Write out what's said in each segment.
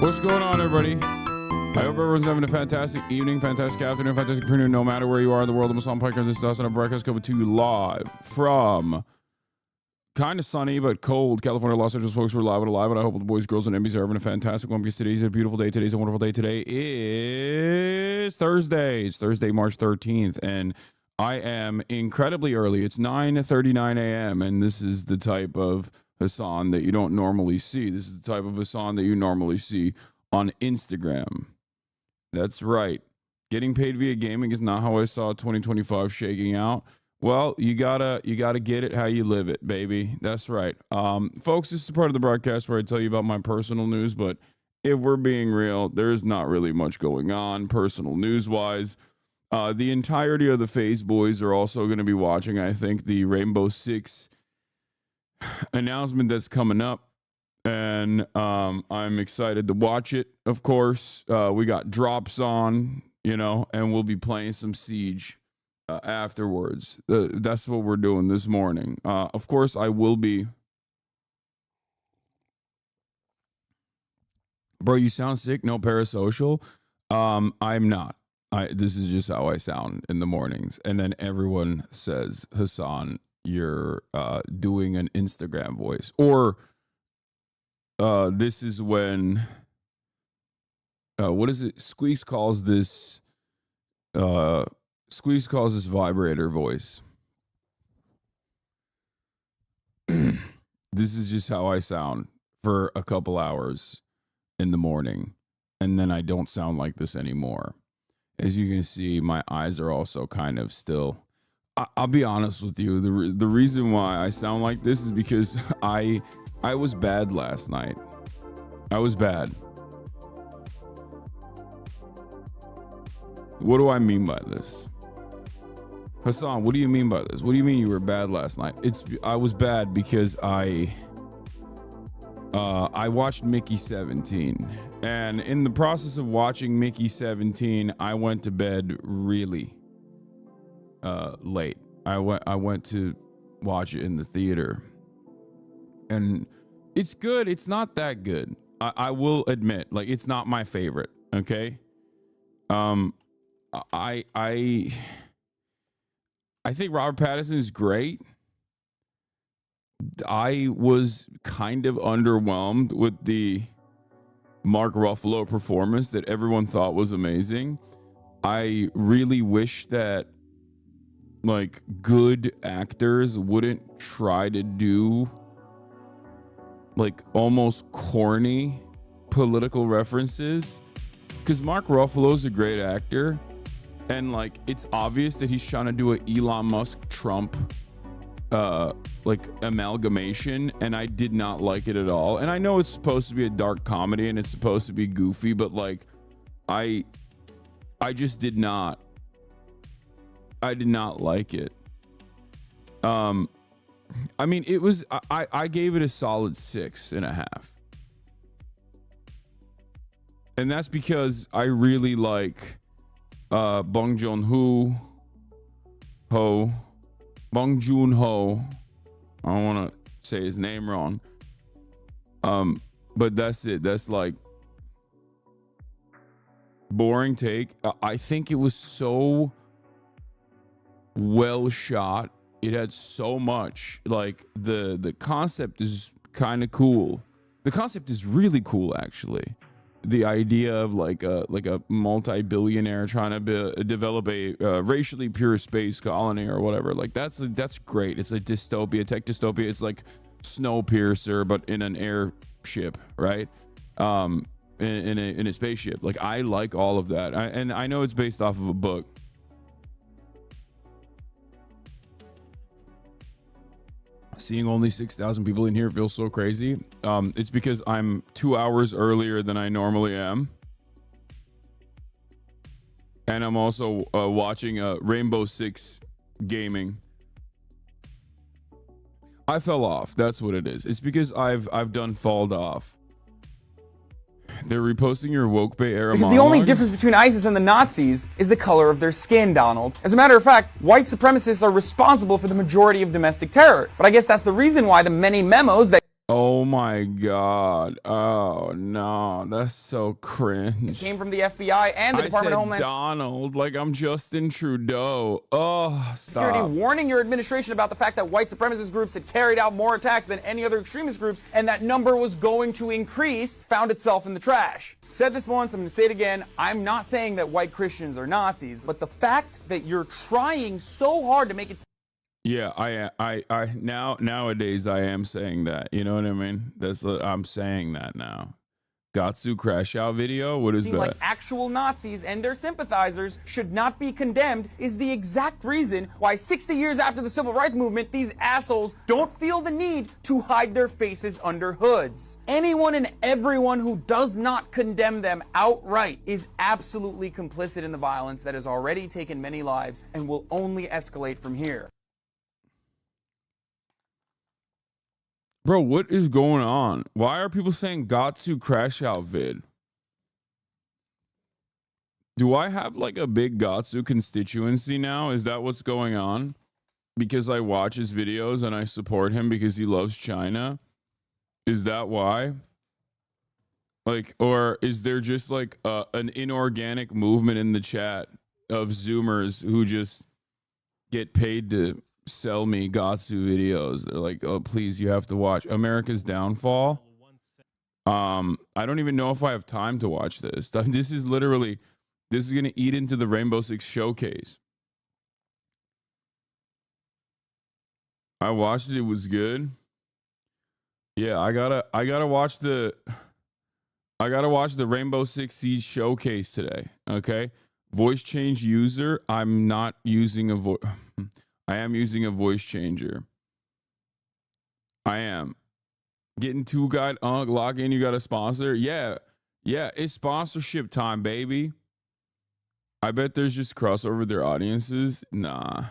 What's going on, everybody? I hope everyone's having a fantastic evening, fantastic afternoon, fantastic afternoon, no matter where you are in the world. I'm Hassan Piker. This is Hasanabi Breakfast coming to you live from kind of sunny but cold California, Los Angeles. Folks, we're live and alive, and I hope the boys, girls, and MBs are having a fantastic one because today's a beautiful day. Today's a wonderful day. Today is Thursday. It's Thursday, March 13th, and I am incredibly early. It's 9:39 a.m., and this is the type of Hassan that you don't normally see. This is the type of Hassan that you normally see on Instagram. That's right. Getting paid via gaming is not how I saw 2025 shaking out. Well, you gotta get it how you live it, baby. That's right. Folks, this is part of the broadcast where I tell you about my personal news, but if we're being real, there's not really much going on personal news-wise. The entirety of the FaZe boys are also going to be watching, I think, the RAINBOWSIX announcement that's coming up, and I'm excited to watch it. Of course, we got drops on, and we'll be playing some Siege afterwards. That's what we're doing this morning. Of course, I will be. Bro, you sound sick. No parasocial. I'm not. This is just how I sound in the mornings, and then everyone says, Hassan, you're doing an Instagram voice, or this is when what is it? Squeeze calls this vibrator voice. This is just how I sound for a couple hours in the morning, and then I don't sound like this anymore. As you can see, my eyes are also kind of still. I'll be honest with you. The reason why I sound like this is because I was bad last night. I was bad. What do I mean by this? Hassan, what do you mean by this? What do you mean you were bad last night? I was bad because I watched Mickey 17, and in the process of watching Mickey 17, I went to bed really late. I went to watch it in the theater, and it's good. It's not that good. I will admit, like, it's not my favorite. Okay. I think Robert Pattinson is great. I was kind of underwhelmed with the Mark Ruffalo performance that everyone thought was amazing. I really wish that, like, good actors wouldn't try to do, like, almost corny political references, because Mark Ruffalo's a great actor, and, like, it's obvious that he's trying to do an Elon Musk Trump like amalgamation, and I did not like it at all. And I know it's supposed to be a dark comedy and it's supposed to be goofy, but, like, I just did not like it. I mean, it was, I gave it a solid 6.5. And that's because I really like Bong Joon-ho. I don't want to say his name wrong. But that's it. That's, like, boring take. I think it was so well shot. It had so much, like, the concept is kind of cool. The concept is really cool, actually. The idea of, like a multi-billionaire trying to develop a racially pure space colony or whatever. Like, that's great. It's a dystopia, tech dystopia. It's like Snowpiercer, but in an airship, right? In a spaceship. Like, I like all of that. And I know it's based off of a book, Seeing only 6,000 people in here feels so crazy. It's because I'm 2 hours earlier than I normally am. And I'm also watching Rainbow Six gaming. I fell off. That's what it is. It's because I've done falled off. They're reposting your woke Bay era Because the only difference between ISIS and the Nazis is the color of their skin, Donald. As a matter of fact, white supremacists are responsible for the majority of domestic terror. But I guess that's the reason why the many memos that Oh my god. Oh no, that's so cringe. came from the FBI and the Department of Homeland Donald, like I'm Justin Trudeau. Oh, stop. Security warning your administration about the fact that white supremacist groups had carried out more attacks than any other extremist groups, and that number was going to increase, found itself in the trash. Said this once, I'm going to say it again. I'm not saying that white Christians are Nazis, but the fact that you're trying so hard to make it Yeah, I nowadays I am saying that. You know what I mean? I'm saying that now. Gatsu crash out video? What is that? Like actual Nazis and their sympathizers should not be condemned is the exact reason why 60 years after the civil rights movement, these assholes don't feel the need to hide their faces under hoods. Anyone and everyone who does not condemn them outright is absolutely complicit in the violence that has already taken many lives and will only escalate from here. Bro, what is going on? Why are people saying Gatsu crash out vid? Do I have like a big Gatsu constituency now? Is that what's going on? Because I watch his videos and I support him because he loves China? Is that why? Like, or is there just like an inorganic movement in the chat of Zoomers who just get paid to sell me Gatsu videos? They're like, oh, please, you have to watch America's Downfall. I don't even know if I have time to watch this. This is going to eat into the Rainbow Six showcase. I watched it. It was good. Yeah, I gotta watch the Rainbow Six Siege showcase today. Okay. Voice change user. I'm not using a voice. I am using a voice changer. I am. Getting two guide log in, you got a sponsor? Yeah. Yeah, it's sponsorship time, baby. I bet there's just crossover their audiences. Nah.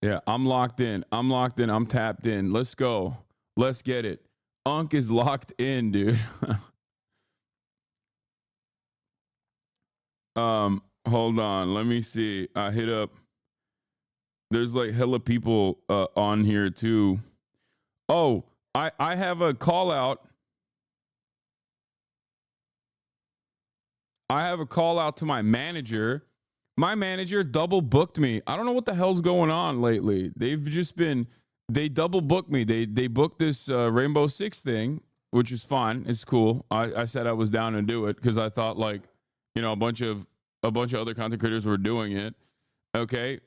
Yeah, I'm locked in. I'm tapped in. Let's go. Let's get it. Unk is locked in, dude. Hold on. Let me see. I hit up. There's like hella people on here too. Oh, I have a call out. I have a call out to my manager. My manager double booked me. I don't know what the hell's going on lately. They double booked me. They booked this Rainbow Six thing, which is fine. It's cool. I said I was down to do it because I thought like, you know, a bunch of other content creators were doing it. Okay.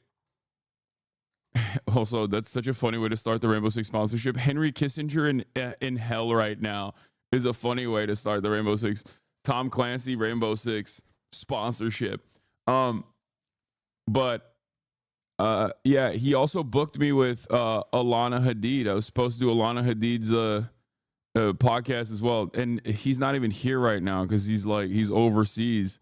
Also, that's such a funny way to start the Rainbow Six sponsorship. Henry Kissinger in hell right now is a funny way to start the Rainbow Six. Tom Clancy Rainbow Six sponsorship. But yeah, he also booked me with Alana Hadid. I was supposed to do Alana Hadid's podcast as well, and he's not even here right now because he's overseas.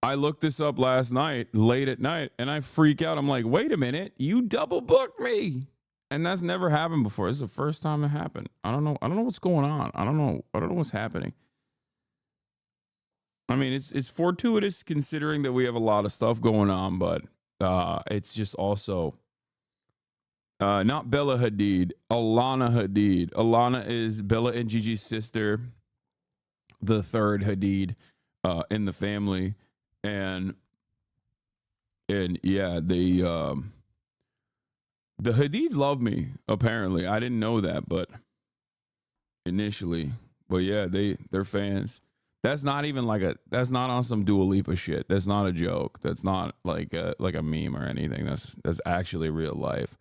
I looked this up last night, late at night, and I freak out. I'm like, wait a minute, you double booked me. And that's never happened before. This is the first time it happened. I don't know what's going on. I don't know what's happening. I mean, it's fortuitous considering that we have a lot of stuff going on, but it's just also not Bella Hadid, Alana Hadid. Alana is Bella and Gigi's sister, the third Hadid in the family. And yeah, the Hadids love me, apparently. I didn't know that, but initially. But yeah, they're fans. That's not even that's not on some Dua Lipa shit. That's not a joke. That's not like a meme or anything. That's actually real life.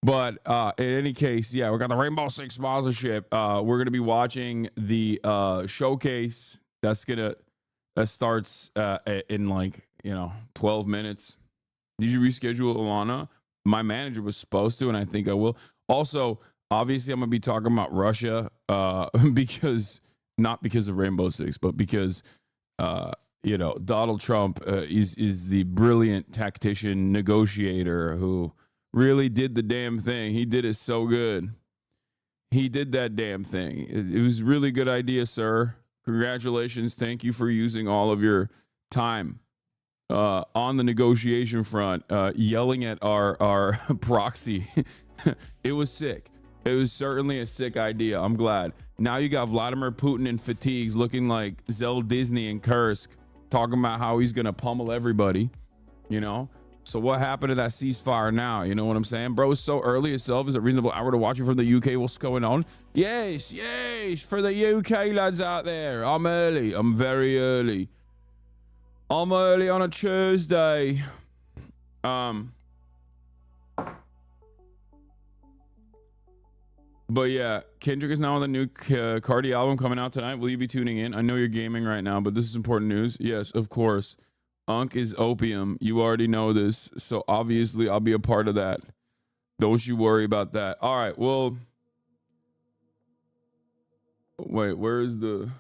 But in any case, yeah, we got the Rainbow Six sponsorship. We're gonna be watching the showcase. That starts in 12 minutes. Did you reschedule Alana? My manager was supposed to, and I think I will. Also, obviously, I'm gonna be talking about Russia, because not because of Rainbow Six, but because Donald Trump is the brilliant tactician negotiator who really did the damn thing. He did it so good. He did that damn thing. It was a really good idea, sir. Congratulations. Thank you for using all of your time on the negotiation front, yelling at our proxy. It was sick. It was certainly a sick idea. I'm glad. Now you got Vladimir Putin in fatigues looking like Zell Disney and Kursk talking about how he's going to pummel everybody, So what happened to that ceasefire now? You know what I'm saying? Bro, it's so early itself. Is it reasonable hour to watch it from the UK? What's going on? Yes, for the UK lads out there. I'm early. I'm very early. I'm early on a Tuesday. But yeah, Kendrick is now on the new Cardi album coming out tonight. Will you be tuning in? I know you're gaming right now, but this is important news. Yes, of course. Unk is opium. You already know this. So obviously I'll be a part of that. Don't you worry about that. All right, well. Wait, where is the...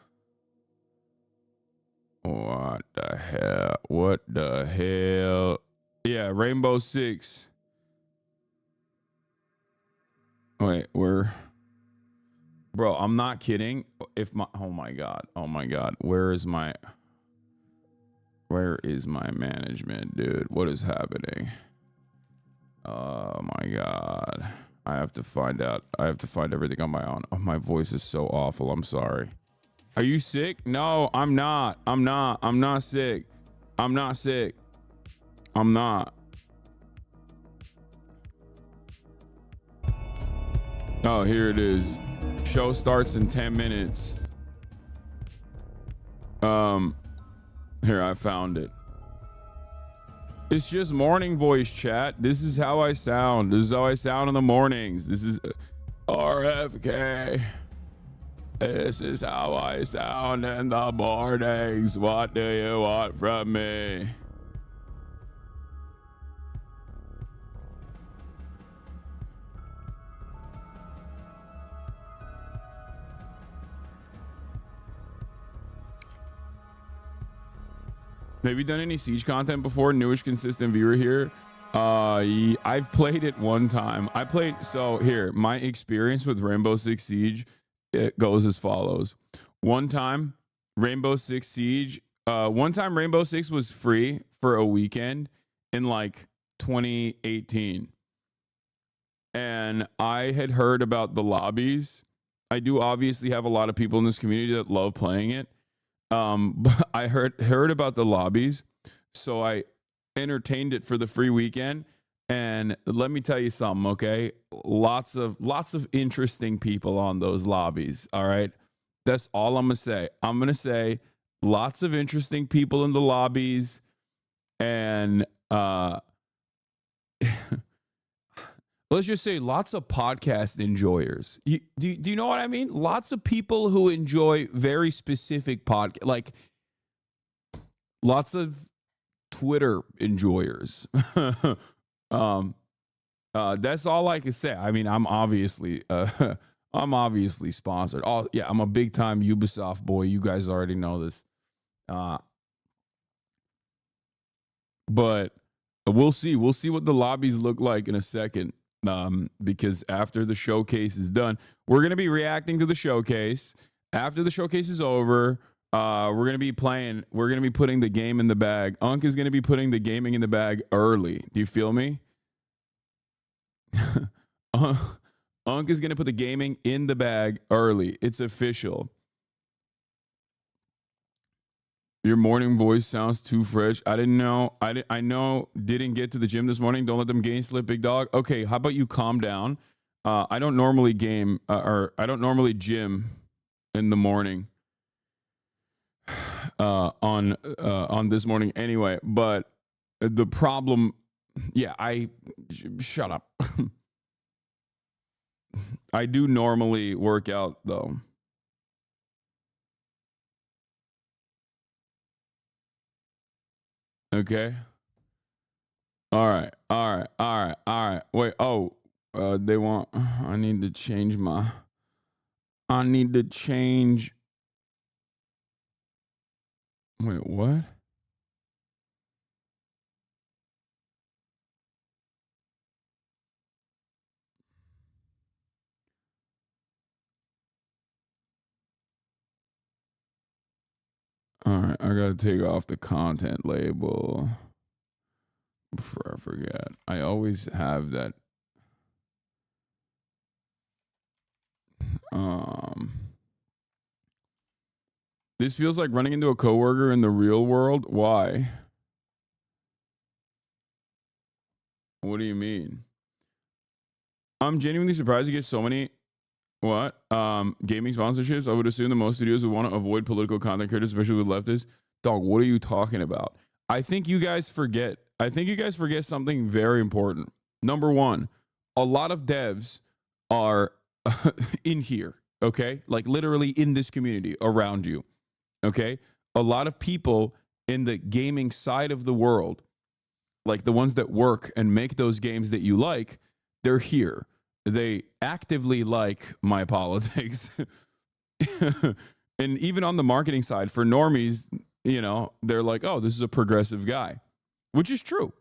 What the hell? What the hell? Yeah, Rainbow Six. Wait, bro, I'm not kidding. Oh my god. Where is my management, dude? What is happening? Oh my god. I have to find out. I have to find everything on my own. Oh, my voice is so awful. I'm sorry. Are you sick? No, I'm not. I'm not sick. I'm not. Oh, here it is. Show starts in 10 minutes. Here, I found it. It's just morning voice, chat. This is how I sound. This is how I sound in the mornings. This is RFK. This is how I sound in the mornings. What do you want from me? Have you done any Siege content before? Newish consistent viewer here. I've played it one time. So here, my experience with Rainbow Six Siege, it goes as follows. One time, Rainbow Six was free for a weekend in like 2018. And I had heard about the lobbies. I do obviously have a lot of people in this community that love playing it. But I heard about the lobbies, so I entertained it for the free weekend. And let me tell you something, okay? Lots of interesting people on those lobbies. All right, that's all I'm gonna say. I'm gonna say lots of interesting people in the lobbies, and let's just say lots of podcast enjoyers. Do you know what I mean? Lots of people who enjoy very specific podcast, like lots of Twitter enjoyers. That's all I can say. I mean, I'm obviously sponsored. Oh yeah, I'm a big time Ubisoft boy. You guys already know this. But we'll see. We'll see what the lobbies look like in a second. Because after the showcase is done, we're going to be reacting to the showcase. After the showcase is over, we're going to be putting the game in the bag. Unk is going to be putting the gaming in the bag early. Do you feel me? Unk is going to put the gaming in the bag early. It's official. Your morning voice sounds too fresh. I didn't know. Didn't get to the gym this morning. Don't let them gain slip, big dog. Okay, how about you calm down? I don't normally game or I don't normally gym in the morning. On this morning anyway. But the problem, shut up. I do normally work out though. Okay. All right. Wait. Oh, They want. I need to change my. I need to change. Wait, what? All right, I gotta take off the content label before I forget. I always have that. This feels like running into a coworker in the real world. Why? What do you mean? I'm genuinely surprised you get so many gaming sponsorships. I would assume that most studios would want to avoid political content creators, especially with leftists. Dog, what are you talking about? I think you guys forget something very important. Number one, a lot of devs are in here, okay? Like literally in this community around you, okay? A lot of people in the gaming side of the world, like the ones that work and make those games that you like, they're here. They actively like my politics. And even on the marketing side, for normies, you know, they're like, oh, this is a progressive guy, which is true.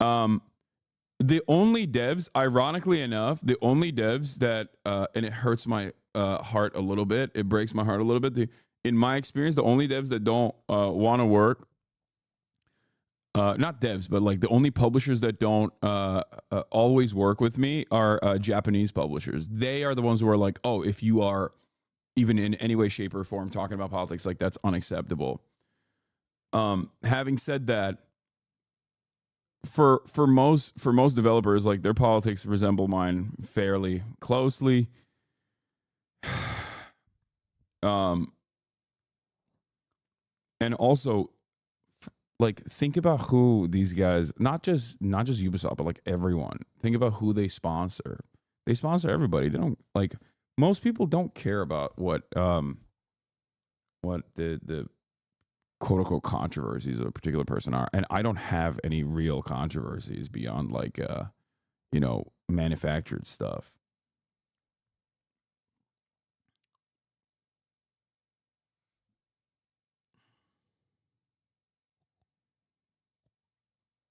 The only devs, ironically enough, the only devs that, and it hurts my heart a little bit, it breaks my heart a little bit. In my experience, the only devs that don't want to work, not devs, but like the only publishers that don't always work with me are Japanese publishers. They are the ones who are like, oh, if you are even in any way, shape, or form talking about politics, like that's unacceptable. Having said that, for most developers, like their politics resemble mine fairly closely. And also, like, think about who these guys, not just Ubisoft, but like everyone. Think about who they sponsor. They sponsor everybody. They don't, like, most people don't care about what the quote unquote controversies of a particular person are. And I don't have any real controversies beyond like you know, manufactured stuff.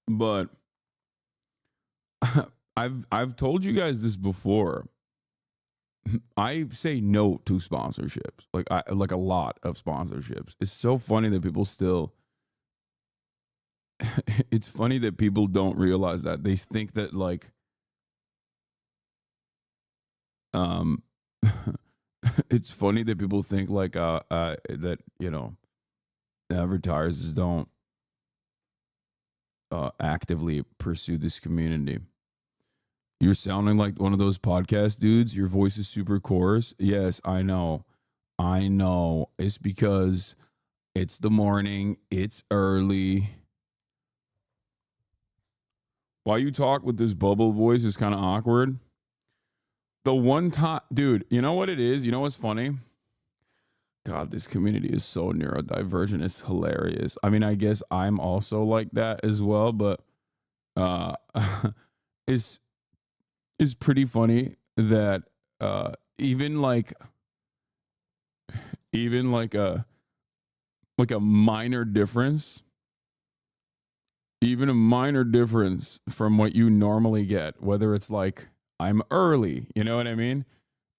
But I've told you guys this before. I say no to sponsorships. Like a lot of sponsorships. It's so funny that people still it's funny that people don't realize that. They think that like it's funny that people think like that, you know, advertisers don't actively pursue this community. You're sounding like one of those podcast dudes. Your voice is super coarse. Yes, I know. It's because it's the morning. It's early. Why you talk with this bubble voice is kind of awkward. The one time, dude, you know what it is? You know what's funny? God, this community is so neurodivergent. It's hilarious. I mean, I guess I'm also like that as well, but it's pretty funny that even like a minor difference, even a minor difference from what you normally get, whether it's like I'm early, you know what I mean?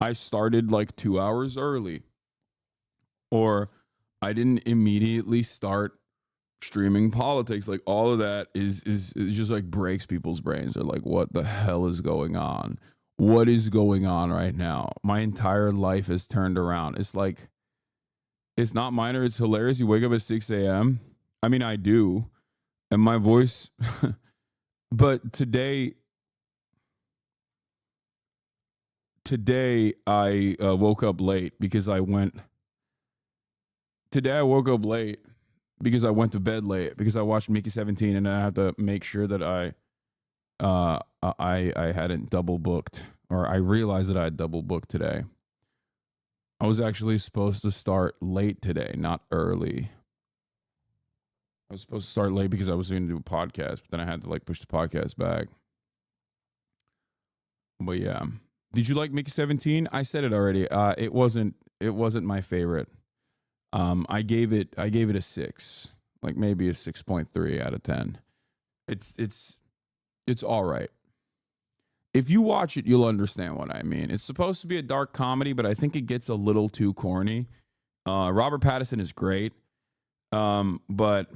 I started like 2 hours early, or I didn't immediately start streaming politics. Like all of that is just like breaks people's brains. They're like, what the hell is going on? What is going on right now? My entire life has turned around. It's like, it's not minor. It's hilarious. You wake up at 6 a.m. I mean, I do. And my voice, but today I woke up late because I went to bed late because I watched Mickey 17 and I had to make sure that I hadn't double booked, or I realized that I had double booked today. I was actually supposed to start late today, not early. I was supposed to start late because I was going to do a podcast, but then I had to like push the podcast back. But yeah, did you like Mickey 17? I said it already. It wasn't my favorite. I gave it a 6, like maybe a 6.3 out of 10. It's all right. If you watch it, you'll understand what I mean. It's supposed to be a dark comedy, but I think it gets a little too corny. Robert Pattinson is great, but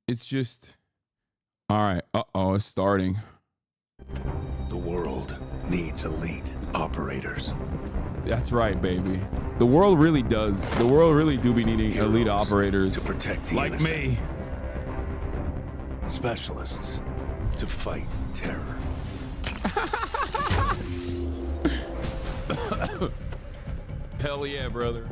it's just all right. It's starting. The world needs elite operators. That's right, baby. The world really does. The world really do be needing elite operators to protect the like innocent. me. Specialists to fight terror. Hell yeah, brother.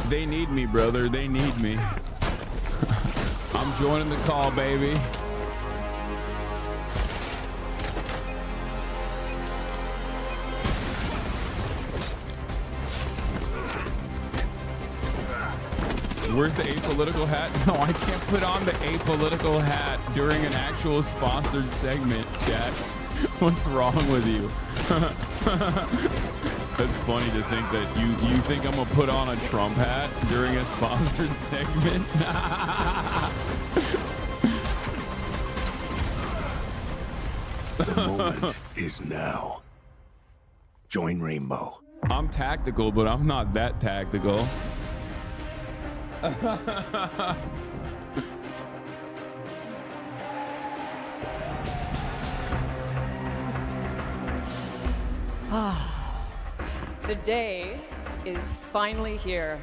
They need me, brother. They need me. I'm joining the call, baby. Where's the apolitical hat? No, I can't put on the apolitical hat during an actual sponsored segment, chat. What's wrong with you? That's funny to think that you think I'm gonna put on a Trump hat during a sponsored segment. The moment is now. Join Rainbow. I'm tactical, but I'm not that tactical. The day is finally here.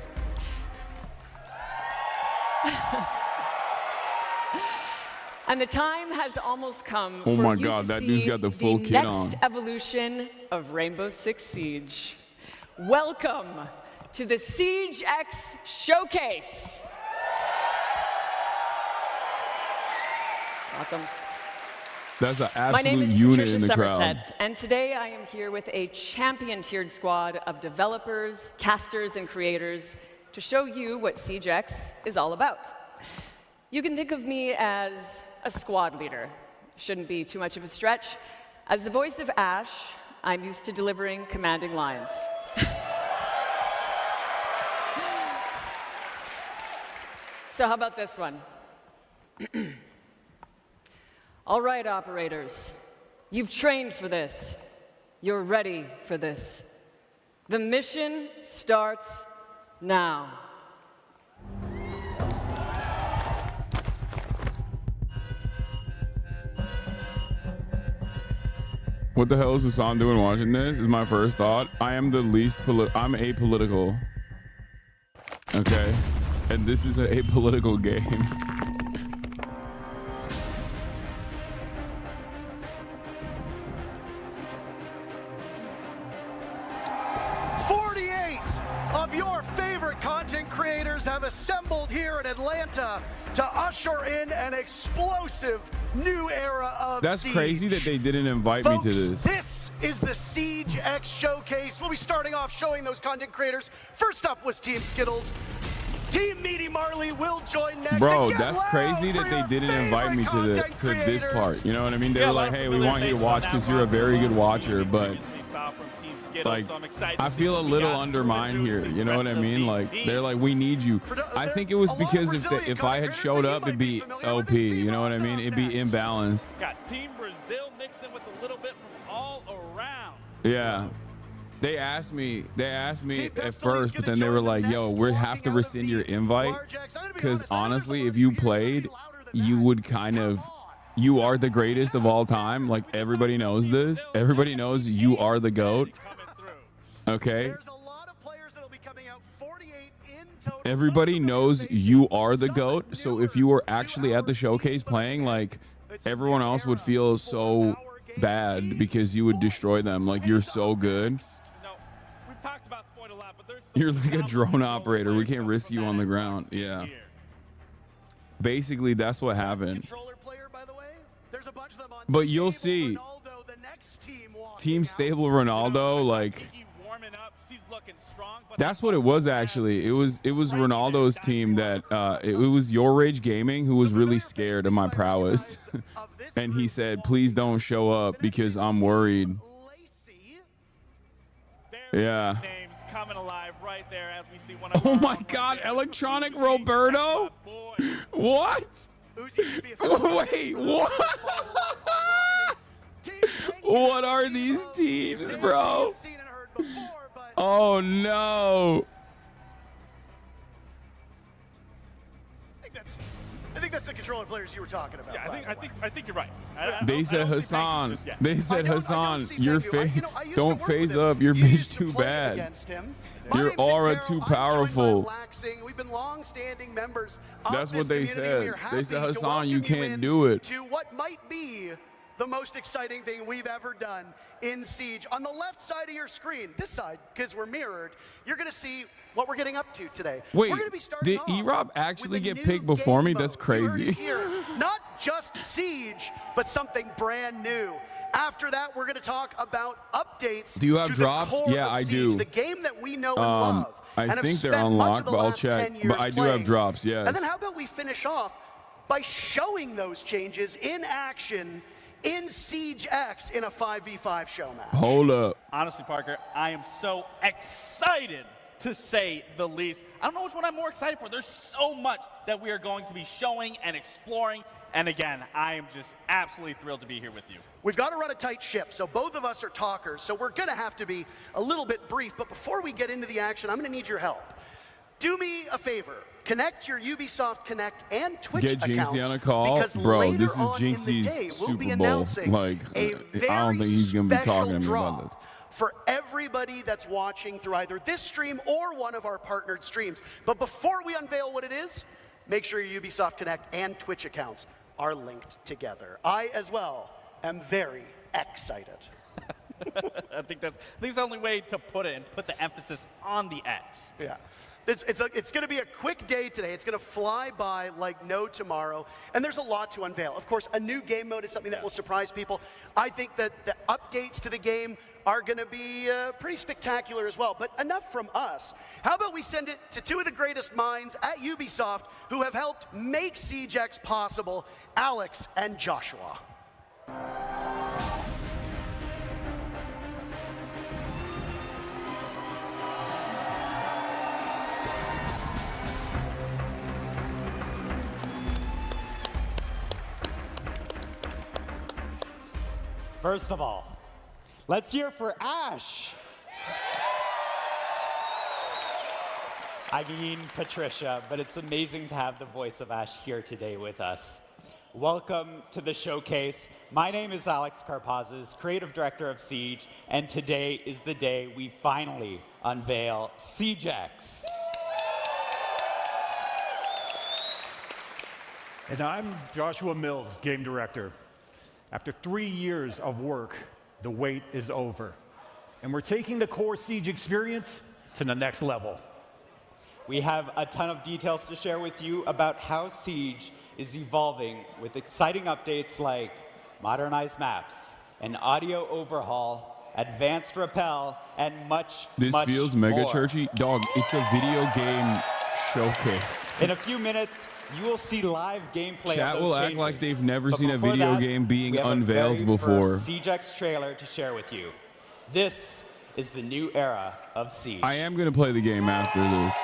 And the time has almost come Oh for my you God, to that see dude's got the full kit on. next evolution of Rainbow Six Siege. Welcome to the Siege X Showcase. Awesome. That's an My name absolute is unit Patricia in the crowd. Somerset, and today I am here with a champion-tiered squad of developers, casters, and creators to show you what Siege X is all about. You can think of me as a squad leader. Shouldn't be too much of a stretch. As the voice of Ash, I'm used to delivering commanding lines. So how about this one? All right, operators, you've trained for this. You're ready for this. The mission starts now. What the hell is Hassan doing watching this? Is my first thought. I am the least I'm apolitical. Okay? And this is an apolitical game. Of your favorite content creators have assembled here in Atlanta to usher in an explosive new era of That's Siege. crazy that they didn't invite Folks, me to this. This is the Siege X Showcase. We'll be starting off showing those content creators. First up was Team Skittles. Team Meaty Marley will join next. Bro, Get that's loud crazy for that they your didn't invite me to favorite this creators. part. You know what I mean? They Yeah, were a lot like, of hey, we familiar want you to faces watch on because that you're a roster. very good watcher, but Previously saw from Team Skittles, like, so I'm excited I to see feel a what we little got undermined through here. the You know what I rest of mean? these Like, teams. they're like, we need you. I think it was A lot of because Brazilian if I had content showed creators, up, you it'd might be be familiar with OP. this team You know what I also mean? up It'd be next. imbalanced. Got Team Brazil mixing with a little bit from all around. Yeah. They asked me Team at Pistol is first, but gonna then they were join the like, yo, next, we have walking to out of rescind your the invite. Large X. I'm gonna be Because honest, I know there's a honestly, lot if of you people here played, that are louder than you that. would kind of, you are the greatest of all time. Like, everybody knows this. Everybody knows you are the GOAT. Coming through. Okay? There's a lot of players that'll be coming out, 48 in total. Everybody Some of them knows are faces, you are the some GOAT. So if newer you were to actually at the our showcase scene, but playing, again, like, it's a everyone new else would era feel for so our bad because you would destroy them. Like, you're so good. No, we've talked about Spoit a lot, but there's You're like a drone operator. We can't risk you on the ground. Yeah. Basically, that's what happened. Controller player, by the way. There's a bunch of them on But you'll Stable see. Ronaldo, the next team walking Team out. Stable Ronaldo, like, Warming up, she's looking strong, but that's what it was actually. It was Ronaldo's team that it was Your Rage Gaming who was really scared of my prowess. And he said, please don't show up because I'm worried. Lacey. Yeah. names coming alive right there as we see one of Oh our my own God, players. Electronic Roberto? Boy. What? Uzi should be a Wait, what? What are these teams, bro? Seen and heard before, but Oh no. I think that's the controller players you were talking about. Yeah, by the way. I think you're right. They said Hassan. They said I don't Hassan, see your thank you. face. I used to Don't work with phase him. up. Your You bitch used to too play bad. against him. My Your name's aura Zintero. too I'm joined by powerful. Laxing. We've been long-standing members of That's this what they community. said. We are They said, happy to Hassan, you welcome can't in do it. To what might be the most exciting thing we've ever done in Siege. On the left side of your screen, this side, because we're mirrored, you're going to see what we're getting up to today. Wait, we're gonna be starting did off E-Rob with actually a get new picked before game me? That's mode. You heard crazy. it here. Not just Siege, but something brand new. After that, we're going to talk about updates. Do you have to drops? The core Yeah, of I Siege, do. The game that we know and love. I and have think they're spent much unlocked, of the but I'll last check. 10 years But I do have playing. drops, yes. And then how about we finish off by showing those changes in action in Siege X in a 5v5 show match. Hold up. Honestly, Parker, I am so excited to say the least. I don't know which one I'm more excited for. There's so much that we are going to be showing and exploring. And again, I am just absolutely thrilled to be here with you. We've got to run a tight ship, so both of us are talkers, so we're going to have to be a little bit brief. But before we get into the action, I'm going to need your help. Do me a favor. Connect your Ubisoft Connect and Twitch Get accounts. Jinxie on a call? Because Bro, later this is on in the Jinxie's day, we'll be Super Bowl. announcing Like, a I don't think he's gonna be very talking to me special about draw this. for everybody that's watching through either this stream or one of our partnered streams. But before we unveil what it is, make sure your Ubisoft Connect and Twitch accounts are linked together. I, as well, am very excited. I think that's the only way to put it and put the emphasis on the X. Yeah. It's going to be a quick day today. It's going to fly by like no tomorrow. And there's a lot to unveil. Of course, a new game mode is something that will surprise people. I think that the updates to the game are going to be pretty spectacular as well. But enough from us. How about we send it to two of the greatest minds at Ubisoft who have helped make Siege X possible, Alex and Joshua. First of all, let's hear for Ash. I mean Patricia, but it's amazing to have the voice of Ash here today with us. Welcome to the showcase. My name is Alex Karpazis, creative director of Siege, and today is the day we finally unveil Siege X. And I'm Joshua Mills, game director. After 3 years of work, the wait is over. And we're taking the core Siege experience to the next level. We have a ton of details to share with you about how Siege is evolving with exciting updates like modernized maps, an audio overhaul, advanced rappel, and much This feels mega more. churchy. Dog, it's a video game showcase. In a few minutes, you will see live gameplay. Chat of those will act changes. like they've never But seen a before video that, game being we have a unveiled very before. first Siege X trailer to share with you. This is the new era of Siege. I am going to play the game after this.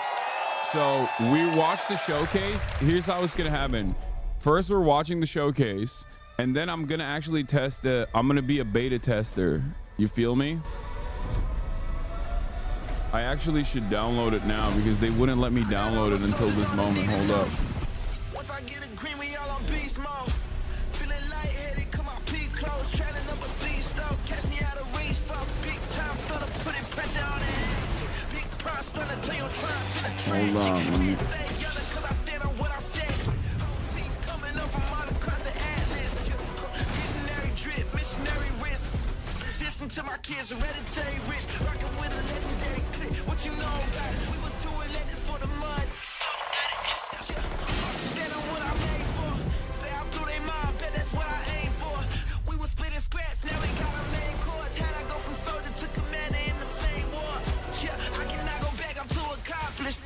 So we watched the showcase. Here's how it's going to happen. First, we're watching the showcase, and then I'm going to actually test it. I'm going to be a beta tester. You feel me? I actually should download it now because they wouldn't let me download it until this moment. Hold up. Once I get a green, we all on beast mode. Feeling lightheaded, come on, peak close. Trailing up a sleeve slow. Catch me out of reach, fuck big time. Started putting pressure on the edge. Big price, started to your trap. Hold on. Let me... Stay yellow, cause I stand on what I'm standing. Whole team coming up from all across the atlas. Visionary drip, missionary kids, hereditary rich, rocking with a legendary clique. What you know about it? We was too relentless for the mud. Stand on what I made for. Say I blew they mind, bet that's what I aim for. We was splitting scraps, now we got our main course. Had I go from soldier to commander in the same war. Yeah, I cannot go back, I'm too accomplished.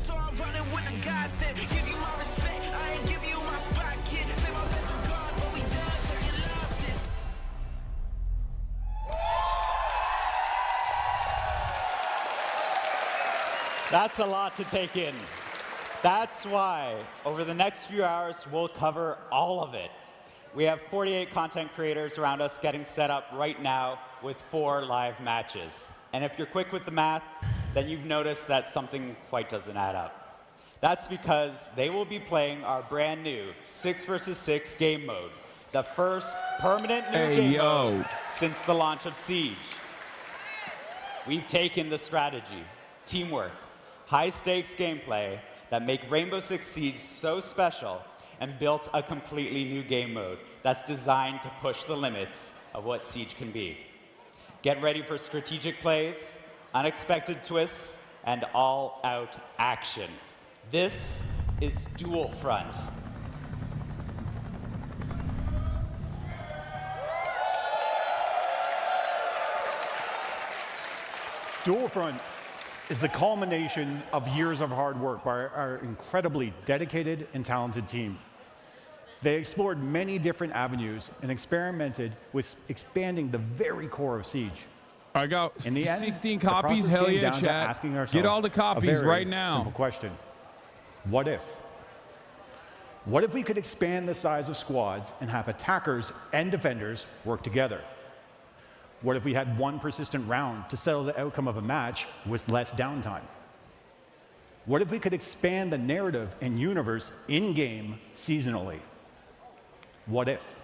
So I'm running with the God said, give you my respect. I ain't give you my spot, kid. Say my best regards, but we done taking losses. That's a lot to take in. That's why, over the next few hours, we'll cover all of it. We have 48 content creators around us getting set up right now with 4 live matches. And if you're quick with the math, then you've noticed that something quite doesn't add up. That's because they will be playing our brand new 6 versus 6 game mode, the first permanent new game mode since the launch of Siege. We've taken the strategy, teamwork, high-stakes gameplay that make Rainbow Six Siege so special and built a completely new game mode that's designed to push the limits of what Siege can be. Get ready for strategic plays, unexpected twists, and all-out action. This is Dual Front. Dual Front is the culmination of years of hard work by our incredibly dedicated and talented team. They explored many different avenues and experimented with expanding the very core of Siege. I got In the end, 16 the copies. process Hell came yeah, down to chat. asking ourselves Get all the a copies very right now. Simple question. What if? What if we could expand the size of squads and have attackers and defenders work together? What if we had one persistent round to settle the outcome of a match with less downtime? What if we could expand the narrative and universe in-game seasonally? What if?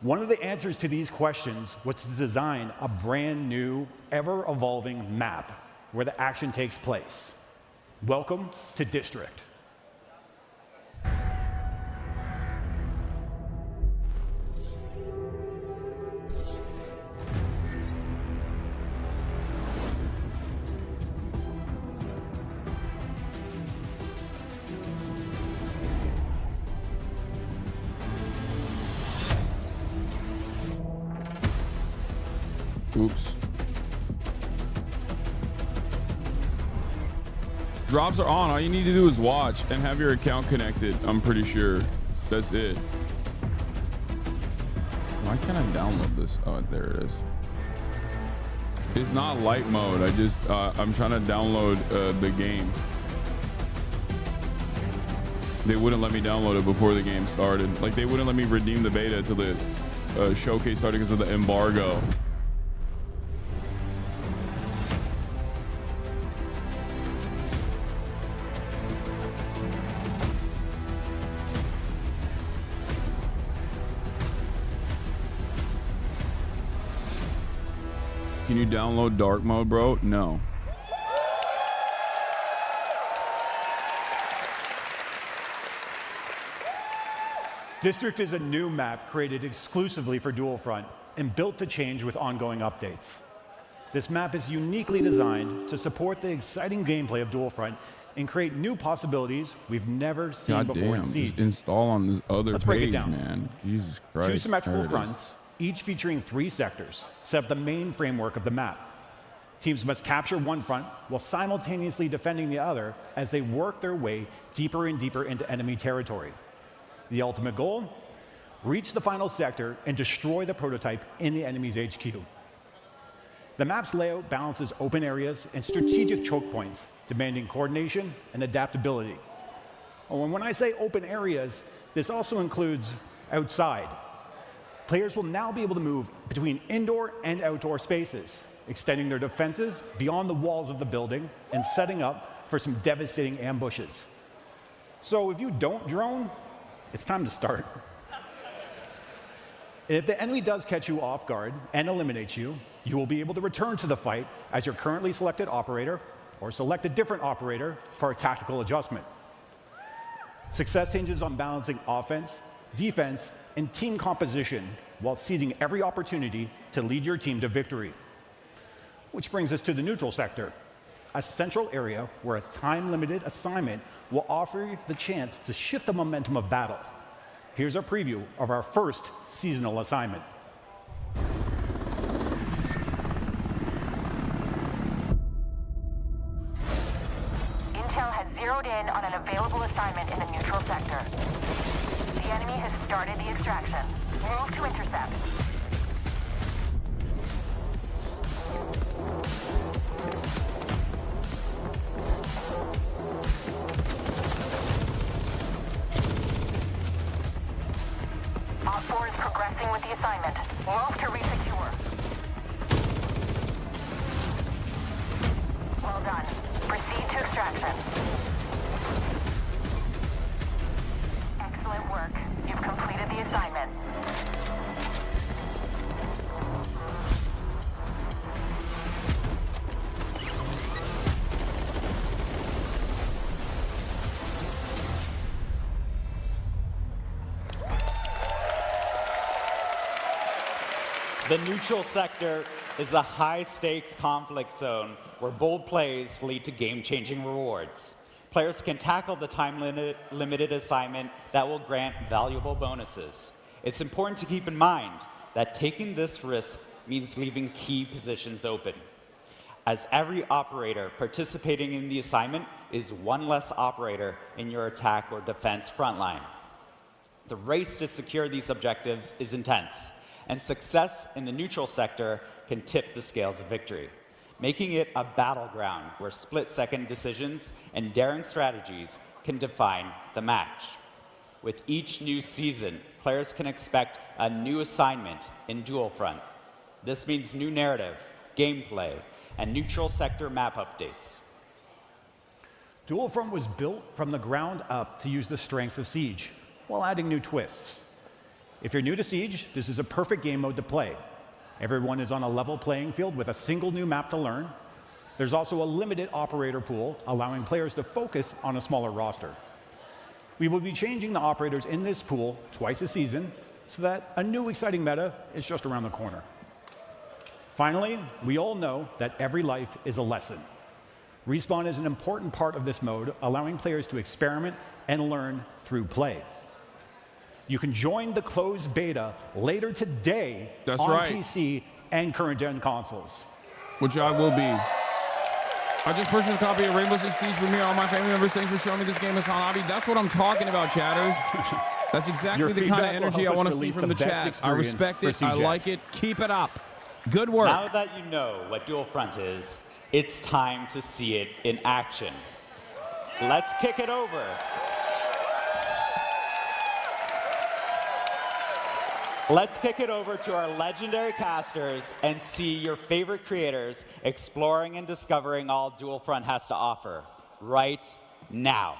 One of the answers to these questions was to design a brand new, ever-evolving map where the action takes place. Welcome to District. Oops. Drops are on. All you need to do is watch and have your account connected. I'm pretty sure that's it. Why can't I download this? Oh, there it is. It's not light mode. I'm trying to download the game. They wouldn't let me download it before the game started. Like, they wouldn't let me redeem the beta until the showcase started because of the embargo. Can you download dark mode, bro? No. District is a new map created exclusively for Dual Front and built to change with ongoing updates. This map is uniquely designed to support the exciting gameplay of Dual Front and create new possibilities we've never seen before in Siege. Just install on this other Let's break it page, down. man. Jesus Christ. 2 symmetrical There it is. fronts, each featuring 3 sectors, set up the main framework of the map. Teams must capture one front while simultaneously defending the other as they work their way deeper and deeper into enemy territory. The ultimate goal? Reach the final sector and destroy the prototype in the enemy's HQ. The map's layout balances open areas and strategic choke points, demanding coordination and adaptability. Oh, and when I say open areas, this also includes outside. Players will now be able to move between indoor and outdoor spaces, extending their defenses beyond the walls of the building and setting up for some devastating ambushes. So if you don't drone, it's time to start. If the enemy does catch you off guard and eliminates you, you will be able to return to the fight as your currently selected operator or select a different operator for a tactical adjustment. Success hinges on balancing offense, defense, and team composition while seizing every opportunity to lead your team to victory. Which brings us to the neutral sector, a central area where a time-limited assignment will offer you the chance to shift the momentum of battle. Here's a preview of our first seasonal assignment. Intel has zeroed in on an available assignment in the neutral sector. The enemy has started the extraction. Move to intercept. Op 4 is progressing with the assignment. Move to resecure. Well done. Proceed to extraction. Excellent work. You've completed the assignment. The neutral sector is a high-stakes conflict zone where bold plays lead to game-changing rewards. Players can tackle the time-limited assignment that will grant valuable bonuses. It's important to keep in mind that taking this risk means leaving key positions open, as every operator participating in the assignment is one less operator in your attack or defense frontline. The race to secure these objectives is intense, and success in the neutral sector can tip the scales of victory, making it a battleground where split-second decisions and daring strategies can define the match. With each new season, players can expect a new assignment in Dual Front. This means new narrative, gameplay, and neutral sector map updates. Dual Front was built from the ground up to use the strengths of Siege, while adding new twists. If you're new to Siege, this is a perfect game mode to play. Everyone is on a level playing field with a single new map to learn. There's also a limited operator pool, allowing players to focus on a smaller roster. We will be changing the operators in this pool twice a season, so that a new exciting meta is just around the corner. Finally, we all know that every life is a lesson. Respawn is an important part of this mode, allowing players to experiment and learn through play. You can join the closed beta later today on PC and current-gen consoles. Which I will be. I just purchased a copy of Rainbow Six Siege from here. All my family members, thanks for showing me this game, Hasanabi. That's what I'm talking about, chatters. That's exactly the kind of energy I want to see from the chat. I respect it. I like it. Keep it up. Good work. Now that you know what Dual Front is, it's time to see it in action. Let's kick it over. Let's kick it over to our legendary casters and see your favorite creators exploring and discovering all Dual Front has to offer right now.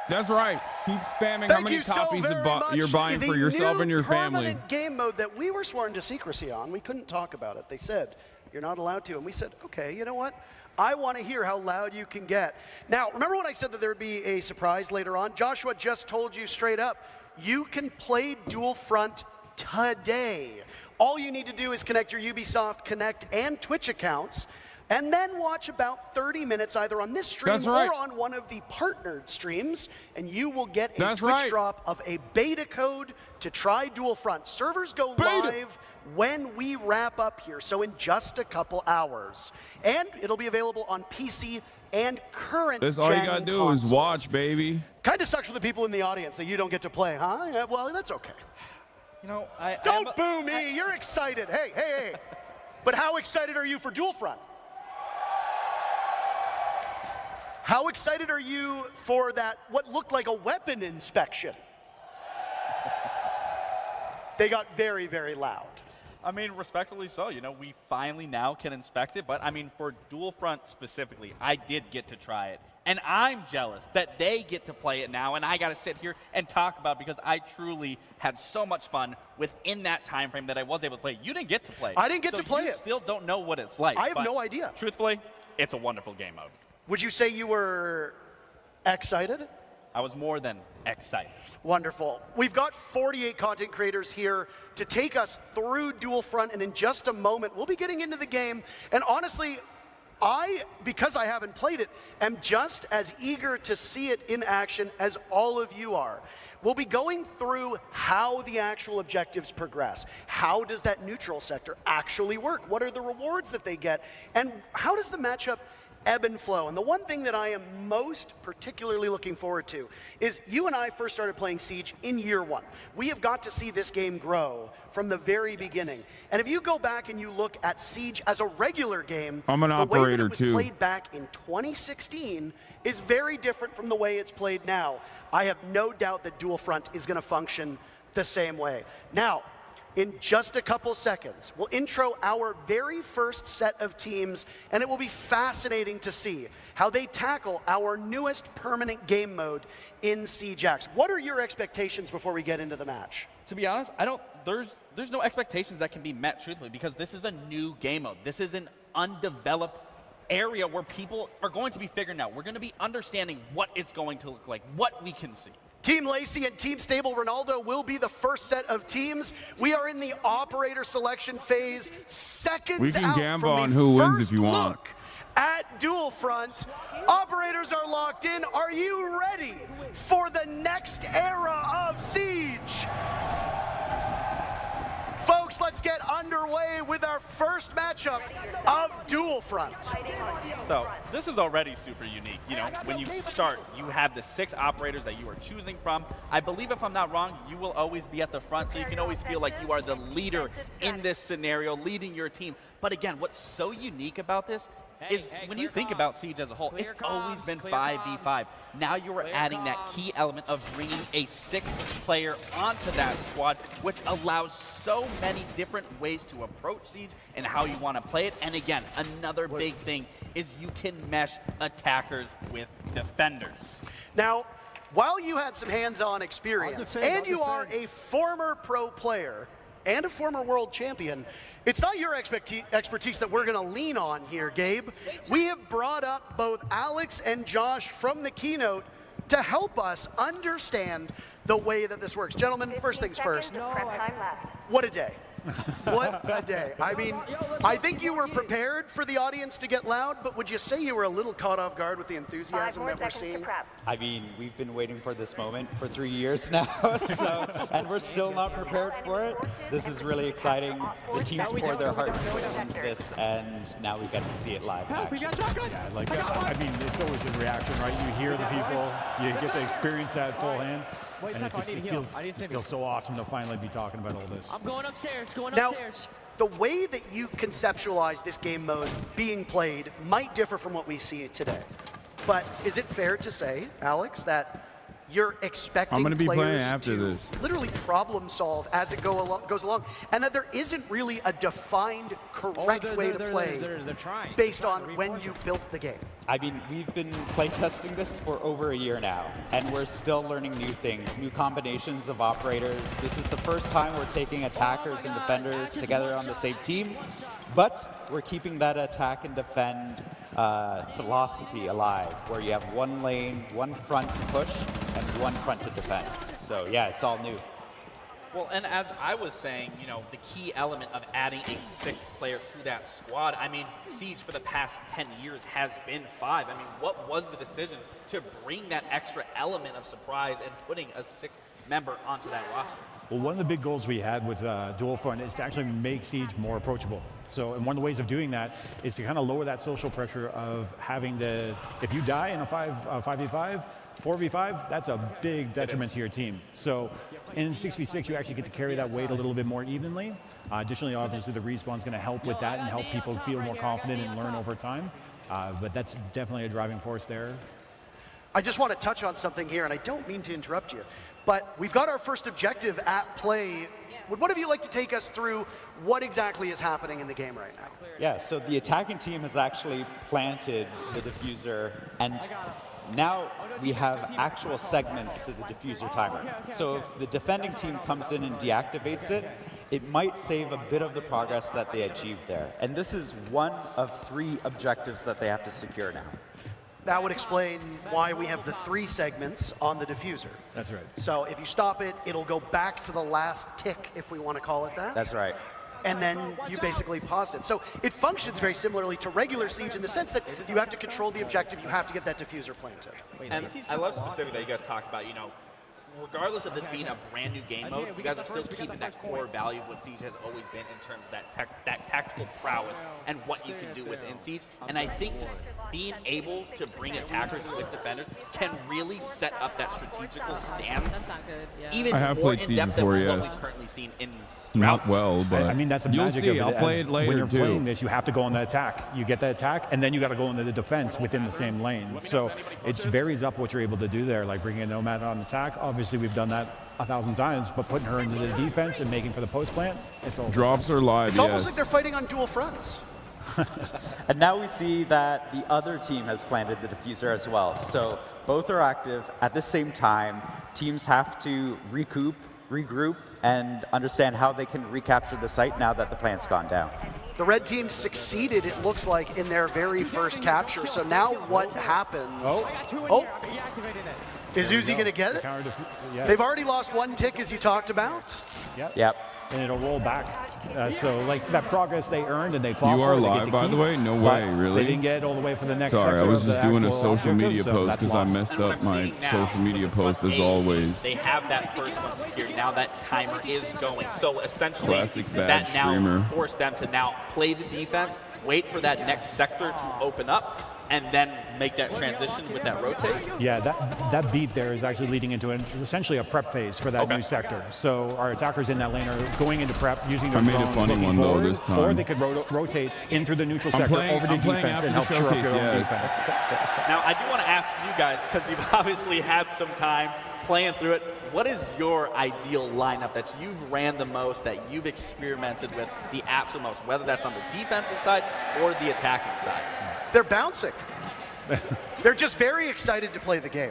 That's right. Keep spamming how many copies you're buying for yourself and your family. Permanent game mode that we were sworn to secrecy on. We couldn't talk about it. They said, you're not allowed to. And we said, okay, you know what? I want to hear how loud you can get. Now, remember when I said that there would be a surprise later on? Joshua just told you straight up, you can play Dual Front today. All you need to do is connect your Ubisoft Connect and Twitch accounts, and then watch about 30 minutes either on this stream or on one of the partnered streams, and you will get a Twitch drop of a beta code to try Dual Front. Servers go live when we wrap up here, so in just a couple hours. And it'll be available on PC and current That's all you gotta do consoles. is watch, baby. Kind of sucks for the people in the audience that you don't get to play, huh? Yeah, well, that's okay. You know, Don't boo me. You're excited. Hey. But how excited are you for Dual Front? How excited are you for that, what looked like a weapon inspection? They got very, very loud. I mean, respectfully so. You know, we finally now can inspect it. But, I mean, for Dual Front specifically, I did get to try it. And I'm jealous that they get to play it now, and I got to sit here and talk about it because I truly had so much fun within that time frame that I was able to play. You didn't get to play it. I didn't get to play it. You still don't know what it's like. I have no idea. Truthfully, it's a wonderful game mode. Would you say you were excited? I was more than excited. Wonderful. We've got 48 content creators here to take us through Dual Front, and in just a moment, we'll be getting into the game. And honestly, because I haven't played it, am just as eager to see it in action as all of you are. We'll be going through how the actual objectives progress. How does that neutral sector actually work? What are the rewards that they get? And how does the matchup ebb and flow? And the one thing that I am most particularly looking forward to is you and I first started playing Siege in year 1. We have got to see this game grow from the very beginning. And if you go back and you look at Siege as a regular game, I'm an operator the way that it was too. played back in 2016 is very different from the way it's played now. I have no doubt that Dual Front is going to function the same way. Now, in just a couple seconds, we'll intro our very first set of teams, and it will be fascinating to see how they tackle our newest permanent game mode in Siegex. What are your expectations before we get into the match? To be honest, there's no expectations that can be met, truthfully, because this is a new game mode. This is an undeveloped area where people are going to be figuring out. We're going to be understanding what it's going to look like, what we can see. Team Lacey and Team Stable Ronaldo will be the first set of teams. We are in the operator selection phase, seconds We can out gamble from on the who wins first if you want. look at Dual Front. Operators are locked in. Are you ready for the next era of Siege? Folks, let's get underway with our first matchup of Dual Front. So this is already super unique. You know, when you start, you have the 6 operators that you are choosing from. I believe, if I'm not wrong, you will always be at the front, so you can always feel like you are the leader in this scenario, leading your team. But again, what's so unique about this is when you think about Siege as a whole, it's always been 5v5. Now you are adding that key element of bringing a 6th player onto that squad, which allows so many different ways to approach Siege and how you want to play it. And again, another big thing is you can mesh attackers with defenders. Now, while you had some hands-on experience, and you are a former pro player and a former world champion, it's not your expertise that we're going to lean on here, Gabe. We have brought up both Alex and Josh from the keynote to help us understand the way that this works. Gentlemen, first things first, what a day. What a day. I mean, I think you were prepared for the audience to get loud, but would you say you were a little caught off guard with the enthusiasm that we're seeing? I mean, we've been waiting for this moment for 3 years now, and we're still not prepared for it. This is really exciting. The teams poured their heart and soul into this, and now we get to see it live in action. Yeah, like, I mean, it's always a reaction, right? You hear the people, you get to experience that full hand. And it feels so awesome to finally be talking about all this. I'm going upstairs, Now, the way that you conceptualize this game mode being played might differ from what we see today. But is it fair to say, Alex, that you're expecting I'm going to be playing players after to this. literally problem solve as it goes along, and that there isn't really a defined correct way to play based on when you built the game? I mean, we've been playtesting this for over a year now, and we're still learning new things, new combinations of operators. This is the first time we're taking attackers and defenders together on the same team, but we're keeping that attack and defend philosophy alive, where you have one lane, one front to push, and one front to defend. So yeah, it's all new. Well, and as I was saying, you know, the key element of adding a 6th player to that squad, I mean, Siege for the past 10 years has been 5. I mean, what was the decision to bring that extra element of surprise and putting a 6th member onto that roster? Well, one of the big goals we had with Dual Front is to actually make Siege more approachable. So, and one of the ways of doing that is to kind of lower that social pressure of having to, if you die in a 5v5, 4v5, that's a big detriment to your team. So in 6v6, you actually get to carry that weight a little bit more evenly. Additionally, obviously, the respawn's going to help with that and help people feel more confident and learn over time. But that's definitely a driving force there. I just want to touch on something here, and I don't mean to interrupt you, but we've got our first objective at play. Would one of you like to take us through what exactly is happening in the game right now? Yeah, so the attacking team has actually planted the diffuser, and now we have actual segments to the diffuser timer. So if the defending team comes in and deactivates it, it might save a bit of the progress that they achieved there. And this is one of 3 objectives that they have to secure now. That would explain why we have the 3 segments on the diffuser. That's right. So if you stop it, it'll go back to the last tick, if we want to call it that. That's right. And then you basically paused it. So it functions very similarly to regular Siege in the sense that you have to control the objective, you have to get that diffuser planted. And I love specifically that you guys talk about, you know, regardless of this being a brand new game mode, you guys are still keeping that core value of what Siege has always been in terms of that tactical prowess and what you can do within Siege. And I think being able to bring attackers with defenders can really set up that strategical stand. That's not good. Yeah. Even I have more played in Siege depth before, than what yes. we've currently seen in Not well, but I mean, that's the you'll magic see. of it. I'll play it later when you're too. playing this, you have to go on the attack. You get the attack, and then you got to go into the defense within the same lane. So it varies up what you're able to do there, like bringing a Nomad on attack. Obviously, we've done that 1,000 times, but putting her into the defense and making for the post plant, it's all. Drops are live. It's almost like they're fighting on dual fronts. And now we see that the other team has planted the diffuser as well. So both are active at the same time. Teams have to recoup, regroup, and understand how they can recapture the site now that the plant's gone down. The red team succeeded, it looks like, in their very first capture. So now what happens? Oh. Is Uzi going to get it? Yeah. They've already lost 1 tick, as you talked about. Yep. And it'll roll back. So, like, that progress they earned and they fought You for, are they get live, to by keep, the way? No but way, really? They didn't get all the way for the next Sorry, I sector was of the just doing a actual social objective, media so post that's because I lost. messed And what up I'm my seeing now social media with post as A, always. They have that first one secured. Now that timer is going. So essentially, Classic bad that now streamer. force them to now play the defense, wait for that next sector to open up, and then make that transition with that rotate. Yeah, that beat there is actually leading into essentially a prep phase for that new sector. So our attackers in that lane are going into prep using their I made a drones, funny looking one, though, forward, this time. Or they could rotate in through the neutral sector over to I'm playing defense after and the help shore up showcase, your own yes. defense. Now, I do want to ask you guys, because you've obviously had some time playing through it, what is your ideal lineup that you've ran the most, that you've experimented with the absolute most, whether that's on the defensive side or the attacking side? They're bouncing. They're just very excited to play the game.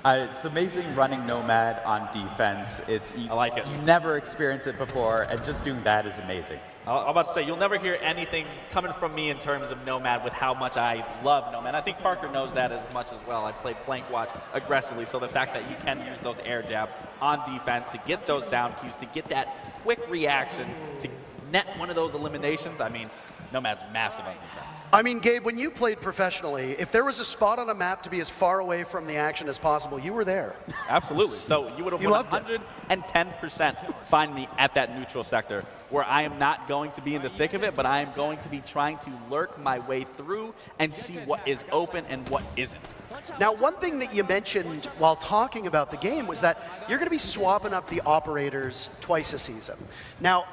It's amazing running Nomad on defense. I like it. You never experienced it before, and just doing that is amazing. I'm about to say, you'll never hear anything coming from me in terms of Nomad with how much I love Nomad. I think Parker knows that as much as well. I played flank watch aggressively, so the fact that you can use those air jabs on defense to get those sound cues, to get that quick reaction, to net one of those eliminations, I mean, Nomad's massive on defense. I mean, Gabe, when you played professionally, if there was a spot on a map to be as far away from the action as possible, you were there. Absolutely. So you would have 110% find me at that neutral sector, where I am not going to be in the thick of it, but I am going to be trying to lurk my way through and see what is open and what isn't. Now, one thing that you mentioned while talking about the game was that you're going to be swapping up the operators twice a season. Now,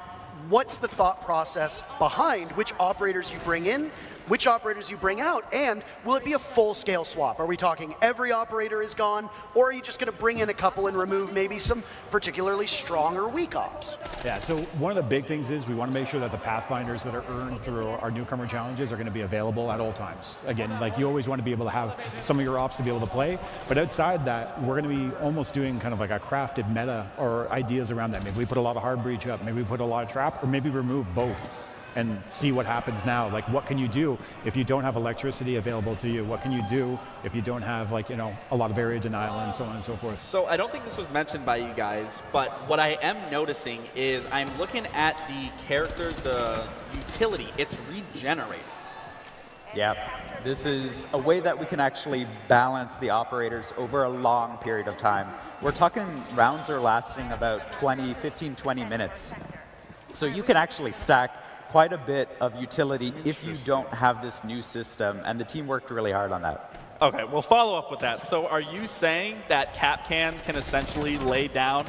what's the thought process behind which operators you bring in, which operators you bring out, and will it be a full-scale swap? Are we talking every operator is gone, or are you just going to bring in a couple and remove maybe some particularly strong or weak ops? Yeah, so one of the big things is we want to make sure that the Pathfinders that are earned through our newcomer challenges are going to be available at all times. Again, like you always want to be able to have some of your ops to be able to play, but outside that, we're going to be almost doing kind of like a crafted meta or ideas around that. Maybe we put a lot of hard breach up, maybe we put a lot of trap, or maybe remove both and see what happens now. Like, what can you do if you don't have electricity available to you? What can you do if you don't have, like, you know, a lot of area denial and so on and so forth? So I don't think this was mentioned by you guys, but what I am noticing is I'm looking at the character, the utility. It's regenerated. Yeah, this is a way that we can actually balance the operators over a long period of time. We're talking rounds are lasting about 15, 20 minutes. So you can actually stack quite a bit of utility if you don't have this new system, and the team worked really hard on that. Okay, we'll follow up with that. So are you saying that Capcan can essentially lay down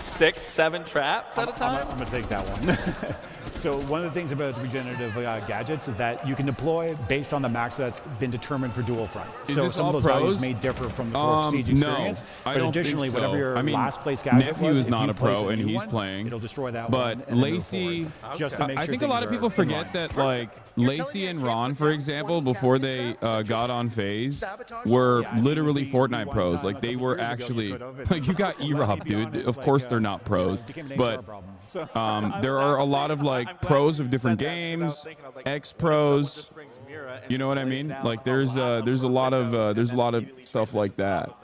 6, 7 traps at a time? I'm going to take that one. So one of the things about the regenerative gadgets is that you can deploy based on the max that's been determined for dual front. Is so this some all of those values pros? may differ from the core Siege experience. No, I but don't additionally, think so. whatever your I mean, last place gadget Nephew was, is if not you a place pro and new he's one, playing. it'll destroy that one. But and then move Lacey, forward, just to make I sure think a lot of things people are in line. forget that, like, Lacey and Ron, for example, before they got on FaZe, were literally Fortnite pros. Like, they were actually, like, you got E-Rob, dude. Of course they're not pros. But there are a lot of, like, pros of different games, ex-pros. You know what I mean? Like there's a lot of stuff like that.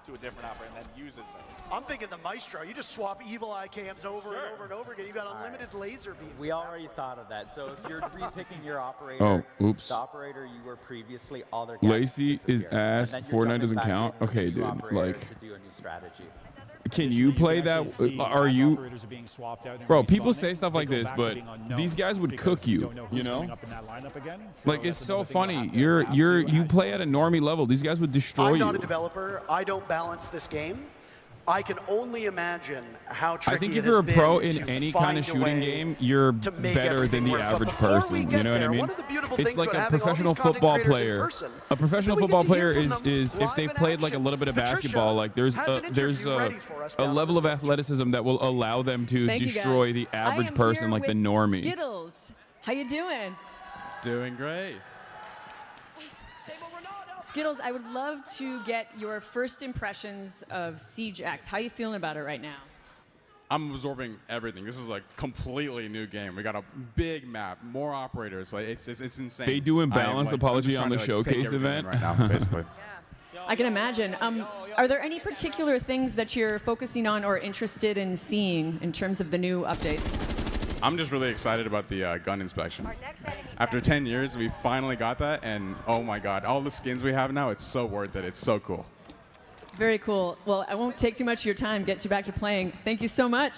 To a different operator and then uses them. I'm thinking the Maestro. You just swap evil eye cams over and over and over again. You got unlimited laser beams. We already thought of that. So if you're repicking your operator, oops. the operator you were previously, all their Lacey is ass. Fortnite doesn't count. Okay, dude. Like, to do a new strategy. can you play that? Are you, bro? People say stuff like this, but these guys would cook you. You know, like it's so funny. You play at a normie level. These guys would destroy you. I'm not a developer. I don't balance this game. I can only imagine how tricky I think it if you're a has pro been in to any kind of find a shooting way game, you're to make better than everything the work. But average before we person. get You know what I there, mean? one of the beautiful It's things like about a having all these professional content football creators in player. person A professional is we get football to hear player from them is if live they've in played like a action. little bit of Patricia basketball, like there's has an interview a ready for us down level the of stretch. athleticism that will allow them to Thank you, destroy guys. the I average am person, here like the with normie. Skittles, how you doing? Doing great. Skittles, I would love to get your first impressions of Siege X. How are you feeling about it right now? I'm absorbing everything. This is a completely new game. We got a big map, more operators. Like it's insane. They do imbalance I'm apology just on the trying to, take showcase everything in event. right now, basically. I can imagine. Are there any particular things that you're focusing on or interested in seeing in terms of the new updates? I'm just really excited about the gun inspection. After 10 years, we finally got that, and oh my god, all the skins we have now, it's so worth it. It's so cool. Very cool. Well, I won't take too much of your time. Get you back to playing. Thank you so much.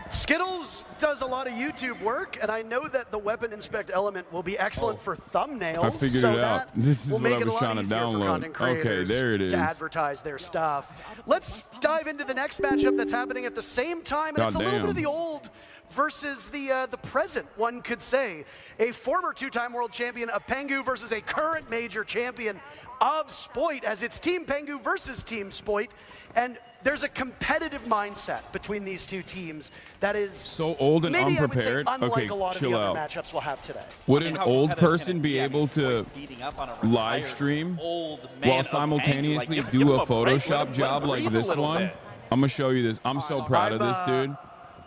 Skittles does a lot of YouTube work, and I know that the weapon inspect element will be excellent for thumbnails. I figured so it out. that This is will what make I it a was lot trying to easier for download. content Okay, creators there it is. to advertise their stuff. Let's dive into the next matchup that's happening at the same time, and it's a little bit of the old versus the present, one could say. A former two-time world champion of Pengu versus a current major champion of Spoit, as it's Team Pengu versus Team Spoit, and there's a competitive mindset between these two teams that is so old and maybe unprepared. I would say unlike Okay, a lot of the chill other out. matchups we'll have today. Would I mean, an how old competitive person can it be I mean, able to Spoit's beating up on a live retired stream old man while of Pengu. simultaneously Like, do give a him break, Photoshop let job him like breathe a this little one? bit. I'm gonna show you this. I'm so proud of this dude.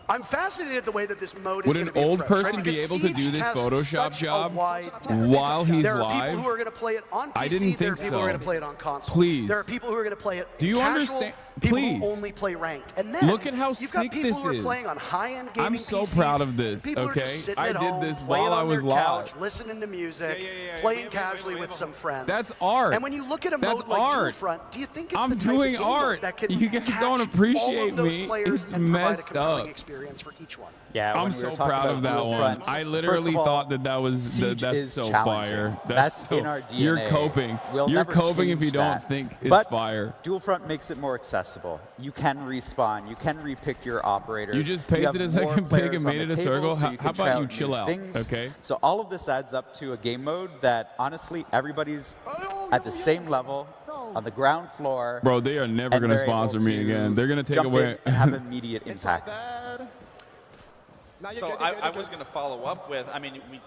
I'm fascinated the way that this mode Would is an gonna be old approached, person right? be Because able to Siege do this has Photoshop such a job wide while he's there are live? people who are going to play it on PC. I didn't there are think people who are so. going to play it on console. Please. There are people who are going to play it Do you casual, understand? People Please. who only play ranked. And then Look at how you've sick got people this who are is. playing on high-end gaming I'm so PCs, proud of this, people who are okay? just sitting I at did home, this playing while I on was their couch, live. listening to music, playing casually with some friends. That's art. And when you look at a That's mode like art. Front, do you think it's I'm the type doing of game art. that can You guys catch don't all appreciate of those me. players It's and provide a messed compelling up. experience for each one? Yeah, when I'm we so were talking proud about of that dual one. fronts, I first literally of all, thought that was Siege that's is so challenging. fire. That's so, in our DNA. You're coping. We'll You're never coping if you change don't that. think it's But fire. Dual Front makes it more accessible. You can respawn. You can repick your operators. You just have pasted a more second pig players and on made the it a table, circle. so How can about try you out chill new out, things. okay? So all of this adds up to a game mode that honestly everybody's at the same level on the ground floor. Bro, they are never and going to they're able sponsor me to again. They're going to take jump away. in and have immediate impact. So I was going to follow up with, I mean, we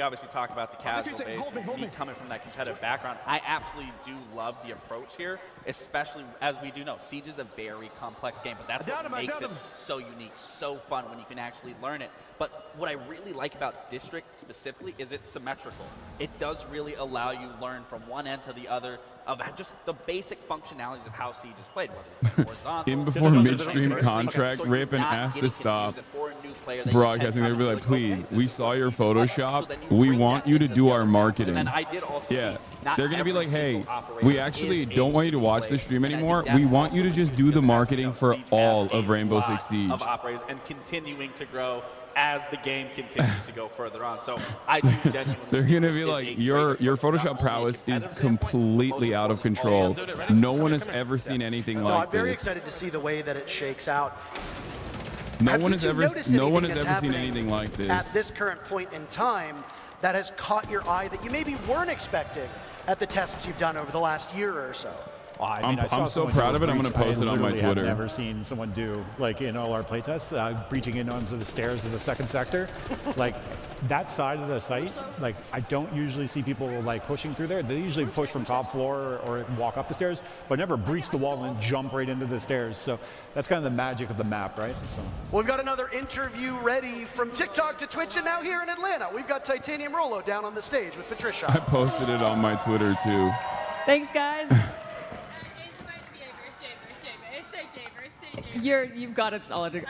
obviously talk about the casual base, and me coming from that competitive background. I absolutely do love the approach here, especially as we do know, Siege is a very complex game, but that's what makes it so unique, so fun when you can actually learn it. But what I really like about District specifically is it's symmetrical. It does really allow you to learn from one end to the other of just the basic functionalities of how Siege is played, whether it's horizontal. In before midstream contract, Rip and asked to stop broadcasting. They'd be like, please, we saw your Photoshop. We want you to do our marketing. Yeah. They're going to be like, hey, we actually don't want you to watch the stream anymore. We want you to just do the marketing for all of Rainbow Six Siege. Of operators and continuing to grow as the game continues to go further on. So I do genuinely They're going to be like, your Photoshop prowess is completely out of control. No one has ever seen anything like I'm very this. excited to see the way that it shakes out. No Have one you has two ever noticed seen anything anything like this. At this current point in time that has caught your eye that you maybe weren't expecting at the tests you've done over the last year or so? I mean, I saw I'm so someone do proud a of it. I'm breach going to post I it on my literally have Twitter. never seen someone do, like in all our playtests, breaching in onto the stairs of the second sector. Like that side of the site, like I don't usually see people like pushing through there. They usually push from top floor or walk up the stairs, but never breach the wall and jump right into the stairs. So that's kind of the magic of the map, right? So. We've got another interview ready from TikTok to Twitch, and now here in Atlanta, we've got Titanium Rolo down on the stage with Patricia. I posted it on my Twitter too. Thanks, guys. You've got it solid.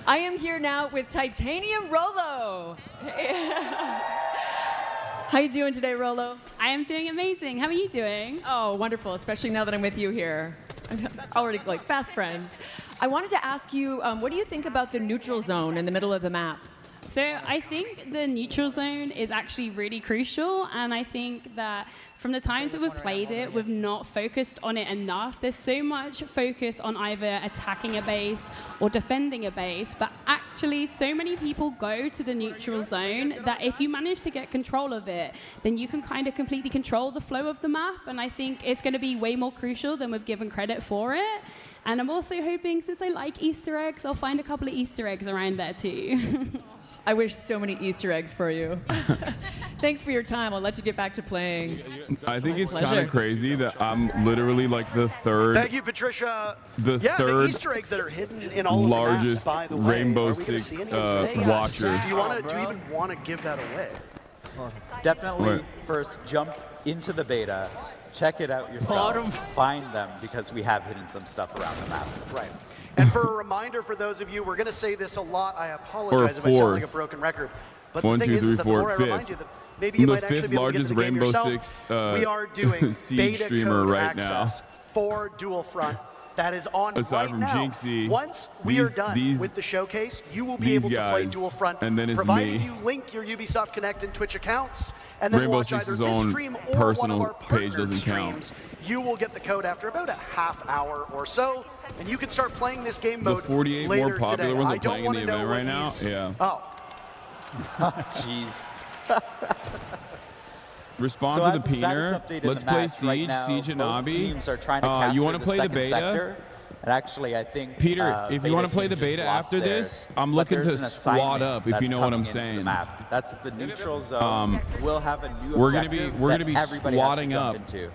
I am here now with Titanium Rolo. How you doing today, Rolo? I am doing amazing. How are you doing? Oh, wonderful, especially now that I'm with you here. I'm already like fast friends. I wanted to ask you, what do you think about the neutral zone in the middle of the map? So I think the neutral zone is actually really crucial, and I think that from the times that we've played it, we've not focused on it enough. There's so much focus on either attacking a base or defending a base, but actually so many people go to the neutral zone that if you manage to get control of it, then you can kind of completely control the flow of the map, and I think it's going to be way more crucial than we've given credit for it. And I'm also hoping, since I like Easter eggs, I'll find a couple of Easter eggs around there too. I wish so many Easter eggs for you. Thanks for your time. I'll let you get back to playing. I think it's kind Pleasure. of crazy that I'm literally like the third. Thank you, Patricia. The yeah, third the Easter eggs that are hidden in all largest of the maps, by the way. Rainbow Are we gonna Six see any of them today? watcher. Do you even want to give that away? Definitely What? first jump into the beta, check it out yourself, find them, because we have hidden some stuff around the map. Right. And for a reminder for those of you, we're going to say this a lot. I apologize if I sound like a broken record. But One, the thing two, is, three, is that the four, more I fifth. remind you that maybe you The might actually fifth be able to get largest to the game Rainbow yourself. Six we are doing Siege beta streamer code right now. access for Dual Front. That is on Aside right from now. Jinxie, Once we are done these- with the showcase, you will be these able to play guys, Dual Front, and then it's provided me. you link your Ubisoft Connect and Twitch accounts, and then Rainbow watch either Six's this own stream or personal one of our page partner doesn't count. streams. You will get the code after about a half hour or so, and you can start playing this game The mode 48 later more popular today. ones I are don't playing in the wanna know event what right now. he's- Yeah. Oh. Jeez. Respond So to as the a status peener. update in Let's the play match right Siege, now, Siege and both Nabi. teams are trying to capture you want to the play the second beta? sector. And actually, I think Peter, if you want to play the beta after this, I'm looking to squad up. If you know what I'm saying. That's the neutral zone. We'll have a new we're objective gonna be that everybody has to squatting jump up. into.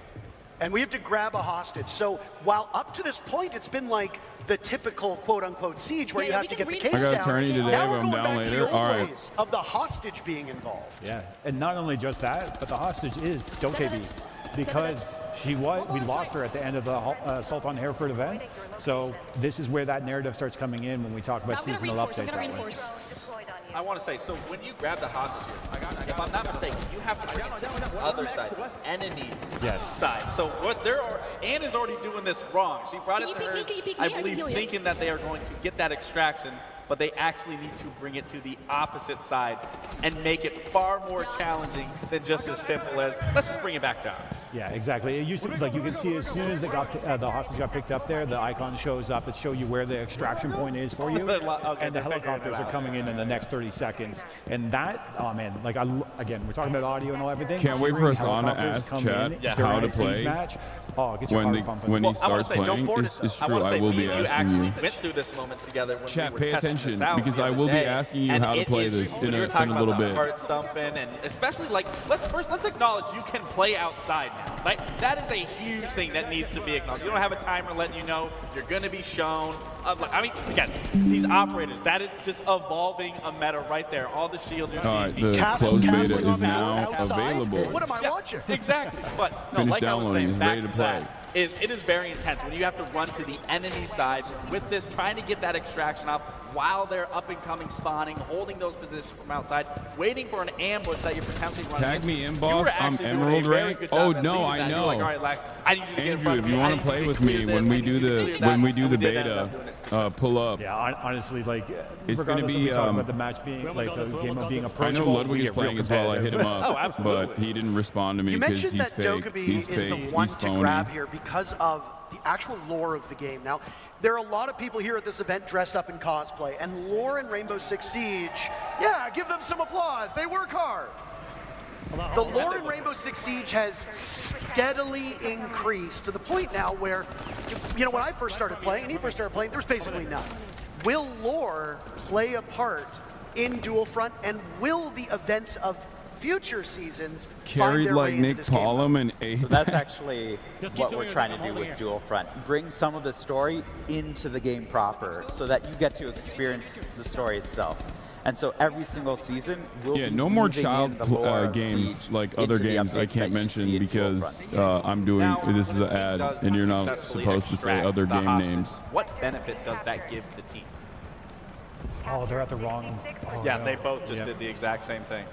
And we have to grab a hostage. So while up to this point, it's been like the typical quote-unquote siege where you have to get the case I got down. attorney today, Now but we're I'm going down back to later. the old All right. ways of the hostage being involved. Yeah, and not only just that, but the hostage is Dokebi, because we lost her at the end of the Assault on Hereford event. So this is where that narrative starts coming in when we talk about seasonal update. That way. I want to say, so when you grab the hostage here, if I'm not mistaken, you have to bring it to the other side, the enemy side. So what Anne is already doing this wrong. She brought it to her, I believe, thinking that they are going to get that extraction, but they actually need to bring it to the opposite side and make it far more challenging than just as simple as, let's just bring it back to ours. Yeah, exactly. It used to, like you can see as soon as it got the hostage got picked up there, the icon shows up to show you where the extraction point is for you, and the helicopters are coming in the next 30 seconds. And that, oh man, like again, we're talking about audio and all everything. Can't wait for Hearing Hasana to helicopters ask come Chad in how during to a siege play match. Oh, get your heart pumping. when he I wanna starts say, don't playing. board It's it. true. wanna I say, will me be and you asking actually you. went through this moment together when Chat, we were pay testing attention, this out because the I other will be day. asking you And how to it play is- this when in you a were talking little about the bit. heart thumping, and especially like let's acknowledge you can play outside now. Like that is a huge thing that needs to be acknowledged. You don't have a timer letting you know you're going to be shown. I mean, again, these operators, that is just evolving a meta right there. All the shields you're All right, seeing. the Castle closed beta castling is on the now outside? available. What am I watching? Exactly. But no, Finish like I was downloading, saying, it's back ready to to play. that, it is very intense when you have to run to the enemy side with this, trying to get that extraction up while they're up and coming spawning, holding those positions from outside, waiting for an ambush that you're potentially running. Tag me in, You boss. were I'm actually doing a Emerald very rank. good job Oh at no, leading I that. You're know. like, all right, Lax, I need you to get in Andrew, front if of you me. I want need to play to with clear me this. when I we need do you to the clear that. when we do And the did end beta, up doing it. pull up. Yeah, honestly, like It's gonna regardless be, if we talk about the match being like the game of being I approachable. know Ludwig is playing as well. I hit him up, Oh, absolutely. but he didn't respond to me You because mentioned he's that fake. Dokkaebi He's is fake. the one He's to phony. grab here because of the actual lore of the game. Now, there are a lot of people here at this event dressed up in cosplay, and lore in Rainbow Six Siege, yeah, give them some applause. They work hard. The lore in Rainbow Six Siege has steadily increased to the point now where, you know, when I first started playing, and he first started playing, there was basically none. Will lore play a part in Dual Front, and will the events of future seasons Carried like Nick Pollum and Apex? So that's actually what we're trying to do with Dual Front. Bring some of the story into the game proper so that you get to experience the story itself. And so every single season, we'll be no more weaving child in the lore of games Siege like other into the games I updates can't that you see mention in Dual because Front. I'm doing Now, this is when an a team ad does and you're not successfully supposed to say extract other the game hostage, names. What benefit does that give the team? Oh, they're at the wrong. Oh, Yeah, no. they both just Yep. did the exact same thing.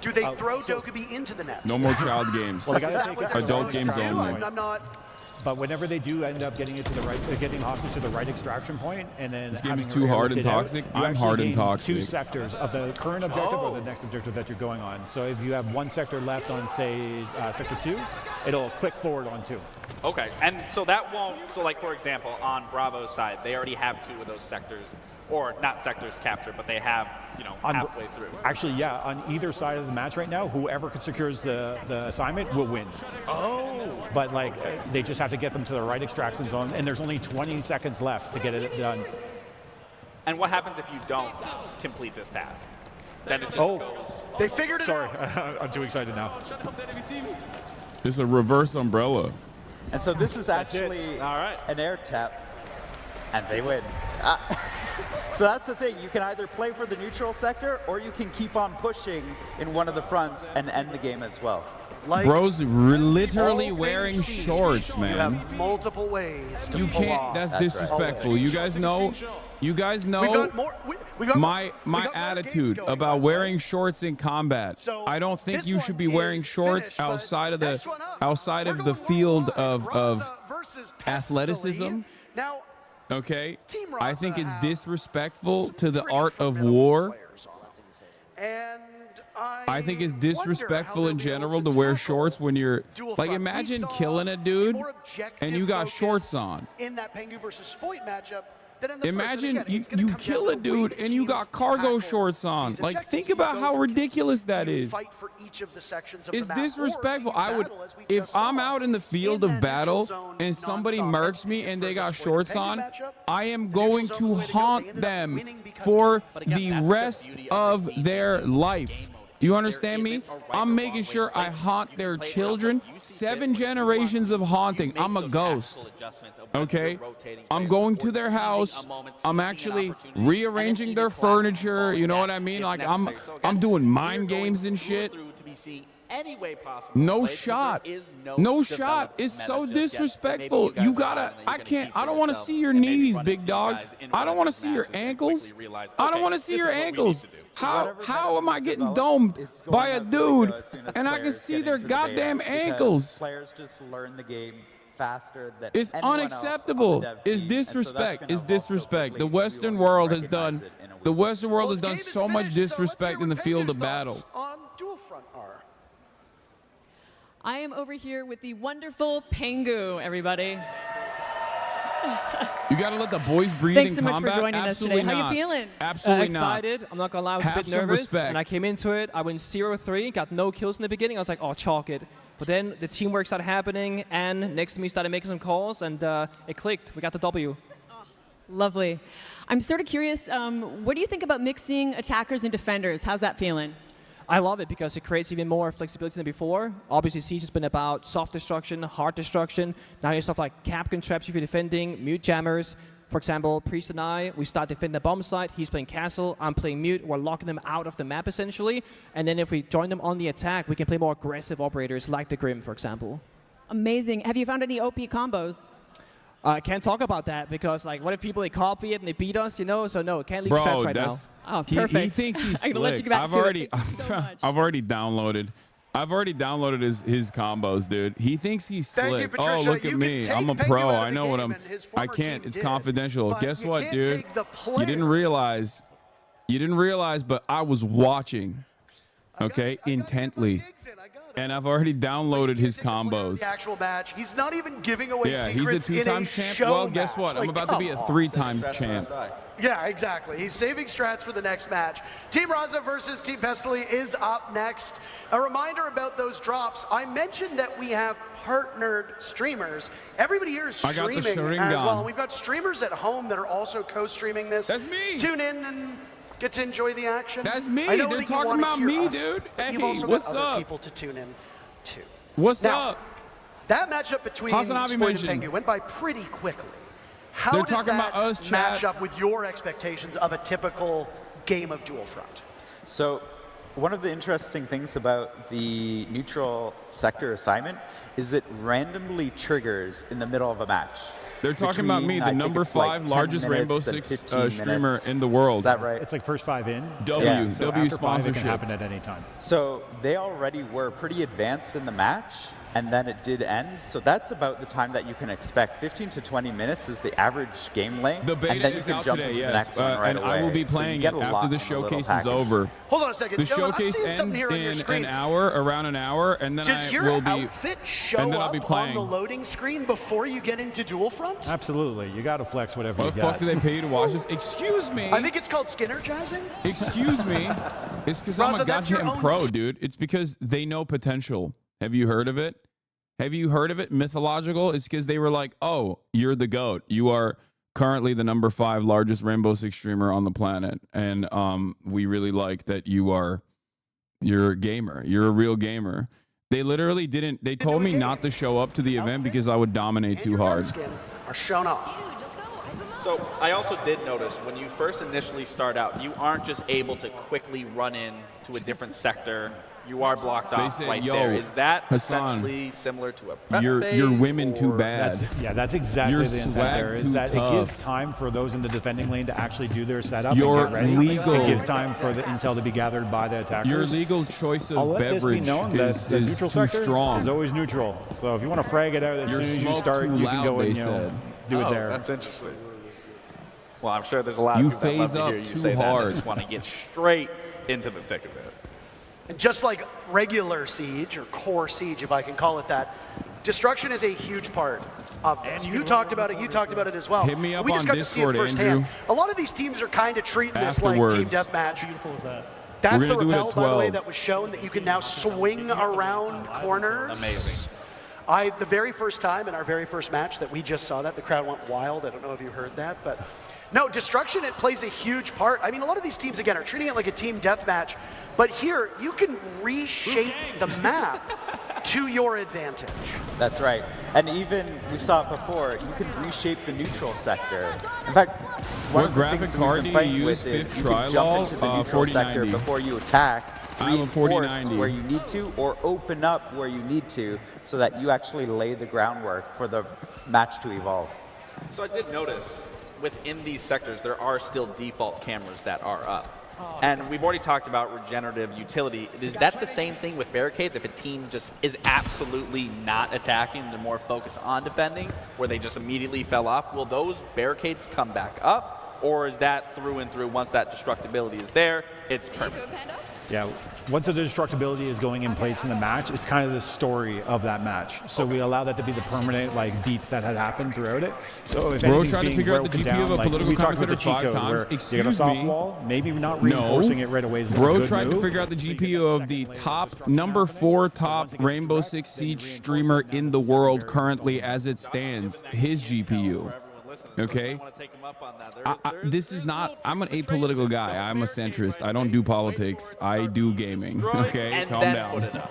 Do they throw Dokkaebi into the net? No more child games. Well, they gotta take it to the Adult right games extraction only. point. I'm not. But whenever they do end up getting it to the right, getting hostage to the right extraction point, and then This game having is too hard and airlifted out, toxic. you I'm actually hard and gain toxic. 2 sectors of the current objective or the next objective that you're going on. So if you have 1 sector left on, say, sector 2, it'll click forward on 2. Okay, and so that won't, so like for example, on Bravo's side, they already have 2 of those sectors, or not sectors captured, but they have, you know, halfway through. Actually, yeah, on either side of the match right now, whoever secures the assignment will win. Oh. But like, they just have to get them to the right extraction zone, and there's only 20 seconds left to get it done. And what happens if you don't complete this task? Then it just Oh. goes. They figured it Sorry, out. I'm too excited now. It's a reverse umbrella. And so this is actually All right. an air tap, and they win. So that's the thing. You can either play for the neutral sector, or you can keep on pushing in one of the fronts and end the game as well. Like, Bro's literally all wearing things Siege, shorts, You man. have multiple ways to You pull can't. off. That's That's right. disrespectful. You guys know. You guys We've know got more. We got my we my got more games attitude going about on, wearing right? shorts in combat. So I don't think this you one should be wearing is shorts finished, but outside of the next one up, outside we're of the going field worldwide. of Raza versus athleticism. Pestily. Now, Okay, Team I Raza think it's have disrespectful some to the pretty art of formidable war. players on it. And I think it's wonder disrespectful how in they'll be able general to wear tackle shorts when you're Dual like, Front. We imagine saw killing a a dude more objective and you got focus shorts on. in that Pengu versus Spoit matchup than in the Imagine first. And again, you, it's gonna you come kill down a to dude which and you teams got cargo tackle shorts on. these Like, objectives. think You about go how for- ridiculous that you is. fight for each of the sections of It's the map, or disrespectful. you I would, battle, as we if just I'm saw, out in the field in of that battle neutral zone and somebody nonstop. murks me and they For got the Spoit shorts Pengu on, matchup, I am the going neutral to zone was the way to go. They haunt ended up them winning because for of But again, the that's the rest beauty of of the their game life. mode. Do you There understand me? isn't a right I'm or making wrong way sure to play I it. haunt You their can play it children. however you see 7 fit. generations of haunting. You make I'm a those ghost. tactical adjustments of whether Okay, you're rotating I'm players going or to their seizing a house. moment, I'm seizing an actually opportunity, and rearranging then their even crossing furniture. You know what I if mean? Like I'm necessary. So again, I'm doing we're mind going games and through shit. to be seen any way possible. No Right? Because shot. there is No developed shot. It's meta so just yet. Maybe disrespectful. guys You are gotta. finding that you're I gonna can't. keep I to don't want to yourself see your and maybe knees, run big into dog. guys in I one don't of want to these see your matches and ankles. quickly realize, I don't okay, want to see this your is what we need ankles. to do. How am I getting develop, domed it's going by a up really dude good as soon as and I can players see get their into the beta, goddamn because ankles? Players just learn the game faster than It's anyone else on the unacceptable. dev It's team, and so that's disrespect. gonna It's evolve so disrespect. quickly, The we Western won't world has recognize done. it in a week. The Western world Well, has this done game is so much finished, so let's disrespect hear in the what field Pengu's of battle. thoughts on Dual Front are. I am over here with the wonderful Pengu, everybody. You got to let the boys breathe Thanks in so much combat. for joining us Absolutely today. How not. you feeling? Absolutely Excited. I'm not gonna lie, I was Have a bit some nervous. respect. And I came into it, I went 0-3, got no kills in the beginning. I was like, oh, chalk it. But then the teamwork started happening, and next to me started making some calls, and it clicked. We got the W. Lovely. I'm sort of curious, what do you think about mixing attackers and defenders? How's that feeling? I love it because it creates even more flexibility than before. Obviously, Siege has been about soft destruction, hard destruction. Now you have stuff like Capcan traps if you're defending, mute jammers. For example, Priest and I, we start defending the bomb site. He's playing castle, I'm playing mute. We're locking them out of the map, essentially. And then if we join them on the attack, we can play more aggressive operators, like the Grim, for example. Amazing. Have you found any OP combos? I can't talk about that because, like, what if people they copy it and they beat us, you know? So no, can't leak stats right now. Oh, He perfect. thinks he's I'm gonna let you slick. get back I've to it. already, Thank you so much. I've already downloaded his combos, dude. He thinks he's Thank you, slick. Patricia. Oh, look You at can me. take I'm a Pengu pro. out of I the know what game, I'm. and his I former can't. team It's did, confidential. but Guess you what, can't dude? take the You didn't player. realize. You didn't realize, but I was watching. Okay, intently. and I've already downloaded his combos. The actual match. He's not even giving away Yeah, secrets he's a 2-time in a champ. show Well, guess match. what? I'm Like, about to be a come on. 3-time champ. Yeah, exactly. He's saving strats for the next match. Team Raza versus Team Pestily is up next. A reminder about those drops. I mentioned that we have partnered streamers. Everybody here is I got the streaming as Sharingan. well. And we've got streamers at home that are also co-streaming this. That's me. Tune in and get to enjoy the action. That's me. I know They're that you talking wanna about hear me, us, dude. but you've Hey, also what's got other up? people to tune in too. What's Now, up? that matchup between Hasanabi Spoiled and mentioned. Penguin went by pretty quickly. How They're does talking that about us, match chat. up with your expectations of a typical game of Dual Front? So one of the interesting things about the neutral sector assignment is it randomly triggers in the middle of a match. They're talking about me, Between, the I think number it's like 5 10 largest Rainbow minutes and Six 15 streamer minutes. in the world. Is that right? It's like first 5 in. W So W after 5, it sponsorship. can happen at any time. So they already were pretty advanced in the match, and then it did end. So that's about the time that you can expect. 15 to 20 minutes is the average game length. The beta and then is you can out jump today, into the yes. next one right And away. I will be So you playing get it a after lot the in a little showcase is package. over. Hold on a second. The Gentlemen, I'm showcase seeing something ends here on your in screen. an hour, around an hour, and then Does I your will be. outfit show and then I'll up be on playing. the loading screen before you get into Dual Front? Absolutely. You got to flex whatever What you the got. fuck do they pay you to watch this? Excuse me. I think it's called Skinner jazzing. Excuse me. It's because I'm Raza, a that's your goddamn own pro, dude. It's because they know potential. Have you heard of it? Have you heard of it? Mythological? It's because they were like, oh, you're the GOAT. You are currently the number 5 largest Rainbow Six streamer on the planet. And we really like that you're a gamer. You're a real gamer. They literally didn't. They told me not to show up to the event because I would dominate too hard. Skin are shown off. So I also did notice when you first initially start out, you aren't just able to quickly run in to a different sector. You are blocked They off said, right "Yo, there. Is that Hassan, essentially similar to a prep You're phase, women too or- bad. That's exactly Your the intent swag there, is too that tough. it gives time for those in the defending lane to actually do their setup Your and get ready. legal- It gives time for the intel to be gathered by the attackers. Your legal choice I'll of let this be beverage known is that the neutral too sector strong. is always neutral. So if you want to frag it out as You're soon as you smoked start, too you can loud, go and they said. do it Oh, there. That's interesting. Well, I'm sure there's a lot You of people that love phase to up hear you too say that. hard. I just want to get straight into the thick of it. And just like regular Siege, or core Siege, if I can call it that, destruction is a huge part of this. You talked about it. You talked about it as well. Hit me up we just on got Discord, to see it firsthand. Andrew. A lot of these teams are kind of treating this like Afterwards. team deathmatch. Beautiful is that? That's We're the gonna do it at rappel, by the way, 12. that was shown that you can now swing around corners. Amazing. The very first time in our very first match that we just saw that, the crowd went wild. I don't know if you heard that, but no, destruction, it plays a huge part. I mean, a lot of these teams, again, are treating it like a team deathmatch, but here, you can reshape the map to your advantage. That's right. And even, we saw it before, you can reshape the neutral sector. In fact, one What of the graphic things card we've do been you playing use? with is Fifth you can try jump law? into the neutral sector 4090. before you attack, I have a reinforce 4090. where you need to, or open up where you need to, so that you actually lay the groundwork for the match to evolve. So I did notice within these sectors, there are still default cameras that are up. And we've already talked about regenerative utility. Is that the same thing with barricades? If a team just is absolutely not attacking, they're more focused on defending, where they just immediately fell off, will those barricades come back up? Or is that through and through, once that destructibility is there, it's permanent? Yeah, once the destructibility is going in place in the match, it's kind of the story of that match. So we allow that to be the permanent beats that had happened throughout it. So if Bro anything's tried to being figure out the broken GPU down, of a like political we talked about the commentator cheat 5 code where times. you get a Excuse soft me. wall, maybe not reinforcing it right away is a Bro good tried move. to figure out the GPU of the top number 4 top Rainbow Six Siege streamer in the world currently as it stands. His GPU. Okay, this is not. I'm an apolitical guy. I'm a centrist. I don't do politics. I do gaming. Okay, calm down.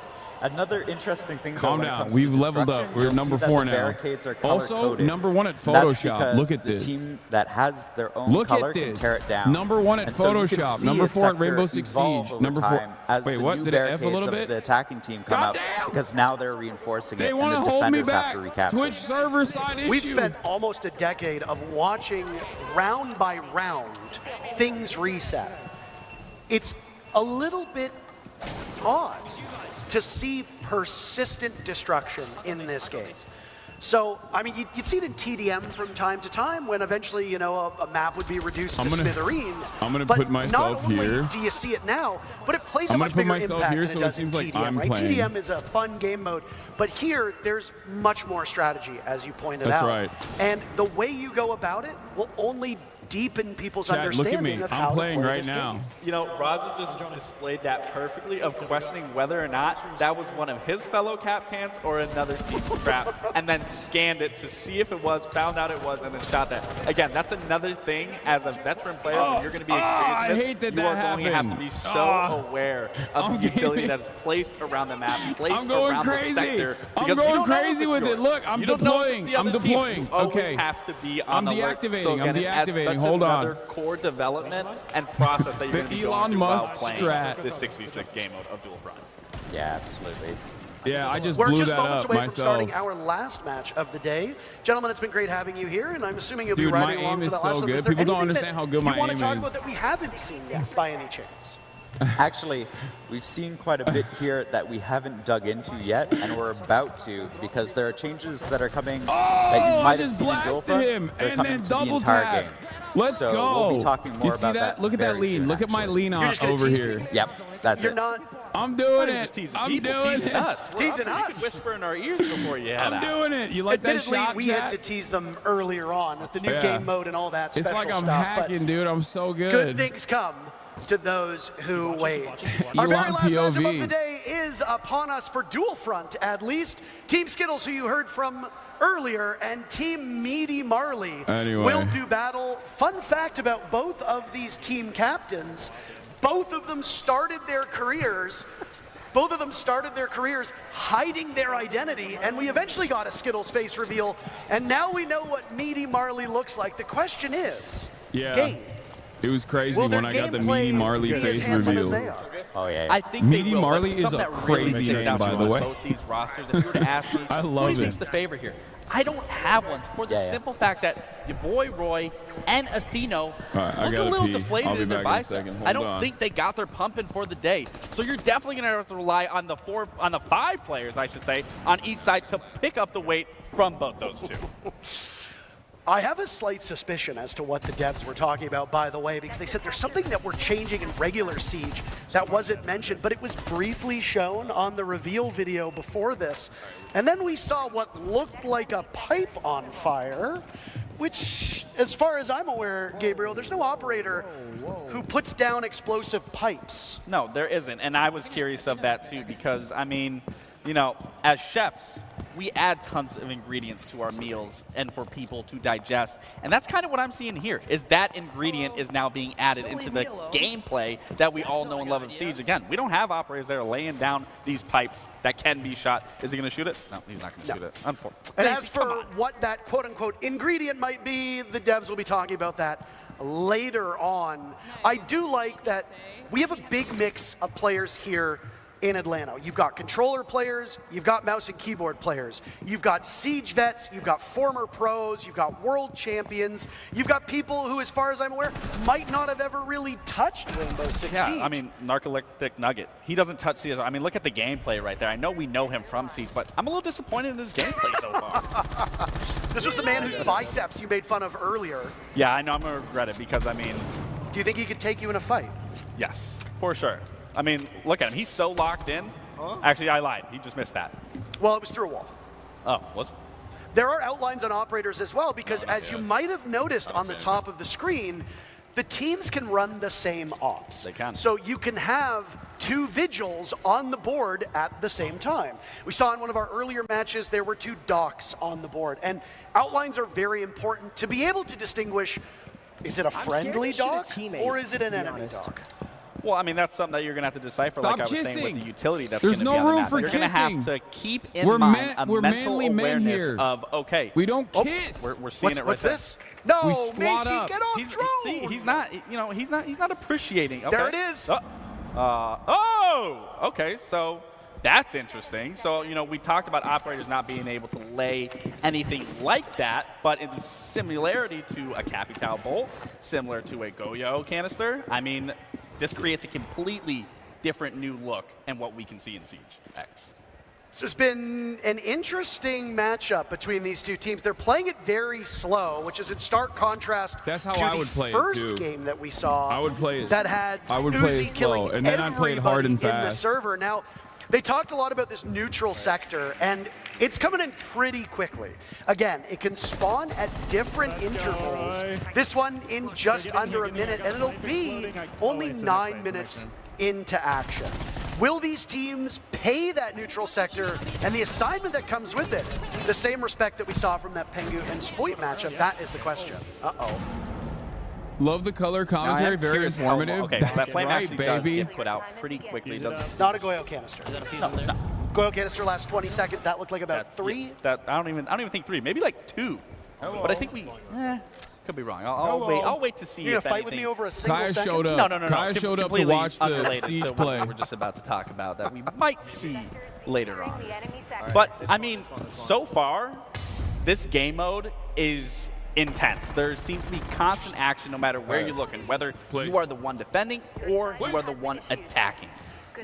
Another interesting thing. Calm though, when it down. comes to We've leveled up. destruction, We're you'll number see that 4 the now. barricades are Also, color-coded. number 1 at And that's Photoshop. because Look at the this. team that has their own Look color at can this. tear it down. Number 1 at And so you can Photoshop. see Number a 4 at sector Rainbow Six evolve Siege. over Number 4. time as Wait, the what? new Did it F a barricades little of bit? The attacking team come up because now they're reinforcing They it, and want the to hold me defenders have back. to recapture. Twitch server side issue. We've spent almost a decade of watching round by round things reset. It's a little bit odd to see persistent destruction in this game. So, I mean, you'd see it in TDM from time to time when eventually, you know, a map would be reduced to smithereens. I'm gonna but put myself not only here. do you see it now, but it plays I'm a gonna much put bigger myself impact here than so it it does seems in like TDM, I'm right? playing. TDM is a fun game mode, but here there's much more strategy, as you pointed That's out. right. And the way you go about it will only deepen people's Chat, look understanding at me. of I'm how playing to play right this now. game. You know, Raza just displayed that perfectly of questioning whether or not that was one of his fellow cap cans or another team's trap, and then scanned it to see if it was, found out it was, and then shot that. Again, that's another thing as a veteran player when you're going to be experienced. I hate that you that are going to have to be so aware of the utility that's placed around the map, placed I'm going around crazy. the sector. I'm because you going don't know if crazy it's with it. yours. Look, I'm You don't know if it's deploying. the I'm other team. deploying. You always Okay. have to be I'm on alert. deactivating. So I'm again, it adds deactivating. such Hold on. another core development and process that you're going to be The going Elon through Musk while playing strat. this 6v6 game mode of Dual Front. Yeah, absolutely. Yeah, I just We're blew just that moments up away myself. from starting our last match of the day. Gentlemen, it's been great having you here, and I'm assuming you'll Dude, be my riding along aim for is that so last one. good. Is there People don't anything understand that how good my you want aim to talk is. about that we haven't seen yet, by any chance? Actually, we've seen quite a bit here that we haven't dug into yet, and we're about to, because there are changes that are coming that you might I just have seen in Dual blasted Front. him They're and coming then to the double entire tapped. game. Let's so go. We'll be talking more You see about that? Look at that very lean. soon, Look at my actually. lean You're just on gonna over tease here. me? Yep, that's You're it. not I'm doing Just it. teasing I'm people, doing teasing it. us. We're Teasing up. You us. could whisper in our ears before you head I'm out. doing it. You like that Admittedly, shot, we had to chat? tease them earlier on with the new Yeah. game mode and all that It's special like I'm stuff. hacking, dude. I'm so But good good. things come to those who wait. Our very Elon last matchup of POV. the day is upon us for Dual Front, at least. Team Skittles, who you heard from earlier, and Team Meaty Marley Anyway. will do battle. Fun fact about both of these team captains, both of them started their careers hiding their identity, and we eventually got a Skittles face reveal, and now we know what Meaty Marley looks like. The question is, Yeah. game. It was crazy Will their when I got the gameplay Meaty Marley be as face handsome as reveal. they are? Oh, yeah. I think Meaty they will. Marley Something is a that really crazy sticks name, out by to the me way. on both these rosters, if you were to ask me, I who love do you think's it. the favorite here? I don't have one for the simple fact that your boy Roy and Atheno right, I look a gotta little pee. deflated I'll be in their back in a biceps. second. I Hold don't on. think they got their pumping for the day. So you're definitely going to have to rely on the five players, I should say, on each side to pick up the weight from both those two. I have a slight suspicion as to what the devs were talking about, by the way, because they said there's something that we're changing in regular Siege that wasn't mentioned, but it was briefly shown on the reveal video before this. And then we saw what looked like a pipe on fire, which, as far as I'm aware, Gabriel, there's no operator who puts down explosive pipes. No, there isn't. And I was curious of that too because, I mean, you know, as chefs, we add tons of ingredients to our meals and for people to digest. And that's kind of what I'm seeing here, is that ingredient is now being added into the gameplay that we all know and love in Siege. Again, we don't have operators that are laying down these pipes that can be shot. Is he going to shoot it? No, he's not going to shoot it. Unfortunately. And as for what that quote-unquote ingredient might be, the devs will be talking about that later on. I do like that we have a big mix of players here in Atlanta. You've got controller players, you've got mouse and keyboard players, you've got Siege vets, you've got former pros, you've got world champions, you've got people who, as far as I'm aware, might not have ever really touched Rainbow Six Siege. Yeah, I mean, Narcoleptic Nugget, he doesn't touch Siege. I mean, look at the gameplay right there. I know we know him from Siege, but I'm a little disappointed in his gameplay so far. This was the man whose biceps you made fun of earlier. Yeah, I know I'm going to regret it because, I mean... Do you think he could take you in a fight? Yes, for sure. I mean, look at him. He's so locked in. Actually, I lied. He just missed that. Well, it was through a wall. Oh, was it? There are outlines on operators as well, because as you might have noticed on the top of the screen, the teams can run the same ops. They can. So you can have two vigils on the board at the same time. We saw in one of our earlier matches, there were two docks on the board. And outlines are very important to be able to distinguish, is it a friendly dock or is it an enemy dock? Well, I mean, that's something that you're going to have to decipher, Stop like I was saying kissing. with the utility that's There's going to no be on the room map. for You're going to kissing. have to keep in We're mind a we're mental manly men awareness here. of, okay. We don't kiss. We're seeing it right What's there. this? No, We squat Macy, up. get off drone! See, he's not, you know, he's not appreciating. Okay. There it is. Oh, okay, so that's interesting. So, you know, we talked about operators not being able to lay anything like that, but in the similarity to a Capital Bolt, similar to a Goyo canister, I mean, this creates a completely different new look and what we can see in Siege X. So it's been an interesting matchup between these two teams. They're playing it very slow, which is in stark contrast That's how to I the would play it, first too. game that we saw. I would play it. That had I would play it Uzi slow, killing and then I'd play it hard and everybody in the fast. server. Now, they talked a lot about this neutral sector, and it's coming in pretty quickly. Again, it can spawn at different intervals. This one in just under a minute, and it'll be only 9 minutes into action. Will these teams pay that neutral sector and the assignment that comes with it the same respect that we saw from that Pengu and Spoit matchup? That is the question. Uh-oh. Love the color commentary, very informative. Okay, That's that flame right, actually does baby. get put out pretty quickly. It's not a Goyo canister. No, no. Goyo canister lasts 20 seconds. That looked like about 3. I don't even think 3. Maybe like 2. But I think we could be wrong. I'll wait to see. You're if gonna fight with anything. me over a single second? showed up. No. Kaya showed up to Completely watch the unrelated Siege to play. what we're just about to talk about that we might see later on. But I mean, so far, this game mode is intense. There seems to be constant action no matter where you're looking, whether you are the one defending or you are the one attacking.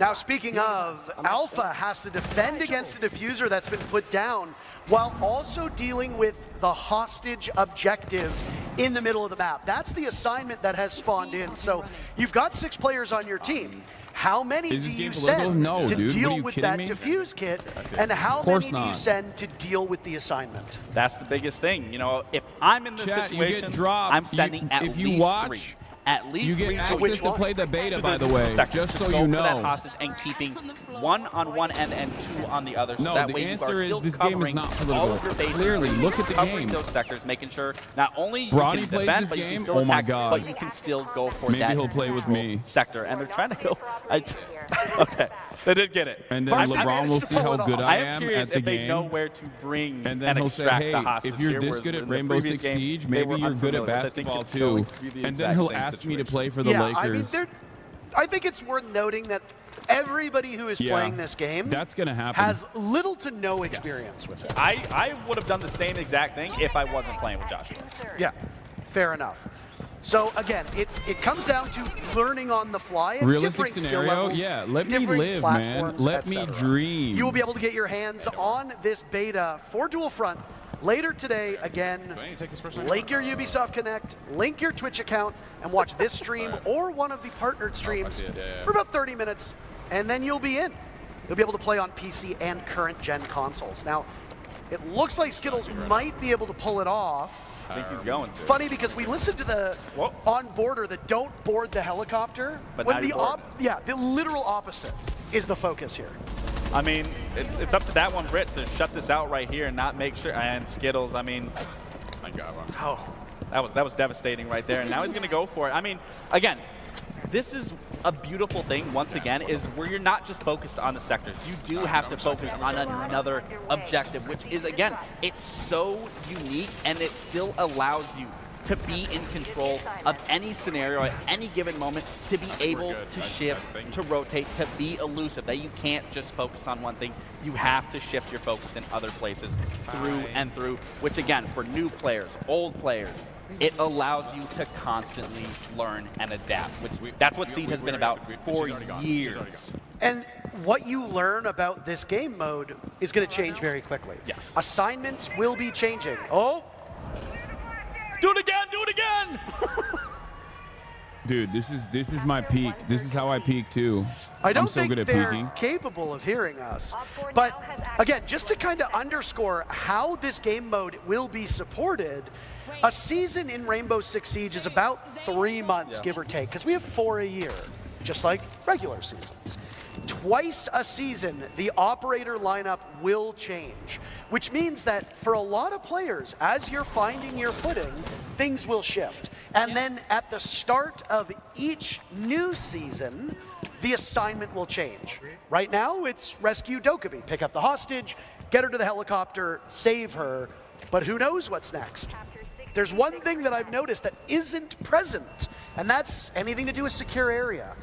Now, speaking of, Alpha has to defend against the diffuser that's been put down while also dealing with the hostage objective in the middle of the map. That's the assignment that has spawned in. So you've got 6 players on your team. How many do you send to deal with that diffuse kit, and how many do you send to deal with the assignment? That's the biggest thing. You know, if I'm in this situation, you get dropped. I'm sending at if least you watch, 3. At least you get 3 access to play the beta, by the way, just so you For that know. hostage and keeping 1 on one end and 2 on the other. So No, that the way answer you are is still this game is covering not all political. of your bases, Clearly, look at the covering game. those sectors, making sure not only you Bronny can plays defend, this but you game? can still Oh my attack, God. but you can still go for Maybe that he'll play with me. sector. And they're trying to go. Okay, they did get it. And then LeBron will see how good I am curious at the if they know game. where to bring And then he'll say, extract hey, the hostage if you're here, this whereas good at in the Rainbow previous Six game, Siege, they maybe were you're good at unfamiliar, which I think basketball it's too. going to be the And then exact he'll same ask me to situation. play for the Yeah, I mean, Lakers. I think it's worth noting that everybody who is playing this game that's gonna happen. has little to no experience with it. I would have done the same exact thing if I wasn't playing with Joshua. Yeah, fair enough. So again, it comes down to learning on the fly at Realistic differing scenario, skill levels, yeah. Let me differing live, man. platforms, Let me etc. dream. You will be able to get your hands on this beta for Dual Front later today. Again, link your Ubisoft Connect, link your Twitch account, and watch this stream or one of the partnered streams for about 30 minutes, and then you'll be in. You'll be able to play on PC and current gen consoles. Now, it looks like Skittles might be able to pull it off. I think he's going to. Funny because we listened to the on-boarder, the don't board the helicopter. But when now the you board. the literal opposite is the focus here. I mean, it's up to that one Brit to shut this out right here and not make sure. And Skittles, I mean, my God, that was devastating right there. And now he's going to go for it. I mean, again, this is a beautiful thing, once again, is where you're not just focused on the sectors. You do have to focus on another objective, which is, again, it's so unique, and it still allows you to be in control of any scenario at any given moment, to be able to shift, to rotate, to be elusive, that you can't just focus on one thing. You have to shift your focus in other places through and through, which, again, for new players, old players, it allows you to constantly learn and adapt, which that's what Siege has been about for years. And what you learn about this game mode is going to change very quickly. Yes. Assignments will be changing. Oh! Do it again! Do it again! Dude, this is my peak. This is how I peak too. I don't I'm so think good at they're peaking. capable of hearing us. But again, just to kind of underscore how this game mode will be supported, a season in Rainbow Six Siege is about 3 months, give or take, because we have 4 a year, just like regular seasons. Twice a season, the operator lineup will change, which means that for a lot of players, as you're finding your footing, things will shift. And then at the start of each new season, the assignment will change. Right now, it's rescue Dokkaebi, pick up the hostage, get her to the helicopter, save her, but who knows what's next? There's one thing that I've noticed that isn't present, and that's anything to do with secure area.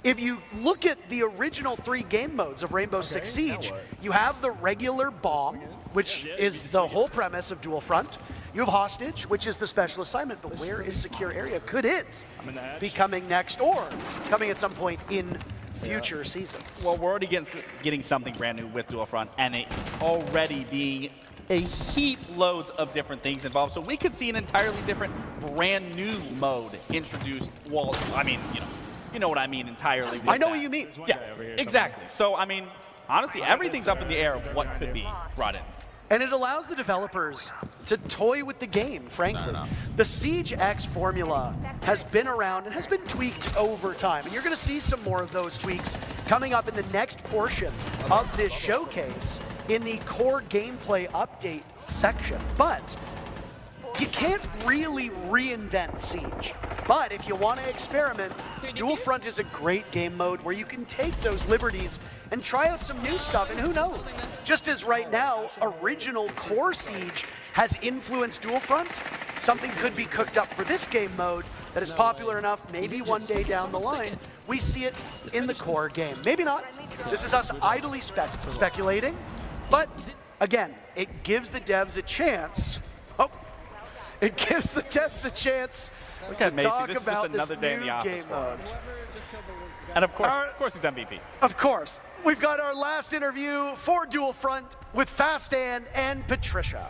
If you look at the original 3 game modes of Rainbow Six Siege, you have the regular bomb, which is the whole premise of Dual Front. You have hostage, which is the special assignment, but where is secure area? Could it be coming next or coming at some point in future seasons. Well, we're already getting something brand new with Dual Front, and it already being a heap loads of different things involved. So we could see an entirely different, brand new mode introduced. Well, I mean, you know what I mean entirely. I know what you mean. Yeah, exactly. So, I mean, honestly, everything's up in the air of what could be brought in. And it allows the developers to toy with the game, frankly. The Siege X formula has been around and has been tweaked over time. And you're going to see some more of those tweaks coming up in the next portion of this showcase in the core gameplay update section. But you can't really reinvent Siege. But if you want to experiment, Dual Front is a great game mode where you can take those liberties and try out some new stuff, and who knows? Just as right now, original core Siege has influenced Dual Front, something could be cooked up for this game mode that is popular enough, maybe one day down the line, we see it in the core game. Maybe not. This is us idly speculating, but again, it gives the devs a chance. It gives the devs a chance to talk about this new game mode. And of course he's MVP. Of course. We've got our last interview for Dual Front with Fastan and Patricia.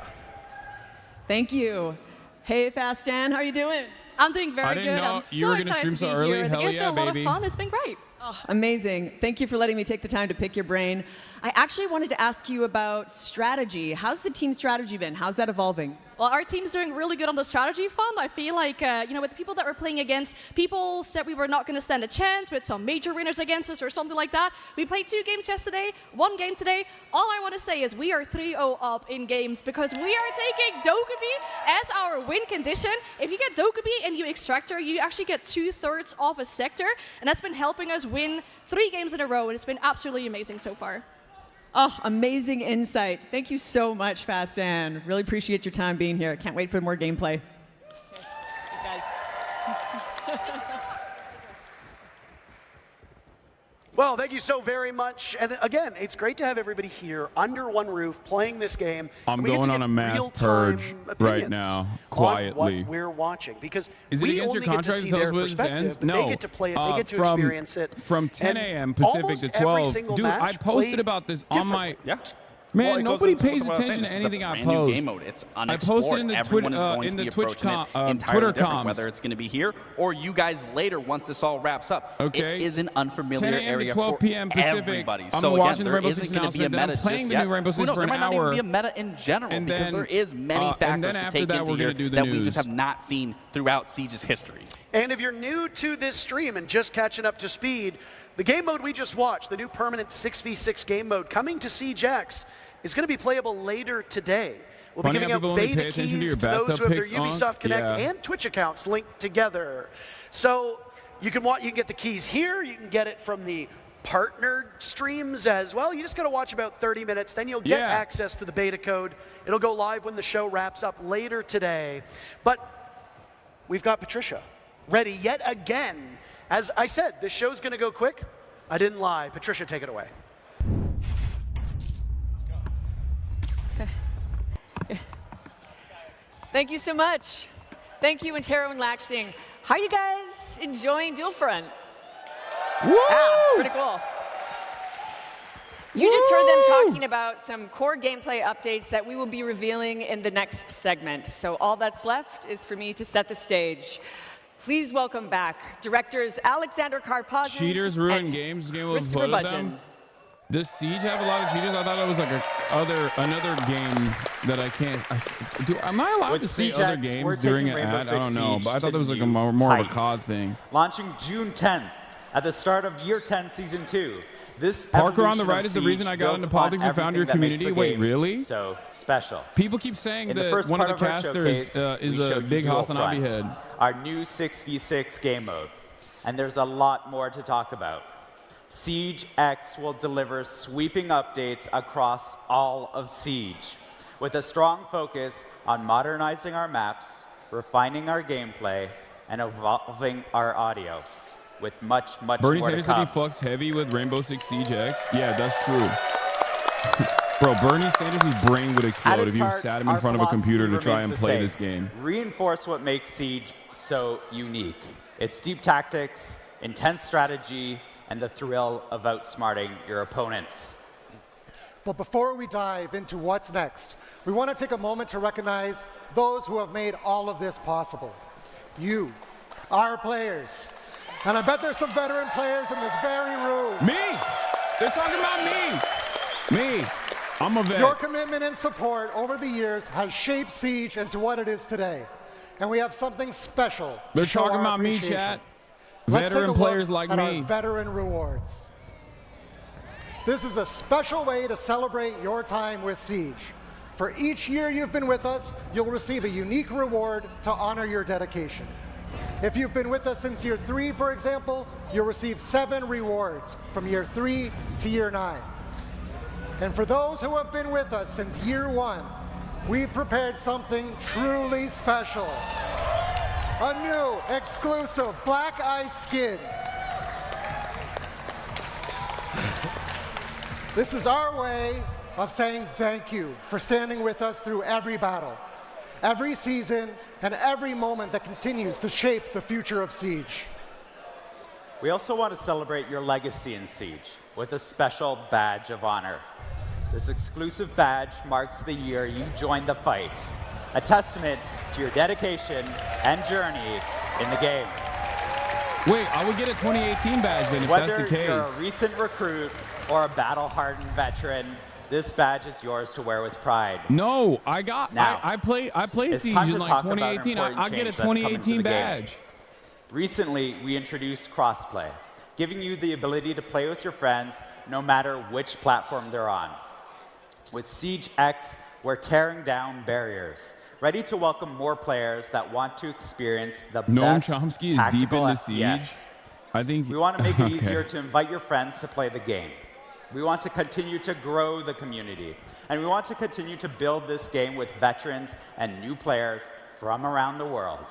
Thank you. Hey, Fastan, how are you doing? I'm doing very good. I didn't know I'm so you were going to stream excited to so be early. here. The Hell game's yeah, been a lot baby. of fun. It's been great. Oh, amazing. Thank you for letting me take the time to pick your brain. I actually wanted to ask you about strategy. How's the team strategy been? How's that evolving? Well, our team's doing really good on the strategy front. I feel like, with the people that we're playing against, people said we were not going to stand a chance with some major winners against us or something like that. We played 2 games yesterday, 1 game today. All I want to say is we are 3-0 up in games because we are taking Dokubi as our win condition. If you get Dokubi and you extractor, you actually get 2/3 off a sector, and that's been helping us win 3 games in a row, and it's been absolutely amazing so far. Oh, amazing insight. Thank you so much, Fastan. Really appreciate your time being here. Can't wait for more gameplay. Well, thank you so very much. And again, it's great to have everybody here under one roof playing this game. I'm We get going to on get a mass real-time purge right opinions now, on quietly. what we're watching, because Is it we against only your get to contract see to tell us their when it perspective, ends? but No. they get to play it, they get to from, experience it. From 10 And a.m. Pacific almost to every 12. single Dude, I match posted played about this on my... differently. Yeah. Man, Well, it goes nobody into what pays I was saying. attention to This is a anything I brand new post. game mode. It's I unexplored. posted in the Everyone is going in to the be Twitch approaching it entirely Twitter different, comms. whether it's going to be here or you guys later once this all wraps up. Okay. It is an unfamiliar 10 a.m. area to 12 for p.m. Pacific. everybody. I'm So watching again, the there Rainbow isn't Six going to be a announcement, then I'm meta playing just the new yet. Rainbow Six Who knows, for there an might not hour. even be a meta in general And because then, there is many factors and then to after take that, into we're here gonna do the that we news. just have not seen throughout Siege's history. And if you're new to this stream and just catching up to speed, the game mode we just watched, the new permanent 6v6 game mode coming to Siege X, is going to be playable later today. We'll be Funny giving how out people only pay beta attention to keys your to those bathtub who have their pics, Unc. Ubisoft Connect Yeah. and Twitch accounts linked together. So you can get the keys here. You can get it from the partnered streams as well. You just got to watch about 30 minutes. Then you'll get Yeah. access to the beta code. It'll go live when the show wraps up later today. But we've got Patricia ready yet again. As I said, this show's going to go quick. I didn't lie. Patricia, take it away. Thank you so much. Thank you, Intero and Laxing. How are you guys enjoying Dual Front? Woo! Pretty cool. You just heard them talking about some core gameplay updates that we will be revealing in the next segment. So all that's left is for me to set the stage. Please welcome back directors Alexander Karpazis Cheaters ruin and games. Game of Christopher voted Budgeon. them. Does Siege have a lot of cheaters? I thought it was like another game that I can't. Am I allowed With to see Siege other X, games we're during taking an Rainbow ad? I don't Six know, Siege but I thought to there was like a new more of a heights. COD thing. Launching June 10th at the start of Year 10 Season 2. This Parker on the evolution right of is the Siege reason I got builds into politics upon and found your everything that makes community. the Wait, game really? So special. People keep saying In the that first one of the part our casters showcase, is we a showed you big Dual Hasanabi Front, head. our new 6v6 game mode. And there's a lot more to talk about. Siege X will deliver sweeping updates across all of Siege, with a strong focus on modernizing our maps, refining our gameplay, and evolving our audio, with much Bernie more to Sanders said he come. fucks heavy with Rainbow Six Siege X. Yeah, that's true. Bro, Bernie Sanders' brain would At explode its if you heart, sat him in our front of a computer to philosophy try remains and the play same. this game. Reinforce what makes Siege so unique. Its deep tactics, intense strategy, and the thrill of outsmarting your opponents. But before we dive into what's next, we want to take a moment to recognize those who have made all of this possible. You, our players. And I bet there's some veteran players in this very room. Me! They're talking about me! Me! I'm a vet. Your commitment and support over the years has shaped Siege into what it is today. And we have something special. They're to show talking our about me, appreciation. chat. Let's Veteran take a look players like at me. Our veteran rewards. This is a special way to celebrate your time with Siege. For each year you've been with us, you'll receive a unique reward to honor your dedication. If you've been with us since year 3, for example, you'll receive 7 rewards from year 3 to year 9. And for those who have been with us since year 1, we've prepared something truly special. A new, exclusive Black Ice skin. This is our way of saying thank you for standing with us through every battle, every season, and every moment that continues to shape the future of Siege. We also want to celebrate your legacy in Siege with a special badge of honor. This exclusive badge marks the year you joined the fight, a testament to your dedication and journey in the game. Wait, I would get a 2018 badge then if that's the case. Whether you're a recent recruit or a battle-hardened veteran, this badge is yours to wear with pride. No, I got. Now, I play it's Siege time in to like talk about 2018. important I'll get a change that's coming to 2018 the game. badge. Recently, we introduced crossplay, giving you the ability to play with your friends no matter which platform they're on. With Siege X, we're tearing down barriers, ready to welcome more players that want to experience the Noam best Chomsky is tactical deep into Siege. FPS. I think We want to make it okay. easier to invite your friends to play the game. We want to continue to grow the community, and we want to continue to build this game with veterans and new players from around the world.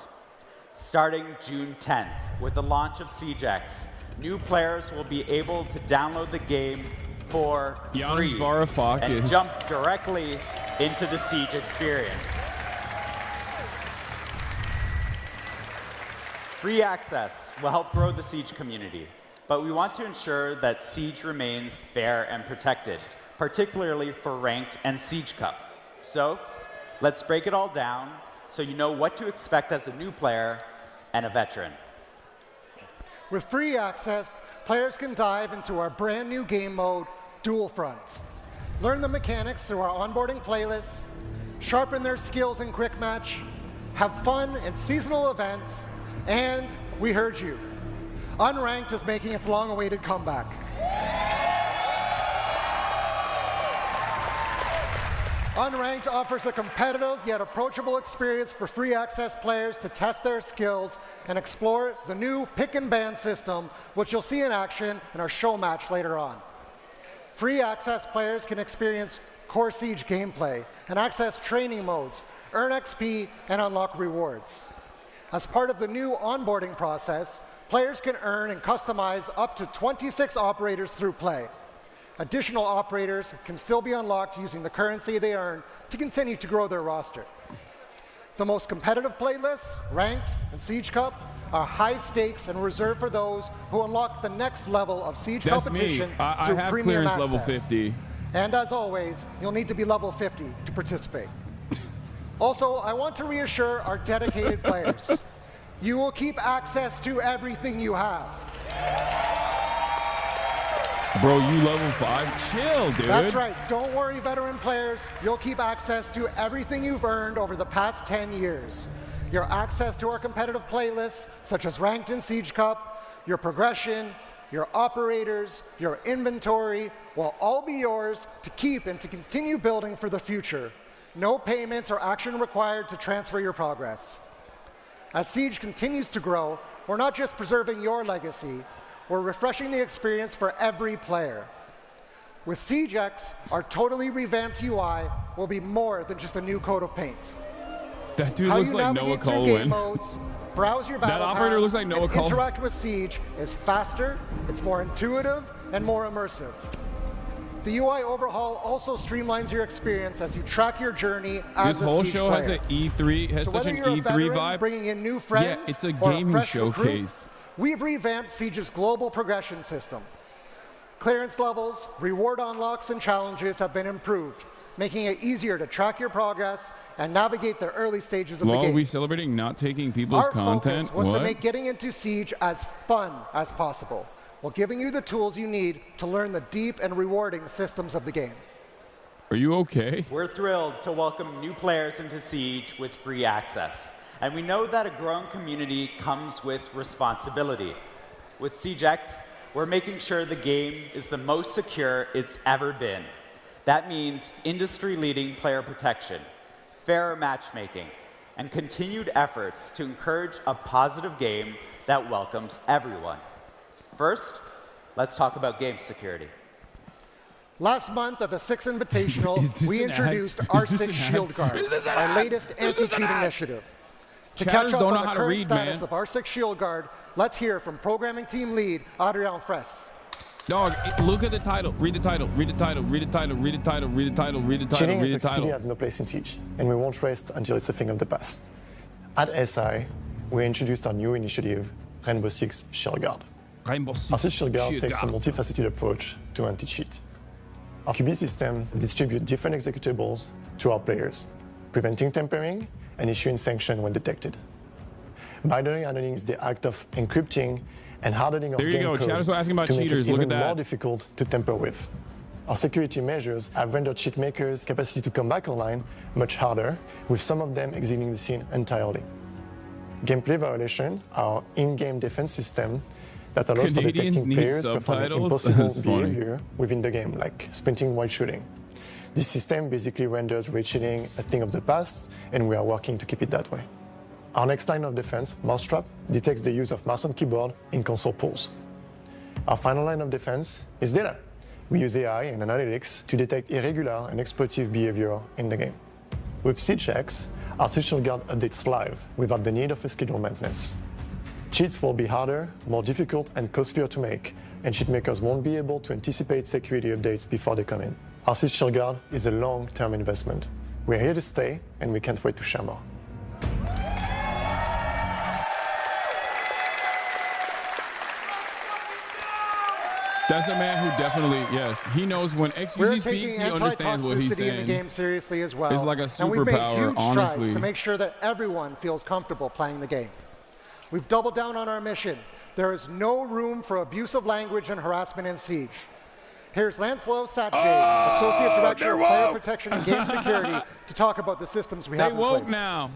Starting June 10th, with the launch of Siege X, new players will be able to download the game for Giannis free Varoufakis. and jump directly into the Siege experience. Free access will help grow the Siege community, but we want to ensure that Siege remains fair and protected, particularly for Ranked and Siege Cup. So, let's break it all down so you know what to expect as a new player and a veteran. With free access, players can dive into our brand new game mode, Dual Front. Learn the mechanics through our onboarding playlists, sharpen their skills in Quick Match, have fun in seasonal events, and we heard you. Unranked is making its long-awaited comeback. Unranked offers a competitive yet approachable experience for free access players to test their skills and explore the new pick and ban system, which you'll see in action in our show match later on. Free access players can experience core Siege gameplay and access training modes, earn XP, and unlock rewards. As part of the new onboarding process, players can earn and customize up to 26 operators through play. Additional operators can still be unlocked using the currency they earn to continue to grow their roster. The most competitive playlists, Ranked and Siege Cup, are high stakes and reserved for those who unlock the next level of Siege That's competition me. I through have premium clearance level access. 50. And as always, you'll need to be level 50 to participate. Also, I want to reassure our dedicated players. You will keep access to everything you have. Bro, you level 5? Chill, dude. That's right. Don't worry, veteran players. You'll keep access to everything you've earned over the past 10 years. Your access to our competitive playlists, such as Ranked and Siege Cup, your progression, your operators, your inventory, will all be yours to keep and to continue building for the future. No payments or action required to transfer your progress. As Siege continues to grow, we're not just preserving your legacy, we're refreshing the experience for every player. With Siege X, our totally revamped UI will be more than just a new coat of paint. That dude How looks you like navigate Noah through game Colwyn. modes, browse your battle That operator pass, looks like Noah and Colwyn. interact with Siege is faster, it's more intuitive, and more immersive. The UI overhaul also streamlines your experience as you track your journey as This a whole Siege show player. has an E3, has So such whether an you're a E3 veteran vibe. bringing in new friends Yeah, it's a or gaming fresh recruit, showcase. we've revamped Siege's global progression system. Clearance levels, reward unlocks, and challenges have been improved, making it easier to track your progress and navigate the early stages of the game. Are we celebrating not taking people's Our content? focus was What? to make getting into Siege as fun as possible, while giving you the tools you need to learn the deep and rewarding systems of the game. Are you okay? We're thrilled to welcome new players into Siege with free access. And we know that a growing community comes with responsibility. With SiegeX, we're making sure the game is the most secure it's ever been. That means industry-leading player protection, fairer matchmaking, and continued efforts to encourage a positive game that welcomes everyone. First, let's talk about game security. Last month at the Six Invitational, Is this we an ad? introduced Is R6 this an ad? Shield Guard, Is this an our ad? latest Is this an anti-cheat ad? initiative. To Chatters catch up don't on know the how to current read, status man. of R6 Shield Guard, let's hear from programming team lead Adrian Fress. Dog, look at the title. Read the title. Read the title. Read the title. Read the title. Read the title. Read the title. Cheating Read and the toxicity title. has no place in Siege, and we won't rest until it's a thing of the past. At SI, we introduced our new initiative, RAINBOWSIX Shield Guard. RAINBOWSIX Shield Guard Shield takes a Guard. multifaceted approach to anti-cheat. Our QB system distributes different executables to our players, preventing tampering and issuing sanctions when detected. Binary hardening is the act of encrypting and hardening of There you game go. code Chatters were asking about to make cheaters. it Look even at that. more difficult to tamper with. Our security measures have rendered cheat makers' capacity to come back online much harder, with some of them exiting the scene entirely. Gameplay violation, our in-game defense system that allows for Canadians detecting need players performing subtitles? impossible That's funny. behavior within the game, like sprinting while shooting. This system basically renders raid cheating a thing of the past, and we are working to keep it that way. Our next line of defense, Mousetrap, detects the use of mouse and keyboard in console pools. Our final line of defense is data. We use AI and analytics to detect irregular and exploitative behavior in the game. With SiegeX, our Shield Guard updates live without the need of a scheduled maintenance. Cheats will be harder, more difficult, and costlier to make, and cheat makers won't be able to anticipate security updates before they come in. Our Shield Guard is a long-term investment. We're here to stay, and we can't wait to share more. That's a man who definitely, yes, he knows when We're XQC taking speaks, he understands what he's anti-toxicity in the saying. game seriously as well. It's like a and we've made superpower, huge honestly. strides to make sure that everyone feels comfortable playing the game. We've doubled down on our mission. There is no room for abusive language and harassment in Siege. Here's Lancelot Satjay, Associate Director of Player Protection and Game Security, to talk about the systems we have They in place. woke now.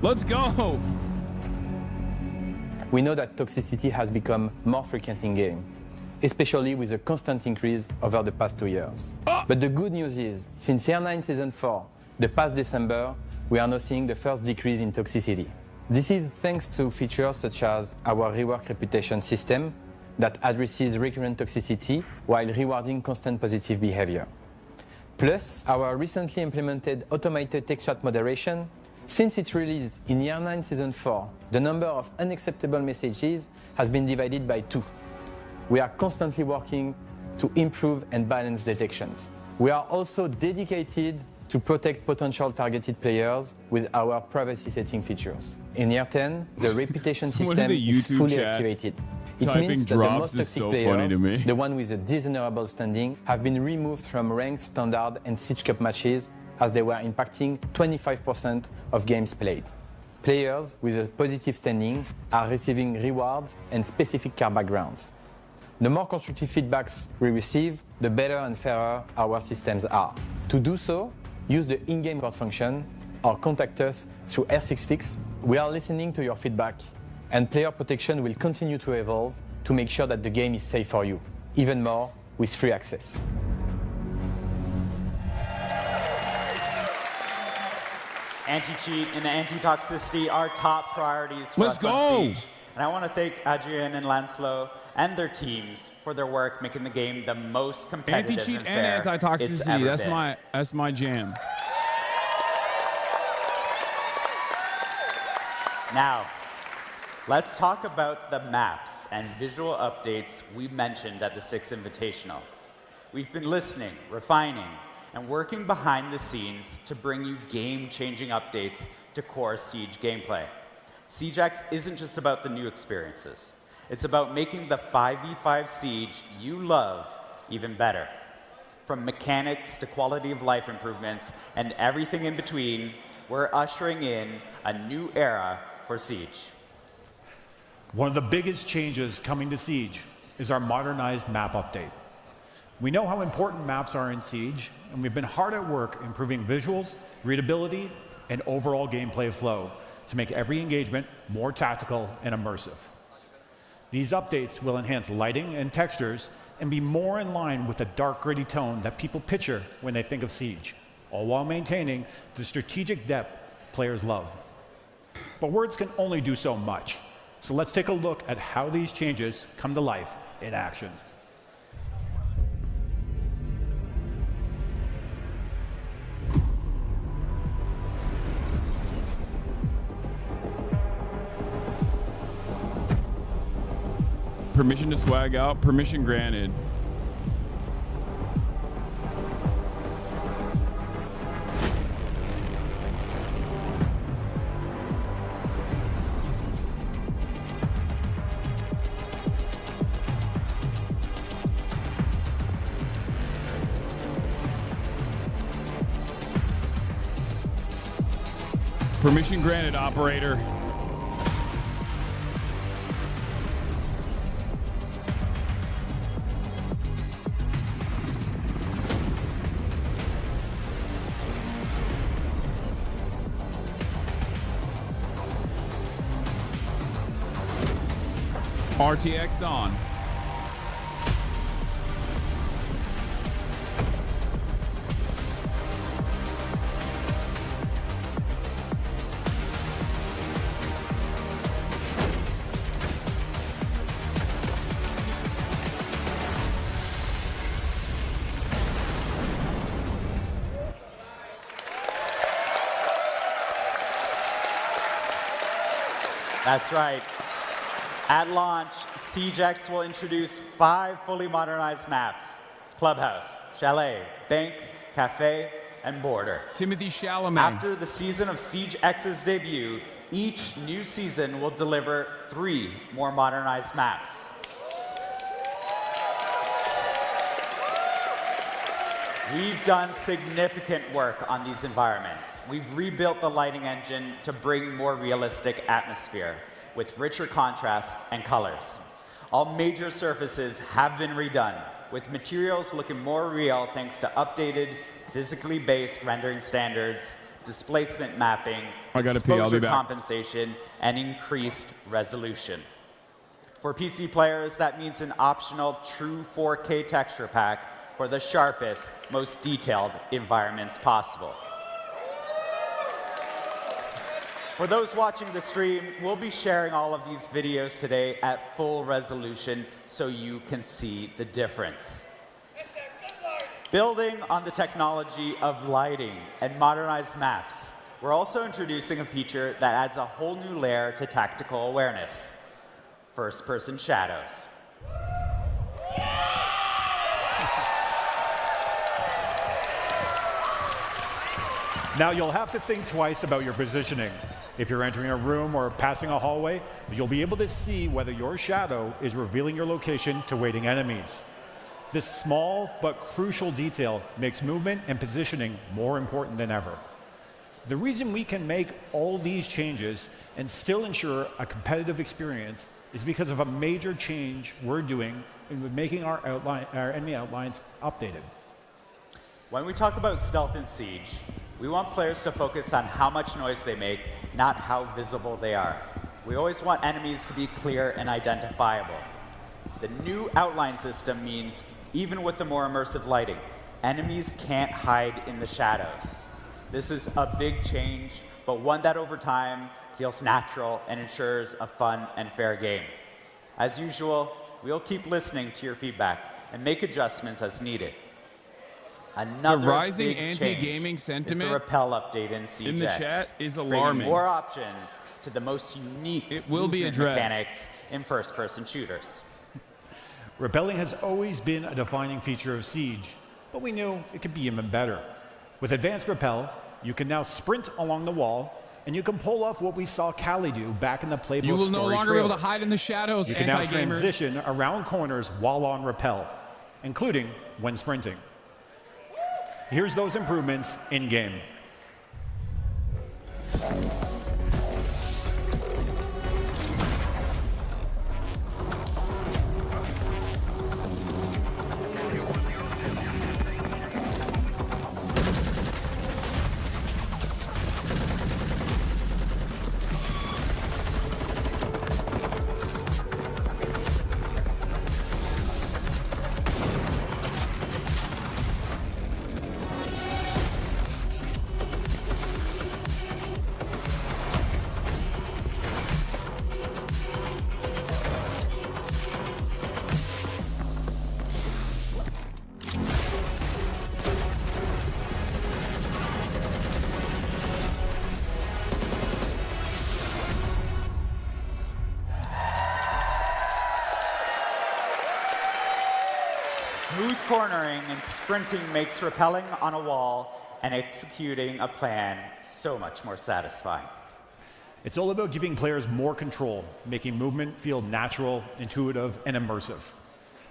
Let's go. We know that toxicity has become more frequent in-game, especially with a constant increase over the past 2 years. But the good news is, since Year 9 Season 4, the past December, we are now seeing the first decrease in toxicity. This is thanks to features such as our rework reputation system that addresses recurrent toxicity while rewarding constant positive behavior. Plus, our recently implemented automated text chat moderation. Since its release in Year 9 Season 4, the number of unacceptable messages has been divided by 2. We are constantly working to improve and balance detections. We are also dedicated to protect potential targeted players with our privacy setting features. In Year 10, the reputation Someone system in the is YouTube fully chat activated. It typing means that the drops most is toxic so players, funny to me. the one with a dishonorable standing, have been removed from ranked, standard, and Siege Cup matches as they were impacting 25% of games played. Players with a positive standing are receiving rewards and specific car backgrounds. The more constructive feedbacks we receive, the better and fairer our systems are. To do so, use the in-game report function or contact us through R6Fix. We are listening to your feedback, and player protection will continue to evolve to make sure that the game is safe for you, even more with free access. Anti-cheat and anti-toxicity are top priorities for Let's us on go. Siege. And I want to thank Adrian and Lancelot and their teams for their work making the game the most competitive Anti-cheat and and fair it's anti-toxicity. ever That's been. my jam. Now, let's talk about the maps and visual updates we mentioned at the Six Invitational. We've been listening, refining, and working behind the scenes to bring you game-changing updates to core Siege gameplay. Siege X isn't just about the new experiences. It's about making the 5v5 Siege you love even better. From mechanics to quality of life improvements and everything in between, we're ushering in a new era for Siege. One of the biggest changes coming to Siege is our modernized map update. We know how important maps are in Siege, and we've been hard at work improving visuals, readability, and overall gameplay flow to make every engagement more tactical and immersive. These updates will enhance lighting and textures and be more in line with the dark, gritty tone that people picture when they think of Siege, all while maintaining the strategic depth players love. But words can only do so much, so let's take a look at how these changes come to life in action. Permission to swag out. Permission granted. Permission granted, operator. RTX on. That's right. At launch, Siege X will introduce 5 fully modernized maps: Clubhouse, Chalet, Bank, Cafe, and Border. Timothy Chalamet. After the season of Siege X's debut, each new season will deliver 3 more modernized maps. We've done significant work on these environments. We've rebuilt the lighting engine to bring more realistic atmosphere with richer contrast and colors. All major surfaces have been redone, with materials looking more real thanks to updated, physically based rendering standards, displacement mapping, exposure compensation, and increased resolution. For PC players, that means an optional true 4K texture pack for the sharpest, most detailed environments possible. For those watching the stream, we'll be sharing all of these videos today at full resolution so you can see the difference. Building on the technology of lighting and modernized maps, we're also introducing a feature that adds a whole new layer to tactical awareness: first-person shadows. Now you'll have to think twice about your positioning. If you're entering a room or passing a hallway, you'll be able to see whether your shadow is revealing your location to waiting enemies. This small but crucial detail makes movement and positioning more important than ever. The reason we can make all these changes and still ensure a competitive experience is because of a major change we're doing in making our enemy outlines updated. When we talk about stealth in Siege, we want players to focus on how much noise they make, not how visible they are. We always want enemies to be clear and identifiable. The new outline system means, even with the more immersive lighting, enemies can't hide in the shadows. This is a big change, but one that over time feels natural and ensures a fun and fair game. As usual, we'll keep listening to your feedback and make adjustments as needed. Another the rising big anti-gaming change sentiment is the repel update in Siege in the X, chat is bringing alarming. more options to the most unique movement mechanics in first-person shooters. Repelling has always been a defining feature of Siege, but we knew it could be even better. With advanced repel, you can now sprint along the wall, And you can pull off what we saw Callie do back in the playbook. You will no story longer be able to trailer. hide in the shadows, You can now anti-gamers. transition around corners while on rappel, including when sprinting. Here's those improvements in-game. Smooth cornering and sprinting makes rappelling on a wall and executing a plan so much more satisfying. It's all about giving players more control, making movement feel natural, intuitive, and immersive.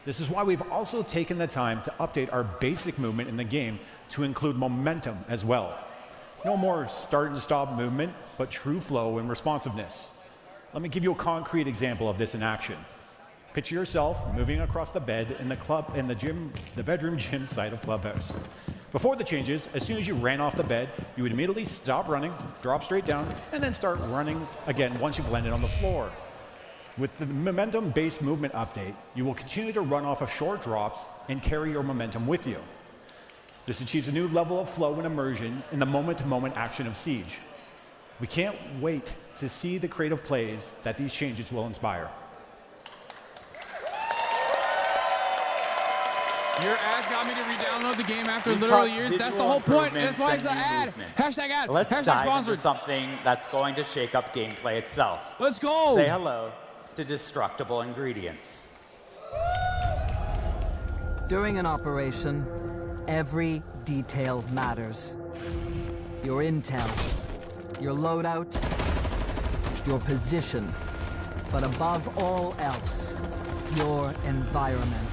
This is why we've also taken the time to update our basic movement in the game to include momentum as well. No more start and stop movement, but true flow and responsiveness. Let me give you a concrete example of this in action. Picture yourself moving across the bed in the bedroom gym side of Clubhouse. Before the changes, as soon as you ran off the bed, you would immediately stop running, drop straight down, and then start running again once you've landed on the floor. With the momentum-based movement update, you will continue to run off of short drops and carry your momentum with you. This achieves a new level of flow and immersion in the moment-to-moment action of Siege. We can't wait to see the creative plays that these changes will inspire. Your ass got me to re-download the game after literal years. That's the whole point. That's why it's an ad. Hashtag ad. Let's Hashtag dive sponsored. into something that's going to shake up gameplay itself. Let's go. Say hello to destructible ingredients. During an operation, every detail matters. Your intel, your loadout, your position, but above all else, your environment.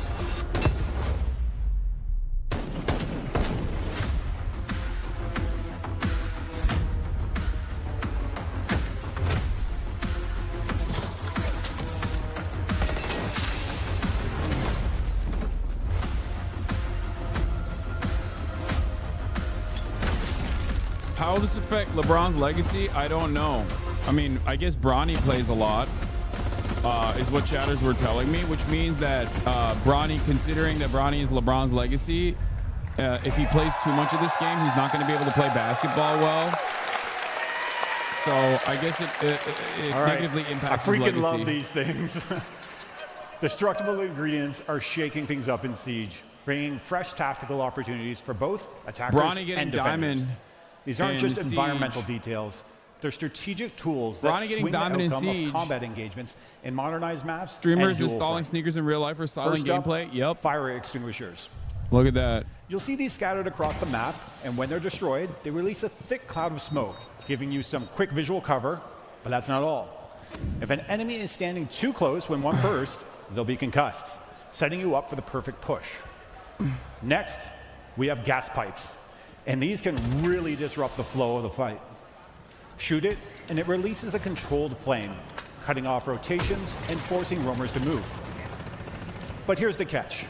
How will this affect LeBron's legacy? I don't know. I mean, I guess Bronny plays a lot, is what chatters were telling me, which means that Bronny, considering that Bronny is LeBron's legacy, if he plays too much of this game, he's not going to be able to play basketball well. So I guess it negatively impacts his legacy. I freaking love these things. Destructible ingredients are shaking things up in Siege, bringing fresh tactical opportunities for both attackers Bronny getting and defenders. diamond. These aren't just Siege. environmental details. They're strategic tools that Bronny getting swing the diamond in outcome Siege. of combat engagements in modernized maps. Streamers and dual installing front. sneakers in real life for silent First up, gameplay. Yep. Fire extinguishers. Look at that. You'll see these scattered across the map, and when they're destroyed, they release a thick cloud of smoke, giving you some quick visual cover, but that's not all. If an enemy is standing too close when one bursts, they'll be concussed, setting you up for the perfect push. Next, we have gas pipes, and these can really disrupt the flow of the fight. Shoot it, and it releases a controlled flame, cutting off rotations and forcing roamers to move. But here's the catch.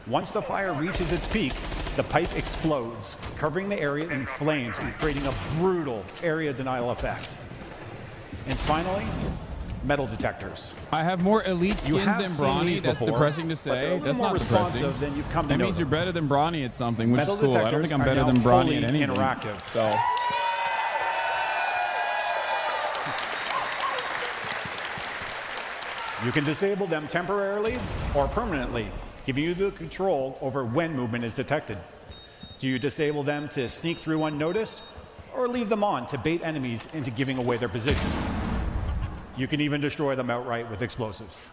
Once the fire reaches its peak, the pipe explodes, covering the area in flames and creating a brutal area denial effect. And finally, metal detectors. I have more elite You skins have than seen Bronny. these That's before, depressing to but they're a say. little That's more not responsive depressing. than you've come to That know means them. you're better than Bronny at something, which Metal is cool. I don't detectors think I'm are better now than Bronny fully at anything. interactive. So you can disable them temporarily or permanently, giving you the control over when movement is detected. Do you disable them to sneak through unnoticed, or leave them on to bait enemies into giving away their position? You can even destroy them outright with explosives.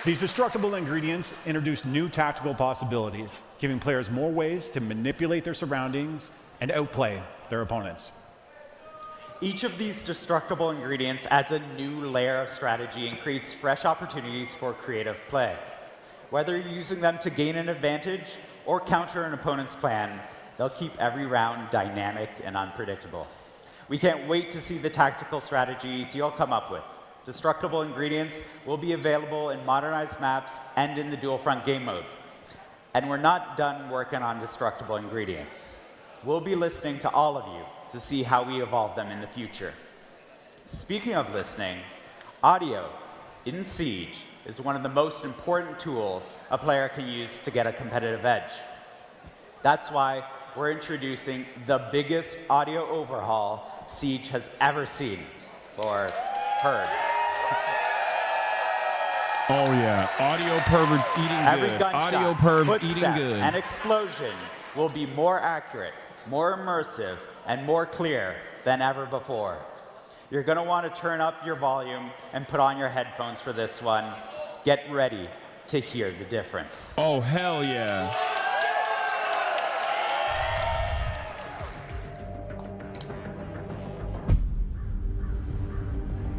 These destructible ingredients introduce new tactical possibilities, giving players more ways to manipulate their surroundings and outplay their opponents. Each of these destructible ingredients adds a new layer of strategy and creates fresh opportunities for creative play. Whether you're using them to gain an advantage or counter an opponent's plan, they'll keep every round dynamic and unpredictable. We can't wait to see the tactical strategies you'll come up with. Destructible ingredients will be available in modernized maps and in the dual front game mode. And we're not done working on destructible ingredients. We'll be listening to all of you to see how we evolve them in the future. Speaking of listening, audio in Siege is one of the most important tools a player can use to get a competitive edge. That's why we're introducing the biggest audio overhaul Siege has ever seen or heard. Oh yeah, audio perverts eating Every good. gunshot, Audio pervs footstep, eating good. and explosion will be more accurate, more immersive, and more clear than ever before. You're going to want to turn up your volume and put on your headphones for this one. Get ready to hear the difference. Oh hell yeah.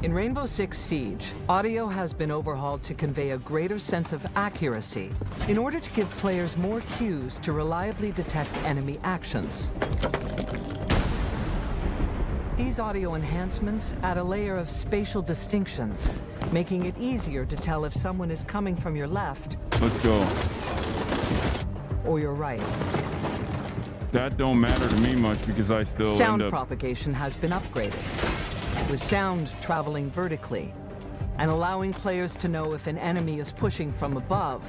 In Rainbow Six Siege, audio has been overhauled to convey a greater sense of accuracy in order to give players more cues to reliably detect enemy actions. These audio enhancements add a layer of spatial distinctions, making it easier to tell if someone is coming from your left Let's go. or your right. That don't matter to me much because I still Sound end up... propagation has been upgraded, with sound traveling vertically and allowing players to know if an enemy is pushing from above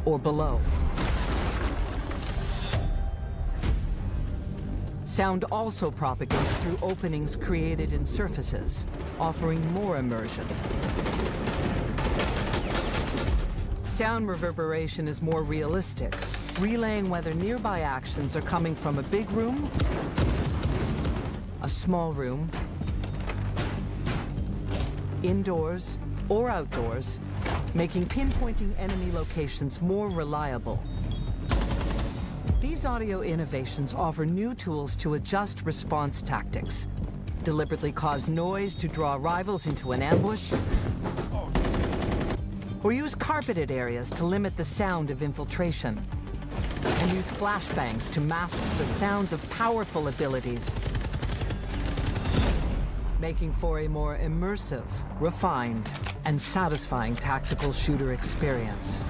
or below. Sound also propagates through openings created in surfaces, offering more immersion. Sound reverberation is more realistic, relaying whether nearby actions are coming from a big room, a small room, indoors, or outdoors, making pinpointing enemy locations more reliable. These audio innovations offer new tools to adjust response tactics, deliberately cause noise to draw rivals into an ambush, or use carpeted areas to limit the sound of infiltration, and use flashbangs to mask the sounds of powerful abilities, making for a more immersive, refined, and satisfying tactical shooter experience.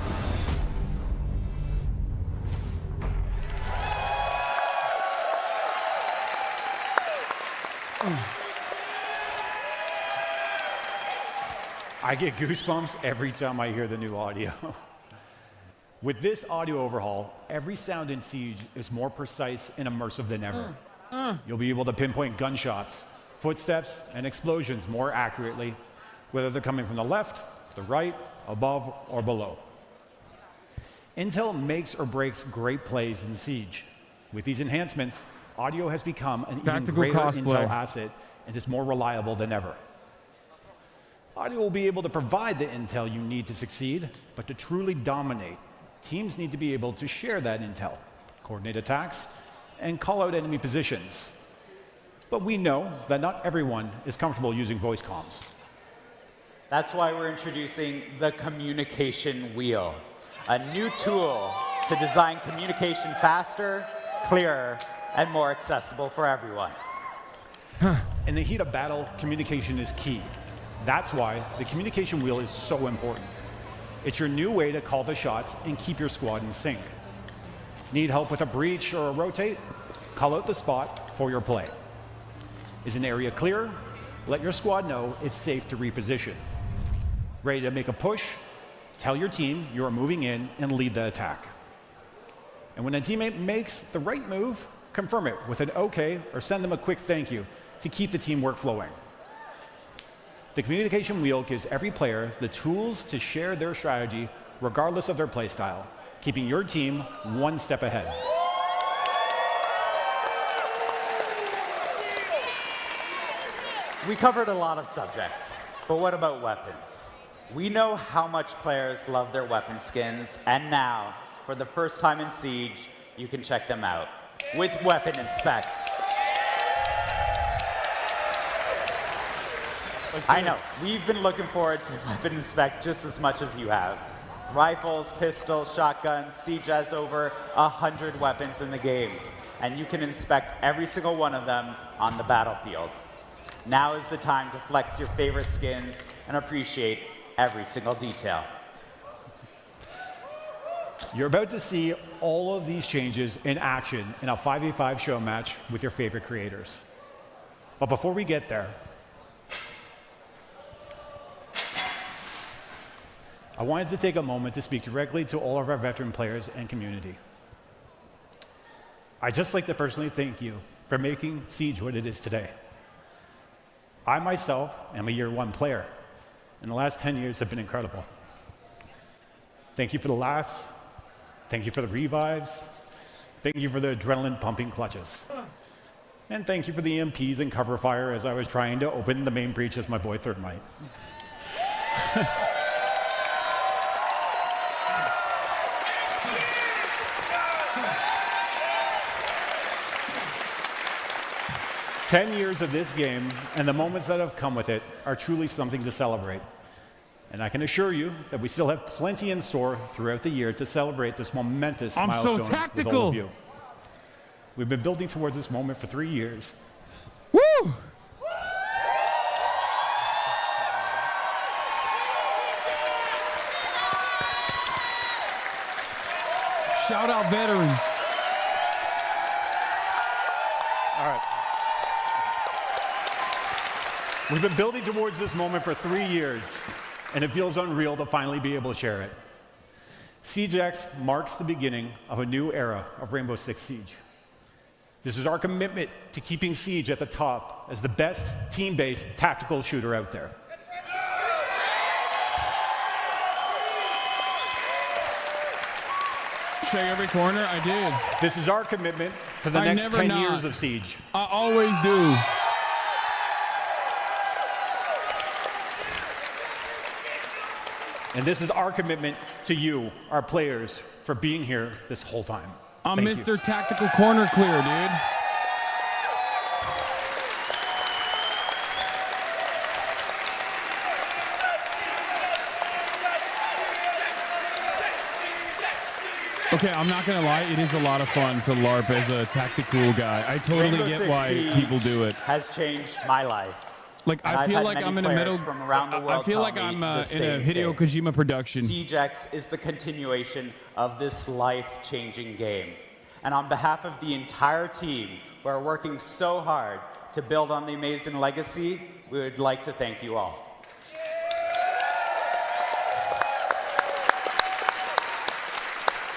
I get goosebumps every time I hear the new audio. With this audio overhaul, every sound in Siege is more precise and immersive than ever. You'll be able to pinpoint gunshots, footsteps, and explosions more accurately, whether they're coming from the left, the right, above, or below. Intel makes or breaks great plays in Siege. With these enhancements, audio has become an even greater Intel asset and is more reliable than ever. Audio will be able to provide the intel you need to succeed, but to truly dominate, teams need to be able to share that intel, coordinate attacks, and call out enemy positions. But we know that not everyone is comfortable using voice comms. That's why we're introducing the Communication Wheel, a new tool to design communication faster, clearer, and more accessible for everyone. In the heat of battle, communication is key. That's why the Communication Wheel is so important. It's your new way to call the shots and keep your squad in sync. Need help with a breach or a rotate? Call out the spot for your play. Is an area clear? Let your squad know it's safe to reposition. Ready to make a push? Tell your team you are moving in and lead the attack. And when a teammate makes the right move, confirm it with an okay or send them a quick thank you to keep the teamwork flowing. The Communication Wheel gives every player the tools to share their strategy regardless of their playstyle, keeping your team one step ahead. We covered a lot of subjects, but what about weapons? We know how much players love their weapon skins, and now, for the first time in Siege, you can check them out with Weapon Inspect. I know, we've been looking forward to Weapon Inspect just as much as you have. Rifles, pistols, shotguns, Siege has over 100 weapons in the game, and you can inspect every single one of them on the battlefield. Now is the time to flex your favorite skins and appreciate every single detail. You're about to see all of these changes in action in a 5v5 show match with your favorite creators. But before we get there, I wanted to take a moment to speak directly to all of our veteran players and community. I'd just like to personally thank you for making Siege what it is today. I myself am a year one player, and the last 10 years have been incredible. Thank you for the laughs. Thank you for the revives. Thank you for the adrenaline pumping clutches. And thank you for the EMPs and cover fire as I was trying to open the main breach as my boy Thermite. Ten years of this game and the moments that have come with it are truly something to celebrate. And I can assure you that we still have plenty in store throughout the year to celebrate this momentous milestone with all of you. We've been building towards this moment for 3 years. Woo! Shout out veterans. All right. We've been building towards this moment for 3 years, and it feels unreal to finally be able to share it. Siege X marks the beginning of a new era of Rainbow Six Siege. This is our commitment to keeping Siege at the top as the best team-based tactical shooter out there. Check every corner, I did. This is our commitment to the next 10 years of Siege. I always do. And this is our commitment to you, our players, for being here this whole time. I'm Thank Mr. you. Tactical Corner Clear, dude. Okay, I'm not gonna lie, it is a lot of fun to LARP as a tactical guy. I totally Rainbow get Six why Siege people do it. Has changed my life. Like, And I I've feel had like many I'm in the players middle. from around the world I feel tell like me I'm the in a same Hideo thing. Kojima production. Siege X is the continuation of this life-changing game. And on behalf of the entire team, we're working so hard to build on the amazing legacy, we would like to thank you all.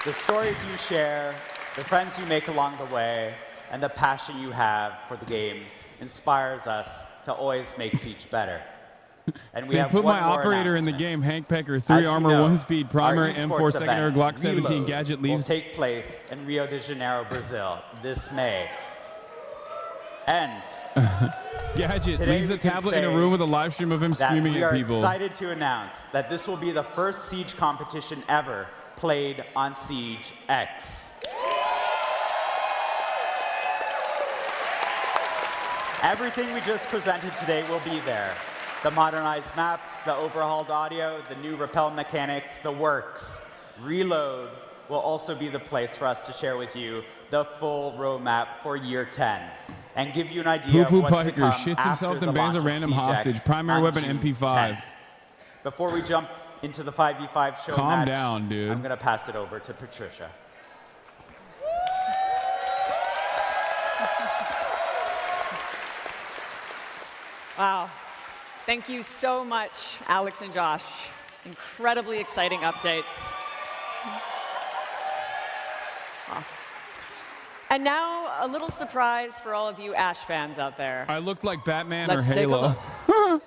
The stories you share, the friends you make along the way, and the passion you have for the game inspires us to always make Siege better. And we They have put one my more operator in the announcement. game, Hank Pecker, 3 As armor, you know, 1 speed, primary, our M4 esports secondary, event, Glock 17, Reload, gadget will leaves. take place in Rio de Janeiro, Brazil, this May. And Gadget today leaves a we can tablet in a say room with a live stream of him that screaming we at are people. excited to announce that this will be the first Siege competition ever played on Siege X. Everything we just presented today will be there. The modernized maps, the overhauled audio, the new rappel mechanics, the works. Reload will also be the place for us to share with you the full roadmap for year 10 and give you an idea Poo-poo of what's to Piker come shits after himself, the then bans a launch of random Siege hostage. X Primary on weapon June MP5. 10th. Before we jump into the 5v5 show Calm match, down, dude. I'm going to pass it over to Patricia. Wow. Thank you so much, Alex and Josh. Incredibly exciting updates. Wow. And now, a little surprise for all of you Ash fans out there. I looked like Batman or Let's take a Halo. look.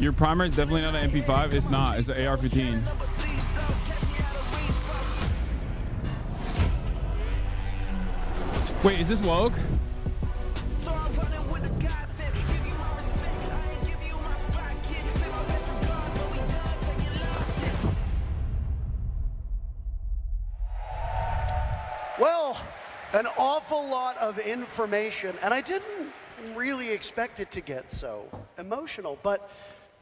Your primary is definitely not an MP5. It's not. It's an AR-15. Wait, is this woke? An awful lot of information, and I didn't really expect it to get so emotional. But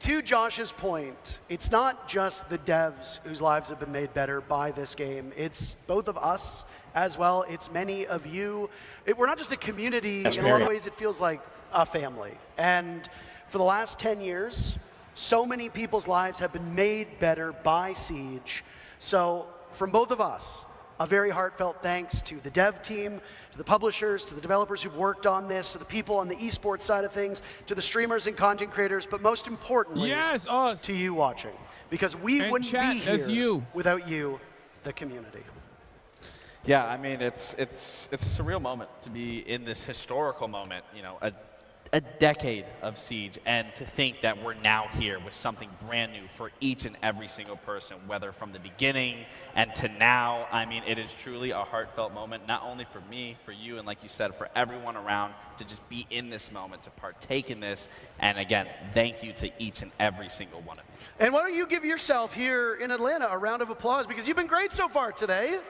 to Josh's point, it's not just the devs whose lives have been made better by this game. It's both of us as well. It's many of you. We're not just a community. In a lot of ways, it feels like a family. And for the last 10 years, so many people's lives have been made better by Siege. So from both of us, a very heartfelt thanks to the dev team, to the publishers, to the developers who've worked on this, to the people on the esports side of things, to the streamers and content creators, but most importantly, yes, us. To you watching. Because we and wouldn't chat, be here you. without you, the community. Yeah, I mean, it's a surreal moment to be in this historical moment, you know, a decade of Siege, and to think that we're now here with something brand new for each and every single person, whether from the beginning and to now. I mean, it is truly a heartfelt moment, not only for me, for you, and like you said, for everyone around to just be in this moment, to partake in this. And again, thank you to each and every single one of you. And why don't you give yourself here in Atlanta a round of applause, because you've been great so far today.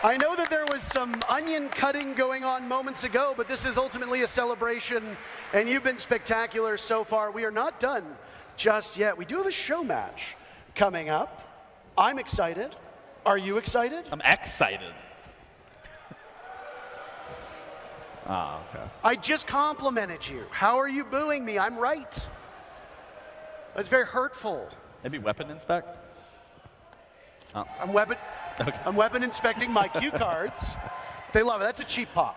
I know that there was some onion cutting going on moments ago, but this is ultimately a celebration, and you've been spectacular so far. We are not done just yet. We do have a show match coming up. I'm excited. Are you excited? I'm excited. Oh, okay. I just complimented you. How are you booing me? I'm right. That's very hurtful. Maybe weapon inspect? Oh. I'm weapon inspecting my cue cards. They love it. That's a cheap pop.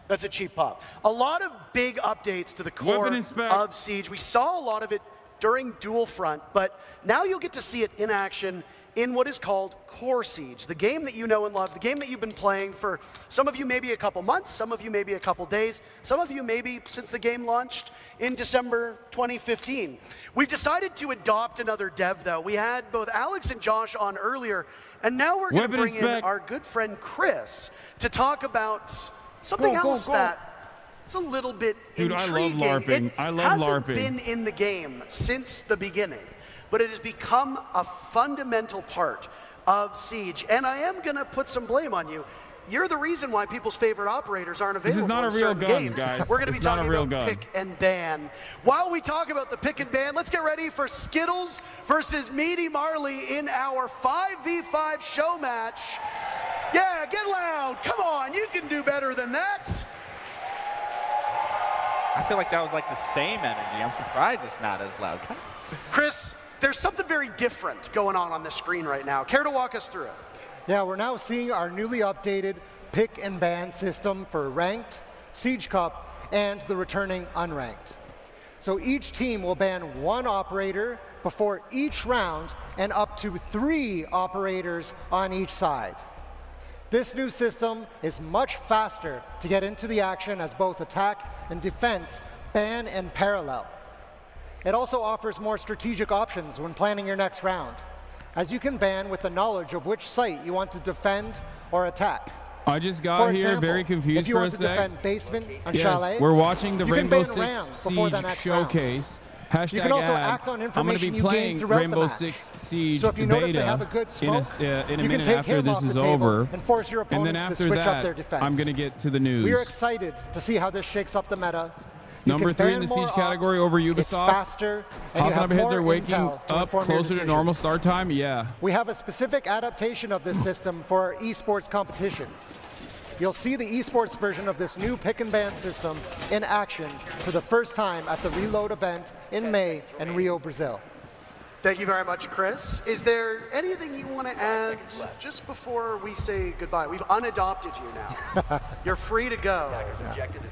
That's a cheap pop. A lot of big updates to the core of Siege. We saw a lot of it during Dual Front, but now you'll get to see it in action in what is called Core Siege, the game that you know and love, the game that you've been playing for some of you maybe a couple months, some of you maybe a couple days, some of you maybe since the game launched in December 2015. We've decided to adopt another dev, though. We had both Alex and Josh on earlier, and now we're going to bring in our good friend Chris to talk about something else that is a little bit intriguing. I love LARPing. I love LARPing. It hasn't been in the game since the beginning, but it has become a fundamental part of Siege. And I am going to put some blame on you. You're the reason why people's favorite operators aren't available. This is not a real gun, games. guys. We're going to be talking about gun. pick and ban. While we talk about the pick and ban, let's get ready for Skittles versus Meaty Marley in our 5v5 show match. Yeah, get loud. Come on, you can do better than that. I feel like that was like the same energy. I'm surprised it's not as loud. Chris, there's something very different going on the screen right now. Care to walk us through it? Yeah, we're now seeing our newly updated pick and ban system for ranked, Siege Cup, and the returning unranked. So each team will ban one operator before each round and up to 3 operators on each side. This new system is much faster to get into the action as both attack and defense ban in parallel. It also offers more strategic options when planning your next round, as you can ban with the knowledge of which site you want to defend or attack. I just got here very confused for a sec. If you want to defend basement and chalet, we're watching the you can Rainbow ban Six rounds before the Siege next showcase. round. You can also ad. act on I'm going to information be you gain playing throughout Rainbow the match. Six Siege So if you notice they have a beta good smoke, in a you can minute take after him this off is the table over. and force your And then opponents to after switch up that, their defense. I'm going to get to the news. We are excited to see how this shakes up the meta. You Number can 3 in ban the more Siege category ops, over it's Ubisoft. faster, and you have Hasanabi heads more are waking intel to up inform your closer to decision. normal start time. Yeah. We have a specific adaptation of this system for our esports competition. You'll see the esports version of this new pick and ban system in action for the first time at the Reload event in May in Rio, Brazil. Thank you very much, Chris. Is there anything you want to add just before we say goodbye? We've unadopted you now. You're free to go.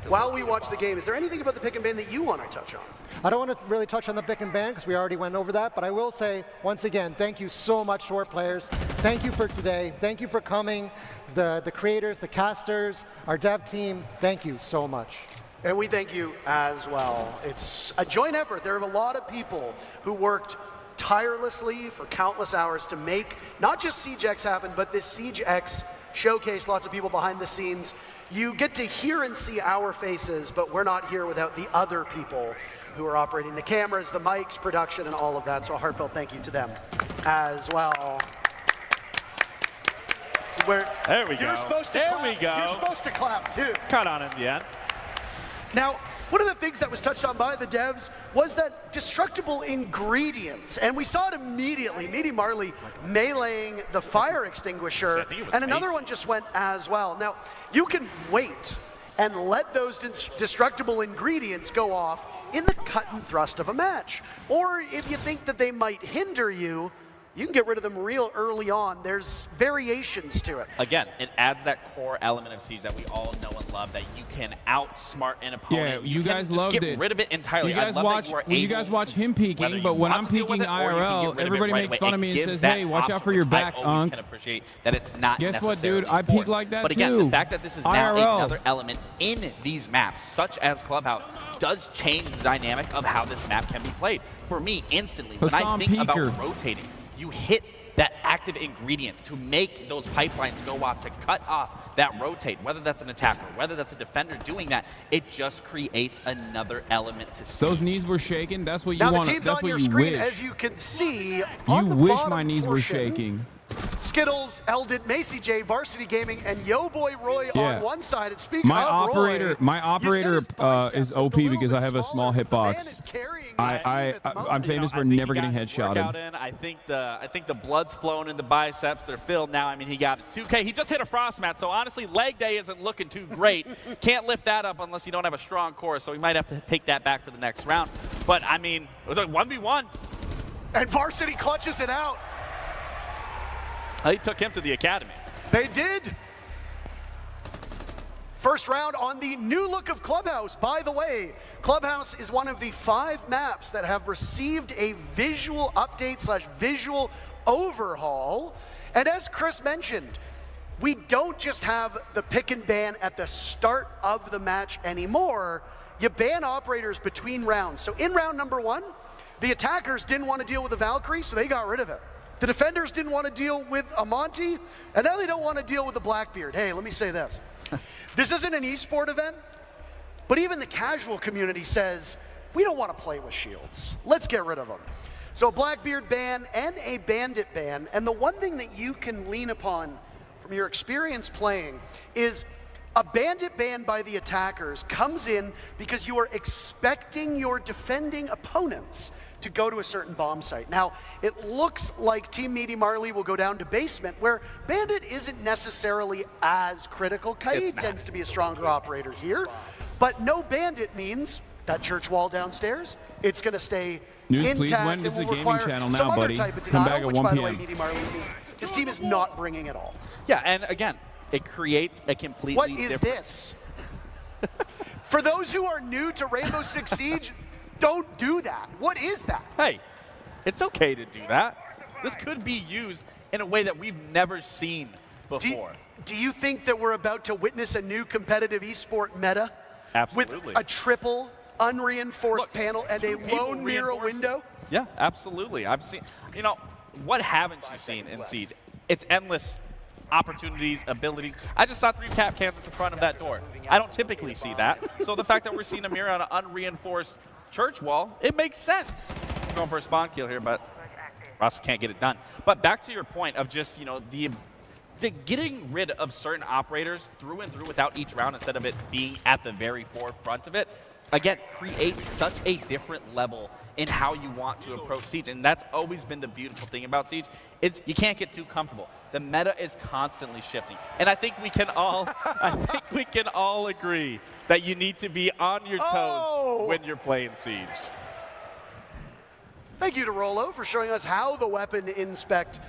While we watch the game, is there anything about the pick and ban that you want to touch on? I don't want to really touch on the pick and ban because we already went over that, but I will say, once again, thank you so much to our players. Thank you for today. Thank you for coming. The creators, the casters, our dev team, thank you so much. And we thank you as well. It's a joint effort. There are a lot of people who worked tirelessly for countless hours to make not just Siege X happen, but this Siege X showcase. Lots of people behind the scenes. You get to hear and see our faces, but we're not here without the other people who are operating the cameras, the mics, production, and all of that. So a heartfelt thank you to them as well. So where there we you're go. supposed to There clap. we go. You're supposed to clap too. Cut on in the end. Now, one of the things that was touched on by the devs was that destructible ingredients, and we saw it immediately. Meaty Marley meleeing the fire extinguisher, and another one just went as well. Now, you can wait and let those destructible ingredients go off in the cut and thrust of a match. Or if you think that they might hinder you, you can get rid of them real early on. There's variations to it. Again, it adds that core element of Siege that we all know and love, that you can outsmart an opponent. Yeah, you guys can loved just it. get rid of it entirely. You guys I love watch, that you are you guys able watch to, him whether peeking, you but when want I'm to deal peeking with it or you can get IRL, rid of it everybody right makes away. fun of me It and gives says, that hey, watch out option, for your which back, I always Unk. can appreciate that it's not Guess what, dude? necessarily I peek forced. like that But again, too. the fact that this is now IRL. another element in these maps, such as Clubhouse, does change the dynamic of how this map can be played. For me, instantly, when I Hassan think about Peeker. rotating, you hit that active ingredient to make those pipelines go off, to cut off that rotate, whether that's an attacker, whether that's a defender doing that, it just creates another element to see. Those knees were shaking. That's what you Now the want. team's That's on what your you screen, wish. as you can see. You on the wish bottom my knees were portion, shaking. Skittles, Eldit, Macy J, Varsity Gaming, and Yo Boy Roy Yeah. on one side. And speaking My of operator, Roy, my operator is OP because I have a small hitbox. I'm famous for never getting Workout headshotted. in. I think the blood's flowing in the biceps. They're filled now. I mean, he got 2K. He just hit a frost mat, so honestly, leg day isn't looking too great. Can't lift that up unless you don't have a strong core, so we might have to take that back for the next round. But I mean, it was a 1v1. And Varsity clutches it out. He took him to the academy. They did. First round on the new look of Clubhouse. By the way, Clubhouse is one of the 5 maps that have received a visual update / visual overhaul. And as Chris mentioned, we don't just have the pick and ban at the start of the match anymore. You ban operators between rounds. So in round number 1, the attackers didn't want to deal with the Valkyrie, so they got rid of it. The defenders didn't want to deal with Amonte, and now they don't want to deal with the Blackbeard. Hey, let me say this. This isn't an esport event, but even the casual community says, we don't want to play with shields. Let's get rid of them. So a Blackbeard ban and a Bandit ban, and the one thing that you can lean upon from your experience playing is a Bandit ban by the attackers comes in because you are expecting your defending opponents to go to a certain bomb site. Now, it looks like Team Meaty Marley will go down to basement, where Bandit isn't necessarily as critical. Kaid tends to be a stronger operator here, but no Bandit means that church wall downstairs, it's gonna stay News, intact. please, when? This is a and will gaming require channel some now, other buddy. type of Come back denial, at which, 1 by the way, p.m. Meaty Marley his team is not bringing at all. Yeah, and again, it creates a completely What is different... this? For those who are new to Rainbow Six Siege, don't do that. What is that? Hey, it's okay to do that. This could be used in a way that we've never seen before. Do you think that we're about to witness a new competitive esport meta? Absolutely. With a triple unreinforced panel and a lone mirror window? Yeah, absolutely. I've seen, you know, what haven't you seen in Siege? It's endless opportunities, abilities. I just saw 3 cap cans at the front of that door. I don't typically see that. So the fact that we're seeing a mirror on an unreinforced church wall, it makes sense. Going for a spawn kill here, but Ross can't get it done. But back to your point of just, you know, getting rid of certain operators through and through without each round instead of it being at the very forefront of it, again, creates such a different level in how you want to approach Siege. And that's always been the beautiful thing about Siege, is you can't get too comfortable. The meta is constantly shifting. And I think we can all agree that you need to be on your toes when you're playing Siege. Thank you to Rolo for showing us how the weapon inspect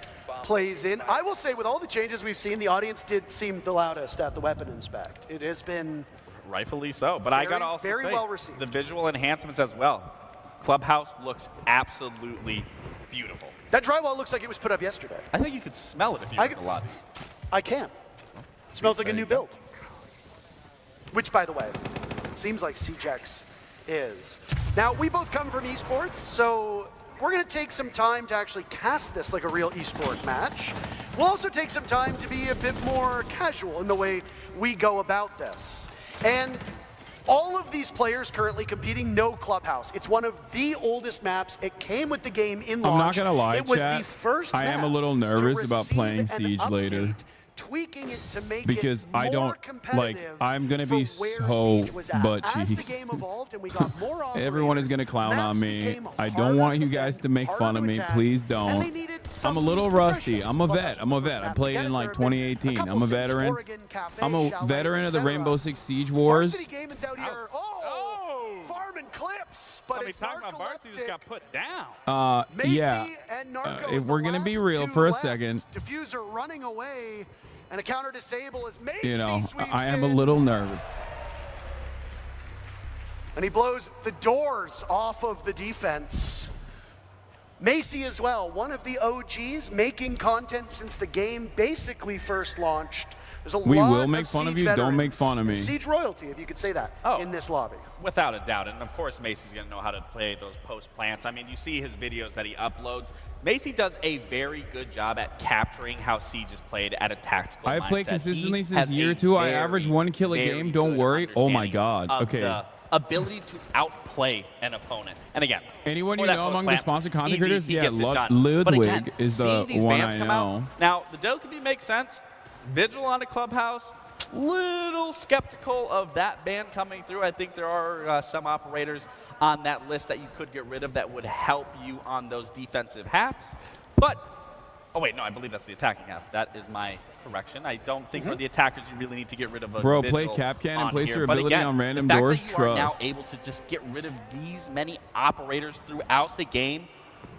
plays in. I will say, with all the changes we've seen, the audience did seem the loudest at the weapon inspect. It has been rightfully so, but I gotta also very say, well received. The visual enhancements as well. Clubhouse looks absolutely beautiful. That drywall looks like it was put up yesterday. I think you could smell it if you were in the lobby. I can. Smells like a new build. Which, by the way, seems like CJX is. Now, we both come from esports, so we're going to take some time to actually cast this like a real esport match. We'll also take some time to be a bit more casual in the way we go about this. And all of these players currently competing know Clubhouse. It's one of the oldest maps. It came with the game in launch. I'm not gonna lie, it was chat. the first I am a map little to nervous about receive playing an Siege update later. tweaking it to make because it I more don't like. competitive I'm gonna for be where so Siege was at. butt As the cheese. game evolved and we got more Everyone is gonna clown on me. I don't want you guys to make fun of me. Please don't. I'm a little rusty. I'm a vet. I played in like 2018. I'm a veteran. I'm a veteran of the Rainbow Six Siege Wars. Farming clips, but it's talking about Varsity just got put down. Yeah. If we're gonna be real for a second, Diffuser running away, and a counter disable as Macy you know, sweeps I am a in. little nervous. And he blows the doors off of the defense. Macy as well, one of the OGs, making content since the game basically first launched. There's a We lot will make of fun of Siege you. Don't make veterans. fun of me. Siege royalty, if you could say that, in this lobby. Without a doubt, and of course Macy's going to know how to play those post plants. I mean, you see his videos that he uploads. Macy does a very good job at capturing how Siege is played at a tactical I've played mindset. consistently He since has year a 2. I very, average 1 kill a very game. Don't good worry. Oh my understanding God. of Okay. the ability to outplay an opponent. And again, Anyone for you that know post among the plant, sponsored content easy, creators? he Yeah, gets it done. But Ludwig again, is the seeing these one bans I come know. out, now, the Dokkaebi makes sense. Vigil on a Clubhouse, little skeptical of that ban coming through. I think there are some operators on that list that you could get rid of that would help you on those defensive halves. But, oh wait, no, I believe that's the attacking half. That is my correction. I don't think for the attackers you really need to get rid of a Bro, Vigil play Capcan and on place here. your But ability again, on random the fact doors, that you are now trust. able to just get rid of these many operators throughout the game.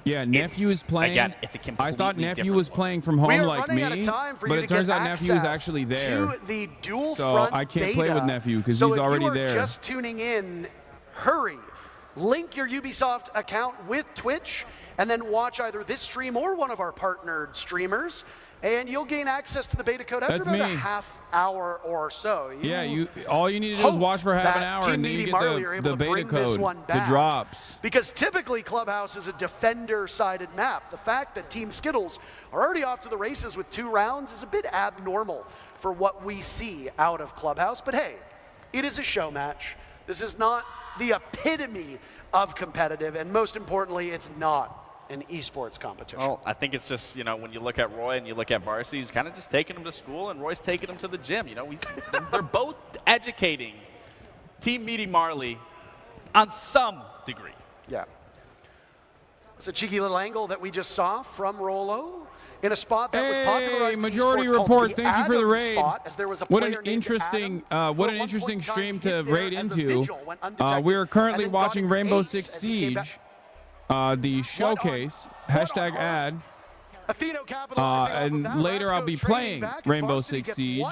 Yeah, Nephew is playing. Again, it's a I completely thought Nephew different was look. playing from We home are like running out me, of time for but you it to turns get out Nephew is access actually there. to the dual So front I can't play beta. with Nephew because So he's if already you are there. just tuning in, hurry. Link your Ubisoft account with Twitch and then watch either this stream or one of our partnered streamers, and you'll gain access to the beta code after That's about me. a half hour or so. Yeah, all you need to do is watch for half an that hour Team and then you Meaty get Marley are able the to beta bring this code, one the back. drops. Because typically Clubhouse is a defender-sided map. The fact that Team Skittles are already off to the races with 2 rounds is a bit abnormal for what we see out of Clubhouse. But hey, it is a show match. This is not the epitome of competitive, and most importantly, it's not an esports competition. Well, I think it's just, you know, when you look at Roy and you look at Varsity, he's kind of just taking him to school, and Roy's taking him to the gym. You know, they're both educating Team Meaty Marley on some degree. Yeah. It's a cheeky little angle that we just saw from Rolo in a spot that was popularized in Majority esports called Report, the thank you for the Adam raid. spot, as there was a What player an named interesting, Adam, what who an at one interesting point in time stream hit to there raid as a into. vigil, went undetected, We are currently and then got watching an Rainbow ace Six as he came Siege, the showcase, hashtag ad. And later I'll be playing Rainbow Six Siege.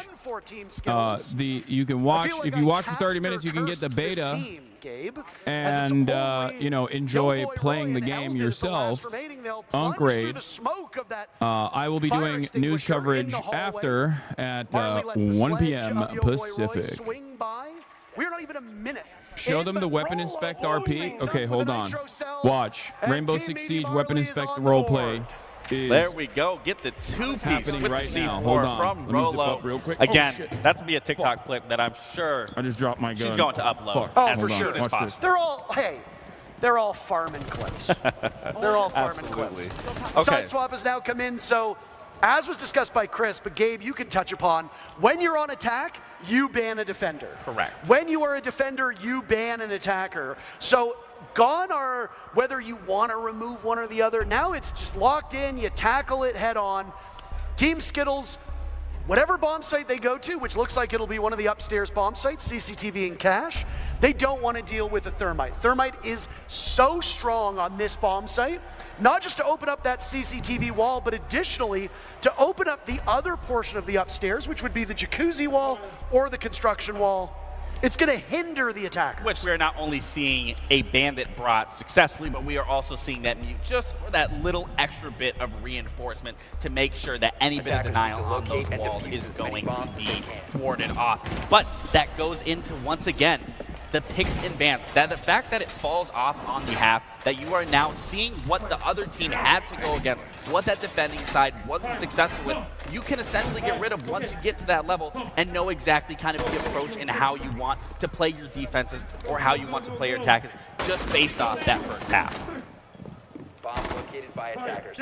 You can watch, if you watch for 30 minutes, you can get the beta and you know, enjoy playing the game yourself. Unkraid. I will be doing news coverage after at 1 p.m. Pacific. We're not even a minute. Show them the Weapon Inspect RP. Okay, hold on. Watch. Rainbow Six Siege Weapon Inspect roleplay is There we go. Get the 2-piece happening with right the C4 now. Hold on. from Let me zip Rolo. up real quick. Again, Oh, shit. that's going to be a TikTok clip that I'm sure I just dropped my gun. she's going to upload Fuck. as for soon sure. as possible. They're all, hey, they're all farming clips. They're all farming clips. Side swap has now come in, so as was discussed by Chris, but Gabe, you can touch upon, when you're on attack, you ban a defender. Correct. When you are a defender, you ban an attacker. So gone are whether you want to remove one or the other. Now it's just locked in, you tackle it head on. Team Skittles, whatever bomb site they go to, which looks like it'll be one of the upstairs bomb sites, CCTV and cache, they don't want to deal with a thermite. Thermite is so strong on this bomb site, not just to open up that CCTV wall, but additionally to open up the other portion of the upstairs, which would be the jacuzzi wall or the construction wall. It's going to hinder the attacker. Which we're not only seeing a bandit brought successfully, but we are also seeing that mute just for that little extra bit of reinforcement to make sure that any bit of denial on those walls is going to be thwarted off. But that goes into, once again, the picks and bans. That the fact that it falls off on the half, that you are now seeing what the other team had to go against, what that defending side wasn't successful with, you can essentially get rid of once you get to that level and know exactly kind of the approach and how you want to play your defenses or how you want to play your attackers just based off that first half. Bomb located by attackers.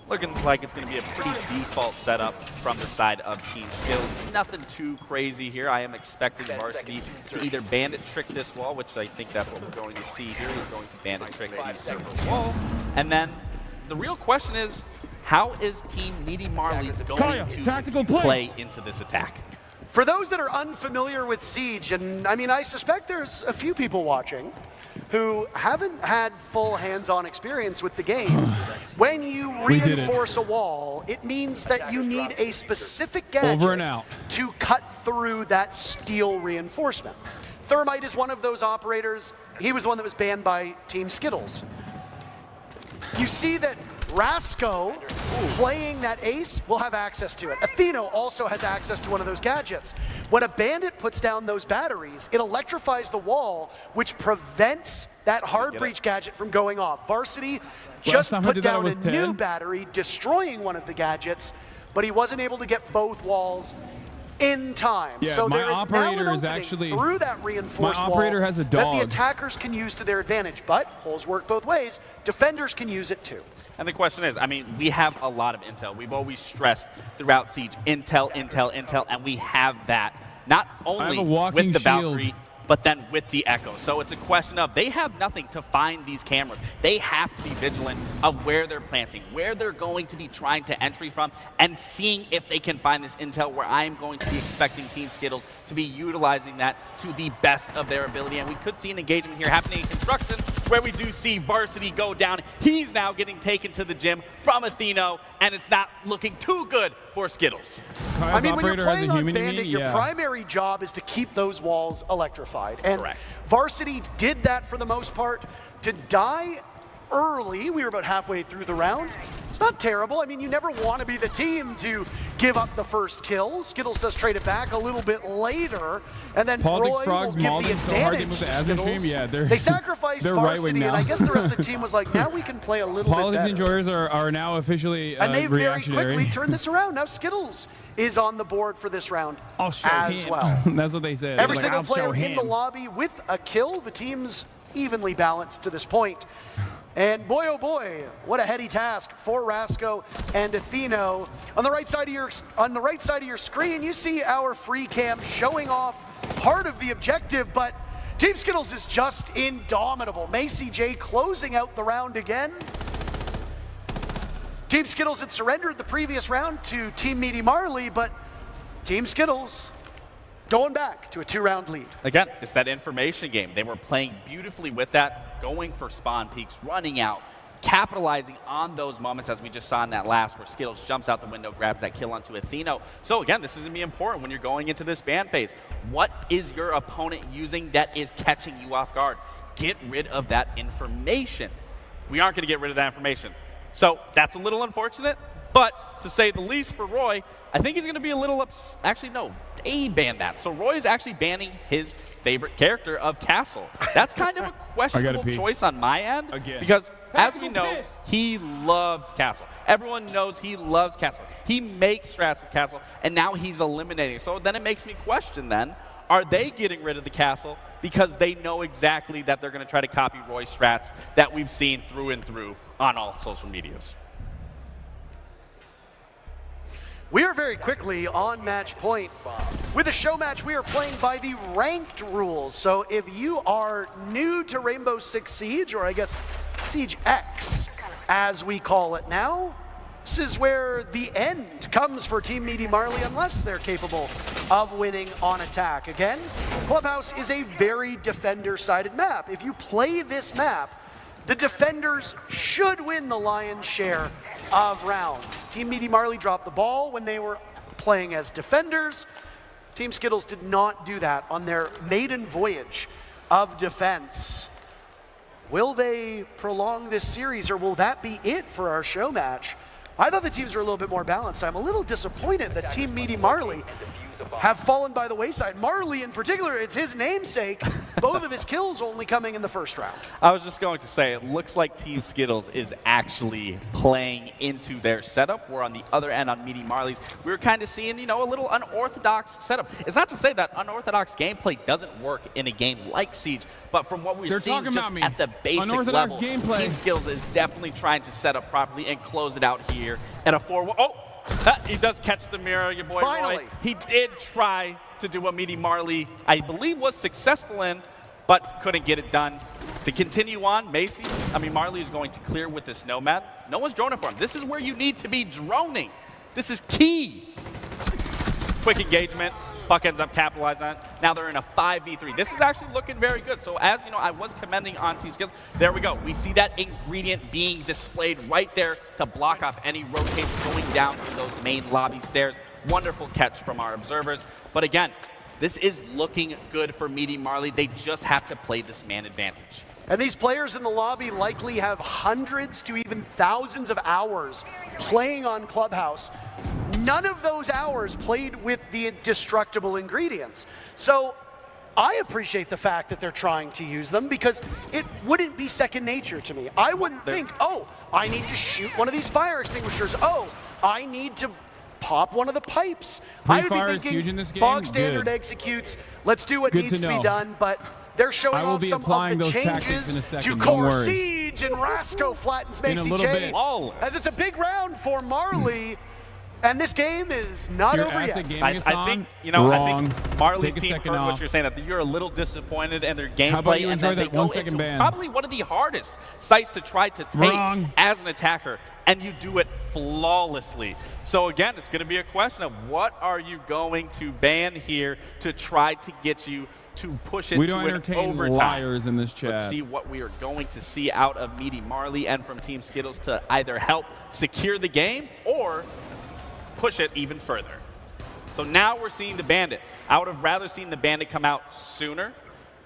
looking like it's going to be a pretty default setup from the side of Team Skills. Nothing too crazy here. I am expecting Varsity to either bandit trick this wall, which I think that's what we're going to see here. We're going to bandit trick the server wall. And then the real question is, how is Team Needy Marley going to play into this attack? For those that are unfamiliar with Siege, and I mean, I suspect there's a few people watching who haven't had full hands-on experience with the game, when you reinforce a wall, it means that you need a specific gadget to cut through that steel reinforcement. Thermite is one of those operators. He was the one that was banned by Team Skittles. You see that Rasco, playing that ace, will have access to it. Atheno also has access to one of those gadgets. When a bandit puts down those batteries, it electrifies the wall, which prevents that hard breach gadget from going off. Varsity just put down a new battery, destroying one of the gadgets, but he wasn't able to get both walls in time. Yeah, so my there is operator now an is actually through that reinforced my operator wall has a that dog the attackers can use to their advantage, but holes work both ways. Defenders can use it too. And the question is, I mean, we have a lot of intel. We've always stressed throughout Siege, intel, intel, intel, and we have that not only with the Valkyrie, but then with the Echo. So it's a question of they have nothing to find these cameras. They have to be vigilant of where they're planting, where they're going to be trying to entry from, and seeing if they can find this intel, where I am going to be expecting Team Skittles to be utilizing that to the best of their ability. And we could see an engagement here happening in construction, where we do see Varsity go down. He's now getting taken to the gym from Atheno, and it's not looking too good for Skittles. I mean, when you're playing on Bandit, your primary job is to keep those walls electrified. And Varsity did that for the most part. To die early, we were about halfway through the round, it's not terrible. I mean, you never want to be the team to give up the first kill. Skittles does trade it back a little bit later, and then Politics Roy Frogs will give the Malden so hard they advantage moved to to admin stream. Skittles. Yeah, They sacrificed Varsity, and I guess the rest of the team was like, now we can play a little Politics bit better. enjoyers are now officially And they very reactionary. quickly turned this around. Now Skittles is on the board for this round as him. well. That's what they said. Every Like, single I'll show player in him. the lobby with a kill. The team's evenly balanced to this point. And boy, oh boy, what a heady task for Rasco and Atheno. On the right side of your screen, you see our free cam showing off part of the objective, but Team Skittles is just indomitable. Macy J closing out the round again. Team Skittles had surrendered the previous round to Team Needy Marley, but Team Skittles going back to a 2-round lead. Again, it's that information game. They were playing beautifully with that, going for spawn peaks, running out, capitalizing on those moments, as we just saw in that last, where Skittles jumps out the window, grabs that kill onto Atheno. So again, this is going to be important when you're going into this ban phase. What is your opponent using that is catching you off guard? Get rid of that information. We aren't going to get rid of that information. So that's a little unfortunate, but to say the least for Roy, I think he's going to be a little actually, no, they banned that. So Roy is actually banning his favorite character of Castle. That's kind of a questionable choice on my end. Because as we know, he loves Castle. Everyone knows he loves Castle. He makes strats with Castle, and now he's eliminating. So then it makes me question then, are they getting rid of the Castle because they know exactly that they're going to try to copy Roy's strats that we've seen through and through on all social medias? We are very quickly on match point. With the show match, we are playing by the ranked rules. So if you are new to Rainbow Six Siege, or I guess Siege X, as we call it now, this is where the end comes for Team Needy Marley unless they're capable of winning on attack. Again, Clubhouse is a very defender-sided map. If you play this map, the defenders should win the lion's share of rounds. Team Needy Marley dropped the ball when they were playing as defenders. Team Skittles did not do that on their maiden voyage of defense. Will they prolong this series, or will that be it for our show match? I thought the teams were a little bit more balanced. I'm a little disappointed that Team Needy Marley have fallen by the wayside. Marley in particular, it's his namesake. Both of his kills only coming in the first round. I was just going to say, it looks like Team Skittles is actually playing into their setup. We're on the other end on Meaty Marley's. We were kind of seeing, you know, a little unorthodox setup. It's not to say that unorthodox gameplay doesn't work in a game like Siege, but from what we've seen just at the basic Unorthodox level, gameplay. Team Skittles is definitely trying to set up properly and close it out here at a 4-1. Oh! He does catch the mirror, your boy Finally. Roy. He did try to do what Meaty Marley, I believe, was successful in, but couldn't get it done. To continue on, Marley is going to clear with this Nomad. No one's droning for him. This is where you need to be droning. This is key. Quick engagement. Buck ends up capitalizing on it. Now they're in a 5v3. This is actually looking very good. So as you know, I was commending on Team Skittles. There we go. We see that ingredient being displayed right there to block off any rotates going down through those main lobby stairs. Wonderful catch from our observers. But again, this is looking good for Meaty Marley. They just have to play this man advantage. And these players in the lobby likely have hundreds to even thousands of hours playing on Clubhouse. None of those hours played with the destructible ingredients. So I appreciate the fact that they're trying to use them because it wouldn't be second nature to me. I wouldn't think, oh, I need to shoot one of these fire extinguishers. Oh, I need to pop one of the pipes. I would Pre-fire be is huge in this thinking game. bog standard Good. executes. Let's do what Good needs to to be know. done, but they're showing I will off be some applying of the those tactics in a changes second, to don't core worry. Siege, and Rasco flattens In a Macy little J. bit. As it's a big round for Marley, and this game is not Your over asset yet. gaming I is think, on. you know, Wrong. I think Marley's Take a team second heard off. what you're saying, that you're a little disappointed in their gameplay. How about you and enjoy then they that go 1 second into ban? probably one of the hardest sites to try to take Wrong. as an attacker, and you do it flawlessly. So again, it's going to be a question of what are you going to ban here to try to get you to push it We to don't an entertain overtime. liars in this chat. Let's see what we are going to see out of Meaty Marley and from Team Skittles to either help secure the game or push it even further. So now we're seeing the Bandit. I would have rather seen the Bandit come out sooner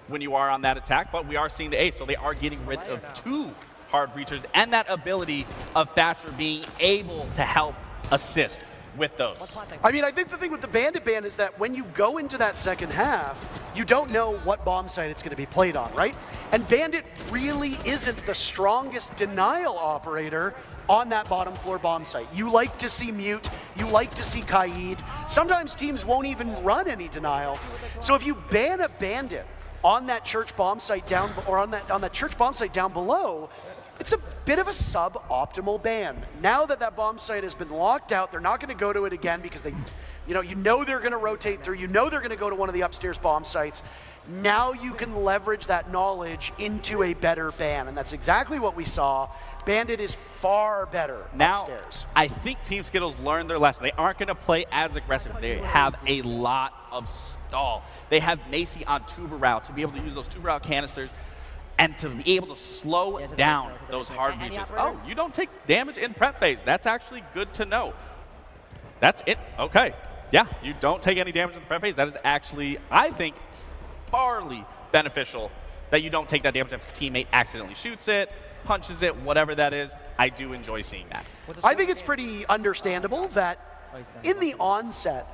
when you are on that attack, but we are seeing the Ace, so they are getting rid of 2 hard breachers and that ability of Thatcher being able to help assist with those. I mean, I think the thing with the Bandit ban is that when you go into that second half, you don't know what bomb site it's going to be played on, right? And Bandit really isn't the strongest denial operator on that bottom floor bomb site. You like to see Mute, you like to see Kaid. Sometimes teams won't even run any denial. So if you ban a Bandit on that church bomb site down, or on that church bomb site down below, it's a bit of a suboptimal ban. Now that that bomb site has been locked out, they're not going to go to it again because they, you know they're going to rotate through. You know they're going to go to one of the upstairs bomb sites. Now you can leverage that knowledge into a better ban, and that's exactly what we saw. Bandit is far better Now, upstairs. I think Team Skittles learned their lesson. They aren't going to play as aggressive. They have a lot of stall. They have Macy on tuber route to be able to use those tuber route canisters and to be able to slow down those hard breaches. Oh, you don't take damage in prep phase. That's actually good to know. That's it. Okay. Yeah, you don't take any damage in the prep phase. That is actually, I think, farly beneficial that you don't take that damage if a teammate accidentally shoots it, punches it, whatever that is. I do enjoy seeing that. I think it's pretty understandable that in the onset,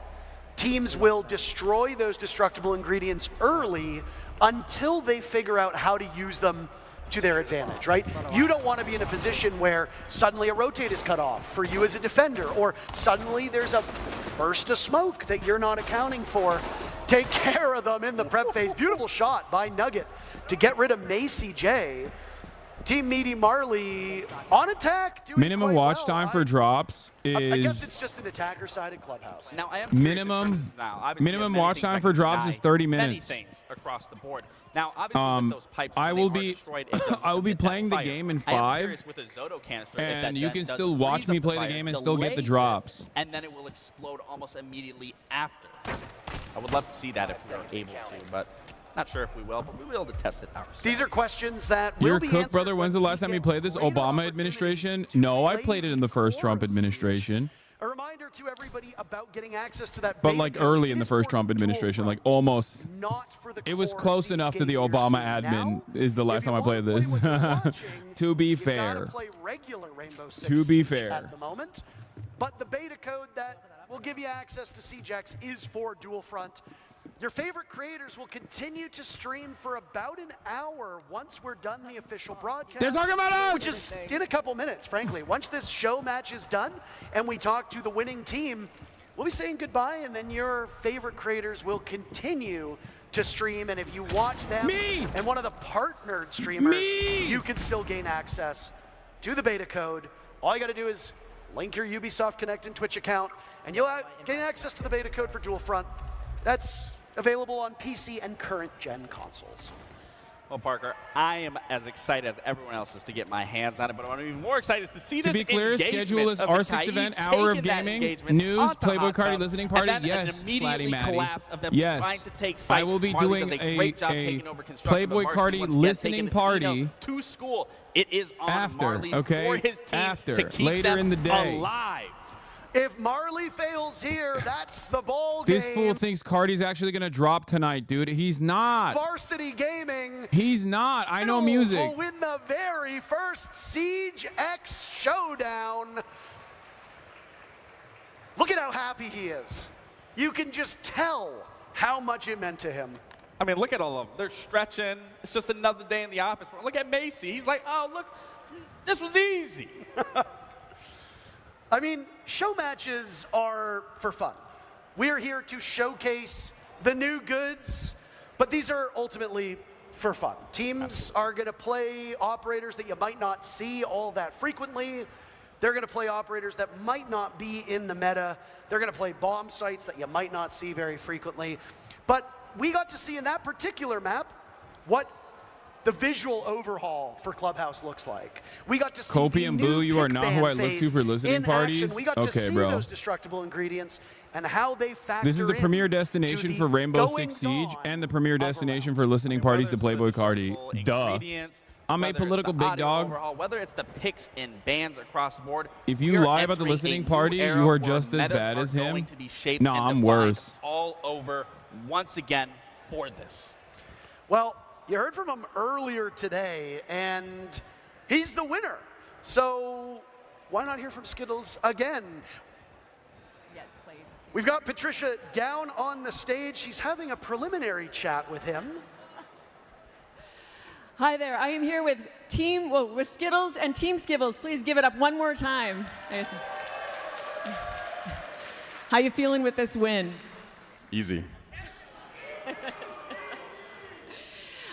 teams will destroy those destructible ingredients early until they figure out how to use them to their advantage, right? You don't want to be in a position where suddenly a rotate is cut off for you as a defender, or suddenly there's a burst of smoke that you're not accounting for. Take care of them in the prep phase. Beautiful shot by Nugget to get rid of Macy J. Team Meaty Marley on attack. Minimum watch time for drops is I guess it's just an attacker-sided clubhouse. Now, I am minimum watch time for drops is 30 minutes. Many things across the board. Now, obviously, with those pipes, I they will are be destroyed I will be playing the fire. game in I am 5, curious with a Zoto canister if and that you then can does still watch freeze me up play the fire, game and still get the delays drops. it, and then it will explode almost immediately after. I would love to see that if we are able to, but not sure if we will, but we'll be able to test it ourselves. These are questions that will Your be Cook answered brother, when's the last time you played this? Obama administration? No, I played it in the first Trump administration. A reminder to everybody about getting access to that But beta like code. early It in the is first Trump administration, like almost. It was close enough to the Obama admin is the last time I played this. To be fair. play regular Rainbow Six To be Siege fair. at the moment, but the beta code that will give you access to CJX is for Dual Front. Your favorite creators will continue to stream for about an hour once we're done the official broadcast. They're talking about us! Which is in a couple minutes, frankly. Once this show match is done and we talk to the winning team, we'll be saying goodbye, and then your favorite creators will continue to stream. And if you watch them and one of the partnered streamers, you can still gain access to the beta code. All you got to do is link your Ubisoft Connect and Twitch account, and you'll gain access to the beta code for Dual Front. That's available on PC and current gen consoles. Well, Parker, I am as excited as everyone else is to get my hands on it, but what I'm even more excited is to see this. To be clear, schedule is R6 event, hour of gaming, news, Playboy Cardi listening party. Yes, Slatty Matty. Yes, I will be doing a Playboy Cardi listening party to school. It is on after, Marley okay? for his team After, to keep later them in the day. alive. If Marley fails here, that's the ball game. This fool thinks Cardi's actually going to drop tonight, dude. He's not. Varsity Gaming. He's not. I know music. Will win the very first Siege X showdown. Look at how happy he is. You can just tell how much it meant to him. I mean, look at all of them. They're stretching. It's just another day in the office. Look at Macy. He's like, oh, look, this was easy. I mean, show matches are for fun. We're here to showcase the new goods, but these are ultimately for fun. Teams are going to play operators that you might not see all that frequently. They're going to play operators that might not be in the meta. They're going to play bomb sites that you might not see very frequently. But we got to see in that particular map what the visual overhaul for Clubhouse looks like. We got to see Kopi and Boo, you are not who I look to for listening parties. We got to see those destructible ingredients and how they factor. This is the premier destination for Rainbow Six Siege and the premier destination for listening parties to Playboy Cardi. Duh. I'm a political big dog. Overhaul, whether it's the picks and bans across the board. If you lie about the listening party, you are just as bad as him. No, I'm worse. All over once again for this. Well, you heard from him earlier today, and he's the winner. So why not hear from Skittles again? We've got Patricia down on the stage. She's having a preliminary chat with him. Hi there. I am here with with Skittles and Team Skibbles. Please give it up one more time. How you feeling with this win? Easy.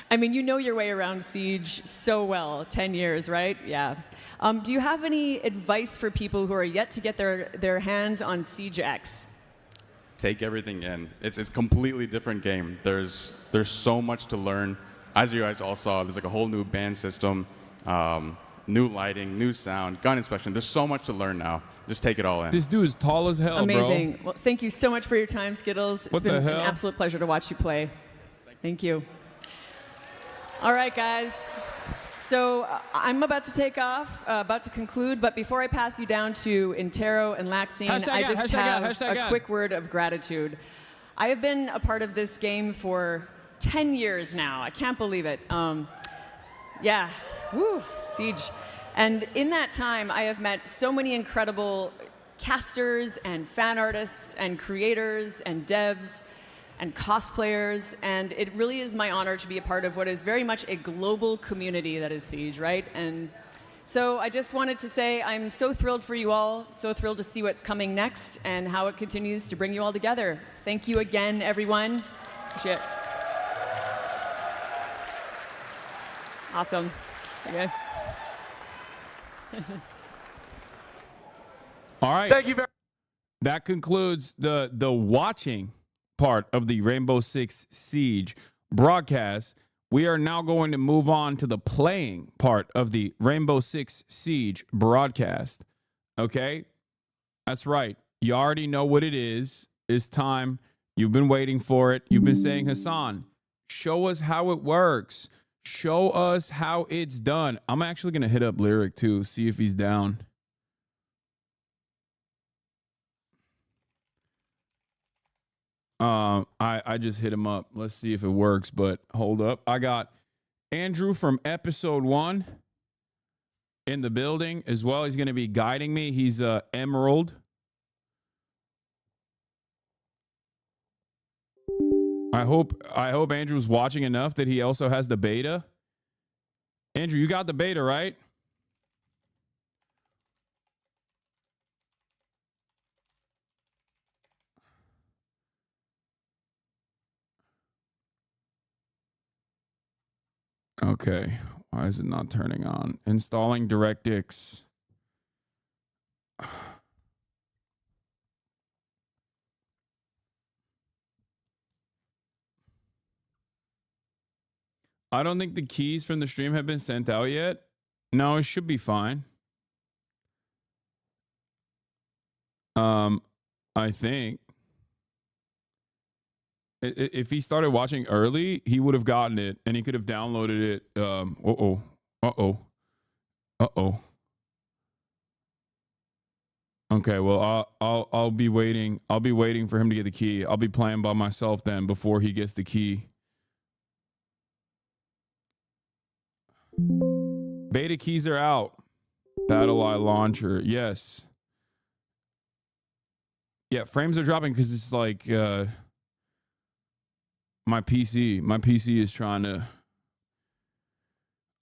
I mean, you know your way around Siege so well, 10 years, right? Yeah. Do you have any advice for people who are yet to get their hands on Siege X? Take everything in. It's a completely different game. There's so much to learn. As you guys all saw, there's like a whole new band system, new lighting, new sound, gun inspection. There's so much to learn now. Just take it all in. This dude is tall as hell, Amazing. bro. Well, thank you so much for your time, Skittles. It's been an absolute pleasure to watch you play. Thank you. All right, guys. So I'm about to take off, about to conclude, but before I pass you down to Intero and Laxine, I just have a quick word of gratitude. I have been a part of this game for 10 years now. I can't believe it. Yeah, woo, Siege. And in that time, I have met so many incredible casters and fan artists and creators and devs and cosplayers, and it really is my honor to be a part of what is very much a global community that is Siege, right? And so I just wanted to say I'm so thrilled for you all, so thrilled to see what's coming next and how it continues to bring you all together. Thank you again, everyone. Appreciate it. Awesome. Okay. All right. Thank you very much. That concludes the watching part of the Rainbow Six Siege broadcast. We are now going to move on to the playing part of the Rainbow Six Siege broadcast. Okay? That's right. You already know what it is. It's time. You've been waiting for it. You've been saying, Hassan, show us how it works. Show us how it's done. I'm actually going to hit up Lyric too, see if he's down. I just hit him up. Let's see if it works, but hold up. I got Andrew from episode 1 in the building as well. He's going to be guiding me. He's Emerald. I hope Andrew's watching enough that he also has the beta. Andrew, you got the beta, right? Okay. Why is it not turning on? Installing DirectX. I don't think the keys from the stream have been sent out yet. No, it should be fine. I think if he started watching early, he would have gotten it and he could have downloaded it. Okay, well, I'll be waiting. I'll be waiting for him to get the key. I'll be playing by myself then before he gets the key. Beta keys are out. BattleEye launcher. Yes. Yeah, frames are dropping because it's like my PC is trying to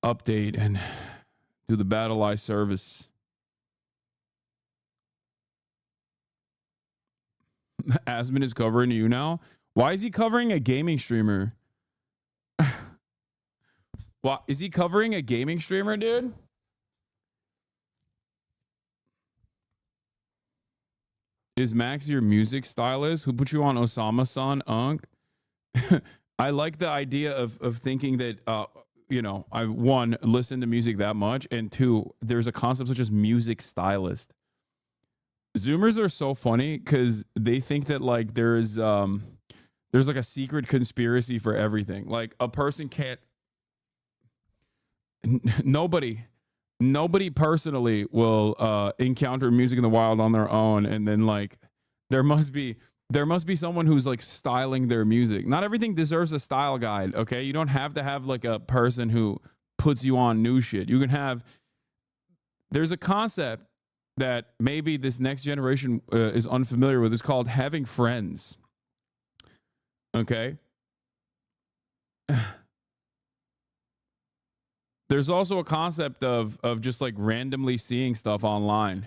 update and do the BattleEye service. Asmon is covering you now. Why is he covering a gaming streamer? What is he covering a gaming streamer, dude? Is Max your music stylist? Who put you on Osama-san, Unk? I like the idea of thinking that you know, I one, listen to music that much, and two, there's a concept such as music stylist. Zoomers are so funny because they think that like there's like a secret conspiracy for everything. Like a person can't. Nobody personally will encounter music in the wild on their own, and then like there must be someone who's like styling their music. Not everything deserves a style guide, okay? You don't have to have like a person who puts you on new shit. You can have. There's a concept that maybe this next generation is unfamiliar with. It's called having friends. Okay. There's also a concept of just like randomly seeing stuff online.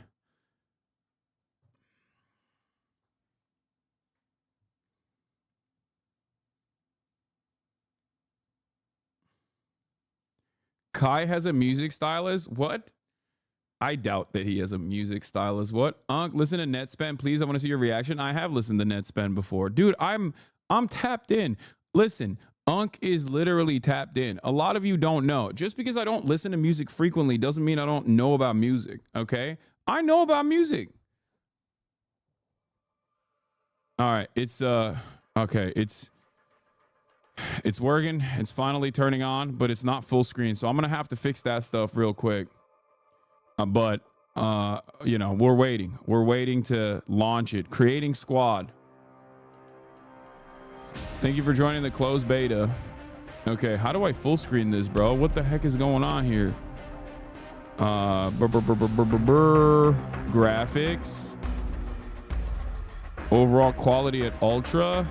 Kai has a music stylist? What? I doubt that he has a music stylist. What? Listen to Netspend, please. I want to see your reaction. I have listened to Netspend before. Dude, I'm tapped in. Listen, Unk is literally tapped in. A lot of you don't know. Just because I don't listen to music frequently doesn't mean I don't know about music, okay? I know about music. All right, it's okay, it's working. It's finally turning on, but it's not full screen. So I'm going to have to fix that stuff real quick. But you know, we're waiting. We're waiting to launch it. Creating squad. Thank you for joining the closed beta. Okay, how do I full screen this, bro? What the heck is going on here? Graphics. Overall quality at ultra.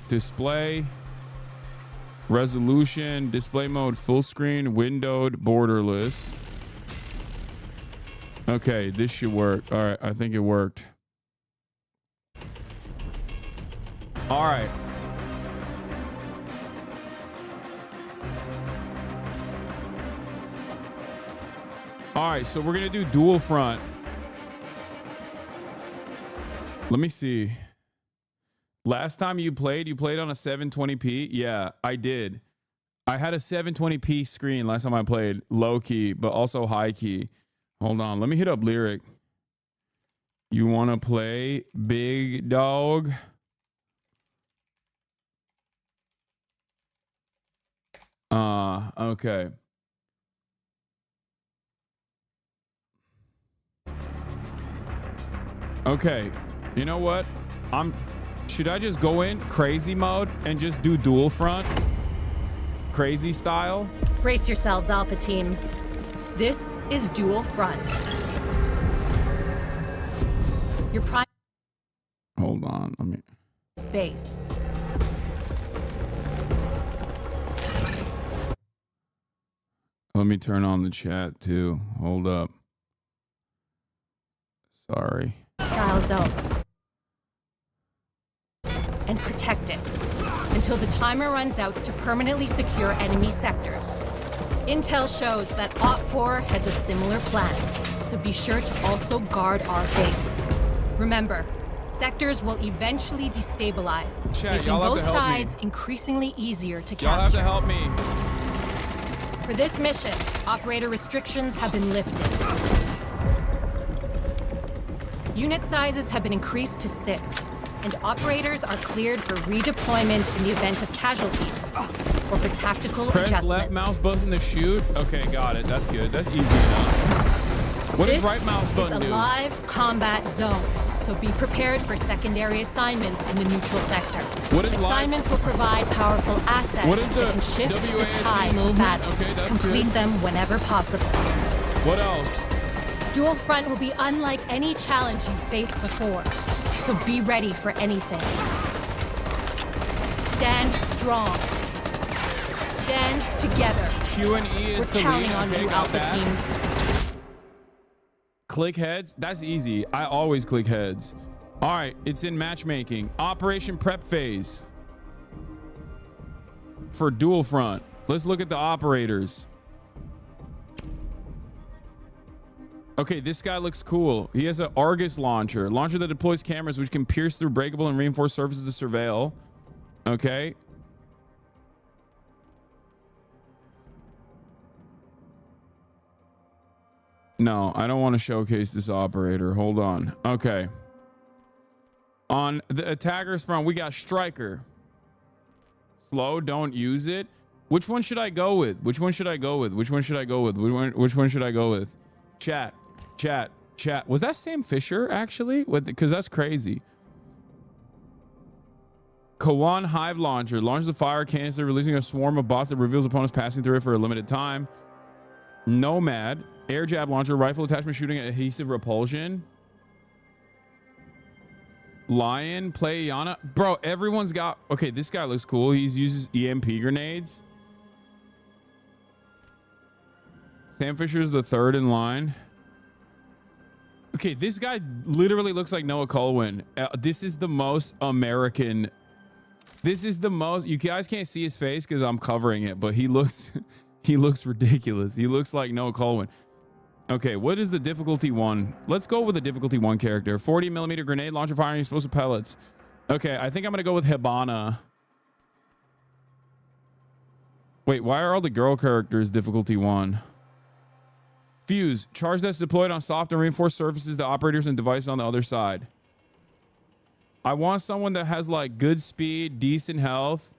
Display. Resolution. Display mode full screen. Windowed. Borderless. Okay, this should work. All right, I think it worked. All right. All right, so we're going to do dual front. Let me see. Last time you played on a 720p? Yeah, I did. I had a 720p screen last time I played. Low key, but also high key. Hold on. Let me hit up Lyric. You want to play big dog? Okay. Okay. You know what? Should I just go in crazy mode and just do dual front? Crazy style? Brace yourselves, Alpha Team. This is dual front. Your prime Base. Let me turn on the chat too. Hold up. Sorry. Style zones. And protect it until the timer runs out to permanently secure enemy sectors. Intel shows that OPFOR has a similar plan, so be sure to also guard our base. Remember, sectors will eventually destabilize, making both sides increasingly easier to capture. Y'all have to help me. For this mission, operator restrictions have been lifted. Unit sizes have been increased to 6, and operators are cleared for redeployment in the event of casualties or for tactical Press adjustments. left mouse button to shoot. Okay, got it. That's good. That's easy enough. What does right mouse button do? It's a live combat zone, so be prepared for secondary assignments in the neutral sector. What is assignments will provide powerful assets What is the that can shift the WASD tide of movement? battle. Okay, that's Complete good. them whenever possible. What else? Dual front will be unlike any challenge you've faced before, so be ready for anything. Stand strong. Stand together. Q and E is We're to counting lead. on Okay, you, got Alpha that. Team. Click heads. That's easy. I always click heads. All right, it's in matchmaking. Operation prep phase for dual front. Let's look at the operators. Okay, this guy looks cool. He has an Argus launcher that deploys cameras which can pierce through breakable and reinforced surfaces to surveil. Okay. No, I don't want to showcase this operator. Hold on. Okay. On the attackers front, we got Striker. Slow, don't use it. Which one should I go with? Which one should I go with? Which one should I go with? Which one should I go with? Chat. Was that Sam Fisher actually? Because that's crazy. Kawan Hive Launcher launches a fire canister, releasing a swarm of bots that reveals opponents passing through it for a limited time. Nomad Air Jab Launcher, rifle attachment shooting at adhesive repulsion. Lion play Yana. Bro, everyone's got. Okay, this guy looks cool. He uses EMP grenades. Sam Fisher's the third in line. Okay, this guy literally looks like Noah Colwyn. This is the most American. This is the most. You guys can't see his face because I'm covering it, but he looks ridiculous. He looks like Noah Colwyn. Okay, what is the difficulty 1? Let's go with the difficulty 1 character. 40mm grenade launcher firing explosive pellets. Okay, I think I'm gonna go with Hibana. Wait, why are all the girl characters difficulty 1? Fuse, charge that's deployed on soft and reinforced surfaces to operators and devices on the other side. I want someone that has like good speed, decent health.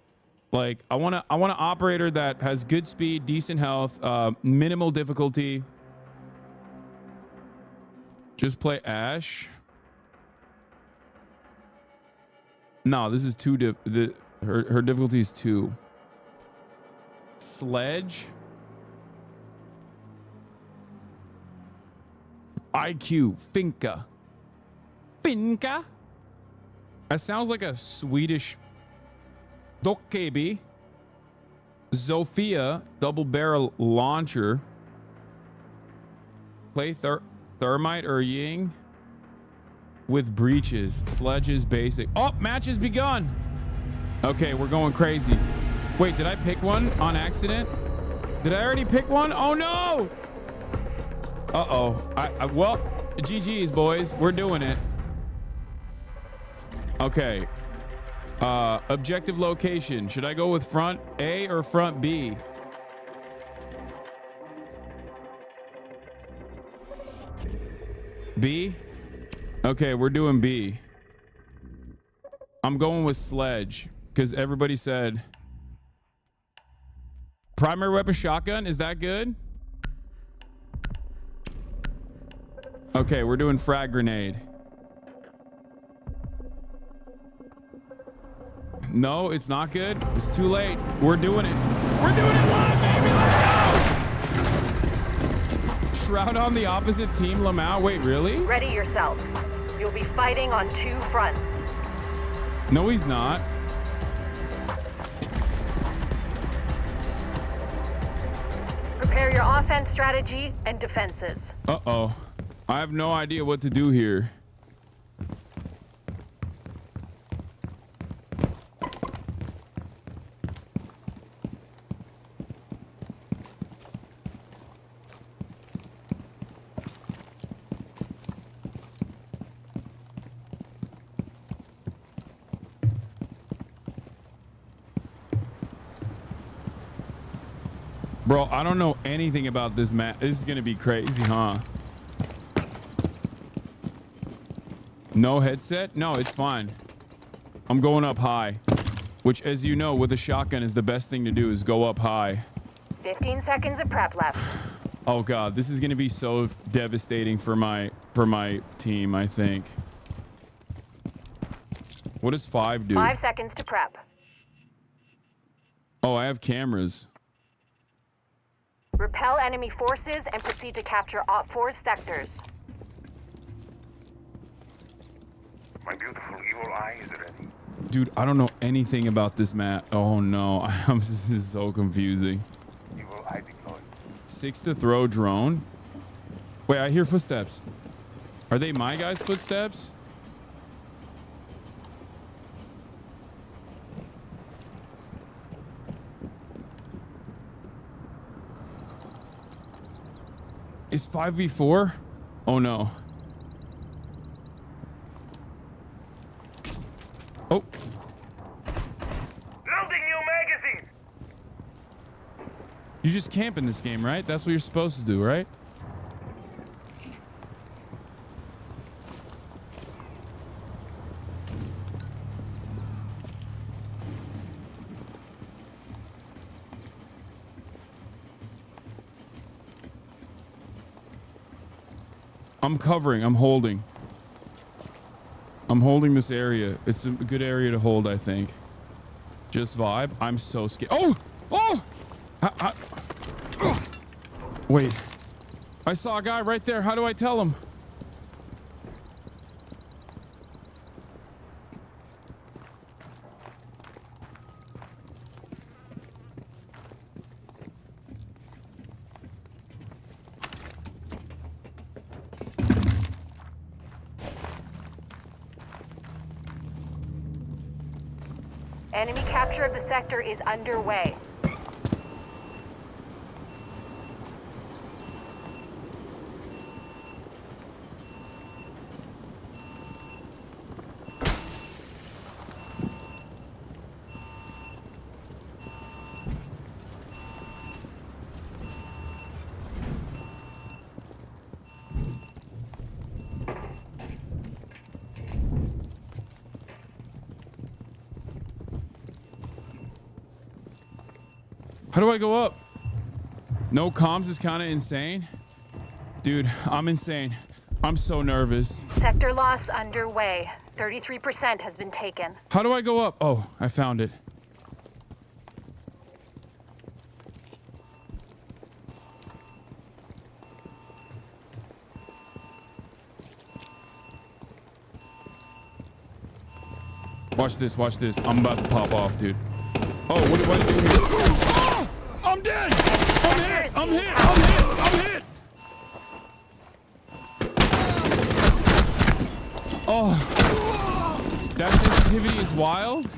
Like I want an operator that has good speed, decent health, minimal difficulty. Just play Ash. No, this is her difficulty is 2. Sledge. IQ, Finka. That sounds like a Swedish. Dokkebi. Zofia, double barrel launcher. Play Thermite or Ying with breaches. Sledges, basic. Oh, match has begun. Okay, we're going crazy. Wait, did I pick one on accident? Did I already pick one? Oh no! Uh-oh. Well, GG's, boys. We're doing it. Okay. Objective location. Should I go with front A or front B? B? Okay, we're doing B. I'm going with Sledge because everybody said primary weapon shotgun. Is that good? Okay, we're doing frag grenade. No, it's not good. It's too late. We're doing it. We're doing it live, baby. Let's go. Shroud on the opposite team, Lamau. Wait, really? Ready yourself. You'll be fighting on 2 fronts. No, he's not. Prepare your offense strategy and defenses. Uh-oh. I have no idea what to do here. Bro, I don't know anything about this map. This is gonna be crazy, huh? No headset? No, it's fine. I'm going up high. Which, as you know, with a shotgun is the best thing to do, is go up high. 15 seconds of prep left. Oh god, this is gonna be so devastating for my team, I think. What does 5 do? 5 seconds to prep. Oh, I have cameras. Repel enemy forces and proceed to capture Op 4's sectors. My beautiful evil eye is ready. Dude, I don't know anything about this map. Oh no, this is so confusing. Evil eye deployed. 6 to throw drone. Wait, I hear footsteps. Are they my guys' footsteps? Is 5v4? Oh no. Oh. Loading new magazine. You just camp in this game, right? That's what you're supposed to do, right? I'm covering. I'm holding. I'm holding this area. It's a good area to hold, I think. Just vibe. I'm so scared. Oh! Oh! Wait. I saw a guy right there. How do I tell him? Enemy capture of the sector is underway. How do I go up? No comms is kind of insane. Dude, I'm insane. I'm so nervous. Sector loss underway. 33% has been taken. How do I go up? Oh, I found it. Watch this, watch this. I'm about to pop off, dude. Oh, what do I do here? Oh! I'm dead! I'm hit! I'm hit! I'm hit! I'm hit! Oh. That sensitivity is wild.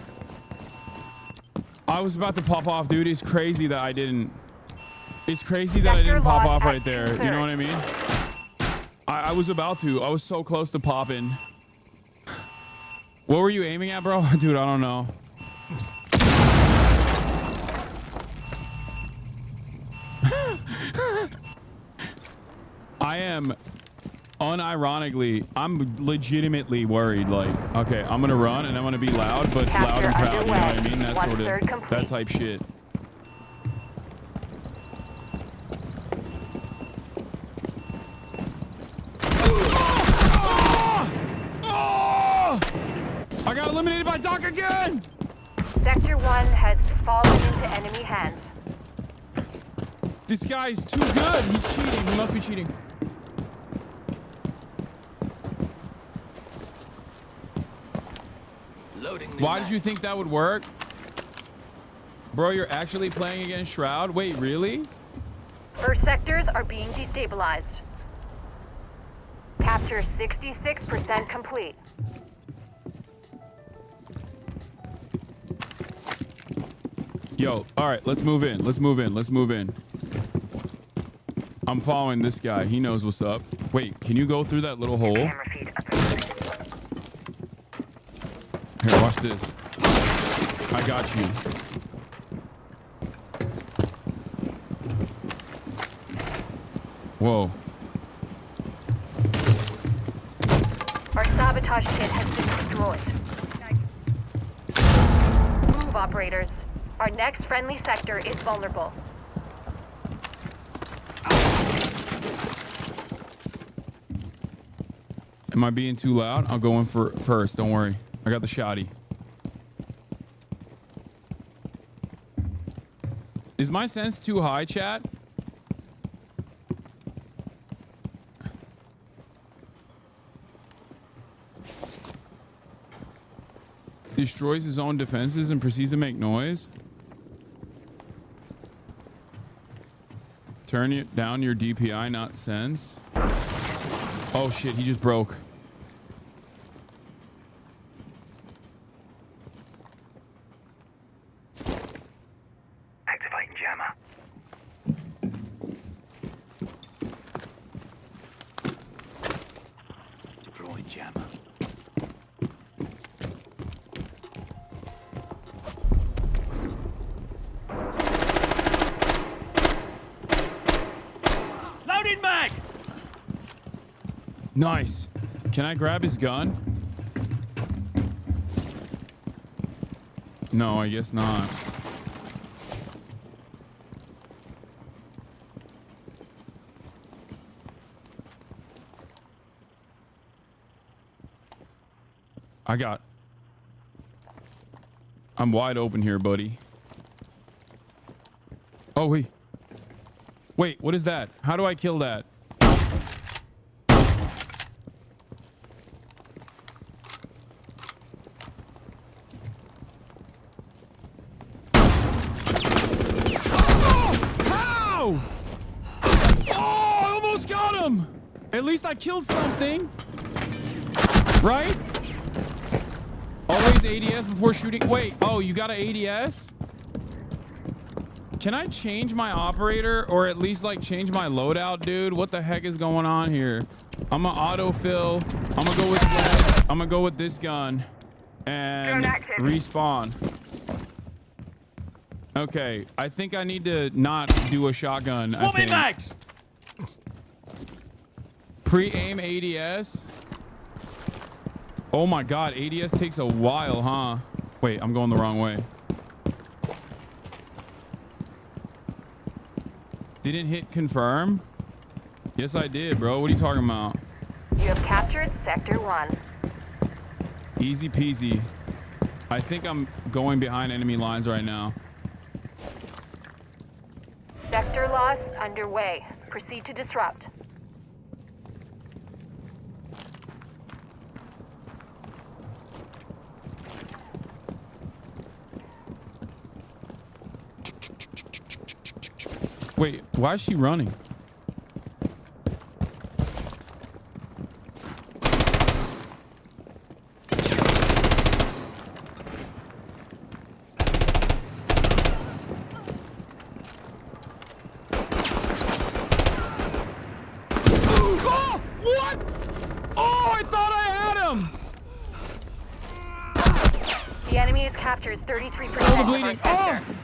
I was about to pop off, dude. It's crazy that I didn't. It's crazy that I didn't pop off right there. You know what I mean? I was about to. I was so close to popping. What were you aiming at, bro? Dude, I don't know. I am unironically, I'm legitimately worried. Like, okay, I'm gonna run and I'm gonna be loud, but loud and proud. You know what I mean? That sort of, that type shit. I got eliminated by Doc again! Sector 1 has fallen into enemy hands. This guy is too good. He's cheating. He must be cheating. Why did you think that would work? Bro, you're actually playing against Shroud? Wait, really? First sectors are being destabilized. Capture 66% complete. Yo, all right, let's move in. Let's move in. Let's move in. I'm following this guy. He knows what's up. Wait, can you go through that little hole? Here, watch this. I got you. Whoa. Our sabotage kit has been destroyed. Move, operators. Our next friendly sector is vulnerable. Am I being too loud? I'll go in for first. Don't worry. I got the shotty. Is my sense too high, chat? Destroys his own defenses and proceeds to make noise. Turn it down your DPI, not sense. Oh shit, he just broke. Activating jammer. Deploying jammer. Loading mag! Nice. Can I grab his gun? No, I guess not. I'm wide open here, buddy. Oh, wait. Wait, what is that? How do I kill that? How? Oh, I almost got him. At least I killed something. Right? Always ADS before shooting. Wait, oh, you got an ADS? Can I change my operator or at least like change my loadout, dude? What the heck is going on here? I'm gonna autofill. I'm gonna go with sledge. I'm gonna go with this gun and respawn. Okay, I think I need to not do a shotgun. Swarming mags! Pre-aim ADS. Oh my god, ADS takes a while, huh? Wait, I'm going the wrong way. Didn't hit confirm? Yes, I did, bro. What are you talking about? You have captured Sector 1. Easy peasy. I think I'm going behind enemy lines right now. Sector loss underway. Proceed to disrupt. Wait, why is she running? Oh, what? Oh, I thought I had him. The enemy has captured 33% Still of bleeding. our sector. Oh!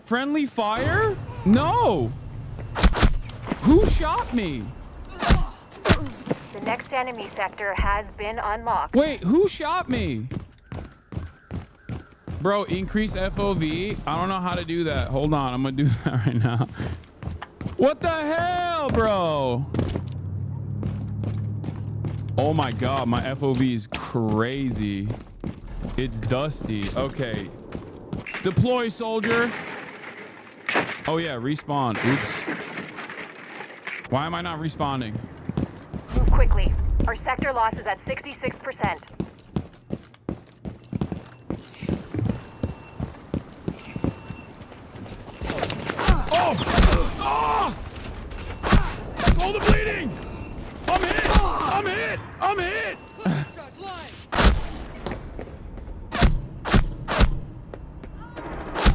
Friendly fire? No! Who shot me? The next enemy sector has been unlocked. Wait, who shot me? Bro, increase FOV. I don't know how to do that. Hold on, I'm gonna do that right now. What the hell, bro? Oh my god, my FOV is crazy. It's dusty. Okay. Deploy, soldier. Oh yeah, respawn. Oops. Why am I not respawning? Move quickly. Our sector loss is at 66%.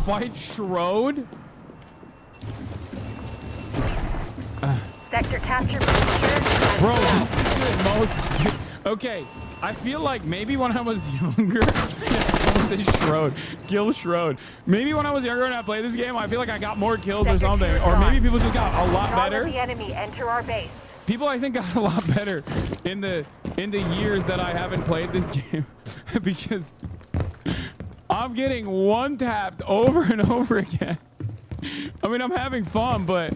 fight Schroed? Sector capture secured. Bro, this is the most... Okay, I feel like maybe when I was younger... Someone said Schroed. Kill Schroed. Maybe when I was younger and I played this game, I feel like I got more kills or something. Or maybe people just got a lot better. The enemy enter our base. People, I think, got a lot better in the years that I haven't played this game. Because I'm getting one-tapped over and over again. I mean, I'm having fun, but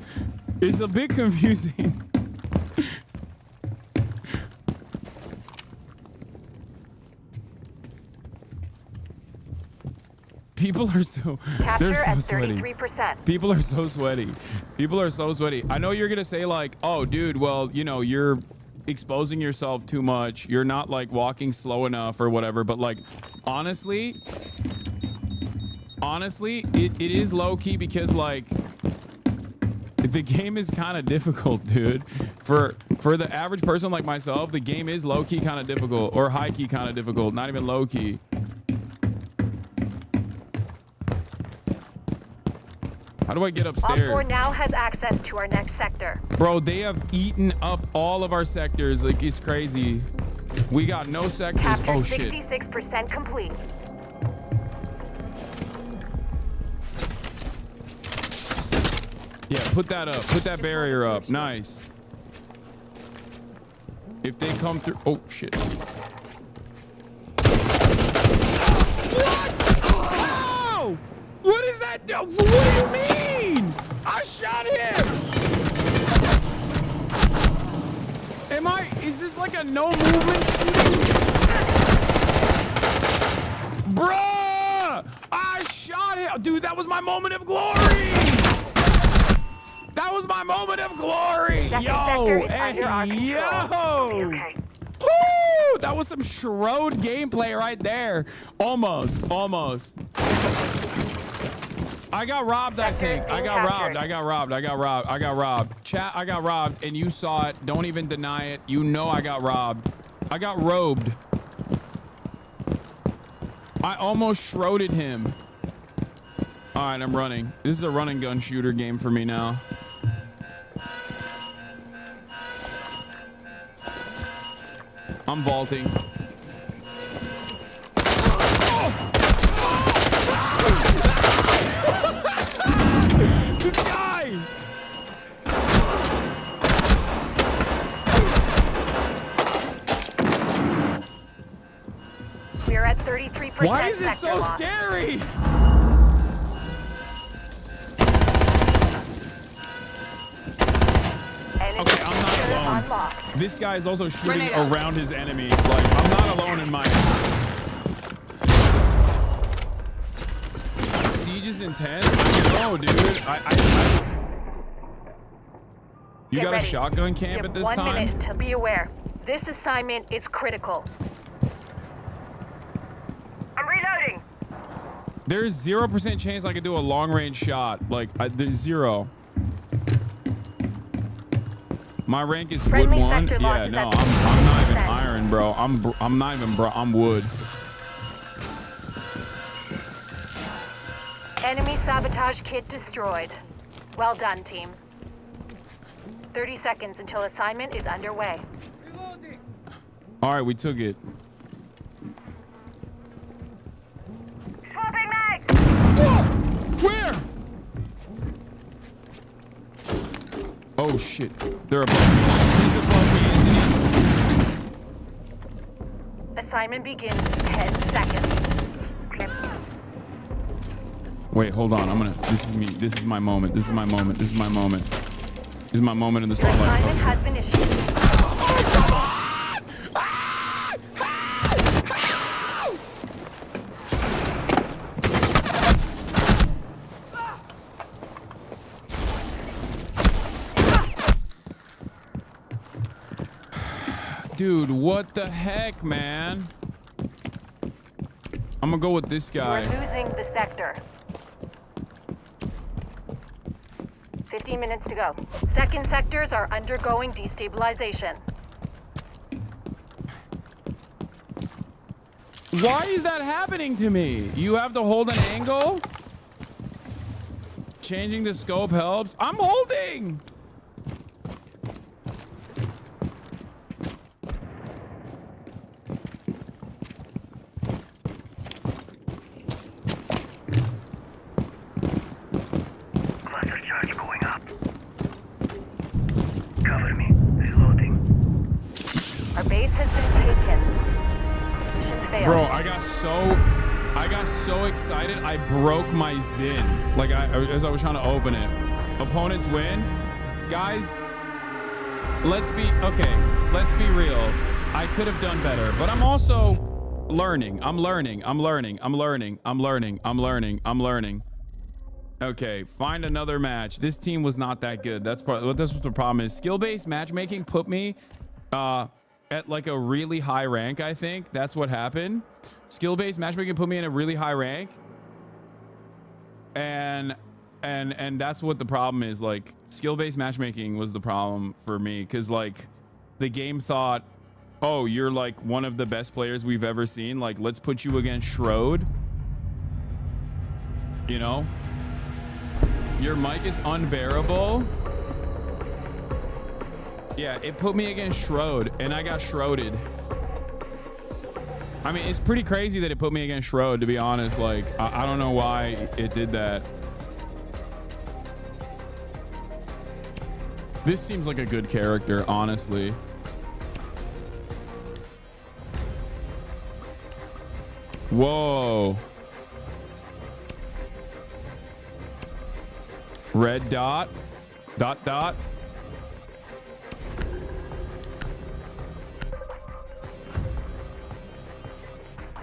it's a bit confusing. People are so they're so sweaty. 33%. People are so sweaty. People are so sweaty. I know you're gonna say like, oh, dude, well, you know, you're exposing yourself too much. You're not like walking slow enough or whatever. But like, honestly, it is low key because like the game is kind of difficult, dude. For the average person like myself, the game is low key kind of difficult or high key kind of difficult. Not even low key. How do I get upstairs? Op 4 now has access to our next sector. Bro, they have eaten up all of our sectors. Like, it's crazy. We got no sectors. Capture oh, shit. 66% complete. Yeah, put that up. Put that barrier up. Nice. If they come through... Oh, shit. What? How? What is that? What do you mean? I shot him. Is this like a no movement shooting? Bruh! I shot him. Dude, that was my moment of glory. That was my moment of glory. Yo, hey, yo. Woo! That was some Schroed gameplay right there. Almost. I got robbed, I think. I got robbed. Chat, I got robbed, and you saw it. Don't even deny it. You know I got robbed. I got robed. I almost Schroded him. All right, I'm running. This is a run and gun shooter game for me now. I'm vaulting. This guy! We're at 33%. Why is it so scary? Okay, I'm not alone. This guy is also shooting around his enemy. Like, I'm not alone in my... Siege is intense? I know, dude. You got a shotgun camp at this time? 1 minute to be aware. This assignment is critical. I'm reloading. There's 0% chance I could do a long-range shot. Like, there's 0. My rank is wood 1. Yeah, no, I'm not even iron, bro. I'm not even bro. I'm wood. Enemy sabotage kit destroyed. Well done, team. 30 seconds until assignment is underway. All right, we took it. Swapping mags! Where? Oh shit! They're above me. He's above me, isn't he? Assignment begins 10 seconds. Wait, hold on. This is me. This is my moment. This is my moment. This is my moment. This is my moment in the spotlight. Assignment has been issued. Dude, what the heck, man? I'm gonna go with this guy. We're losing the sector. 15 minutes to go. Second sectors are undergoing destabilization. Why is that happening to me? You have to hold an angle? changing the scope helps. I'm holding. Cluster charge going up. Cover me. Reloading. Our base has been taken. Mission failed. Bro, I got so excited. I broke my Zin. Like as I was trying to open it. Opponents win. Guys, let's be real. I could have done better, but I'm also learning. I'm learning. Okay, find another match. This team was not that good. That's what the problem is. Skill-based matchmaking put me at like a really high rank, I think. That's what happened. Skill-based matchmaking put me in a really high rank. And that's what the problem is. Like, skill-based matchmaking was the problem for me, because like the game thought, oh, you're like one of the best players we've ever seen. Like, let's put you against Schroed. You know? Your mic is unbearable. Yeah, it put me against Schroed, and I got Schroded. I mean, it's pretty crazy that it put me against Schroed, to be honest. Like, I don't know why it did that. This seems like a good character, honestly. Whoa. Red dot. Dot dot.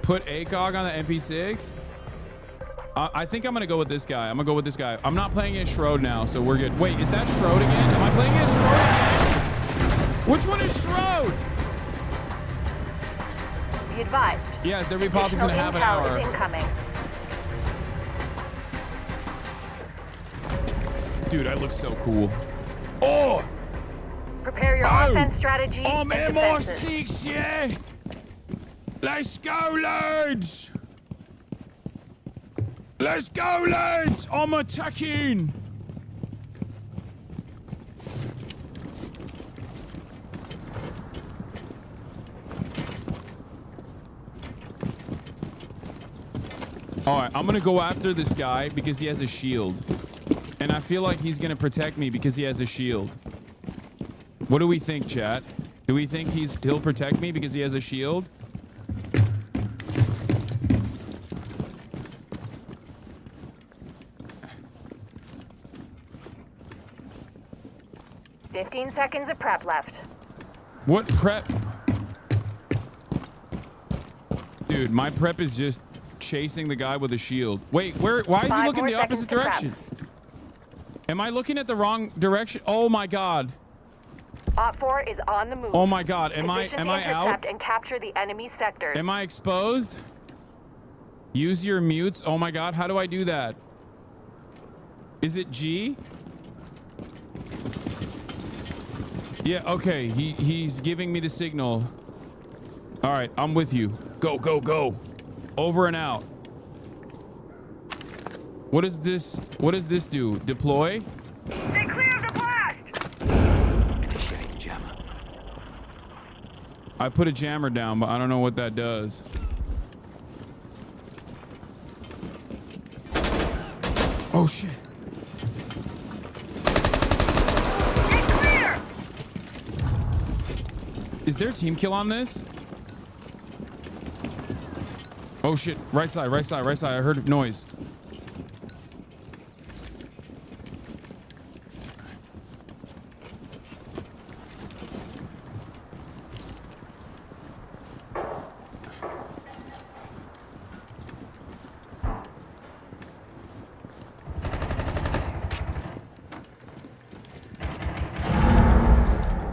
Put ACOG on the MP6. I think I'm gonna go with this guy. I'm gonna go with this guy. I'm not playing against Schroed now, so we're good. Wait, is that Schroed again? Am I playing against Schroed again? Which one is Schroed? Be advised. Yes, there'll be politics in a half an hour. Incoming. Dude, I look so cool. Oh! Prepare your offense strategy. I'm and defenses. MR6, yeah! Let's go, lads! Let's go, lads! I'm attacking! Alright, I'm gonna go after this guy because he has a shield. And I feel like he's gonna protect me because he has a shield. What do we think, chat? Do we think he'll protect me because he has a shield? $15 seconds of prep left. What prep? Dude, my prep is just chasing the guy with a shield. Wait, why is he looking the opposite direction? Am I looking at the wrong direction? Oh my god. Op 4 is on the move. Oh my god, am I out? And capture the enemy sectors. Am I exposed? Use your mutes. Oh my god, how do I do that? Is it G? Yeah, okay, he's giving me the signal. All right, I'm with you. Go, go, go. Over and out. What does this do? Deploy? Stay clear of the blast! Initiating jammer. I put a jammer down, but I don't know what that does. Oh shit. Get clear! Is there a team kill on this? Oh shit, right side, right side, right side. I heard noise.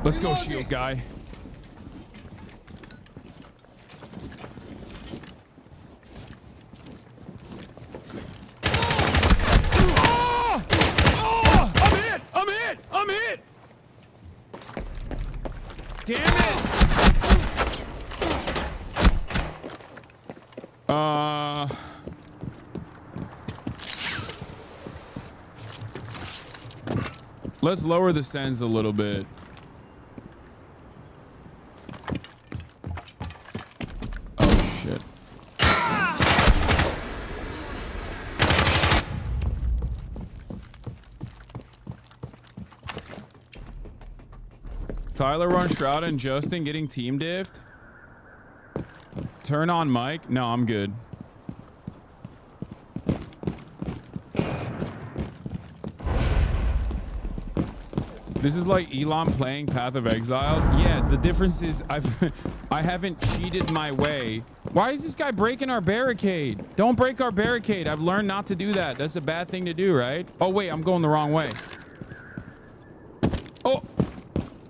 Let's go, shield guy. I'm hit! Damn it! Let's lower the sends a little bit. Oh, shit. Tyler run Shroud and Justin getting team diffed. Turn on mic. No, I'm good. This is like Elon playing Path of Exile. Yeah, the difference is I haven't cheated my way. Why is this guy breaking our barricade? Don't break our barricade. I've learned not to do that. That's a bad thing to do, right? Oh, wait, I'm going the wrong way. Oh.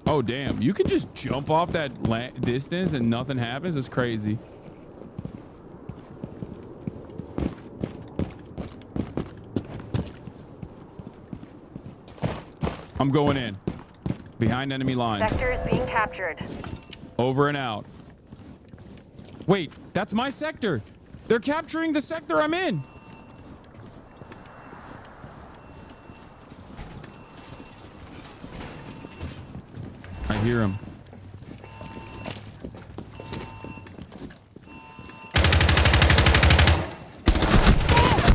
Oh, damn. You can just jump off that distance and nothing happens? It's crazy. I'm going in. Behind enemy lines. Sector is being captured. Over and out. Wait, that's my sector. They're capturing the sector I'm in. I hear him.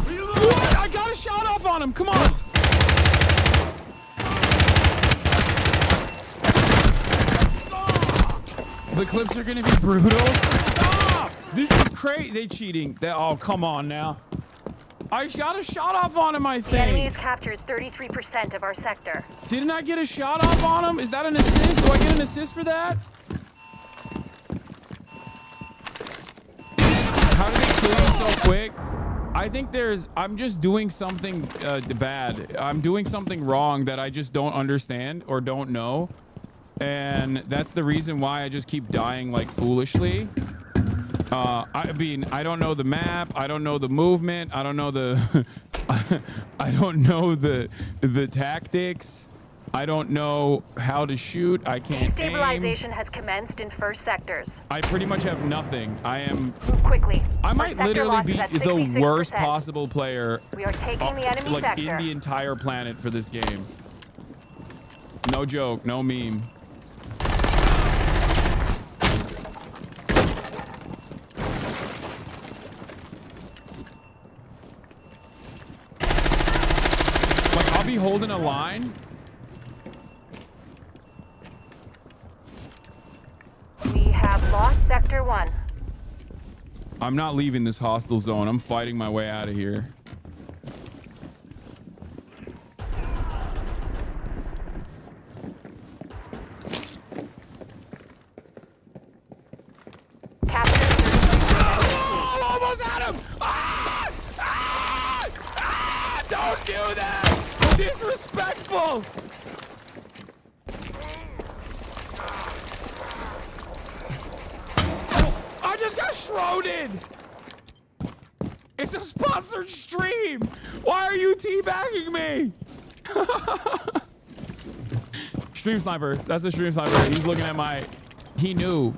What? I got a shot off on him. Come on. The clips are gonna be brutal. Stop! This is crazy. They cheating. Oh, come on now. I got a shot off on him, I think. The enemy has captured 33% of our sector. Didn't I get a shot off on him? Is that an assist? Do I get an assist for that? How did they kill you so quick? I think I'm just doing something bad. I'm doing something wrong that I just don't understand or don't know. And that's the reason why I just keep dying like foolishly. I mean, I don't know the map. I don't know the movement. I don't know the I don't know the tactics. I don't know how to shoot. I can't aim. Destabilization has commenced in first sectors. I pretty much have nothing. I am Move quickly. I might literally be the worst possible player We are taking the enemy like sector. in the entire planet for this game. No joke, no meme. Like I'll be holding a line. We have lost Sector 1. I'm not leaving this hostile zone. I'm fighting my way out of here. Oh, almost had him! Ah! Ah! Ah! Don't do that! Disrespectful! I just got shrouded! It's a sponsored stream! Why are you teabagging me? Stream sniper. That's a stream sniper. He's looking at my... He knew.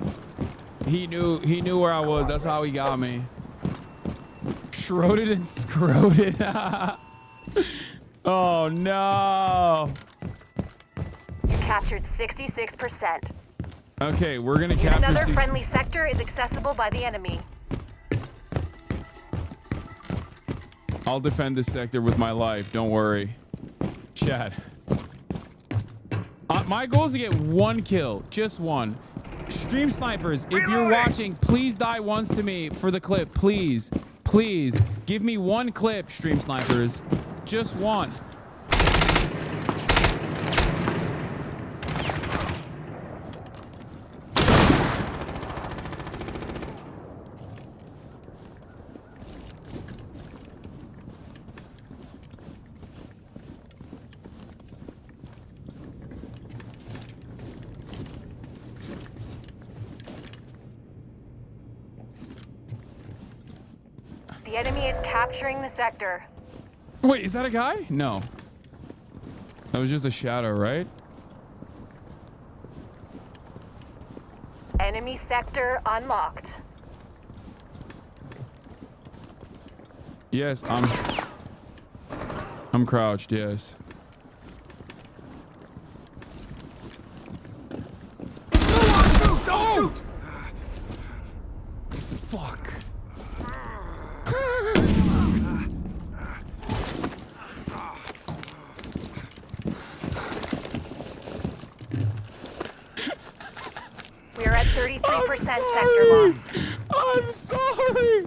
He knew where I was. That's how he got me. Shrouded and scroted. Oh, no. You captured 66%. Okay, we're going to capture... Another 60. friendly sector is accessible by the enemy. I'll defend this sector with my life. Don't worry. Chad. My goal is to get one kill. Just one. Stream snipers, if you're watching, please die once to me for the clip. Please. Please. Give me one clip, stream snipers. Just one. The enemy is capturing the sector. Wait, is that a guy? No. That was just a shadow, right? Enemy sector unlocked. Yes, I'm crouched, yes. 3% sector loss. I'm sorry.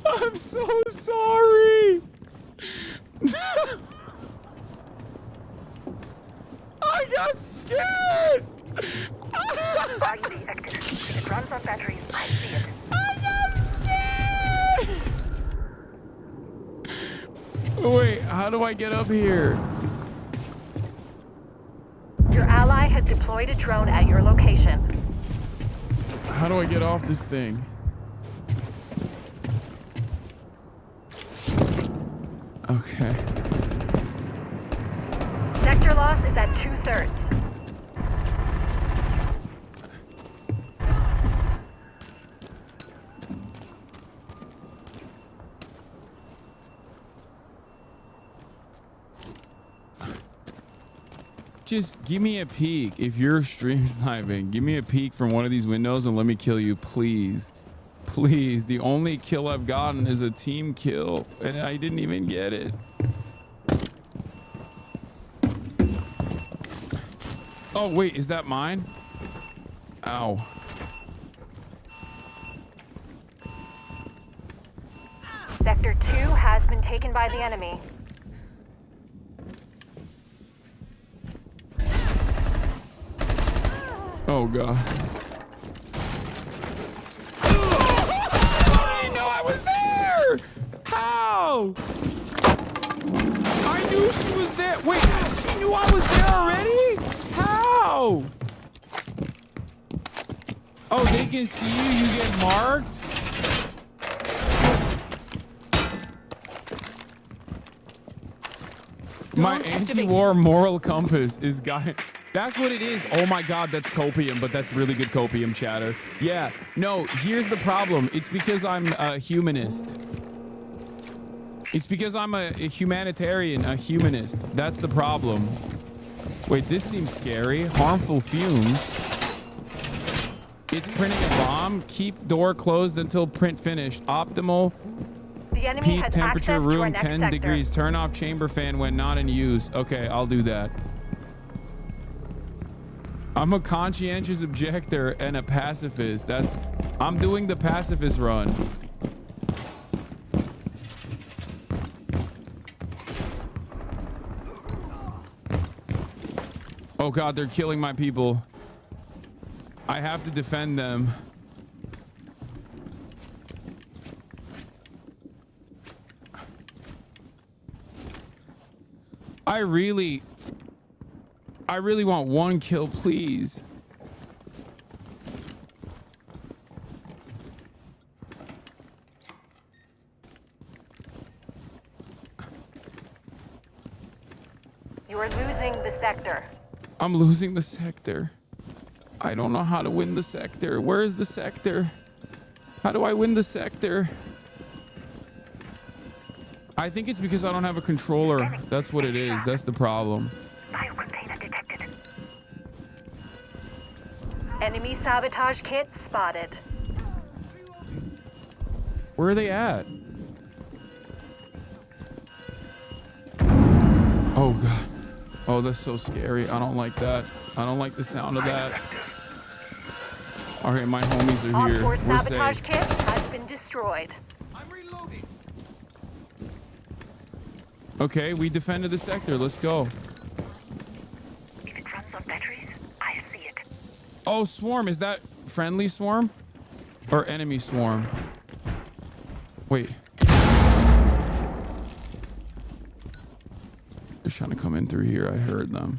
I'm so sorry. I got scared. REC active. It runs on batteries. I see it. I got scared. Wait, how do I get up here? Your ally has deployed a drone at your location. How do I get off this thing? Okay. Sector loss is at 2/3. Just give me a peek. If you're stream sniping, give me a peek from one of these windows and let me kill you, please. Please. The only kill I've gotten is a team kill, and I didn't even get it. Oh, wait, is that mine? Ow. Sector 2 has been taken by the enemy. Oh, God. I didn't know I was there! How? I knew she was there. Wait, she knew I was there already? How? Oh, they can see you? You get marked? My anti-war moral compass is guy. That's what it is. Oh my God, that's copium, but that's really good copium, chatter. Yeah, no, here's the problem. It's because I'm a humanist. It's because I'm a humanitarian, a humanist. That's the problem. Wait, this seems scary. Harmful fumes. It's printing a bomb. Keep door closed until print finished. Optimal. The enemy Peak has temperature access to our room next 10 sector. degrees. Turn off chamber fan when not in use. Okay, I'll do that. I'm a conscientious objector and a pacifist. I'm doing the pacifist run. Oh God, they're killing my people. I have to defend them. I really want one kill, please. You are losing the sector. I'm losing the sector. I don't know how to win the sector. Where is the sector? How do I win the sector? I think it's because I don't have a controller. That's what it is. That's the problem. Enemy sabotage kit spotted. Where are they at? Oh God. Oh, that's so scary. I don't like that. I don't like the sound of that. All right, my homies are here. Op-4 We're sabotage safe. kit has been destroyed. Okay, we defended the sector. Let's go. If it runs on batteries, I see it. Oh, swarm. Is that friendly swarm or enemy swarm? Wait. They're trying to come in through here. I heard them.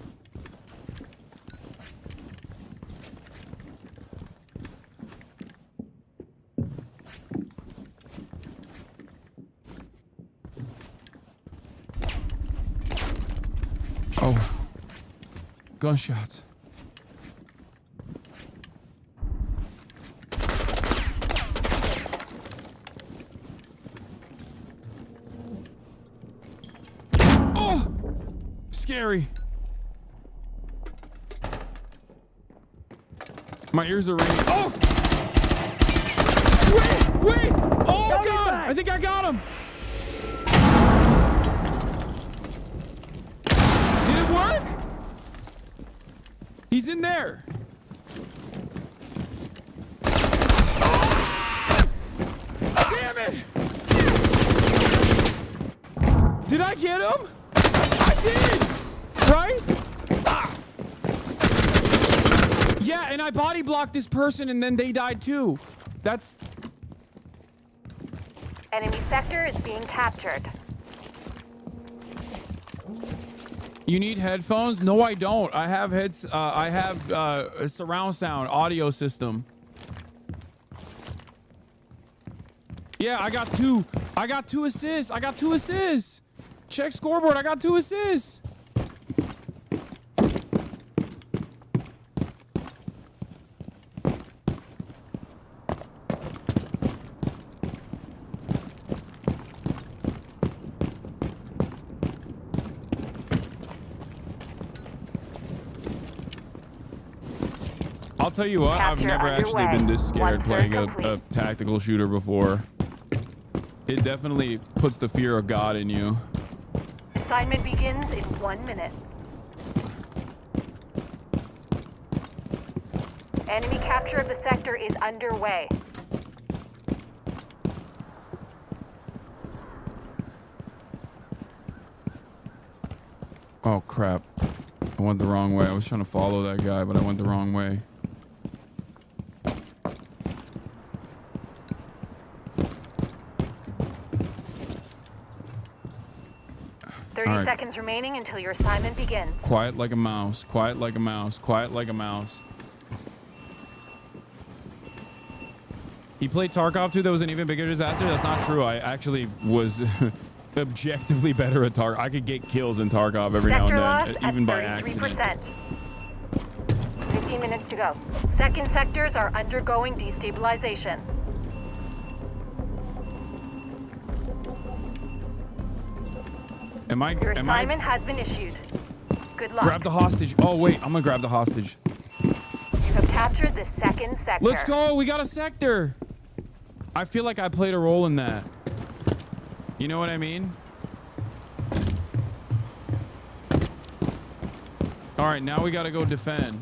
Oh. Gunshots. Oh! Scary. My ears are ringing. Oh! Wait! Oh, God! I think I got him! Did it work? He's in there. I get him? I did, right? Ah. Yeah, and I body blocked this person and then they died too. That's... Enemy sector is being captured. You need headphones? No, I don't. I have a surround sound audio system. Yeah, I got two assists. I got 2 assists. Check scoreboard. I got 2 assists. I'll tell you what, I've never actually been this scared playing a tactical shooter before. It definitely puts the fear of God in you. Assignment begins in 1 minute. Enemy capture of the sector is underway. Oh crap. I went the wrong way. I was trying to follow that guy, but I went the wrong way. 30 seconds remaining until your assignment begins. Quiet like a mouse. Quiet like a mouse. Quiet like a mouse. He played Tarkov 2. That was an even bigger disaster. That's not true. I actually was objectively better at Tarkov. I could get kills in Tarkov every now and then, even by accident. 15 minutes to go. Second sectors are undergoing destabilization. Your assignment has been issued. Good luck. Grab the hostage. Oh, wait. I'm going to grab the hostage. You have captured the second sector. Let's go. We got a sector. I feel like I played a role in that. You know what I mean? All right. Now we got to go defend.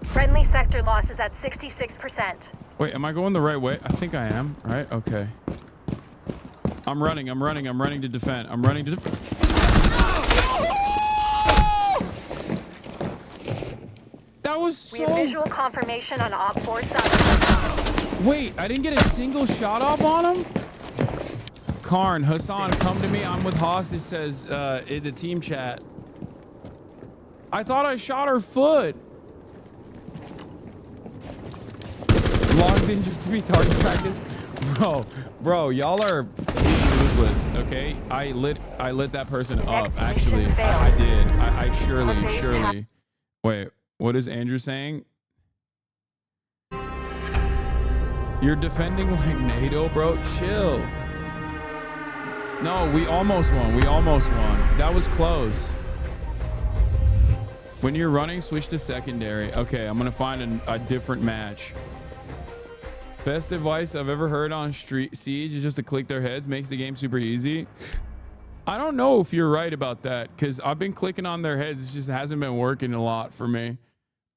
Friendly sector loss is at 66%. Wait, am I going the right way? I think I am, right? Okay. I'm running to defend. I'm running to defend. That was so... We have visual confirmation on Op 4 side. Wait, I didn't get a single shot off on him? Karn, Hassan, come to me. I'm with Hostage, says in the team chat. I thought I shot her foot. Logged in just to be target practice. Bro, y'all are ruthless, okay? I lit that person up, actually. I did. I surely. Wait, what is Andrew saying? You're defending like NATO, bro? Chill. No, we almost won. That was close. When you're running, switch to secondary. Okay, I'm gonna find a different match. Best advice I've ever heard on Siege is just to click their heads. Makes the game super easy. I don't know if you're right about that, because I've been clicking on their heads. It just hasn't been working a lot for me.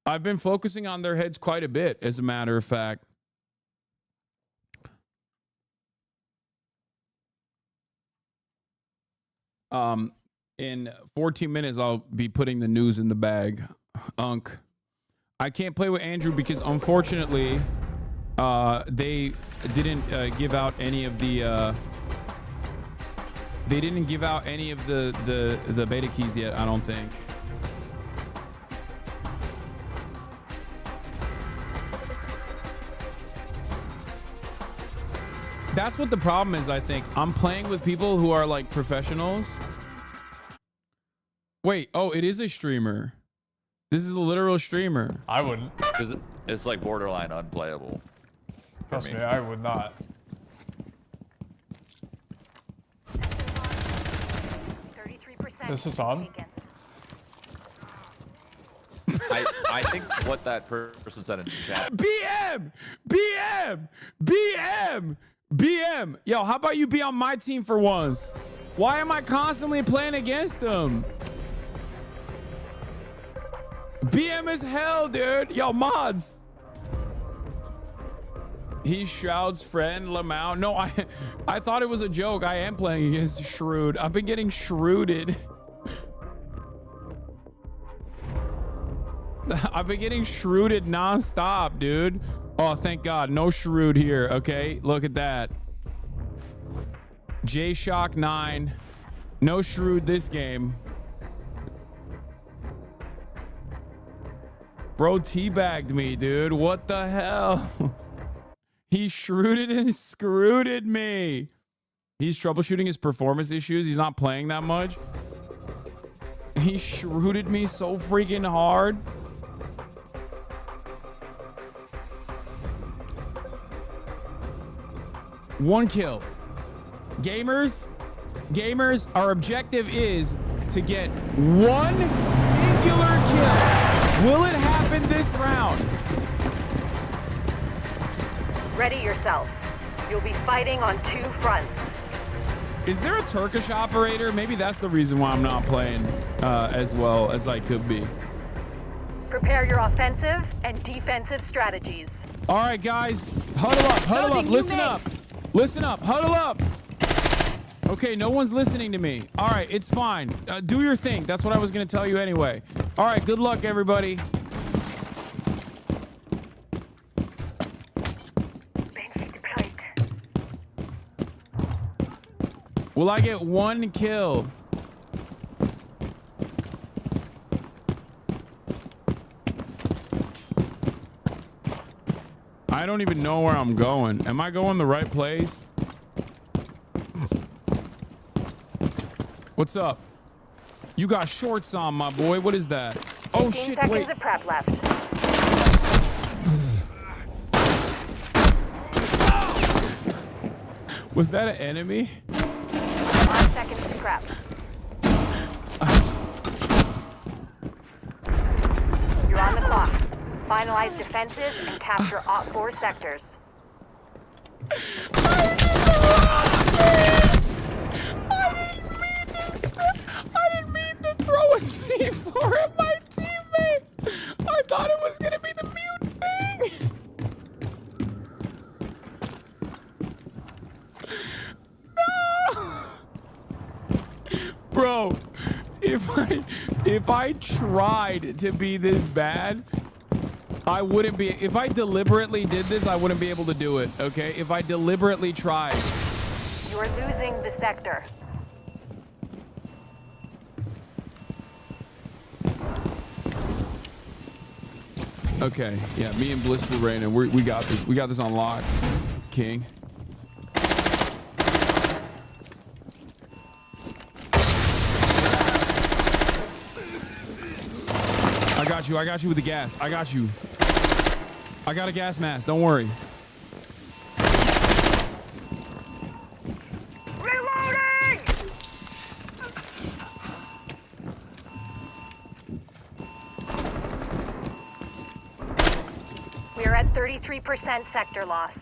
I've been focusing on their heads quite a bit, as a matter of fact. In 14 minutes, I'll be putting the news in the bag. I can't play with Andrew because, unfortunately... they didn't give out any of the the beta keys yet, I don't think. That's what the problem is, I think. I'm playing with people who are like professionals. Wait, oh, it is a streamer. This is a literal streamer. I wouldn't. It's like borderline unplayable. Trust me, I would not. This is on. I think what that person said in the chat. BM. Yo, how about you be on my team for once? Why am I constantly playing against them? BM is hell, dude. Yo, mods. He shouts friend Lamau. No, I thought it was a joke. I am playing against Shrewd. I've been getting Shrewded. I've been getting Shrewded nonstop, dude. Oh, thank God. No Shrewd here, okay? Look at that. J-Shock 9. No Shrewd this game. Bro teabagged me, dude. What the hell? He shrewded and screwed me. He's troubleshooting his performance issues. He's not playing that much. He shrewded me so freaking hard. One kill. Gamers, our objective is to get one singular kill. Will it happen this round? Ready yourself. You'll be fighting on 2 fronts. Is there a Turkish operator? Maybe that's the reason why I'm not playing as well as I could be. Prepare your offensive and defensive strategies. All right, guys, huddle up, listen up, huddle up. Okay, no one's listening to me. All right, it's fine. Do your thing. That's what I was going to tell you anyway. All right, good luck, everybody. Will I get one kill? I don't even know where I'm going. Am I going the right place? What's up? You got shorts on, my boy. What is that? Oh shit, wait. 15 seconds of prep left. Was that an enemy? 5 seconds to prep. You're on the clock. Finalize defensive and capture Op 4 sectors. I didn't mean to throw a C4 at my teammate. I thought it was gonna be the mute thing. No, bro. If I tried to be this bad, I wouldn't be. If I deliberately did this, I wouldn't be able to do it. Okay, if I deliberately tried. You're losing the sector. Okay, yeah, me and Blissful Rain, and we got this. We got this on lock, King. I got you with the gas. I got you. I got a gas mask. Don't worry. Reloading! We're at 33% sector loss.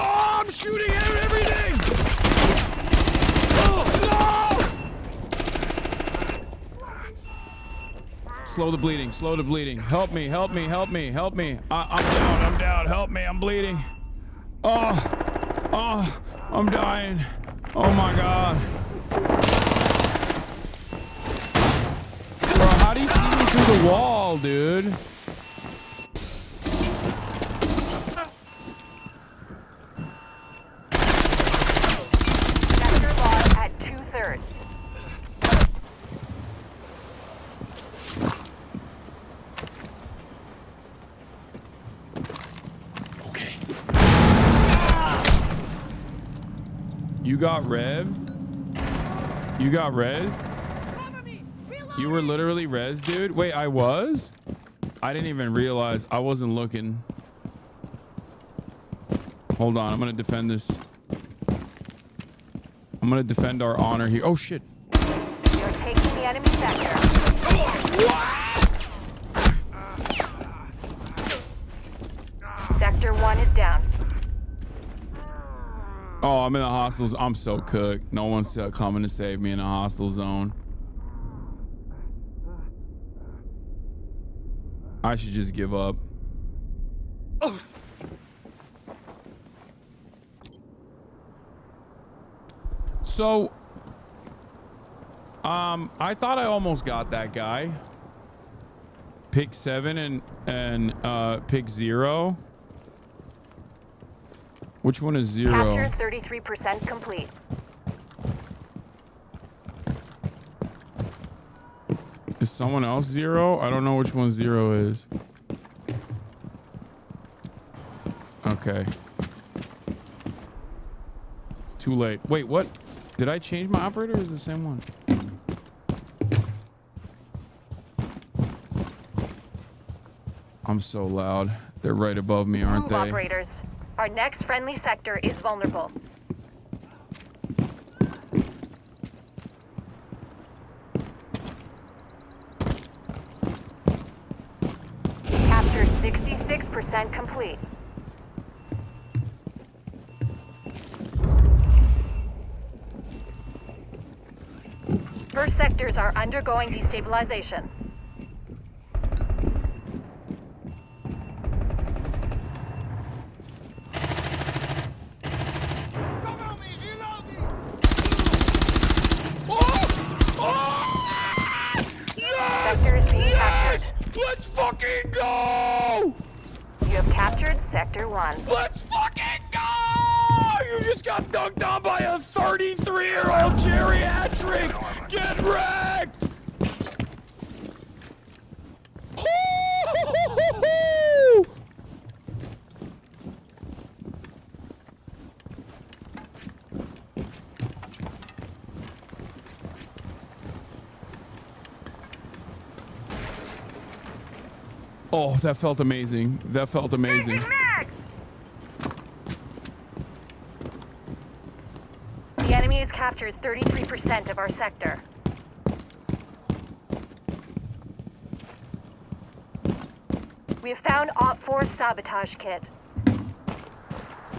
Oh, I'm shooting at everything! Oh, no! Slow the bleeding, slow the bleeding. Help me, help me, help me, help me. I'm down, help me, I'm bleeding. Oh, I'm dying. Oh my God. Bro, how do you see me through the wall, dude? Sector loss at 2/3. You got revved? You got rezzed? You were literally rezzed, dude? Wait, I was? I didn't even realize. I wasn't looking. Hold on, I'm gonna defend this. I'm gonna defend our honor here. Oh shit. You're taking the enemy sector. Sector 1 is down. Oh, I'm in the hostile. I'm so cooked. No one's coming to save me in a hostile zone. I should just give up. So, I thought I almost got that guy. Pick 7 and pick 0. Which one is 0? Capture 33% complete. Is someone else 0? I don't know which one 0 is. Okay. Too late. Wait, what? Did I change my operator or is it the same one? I'm so loud. They're right above me, aren't Move, they? operators. Our next friendly sector is vulnerable. Capture 66% complete. First sectors are undergoing destabilization. Sector is being captured. Let's fucking go! You have captured Sector 1. Let's fucking go! You just got dunked on by a 33-year-old geriatric! Get wrecked! Oh, that felt amazing. That felt amazing. The enemy has captured 33% of our sector. We have found Op4's sabotage kit.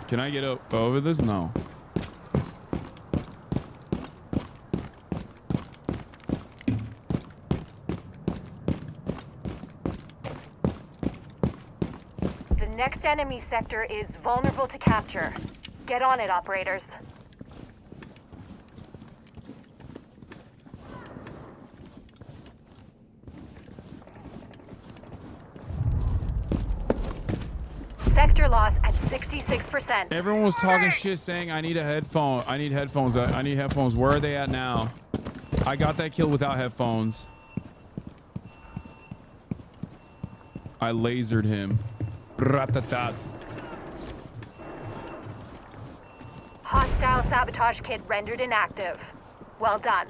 Can I get over this? No. The next enemy sector is vulnerable to capture. Get on it, operators. Sector loss at 66%. Everyone was talking shit saying I need a headphone. I need headphones. I need headphones. Where are they at now? I got that kill without headphones. I lasered him. Ratatat. Hostile sabotage kit rendered inactive. Well done.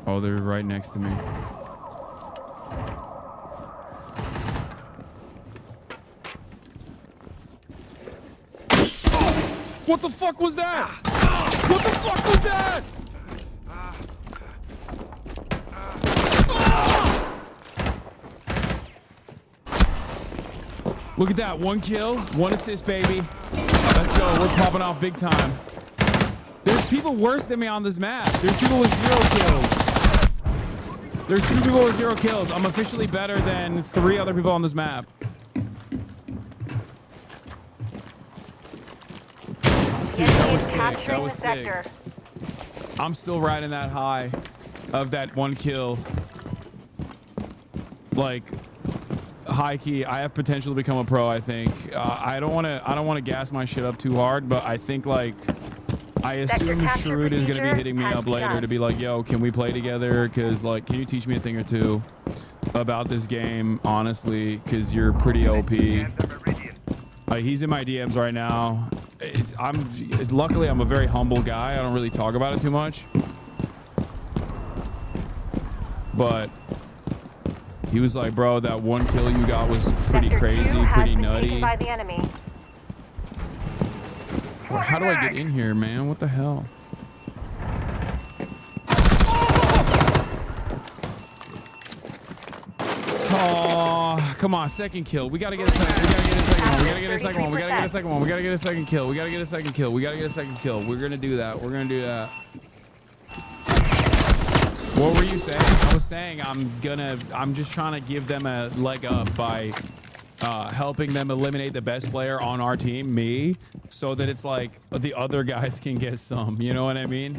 Oh, they're right next to me. What the fuck was that? What the fuck was that? Look at that. 1 kill, 1 assist, baby. Let's go. We're popping off big time. There's people worse than me on this map. There's people with 0 kills. There's 2 people with 0 kills. I'm officially better than 3 other people on this map. Dude, that was sick. That was sick. I'm still riding that high of that 1 kill. Like, high key, I have potential to become a pro. I think I don't want to gas my shit up too hard, but I think like I assume Shrewd is gonna be hitting me up later to be like, yo, can we play together? Because like, can you teach me a thing or two about this game, honestly? Because you're pretty OP. He's in my DMs right now. Luckily I'm a very humble guy. I don't really talk about it too much, but he was like, bro, that 1 kill you got was pretty crazy, pretty nutty. By the enemy. Well, how do I get in here, man? What the hell? Oh, come on, 2nd kill. We gotta get a second. We gotta get a second one. We gotta get a second one. We gotta get a second one. We gotta get a second kill. We gotta get a second kill. We gotta get a second kill. We're gonna do that. We're gonna do that. What were you saying? I was saying I'm just trying to give them a leg up by helping them eliminate the best player on our team, me, so that it's like the other guys can get some. You know what I mean?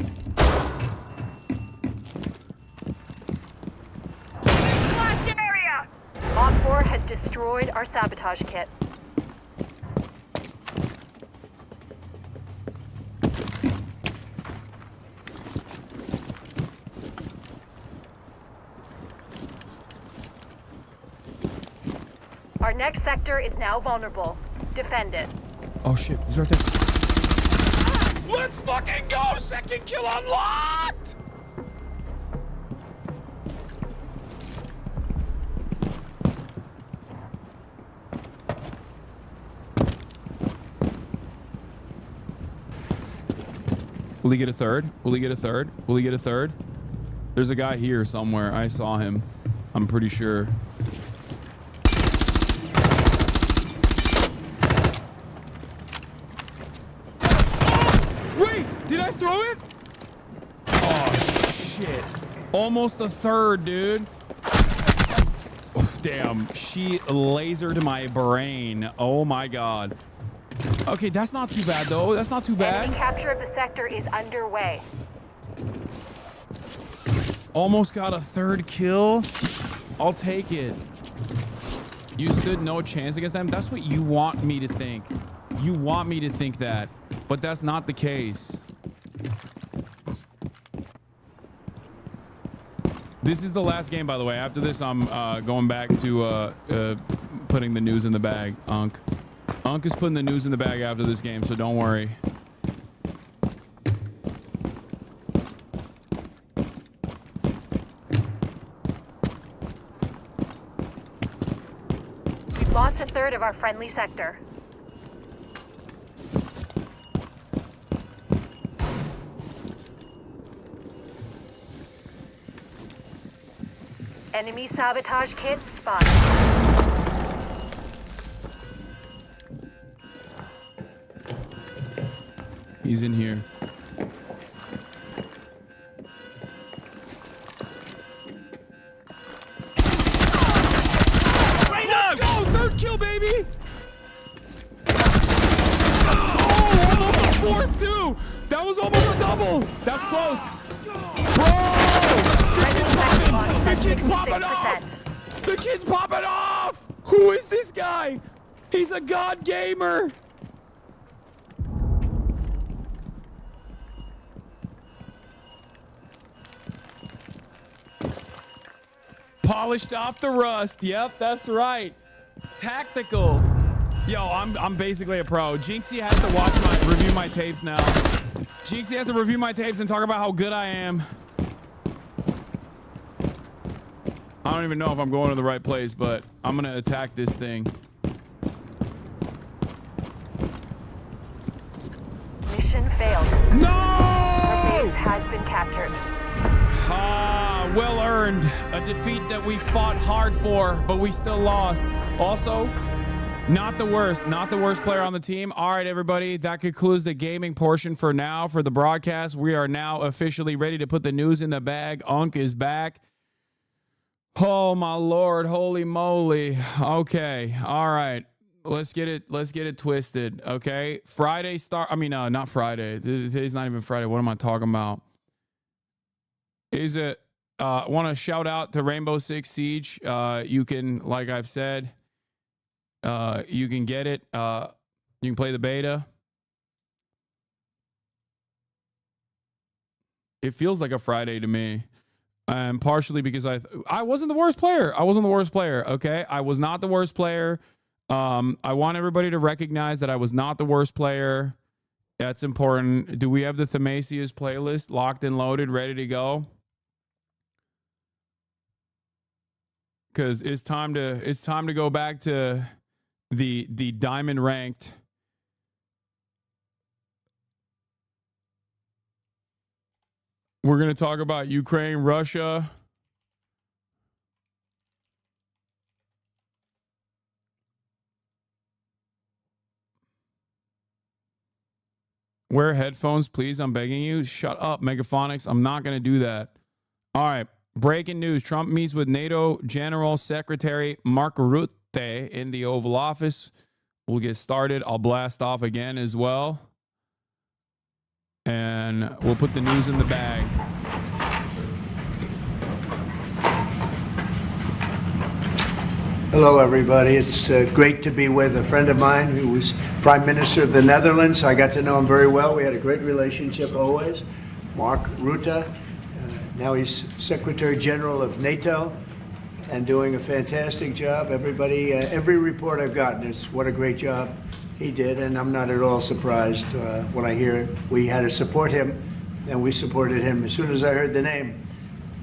Blast area! Op 4 has destroyed our sabotage kit. Our next sector is now vulnerable. Defend it. Oh shit, he's right there. Let's fucking go! Second kill unlocked! Will he get a third? Will he get a third? Will he get a third? There's a guy here somewhere. I saw him. I'm pretty sure. Wait! Did I throw it? Oh, shit. Almost a third, dude. Oh, damn. She lasered my brain. Oh, my God. Okay, that's not too bad, though. That's not too bad. Enemy capture of the sector is underway. Almost got a third kill. I'll take it. You stood no chance against them. That's what you want me to think. You want me to think that, but that's not the case. This is the last game, by the way. After this, I'm going back to putting the news in the bag. Unk is putting the news in the bag after this game, so don't worry. We've lost a third of our friendly sector. Enemy sabotage kit spotted. He's in here. Let's go! Third kill, baby! Oh, almost a fourth, too! That was almost a double! That's close! Bro! The kid's popping off! The kid's popping off! Who is this guy? He's a god gamer! Polished off the rust. Yep, that's right. Tactical. Yo, I'm basically a pro. Jinxie has to review my tapes now. Jinxie has to review my tapes and talk about how good I am. I don't even know if I'm going to the right place, but I'm gonna attack this thing. Mission failed. No! Our base has been captured. Ah, well earned. A defeat that we fought hard for, but we still lost. Also, not the worst player on the team. All right, everybody, that concludes the gaming portion for now for the broadcast. We are now officially ready to put the news in the bag. Unk is back. Oh my Lord, holy moly. Okay, all right. Let's get it twisted. Okay, Friday start. I mean, not Friday. Today's not even Friday. What am I talking about? Is it? Want to shout out to Rainbow Six Siege. You can, like I've said, you can get it. You can play the beta. It feels like a Friday to me. And partially because I wasn't the worst player. I wasn't the worst player. Okay, I was not the worst player. I want everybody to recognize that I was not the worst player. That's important. Do we have the Themasius playlist locked and loaded, ready to go? Because it's time to go back to the diamond ranked. We're going to talk about Ukraine, Russia. Wear headphones, please. I'm begging you. Shut up, Megaphonics. I'm not going to do that. All right. Breaking news. Trump meets with NATO General Secretary Mark Rutte in the Oval Office. We'll get started. I'll blast off again as well. And we'll put the news in the bag. Hello, everybody. It's great to be with a friend of mine who was Prime Minister of the Netherlands. I got to know him very well. We had a great relationship always. Mark Rutte. Now he's Secretary General of NATO and doing a fantastic job. Everybody, every report I've gotten is what a great job he did, and I'm not at all surprised when I hear we had to support him, and we supported him as soon as I heard the name.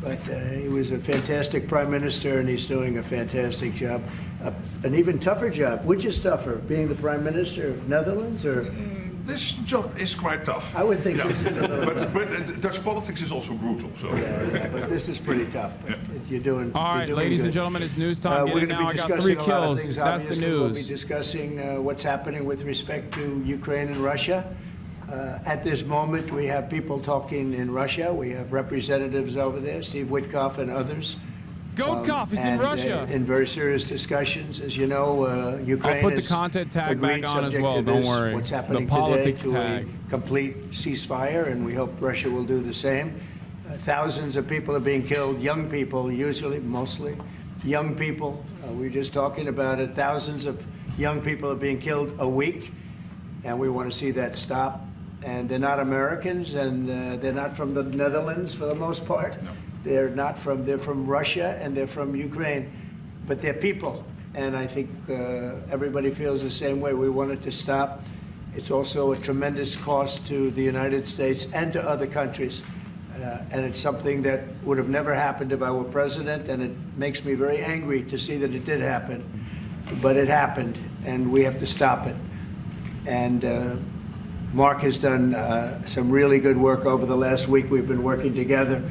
But he was a fantastic Prime Minister, and he's doing a fantastic job. An even tougher job. Which is tougher, being the Prime Minister of Netherlands or? This job is quite tough. I would think this is a little but Dutch politics is also brutal. So. Yeah, but this is pretty tough. But you're doing. All right, ladies and gentlemen, it's news time. We're going to now. be I got discussing 3 a lot of kills. things. That's the Obviously, news. We'll be discussing what's happening with respect to Ukraine and Russia. At this moment, we have people talking in Russia. We have representatives over there, Steve Witkoff and others. Goatkoff is in Russia. In very serious discussions. As you know, Ukraine I'll put the has content tag agreed, back on as subject well. to Don't this, worry. What's happening The politics today to tag. a complete ceasefire, and we hope Russia will do the same. Thousands of people are being killed, young people, usually, mostly young people. We were just talking about it. Thousands of young people are being killed a week, and we want to see that stop. And they're not Americans, and they're not from the Netherlands for the most part. No. They're from Russia, and they're from Ukraine, but they're people. And I think everybody feels the same way. We want it to stop. It's also a tremendous cost to the United States and to other countries. And it's something that would have never happened if I were president, and it makes me very angry to see that it did happen. But it happened, and we have to stop it. And Mark has done some really good work over the last week. We've been working together,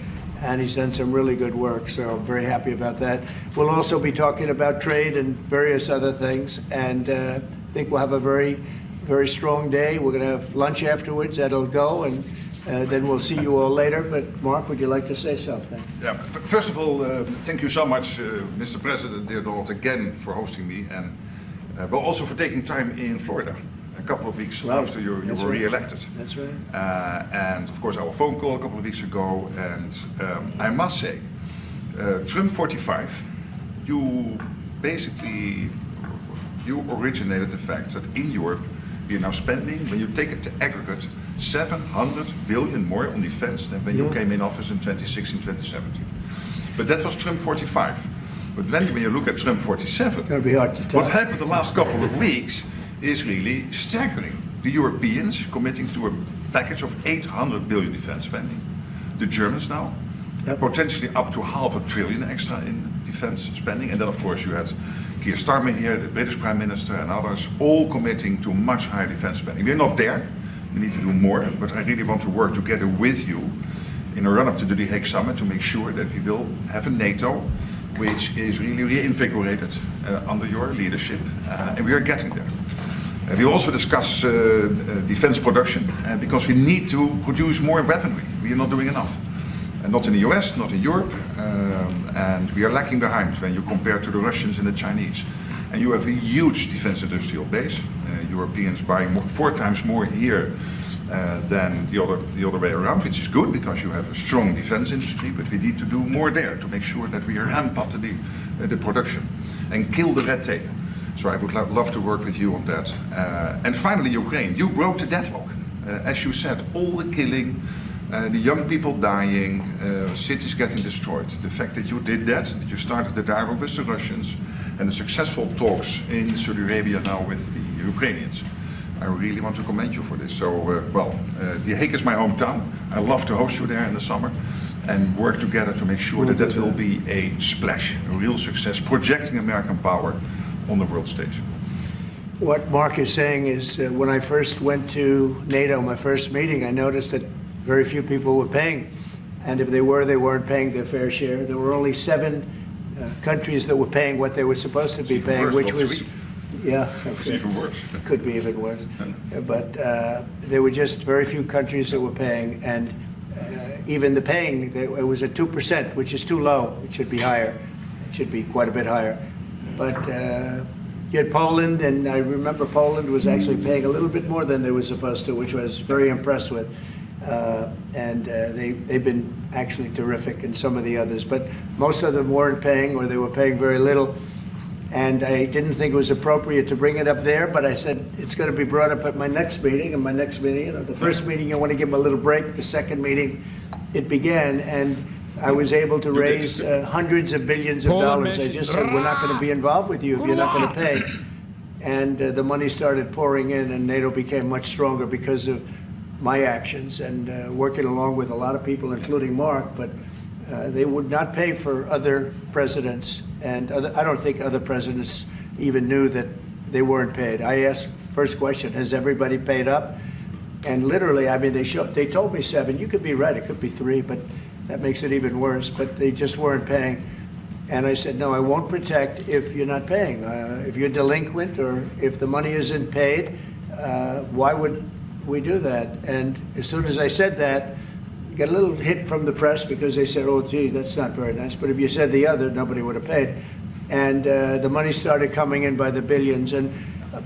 and he's done some really good work, so I'm very happy about that. We'll also be talking about trade and various other things, and I think we'll have a very, very strong day. We're going to have lunch afterwards. That'll go, and then we'll see you all later. But Mark, would you like to say something? Yeah. First of all, thank you so much, Mr. President, dear Donald, again for hosting me, and but also for taking time in Florida. A couple of weeks after you were re-elected. That's right. And of course our phone call a couple of weeks ago, and I must say, Trump 45, you originated the fact that in Europe we are now spending, when you take it to aggregate, 700 billion more on defense than when you came in office in 2016, 2017. But that was Trump 45. But then when you look at Trump 47, It'll be hard to tell. what happened the last couple of weeks is really staggering. The Europeans committing to a package of 800 billion defense spending. The Germans now, potentially up to $500 billion extra in defense spending. And then of course you had Keir Starmer here, the British Prime Minister, and others, all committing to much higher defense spending. We're not there, we need to do more, but I really want to work together with you in a run-up to the Hague Summit to make sure that we will have a NATO which is really reinvigorated under your leadership, and we are getting there. We also discuss defense production because we need to produce more weaponry. We are not doing enough. And not in the US, not in Europe, and we are lacking behind when you compare to the Russians and the Chinese. And you have a huge defense industrial base. Europeans buying 4 times more here than the other way around, which is good because you have a strong defense industry, but we need to do more there to make sure that we ramp up the production and kill the red tape. So I would love to work with you on that. And finally, Ukraine. You broke the deadlock. As you said, all the killing, the young people dying, cities getting destroyed. The fact that you did that you started the dialogue with the Russians, and the successful talks in Saudi Arabia now with the Ukrainians. I really want to commend you for this. So, The Hague is my hometown. I love to host you there in the summer and work together to make sure that will be a splash, a real success, projecting American power on the world stage. What Mark is saying is when I first went to NATO, my first meeting, I noticed that very few people were paying. And if they were, they weren't paying their fair share. There were only 7 countries that were paying what they were supposed to be paying, which was... 3. Yeah, it's even worse. Could be even worse. But there were just very few countries that were paying, and even the paying, it was at 2%, which is too low. It should be higher. It should be quite a bit higher. But you had Poland, and I remember Poland was actually paying a little bit more than they were supposed to, which I was very impressed with. They've been actually terrific, and some of the others. But most of them weren't paying, or they were paying very little. And I didn't think it was appropriate to bring it up there, but I said it's going to be brought up at my next meeting. And my next meeting, the first meeting, you want to give them a little break. The second meeting, it began, and I was able to raise hundreds of billions of dollars. I just said, we're not going to be involved with you if you're not going to pay. And the money started pouring in, and NATO became much stronger because of my actions and working along with a lot of people, including Mark. But they would not pay for other presidents, and I don't think other presidents even knew that they weren't paid. I asked first question, has everybody paid up? And literally, I mean, they told me 7. You could be right, it could be 3, but that makes it even worse. But they just weren't paying. And I said, no, I won't protect if you're not paying. If you're delinquent or if the money isn't paid, why would we do that? And as soon as I said that, got a little hit from the press because they said, oh, gee, that's not very nice. But if you said the other, nobody would have paid. And the money started coming in by the billions. And,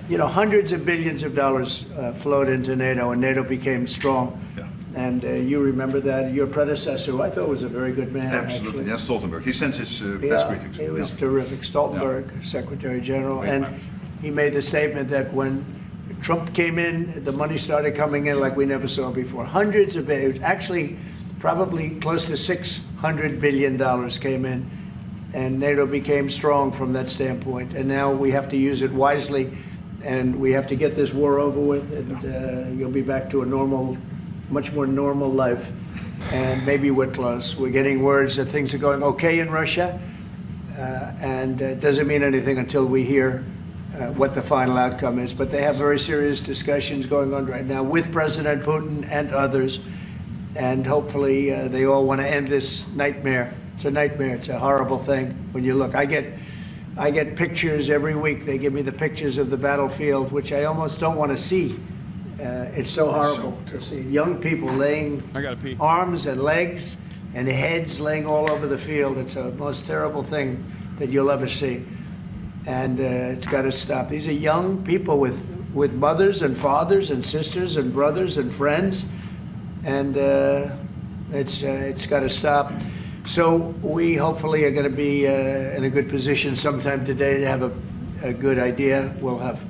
hundreds of billions of dollars flowed into NATO, and NATO became strong. Yeah. And you remember that. Your predecessor, who I thought was a very good man. Absolutely. Actually. Yes, Stoltenberg. He sends his best greetings. He was terrific. Stoltenberg, Secretary General. Great and man. He made the statement that when Trump came in, the money started coming in like we never saw before. Hundreds of billions, actually probably close to $600 billion came in, and NATO became strong from that standpoint. And now we have to use it wisely, and we have to get this war over with, and you'll be back to a normal, much more normal life. And maybe we're close. We're getting words that things are going okay in Russia, and it doesn't mean anything until we hear what the final outcome is. But they have very serious discussions going on right now with President Putin and others. And hopefully they all want to end this nightmare. It's a nightmare. It's a horrible thing when you look. I get pictures every week. They give me the pictures of the battlefield, which I almost don't want to see. It's so horrible to see young people laying arms and legs and heads laying all over the field. It's the most terrible thing that you'll ever see. And it's got to stop. These are young people with mothers and fathers and sisters and brothers and friends, and it's got to stop. So we hopefully are going to be in a good position sometime today to have a good idea. We'll have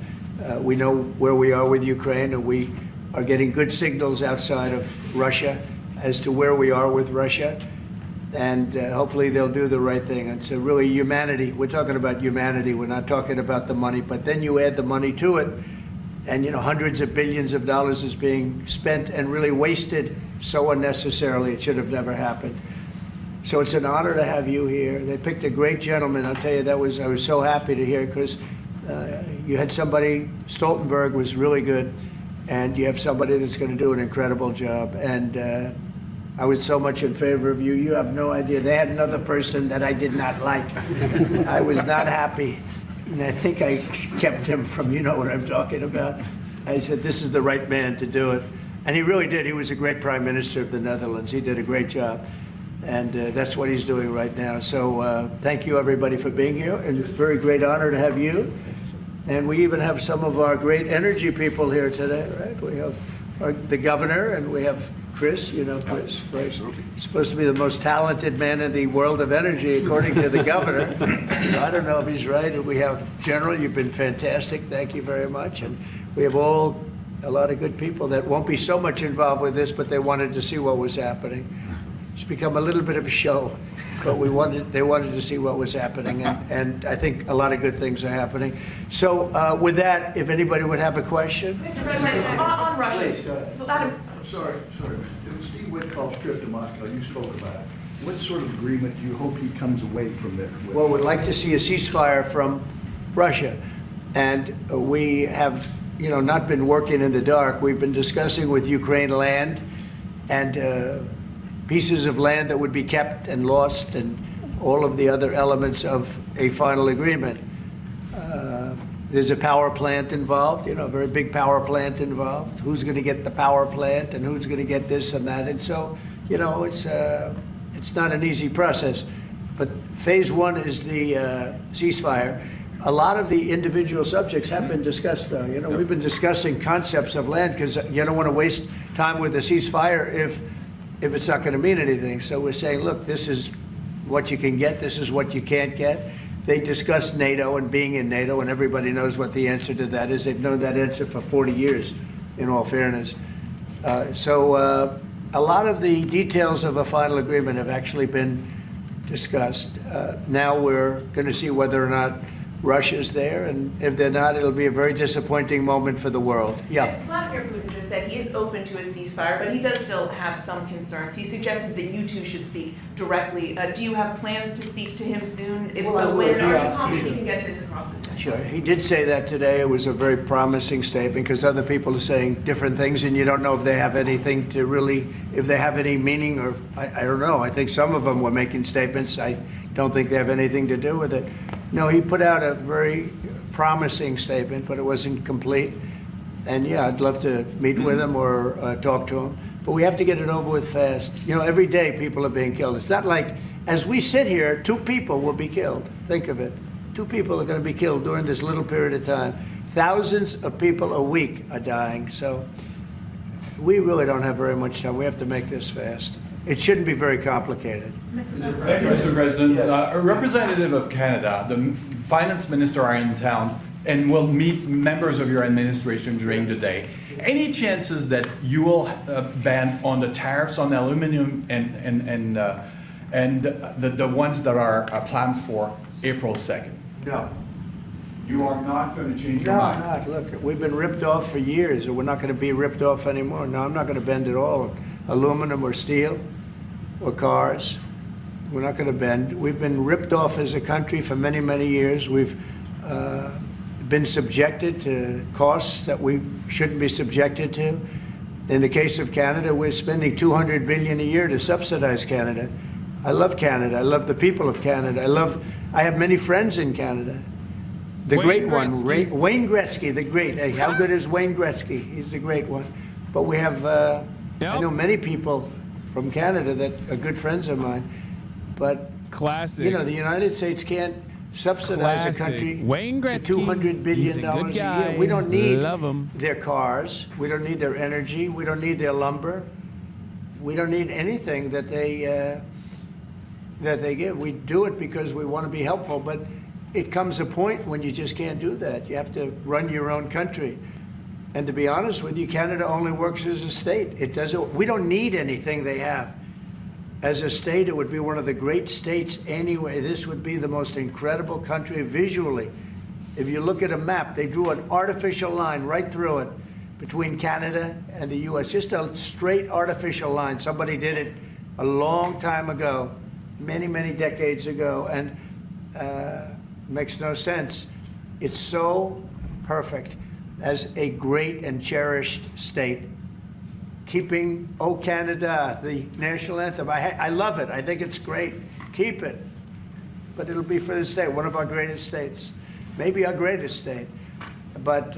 we know where we are with Ukraine, and we are getting good signals outside of Russia as to where we are with Russia. And hopefully they'll do the right thing. It's really humanity. We're talking about humanity. We're not talking about the money. But then you add the money to it, and hundreds of billions of dollars is being spent and really wasted so unnecessarily. It should have never happened. So it's an honor to have you here. They picked a great gentleman. I'll tell you, I was so happy to hear, because you had somebody, Stoltenberg was really good, and you have somebody that's going to do an incredible job. And I was so much in favor of you. You have no idea. They had another person that I did not like. I was not happy. And I think I kept him from, you know what I'm talking about. I said, this is the right man to do it. And he really did. He was a great prime minister of the Netherlands. He did a great job. And that's what he's doing right now. So thank you, everybody, for being here. And it's a very great honor to have you. And we even have some of our great energy people here today, right? We have the governor, and we have Chris, Chris, right? He's supposed to be the most talented man in the world of energy, according to the governor. So I don't know if he's right. And we have General, you've been fantastic. Thank you very much. And we have a lot of good people that won't be so much involved with this, but they wanted to see what was happening. It's become a little bit of a show, but they wanted to see what was happening, and I think a lot of good things are happening. So with that, if anybody would have a question. Mr. President, on Russia. Please, sorry. Steve Witkoff's trip to Moscow, you spoke about it. What sort of agreement do you hope he comes away from there with? Well, we'd like to see a ceasefire from Russia, and we have, not been working in the dark. We've been discussing with Ukraine land and pieces of land that would be kept and lost, and all of the other elements of a final agreement. There's a power plant involved, a very big power plant involved. Who's going to get the power plant, and who's going to get this and that? And so you know, it's not an easy process. But phase one is the ceasefire. A lot of the individual subjects have been discussed, though. You know, we've been discussing concepts of land because you don't want to waste time with a ceasefire if it's not going to mean anything. So we're saying, look, this is what you can get. This is what you can't get. They discussed NATO and being in NATO, and everybody knows what the answer to that is. They've known that answer for 40 years, in all fairness. So a lot of the details of a final agreement have actually been discussed. Now we're going to see whether or not Russia's there, and if they're not, it'll be a very disappointing moment for the world. Yeah. Vladimir Putin just said he is open to a ceasefire, but he does still have some concerns. He suggested that you two should speak directly. Do you have plans to speak to him soon? If so, when? Are you confident you can get this across the table? Sure. He did say that today. It was a very promising statement because other people are saying different things, and you don't know if they have anything to really, if they have any meaning, or I don't know. I think some of them were making statements. I don't think they have anything to do with it. No, he put out a very promising statement, but it wasn't complete. And yeah, I'd love to meet with him or talk to him. But we have to get it over with fast. You know, every day people are being killed. It's not like, as we sit here, 2 people will be killed. Think of it. 2 people are going to be killed during this little period of time. Thousands of people a week are dying. So we really don't have very much time. We have to make this fast. It shouldn't be very complicated. Thank you, Mr. President. Yes. A representative of Canada, the finance minister, are in town and will meet members of your administration during the day. Any chances that you will ban on the tariffs on aluminum and the ones that are planned for April 2nd? No. You are not going to change your mind? No, I'm not. Look, we've been ripped off for years, and we're not going to be ripped off anymore. No, I'm not going to bend at all. Aluminum or steel or cars. We're not going to bend. We've been ripped off as a country for many, many years. We've been subjected to costs that we shouldn't be subjected to. In the case of Canada, we're spending $200 billion a year to subsidize Canada. I love Canada. I love the people of Canada. I have many friends in Canada. The great one, Wayne Gretzky, the great. Hey, how good is Wayne Gretzky? He's the great one. But we have, I know many people from Canada that are good friends of mine. But, classic. You know, the United States can't subsidize a country Wayne Gretzky, to $200 billion a year. We don't need their cars. We don't need their energy. We don't need their lumber. We don't need anything that they give. We do it because we want to be helpful, but it comes a point when you just can't do that. You have to run your own country. And to be honest with you, Canada only works as a state. It doesn't. We don't need anything they have. As a state, it would be one of the great states anyway. This would be the most incredible country visually. If you look at a map, they drew an artificial line right through it between Canada and the U.S. Just a straight artificial line. Somebody did it a long time ago, many, many decades ago, and makes no sense. It's so perfect as a great and cherished state. Keeping "O Canada," the national anthem. I love it. I think it's great. Keep it. But it'll be for the state, one of our greatest states. Maybe our greatest state. But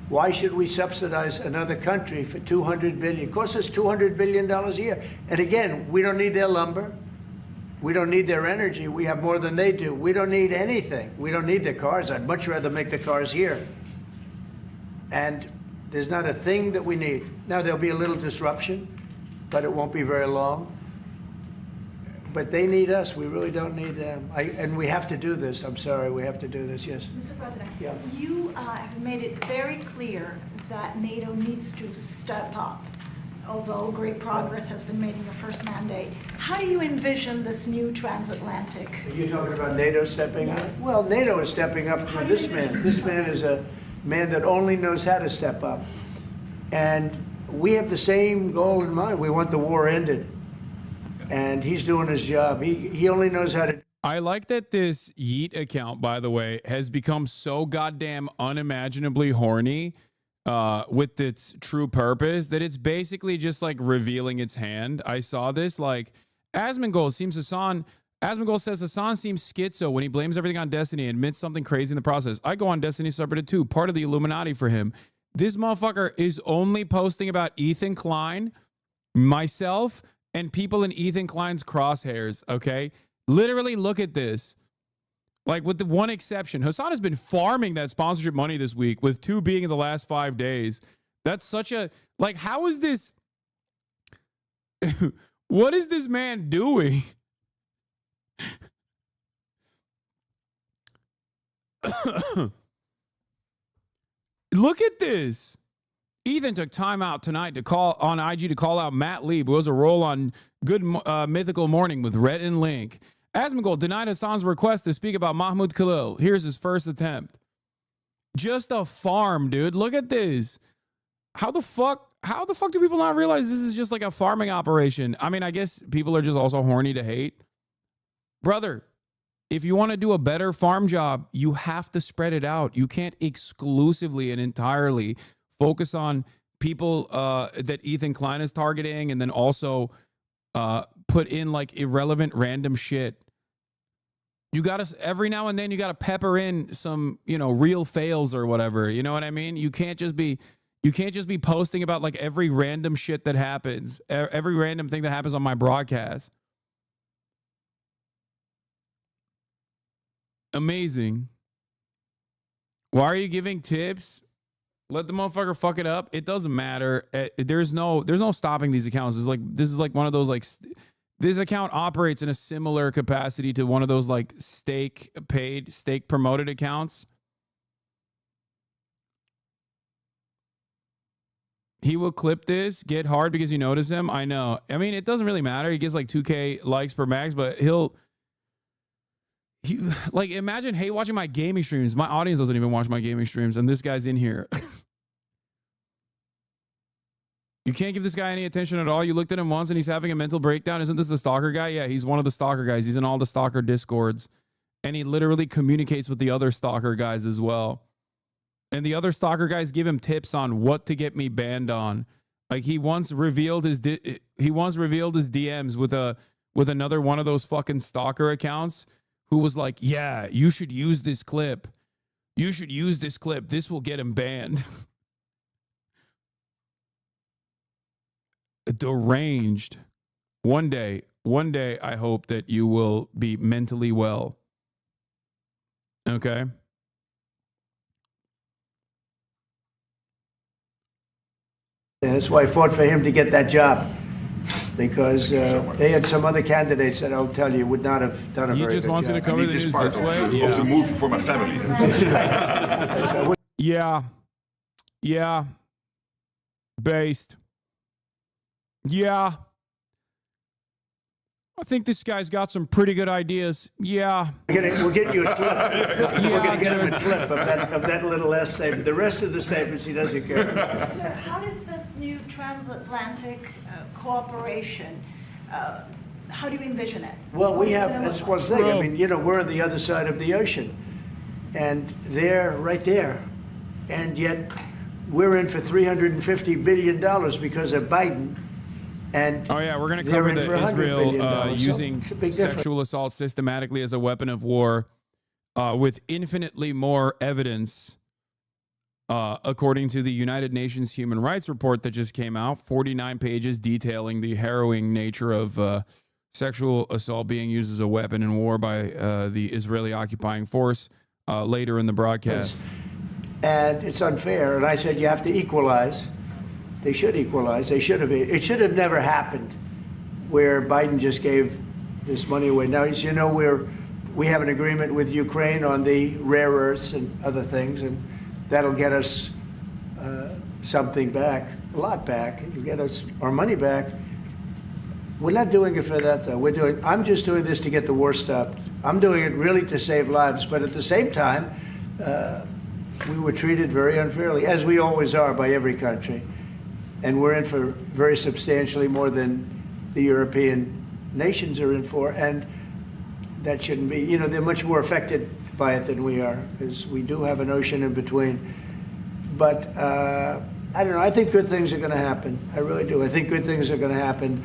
why should we subsidize another country for $200 billion? It costs us $200 billion a year. And again, we don't need their lumber. We don't need their energy. We have more than they do. We don't need anything. We don't need their cars. I'd much rather make the cars here. And there's not a thing that we need. Now, there'll be a little disruption, but it won't be very long. But they need us. We really don't need them. And we have to do this. I'm sorry, we have to do this, yes. Mr. President, yeah. You have made it very clear that NATO needs to step up, although great progress has been made in your first mandate. How do you envision this new transatlantic? Are you talking about NATO stepping up? Well, NATO is stepping up through this man. This man is a man that only knows how to step up. And we have the same goal in mind. We want the war ended. And he's doing his job. He only knows how to. I like that this Yeet account, by the way, has become so goddamn unimaginably horny with its true purpose that it's basically just like revealing its hand. I saw this like Asmongold says Hassan seems schizo when he blames everything on Destiny and admits something crazy in the process. I go on Destiny subreddit too, part of the Illuminati for him. This motherfucker is only posting about Ethan Klein, myself, and people in Ethan Klein's crosshairs, okay? Literally look at this. Like, with the one exception, Hassan has been farming that sponsorship money this week, with 2 being in the last 5 days. That's such a, like, how is this, what is this man doing? Look at this. Ethan took time out tonight to call on IG to call out Matt Lieb, who was a role on Good Mythical Morning with Rhett and Link. Asmongold denied Hassan's request to speak about Mahmoud Khalil. Here's his first attempt. Just a farm, dude. Look at this. How the fuck do people not realize this is just like a farming operation? I mean, I guess people are just also horny to hate. Brother, if you want to do a better farm job, you have to spread it out. You can't exclusively and entirely focus on people that Ethan Klein is targeting and then also put in like irrelevant random shit. You got to, every now and then you got to pepper in some, you know, real fails or whatever. You know what I mean? You can't just be posting about like every random shit that happens, every random thing that happens on my broadcast. Amazing. Why are you giving tips? Let the motherfucker fuck it up. It doesn't matter. There's no stopping these accounts. This is like one of those like this account operates in a similar capacity to one of those like stake promoted accounts. He will clip this, get hard because you notice him. I know. I mean, it doesn't really matter. He gets like 2K likes per max, but he like, imagine, hey, watching my gaming streams. My audience doesn't even watch my gaming streams, and this guy's in here. You can't give this guy any attention at all. You looked at him once and he's having a mental breakdown. Isn't this the stalker guy? Yeah, he's one of the stalker guys. He's in all the stalker discords. And he literally communicates with the other stalker guys as well. And the other stalker guys give him tips on what to get me banned on. Like, he once revealed his DMs with another one of those fucking stalker accounts who was like, yeah, you should use this clip. You should use this clip. This will get him banned. Deranged. One day, I hope that you will be mentally well. Okay? That's why I fought for him to get that job. Because they had some other candidates that I'll tell you would not have done a very good job. He just wants you to cover the news this way? Of the move for my family. Yeah. Yeah. Based. Yeah. I think this guy's got some pretty good ideas. Yeah. We'll get you a clip. We're going to get him a clip of that little last statement. The rest of the statements, he doesn't care. Sir, how does this new transatlantic cooperation, how do you envision it? Well, we have, that's one thing. I mean, you know, we're on the other side of the ocean. And they're right there. And yet, we're in for $350 billion because of Biden. And oh yeah, we're going to cover the Israel using sexual assault systematically as a weapon of war with infinitely more evidence, according to the United Nations Human Rights Report that just came out, 49 pages detailing the harrowing nature of sexual assault being used as a weapon in war by the Israeli occupying force later in the broadcast. And it's unfair. And I said, you have to equalize. They should equalize. They should have. It should have never happened where Biden just gave this money away. Now, as you know, we have an agreement with Ukraine on the rare earths and other things, and that'll get us something back, a lot back. It'll get us our money back. We're not doing it for that, though. I'm just doing this to get the war stopped. I'm doing it really to save lives, but at the same time, we were treated very unfairly, as we always are by every country. And we're in for very substantially more than the European nations are in for, and that shouldn't be. You know, they're much more affected by it than we are, because we do have an ocean in between. But I don't know. I think good things are going to happen. I really do. I think good things are going to happen.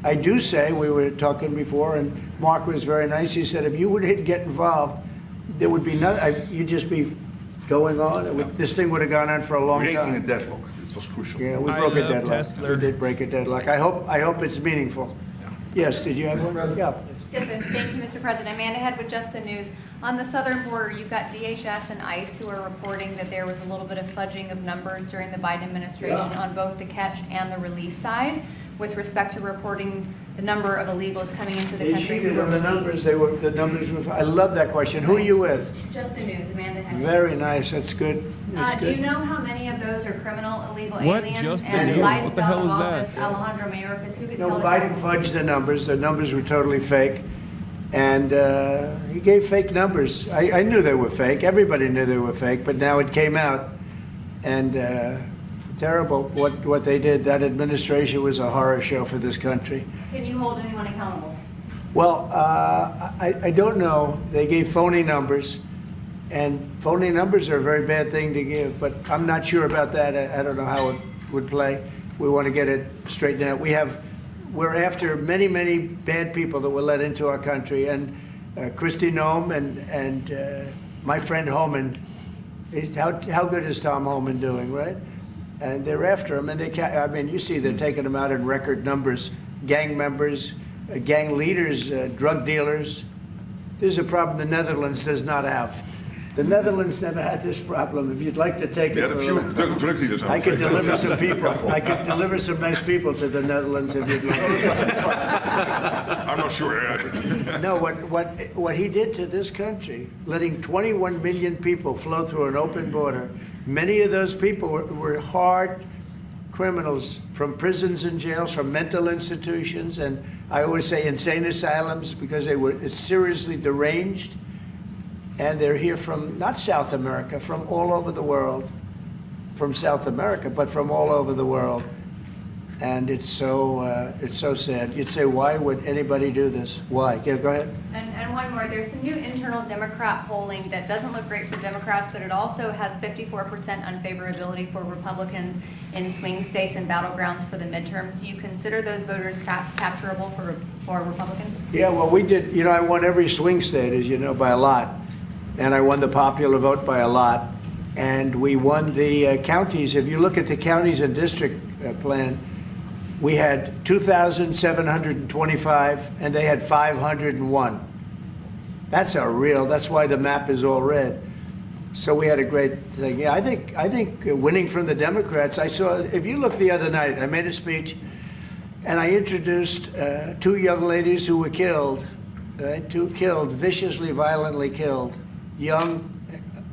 I do say, we were talking before, and Mark was very nice. He said, if you would get involved, there would be nothing. You'd just be going on. This thing would have gone on for a long time. Breaking a deadlock. It was crucial. Yeah, we broke a deadlock. We did break a deadlock. I hope it's meaningful. Yes, did you have one? Yeah. Yes, sir. Thank you, Mr. President. Amanda Head with Just the News. On the southern border, you've got DHS and ICE who are reporting that there was a little bit of fudging of numbers during the Biden administration on both the catch and the release side with respect to reporting the number of illegals coming into the They country. cheated on the numbers. The numbers were, I love that question. Who are you with? Just the News, Amanda Head. Very nice. That's good. That's Do you good. know how many of those are criminal illegal What? aliens? Just the and News? Biden's What the out hell of is that? office, Alejandro Mayorkas, who gets No, held Biden accountable? fudged the numbers. The numbers were totally fake. And he gave fake numbers. I knew they were fake. Everybody knew they were fake, but now it came out. And terrible what they did. That administration was a horror show for this country. Can you hold anyone accountable? Well, I don't know. They gave phony numbers. And phony numbers are a very bad thing to give, but I'm not sure about that. I don't know how it would play. We want to get it straightened out. We're after many, many bad people that were let into our country, and Kristi Noem and my friend Homan. How good is Tom Homan doing, right? And they're after him, and I mean, you see they're taking him out in record numbers. Gang members, gang leaders, drug dealers. There's a problem the Netherlands does not have. The Netherlands never had this problem. If you'd like to take it, I could deliver some people. I could deliver some nice people to the Netherlands if you'd like. I'm not sure. No, what he did to this country, letting 21 million people flow through an open border. Many of those people were hard criminals from prisons and jails, from mental institutions, and I always say insane asylums because they were seriously deranged. And they're here from, not South America, from all over the world. From South America, but from all over the world. And it's so sad. You'd say, why would anybody do this? Why? Yeah, go ahead. And one more, there's some new internal Democrat polling that doesn't look great for Democrats, but it also has 54% unfavorability for Republicans in swing states and battlegrounds for the midterms. Do you consider those voters capturable for Republicans? Yeah, well, we did, I won every swing state, as you know, by a lot. And I won the popular vote by a lot. And we won the counties. If you look at the counties and district plan, we had 2,725, and they had 501. That's why the map is all red. So we had a great thing. Yeah, I think winning from the Democrats, I saw, if you look the other night, I made a speech, and I introduced two young ladies who were killed, viciously, violently killed. Young,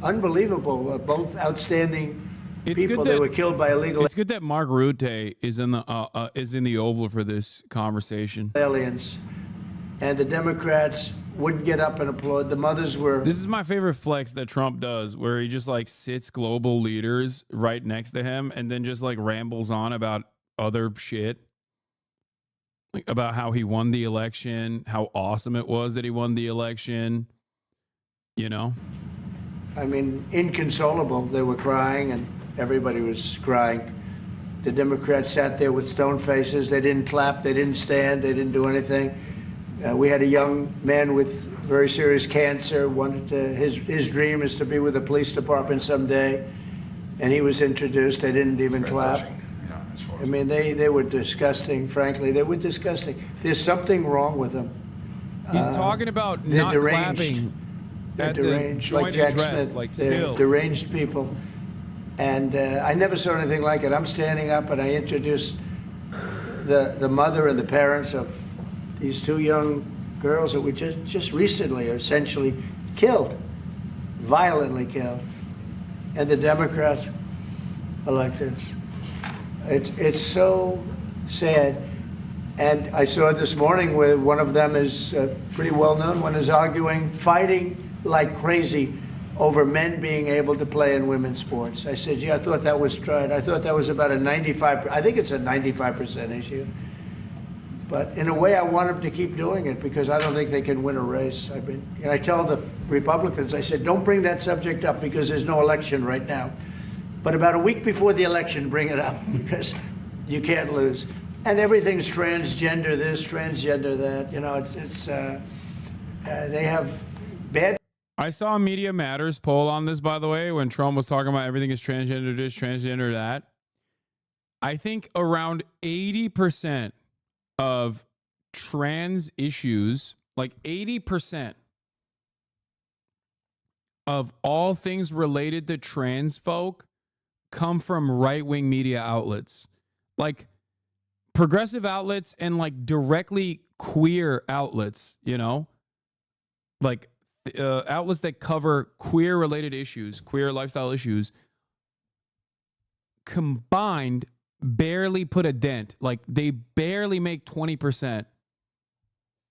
unbelievable, both outstanding people that were killed by illegal. It's good that Mark Rutte is in the Oval for this conversation. Aliens, and the Democrats wouldn't get up and applaud. The mothers were. This is my favorite flex that Trump does, where he just like sits global leaders right next to him and then just like rambles on about other shit. Like about how he won the election, how awesome it was that he won the election. I mean, inconsolable. They were crying, and everybody was crying. The Democrats sat there with stone faces. They didn't clap. They didn't stand. They didn't do anything. We had a young man with very serious cancer. His dream is to be with the police department someday, and he was introduced. They didn't even clap. I mean, they were disgusting. Frankly, they were disgusting. There's something wrong with them. He's talking about not clapping. They're deranged, like like Jack address, Smith. like They're still. deranged people. And I never saw anything like it. I'm standing up and I introduced the mother and the parents of these two young girls that were just recently essentially killed, violently killed. And the Democrats are like this. It's so sad. And I saw this morning where one of them is pretty well known, one is fighting like crazy over men being able to play in women's sports. I said, I thought that was tried. I thought that was about I think it's a 95% issue. But in a way, I want them to keep doing it because I don't think they can win a race. And I tell the Republicans, I said, don't bring that subject up because there's no election right now. But about a week before the election, bring it up because you can't lose. And everything's transgender this, transgender that. They have bad. I saw a Media Matters poll on this, by the way, when Trump was talking about everything is transgender this, transgender that. I think around 80% of trans issues, like 80% of all things related to trans folk come from right-wing media outlets. Like progressive outlets and like directly queer outlets, you know? Like outlets that cover queer-related issues, queer lifestyle issues, combined barely put a dent. Like they barely make 20%.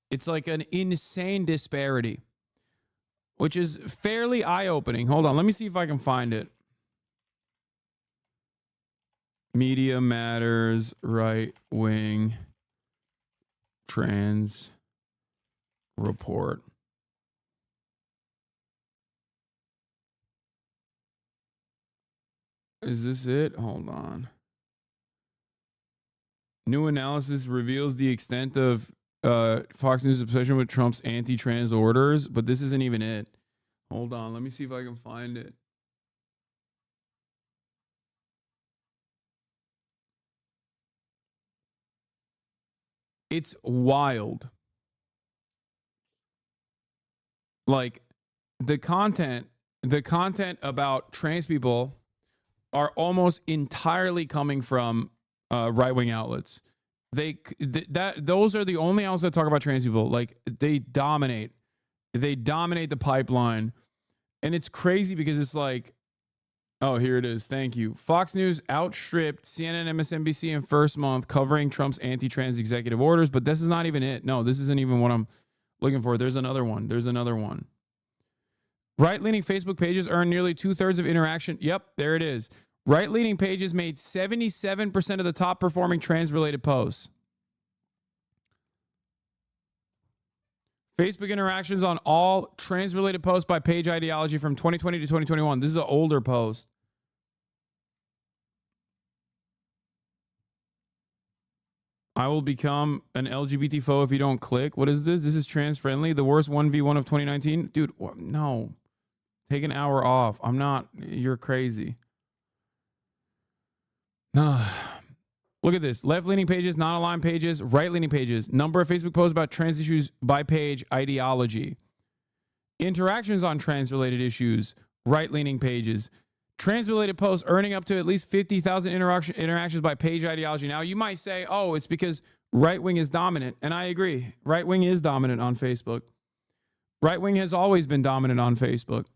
It's like an insane disparity, which is fairly eye-opening. Hold on, let me see if I can find it. Media Matters, right-wing, trans report. Is this it? Hold on. New analysis reveals the extent of Fox News' obsession with Trump's anti-trans orders, but this isn't even it. Hold on, let me see if I can find it. It's wild. Like the content about trans people are almost entirely coming from right-wing outlets. Those are the only outlets that talk about trans people. Like they dominate the pipeline, and it's crazy because it's like, oh, here it is. Thank you. Fox News outstripped CNN, MSNBC in first month covering Trump's anti-trans executive orders, but this is not even it. No, this isn't even what I'm looking for. There's another one. Right-leaning Facebook pages earn nearly 2/3 of interaction. Yep, there it is. Right-leaning pages made 77% of the top-performing trans-related posts. Facebook interactions on all trans-related posts by page ideology from 2020 to 2021. This is an older post. I will become an LGBT foe if you don't click. What is this? This is trans-friendly. The worst 1v1 of 2019. Dude, no. Take an hour off. I'm not. You're crazy. Look at this. Left-leaning pages, non-aligned pages, right-leaning pages. Number of Facebook posts about trans issues by page ideology. Interactions on trans-related issues, right-leaning pages. Trans-related posts earning up to at least 50,000 interactions by page ideology. Now, you might say, oh, it's because right-wing is dominant. And I agree. Right-wing is dominant on Facebook. Right-wing has always been dominant on Facebook.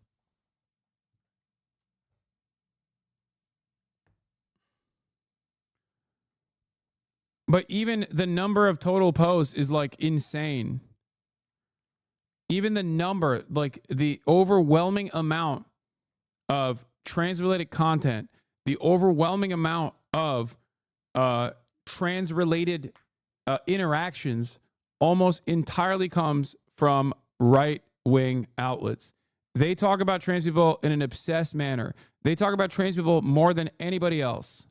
But even the number of total posts is like insane. Even the number, like the overwhelming amount of trans-related content, the overwhelming amount of trans-related interactions almost entirely comes from right-wing outlets. They talk about trans people in an obsessed manner. They talk about trans people more than anybody else.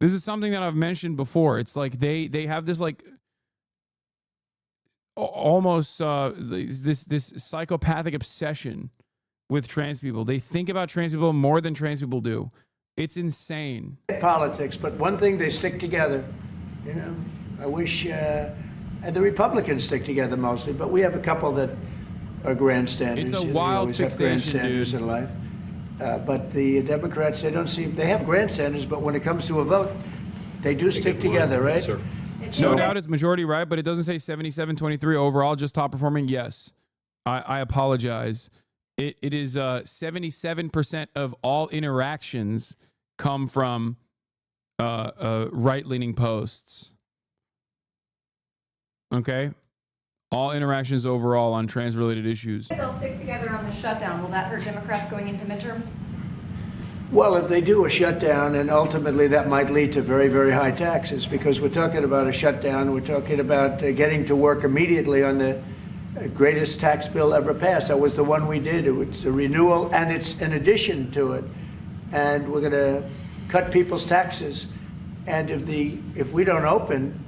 This is something that I've mentioned before. It's like they have this like almost this psychopathic obsession with trans people. They think about trans people more than trans people do. It's insane. Politics, but one thing, they stick together. You know, I wish and the Republicans stick together mostly, but we have a couple that are grandstanders. It's a wild fixation, dude. In life. But the Democrats, they have grandstanders, but when it comes to a vote, they do stick together, right? Yes, no doubt it's majority right, but it doesn't say 77-23 overall, just top performing. Yes, I apologize. It is 77% of all interactions come from right-leaning posts. Okay? All interactions overall on trans-related issues. They'll stick together on the shutdown. Will that hurt Democrats going into midterms? Well, if they do a shutdown, and ultimately that might lead to very, very high taxes, because we're talking about a shutdown, we're talking about getting to work immediately on the greatest tax bill ever passed. That was the one we did. It was a renewal, and it's an addition to it. And we're going to cut people's taxes. And if we don't open,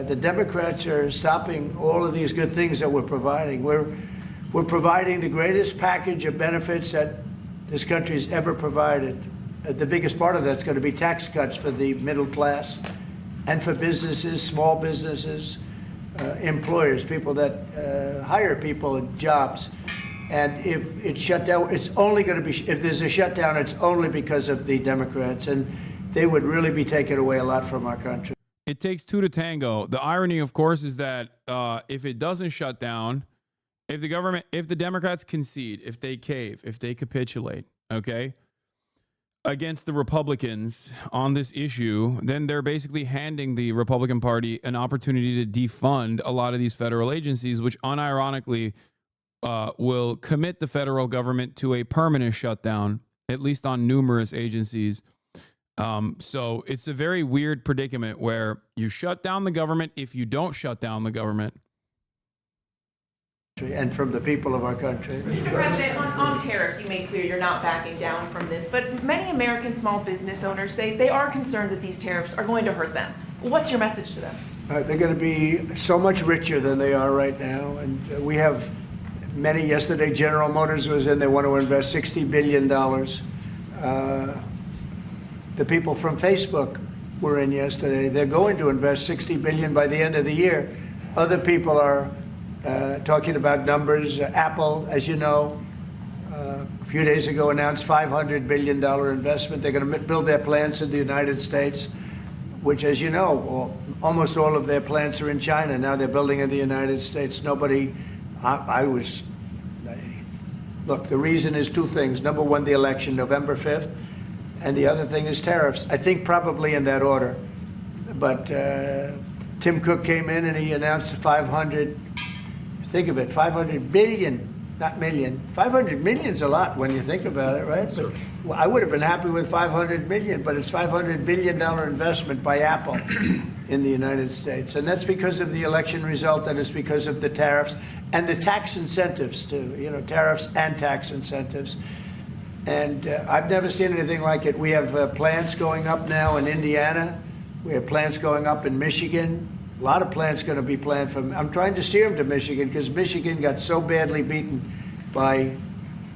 the Democrats are stopping all of these good things that we're providing. We're providing the greatest package of benefits that this country's ever provided. The biggest part of that's going to be tax cuts for the middle class and for businesses, small businesses, employers, people that hire people in jobs. And if it's shut down, it's only going to be, if there's a shutdown, it's only because of the Democrats. And they would really be taking away a lot from our country. It takes two to tango. The irony, of course, is that if it doesn't shut down, if the Democrats concede, if they cave, if they capitulate, okay, against the Republicans on this issue, then they're basically handing the Republican Party an opportunity to defund a lot of these federal agencies, which unironically will commit the federal government to a permanent shutdown, at least on numerous agencies. So it's a very weird predicament where you shut down the government if you don't shut down the government. And from the people of our country. Mr. President, on tariffs, you made clear you're not backing down from this, but many American small business owners say they are concerned that these tariffs are going to hurt them. What's your message to them? They're going to be so much richer than they are right now. And we have many. Yesterday, General Motors was in. They want to invest $60 billion. The people from Facebook were in yesterday. They're going to invest $60 billion by the end of the year. Other people are talking about numbers. Apple, as you know, a few days ago announced $500 billion investment. They're going to build their plants in the United States, which, as you know, almost all of their plants are in China. Now they're building in the United States. Look, the reason is two things. Number one, the election, November 5th. And the other thing is tariffs. I think probably in that order. But Tim Cook came in and he announced 500, think of it, 500 billion, not million. 500 million's a lot when you think about it, right? But I would have been happy with 500 million, but it's $500 billion investment by Apple in the United States. And that's because of the election result, and it's because of the tariffs and the tax incentives too, tariffs and tax incentives. And I've never seen anything like it. We have plants going up now in Indiana. We have plants going up in Michigan. A lot of plants going to be planned from. I'm trying to steer them to Michigan because Michigan got so badly beaten by,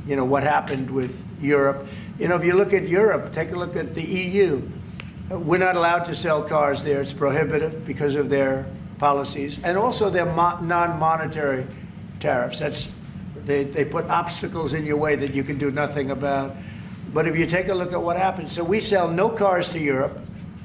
what happened with Europe. If you look at Europe, take a look at the EU. We're not allowed to sell cars there. It's prohibitive because of their policies and also their non-monetary tariffs. They put obstacles in your way that you can do nothing about. But if you take a look at what happens, so we sell no cars to Europe,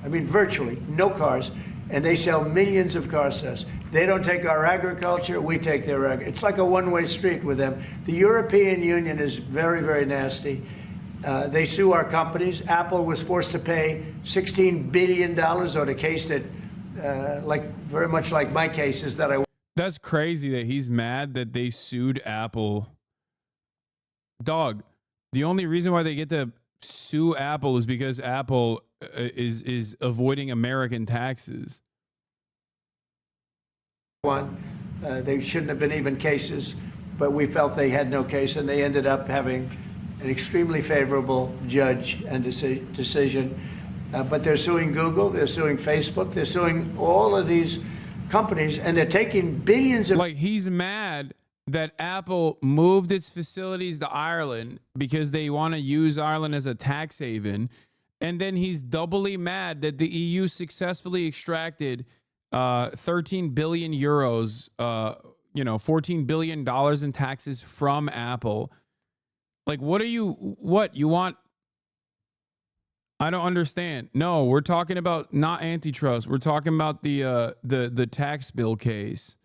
virtually no cars, and they sell millions of cars to us. They don't take our agriculture, we take their agriculture. It's like a one-way street with them. The European Union is very, very nasty. They sue our companies. Apple was forced to pay $16 billion on a case that, very much like my case, is that I... That's crazy that he's mad that they sued Apple. Dog, the only reason why they get to sue Apple is because Apple is avoiding American taxes. They shouldn't have been even cases, but we felt they had no case, and they ended up having an extremely favorable judge and decision. But they're suing Google, they're suing Facebook, they're suing all of these companies, and they're taking billions of... He's mad that Apple moved its facilities to Ireland because they want to use Ireland as a tax haven. And then he's doubly mad that the EU successfully extracted 13 billion euros, $14 billion in taxes from Apple. What you want? I don't understand. No, we're talking about not antitrust. We're talking about the tax bill case.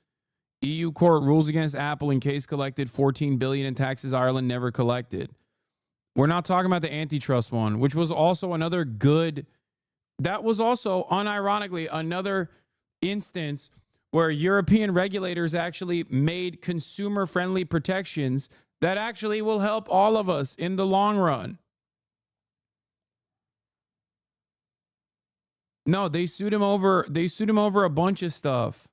EU court rules against Apple in case collected 14 billion in taxes Ireland never collected. We're not talking about the antitrust one, which was also another good. That was also unironically another instance where European regulators actually made consumer-friendly protections that actually will help all of us in the long run. No, they sued him over a bunch of stuff.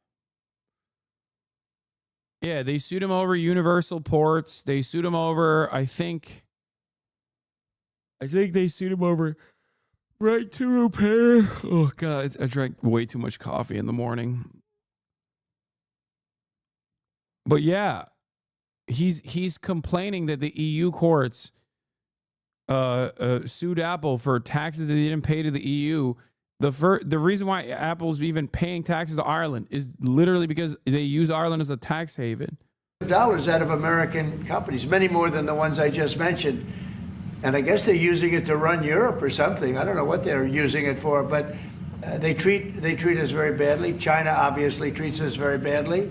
Yeah, they sued him over universal ports. They sued him over, I think they sued him over right to repair. Oh God, I drank way too much coffee in the morning. But yeah, he's complaining that the EU courts sued Apple for taxes that they didn't pay to the EU. The reason why Apple's even paying taxes to Ireland is literally because they use Ireland as a tax haven. Dollars out of American companies, many more than the ones I just mentioned. And I guess they're using it to run Europe or something. I don't know what they're using it for, but they treat us very badly. China obviously treats us very badly.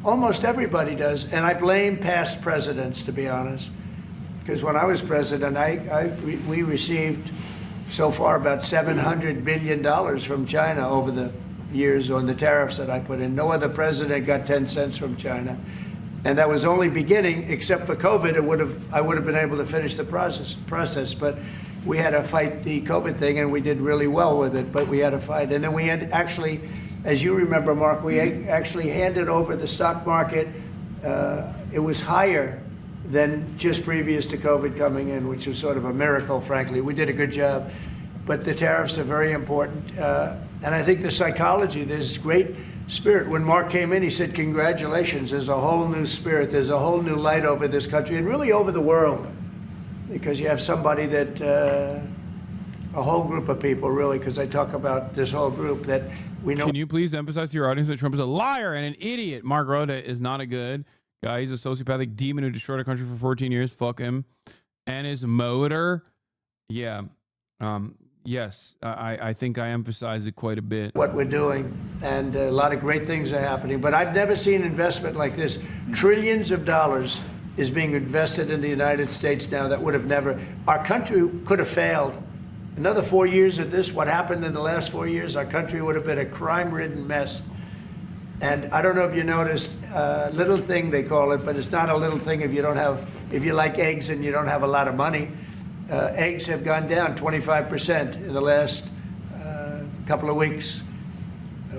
Almost everybody does. And I blame past presidents, to be honest. Because when I was president, we received so far about $700 billion from China over the years on the tariffs that I put in. No other president got 10 cents from China. And that was only beginning, except for COVID. I would have been able to finish the process, but we had to fight the COVID thing, and we did really well with it, but we had to fight. And then we had actually, as you remember, Mark, we actually handed over the stock market. It was higher than just previous to COVID coming in, which was sort of a miracle, frankly. We did a good job. But the tariffs are very important. And I think the psychology, there's great spirit. When Mark came in, he said, congratulations, there's a whole new spirit, there's a whole new light over this country and really over the world. Because you have somebody that, a whole group of people really, because I talk about this whole group that we know. Can you please emphasize to your audience that Trump is a liar and an idiot? Mark Rutte is not a good guy. He's a sociopathic demon who destroyed our country for 14 years. Fuck him. And his motor, yeah. Yes, I think I emphasize it quite a bit. What we're doing, and a lot of great things are happening. But I've never seen investment like this. Trillions of dollars is being invested in the United States now that would have never, our country could have failed. Another 4 years of this, what happened in the last 4 years, our country would have been a crime-ridden mess. And I don't know if you noticed, little thing they call it, but it's not a little thing if you like eggs and you don't have a lot of money. Eggs have gone down 25% in the last couple of weeks.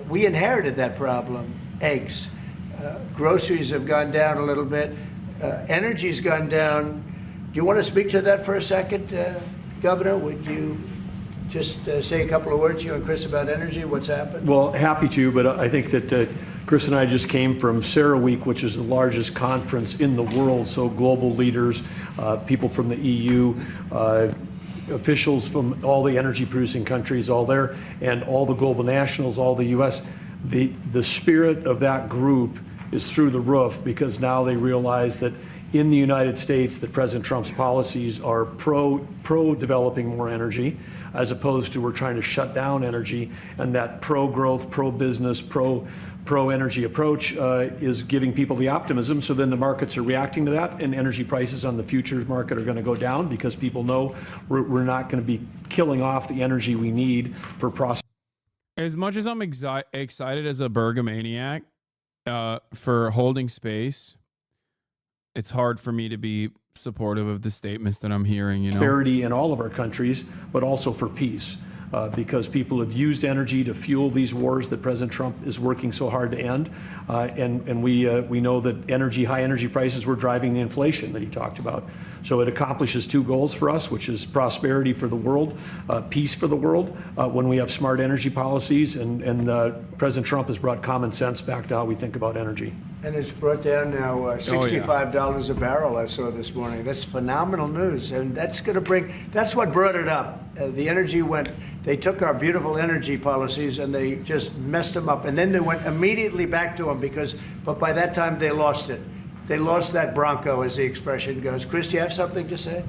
We inherited that problem, eggs. Groceries have gone down a little bit. Energy's gone down. Do you want to speak to that for a second, Governor? Would you just say a couple of words, you and Chris, about energy, what's happened? Well, happy to, but I think that Chris and I just came from CERAWeek, which is the largest conference in the world, so global leaders, people from the EU, officials from all the energy producing countries, all there, and all the global nationals, all the US. The spirit of that group is through the roof because now they realize that in the United States that President Trump's policies are pro-developing more energy, as opposed to we're trying to shut down energy, and that pro-growth, pro-business, pro-energy approach is giving people the optimism. So then the markets are reacting to that, and energy prices on the futures market are going to go down because people know we're not going to be killing off the energy we need for prosperity. As much as I'm excited as a Bergamaniac for holding space, it's hard for me to be supportive of the statements that I'm hearing, Prosperity in all of our countries, but also for peace. Because people have used energy to fuel these wars that President Trump is working so hard to end. And we know that high energy prices were driving the inflation that he talked about. So it accomplishes two goals for us, which is prosperity for the world, peace for the world, when we have smart energy policies. And President Trump has brought common sense back to how we think about energy. And it's brought down now $65 a barrel, I saw this morning. That's phenomenal news. And that's what brought it up. The energy they took our beautiful energy policies and they just messed them up. And then they went immediately back to them but by that time they lost it. They lost that Bronco, as the expression goes. Chris, do you have something to say?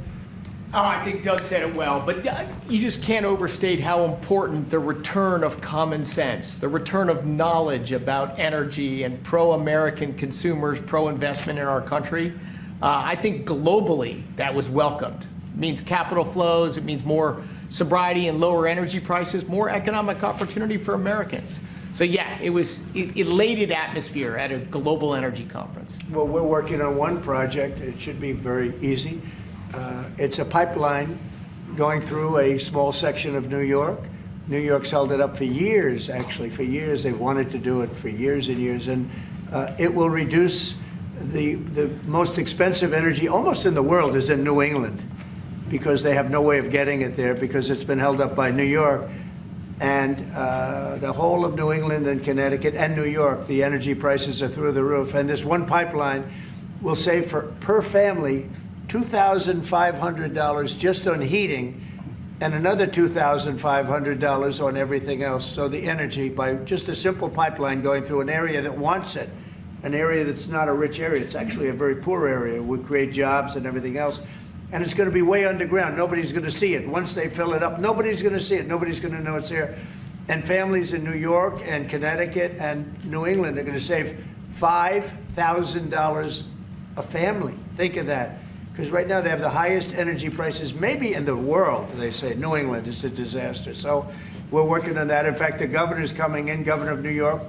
Oh, I think Doug said it well, but you just can't overstate how important the return of common sense, the return of knowledge about energy and pro-American consumers, pro-investment in our country. I think globally that was welcomed. It means capital flows, it means more sobriety and lower energy prices, more economic opportunity for Americans. So yeah, it was elated atmosphere at a global energy conference. Well, we're working on one project. It should be very easy. It's a pipeline going through a small section of New York. New York's held it up for years, actually, for years. They've wanted to do it for years and years. And it will reduce the most expensive energy almost in the world is in New England because they have no way of getting it there because it's been held up by New York. And the whole of New England and Connecticut and New York, the energy prices are through the roof. And this one pipeline will save per family $2,500 just on heating and another $2,500 on everything else. So the energy, by just a simple pipeline going through an area that wants it, an area that's not a rich area. It's actually a very poor area. Would create jobs and everything else. And it's going to be way underground. Nobody's going to see it. Once they fill it up, nobody's going to see it. Nobody's going to know it's there. And families in New York and Connecticut and New England are going to save $5,000 a family. Think of that. Because right now they have the highest energy prices maybe in the world, they say. New England is a disaster. So we're working on that. In fact, the governor's coming in, Governor of New York,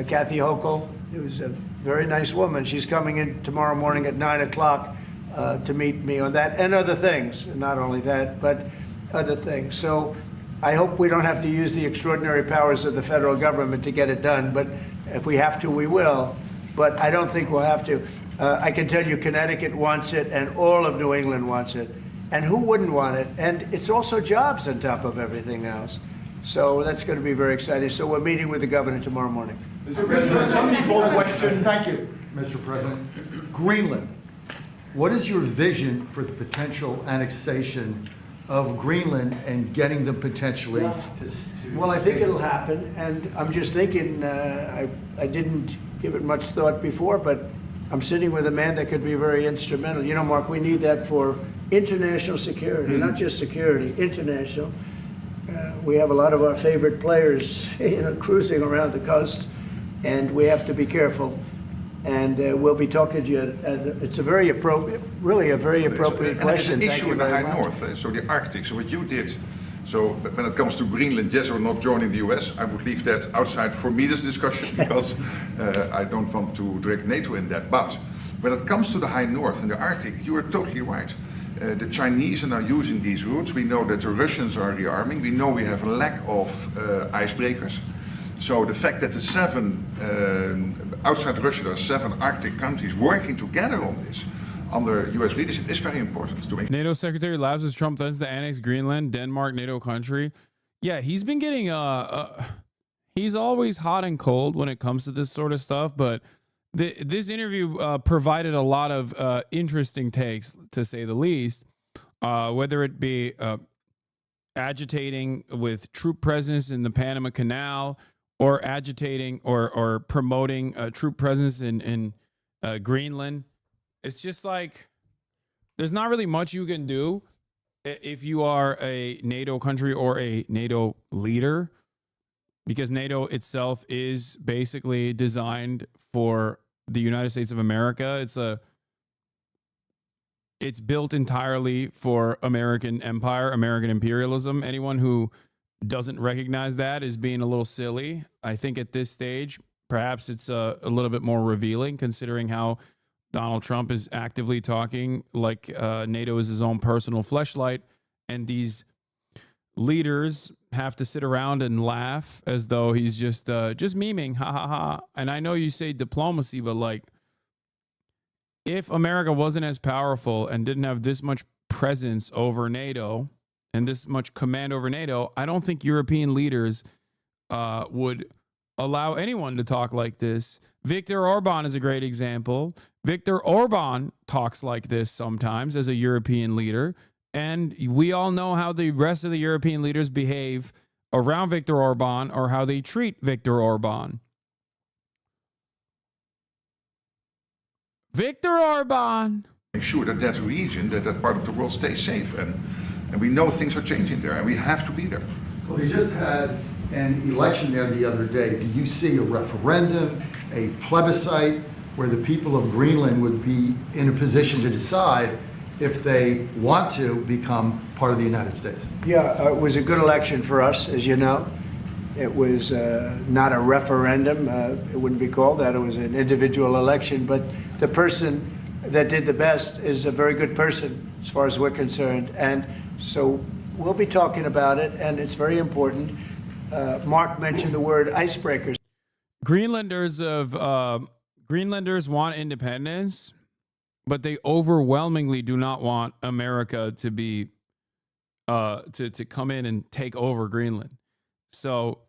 Kathy Hochul, who's a very nice woman. She's coming in tomorrow morning at 9 o'clock to meet me on that and other things. Not only that, but other things. So I hope we don't have to use the extraordinary powers of the federal government to get it done. But if we have to, we will. But I don't think we'll have to. I can tell you Connecticut wants it and all of New England wants it. And who wouldn't want it? And it's also jobs on top of everything else. So that's going to be very exciting. So we're meeting with the governor tomorrow morning. Mr. President, some people question. Thank you, Mr. President. Greenland. What is your vision for the potential annexation of Greenland and getting them potentially to Well, I think it'll happen. And I'm just thinking, I didn't give it much thought before, but I'm sitting with a man that could be very instrumental. You know, Mark, we need that for international security, not just security, international. We have a lot of our favorite players, cruising around the coast, and we have to be careful. And we'll be talking to you. It's a very appropriate, really a very appropriate question. There's an issue in the high much. north, so the Arctic. So what you did, so when it comes to Greenland, yes or not joining the US, I would leave that outside for me, this discussion, because I don't want to drag NATO in that. But when it comes to the high north and the Arctic, you are totally right. The Chinese are now using these routes. We know that the Russians are rearming. We know we have a lack of icebreakers. So the fact that the outside Russia, there are 7 Arctic countries working together on this under U.S. leadership is very important to make. NATO Secretary laughs as Trump threatens to annex Greenland, Denmark, NATO country. Yeah, he's been getting he's always hot and cold when it comes to this sort of stuff, but this interview provided a lot of interesting takes, to say the least, whether it be agitating with troop presence in the Panama Canal, or agitating or promoting a troop presence in Greenland. It's just like there's not really much you can do if you are a NATO country or a NATO leader, because NATO itself is basically designed for the United States of America. It's built entirely for American empire, American imperialism. Anyone who doesn't recognize that is being a little silly. I think at this stage, perhaps it's a little bit more revealing, considering how Donald Trump is actively talking like NATO is his own personal fleshlight, and these leaders have to sit around and laugh as though he's just memeing, ha ha ha. And I know you say diplomacy, but like, if America wasn't as powerful and didn't have this much presence over NATO and this much command over NATO, I don't think European leaders would allow anyone to talk like this. Viktor Orban is a great example. Viktor Orban talks like this sometimes as a European leader, and we all know how the rest of the European leaders behave around Viktor Orban, or how they treat Viktor Orban. Viktor Orban. Make sure that that region, that part of the world stays safe. And we know things are changing there, and we have to be there. Well, we just had an election there the other day. Do you see a referendum, a plebiscite, where the people of Greenland would be in a position to decide if they want to become part of the United States? Yeah, it was a good election for us, as you know. It was not a referendum. It wouldn't be called that. It was an individual election. But the person that did the best is a very good person, as far as we're concerned. And so we'll be talking about it, and it's very important. Mark mentioned the word icebreakers. Greenlanders want independence, but they overwhelmingly do not want America to be to come in and take over Greenland. So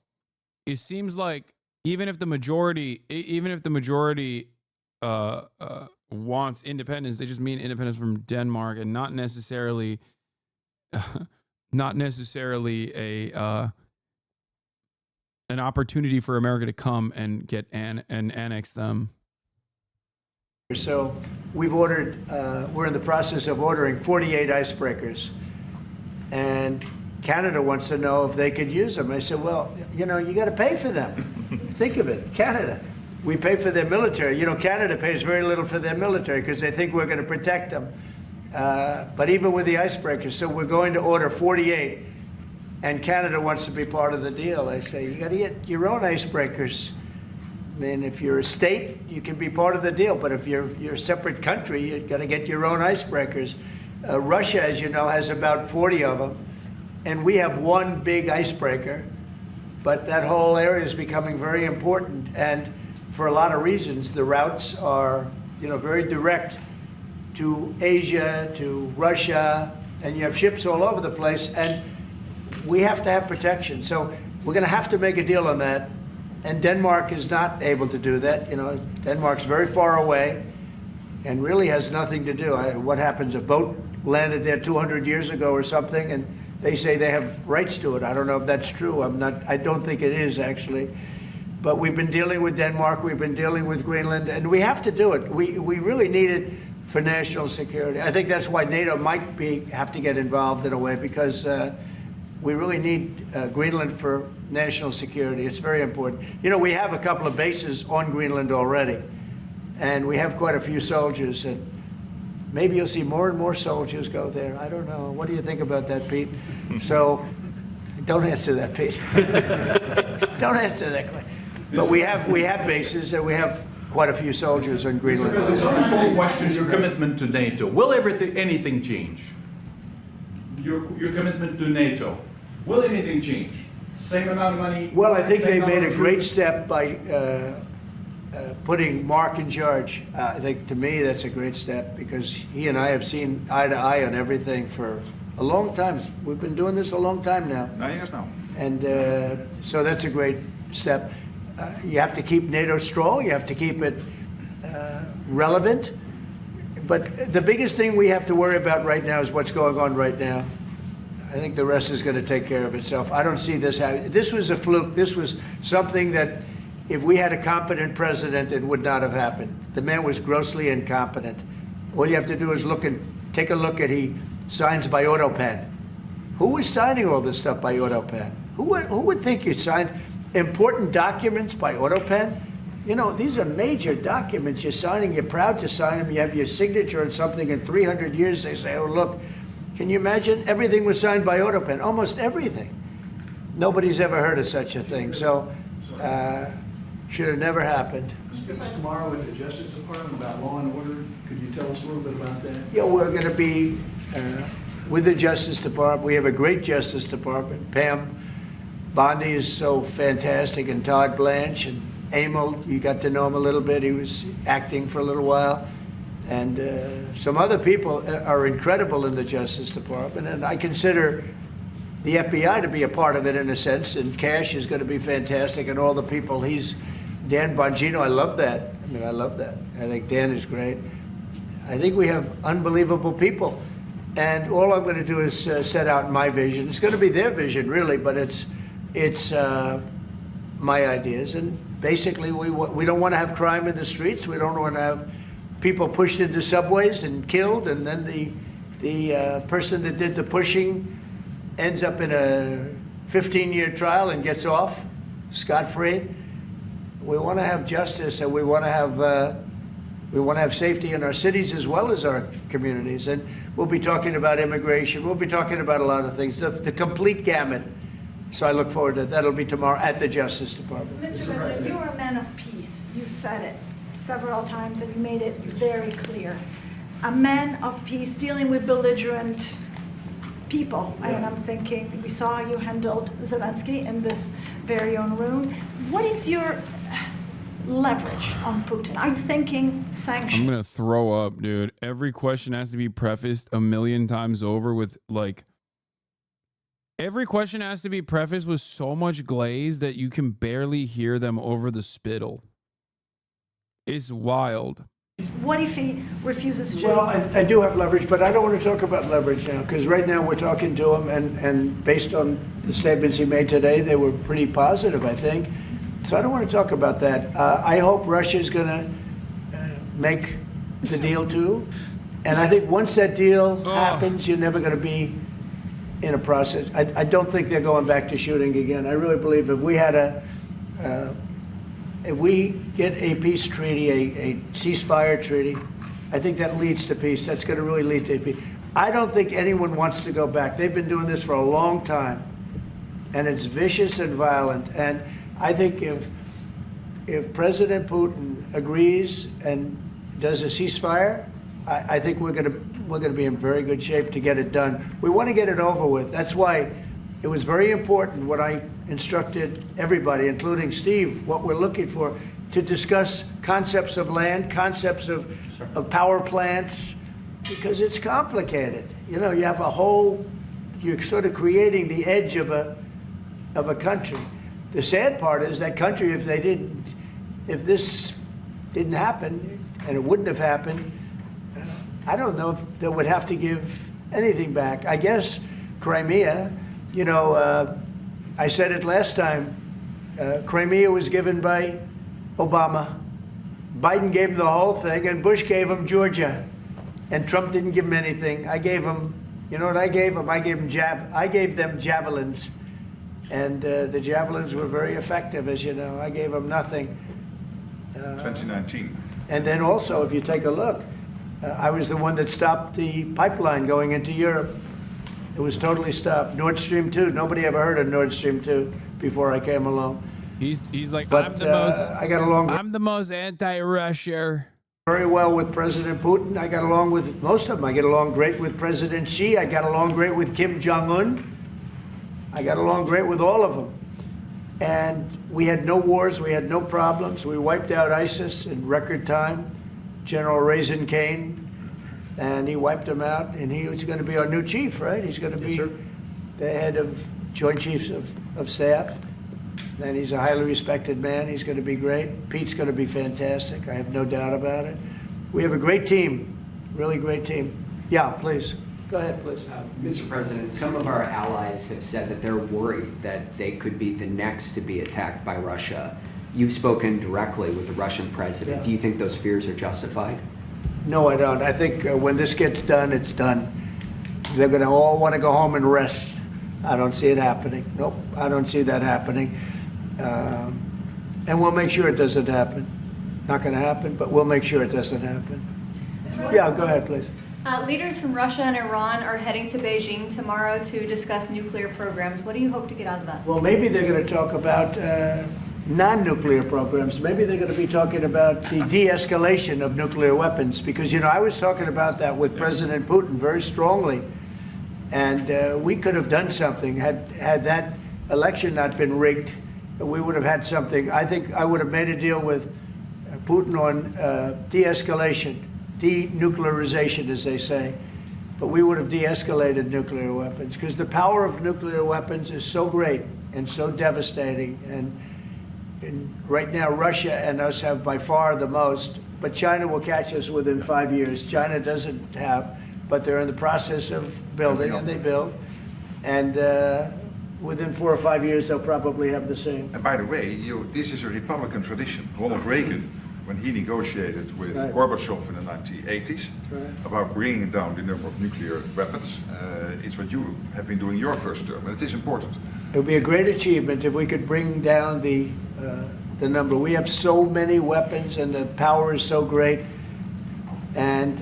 it seems like even if the majority wants independence, they just mean independence from Denmark, and not necessarily not necessarily an opportunity for America to come and get and annex them. So we've ordered, we're in the process of ordering 48 icebreakers. And Canada wants to know if they could use them. I said, well, you know, you got to pay for them. Think of it, Canada. We pay for their military. You know, Canada pays very little for their military because they think we're going to protect them. But even with the icebreakers, so we're going to order 48. And Canada wants to be part of the deal. I say, you got to get your own icebreakers. I mean, if you're a state, you can be part of the deal. But if you're a separate country, you've got to get your own icebreakers. Russia, as you know, has about 40 of them. And we have one big icebreaker. But that whole area is becoming very important. And for a lot of reasons, the routes are, you know, very direct to Asia, to Russia. And you have ships all over the place. And we have to have protection. So we're going to have to make a deal on that. And Denmark is not able to do that. You know, Denmark's very far away and really has nothing to do. What happens? A boat landed there 200 years ago or something, and they say they have rights to it. I don't know if that's true. I don't think it is, actually. But we've been dealing with Denmark. We've been dealing with Greenland, and we have to do it. We really need it for national security. I think that's why NATO might have to get involved in a way, because we really need Greenland for national security. It's very important. You know, we have a couple of bases on Greenland already, and we have quite a few soldiers, and maybe you'll see more and more soldiers go there. I don't know. What do you think about that, Pete? So, don't answer that, Pete. Don't answer that question. But we have bases, and we have quite a few soldiers on Greenland. Because it's a question, your commitment to NATO. Will anything change? Your commitment to NATO. Will anything change? Same amount of money? Well, I think they made a great step by putting Mark in charge. I think, to me, that's a great step, because he and I have seen eye to eye on everything for a long time. We've been doing this a long time now. 9 years now. And so that's a great step. You have to keep NATO strong. You have to keep it relevant. But the biggest thing we have to worry about right now is what's going on right now. I think the rest is going to take care of itself. I don't see this happening. This was a fluke. This was something that, if we had a competent president, it would not have happened. The man was grossly incompetent. All you have to do is take a look at, he signs by AutoPen. Who was signing all this stuff by AutoPen? Who would think you signed important documents by AutoPen? You know, these are major documents you're signing. You're proud to sign them. You have your signature on something. In 300 years, they say, oh, look, can you imagine? Everything was signed by AutoPen, almost everything. Nobody's ever heard of such a thing. So, should have never happened. Tomorrow with the Justice Department about law and order. Could you tell us a little bit about that? Yeah, we're going to be with the Justice Department. We have a great Justice Department. Pam Bondi is so fantastic, and Todd Blanche, and Emil, you got to know him a little bit. He was acting for a little while. And some other people are incredible in the Justice Department. And I consider the FBI to be a part of it in a sense. And Cash is going to be fantastic, and all the people. Dan Bongino, I love that. I mean, I love that. I think Dan is great. I think we have unbelievable people. And all I'm going to do is set out my vision. It's going to be their vision, really, but it's my ideas. And basically, we don't want to have crime in the streets. We don't want to have people pushed into subways and killed, and then the person that did the pushing ends up in a 15-year trial and gets off scot-free. We want to have justice, and we want to have safety in our cities as well as our communities. And we'll be talking about immigration. We'll be talking about a lot of things, the complete gamut. So I look forward to that. That'll be tomorrow at the Justice Department. Mr. President, you're a man of peace. You said it several times, and you made it very clear. A man of peace dealing with belligerent people. Yeah. And I'm thinking, we saw how you handled Zelensky in this very own room. What is your leverage on Putin? Are you thinking sanctions? I'm going to throw up, dude. Every question has to be prefaced a million times over with, like, every question has to be prefaced with so much glaze that you can barely hear them over the spittle. It's wild. What if he refuses to? Well, I do have leverage, but I don't want to talk about leverage now, because right now we're talking to him, and based on the statements he made today, they were pretty positive, I think. So I don't want to talk about that. I hope Russia's going to make the deal too. And I think once that deal happens, you're never going to be in a process. I don't think they're going back to shooting again. I really believe if we had if we get a peace treaty, a ceasefire treaty, I think that leads to peace. That's going to really lead to peace. I don't think anyone wants to go back. They've been doing this for a long time, and it's vicious and violent. And I think if President Putin agrees and does a ceasefire, I think we're going to be in very good shape to get it done. We want to get it over with. That's why it was very important what I instructed everybody, including Steve, what we're looking for, to discuss concepts of land, concepts of power plants, because it's complicated. You know, you have a whole, you're sort of creating the edge of a country. The sad part is that country, if this didn't happen, and it wouldn't have happened, I don't know if they would have to give anything back. I guess Crimea, you know, I said it last time, Crimea was given by Obama. Biden gave him the whole thing, and Bush gave him Georgia. And Trump didn't give him anything. I gave him, you know what I gave him? I gave them javelins. And the javelins were very effective, as you know. I gave them nothing. 2019. And then also, if you take a look, I was the one that stopped the pipeline going into Europe. It was totally stopped. Nord Stream 2, nobody ever heard of Nord Stream 2 before I came along. He's like, but, I'm the most anti-Russia. Very well with President Putin. I got along with most of them. I get along great with President Xi. I got along great with Kim Jong-un. I got along great with all of them. And we had no wars. We had no problems. We wiped out ISIS in record time. General Raisin Kane, and he wiped him out, and he was going to be our new chief, right? He's going to be the head of Joint Chiefs of Staff, and he's a highly respected man. He's going to be great. Pete's going to be fantastic. I have no doubt about it. We have a great team, really great team. Yeah, please. Go ahead, please. Mr. President, some of our allies have said that they're worried that they could be the next to be attacked by Russia. You've spoken directly with the Russian president. Yeah. Do you think those fears are justified? No, I don't. I think when this gets done, it's done. They're going to all want to go home and rest. I don't see it happening. Nope, I don't see that happening. And we'll make sure it doesn't happen. Not going to happen, but we'll make sure it doesn't happen. Yeah, go ahead, please. Leaders from Russia and Iran are heading to Beijing tomorrow to discuss nuclear programs. What do you hope to get out of that? Well, maybe they're going to talk about non-nuclear programs. Maybe they're going to be talking about the de-escalation of nuclear weapons, because, you know, I was talking about that with President Putin very strongly, and we could have done something had that election not been rigged. We would have had something. I think I would have made a deal with Putin on de-escalation, denuclearization, as they say, but we would have de-escalated nuclear weapons, because the power of nuclear weapons is so great and so devastating. And right now, Russia and us have by far the most, but China will catch us within 5 years. China doesn't have, but they're in the process of building, and they build. And within 4 or 5 years, they'll probably have the same. And by the way, this is a Republican tradition. Ronald Reagan, when he negotiated with Gorbachev in the 1980s about bringing down the number of nuclear weapons, it's what you have been doing your first term, and it is important. It would be a great achievement if we could bring down the number. We have so many weapons, and the power is so great. And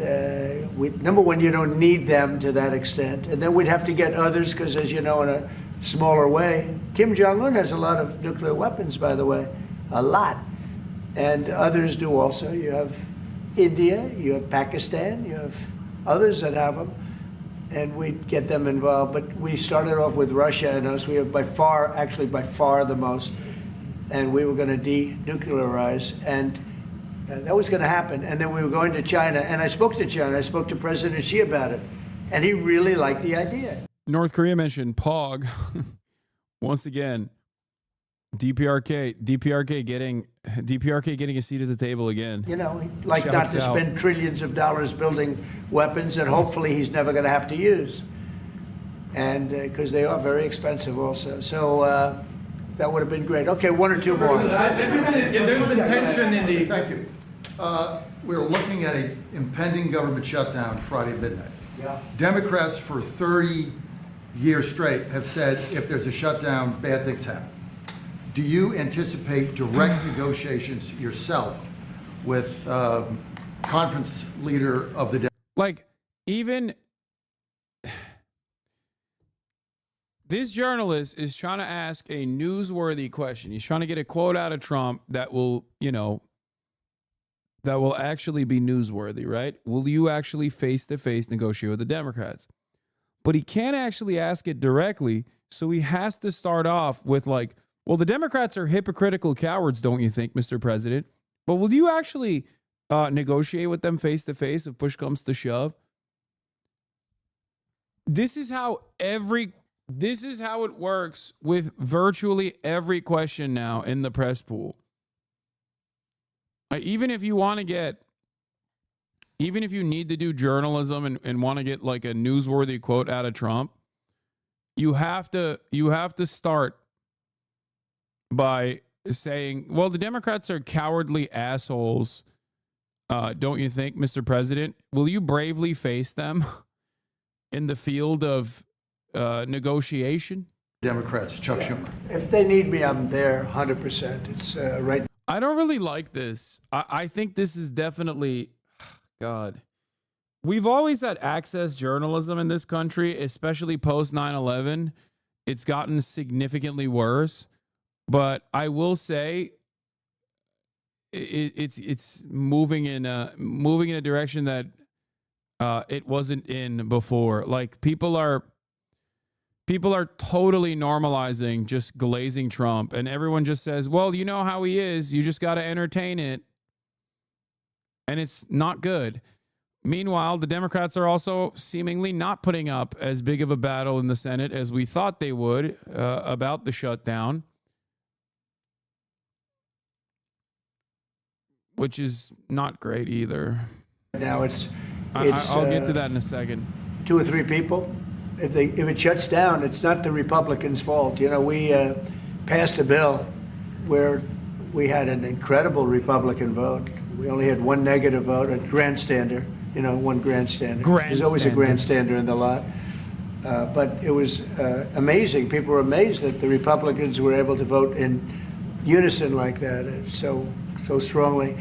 number one, you don't need them to that extent. And then we'd have to get others, because, as you know, in a smaller way. Kim Jong-un has a lot of nuclear weapons, by the way, a lot. And others do also. You have India, you have Pakistan, you have others that have them. And we'd get them involved. But we started off with Russia and us. We have by far the most. And we were going to denuclearize. And that was going to happen. And then we were going to China. And I spoke to China. I spoke to President Xi about it. And he really liked the idea. North Korea mentioned POG. Once again, DPRK getting a seat at the table again. You know, like not to spend trillions of dollars building weapons that hopefully he's never going to have to use. And because they are very expensive also. So that would have been great. Okay, one or two more. There's been tension in the... Thank you. We're looking at an impending government shutdown Friday midnight. Yeah. Democrats for 30 years straight have said if there's a shutdown, bad things happen. Do you anticipate direct negotiations yourself with conference leader of the like even this journalist is trying to ask a newsworthy question. He's trying to get a quote out of Trump that will, that will actually be newsworthy, right? Will you actually face-to-face negotiate with the Democrats? But he can't actually ask it directly, so he has to start off with like, well, the Democrats are hypocritical cowards, don't you think, Mr. President? But will you actually negotiate with them face-to-face if push comes to shove? This is how it works with virtually every question now in the press pool. Even if you need to do journalism and want to get like a newsworthy quote out of Trump, you have to start by saying, well, the Democrats are cowardly assholes, don't you think, Mr. President? Will you bravely face them in the field of negotiation? Democrats, Chuck Schumer. If they need me, I'm there 100%. It's right. I don't really like this. I think this is definitely, God. We've always had access journalism in this country, especially post 9/11. It's gotten significantly worse. But I will say it's moving in a direction that it wasn't in before. Like people are totally normalizing just glazing Trump, and everyone just says, well, you know how he is. You just got to entertain it. And it's not good. Meanwhile, the Democrats are also seemingly not putting up as big of a battle in the Senate as we thought they would about the shutdown, which is not great either. Now I'll get to that in a second. 2 or 3 people. If it shuts down, it's not the Republicans' fault. You know, we passed a bill where we had an incredible Republican vote. We only had 1 negative vote, a grandstander. You know, 1 grandstander. There's always a grandstander in the lot. But it was amazing. People were amazed that the Republicans were able to vote in unison like that, so strongly.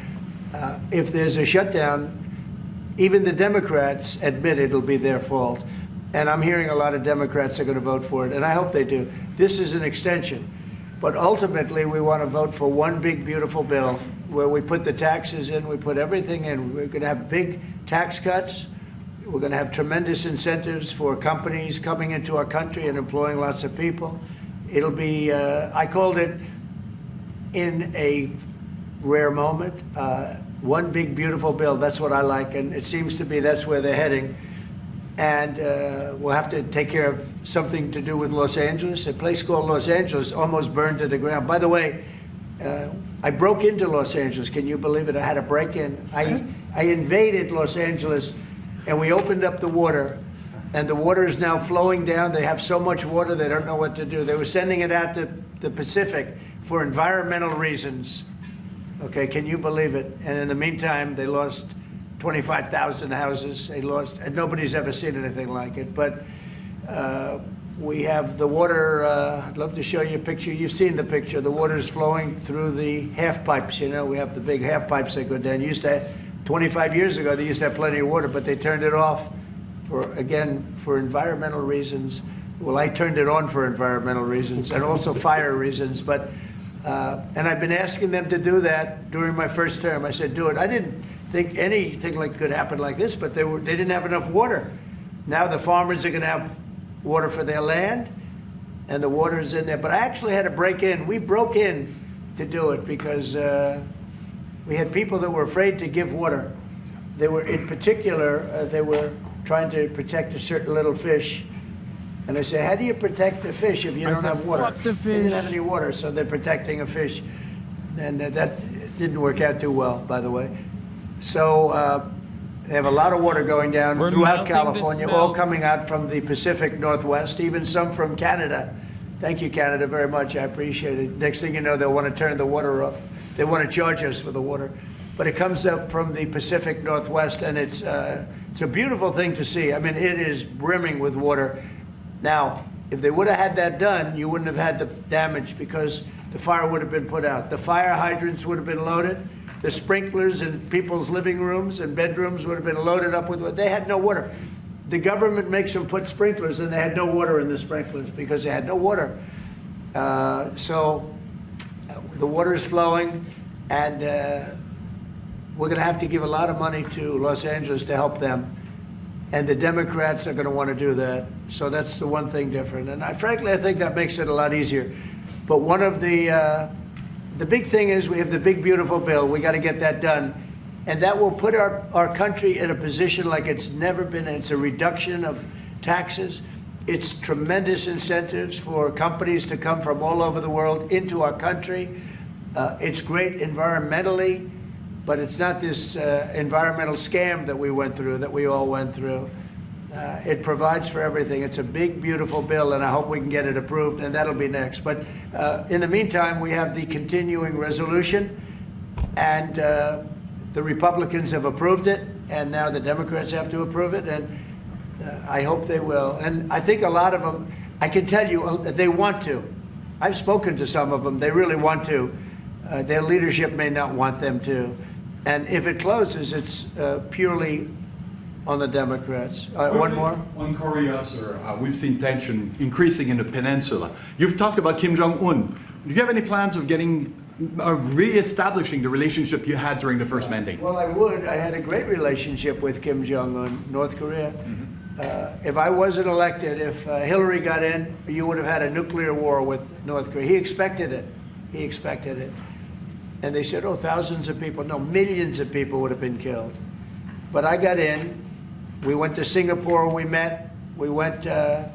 If there's a shutdown, even the Democrats admit it'll be their fault. And I'm hearing a lot of Democrats are going to vote for it, and I hope they do. This is an extension. But ultimately, we want to vote for one big, beautiful bill where we put the taxes in, we put everything in. We're going to have big tax cuts. We're going to have tremendous incentives for companies coming into our country and employing lots of people. It'll be, I called it, in a rare moment, one big, beautiful bill. That's what I like, and it seems to be that's where they're heading. And we'll have to take care of something to do with Los Angeles. A place called Los Angeles almost burned to the ground. By the way, I broke into Los Angeles. Can you believe it? I had a break-in. I invaded Los Angeles, and we opened up the water, and the water is now flowing down. They have so much water, they don't know what to do. They were sending it out to the Pacific for environmental reasons. Okay, can you believe it? And in the meantime, they lost 25,000 houses. They lost, and nobody's ever seen anything like it. But we have the water. I'd love to show you a picture. You've seen the picture. The water is flowing through the half pipes. You know, we have the big half pipes that go down. 25 years ago, they used to have plenty of water, but they turned it off for environmental reasons. Well, I turned it on for environmental reasons and also fire reasons. But and I've been asking them to do that during my first term. I said, do it. I didn't think anything could happen like this, but they didn't have enough water. Now the farmers are going to have water for their land, and the water is in there. But I actually had to break in. We broke in to do it because we had people that were afraid to give water. They were, in particular, they were trying to protect a certain little fish And I say, how do you protect the fish if you don't have water? Fuck the They didn't have fish. any water, so they're protecting a fish. And that didn't work out too well, by the way. So they have a lot of water going down We're throughout melting the California, smell. all coming out from the Pacific Northwest, even some from Canada. Thank you, Canada, very much. I appreciate it. Next thing you know, they'll want to turn the water off. They want to charge us for the water. But it comes up from the Pacific Northwest, and it's a beautiful thing to see. I mean, it is brimming with water. Now, if they would have had that done, you wouldn't have had the damage because the fire would have been put out. The fire hydrants would have been loaded. The sprinklers in people's living rooms and bedrooms would have been loaded up with water. They had no water. The government makes them put sprinklers, and they had no water in the sprinklers because they had no water. So the water is flowing, and we're going to have to give a lot of money to Los Angeles to help them. And the Democrats are going to want to do that. So that's the one thing different. And frankly, I think that makes it a lot easier. But one of the big thing is we have the big, beautiful bill. We got to get that done. And that will put our country in a position like it's never been. It's a reduction of taxes. It's tremendous incentives for companies to come from all over the world into our country. It's great environmentally. But it's not this environmental scam that we went through, that we all went through. It provides for everything. It's a big, beautiful bill, and I hope we can get it approved, and that'll be next. But in the meantime, we have the continuing resolution, and the Republicans have approved it, and now the Democrats have to approve it, and I hope they will. And I think a lot of them, I can tell you, they want to. I've spoken to some of them. They really want to. Their leadership may not want them to. And if it closes, it's purely on the Democrats. One more? On Korea, sir, we've seen tension increasing in the peninsula. You've talked about Kim Jong-un. Do you have any plans of re-establishing the relationship you had during the first mandate? Well, I would. I had a great relationship with Kim Jong-un, North Korea. If I wasn't elected, if Hillary got in, you would have had a nuclear war with North Korea. He expected it. He expected it. And they said, oh, thousands of people. No, millions of people would have been killed. But I got in. We went to Singapore, we met. We went to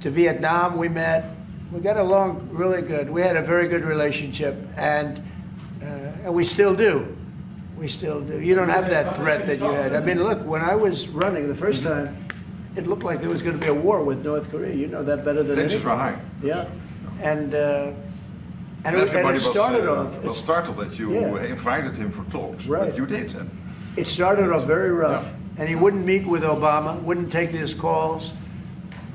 Vietnam, we met. We got along really good. We had a very good relationship, and we still do. We still do. You don't have that threat that you had. I mean, look, when I was running the first time, it looked like there was going to be a war with North Korea. You know that better than anyone. Tensions were high. Yeah. And everybody it started was startled that you invited him for talks. Right. But you did. It started off very rough. And he wouldn't meet with Obama, wouldn't take his calls.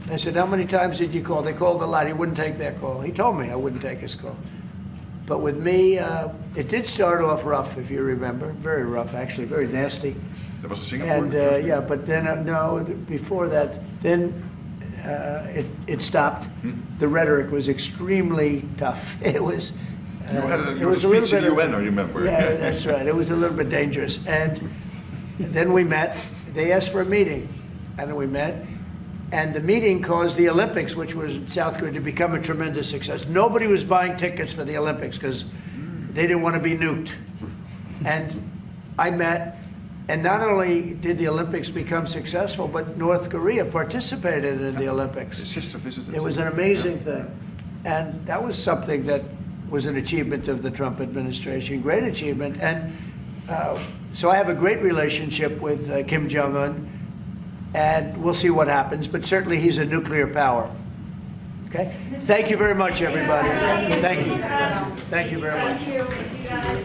I said, how many times did you call? They called a lot. He wouldn't take their call. He told me I wouldn't take his call. But with me, it did start off rough, if you remember. Very rough, actually, very nasty. There was a Singapore. And yeah, but then, no, before that, then it stopped. The rhetoric was extremely tough. It was. You had it was a little bit. UN, I remember. Yeah, that's right. It was a little bit dangerous. And then we met. They asked for a meeting, and we met. And the meeting caused the Olympics, which was in South Korea, to become a tremendous success. Nobody was buying tickets for the Olympics because they didn't want to be nuked. And I met, and not only did the Olympics become successful, but North Korea participated in the Olympics. His sister visited. It was an amazing thing. And that was something that was an achievement of the Trump administration, great achievement. And so I have a great relationship with Kim Jong-un, and we'll see what happens, but certainly he's a nuclear power. Okay? Thank you very much, everybody. Thank you. Thank you very much. Thank you, guys.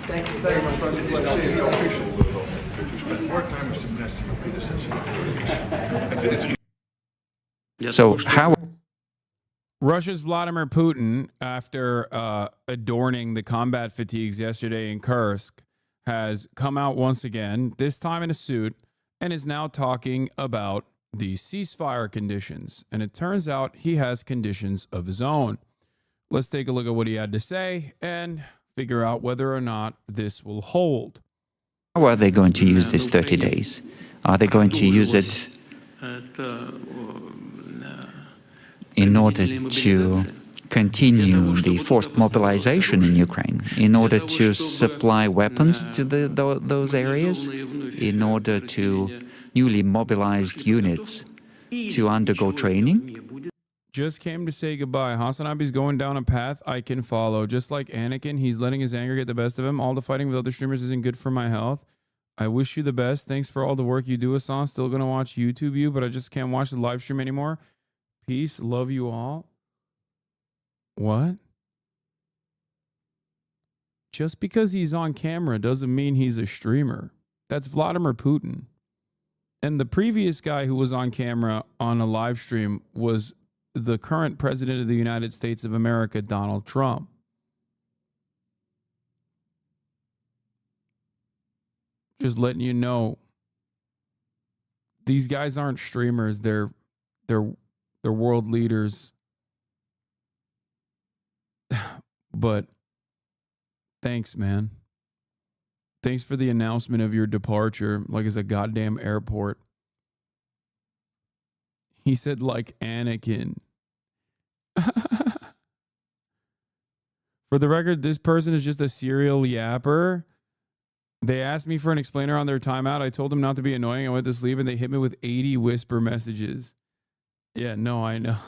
Thank you very much. The official that you spent more time as the minister of predecessor. So how... Russia's Vladimir Putin, after adorning the combat fatigues yesterday in Kursk, has come out once again, this time in a suit, and is now talking about the ceasefire conditions. And it turns out he has conditions of his own. Let's take a look at what he had to say and figure out whether or not this will hold. How are they going to use these 30 days? Are they going to use it in order to continue the forced mobilization in Ukraine, in order to supply weapons to those areas, in order to newly mobilized units to undergo training? Just came to say goodbye. Hasanabi's going down a path I can follow. Just like Anakin, he's letting his anger get the best of him. All the fighting with other streamers isn't good for my health. I wish you the best. Thanks for all the work you do, Hassan. Still going to watch YouTube you, but I just can't watch the live stream anymore. Peace. Love you all. What? Just because he's on camera doesn't mean he's a streamer. That's Vladimir Putin. And the previous guy who was on camera on a live stream was the current president of the United States of America, Donald Trump. Just letting you know, these guys aren't streamers. They're world leaders. But thanks, man. Thanks for the announcement of your departure, like it's a goddamn airport. He said, like Anakin. For the record, this person is just a serial yapper. They asked me for an explainer on their timeout. I told them not to be annoying. I went to sleep and they hit me with 80 whisper messages. Yeah, no, I know.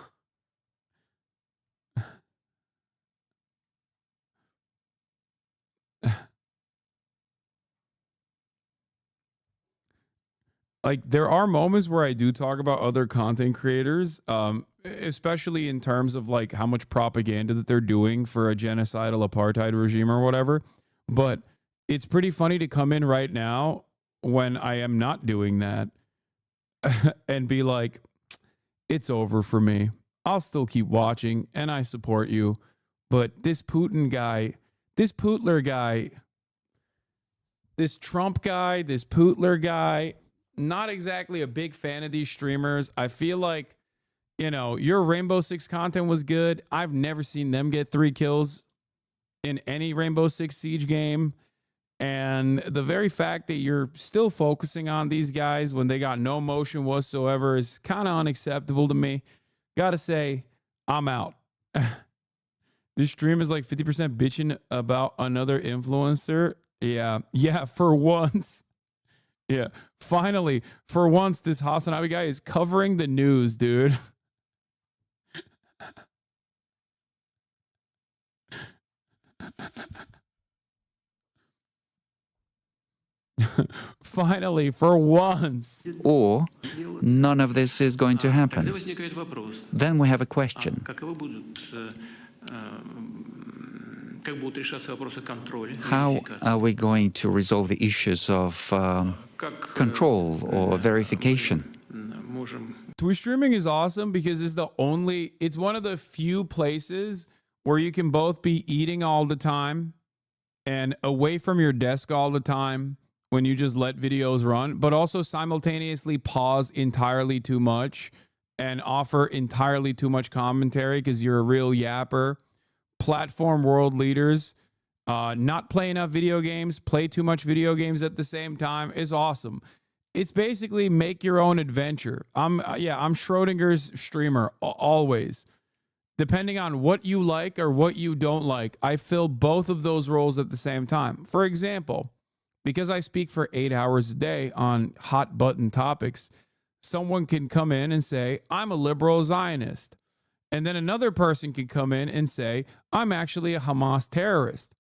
Like, there are moments where I do talk about other content creators, especially in terms of like how much propaganda that they're doing for a genocidal apartheid regime or whatever. But it's pretty funny to come in right now when I am not doing that and be like, it's over for me. I'll still keep watching and I support you. But this Putin guy, this Putler guy, this Trump guy, this Putler guy, not exactly a big fan of these streamers. I feel like, you know, your Rainbow Six content was good. I've never seen them get 3 kills in any Rainbow Six Siege game. And the very fact that you're still focusing on these guys when they got no motion whatsoever is kind of unacceptable to me. Gotta say, I'm out. This stream is like 50% bitching about another influencer. Yeah, for once. Yeah, finally, for once, this Hasanabi guy is covering the news, dude. Finally, for once. Or none of this is going to happen. Then we have a question. How are we going to resolve the issues of control or verification? Twitch streaming is awesome because it's one of the few places where you can both be eating all the time and away from your desk all the time when you just let videos run, but also simultaneously pause entirely too much and offer entirely too much commentary because you're a real yapper. Platform world leaders, not play enough video games, play too much video games at the same time is awesome. It's basically make your own adventure. I'm Schrodinger's streamer always. Depending on what you like or what you don't like, I fill both of those roles at the same time. For example, because I speak for 8 hours a day on hot button topics, someone can come in and say, I'm a liberal Zionist. And then another person can come in and say, I'm actually a Hamas terrorist.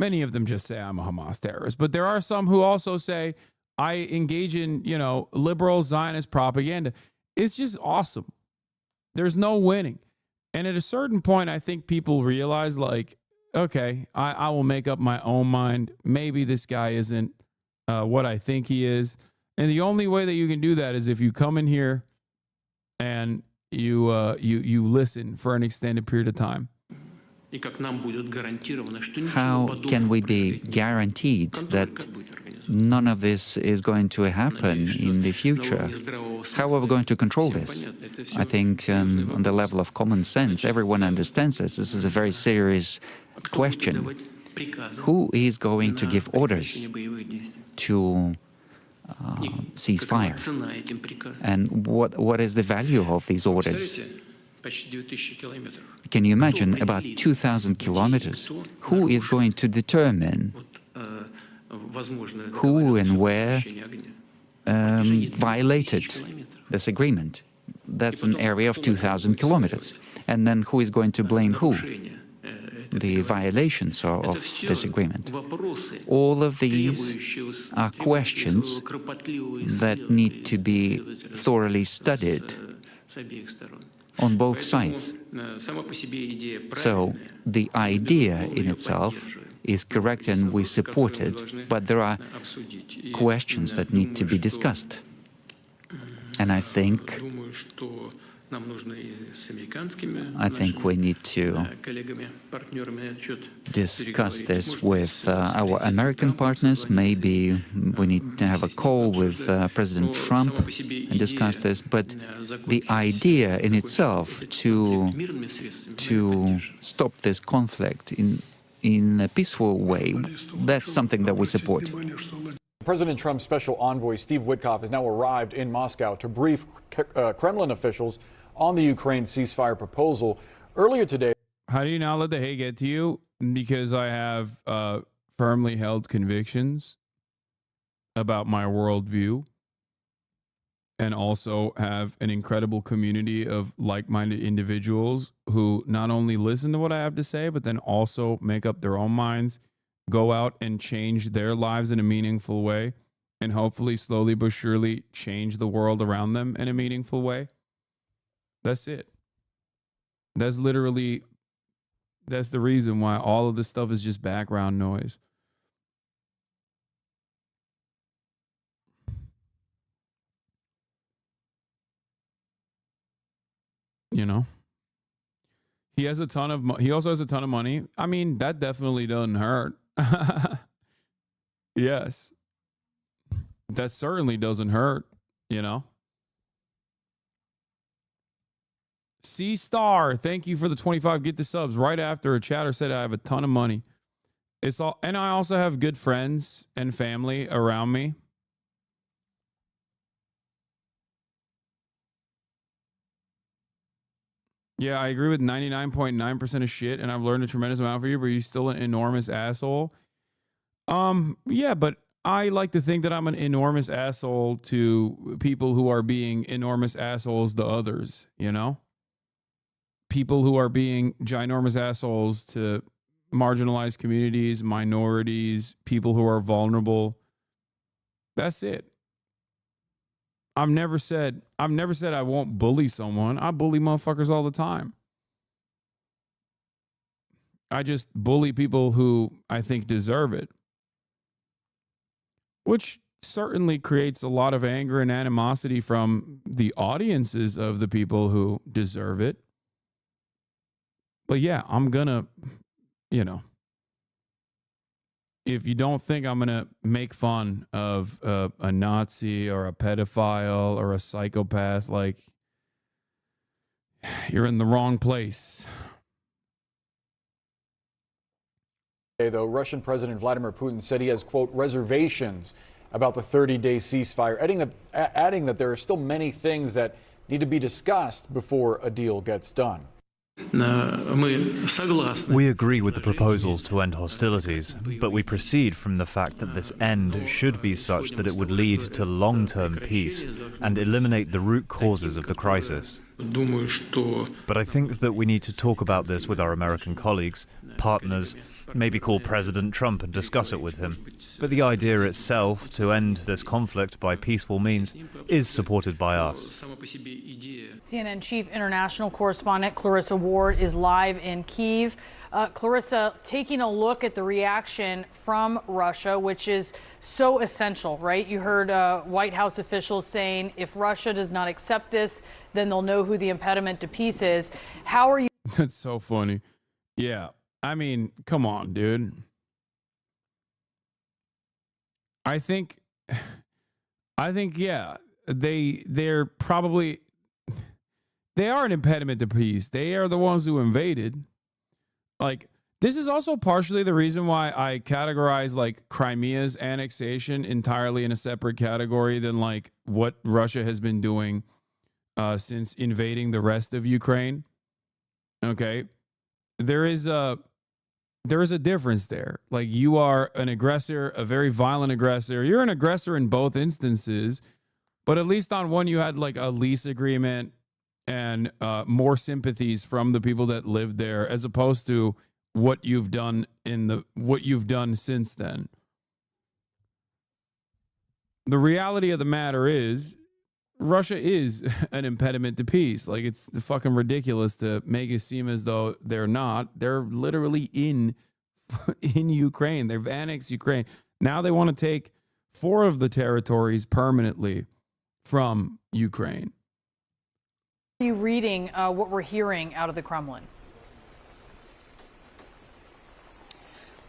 Many of them just say I'm a Hamas terrorist. But there are some who also say, I engage in, liberal Zionist propaganda. It's just awesome. There's no winning. And at a certain point, I think people realize, like, okay, I will make up my own mind. Maybe this guy isn't what I think he is. And the only way that you can do that is if you come in here and you listen for an extended period of time. How can we be guaranteed that none of this is going to happen in the future? How are we going to control this? I think on the level of common sense, everyone understands this. This is a very serious question. Who is going to give orders to cease fire? And what is the value of these orders? Can you imagine about 2,000 kilometers? Who is going to determine who and where violated this agreement. That's an area of 2,000 kilometers. And then who is going to blame who? The violations of this agreement. All of these are questions that need to be thoroughly studied on both sides. So the idea in itself is correct and we support it, but there are questions that need to be discussed. And I think we need to discuss this with our American partners. Maybe we need to have a call with President Trump and discuss this. But the idea in itself to stop this conflict in a peaceful way, that's something that we support. President Trump's special envoy, Steve Witkoff, has now arrived in Moscow to brief Kremlin officials on the Ukraine ceasefire proposal. Earlier today... How do you not let the hate get to you? Because I have firmly held convictions about my worldview and also have an incredible community of like-minded individuals who not only listen to what I have to say, but then also make up their own minds, go out and change their lives in a meaningful way, and hopefully slowly but surely change the world around them in a meaningful way. That's it. That's literally, that's the reason why all of this stuff is just background noise. You know? He has a ton of, he also has a ton of money. I mean, that definitely doesn't hurt. Yes. That certainly doesn't hurt, you know? C-Star, thank you for the 25 get the subs. Right after a chatter said I have a ton of money. It's all, and I also have good friends and family around me. Yeah, I agree with 99.9% of shit, and I've learned a tremendous amount from you, but you're still an enormous asshole. Yeah, but I like to think that I'm an enormous asshole to people who are being enormous assholes to others, you know? People who are being ginormous assholes to marginalized communities, minorities, people who are vulnerable. That's it. I've never said I won't bully someone. I bully motherfuckers all the time. I just bully people who I think deserve it, which certainly creates a lot of anger and animosity from the audiences of the people who deserve it. But yeah, I'm gonna, you know, if you don't think I'm gonna make fun of a Nazi or a pedophile or a psychopath, like, you're in the wrong place. Though Russian President Vladimir Putin said he has, quote, reservations about the 30-day ceasefire, adding that there are still many things that need to be discussed before a deal gets done. We agree with the proposals to end hostilities, but we proceed from the fact that this end should be such that it would lead to long-term peace and eliminate the root causes of the crisis. But I think that we need to talk about this with our American colleagues, partners, maybe call President Trump and discuss it with him. But the idea itself, to end this conflict by peaceful means, is supported by us. CNN Chief International Correspondent Clarissa Ward is live in Kyiv. Clarissa, taking a look at the reaction from Russia, which is so essential, right? You heard White House officials saying if Russia does not accept this, then they'll know who the impediment to peace is. How are you? That's so funny. Yeah. I mean, come on, dude. I think, yeah, they're probably, they are an impediment to peace. They are the ones who invaded. Like, this is also partially the reason why I categorize like Crimea's annexation entirely in a separate category than like what Russia has been doing since invading the rest of Ukraine. Okay. There is a difference there. Like, you are an aggressor, a very violent aggressor. You're an aggressor in both instances, But at least on one, you had like a lease agreement and more sympathies from the people that lived there, as opposed to what you've done since then. The reality of the matter is, Russia is an impediment to peace. Like, it's fucking ridiculous to make it seem as though they're not. They're literally in Ukraine. They've annexed Ukraine. Now they want to take 4 of the territories permanently from Ukraine. Are you reading what we're hearing out of the Kremlin?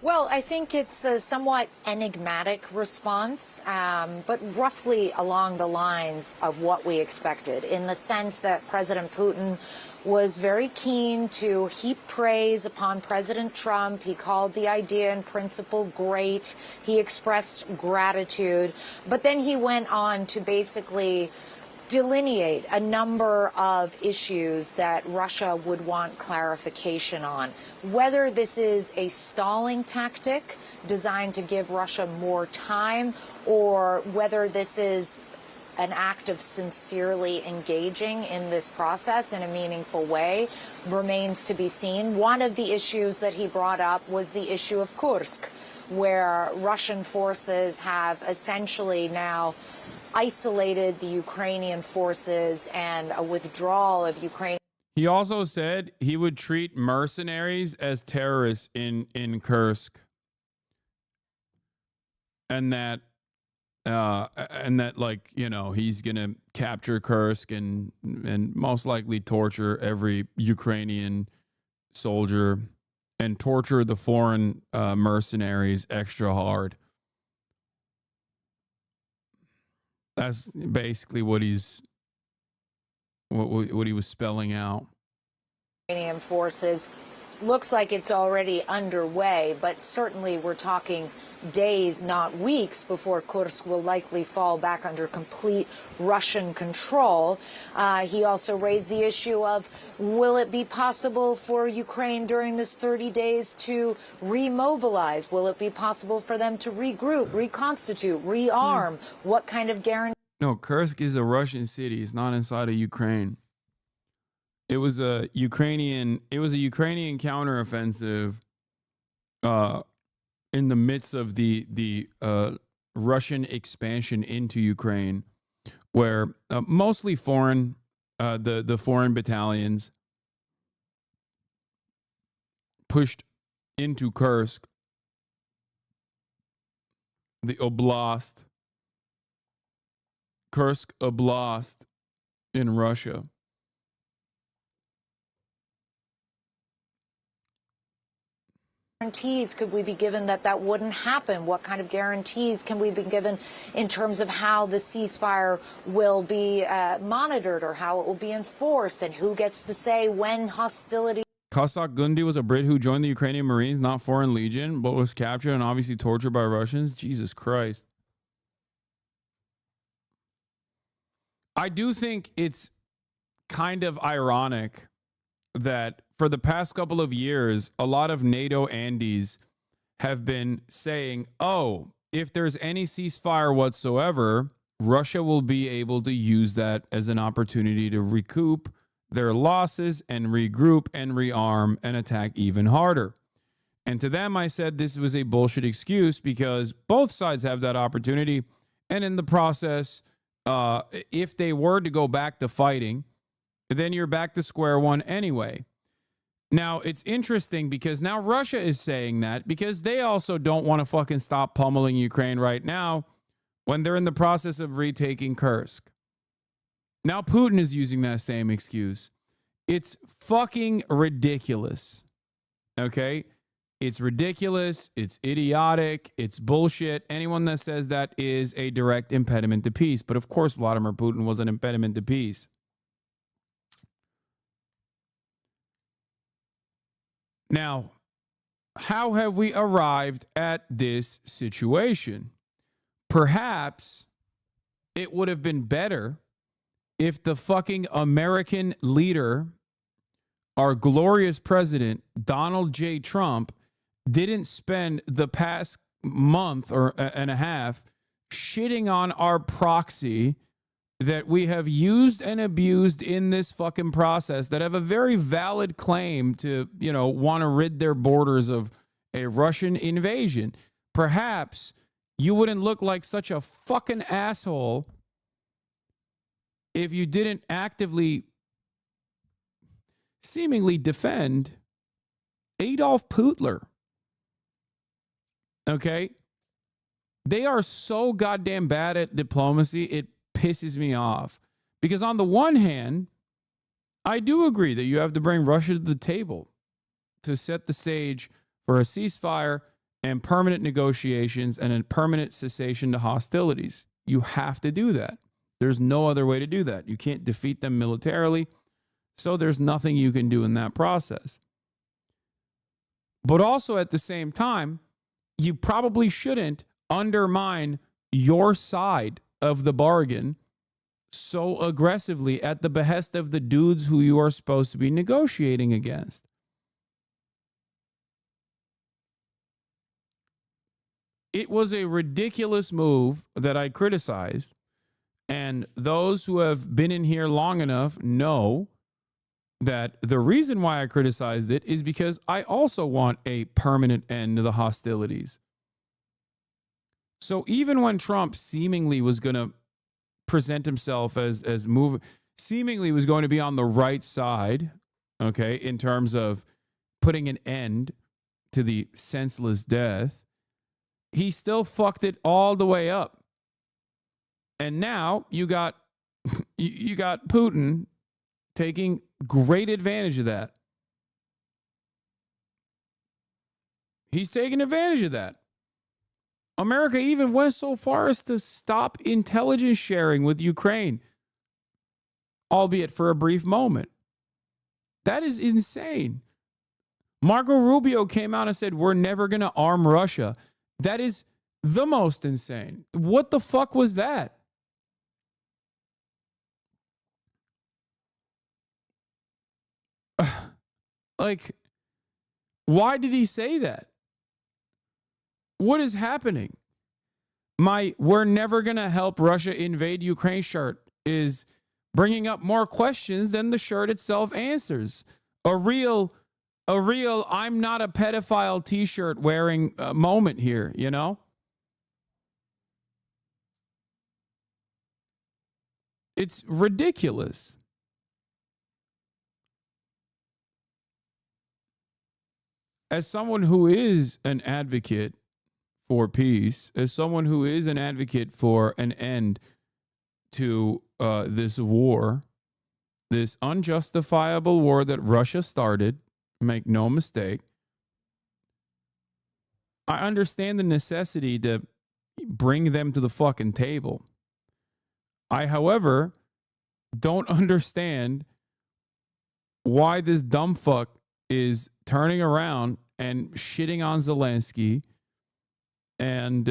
Well, I think it's a somewhat enigmatic response, but roughly along the lines of what we expected, in the sense that President Putin was very keen to heap praise upon President Trump. He called the idea in principle great. He expressed gratitude, but then he went on to basically delineate a number of issues that Russia would want clarification on. Whether this is a stalling tactic designed to give Russia more time, or whether this is an act of sincerely engaging in this process in a meaningful way, remains to be seen. One of the issues that he brought up was the issue of Kursk, where Russian forces have essentially now isolated the Ukrainian forces and a withdrawal of Ukraine. He also said he would treat mercenaries as terrorists in Kursk, and that like, you know, he's gonna capture Kursk and most likely torture every Ukrainian soldier and torture the foreign mercenaries extra hard. That's basically what he was spelling out. Ukrainian forces. Looks like it's already underway, but certainly we're talking days, not weeks, before Kursk will likely fall back under complete Russian control. He also raised the issue of, will it be possible for Ukraine during this 30 days to remobilize? Will it be possible for them to regroup, reconstitute, rearm? What kind of guarantee? No, Kursk is a Russian city. It's not inside of Ukraine. It was a Ukrainian counteroffensive in the midst of the Russian expansion into Ukraine, where mostly foreign, the foreign battalions pushed into Kursk, the oblast, Kursk Oblast in Russia. Guarantees could we be given that that wouldn't happen? What kind of guarantees can we be given in terms of how the ceasefire will be monitored, or how it will be enforced, and who gets to say when hostility? Cossack Gundi was a Brit who joined the Ukrainian Marines, not Foreign Legion, but was captured and obviously tortured by Russians. Jesus Christ. I do think it's kind of ironic that for the past couple of years, a lot of NATO Andes have been saying, oh, if there's any ceasefire whatsoever, Russia will be able to use that as an opportunity to recoup their losses and regroup and rearm and attack even harder. And to them, I said this was a bullshit excuse because both sides have that opportunity. And in the process, if they were to go back to fighting, then you're back to square one anyway. Now, it's interesting because now Russia is saying that because they also don't want to fucking stop pummeling Ukraine right now when they're in the process of retaking Kursk. Now Putin is using that same excuse. It's fucking ridiculous. Okay? It's ridiculous. It's idiotic. It's bullshit. Anyone that says that is a direct impediment to peace. But of course, Vladimir Putin was an impediment to peace. Now, how have we arrived at this situation? Perhaps it would have been better if the fucking American leader, our glorious president, Donald J. Trump, didn't spend the past month or and a half shitting on our proxy that we have used and abused in this fucking process that have a very valid claim to, you know, want to rid their borders of a Russian invasion, perhaps you wouldn't look like such a fucking asshole if you didn't actively, seemingly defend Adolf Hitler. Okay? They are so goddamn bad at diplomacy, it pisses me off. Because on the one hand, I do agree that you have to bring Russia to the table to set the stage for a ceasefire and permanent negotiations and a permanent cessation to hostilities. You have to do that. There's no other way to do that. You can't defeat them militarily, so there's nothing you can do in that process. But also at the same time, you probably shouldn't undermine your side of the bargain so aggressively at the behest of the dudes who you are supposed to be negotiating against. It was a ridiculous move that I criticized, and those who have been in here long enough know that the reason why I criticized it is because I also want a permanent end to the hostilities. So even when Trump seemingly was going to present himself as seemingly was going to be on the right side, okay, in terms of putting an end to the senseless death, he still fucked it all the way up. And now you got you got Putin taking great advantage of that. He's taking advantage of that. America even went so far as to stop intelligence sharing with Ukraine, albeit for a brief moment. That is insane. Marco Rubio came out and said, we're never going to arm Russia. That is the most insane. What the fuck was that? Like, why did he say that? What is happening? My "we're never going to help Russia invade Ukraine" shirt is bringing up more questions than the shirt itself answers. A real "I'm not a pedophile" t-shirt wearing moment here, you know? It's ridiculous. As someone who is an advocate for peace, as someone who is an advocate for an end to this war, this unjustifiable war that Russia started, make no mistake, I understand the necessity to bring them to the fucking table. I, however, don't understand why this dumb fuck is turning around and shitting on Zelensky and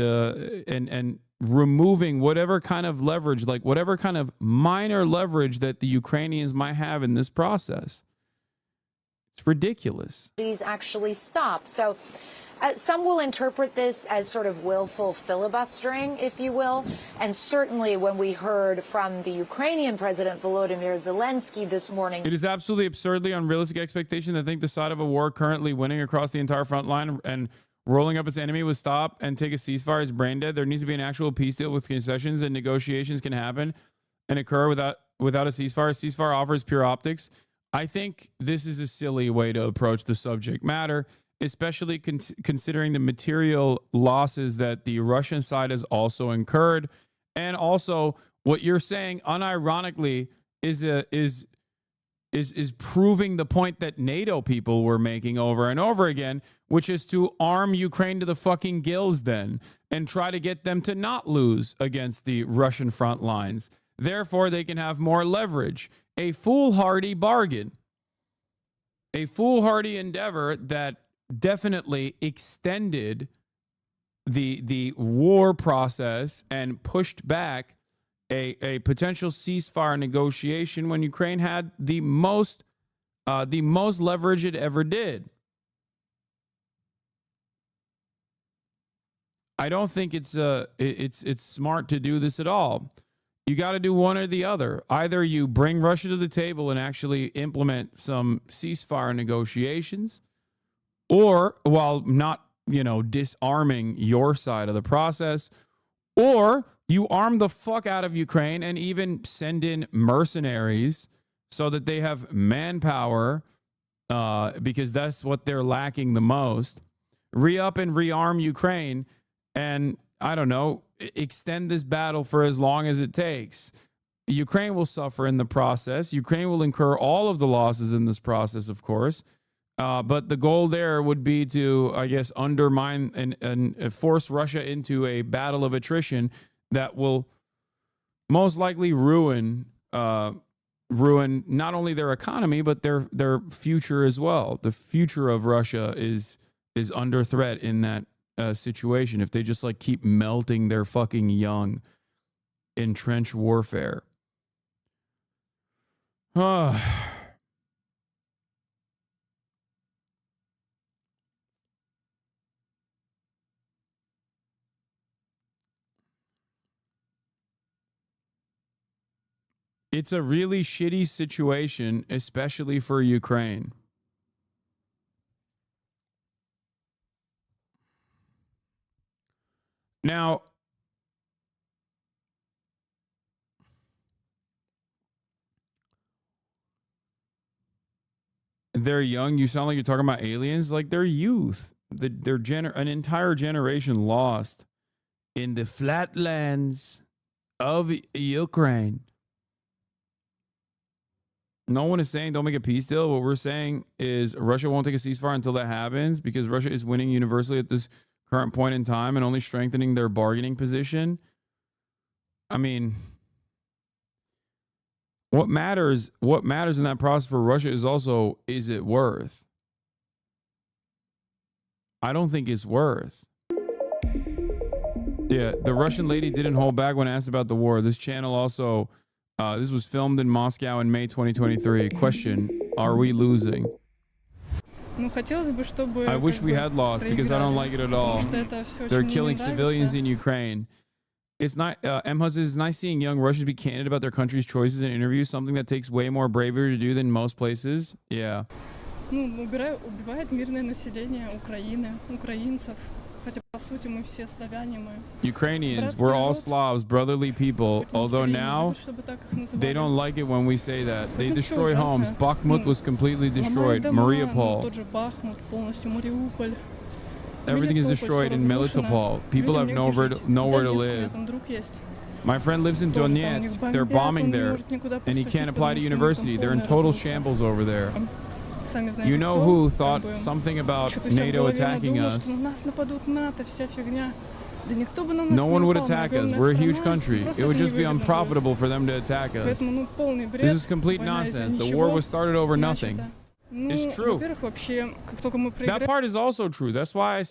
removing whatever kind of leverage, like whatever kind of minor leverage that the Ukrainians might have in this process. It's ridiculous. These actually stop. So some will interpret this as sort of willful filibustering, if you will. And certainly when we heard from the Ukrainian President Volodymyr Zelensky this morning. It is absolutely absurdly unrealistic expectation to think the side of a war currently winning across the entire front line and rolling up its enemy would stop and take a ceasefire is brain dead. There needs to be an actual peace deal with concessions, and negotiations can happen and occur without a ceasefire. Ceasefire offers pure optics. I think this is a silly way to approach the subject matter, especially considering the material losses that the Russian side has also incurred. And also what you're saying unironically is proving the point that NATO people were making over and over again, which is to arm Ukraine to the fucking gills then and try to get them to not lose against the Russian front lines. Therefore, they can have more leverage. A foolhardy bargain. A foolhardy endeavor that definitely extended the war process and pushed back a potential ceasefire negotiation when Ukraine had the most leverage it ever did. I don't think it's smart to do this at all. You got to do one or the other. Either you bring Russia to the table and actually implement some ceasefire negotiations, or while not, disarming your side of the process, or you arm the fuck out of Ukraine and even send in mercenaries so that they have manpower, because that's what they're lacking the most. Re-up and rearm Ukraine and, I don't know, extend this battle for as long as it takes. Ukraine will suffer in the process. Ukraine will incur all of the losses in this process, of course. But the goal there would be to, I guess, undermine and force Russia into a battle of attrition that will most likely ruin not only their economy, but their future as well. The future of Russia is under threat in that situation if they just keep melting their fucking young in trench warfare. It's a really shitty situation, especially for Ukraine. Now, they're young. You sound like you're talking about aliens. They're youth. They're an entire generation lost in the flatlands of Ukraine. No one is saying don't make a peace deal. What we're saying is Russia won't take a ceasefire until that happens, because Russia is winning universally at this current point in time and only strengthening their bargaining position. I mean, what matters in that process for Russia is also, is it worth? I don't think it's worth. Yeah, the Russian lady didn't hold back when asked about the war. This channel also, this was filmed in Moscow in May 2023. Question, are we losing? I wish we had lost, because I don't like it at all. They're killing civilians in Ukraine. It's not, M-Huz, it's nice seeing young Russians be candid about their country's choices in interviews, something that takes way more bravery to do than most places. Yeah. Убивает мирное население Украины, украинцев. Хотя, по сути, мы все славяне, мы. Ukrainians, we're all Slavs, brotherly people, although now they don't like it when we say that. They destroy homes. Bakhmut was completely destroyed. Mariupol. Everything is destroyed in Melitopol. People have nowhere to live. My friend lives in Donetsk. They're bombing there, and he can't apply to university. They're in total shambles over there. You know who thought something about NATO attacking us? No one would attack us. We're a huge country. It would just be unprofitable for them to attack us. This is complete nonsense. The war was started over nothing. It's true. That part is also true. That's why I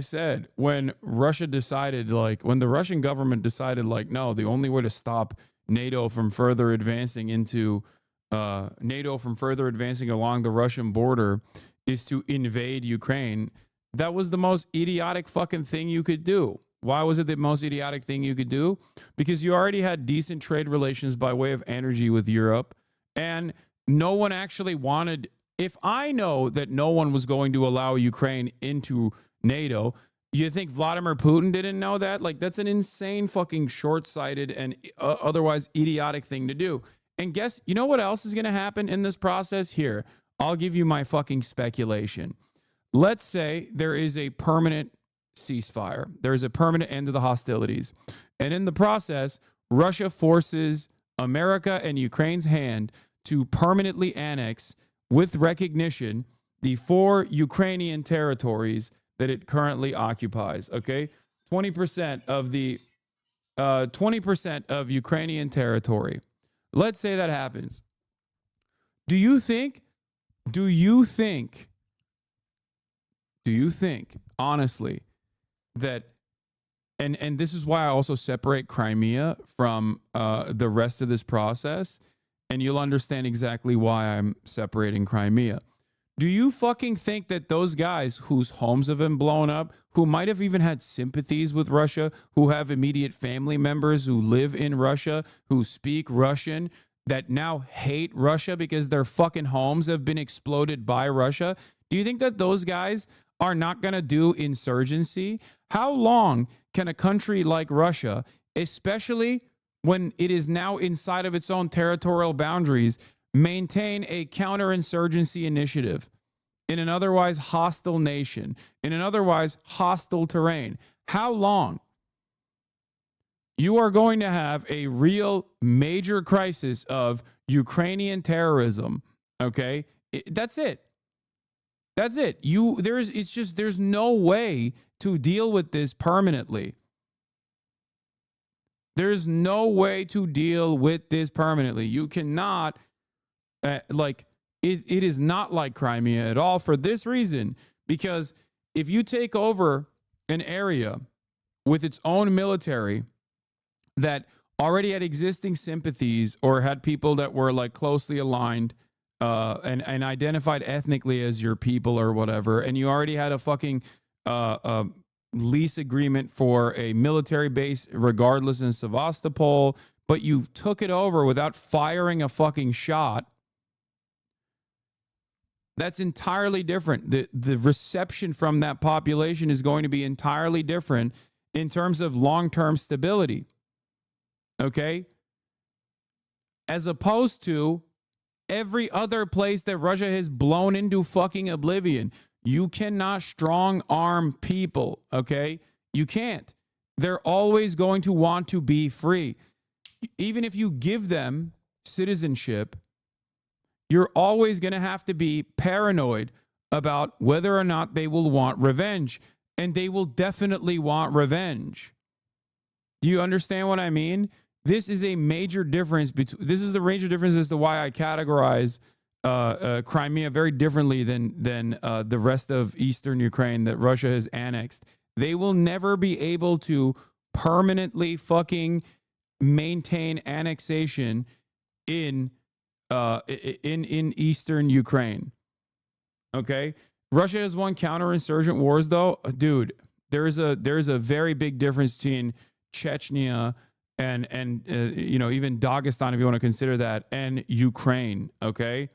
said, when Russia decided, when the Russian government decided, no, the only way to stop NATO from further advancing along the Russian border is to invade Ukraine. That was the most idiotic fucking thing you could do. Why was it the most idiotic thing you could do? Because you already had decent trade relations by way of energy with Europe, and no one actually wanted. If I know that no one was going to allow Ukraine into NATO, you think Vladimir Putin didn't know that? That's an insane fucking short-sighted and otherwise idiotic thing to do. And guess, you know what else is going to happen in this process? Here, I'll give you my fucking speculation. Let's say there is a permanent ceasefire. There is a permanent end to the hostilities. And in the process, Russia forces America and Ukraine's hand to permanently annex, with recognition, the 4 Ukrainian territories that it currently occupies. Okay, 20% of the 20% of Ukrainian territory. Let's say that happens. Do you think, honestly, that, and this is why I also separate Crimea from the rest of this process, and you'll understand exactly why I'm separating Crimea. Do you fucking think that those guys whose homes have been blown up, who might have even had sympathies with Russia, who have immediate family members who live in Russia, who speak Russian, that now hate Russia because their fucking homes have been exploded by Russia? Do you think that those guys are not going to do insurgency? How long can a country like Russia, especially when it is now inside of its own territorial boundaries, maintain a counterinsurgency initiative in an otherwise hostile nation, in an otherwise hostile terrain? How long? You are going to have a real major crisis of Ukrainian terrorism. Okay, that's it. That's it. There's no way to deal with this permanently. There's no way to deal with this permanently. You cannot, it is not like Crimea at all for this reason. Because if you take over an area with its own military that already had existing sympathies or had people that were like closely aligned and identified ethnically as your people or whatever, and you already had a fucking lease agreement for a military base regardless in Sevastopol, but you took it over without firing a fucking shot, that's entirely different. The reception from that population is going to be entirely different in terms of long-term stability. Okay? As opposed to every other place that Russia has blown into fucking oblivion. You cannot strong arm people, okay? You can't. They're always going to want to be free. Even if you give them citizenship, you're always going to have to be paranoid about whether or not they will want revenge. And they will definitely want revenge. Do you understand what I mean? This is a major difference. This is the major difference as to why I categorize Crimea very differently than the rest of eastern Ukraine that Russia has annexed. They will never be able to permanently fucking maintain annexation in eastern Ukraine. Okay, Russia has won counterinsurgent wars, though, dude. There's a very big difference between Chechnya and even Dagestan, if you want to consider that, and Ukraine. Okay,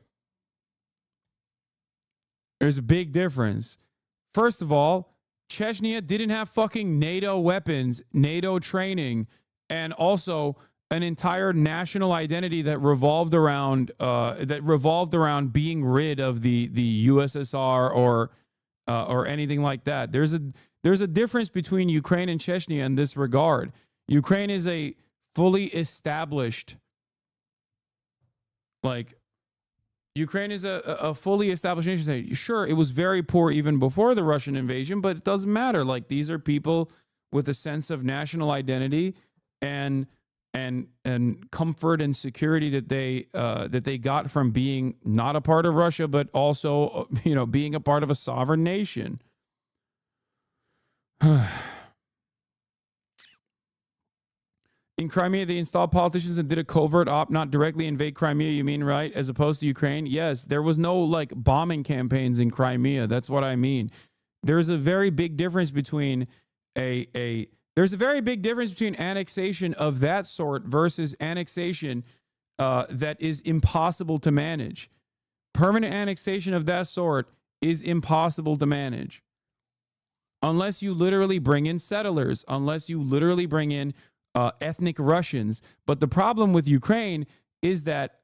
there's a big difference. First of all, Chechnya didn't have fucking NATO weapons, NATO training, and also an entire national identity that revolved around being rid of the USSR or anything like that. There's a difference between Ukraine and Chechnya in this regard. Ukraine is a fully established, Ukraine is a fully established nation. Sure, it was very poor even before the Russian invasion, but it doesn't matter. Like, these are people with a sense of national identity and comfort and security that they got from being not a part of Russia, but also being a part of a sovereign nation. In Crimea, they installed politicians and did a covert op, not directly invade Crimea, you mean, right? As opposed to Ukraine? Yes, there was no bombing campaigns in Crimea. That's what I mean. There's a very big difference between annexation of that sort versus annexation that is impossible to manage. Permanent annexation of that sort is impossible to manage. Unless you literally bring in settlers, unless you literally bring in ethnic Russians. But the problem with Ukraine is that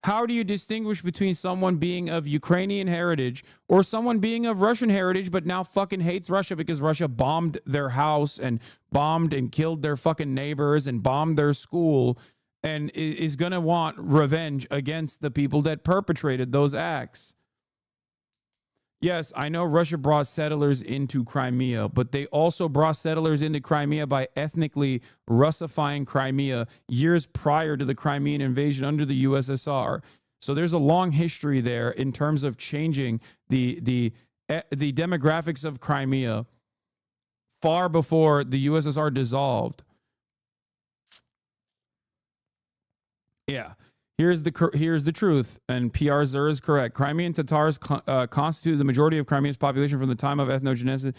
how do you distinguish between someone being of Ukrainian heritage or someone being of Russian heritage but now fucking hates Russia because Russia bombed their house and bombed and killed their fucking neighbors and bombed their school and is going to want revenge against the people that perpetrated those acts? Yes, I know Russia brought settlers into Crimea, but they also brought settlers into Crimea by ethnically Russifying Crimea years prior to the Crimean invasion under the USSR. So there's a long history there in terms of changing the demographics of Crimea far before the USSR dissolved. Yeah. Here's the truth, and PR Zur is correct. Crimean Tatars constituted the majority of Crimea's population from the time of ethnogenesis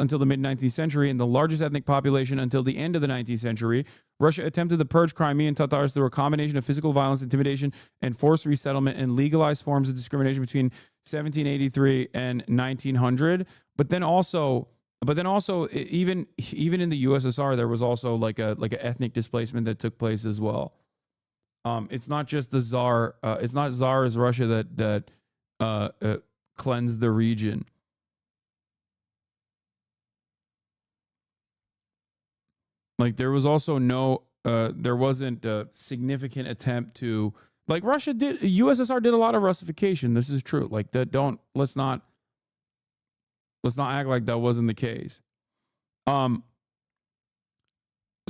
until the mid-19th century, and the largest ethnic population until the end of the 19th century. Russia attempted to purge Crimean Tatars through a combination of physical violence, intimidation, and forced resettlement, and legalized forms of discrimination between 1783 and 1900. But then also, even in the USSR, there was also like an ethnic displacement that took place as well. It's not just the Tsar. It's not Tsar's Russia that cleansed the region. Like there was also there wasn't a significant attempt to, like USSR did a lot of Russification. This is true. Like that. Let's not act like that wasn't the case.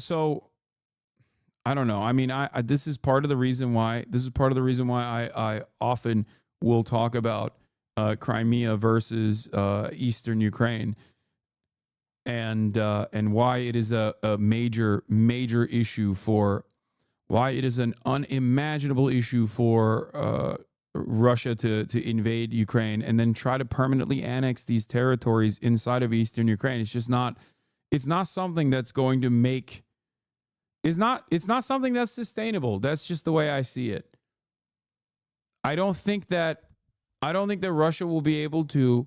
So. I don't know. I mean, this is part of the reason why. I often will talk about Crimea versus Eastern Ukraine, and why it is a major issue for, why it is an unimaginable issue for Russia to invade Ukraine and then try to permanently annex these territories inside of Eastern Ukraine. It's just not. It's not something that's going to make. It's not something that's sustainable. That's just the way I see it. I don't think that Russia will be able to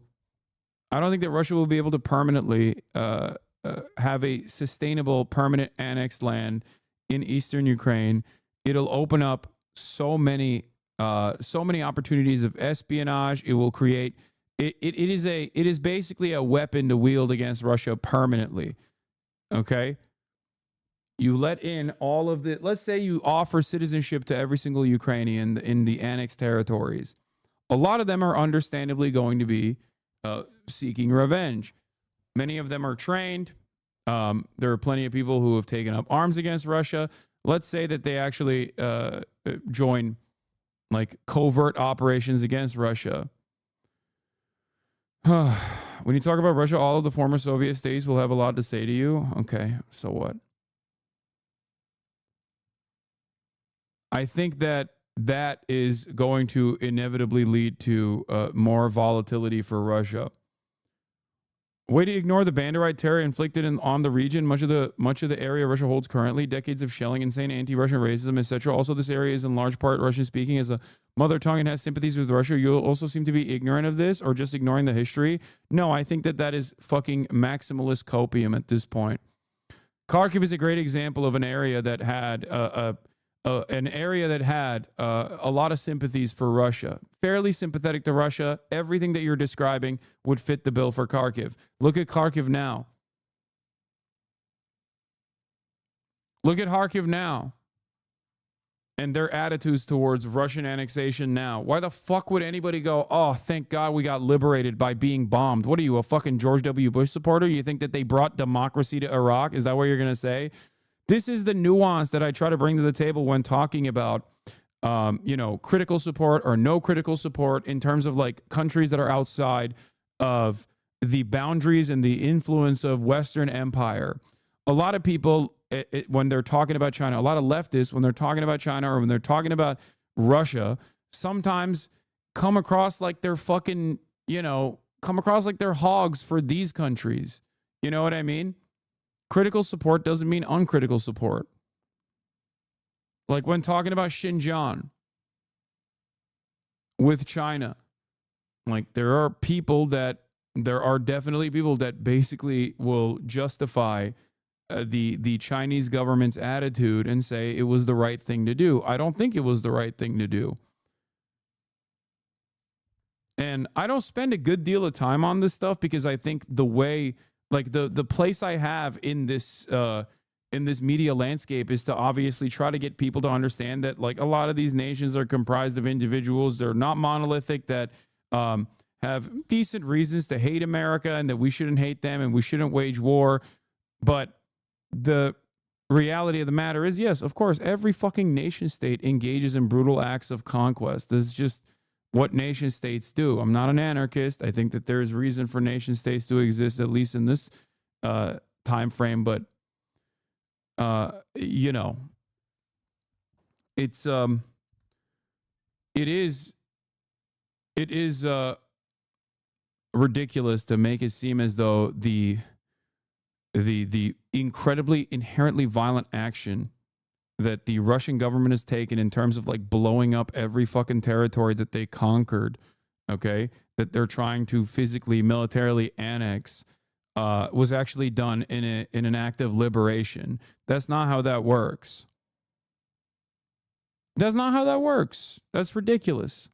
permanently have a sustainable permanent annexed land in Eastern Ukraine. It'll open up so many opportunities of espionage. It will create it is basically a weapon to wield against Russia permanently. Okay? You let in all of the, let's say you offer citizenship to every single Ukrainian in the annexed territories. A lot of them are understandably going to be seeking revenge. Many of them are trained. There are plenty of people who have taken up arms against Russia. Let's say that they actually join like covert operations against Russia. When you talk about Russia, all of the former Soviet states will have a lot to say to you. Okay, so what? I think that is going to inevitably lead to more volatility for Russia. Way to ignore the Banderite terror inflicted on the region. Much of the area Russia holds currently, decades of shelling, insane anti-Russian racism, etc. Also, this area is in large part Russian-speaking as a mother tongue and has sympathies with Russia. You also seem to be ignorant of this or just ignoring the history. No, I think that is fucking maximalist copium at this point. Kharkiv is a great example of an area that had a lot of sympathies for Russia, fairly sympathetic to Russia. Everything that you're describing would fit the bill for Kharkiv. Look at Kharkiv now. Look at Kharkiv now and their attitudes towards Russian annexation now. Why the fuck would anybody go, oh, thank God we got liberated by being bombed? What are you, a fucking George W. Bush supporter? You think that they brought democracy to Iraq? Is that what you're going to say? This is the nuance that I try to bring to the table when talking about, critical support or no critical support in terms of like countries that are outside of the boundaries and the influence of Western empire. A lot of people, when they're talking about China, a lot of leftists, when they're talking about China or when they're talking about Russia, sometimes come across like they're fucking, come across like they're hogs for these countries. You know what I mean? Critical support doesn't mean uncritical support. Like when talking about Xinjiang with China, like there are definitely people that basically will justify the Chinese government's attitude and say it was the right thing to do. I don't think it was the right thing to do. And I don't spend a good deal of time on this stuff because I think the way, like the place I have in this media landscape is to obviously try to get people to understand that like a lot of these nations are comprised of individuals. They're not monolithic, that have decent reasons to hate America and that we shouldn't hate them and we shouldn't wage war. But the reality of the matter is, yes, of course, every fucking nation state engages in brutal acts of conquest. This is just what nation states do. I'm not an anarchist. I think that there is reason for nation states to exist, at least in this time frame. But it's it is ridiculous to make it seem as though the incredibly inherently violent action that the Russian government has taken in terms of like blowing up every fucking territory that they conquered, okay, that they're trying to physically, militarily annex, was actually done in an act of liberation. That's not how that works. That's not how that works. That's ridiculous.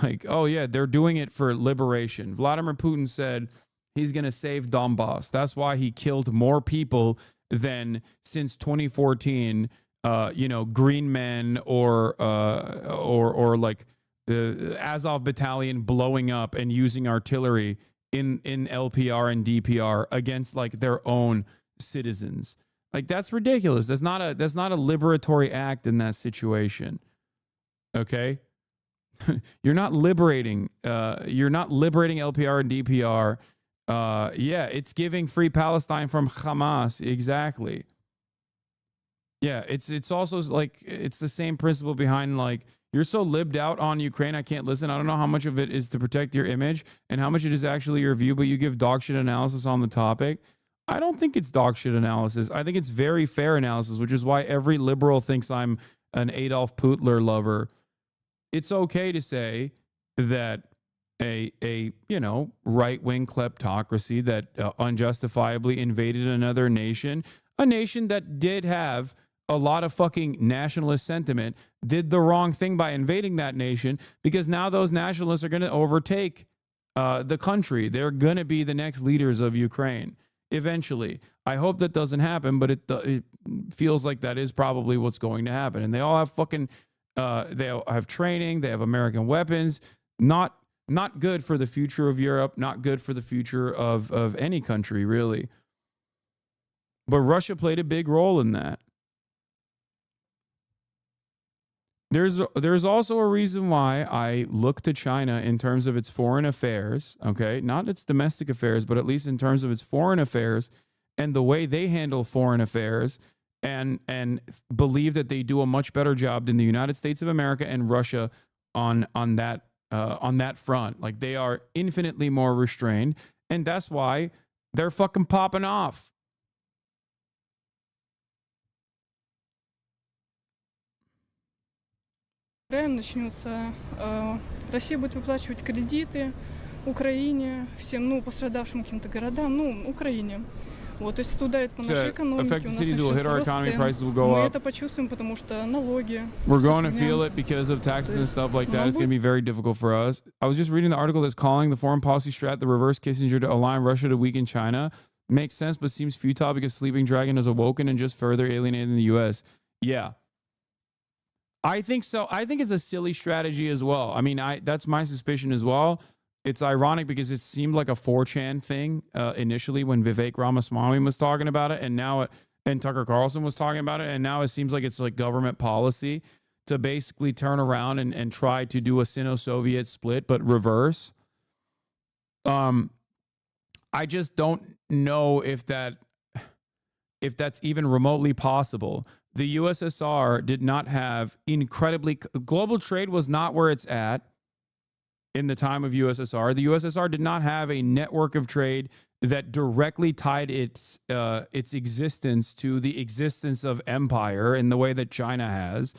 Like, oh yeah, they're doing it for liberation. Vladimir Putin said he's going to save Donbass. That's why he killed more people than since 2014, Green Men or like the Azov battalion blowing up and using artillery in LPR and DPR against like their own citizens. Like, that's ridiculous. That's not a liberatory act in that situation. Okay? You're not liberating LPR and DPR. Yeah, it's giving free Palestine from Hamas. Exactly. Yeah, it's also like, it's the same principle behind like, you're so libbed out on Ukraine, I can't listen. I don't know how much of it is to protect your image and how much it is actually your view, but you give dog shit analysis on the topic. I don't think it's dog shit analysis. I think it's very fair analysis, which is why every liberal thinks I'm an Adolf Hitler lover. It's okay to say that a right-wing kleptocracy that unjustifiably invaded another nation, a nation that did have a lot of fucking nationalist sentiment, did the wrong thing by invading that nation, because now those nationalists are going to overtake the country. They're going to be the next leaders of Ukraine eventually. I hope that doesn't happen, but it feels like that is probably what's going to happen. And they all have fucking, they all have training, they have American weapons. Not good for the future of Europe, not good for the future of any country, really. But Russia played a big role in that. There's also a reason why I look to China in terms of its foreign affairs, okay? Not its domestic affairs, but at least in terms of its foreign affairs and the way they handle foreign affairs, and believe that they do a much better job than the United States of America and Russia on that front. Like, they are infinitely more restrained, and that's why they're fucking popping off. Начнется, Россия будет выплачивать кредиты Украине, всем, пострадавшим каким-то городам, Украине. Вот, то есть это ударит по нашей экономике, у нас начнется рост цен. Мы это почувствуем, потому что налоги. We're going to feel it because of taxes and stuff like that. It's going to be very difficult for us. I was just reading the article that's calling the foreign policy strat the reverse Kissinger to align Russia to weaken China. Makes sense, but seems futile because Sleeping Dragon has awoken and just further alienated the U.S. Yeah. I think so. I think it's a silly strategy as well. I mean, that's my suspicion as well. It's ironic because it seemed like a 4chan thing initially when Vivek Ramaswamy was talking about it, and now and Tucker Carlson was talking about it, and now it seems like it's like government policy to basically turn around and try to do a Sino-Soviet split, but reverse. I just don't know if that's even remotely possible. The USSR did not have global trade was not where it's at in the time of USSR. The USSR did not have a network of trade that directly tied its existence to the existence of empire in the way that China has.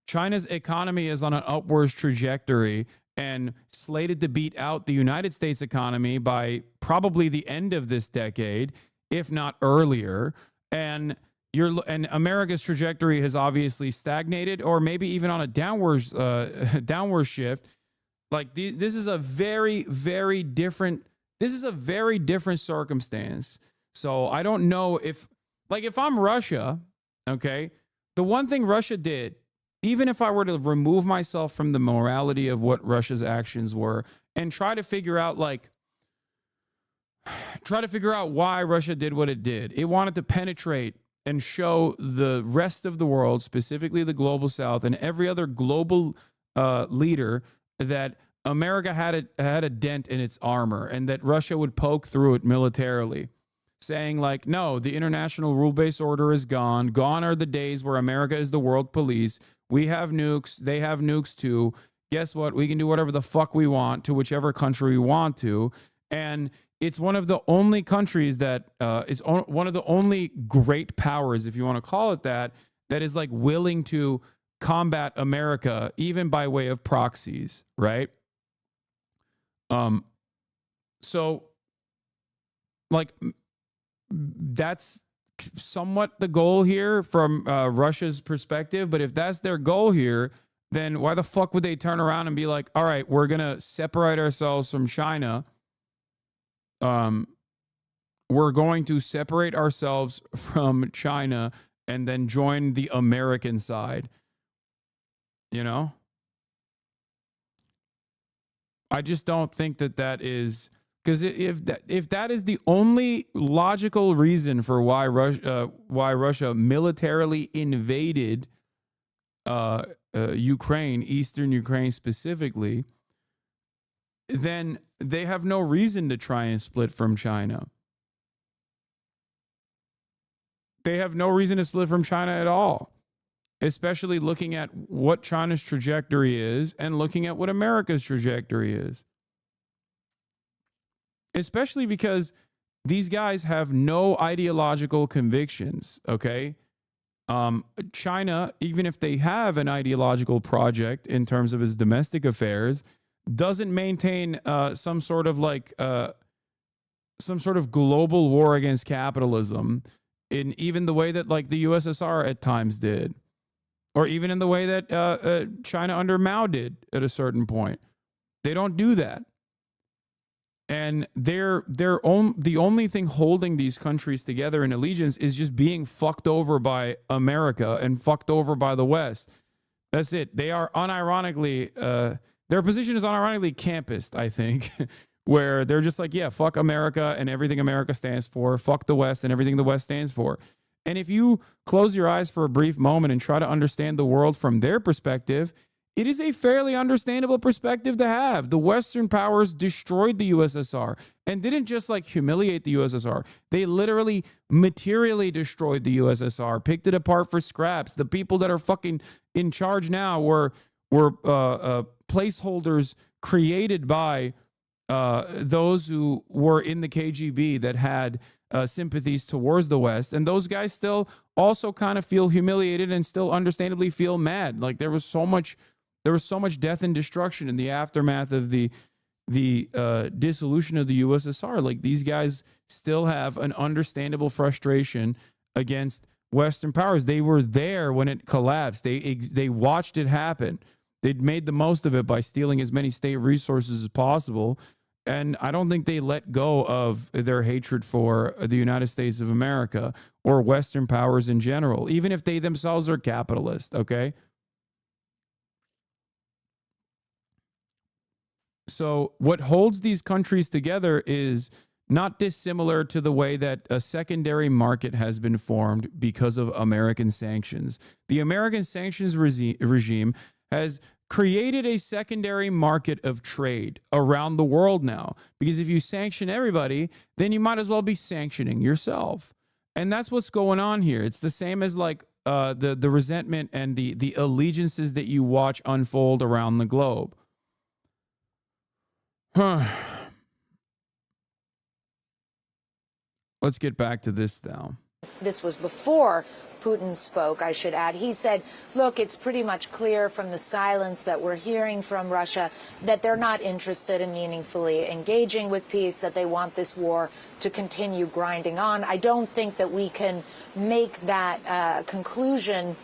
China's economy is on an upwards trajectory and slated to beat out the United States economy by probably the end of this decade, if not earlier. And America's trajectory has obviously stagnated, or maybe even on a downward shift. Like, this is a very, very different. This is a very different circumstance. So I don't know if I'm Russia, okay, the one thing Russia did, even if I were to remove myself from the morality of what Russia's actions were and try to figure out why Russia did what it did. It wanted to penetrate and show the rest of the world, specifically the global South and every other global leader, that America had a dent in its armor and that Russia would poke through it militarily. saying like, no, the international rule-based order is gone. Gone are the days where America is the world police. We have nukes. They have nukes too. Guess what? We can do whatever the fuck we want to whichever country we want to. And it's one of the only countries that is one of the only great powers, if you want to call it that is like willing to combat America, even by way of proxies, right? So like that's somewhat the goal here from Russia's perspective. But if that's their goal here, then why the fuck would they turn around and be like, all right, we're going to separate ourselves from China. We're going to separate ourselves from China and then join the American side. You know? I just don't think that is, because if that is the only logical reason for why Russia militarily invaded Ukraine, eastern Ukraine specifically, then they have no reason to try and split from China. They have no reason to split from China at all, especially looking at what China's trajectory is and looking at what America's trajectory is. Especially because these guys have no ideological convictions, okay? China, even if they have an ideological project in terms of its domestic affairs, doesn't maintain some sort of global war against capitalism in even the way that like the USSR at times did, or even in the way that China under Mao did at a certain point. They don't do that. And the only thing holding these countries together in allegiance is just being fucked over by America and fucked over by the West. That's it. They are unironically, their position is unironically campist, I think, where they're just like, yeah, fuck America and everything America stands for, fuck the West and everything the West stands for. And if you close your eyes for a brief moment and try to understand the world from their perspective, it is a fairly understandable perspective to have. The Western powers destroyed the USSR and didn't just like humiliate the USSR. They literally materially destroyed the USSR, picked it apart for scraps. The people that are fucking in charge now were placeholders created by those who were in the KGB that had sympathies towards the West. And those guys still also kind of feel humiliated and still understandably feel mad. Like there was so much death and destruction in the aftermath of the dissolution of the USSR. Like these guys still have an understandable frustration against Western powers. They were there when it collapsed. They watched it happen. They'd made the most of it by stealing as many state resources as possible. And I don't think they let go of their hatred for the United States of America or Western powers in general, even if they themselves are capitalist, okay? So what holds these countries together is not dissimilar to the way that a secondary market has been formed because of American sanctions. The American sanctions regime has created a secondary market of trade around the world now, because if you sanction everybody, then you might as well be sanctioning yourself. And that's what's going on here. It's the same as like the resentment and the allegiances that you watch unfold around the globe. Let's get back to this now. This was before Putin spoke, I should add. He said, look, it's pretty much clear from the silence that we're hearing from Russia that they're not interested in meaningfully engaging with peace, that they want this war to continue grinding on. I don't think that we can make that conclusion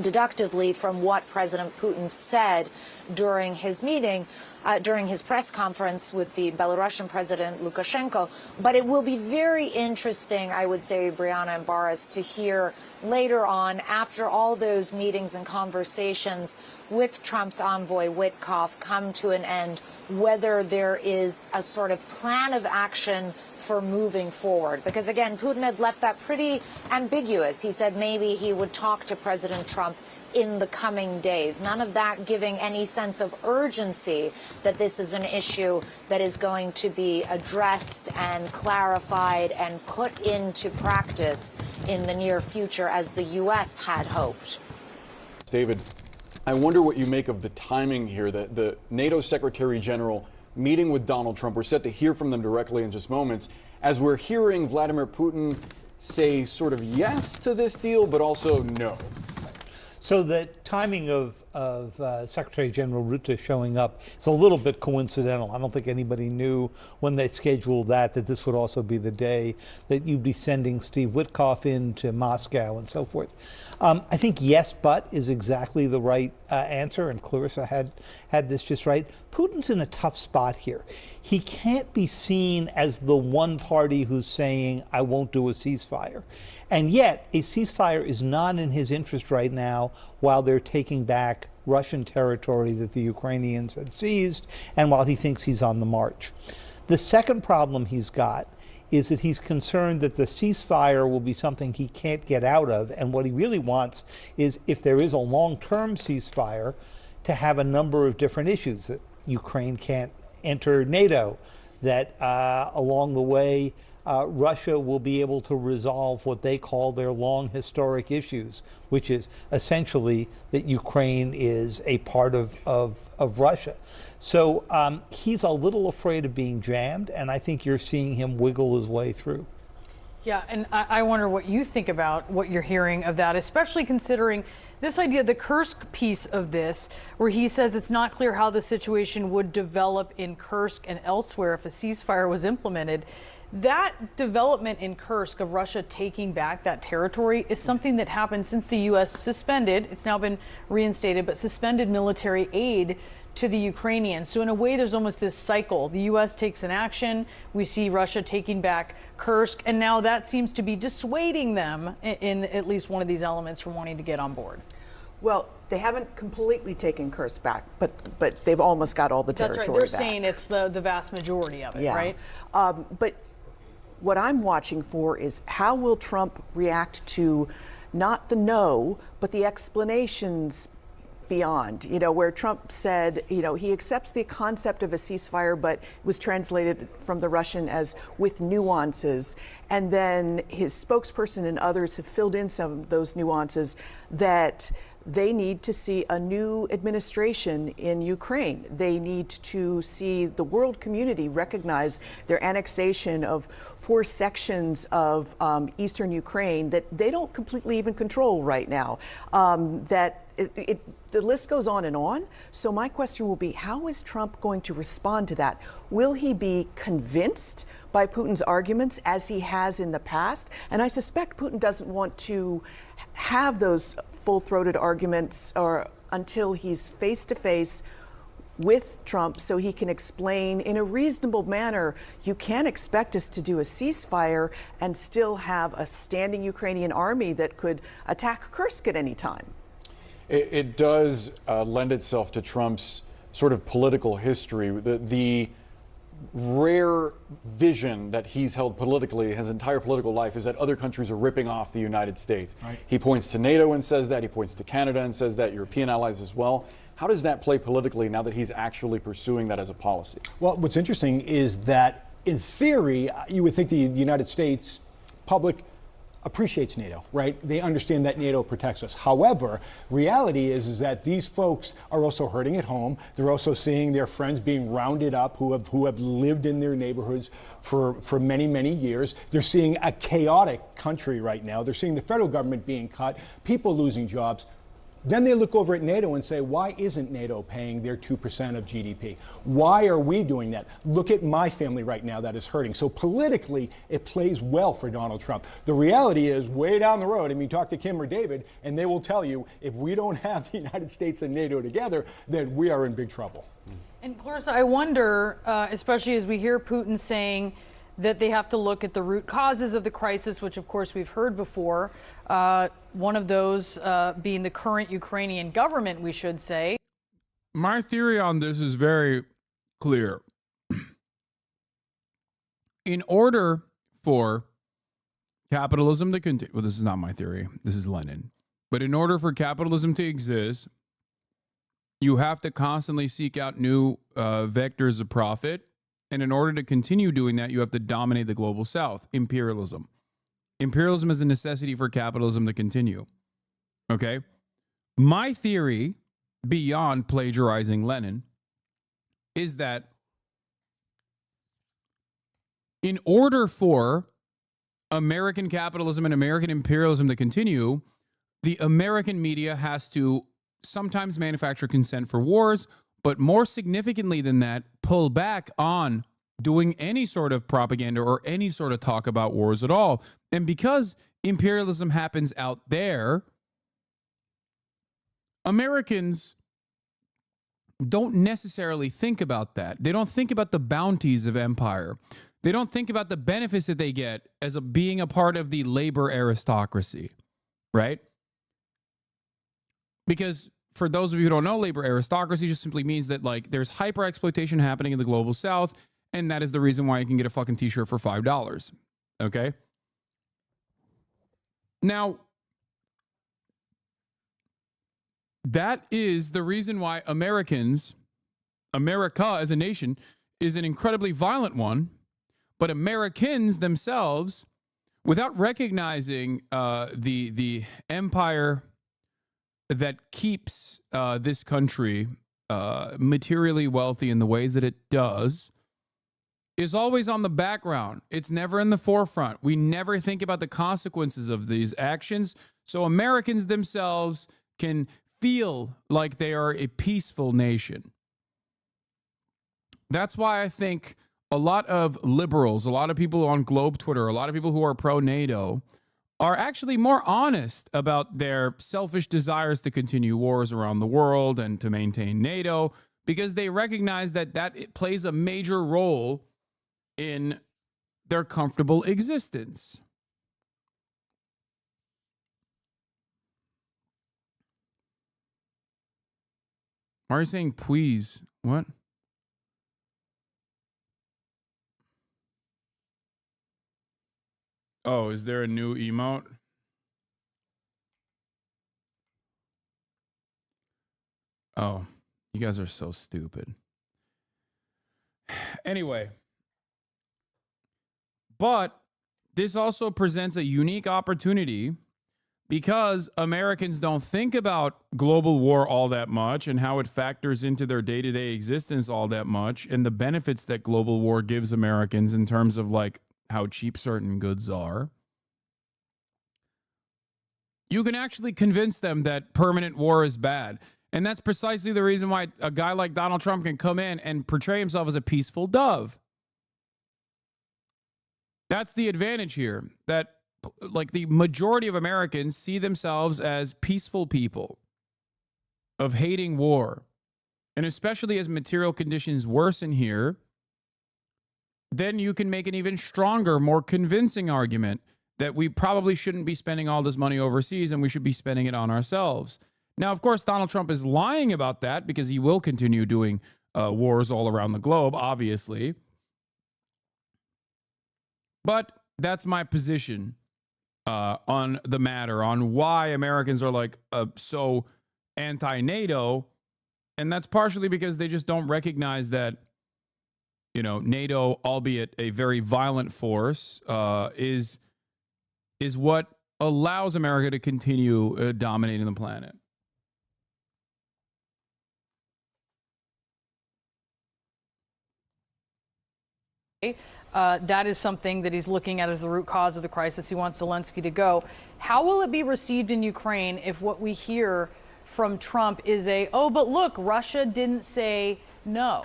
deductively from what President Putin said during his meeting, during his press conference with the Belarusian President Lukashenko. But it will be very interesting, I would say, Brianna and Boris, to hear later on, after all those meetings and conversations with Trump's envoy Witkoff come to an end, whether there is a sort of plan of action for moving forward. Because, again, Putin had left that pretty ambiguous. He said maybe he would talk to President Trump in the coming days. None of that giving any sense of urgency that this is an issue that is going to be addressed and clarified and put into practice in the near future as the U.S. had hoped. David, I wonder what you make of the timing here. The NATO Secretary General meeting with Donald Trump. We're set to hear from them directly in just moments. As we're hearing Vladimir Putin say sort of yes to this deal, but also no. So the timing of Secretary General Rutte showing up is a little bit coincidental. I don't think anybody knew when they scheduled that this would also be the day that you'd be sending Steve Witkoff into Moscow and so forth. I think yes, but is exactly the right answer, and Clarissa had this just right. Putin's in a tough spot here. He can't be seen as the one party who's saying, I won't do a ceasefire. And yet, a ceasefire is not in his interest right now while they're taking back Russian territory that the Ukrainians had seized, and while he thinks he's on the march. The second problem he's got is that he's concerned that the ceasefire will be something he can't get out of, and what he really wants is, if there is a long-term ceasefire, to have a number of different issues, that Ukraine can't enter NATO, that along the way Russia will be able to resolve what they call their long historic issues, which is essentially that Ukraine is a part of Russia. So he's a little afraid of being jammed, and I think you're seeing him wiggle his way through. Yeah, and I wonder what you think about what you're hearing of that, especially considering this idea, the Kursk piece of this, where he says it's not clear how the situation would develop in Kursk and elsewhere if a ceasefire was implemented. That development in Kursk of Russia taking back that territory is something that happened since the U.S. suspended, it's now been reinstated, but suspended military aid to the Ukrainians. So in a way, there's almost this cycle. The U.S. takes an action, we see Russia taking back Kursk, and now that seems to be dissuading them in at least one of these elements from wanting to get on board. Well, they haven't completely taken Kursk back, but they've almost got all the territory back. That's right. They're saying it's the vast majority of it, yeah. right? But what I'm watching for is how will Trump react to not the no, but the explanations beyond, where Trump said, he accepts the concept of a ceasefire, but it was translated from the Russian as with nuances. And then his spokesperson and others have filled in some of those nuances that they need to see a new administration in Ukraine. They need to see the world community recognize their annexation of 4 sections of eastern Ukraine that they don't completely even control right now. The list goes on and on. So my question will be, how is Trump going to respond to that? Will he be convinced by Putin's arguments as he has in the past? And I suspect Putin doesn't want to have those full-throated arguments or until he's face-to-face with Trump so he can explain in a reasonable manner, you can't expect us to do a ceasefire and still have a standing Ukrainian army that could attack Kursk at any time. It does lend itself to Trump's sort of political history. The rare vision that he's held politically his entire political life is that other countries are ripping off the United States. Right. He points to NATO and says that. He points to Canada and says that, European allies as well. How does that play politically now that he's actually pursuing that as a policy? Well, what's interesting is that in theory, you would think the United States public appreciates NATO, right? They understand that NATO protects us. However, reality is that these folks are also hurting at home. They're also seeing their friends being rounded up who have lived in their neighborhoods for many, many years. They're seeing a chaotic country right now. They're seeing the federal government being cut, people losing jobs. Then they look over at NATO and say, why isn't NATO paying their 2% of GDP? Why are we doing that? Look at my family right now that is hurting. So politically, it plays well for Donald Trump. The reality is way down the road, I mean, talk to Kim or David, and they will tell you if we don't have the United States and NATO together, then we are in big trouble. And Clarissa, I wonder, especially as we hear Putin saying that they have to look at the root causes of the crisis, which of course we've heard before. One of those being the current Ukrainian government, we should say. My theory on this is very clear. In order for capitalism to continue, well, this is not my theory, this is Lenin. But in order for capitalism to exist, you have to constantly seek out new vectors of profit. And in order to continue doing that, you have to dominate the global south. Imperialism. Imperialism is a necessity for capitalism to continue. Okay? My theory, beyond plagiarizing Lenin, is that in order for American capitalism and American imperialism to continue, the American media has to sometimes manufacture consent for wars, but more significantly than that, pull back on doing any sort of propaganda or any sort of talk about wars at all. And because imperialism happens out there, Americans don't necessarily think about that. They don't think about the bounties of empire. They don't think about the benefits that they get as being a part of the labor aristocracy, right? Because for those of you who don't know, labor aristocracy just simply means that like there's hyper exploitation happening in the global south, and that is the reason why you can get a fucking t-shirt for $5. Okay? Now, that is the reason why America as a nation, is an incredibly violent one, but Americans themselves, without recognizing the empire that keeps this country materially wealthy in the ways that it does, is always on the background. It's never in the forefront. We never think about the consequences of these actions. So Americans themselves can feel like they are a peaceful nation. That's why I think a lot of liberals, a lot of people on Globe Twitter, a lot of people who are pro-NATO are actually more honest about their selfish desires to continue wars around the world and to maintain NATO, because they recognize that it plays a major role in their comfortable existence. Why are you saying please? What? Oh, is there a new emote? Oh, you guys are so stupid. Anyway. But this also presents a unique opportunity because Americans don't think about global war all that much and how it factors into their day-to-day existence all that much, and the benefits that global war gives Americans in terms of like how cheap certain goods are. You can actually convince them that permanent war is bad. And that's precisely the reason why a guy like Donald Trump can come in and portray himself as a peaceful dove. That's the advantage here, that like the majority of Americans see themselves as peaceful people of hating war. And especially as material conditions worsen here, then you can make an even stronger, more convincing argument that we probably shouldn't be spending all this money overseas and we should be spending it on ourselves. Now, of course, Donald Trump is lying about that because he will continue doing wars all around the globe, obviously. But that's my position on the matter, on why Americans are like so anti-NATO. And that's partially because they just don't recognize that, you know, NATO, albeit a very violent force, is what allows America to continue dominating the planet. That is something that he's looking at as the root cause of the crisis. He wants Zelensky to go. How will it be received in Ukraine if what we hear from Trump is oh, but look, Russia didn't say no?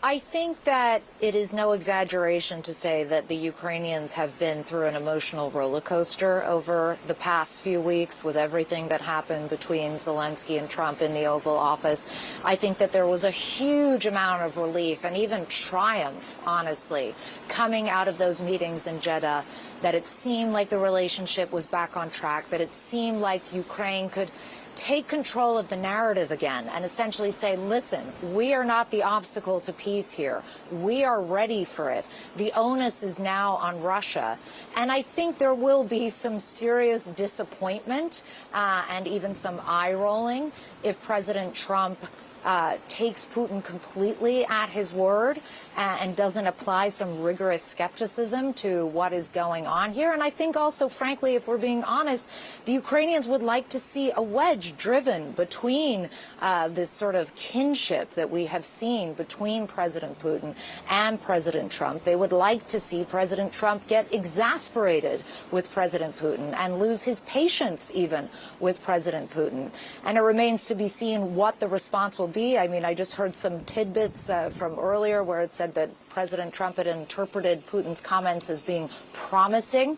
I think that it is no exaggeration to say that the Ukrainians have been through an emotional roller coaster over the past few weeks with everything that happened between Zelensky and Trump in the Oval Office. I think that there was a huge amount of relief and even triumph, honestly, coming out of those meetings in Jeddah, that it seemed like the relationship was back on track, that it seemed like Ukraine could take control of the narrative again and essentially say, listen, we are not the obstacle to peace here. We are ready for it. The onus is now on Russia. And I think there will be some serious disappointment and even some eye rolling if President Trump takes Putin completely at his word and doesn't apply some rigorous skepticism to what is going on here. And I think also, frankly, if we're being honest, the Ukrainians would like to see a wedge driven between this sort of kinship that we have seen between President Putin and President Trump. They would like to see President Trump get exasperated with President Putin and lose his patience even with President Putin. And it remains to be seen what the response will be. I mean, I just heard some tidbits from earlier where it said that President Trump had interpreted Putin's comments as being promising.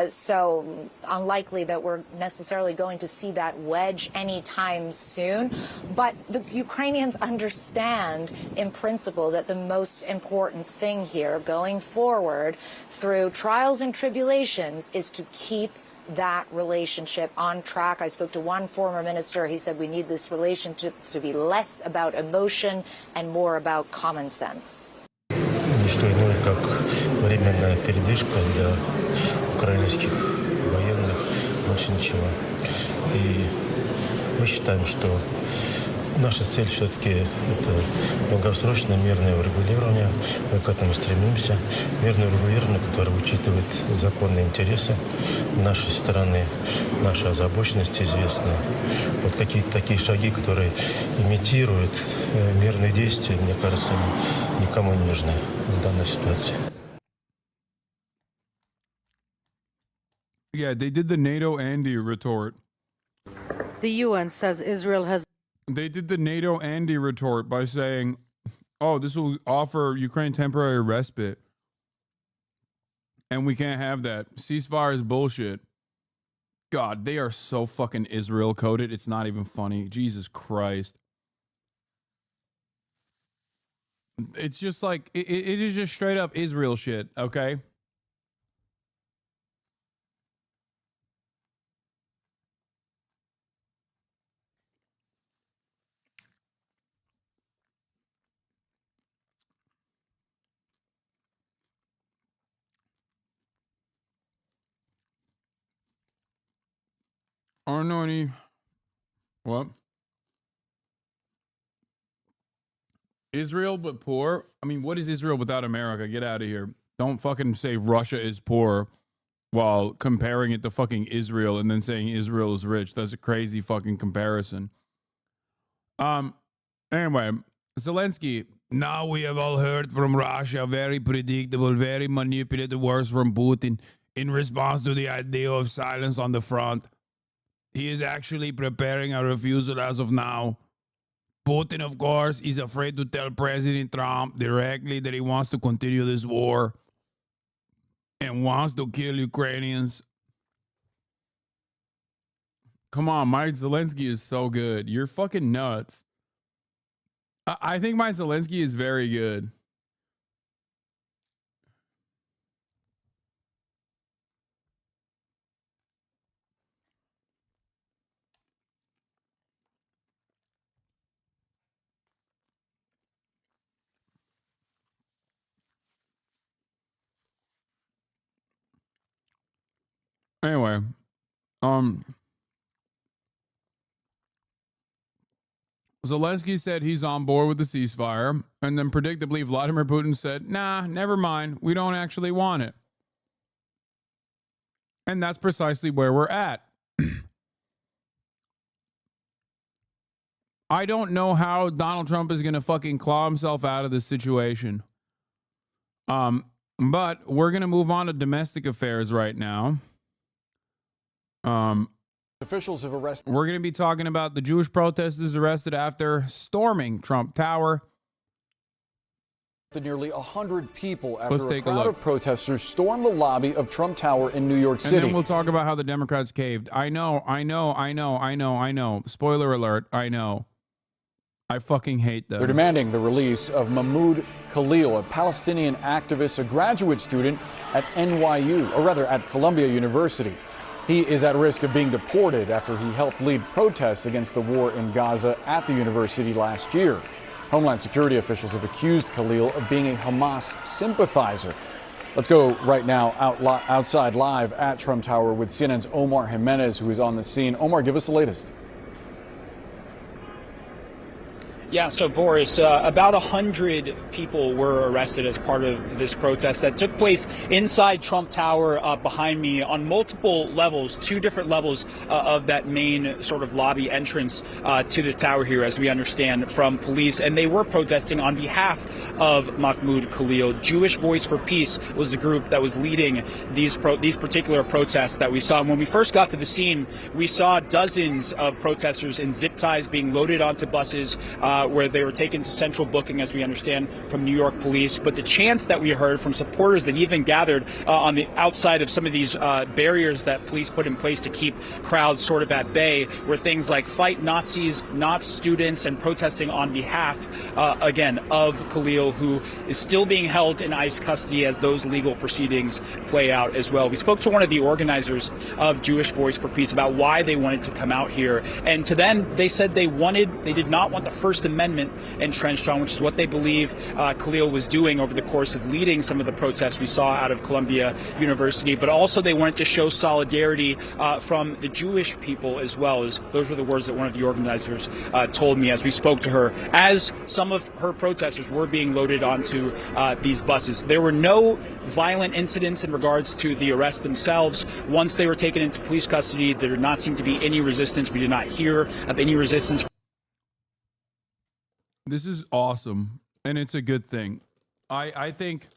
So unlikely that we're necessarily going to see that wedge anytime soon. But the Ukrainians understand in principle that the most important thing here going forward through trials and tribulations is to keep that relationship on track. I spoke to one former minister. He said we need this relationship to be less about emotion and more about common sense. Не что иное, как временная передышка для украинских военных, больше ничего. И мы считаем, что наша цель все-таки это долгосрочное мирное урегулирование. Мы к этому стремимся. Мирное урегулирование, которое учитывает законные интересы нашей страны, наша озабоченность известна. Вот какие-то такие шаги, которые имитируют мирные действия, мне кажется, никому не нужны в данной ситуации. Yeah, they did the NATO Andy retort. The UN says Israel has. They did the NATO Andy retort by saying, oh, this will offer Ukraine temporary respite. And we can't have that. Ceasefire is bullshit. God, they are so fucking Israel coded. It's not even funny. Jesus Christ. It's just like, it is just straight up Israel shit, okay? I don't know any. What? Israel but poor? I mean, what is Israel without America? Get out of here. Don't fucking say Russia is poor while comparing it to fucking Israel and then saying Israel is rich. That's a crazy fucking comparison. Anyway, Zelensky. Now we have all heard from Russia, very predictable, very manipulative words from Putin in response to the idea of silence on the front. He is actually preparing a refusal as of now. Putin, of course, is afraid to tell President Trump directly that he wants to continue this war and wants to kill Ukrainians. Come on, Mike Zelensky is so good. You're fucking nuts. I think Mike Zelensky is very good. Anyway, Zelensky said he's on board with the ceasefire, and then predictably Vladimir Putin said, nah, never mind, we don't actually want it. And that's precisely where we're at. I don't know how Donald Trump is going to fucking claw himself out of this situation. But we're going to move on to domestic affairs right now. Officials have arrested. We're going to be talking about the Jewish protesters arrested after storming Trump Tower. Nearly 100 people after Let's take a crowd of protesters stormed the lobby of Trump Tower in New York City. And then we'll talk about how the Democrats caved. I know. Spoiler alert, I know. I fucking hate them. They're demanding the release of Mahmoud Khalil, a Palestinian activist, a graduate student at NYU, or rather at Columbia University. He is at risk of being deported after he helped lead protests against the war in Gaza at the university last year. Homeland Security officials have accused Khalil of being a Hamas sympathizer. Let's go right now outside live at Trump Tower with CNN's Omar Jimenez, who is on the scene. Omar, give us the latest. Yeah, so Boris, about 100 people were arrested as part of this protest that took place inside Trump Tower behind me on multiple levels, 2 different levels of that main sort of lobby entrance to the tower here, as we understand from police. And they were protesting on behalf of Mahmoud Khalil. Jewish Voice for Peace was the group that was leading these particular protests that we saw. And when we first got to the scene, we saw dozens of protesters in zip ties being loaded onto buses, where they were taken to central booking, as we understand from New York police. But the chants that we heard from supporters that even gathered on the outside of some of these barriers that police put in place to keep crowds sort of at bay were things like "Fight Nazis, not students," and protesting on behalf, again, of Khalil, who is still being held in ICE custody as those legal proceedings play out as well. We spoke to one of the organizers of Jewish Voice for Peace about why they wanted to come out here. And to them, they said they did not want the First Amendment entrenched on, which is what they believe Khalil was doing over the course of leading some of the protests we saw out of Columbia University. But also they wanted to show solidarity from the Jewish people as well. As those were the words that one of the organizers told me as we spoke to her, as some of her protesters were being loaded onto these buses. There were no violent incidents in regards to the arrests themselves. Once they were taken into police custody, there did not seem to be any resistance. We did not hear of any resistance. This is awesome, and it's a good thing. I think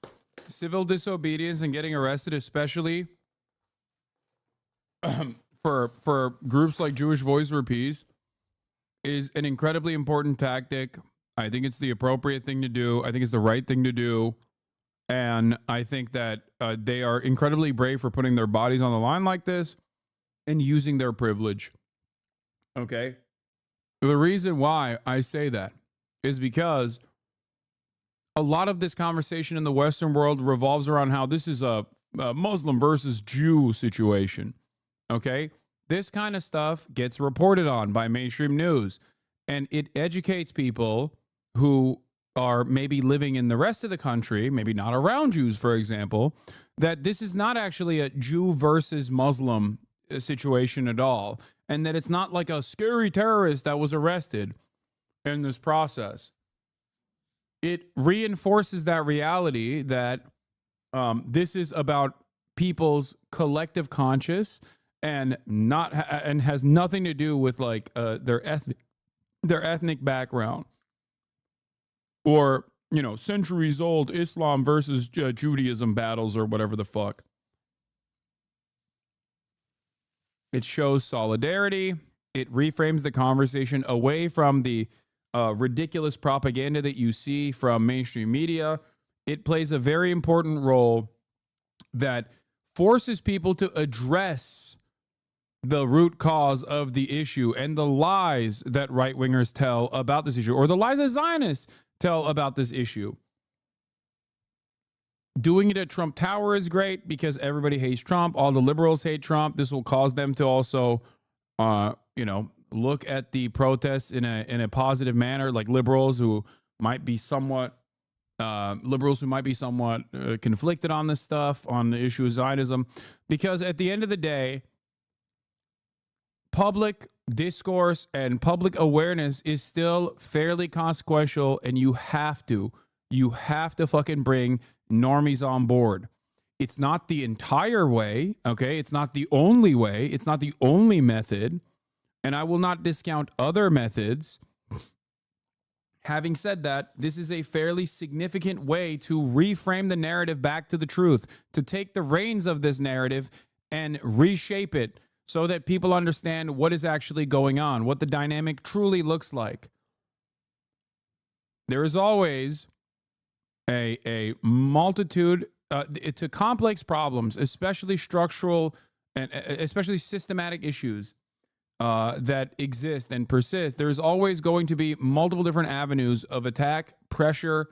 civil disobedience and getting arrested, especially for groups like Jewish Voice for Peace, is an incredibly important tactic. I think it's the appropriate thing to do. I think it's the right thing to do. And I think that they are incredibly brave for putting their bodies on the line like this and using their privilege. Okay? The reason why I say that is because a lot of this conversation in the Western world revolves around how this is a Muslim versus Jew situation. Okay? This kind of stuff gets reported on by mainstream news, and it educates people who are maybe living in the rest of the country, maybe not around Jews, for example, that this is not actually a Jew versus Muslim situation at all, and that it's not like a scary terrorist that was arrested in this process. It reinforces that reality that this is about people's collective conscience and has nothing to do with like their ethnic background or, you know, centuries old Islam versus Judaism battles or whatever the fuck. It shows solidarity. It reframes the conversation away from the ridiculous propaganda that you see from mainstream media. It plays a very important role that forces people to address the root cause of the issue and the lies that right-wingers tell about this issue, or the lies that Zionists tell about this issue. Doing it at Trump Tower is great because everybody hates Trump. All the liberals hate Trump. This will cause them to also, look at the protests in a positive manner, like liberals who might be somewhat conflicted on this stuff, on the issue of Zionism, because at the end of the day, public discourse and public awareness is still fairly consequential, and you have to fucking bring normies on board. It's not the entire way, okay? It's not the only way. It's not the only method. And I will not discount other methods. Having said that, this is a fairly significant way to reframe the narrative back to the truth, to take the reins of this narrative and reshape it so that people understand what is actually going on, what the dynamic truly looks like. There is always a multitude to complex problems, especially structural and especially systematic issues that exist and persist. There's always going to be multiple different avenues of attack, pressure,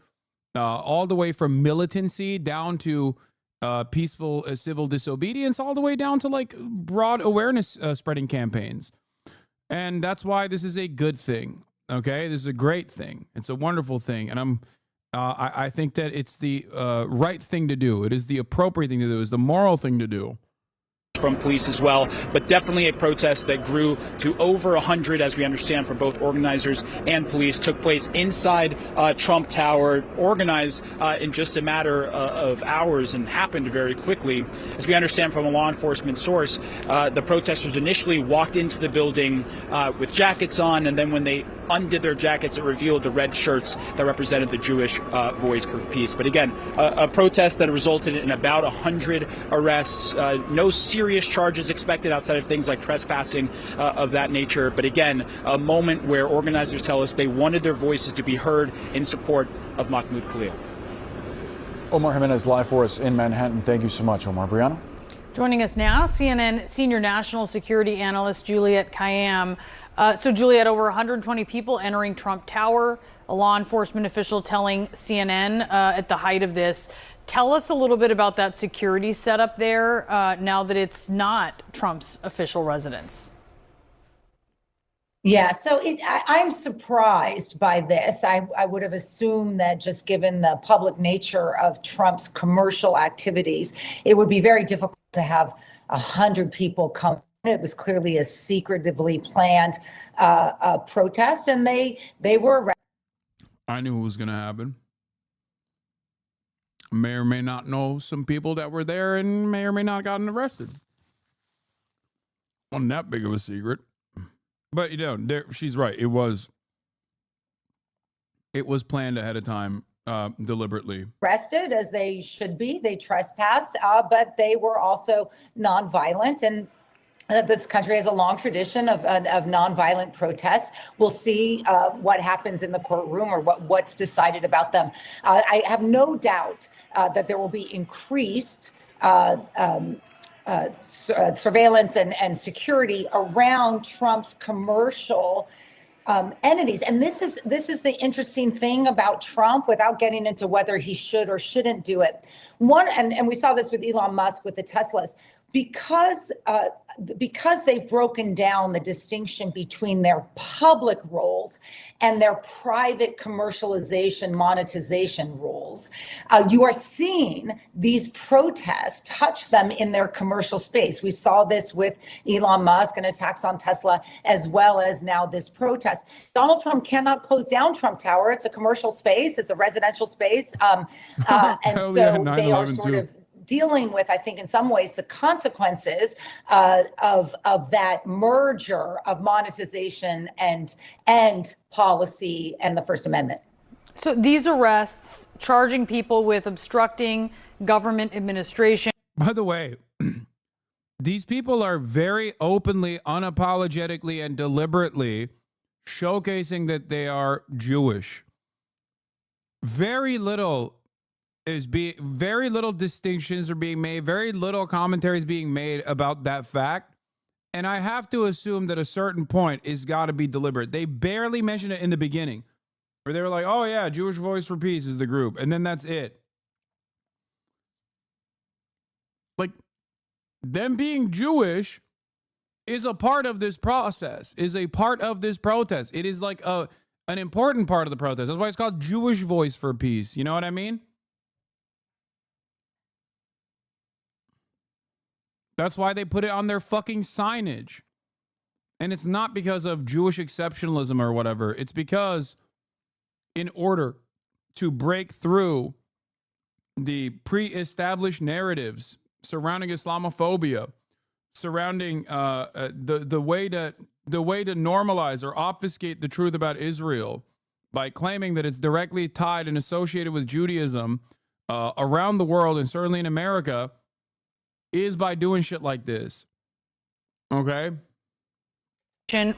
all the way from militancy down to peaceful civil disobedience, all the way down to like broad awareness spreading campaigns. And that's why this is a good thing. Okay, this is a great thing. It's a wonderful thing, and I think that it's the right thing to do. It is the appropriate thing to do. It's the moral thing to do. From police as well, but definitely a protest that grew to over 100, as we understand, from both organizers and police. Took place inside Trump Tower, organized in just a matter of hours, and happened very quickly. As we understand from a law enforcement source, the protesters initially walked into the building with jackets on, and then when they undid their jackets, it revealed the red shirts that represented the Jewish Voice for Peace. But again, a protest that resulted in about 100 arrests. No serious charges expected outside of things like trespassing of that nature. But again, a moment where organizers tell us they wanted their voices to be heard in support of Mahmoud Khalil. Omar Jimenez live for us in Manhattan. Thank you so much, Omar. Brianna? Joining us now, CNN senior national security analyst Juliette Kayyem. So Juliette, over 120 people entering Trump Tower, a law enforcement official telling CNN at the height of this. Tell us a little bit about that security setup there now that it's not Trump's official residence. Yeah, so I'm surprised by this. I would have assumed that just given the public nature of Trump's commercial activities, it would be very difficult to have 100 people come. It was clearly a secretively planned protest, and they were arrested. I knew it was going to happen. May or may not know some people that were there and may or may not have gotten arrested. Wasn't that big of a secret. But, you know, she's right. It was planned ahead of time, deliberately. Arrested, as they should be. They trespassed, but they were also nonviolent. And this country has a long tradition of nonviolent protest. We'll see what happens in the courtroom or what's decided about them. I have no doubt that there will be increased surveillance and security around Trump's commercial entities. And this is the interesting thing about Trump, without getting into whether he should or shouldn't do it. And we saw this with Elon Musk with the Teslas. Because they've broken down the distinction between their public roles and their private commercialization, monetization roles, you are seeing these protests touch them in their commercial space. We saw this with Elon Musk and attacks on Tesla, as well as now this protest. Donald Trump cannot close down Trump Tower. It's a commercial space. It's a residential space. And so they are sort of dealing with, I think, in some ways, the consequences of that merger of monetization and policy and the First Amendment. So these arrests, charging people with obstructing government administration. By the way, these people are very openly, unapologetically, and deliberately showcasing that they are Jewish. Very little distinctions are being made, very little commentaries being made about that fact. And I have to assume that a certain point is got to be deliberate. They barely mention it in the beginning, where they were like, oh yeah, Jewish Voice for Peace is the group. And then that's it. Like, them being Jewish is a part of this process, is a part of this protest. It is like an important part of the protest. That's why it's called Jewish Voice for Peace. You know what I mean? That's why they put it on their fucking signage. And it's not because of Jewish exceptionalism or whatever. It's because in order to break through the pre-established narratives surrounding Islamophobia, surrounding the way to normalize or obfuscate the truth about Israel by claiming that it's directly tied and associated with Judaism around the world, and certainly in America, is by doing shit like this. Okay?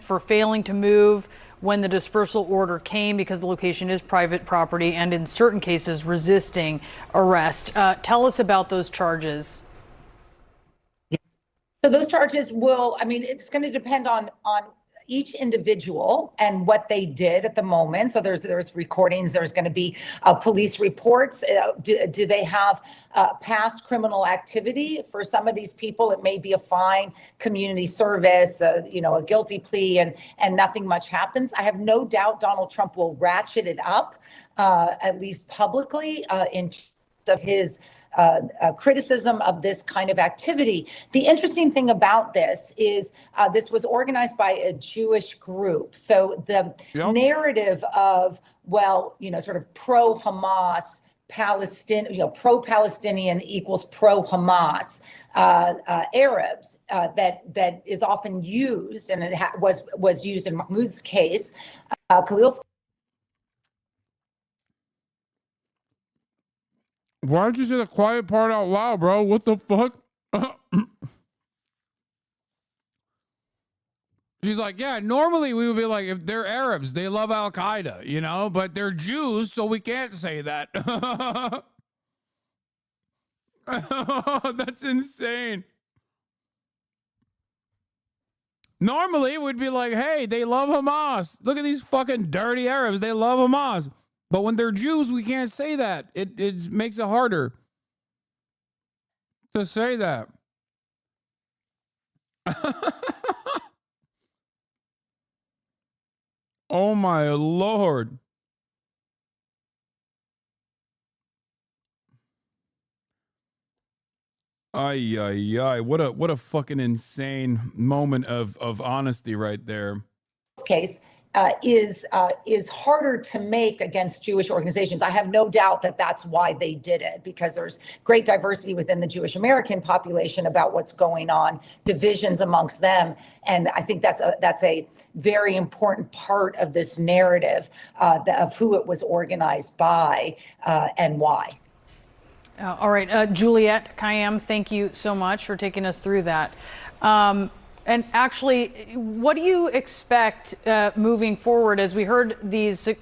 For failing to move when the dispersal order came because the location is private property, and in certain cases resisting arrest. Tell us about those charges. So those charges will, I mean, it's going to depend on each individual and what they did at the moment. So there's recordings, there's going to be police reports. Do they have past criminal activity? For some of these people, it may be a fine, community service, a guilty plea, and nothing much happens. I have no doubt Donald Trump will ratchet it up, at least publicly, in terms of his criticism of this kind of activity. The interesting thing about this is this was organized by a Jewish group. So the narrative of, sort of pro-Hamas, pro-Palestinian equals pro-Hamas Arabs that is often used, and it was used in Mahmoud's case. Khalil's. Why did you say the quiet part out loud, bro? What the fuck? She's like, yeah, normally we would be like, if they're Arabs, they love Al Qaeda, but they're Jews, so we can't say that. That's insane. Normally we'd be like, hey, they love Hamas. Look at these fucking dirty Arabs. They love Hamas. But when they're Jews, we can't say that. It makes it harder to say that. Oh my Lord. Ay, ay, ay. What a fucking insane moment of honesty right there. Case is harder to make against Jewish organizations. I have no doubt that that's why they did it, because there's great diversity within the Jewish American population about what's going on, divisions amongst them, and I think that's a very important part of this narrative of who it was organized by and why. All right, Juliette Kayyem, thank you so much for taking us through that. And actually, what do you expect moving forward? As we heard,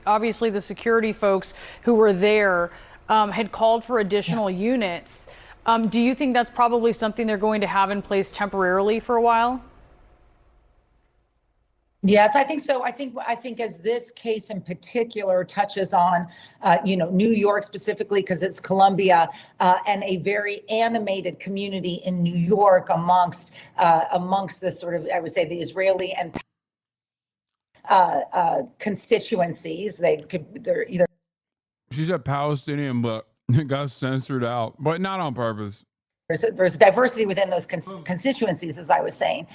obviously the security folks who were there had called for additional units. Do you think that's probably something they're going to have in place temporarily for a while? Yes, I think so. I think as this case in particular touches on, New York specifically, because it's Columbia, and a very animated community in New York amongst this sort of, I would say, the Israeli and constituencies. They're either. She said Palestinian, but it got censored out, but not on purpose. There's diversity within those constituencies, as I was saying,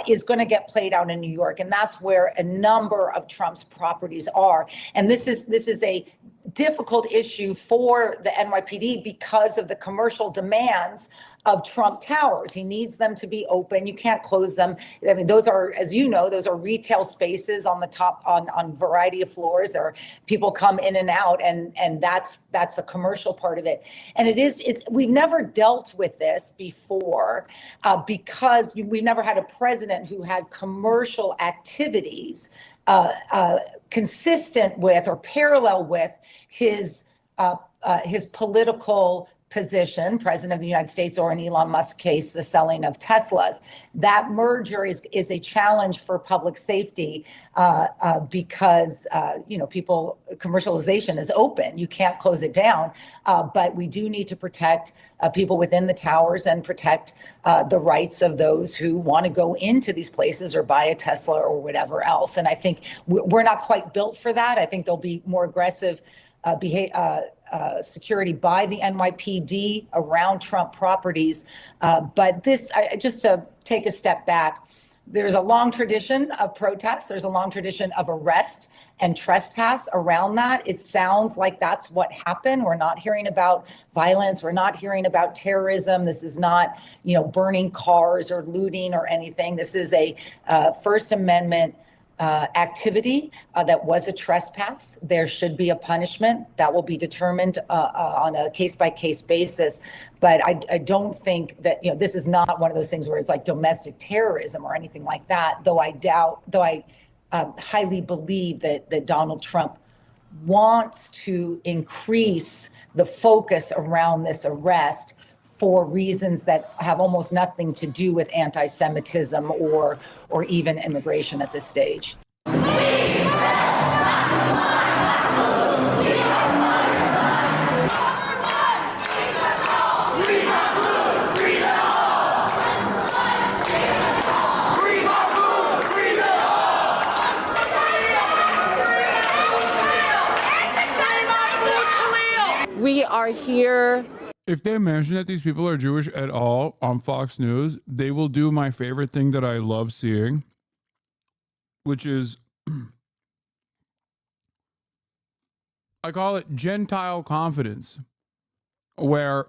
is going to get played out in New York, and that's where a number of Trump's properties are. And this is a difficult issue for the NYPD because of the commercial demands of Trump Towers. He needs them to be open. You can't close them. I mean, those are, as you know, those are retail spaces on the top, on a variety of floors. There are people come in and out, and that's the commercial part of it. And we've never dealt with this before because we've never had a president who had commercial activities consistent with or parallel with his political position, President of the United States, or in Elon Musk's case, the selling of Teslas. That merger is a challenge for public safety because commercialization is open. You can't close it down, but we do need to protect people within the towers and protect the rights of those who want to go into these places or buy a Tesla or whatever else. And I think we're not quite built for that. I think there'll be more aggressive security by the NYPD around Trump properties. But just to take a step back, there's a long tradition of protests. There's a long tradition of arrest and trespass around that. It sounds like that's what happened. We're not hearing about violence. We're not hearing about terrorism. This is not, burning cars or looting or anything. This is a First Amendment activity that was a trespass. There should be a punishment that will be determined on a case-by-case basis. But I don't think that, this is not one of those things where it's like domestic terrorism or anything like that, though I highly believe that Donald Trump wants to increase the focus around this arrest for reasons that have almost nothing to do with anti-Semitism or even immigration at this stage. We are here. If they mention that these people are Jewish at all on Fox News, they will do my favorite thing that I love seeing, which is, I call it Gentile confidence, where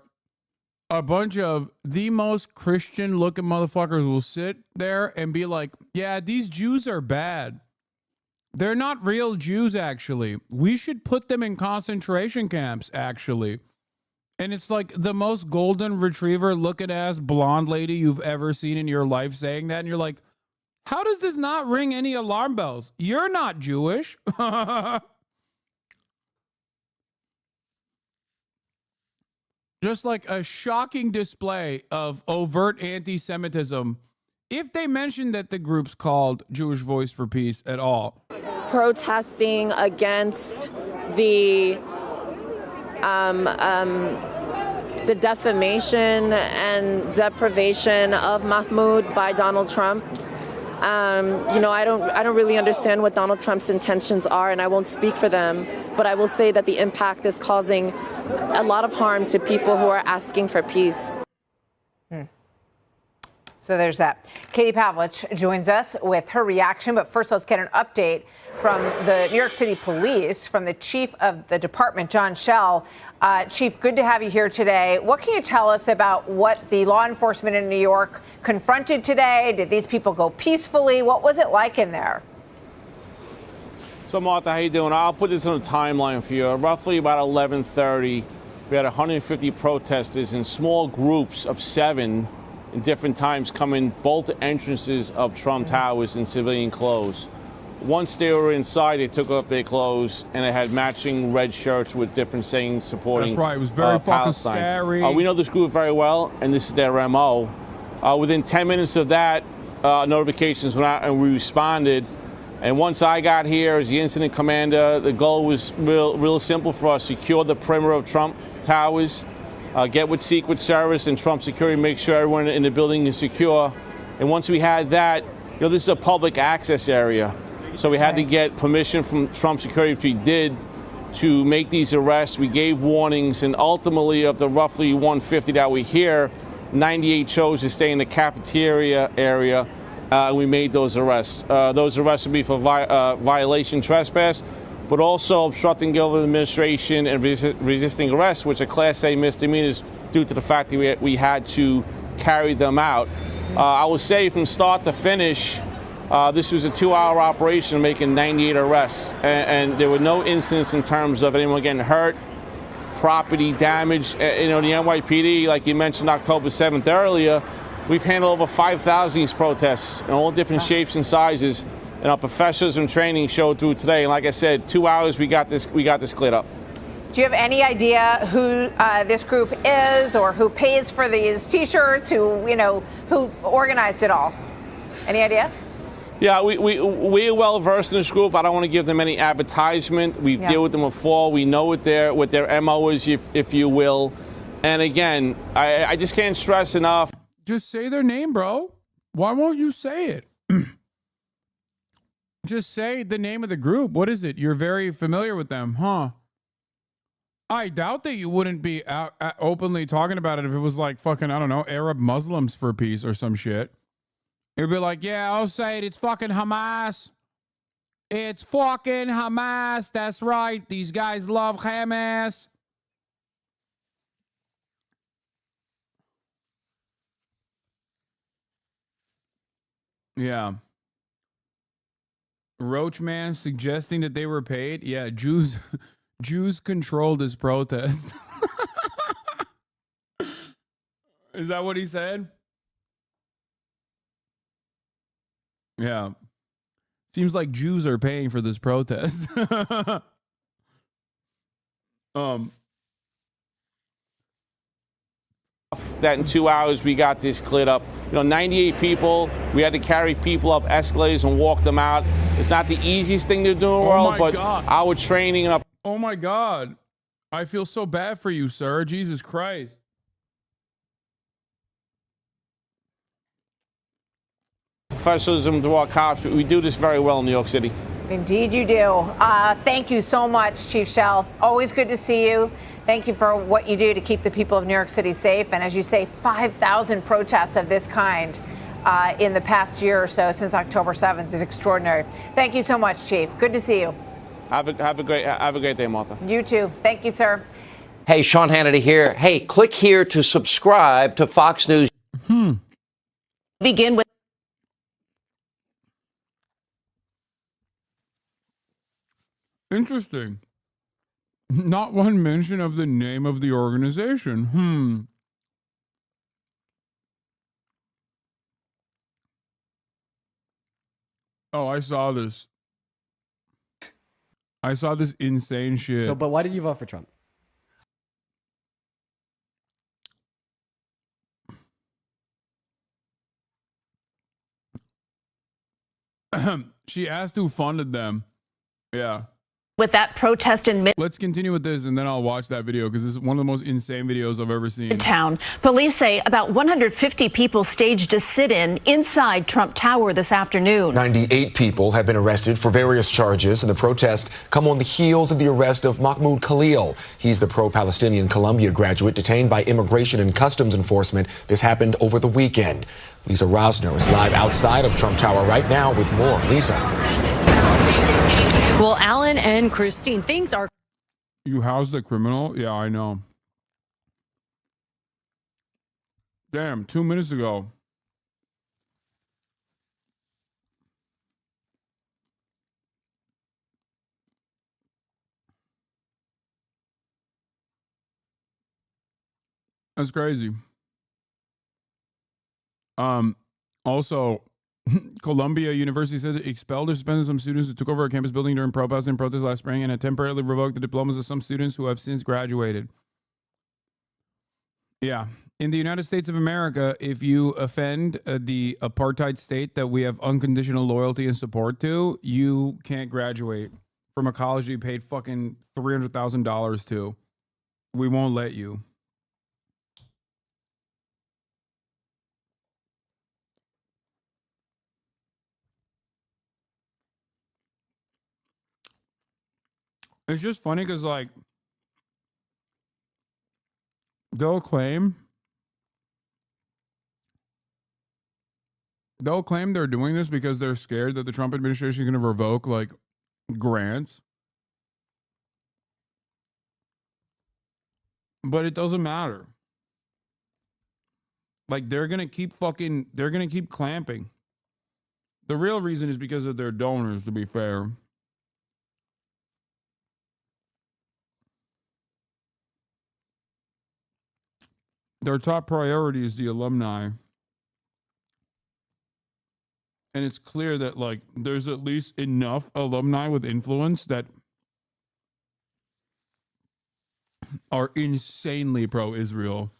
a bunch of the most Christian looking motherfuckers will sit there and be like, yeah, these Jews are bad. They're not real Jews, actually. We should put them in concentration camps, actually. And it's like the most golden retriever looking ass blonde lady you've ever seen in your life saying that. And you're like, how does this not ring any alarm bells? You're not Jewish. Just like a shocking display of overt anti-Semitism. If they mentioned that the group's called Jewish Voice for Peace at all. Protesting against the defamation and deprivation of Mahmoud by Donald Trump. I don't really understand what Donald Trump's intentions are, and I won't speak for them, but I will say that the impact is causing a lot of harm to people who are asking for peace. So there's that. Katie Pavlich joins us with her reaction. But first, let's get an update from the New York City Police, from the chief of the department, John Schell. Chief, good to have you here today. What can you tell us about what the law enforcement in New York confronted today? Did these people go peacefully? What was it like in there? So, Martha, how you doing? I'll put this on a timeline for you. Roughly about 11:30, we had 150 protesters in small groups of 7 in different times coming both entrances of Trump Towers in civilian clothes. Once they were inside, they took off their clothes and they had matching red shirts with different sayings supporting. That's right. It was very fucking Palestine. scary. We know this group very well, and this is their MO. Within 10 minutes of that, notifications went out and we responded. And once I got here as the incident commander, the goal was real simple for us: secure the perimeter of Trump Towers, get with Secret Service and Trump Security, make sure everyone in the building is secure. And once we had that, this is a public access area. So we had to get permission from Trump Security, which we did, to make these arrests. We gave warnings, and ultimately of the roughly 150 that we hear, 98 chose to stay in the cafeteria area. We made those arrests. Those arrests would be for violation, trespass, but also obstructing government administration and resisting arrest, which are Class A misdemeanors due to the fact that we had to carry them out. I would say from start to finish, this was a 2-hour operation making 98 arrests, and there were no incidents in terms of anyone getting hurt, property damage. The NYPD, like you mentioned October 7th earlier, we've handled over 5,000 these protests in all different shapes and sizes. And our professionalism training showed through today. And like I said, 2 hours, we got this cleared up. Do you have any idea who this group is, or who pays for these T-shirts? Who organized it all? Any idea? Yeah, we're well versed in this group. I don't want to give them any advertisement. We've dealt with them before. We know what their MO is, if you will. And again, I just can't stress enough. Just say their name, bro. Why won't you say it? Just say the name of the group. What is it? You're very familiar with them, huh? I doubt that you wouldn't be out openly talking about it if it was like fucking, I don't know, Arab Muslims for peace or some shit. You'd be like, yeah, I'll say it. It's fucking Hamas. It's fucking Hamas. That's right. These guys love Hamas. Yeah. Roach Man suggesting that they were paid. Yeah, Jews controlled this protest. Is that what he said? Yeah. Seems like Jews are paying for this protest. that in 2 hours we got this cleared up. 98 people. We had to carry people up escalators and walk them out. It's not the easiest thing to do in the world, but our training and Oh my God. I feel so bad for you, sir. Jesus Christ. professionalism to our cops. We do this very well in New York City. Indeed you do. Thank you so much, Chief Shell. Always good to see you. Thank you for what you do to keep the people of New York City safe. And as you say, 5,000 protests of this kind in the past year or so since October 7th is extraordinary. Thank you so much, Chief. Good to see you. Have a great day, Martha. You too. Thank you, sir. Hey, Sean Hannity here. Hey, click here to subscribe to Fox News. Begin with. Interesting. Not one mention of the name of the organization. Oh, I saw this. I saw this insane shit. So, but why did you vote for Trump? She asked who funded them. Yeah. With that protest in Let's continue with this, and then I'll watch that video because this is one of the most insane videos I've ever seen. Midtown, police say about 150 people staged a sit-in inside Trump Tower this afternoon. 98 people have been arrested for various charges, and the protests come on the heels of the arrest of Mahmoud Khalil. He's the pro-Palestinian Columbia graduate detained by Immigration and Customs Enforcement. This happened over the weekend. Lisa Rosner is live outside of Trump Tower right now with more. Lisa. Well, Alan and Christine, things are. You housed the criminal? Yeah, I know. Damn, 2 minutes ago. That's crazy. Also, Columbia University said it expelled or suspended some students who took over a campus building during pro-Palestinian protests last spring and had temporarily revoked the diplomas of some students who have since graduated. Yeah. In the United States of America, if you offend the apartheid state that we have unconditional loyalty and support to, you can't graduate from a college you paid fucking $300,000 to. We won't let you. It's just funny because, like, they'll claim they're doing this because they're scared that the Trump administration is going to revoke, like, grants. But it doesn't matter. Like, they're going to keep clamping. The real reason is because of their donors, to be fair. Their top priority is the alumni. And it's clear that, like, there's at least enough alumni with influence that are insanely pro-Israel.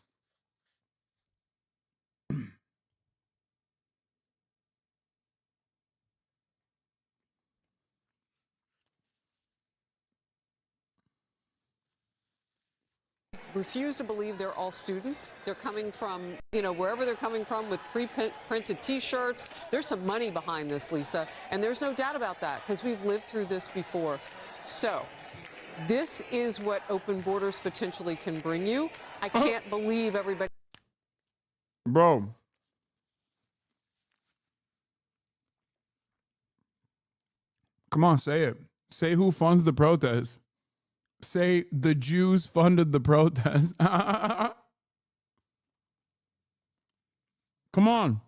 Refuse to believe they're all students. They're coming from, wherever they're coming from with pre-printed T-shirts. There's some money behind this, Lisa, and there's no doubt about that because we've lived through this before. So this is what open borders potentially can bring you. I can't believe everybody. Bro. Come on, say it. Say who funds the protest. Say the Jews funded the protest. Come on.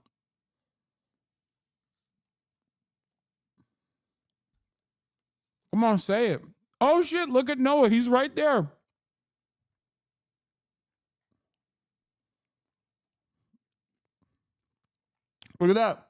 Come on, say it. Oh, shit, look at Noah. He's right there. Look at that.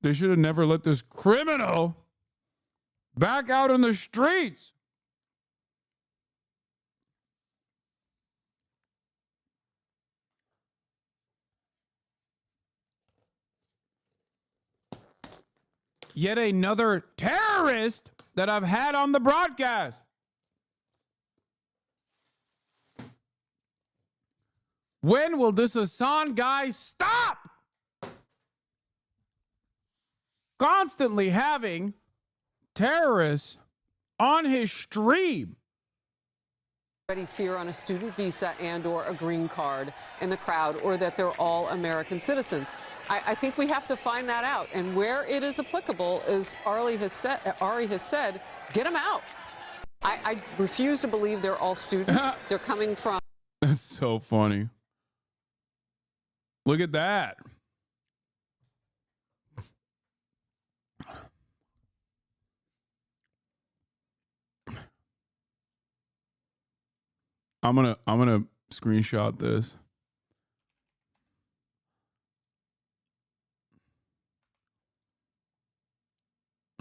They should have never let this criminal back out in the streets. Yet another terrorist that I've had on the broadcast. When will this Hassan guy stop? Constantly having terrorists on his stream. Everybody's here on a student visa and or a green card in the crowd, or that they're all American citizens. I think we have to find that out. And where it is applicable, as Ari has said, get them out. I refuse to believe they're all students. They're coming from... That's so funny. Look at that. I'm gonna screenshot this.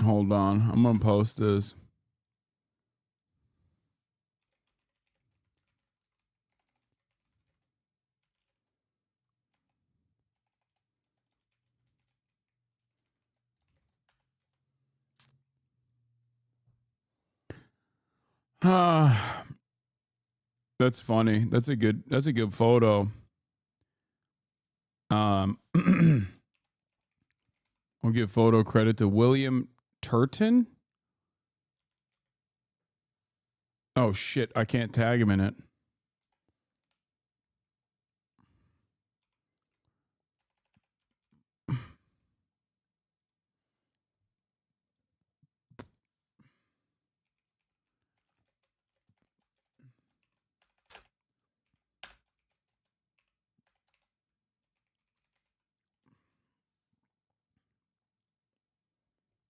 Hold on. I'm gonna post this. That's funny. That's a good photo. I'll give photo credit to William Turton. Oh shit, I can't tag him in it.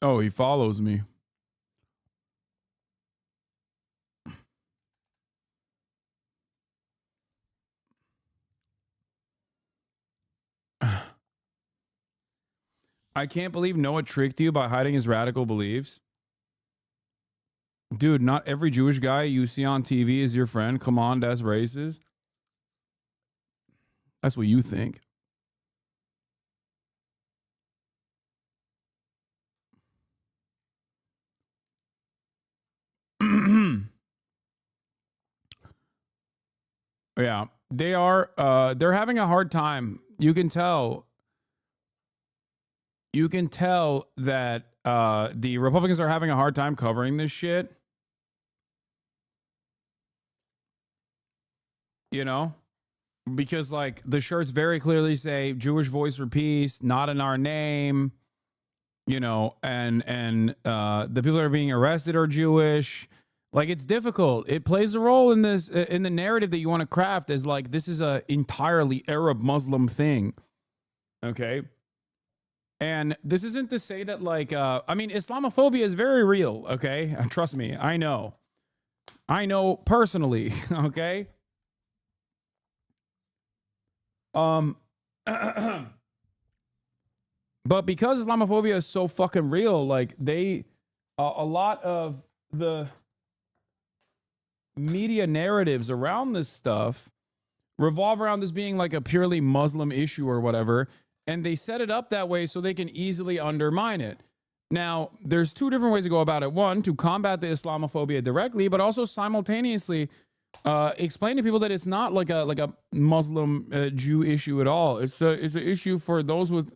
Oh, he follows me. I can't believe Noah tricked you by hiding his radical beliefs. Dude, not every Jewish guy you see on TV is your friend. Come on, that's racist. That's what you think. Yeah, they are. They're having a hard time. You can tell. You can tell that the Republicans are having a hard time covering this shit. You know, because like the shirts very clearly say "Jewish Voice for Peace," not in our name. You know, and the people that are being arrested are Jewish. Like, it's difficult. It plays a role in this, in the narrative that you want to craft as like, this is a entirely Arab Muslim thing. Okay. And this isn't to say that like, I mean, Islamophobia is very real. Okay. Trust me. I know personally. Okay. But because Islamophobia is so fucking real, like they, a lot of the media narratives around this stuff revolve around this being like a purely Muslim issue or whatever. And they set it up that way so they can easily undermine it. Now, there's two different ways to go about it. One, to combat the Islamophobia directly, but also simultaneously explain to people that it's not like a Muslim Jew issue at all. It's an issue for those with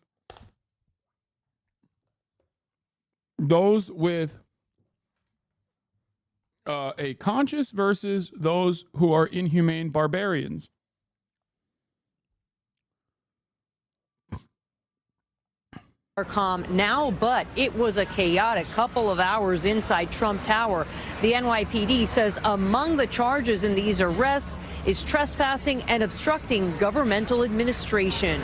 a conscience versus those who are inhumane barbarians. Calm now, but it was a chaotic couple of hours inside Trump Tower. The NYPD says among the charges in these arrests is trespassing and obstructing governmental administration.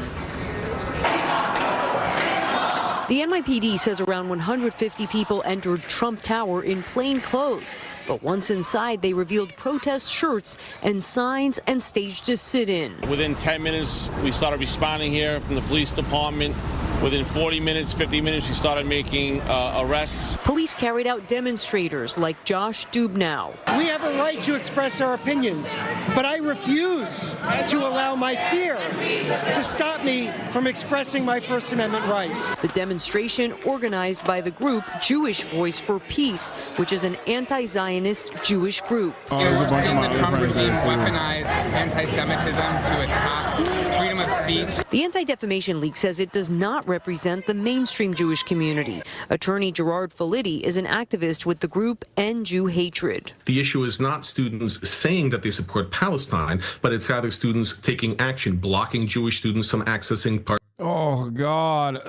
The NYPD says around 150 people entered Trump Tower in plain clothes. But once inside, they revealed protest shirts and signs and staged a sit-in. Within 10 minutes, we started responding here from the police department. Within 40 minutes, 50 minutes, we started making arrests. Police carried out demonstrators like Josh Dubnow. We have a right to express our opinions, but I refuse to allow my fear to stop me from expressing my First Amendment rights. The demonstration organized by the group Jewish Voice for Peace, which is an anti-Zionist Jewish group. We're seeing the Trump regime weaponize anti-Semitism to attack freedom of speech. The Anti-Defamation League says it does not represent the mainstream Jewish community. Attorney Gerard Falitti is an activist with the group End Jew Hatred. The issue is not students saying that they support Palestine, but it's rather students taking action, blocking Jewish students from accessing parts. Oh, God.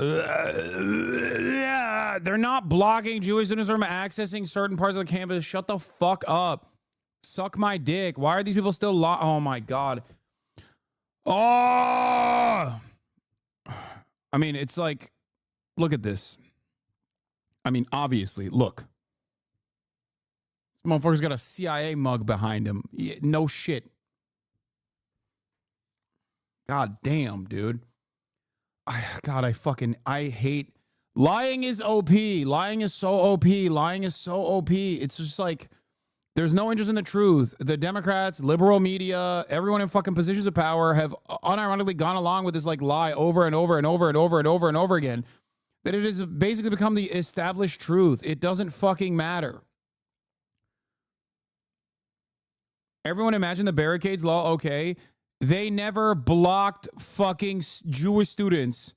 They're not blocking Jewish students from accessing certain parts of the campus. Shut the fuck up. Suck my dick. Why are these people still oh, my God. Oh! I mean, it's like, look at this. I mean, obviously, look. This motherfucker's got a CIA mug behind him. No shit. God damn, dude. God, I hate. Lying is OP. Lying is so OP. Lying is so OP. It's just like, there's no interest in the truth. The Democrats, liberal media, everyone in fucking positions of power have unironically gone along with this like lie over and over and over and over and over and over again. That it has basically become the established truth. It doesn't fucking matter. Everyone imagine the barricades law, okay? They never blocked fucking Jewish students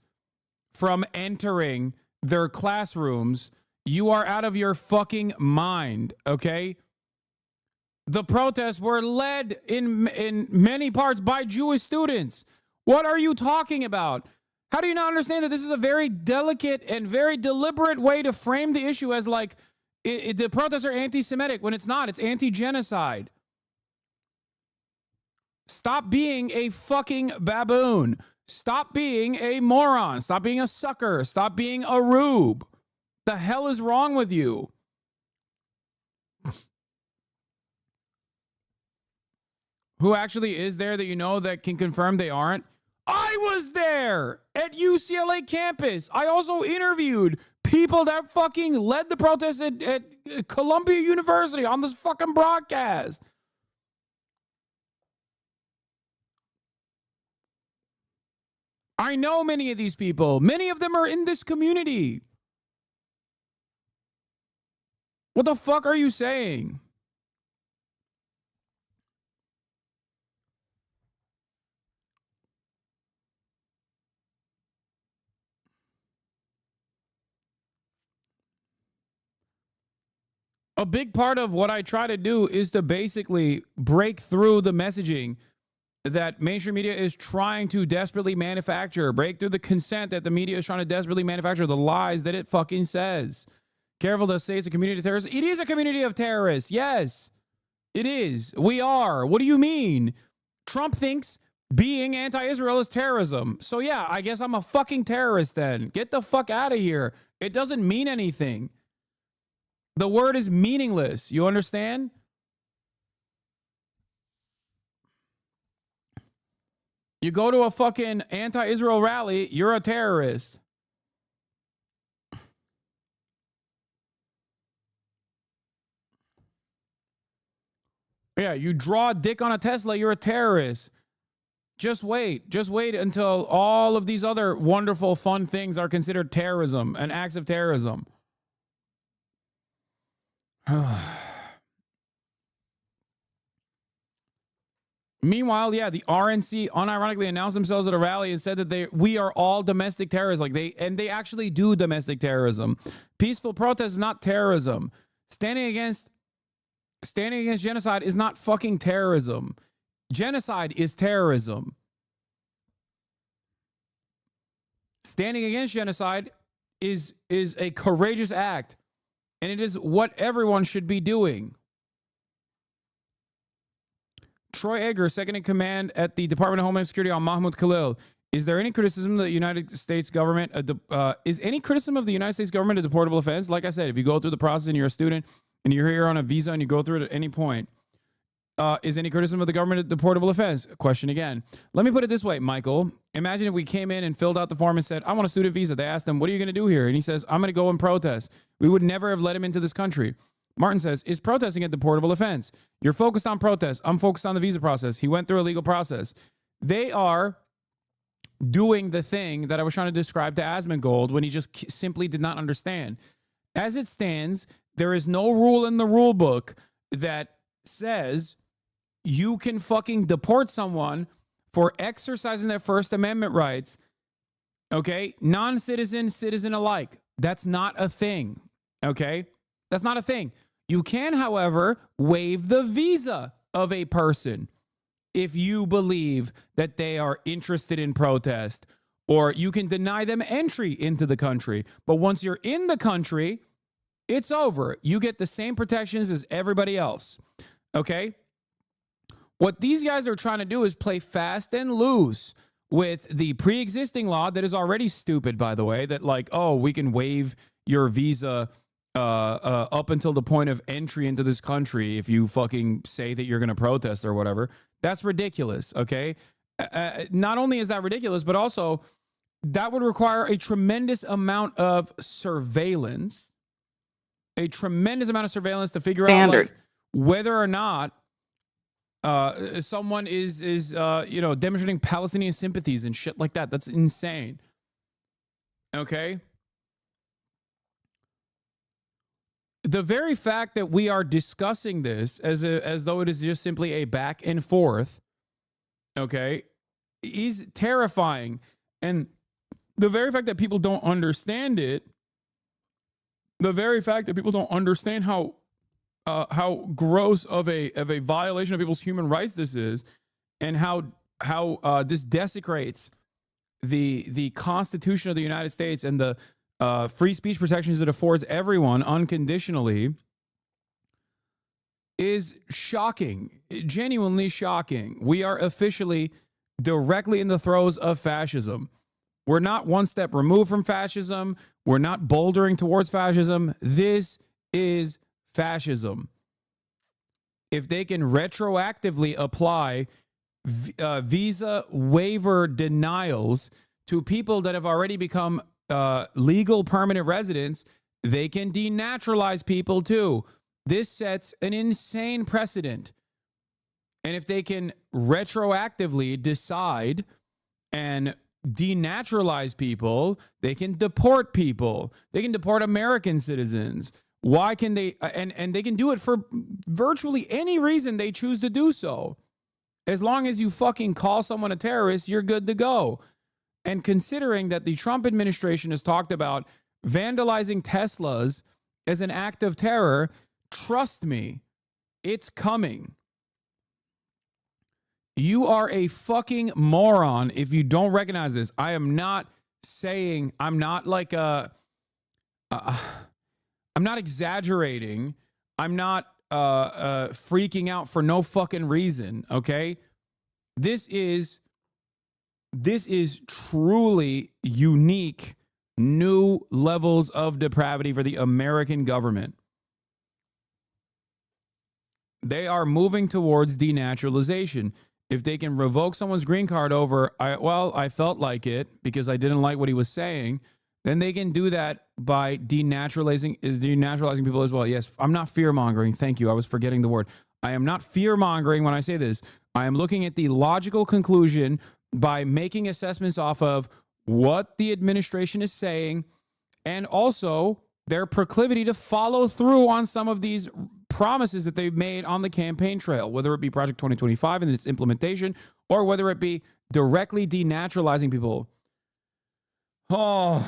from entering their classrooms. You are out of your fucking mind, okay? The protests were led in many parts by Jewish students. What are you talking about? How do you not understand that this is a very delicate and very deliberate way to frame the issue as like the protests are anti-Semitic when it's not. It's anti-genocide. Stop being a fucking baboon. Stop being a moron. Stop being a sucker. Stop being a rube. The hell is wrong with you? Who actually is there that you know that can confirm they aren't? I was there at UCLA campus. I also interviewed people that fucking led the protests at Columbia University on this fucking broadcast. I know many of these people. Many of them are in this community. What the fuck are you saying? A big part of what I try to do is to basically break through the messaging that mainstream media is trying to desperately manufacture, break through the consent that the media is trying to desperately manufacture, the lies that it fucking says. Careful to say it's a community of terrorists. It is a community of terrorists. Yes, it is. We are. What do you mean? Trump thinks being anti-Israel is terrorism. So yeah, I guess I'm a fucking terrorist then. Get the fuck out of here. It doesn't mean anything. The word is meaningless. You understand? You go to a fucking anti-Israel rally, you're a terrorist. Yeah, you draw a dick on a Tesla, you're a terrorist. Just wait. Just wait until all of these other wonderful, fun things are considered terrorism and acts of terrorism. Meanwhile, yeah, the RNC unironically announced themselves at a rally and said that we are all domestic terrorists. They actually do domestic terrorism. Peaceful protest is not terrorism. Standing against genocide is not fucking terrorism. Genocide is terrorism. Standing against genocide is a courageous act, and it is what everyone should be doing. Troy Egger, second in command at the Department of Homeland Security on Mahmoud Khalil. Is there any criticism of the United States government? Is any criticism of the United States government a deportable offense? Like I said, if you go through the process and you're a student and you're here on a visa and you go through it at any point, Is any criticism of the government a deportable offense? Question again. Let me put it this way, Michael. Imagine if we came in and filled out the form and said, I want a student visa. They asked him, what are you going to do here? And he says, I'm going to go and protest. We would never have let him into this country. Martin says, is protesting a deportable offense? You're focused on protest. I'm focused on the visa process. He went through a legal process. They are doing the thing that I was trying to describe to Asmongold when he just simply did not understand. As it stands, there is no rule in the rule book that says you can fucking deport someone for exercising their First Amendment rights. Okay? Non-citizen, citizen alike. That's not a thing. Okay? That's not a thing. You can, however, waive the visa of a person if you believe that they are interested in protest, or you can deny them entry into the country. But once you're in the country, it's over. You get the same protections as everybody else. Okay? What these guys are trying to do is play fast and loose with the pre-existing law that is already stupid, by the way, that like, oh, we can waive your visa up until the point of entry into this country if you fucking say that you're going to protest or whatever. That's ridiculous, okay? Not only is that ridiculous, but also that would require a tremendous amount of surveillance, to figure out like, whether or not someone is demonstrating Palestinian sympathies and shit like that. That's insane. Okay? The very fact that we are discussing this as though it is just simply a back and forth, okay, is terrifying. And the very fact that people don't understand it, the very fact that people don't understand how gross of a violation of people's human rights this is, and how this desecrates the Constitution of the United States and the free speech protections it affords everyone unconditionally, is shocking, genuinely shocking. We are officially directly in the throes of fascism. We're not one step removed from fascism. We're not bouldering towards fascism. This is fascism. If they can retroactively apply visa waiver denials to people that have already become legal permanent residents, they can denaturalize people too. This sets an insane precedent. And if they can retroactively decide and denaturalize people, they can deport people. They can deport American citizens. Why can they? And they can do it for virtually any reason they choose to do so. As long as you fucking call someone a terrorist, you're good to go. And considering that the Trump administration has talked about vandalizing Teslas as an act of terror, trust me, it's coming. You are a fucking moron if you don't recognize this. I am not saying, I'm not like I'm not exaggerating. I'm not freaking out for no fucking reason, okay? This is truly unique, new levels of depravity for the American government. They are moving towards denaturalization. If they can revoke someone's green card over, I felt like it because I didn't like what he was saying, then they can do that by denaturalizing people as well. Yes, I'm not fear-mongering. Thank you. I was forgetting the word. I am not fear-mongering when I say this. I am looking at the logical conclusion by making assessments off of what the administration is saying and also their proclivity to follow through on some of these promises that they've made on the campaign trail, whether it be Project 2025 and its implementation or whether it be directly denaturalizing people. Oh,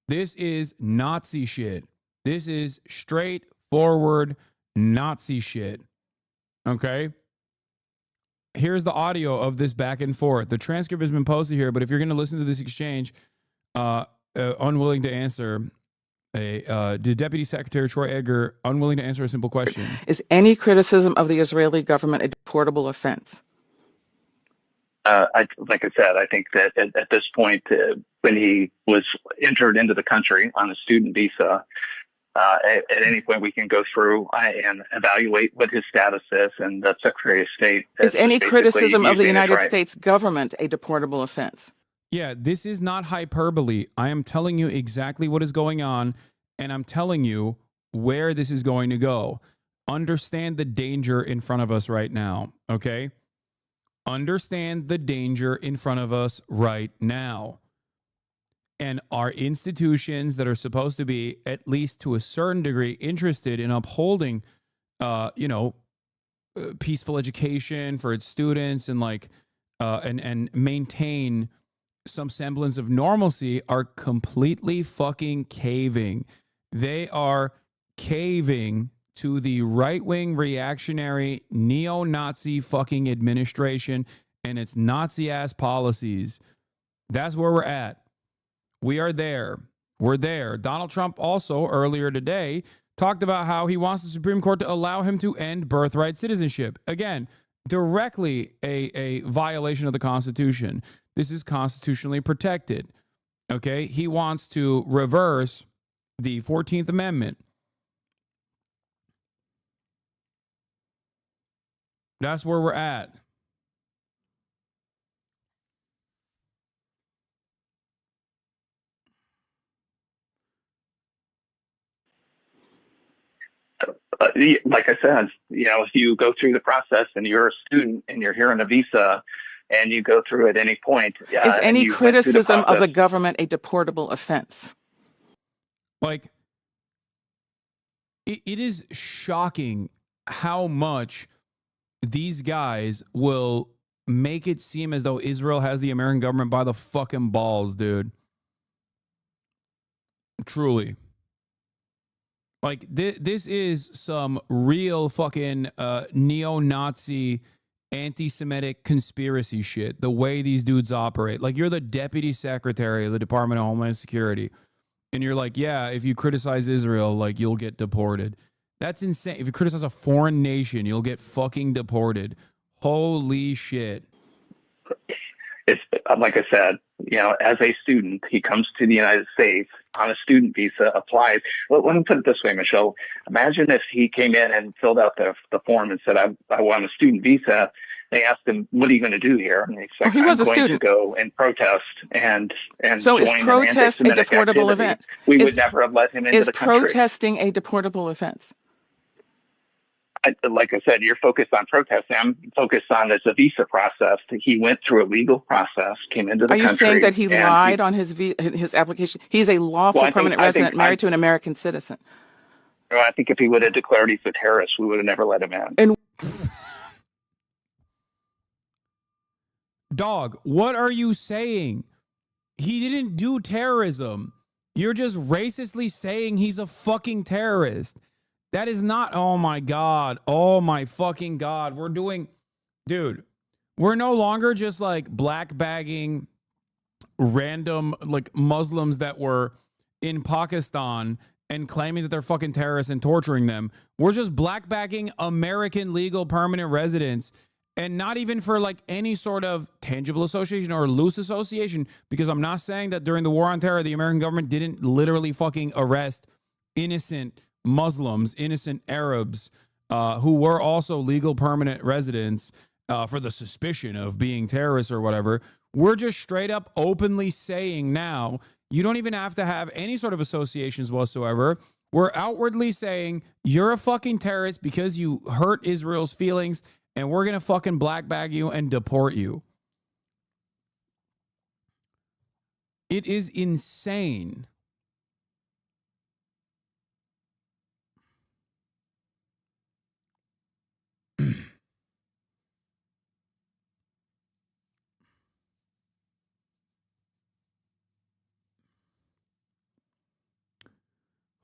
this is Nazi shit. This is straightforward Nazi shit. Okay? Here's the audio of this back and forth. The transcript has been posted here, but if you're going to listen to this exchange, unwilling to answer, the Deputy Secretary Troy Edgar, unwilling to answer a simple question. Is any criticism of the Israeli government a deportable offense? Like I said, I think that at this point, when he was entered into the country on a student visa, at any point we can go through and evaluate what his status is, and the Secretary of State Is any basically criticism of the using his United right. States government a deportable offense? Yeah, this is not hyperbole. I am telling you exactly what is going on, and I'm telling you where this is going to go. Understand the danger in front of us right now, okay? Understand the danger in front of us right now. And our institutions that are supposed to be, at least to a certain degree, interested in upholding, peaceful education for its students and and maintain some semblance of normalcy, are completely fucking caving. They are caving to the right-wing reactionary neo-Nazi fucking administration and its Nazi-ass policies. That's where we're at. We are there. We're there. Donald Trump also earlier today talked about how he wants the Supreme Court to allow him to end birthright citizenship. Again, directly a violation of the Constitution. This is constitutionally protected. Okay? He wants to reverse the 14th Amendment. That's where we're at. Like I said, if you go through the process and you're a student and you're here on a visa and you go through at any point. Is any criticism of the government a deportable offense? Like, it is shocking how much these guys will make it seem as though Israel has the American government by the fucking balls, dude. Truly. Like, this is some real fucking neo-Nazi, anti-Semitic conspiracy shit, the way these dudes operate. Like, you're the deputy secretary of the Department of Homeland Security, and you're like, yeah, if you criticize Israel, like, you'll get deported. That's insane. If you criticize a foreign nation, you'll get fucking deported. Holy shit. It's like I said, as a student, he comes to the United States on a student visa, applies. Well, let me put it this way, Michelle. Imagine if he came in and filled out the form and said, I want a student visa. They asked him, what are you going to do here? And he said, he was I'm a going student. to go and protest and so join is protest a an anti-Semitic deportable activity. event? We would never have let him into the country. Is protesting a deportable offense? Like I said, you're focused on protesting. I'm focused on the visa process. He went through a legal process, came into the country. Are you saying that he lied on his application? He's a lawful permanent resident married to an American citizen. Well, I think if he would have declared he's a terrorist, we would have never let him in. And dog, what are you saying? He didn't do terrorism. You're just racistly saying he's a fucking terrorist. That is not, oh my God. Oh my fucking God. Dude, we're no longer just like black bagging random like Muslims that were in Pakistan and claiming that they're fucking terrorists and torturing them. We're just black bagging American legal permanent residents, and not even for like any sort of tangible association or loose association, because I'm not saying that during the war on terror, the American government didn't literally fucking arrest innocent Muslims, innocent Arabs who were also legal permanent residents for the suspicion of being terrorists or whatever. We're just straight up openly saying now, you don't even have to have any sort of associations whatsoever. We're outwardly saying you're a fucking terrorist because you hurt Israel's feelings, and we're going to fucking black bag you and deport you. It is insane.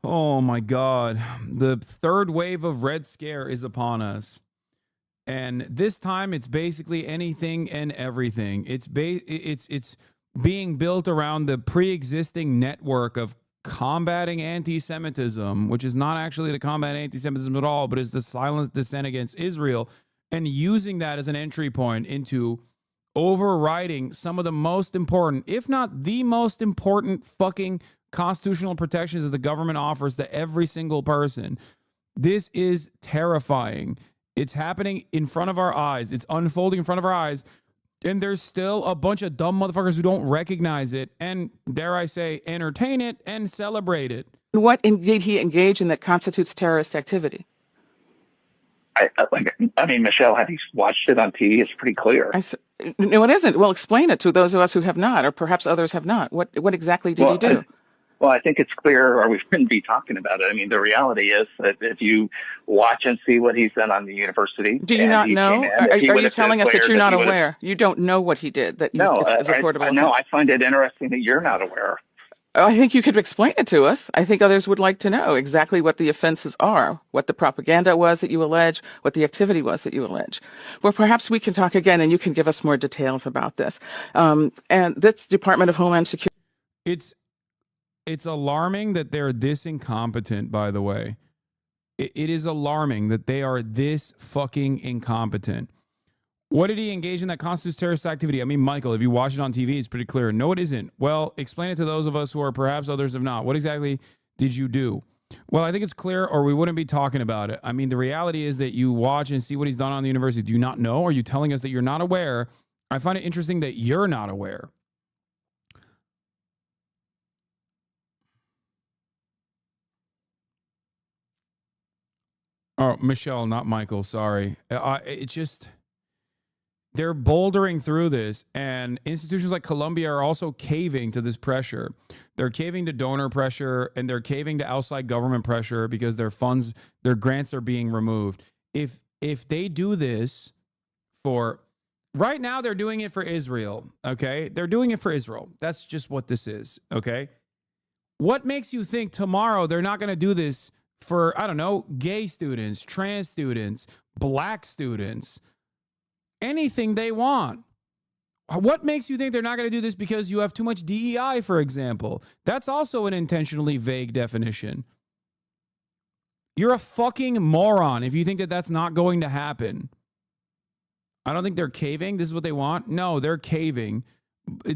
Oh my God. The third wave of Red Scare is upon us. And this time it's basically anything and everything. It's being built around the pre-existing network of combating anti-Semitism, which is not actually to combat anti-Semitism at all, but is the silent dissent against Israel, and using that as an entry point into overriding some of the most important, if not the most important fucking constitutional protections that the government offers to every single person. This is terrifying. It's happening in front of our eyes. It's unfolding in front of our eyes. And there's still a bunch of dumb motherfuckers who don't recognize it and, dare I say, entertain it and celebrate it. What did he engage in that constitutes terrorist activity? I mean, Michelle, have you watched it on TV? It's pretty clear. No, it isn't. Well, explain it to those of us who have not, or perhaps others have not. What exactly did he do? I think it's clear, or we shouldn't be talking about it. I mean, the reality is that if you watch and see what he's done on the university. Do you not know? Are you telling us that you're not aware? You don't know what he did? No, I find it interesting that you're not aware. I think you could explain it to us. I think others would like to know exactly what the offenses are, what the propaganda was that you allege, what the activity was that you allege. Well, perhaps we can talk again and you can give us more details about this. And that's Department of Homeland Security. It's alarming that they're this incompetent, by the way. It is alarming that they are this fucking incompetent. What did he engage in that constitutes terrorist activity? I mean, Michael, if you watch it on TV, it's pretty clear. No, it isn't. Well, explain it to those of us who are perhaps others have not. What exactly did you do? Well, I think it's clear, or we wouldn't be talking about it. I mean, the reality is that you watch and see what he's done on the university. Do you not know? Are you telling us that you're not aware? I find it interesting that you're not aware. Oh, Michelle, not Michael. Sorry. It's just... They're bouldering through this, and institutions like Columbia are also caving to this pressure. They're caving to donor pressure, and they're caving to outside government pressure because their funds, their grants are being removed. If they do this for... Right now, they're doing it for Israel, okay? They're doing it for Israel. That's just what this is, okay? What makes you think tomorrow they're not going to do this for, I don't know, gay students, trans students, black students, anything they want? What makes you think they're not going to do this because you have too much DEI, for example? That's also an intentionally vague definition. You're a fucking moron if you think that that's not going to happen. I don't think they're caving. This is what they want. No, they're caving.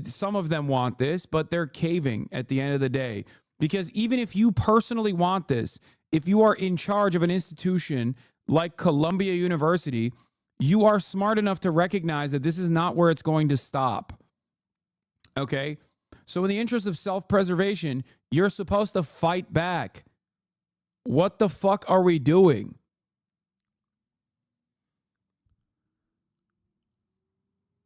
Some of them want this, but they're caving at the end of the day. Because even if you personally want this, if you are in charge of an institution like Columbia University, you are smart enough to recognize that this is not where it's going to stop. Okay? So in the interest of self-preservation, you're supposed to fight back. What the fuck are we doing?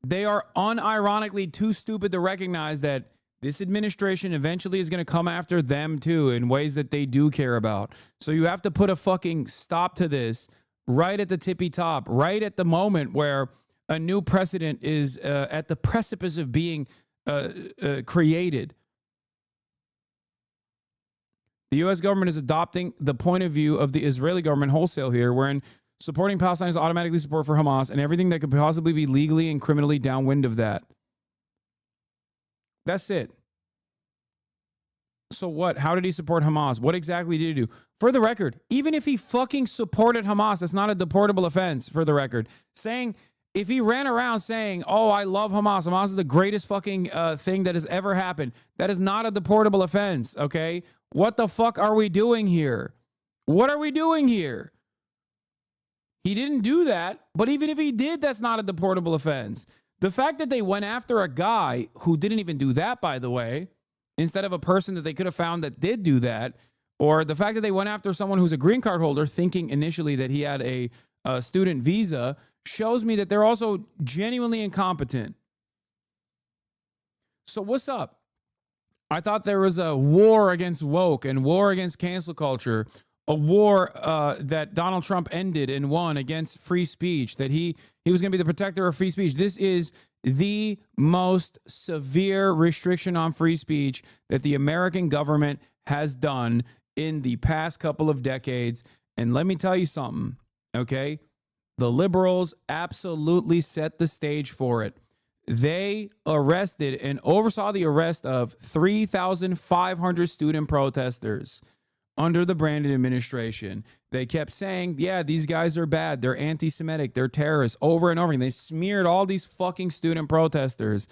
They are unironically too stupid to recognize that this administration eventually is going to come after them too in ways that they do care about. So you have to put a fucking stop to this right at the tippy top, right at the moment where a new precedent is at the precipice of being created. The U.S. government is adopting the point of view of the Israeli government wholesale here, wherein supporting Palestine is automatically support for Hamas and everything that could possibly be legally and criminally downwind of that. That's it. So what? How did he support Hamas? What exactly did he do? For the record, even if he fucking supported Hamas, that's not a deportable offense, for the record. Saying, if he ran around saying, oh, I love Hamas, Hamas is the greatest fucking thing that has ever happened, that is not a deportable offense, okay? What the fuck are we doing here? What are we doing here? He didn't do that, but even if he did, that's not a deportable offense. The fact that they went after a guy who didn't even do that, by the way, instead of a person that they could have found that did do that, or the fact that they went after someone who's a green card holder thinking initially that he had a student visa, shows me that they're also genuinely incompetent. So what's up? I thought there was a war against woke and war against cancel culture, a war that Donald Trump ended and won against free speech, that he was going to be the protector of free speech. This is the most severe restriction on free speech that the American government has done in the past couple of decades. And let me tell you something, okay? The liberals absolutely set the stage for it. They arrested and oversaw the arrest of 3,500 student protesters under the Brandon administration. They kept saying, yeah, these guys are bad. They're anti-Semitic. They're terrorists over and over. And they smeared all these fucking student protesters.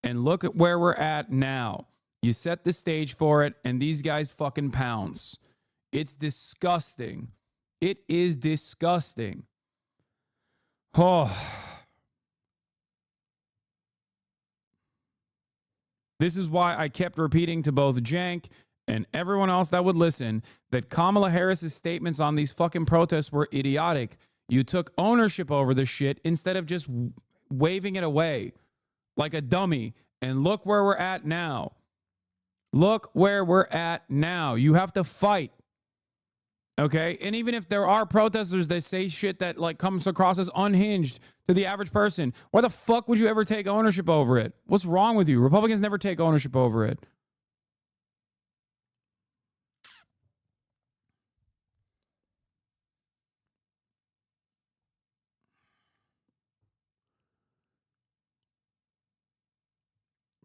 And look at where we're at now. You set the stage for it, and these guys fucking pounce. It's disgusting. It is disgusting. Oh. This is why I kept repeating to both Jank and everyone else that would listen that Kamala Harris's statements on these fucking protests were idiotic. You took ownership over this shit instead of just waving it away like a dummy. And look where we're at now. Look where we're at now. You have to fight. Okay? And even if there are protesters that say shit that like comes across as unhinged to the average person, why the fuck would you ever take ownership over it? What's wrong with you? Republicans never take ownership over it.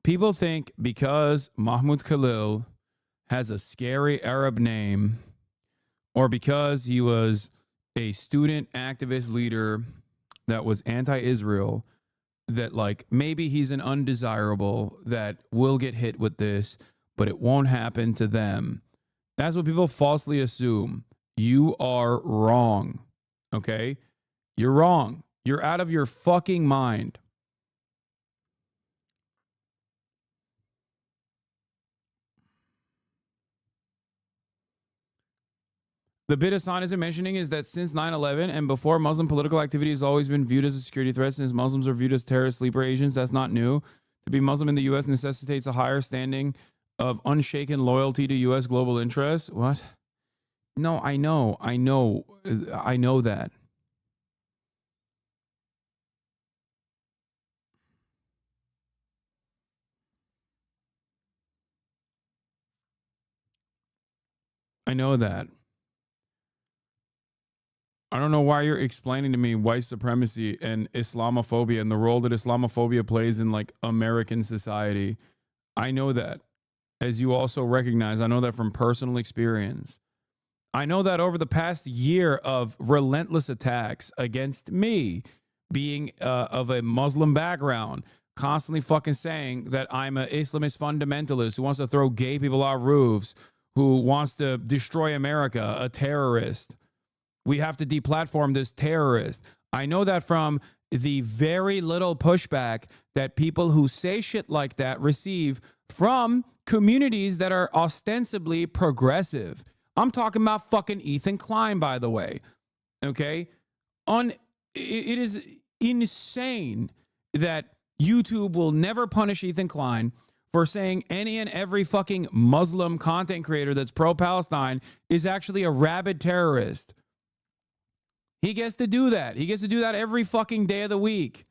People think because Mahmoud Khalil has a scary Arab name, or because he was a student activist leader that was anti-Israel, that like maybe he's an undesirable that will get hit with this, but it won't happen to them. That's what people falsely assume. You are wrong. Okay? You're wrong. You're out of your fucking mind. The bit Hassan isn't mentioning is that since 9/11 and before, Muslim political activity has always been viewed as a security threat since Muslims are viewed as terrorist sleeper agents. That's not new. To be Muslim in the U.S. necessitates a higher standing of unshaken loyalty to U.S. global interests. What? No, I know that. I know that. I don't know why you're explaining to me white supremacy and Islamophobia and the role that Islamophobia plays in like American society. I know that. As you also recognize, I know that from personal experience. I know that over the past year of relentless attacks against me, being of a Muslim background, constantly fucking saying that I'm an Islamist fundamentalist who wants to throw gay people off roofs, who wants to destroy America, a terrorist. We have to deplatform this terrorist. I know that from the very little pushback that people who say shit like that receive from communities that are ostensibly progressive. I'm talking about fucking Ethan Klein, by the way. Okay? It is insane that YouTube will never punish Ethan Klein for saying any and every fucking Muslim content creator that's pro-Palestine is actually a rabid terrorist. He gets to do that. He gets to do that every fucking day of the week.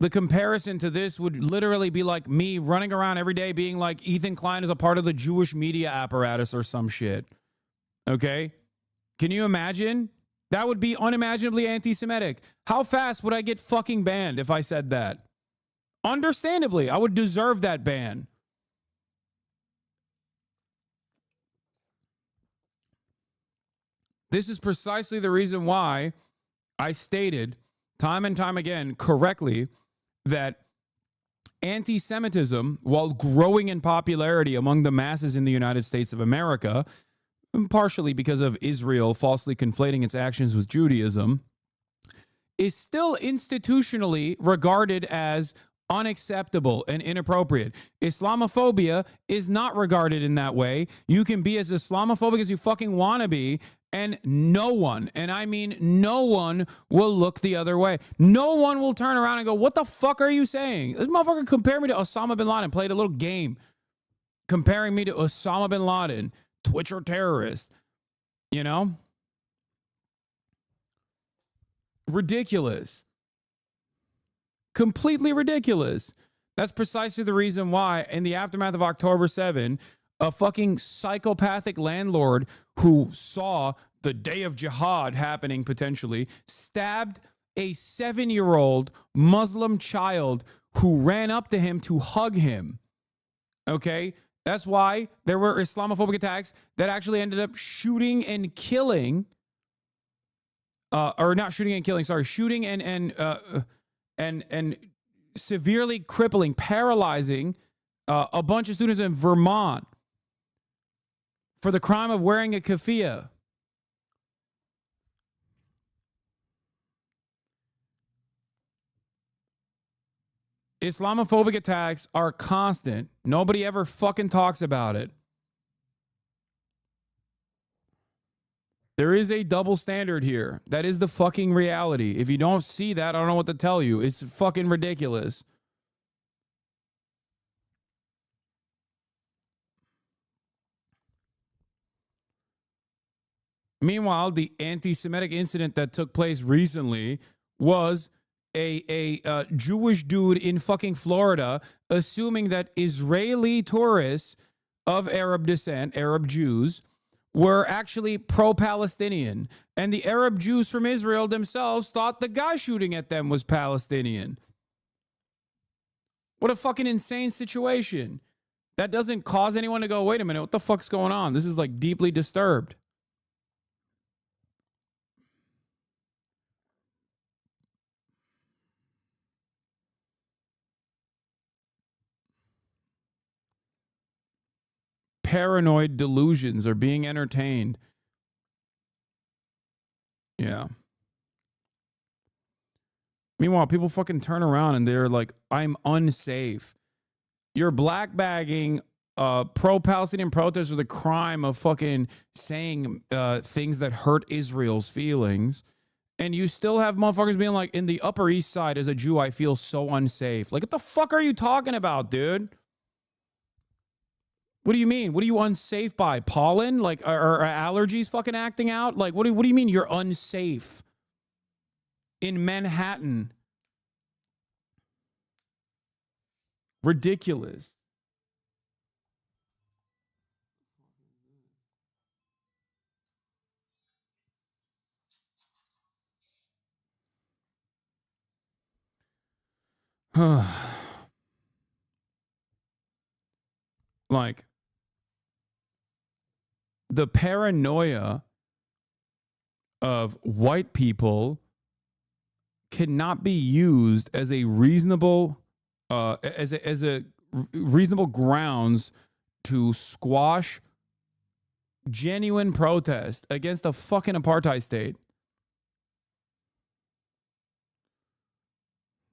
The comparison to this would literally be like me running around every day being like Ethan Klein is a part of the Jewish media apparatus or some shit. Okay? Can you imagine? That would be unimaginably anti-Semitic. How fast would I get fucking banned if I said that? Understandably, I would deserve that ban. This is precisely the reason why I stated time and time again correctly that anti-Semitism, while growing in popularity among the masses in the United States of America, partially because of Israel falsely conflating its actions with Judaism, is still institutionally regarded as unacceptable and inappropriate. Islamophobia is not regarded in that way. You can be as Islamophobic as you fucking want to be, and no one, and I mean no one, will look the other way. No one will turn around and go, what the fuck are you saying? This motherfucker compared me to Osama bin Laden, played a little game comparing me to Osama bin Laden, Twitcher terrorist, you know? Ridiculous. Completely ridiculous. That's precisely the reason why, in the aftermath of October 7, a fucking psychopathic landlord who saw the day of jihad happening potentially stabbed a 7-year-old Muslim child who ran up to him to hug him. Okay? That's why there were Islamophobic attacks that actually ended up shooting and killing or not shooting and killing, sorry, shooting and severely crippling, paralyzing a bunch of students in Vermont for the crime of wearing a keffiyeh. Islamophobic attacks are constant. Nobody ever fucking talks about it. There is a double standard here. That is the fucking reality. If you don't see that, I don't know what to tell you. It's fucking ridiculous. Meanwhile, the anti-Semitic incident that took place recently was a Jewish dude in fucking Florida assuming that Israeli tourists of Arab descent, Arab Jews, were actually pro-Palestinian. And the Arab Jews from Israel themselves thought the guy shooting at them was Palestinian. What a fucking insane situation. That doesn't cause anyone to go, wait a minute, what the fuck's going on? This is like deeply disturbed. Paranoid delusions are being entertained. Yeah. Meanwhile, people fucking turn around and they're like, I'm unsafe. You're black bagging pro-Palestinian protesters with a crime of fucking saying things that hurt Israel's feelings. And you still have motherfuckers being like, in the Upper East Side as a Jew, I feel so unsafe. Like, what the fuck are you talking about, dude? What do you mean? What are you unsafe by? Pollen? Like, are allergies fucking acting out? Like, what do you mean you're unsafe in Manhattan? Ridiculous. Like, the paranoia of white people cannot be used as a reasonable as a reasonable grounds to squash genuine protest against a fucking apartheid state.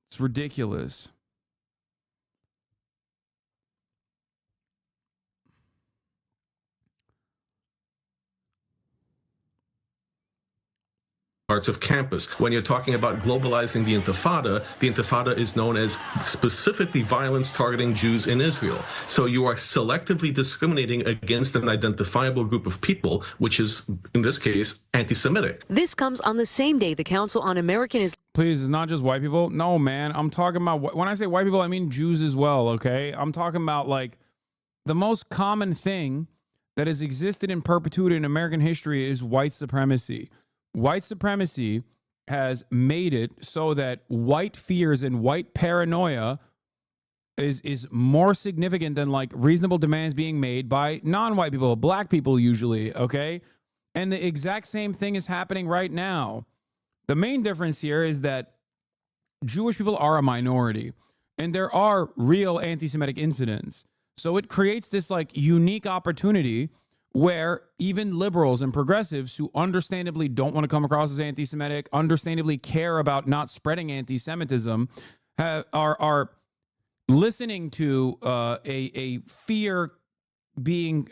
It's ridiculous. Parts of campus. When you're talking about globalizing the Intifada is known as specifically violence targeting Jews in Israel. So you are selectively discriminating against an identifiable group of people, which is, in this case, anti-Semitic. This comes on the same day the Council on American Islam. Please, it's not just white people. No, man. I'm talking about, when I say white people, I mean Jews as well, okay? I'm talking about, like, the most common thing that has existed in perpetuity in American history is white supremacy. White supremacy has made it so that white fears and white paranoia is more significant than like reasonable demands being made by non-white people, black people usually, okay? And the exact same thing is happening right now. The main difference here is that Jewish people are a minority and there are real anti-Semitic incidents. So it creates this like unique opportunity where even liberals and progressives who understandably don't want to come across as anti-Semitic, understandably care about not spreading anti-Semitism, are listening to a fear being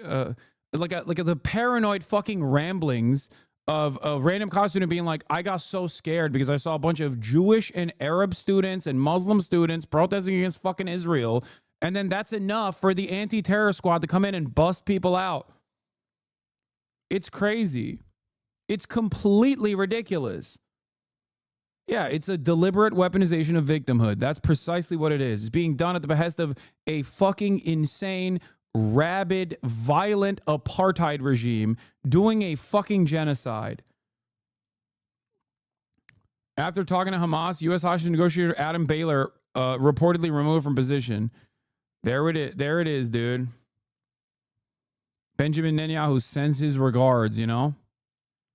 like the paranoid fucking ramblings of a random college student being like, I got so scared because I saw a bunch of Jewish and Arab students and Muslim students protesting against fucking Israel. And then that's enough for the anti-terror squad to come in and bust people out. It's crazy. It's completely ridiculous. Yeah, it's a deliberate weaponization of victimhood. That's precisely what it is. It's being done at the behest of a fucking insane, rabid, violent apartheid regime doing a fucking genocide. After talking to Hamas, U.S. hostage negotiator Adam Baylor reportedly removed from position. There it is. There it is, dude. Benjamin Netanyahu sends his regards, you know?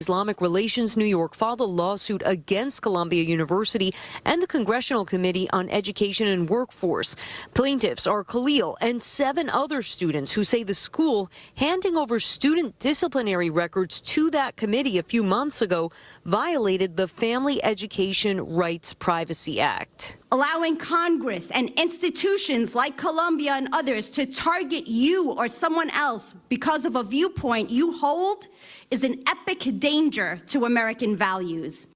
Islamic Relations New York filed a lawsuit against Columbia University and the Congressional Committee on Education and Workforce. Plaintiffs are Khalil and 7 other students who say the school handing over student disciplinary records to that committee a few months ago violated the Family Education Rights Privacy Act. Allowing Congress and institutions like Columbia and others to target you or someone else because of a viewpoint you hold is an epic danger to American values.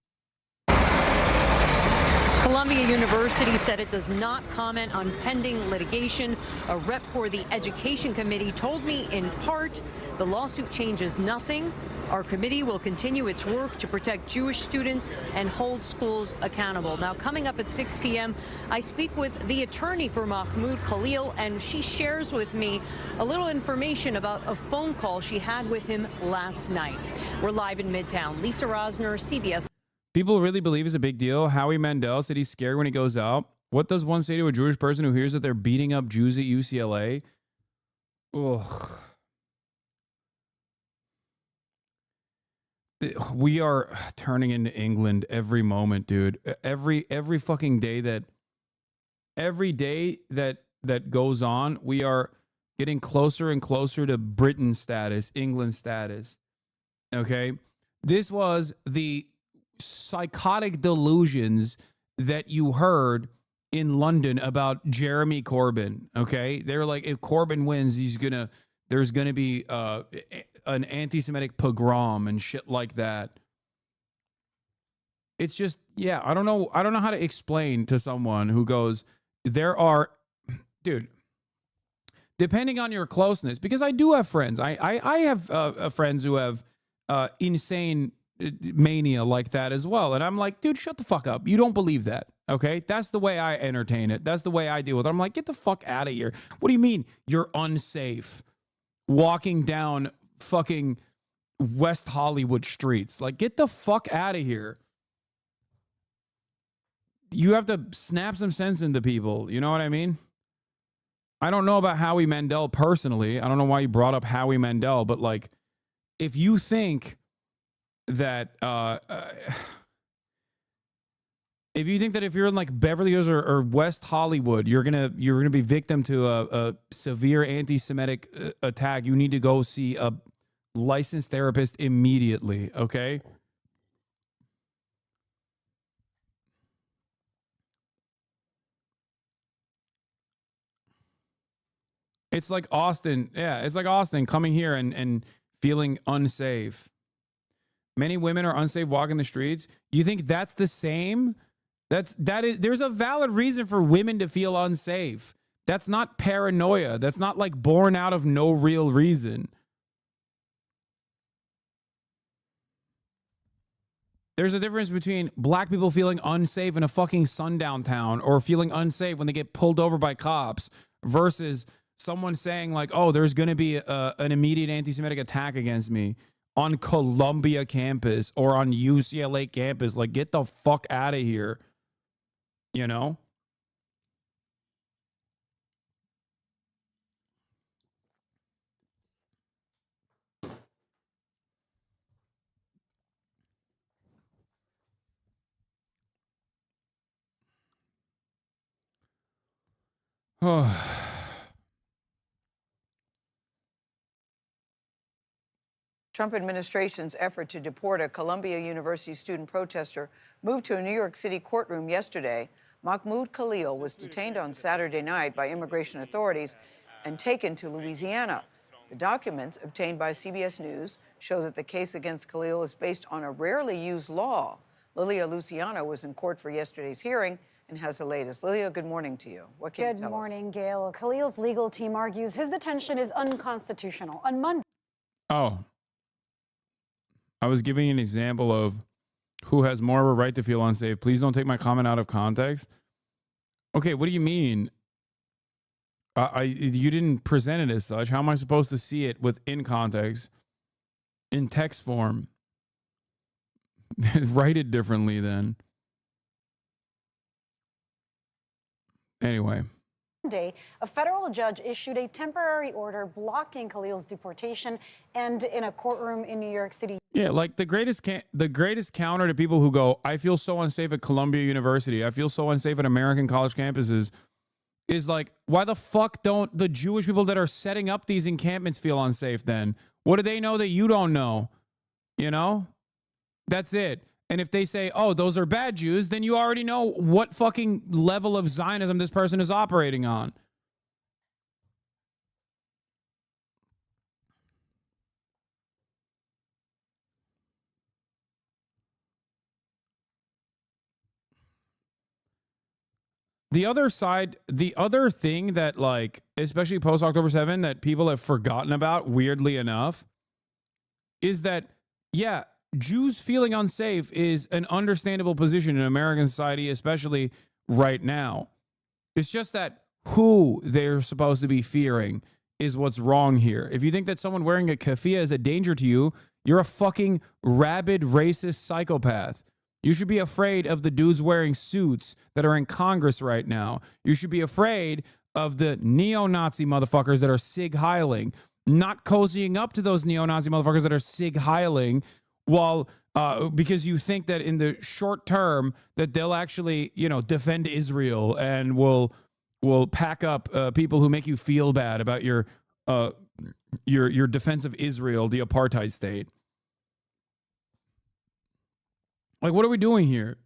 Columbia University said it does not comment on pending litigation. A rep for the Education Committee told me, in part, the lawsuit changes nothing. Our committee will continue its work to protect Jewish students and hold schools accountable. Now, coming up at 6 p.m., I speak with the attorney for Mahmoud Khalil, and she shares with me a little information about a phone call she had with him last night. We're live in Midtown. Lisa Rosner, CBS. People really believe it's a big deal. Howie Mandel said he's scared when he goes out. What does one say to a Jewish person who hears that they're beating up Jews at UCLA? Ugh. We are turning into England every moment, dude. Every fucking day that goes on, we are getting closer and closer to Britain status, England status. Okay? This was the psychotic delusions that you heard in London about Jeremy Corbyn. Okay? They're like, if Corbyn wins, there's gonna be an anti-Semitic pogrom and shit like that. It's just, yeah, I don't know how to explain to someone who goes, dude, depending on your closeness, because I do have friends. I have friends who have insane mania like that as well. And I'm like, dude, shut the fuck up. You don't believe that. Okay? That's the way I entertain it. That's the way I deal with it. I'm like, get the fuck out of here. What do you mean you're unsafe walking down fucking West Hollywood streets? Like, get the fuck out of here. You have to snap some sense into people. You know what I mean? I don't know about Howie Mandel personally. I don't know why you brought up Howie Mandel, but like, if you think that if you're in like Beverly Hills or West Hollywood, you're gonna be victim to a severe anti-Semitic attack, you need to go see a licensed therapist immediately. Okay. It's like Austin. Yeah, it's like Austin coming here and feeling unsafe. Many women are unsafe walking the streets. You think that's the same? There's a valid reason for women to feel unsafe. That's not paranoia. That's not like born out of no real reason. There's a difference between black people feeling unsafe in a fucking sundown town or feeling unsafe when they get pulled over by cops versus someone saying like, oh, there's going to be an immediate anti-Semitic attack against me on Columbia campus or on UCLA campus. Like, get the fuck out of here. You know? Trump administration's effort to deport a Columbia University student protester moved to a New York City courtroom yesterday. Mahmoud Khalil was detained on Saturday night by immigration authorities and taken to Louisiana. The documents obtained by CBS News show that the case against Khalil is based on a rarely used law. Lilia Luciano was in court for yesterday's hearing and has the latest. Lilia, good morning to you. What can you tell us? Good morning, Gail. Khalil's legal team argues his detention is unconstitutional. On Monday. Oh. I was giving an example of who has more of a right to feel unsafe. Please don't take my comment out of context. Okay, what do you mean? You didn't present it as such. How am I supposed to see it within context, in text form? Write it differently then. Anyway. Monday, a federal judge issued a temporary order blocking Khalil's deportation, and in a courtroom in New York City. Yeah, like the greatest counter to people who go, I feel so unsafe at Columbia University, I feel so unsafe at American college campuses, is like, why the fuck don't the Jewish people that are setting up these encampments feel unsafe then? What do they know that you don't know? You know? That's it. And if they say, oh, those are bad Jews, then you already know what fucking level of Zionism this person is operating on. The other side, the other thing that, like, especially post October 7, that people have forgotten about, weirdly enough, is that, yeah, Jews feeling unsafe is an understandable position in American society, especially right now. It's just that who they're supposed to be fearing is what's wrong here. If you think that someone wearing a keffiyeh is a danger to you, you're a fucking rabid racist psychopath. You should be afraid of the dudes wearing suits that are in Congress right now. You should be afraid of the neo-Nazi motherfuckers that are Sig Heiling, not cozying up to those neo-Nazi motherfuckers that are Sig Heiling, while because you think that in the short term that they'll actually, you know, defend Israel and will pack up people who make you feel bad about your defense of Israel, the apartheid state. Like, what are we doing here?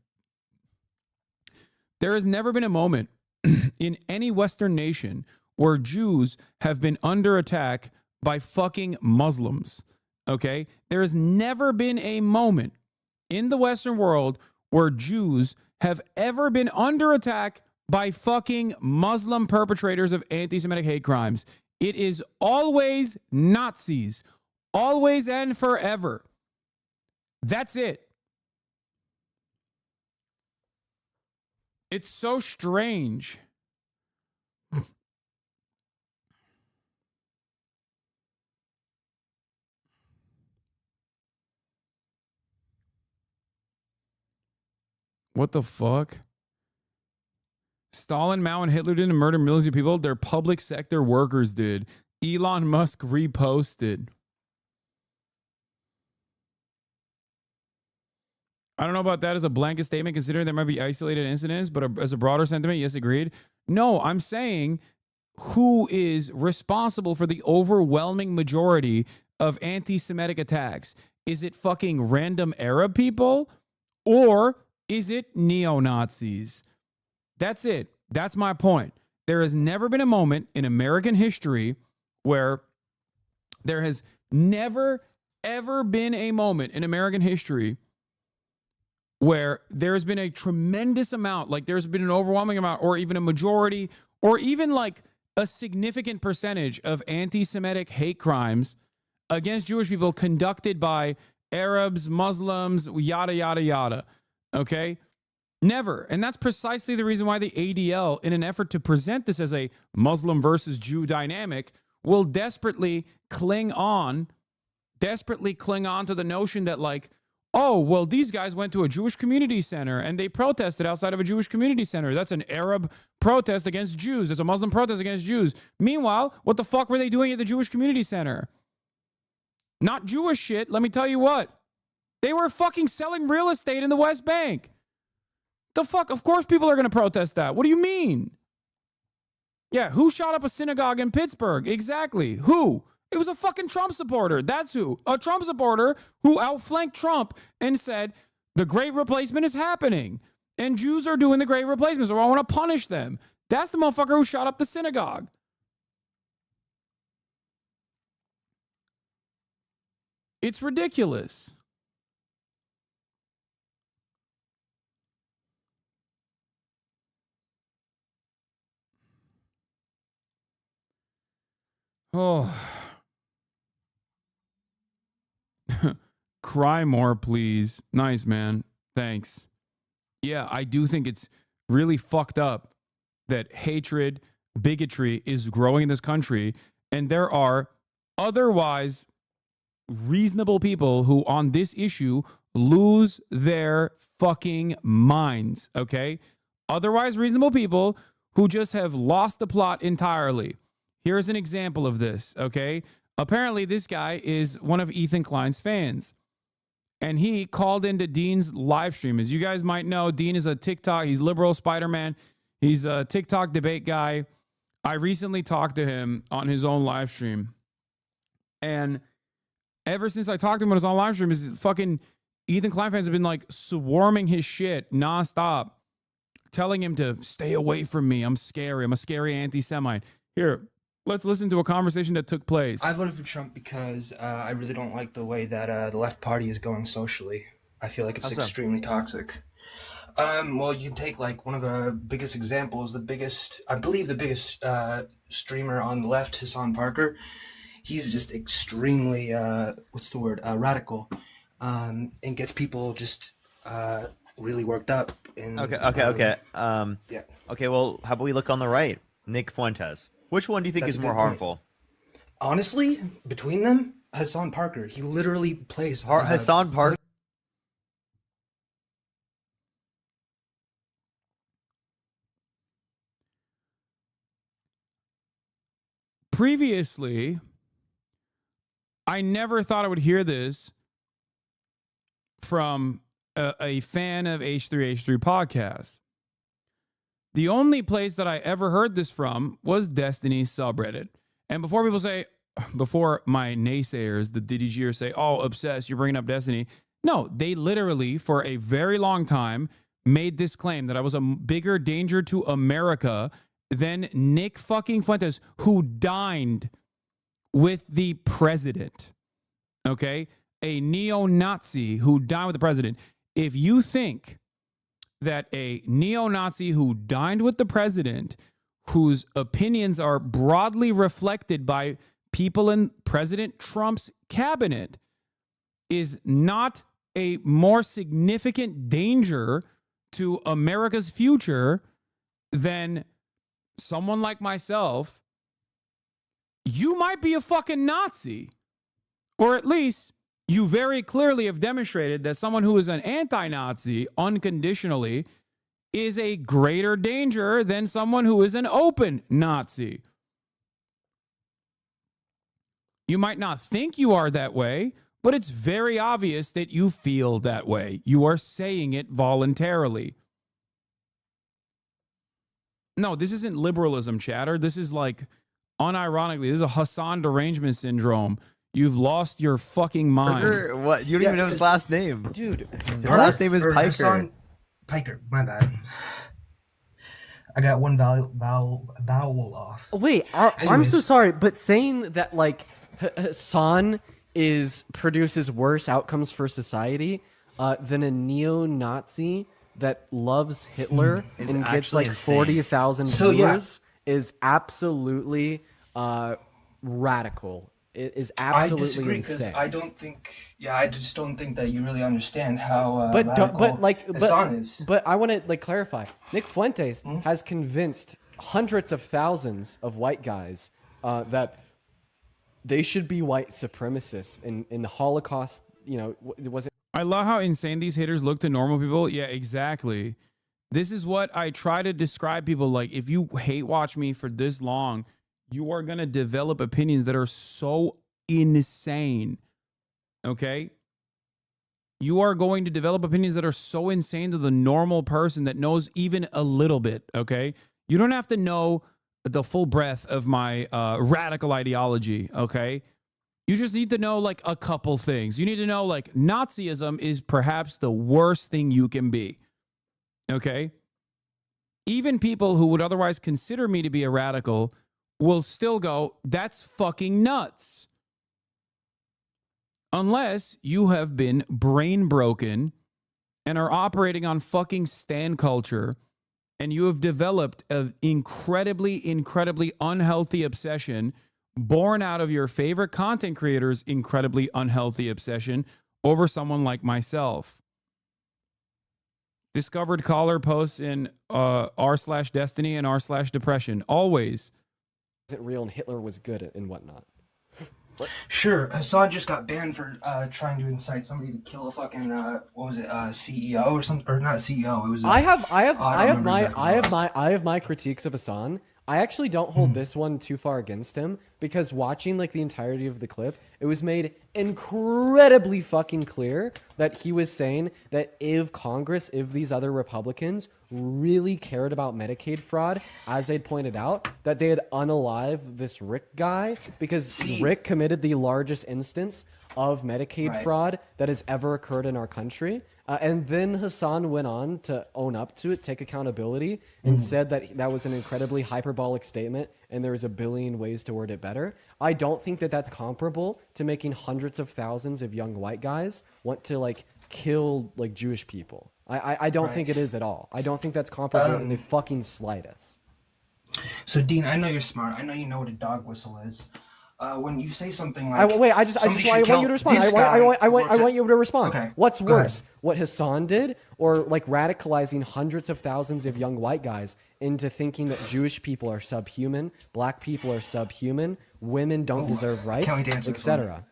There has never been a moment in any Western nation where Jews have been under attack by fucking Muslims. Okay? There has never been a moment in the Western world where Jews have ever been under attack by fucking Muslim perpetrators of anti-Semitic hate crimes. It is always Nazis. Always and forever. That's it. It's so strange. What the fuck? Stalin, Mao, and Hitler didn't murder millions of people. Their public sector workers did. Elon Musk reposted. I don't know about that as a blanket statement, considering there might be isolated incidents, but as a broader sentiment, yes, agreed. No, I'm saying who is responsible for the overwhelming majority of anti-Semitic attacks? Is it fucking random Arab people, or is it neo-Nazis? That's it. That's my point. There has never been a moment in American history where there has never, ever been a moment in American history where there has been a tremendous amount, like there's been an overwhelming amount, or even a majority, or even like a significant percentage of anti-Semitic hate crimes against Jewish people conducted by Arabs, Muslims, yada, yada, yada. Okay? Never. And that's precisely the reason why the ADL, in an effort to present this as a Muslim versus Jew dynamic, will desperately cling on to the notion that, like, oh, well, these guys went to a Jewish community center and they protested outside of a Jewish community center. That's an Arab protest against Jews. That's a Muslim protest against Jews. Meanwhile, what the fuck were they doing at the Jewish community center? Not Jewish shit. Let me tell you what. They were fucking selling real estate in the West Bank. The fuck? Of course people are going to protest that. What do you mean? Yeah, who shot up a synagogue in Pittsburgh? Exactly. Who? It was a fucking Trump supporter. That's who. A Trump supporter who outflanked Trump and said, the great replacement is happening. And Jews are doing the great replacement, so I want to punish them. That's the motherfucker who shot up the synagogue. It's ridiculous. Oh. Cry more, please. Nice, man. Thanks. Yeah, I do think it's really fucked up that hatred, bigotry is growing in this country, and there are otherwise reasonable people who on this issue lose their fucking minds, okay? Otherwise reasonable people who just have lost the plot entirely. Here's an example of this, okay? Apparently, this guy is one of Ethan Klein's fans. And he called into Dean's live stream. As you guys might know, Dean is a TikTok. He's liberal Spider-Man. He's a TikTok debate guy. I recently talked to him on his own live stream. And ever since I talked to him on his own live stream, his fucking Ethan Klein fans have been like swarming his shit nonstop, telling him to stay away from me. I'm scary. I'm a scary anti-Semite. Here, let's listen to a conversation that took place. I voted for Trump because I really don't like the way that the left party is going socially. I feel like it's extremely toxic. Well, you can take like one of the biggest examples, I believe the biggest streamer on the left, Hassan Parker. He's just extremely, radical, and gets people just really worked up. Okay. Yeah. Okay, well, how about we look on the right? Nick Fuentes. Which one do you think That's is a more good point. harmful? Honestly, between them, Hassan Parker, he literally plays Hassan Parker. Previously, I never thought I would hear this from a fan of H3H3 podcast. The only place that I ever heard this from was Destiny's subreddit. And before my naysayers, the DDGers say, oh, obsessed, you're bringing up Destiny. No, they literally, for a very long time, made this claim that I was a bigger danger to America than Nick fucking Fuentes, who dined with the president. Okay? A neo-Nazi who dined with the president. If you think that a neo-Nazi who dined with the president, whose opinions are broadly reflected by people in President Trump's cabinet, is not a more significant danger to America's future than someone like myself, you might be a fucking Nazi. Or at least you very clearly have demonstrated that someone who is an anti-Nazi unconditionally is a greater danger than someone who is an open Nazi. You might not think you are that way, but it's very obvious that you feel that way. You are saying it voluntarily. No, this isn't liberalism chatter. This is like, unironically, this is a Hassan derangement syndrome. You've lost your fucking mind. Parker, what? You don't even know his last name. Dude, his last name is Piker. Hassan Piker, my bad. I got one vowel off. Wait, I'm so sorry, but saying that like Hassan produces worse outcomes for society than a neo-Nazi that loves Hitler and gets like 40,000 viewers is absolutely radical. It is absolutely I disagree because insane. I just don't think that you really understand how But radical Hassan is. But I want to clarify. Nick Fuentes has convinced hundreds of thousands of white guys that they should be white supremacists in the Holocaust. You know, it wasn't. I love how insane these haters look to normal people. Yeah, exactly. This is what I try to describe people like. If you hate watch me for this long, you are going to develop opinions that are so insane. Okay? You are going to develop opinions that are so insane to the normal person that knows even a little bit. Okay? You don't have to know the full breadth of my radical ideology. Okay? You just need to know like a couple things. You need to know like Nazism is perhaps the worst thing you can be. Okay? Even people who would otherwise consider me to be a radical will still go, that's fucking nuts. Unless you have been brain broken and are operating on fucking stan culture and you have developed an incredibly, incredibly unhealthy obsession born out of your favorite content creator's incredibly unhealthy obsession over someone like myself. Discovered caller posts in r/destiny and r/depression. Always. Isn't real and Hitler was good and whatnot. Sure, Hassan just got banned for trying to incite somebody to kill a fucking CEO or something, or not CEO. It was. I have my critiques of Hassan. I actually don't hold this one too far against him because watching like the entirety of the clip, it was made incredibly fucking clear that he was saying that if these other Republicans really cared about Medicaid fraud, as they'd pointed out, that they had unalived this Rick guy because Rick committed the largest instance of Medicaid fraud that has ever occurred in our country. And then Hassan went on to own up to it, take accountability, and said that that was an incredibly hyperbolic statement and there was a billion ways to word it better. I don't think that that's comparable to making hundreds of thousands of young white guys want to like kill like Jewish people. I don't think it is at all. I don't think that's comparable in the fucking slightest. So Dean, I know you're smart. I know you know what a dog whistle is. When you say something like, I want you to respond. I want you to respond. Okay, What's worse, what Hassan did, or like radicalizing hundreds of thousands of young white guys into thinking that Jewish people are subhuman, black people are subhuman, women don't deserve rights, etc.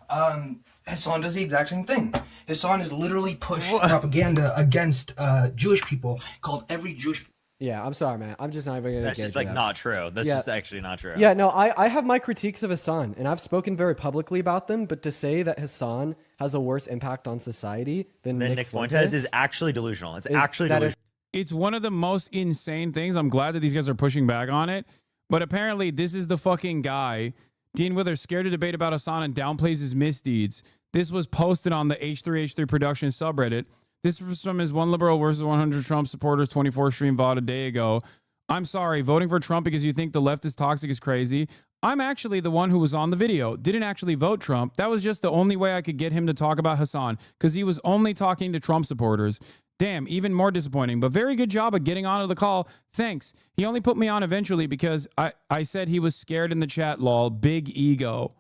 Hassan does the exact same thing. Hassan has literally pushed propaganda against Jewish people, called every Jewish. Yeah, I'm sorry, man. I'm just not even going to That's just like not true. That's just actually not true. Yeah, no, I have my critiques of Hassan, and I've spoken very publicly about them, but to say that Hassan has a worse impact on society than Nick Fuentes is actually delusional. It's actually delusional. It's one of the most insane things. I'm glad that these guys are pushing back on it, but apparently this is the fucking guy. Dean Withers scared to debate about Hassan and downplays his misdeeds. This was posted on the H3H3 production subreddit. This was from his One Liberal versus 100 Trump supporters 24 stream VOD a day ago. I'm sorry, voting for Trump because you think the left is toxic is crazy. I'm actually the one who was on the video. Didn't actually vote Trump. That was just the only way I could get him to talk about Hassan because he was only talking to Trump supporters. Damn, even more disappointing, but very good job of getting onto the call. Thanks. He only put me on eventually because I said he was scared in the chat, lol. Big ego.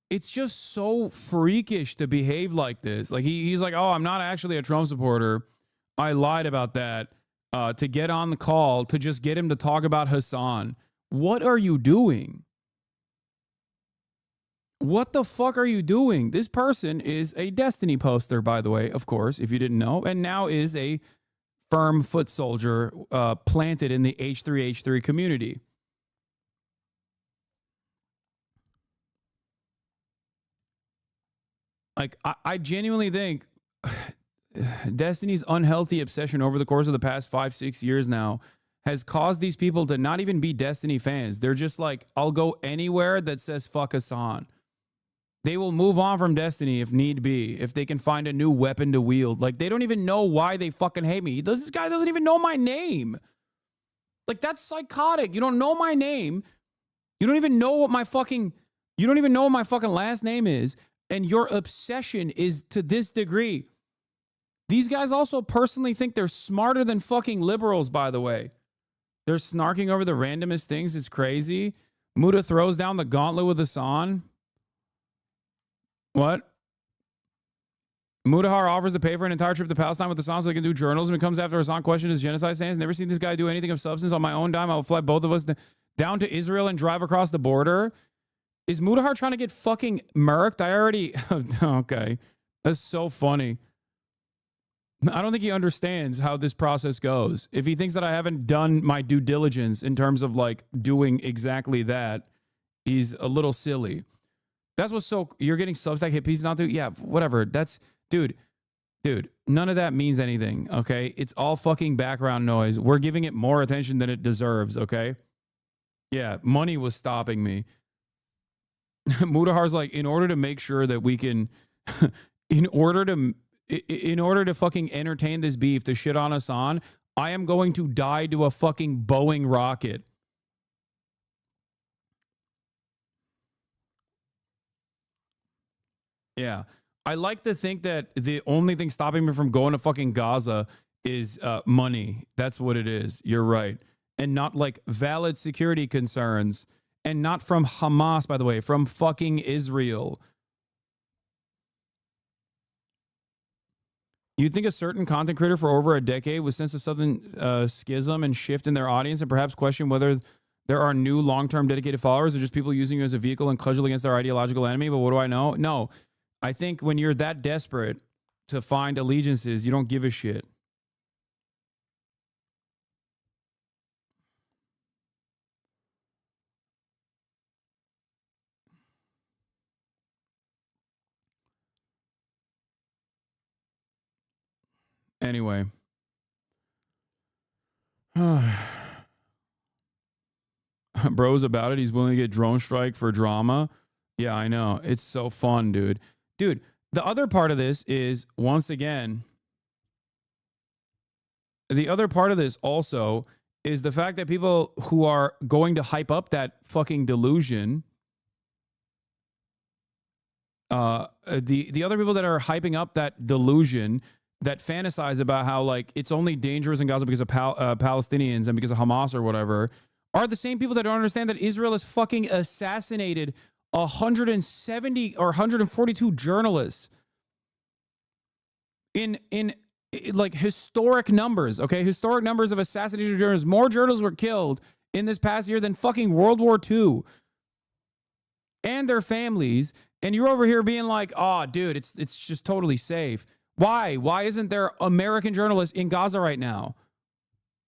It's just so freakish to behave like this. Like he's like, oh, I'm not actually a Trump supporter. I lied about that to get on the call to just get him to talk about Hassan. What are you doing? What the fuck are you doing? This person is a Destiny poster, by the way, of course, if you didn't know, and now is a firm foot soldier planted in the H3H3 community. Like, I genuinely think Destiny's unhealthy obsession over the course of the past 5-6 years now has caused these people to not even be Destiny fans. They're just like, I'll go anywhere that says fuck Hassan. They will move on from Destiny if need be, if they can find a new weapon to wield. Like, they don't even know why they fucking hate me. This guy doesn't even know my name. Like, that's psychotic. You don't know my name. You don't even know what my fucking last name is. And your obsession is to this degree. These guys also personally think they're smarter than fucking liberals, by the way. They're snarking over the randomest things. It's crazy. Muda throws down the gauntlet with Hassan. What? Mudahar offers to pay for an entire trip to Palestine with Hassan so they can do journalism. It comes after Hassan questioned his genocide stance. Never seen this guy do anything of substance. On my own dime, I will fly both of us down to Israel and drive across the border. Is Mudahar trying to get fucking murked? I already... Okay. That's so funny. I don't think he understands how this process goes. If he thinks that I haven't done my due diligence in terms of like doing exactly that, he's a little silly. That's what's so... You're getting Substack hit pieces now too? Yeah, whatever. That's... Dude, none of that means anything, okay? It's all fucking background noise. We're giving it more attention than it deserves, okay? Yeah, money was stopping me. Mudahar's like, in order to make sure that we can, in order to fucking entertain this beef, to shit on Hassan, I am going to die to a fucking Boeing rocket. Yeah. I like to think that the only thing stopping me from going to fucking Gaza is money. That's what it is. You're right. And not like valid security concerns. And not from Hamas, by the way, from fucking Israel. You'd think a certain content creator for over a decade would sense a sudden schism and shift in their audience and perhaps question whether there are new long-term dedicated followers or just people using you as a vehicle and cudgel against their ideological enemy. But what do I know? No, I think when you're that desperate to find allegiances, you don't give a shit. Anyway. Bro's about it. He's willing to get drone strike for drama. Yeah, I know. It's so fun, dude. Dude, the other part of this is, once again, the other part of this also is the fact that people who are going to hype up that fucking delusion, the other people that are hyping up that delusion, that fantasize about how, like, it's only dangerous in Gaza because of Palestinians and because of Hamas or whatever, are the same people that don't understand that Israel has fucking assassinated 170 or 142 journalists in like historic numbers, okay? Historic numbers of assassinated journalists. More journalists were killed in this past year than fucking World War II. And their families. And you're over here being like, oh, dude, it's just totally safe. Why? Why isn't there American journalists in Gaza right now?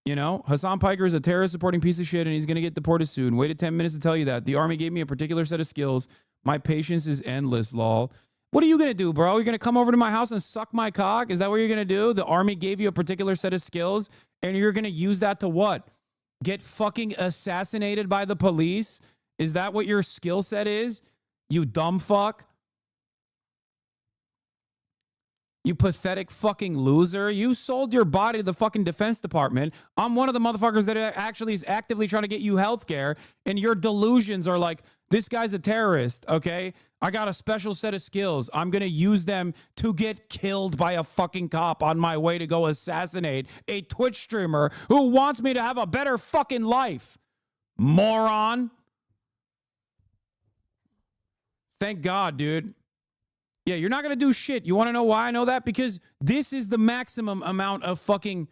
You know, Hassan Piker is a terrorist supporting piece of shit and he's going to get deported soon. Waited 10 minutes to tell you that. The army gave me a particular set of skills. My patience is endless, lol. What are you going to do, bro? You're going to come over to my house and suck my cock? Is that what you're going to do? The army gave you a particular set of skills and you're going to use that to what? Get fucking assassinated by the police? Is that what your skill set is? You dumb fuck. You pathetic fucking loser. You sold your body to the fucking Defense Department. I'm one of the motherfuckers that actually is actively trying to get you health care, and your delusions are like, this guy's a terrorist, okay? I got a special set of skills. I'm going to use them to get killed by a fucking cop on my way to go assassinate a Twitch streamer who wants me to have a better fucking life. Moron. Thank God, dude. Yeah, you're not going to do shit. You want to know why I know that? Because this is the maximum amount of fucking,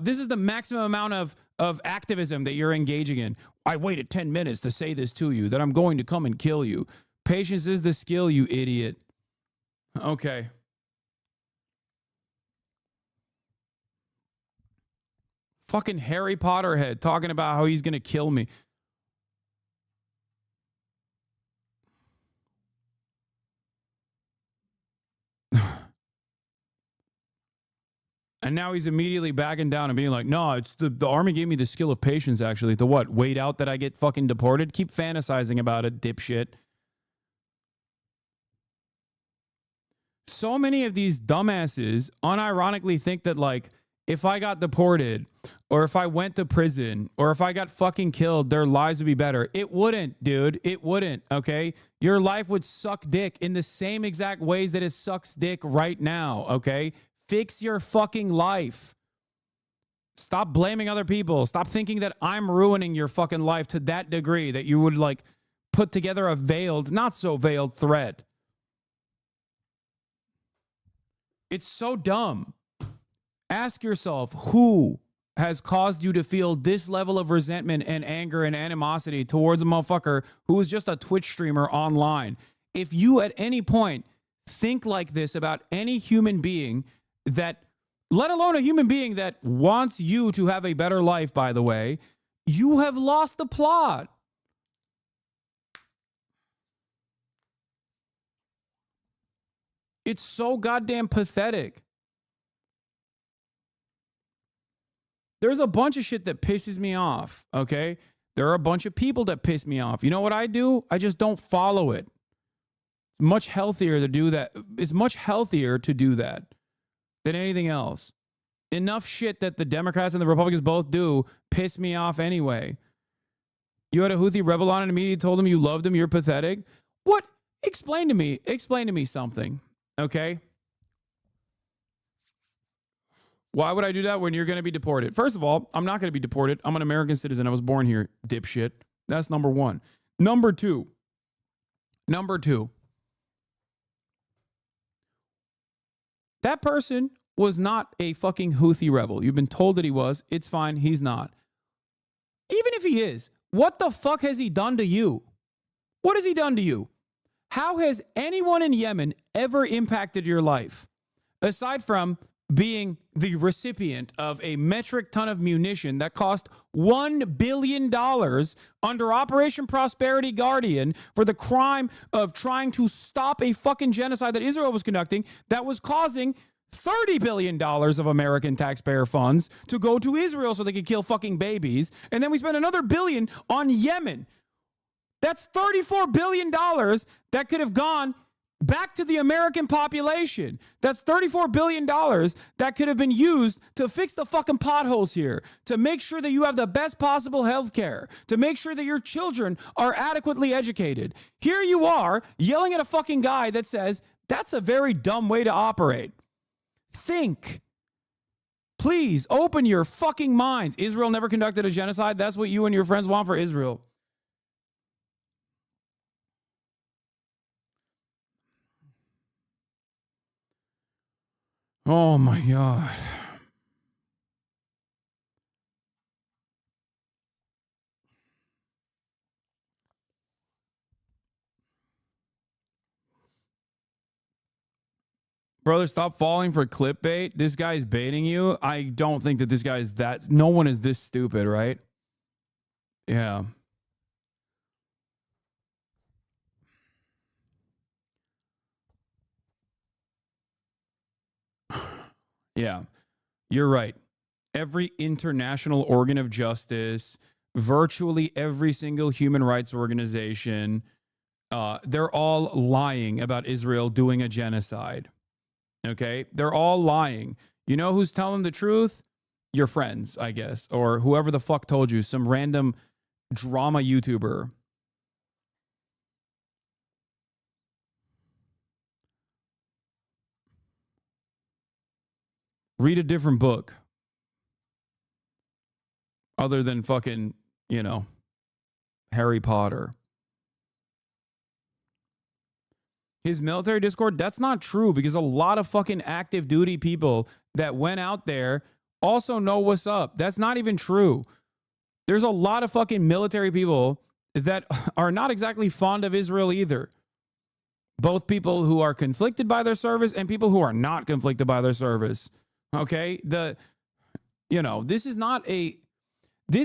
this is the maximum amount of activism that you're engaging in. I waited 10 minutes to say this to you, that I'm going to come and kill you. Patience is the skill, you idiot. Okay. Fucking Harry Potter head talking about how he's going to kill me. And now he's immediately backing down and being like, no, it's the army gave me the skill of patience, actually. The what? Wait out that I get fucking deported? Keep fantasizing about it, dipshit. So many of these dumbasses unironically think that, like, if I got deported or if I went to prison or if I got fucking killed, their lives would be better. It wouldn't, dude. It wouldn't, okay? Your life would suck dick in the same exact ways that it sucks dick right now, okay? Fix your fucking life. Stop blaming other people. Stop thinking that I'm ruining your fucking life to that degree that you would, like, put together a veiled, not so veiled threat. It's so dumb. Ask yourself, who has caused you to feel this level of resentment and anger and animosity towards a motherfucker who is just a Twitch streamer online? If you at any point think like this about any human being that, let alone a human being that wants you to have a better life, by the way, you have lost the plot. It's so goddamn pathetic. There's a bunch of shit that pisses me off, okay? There are a bunch of people that piss me off. You know what I do? I just don't follow it. It's much healthier to do that. It's much healthier to do that than anything else. Enough shit that the Democrats and the Republicans both do piss me off anyway. You had a Houthi rebel on and immediately told him you loved him. You're pathetic. What? Explain to me something, okay? Why would I do that when you're going to be deported? First of all, I'm not going to be deported. I'm an American citizen. I was born here, dipshit. That's number one. Number two. That person was not a fucking Houthi rebel. You've been told that he was. It's fine. He's not. Even if he is, what the fuck has he done to you? What has he done to you? How has anyone in Yemen ever impacted your life? Aside from being the recipient of a metric ton of munition that cost $1 billion under Operation Prosperity Guardian for the crime of trying to stop a fucking genocide that Israel was conducting that was causing $30 billion of American taxpayer funds to go to Israel so they could kill fucking babies. And then we spent another billion on Yemen. That's $34 billion that could have gone back to the American population. That's $34 billion that could have been used to fix the fucking potholes here, to make sure that you have the best possible health care, to make sure that your children are adequately educated. Here you are yelling at a fucking guy that says, that's a very dumb way to operate. Think. Please open your fucking minds. Israel never conducted a genocide. That's what you and your friends want for Israel. Oh my God. Brother, stop falling for clickbait. This guy is baiting you. I don't think that this guy is that. No one is this stupid, right? Yeah. Yeah, you're right. Every international organ of justice, virtually every single human rights organization, they're all lying about Israel doing a genocide. Okay? They're all lying. You know who's telling the truth? Your friends, I guess, or whoever the fuck told you, some random drama YouTuber. Read a different book other than fucking, Harry Potter. His military discord, that's not true because a lot of fucking active duty people that went out there also know what's up. That's not even true. There's a lot of fucking military people that are not exactly fond of Israel either. Both people who are conflicted by their service and people who are not conflicted by their service. Okay, this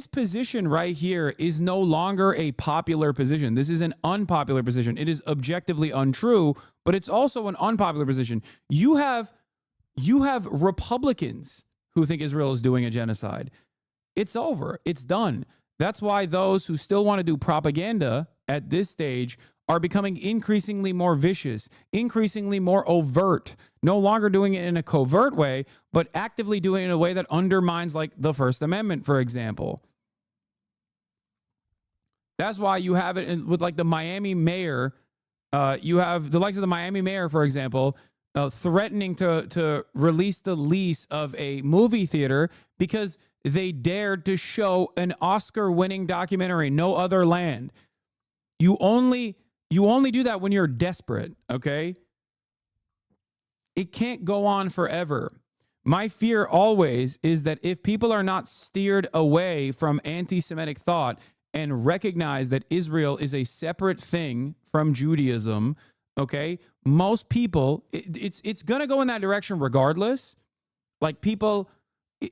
position right here is no longer a popular position. This is an unpopular position. It is objectively untrue, but it's also an unpopular position. You have Republicans who think Israel is doing a genocide. It's over. It's done. That's why those who still want to do propaganda at this stage are becoming increasingly more vicious, increasingly more overt, no longer doing it in a covert way, but actively doing it in a way that undermines, like, the First Amendment, for example. That's why you have it with, like, the Miami mayor. You have the likes of the Miami mayor, for example, threatening to release the lease of a movie theater because they dared to show an Oscar-winning documentary, No Other Land. You only do that when you're desperate, okay? It can't go on forever. My fear always is that if people are not steered away from anti-Semitic thought and recognize that Israel is a separate thing from Judaism, okay, most people, it's going to go in that direction regardless. Like,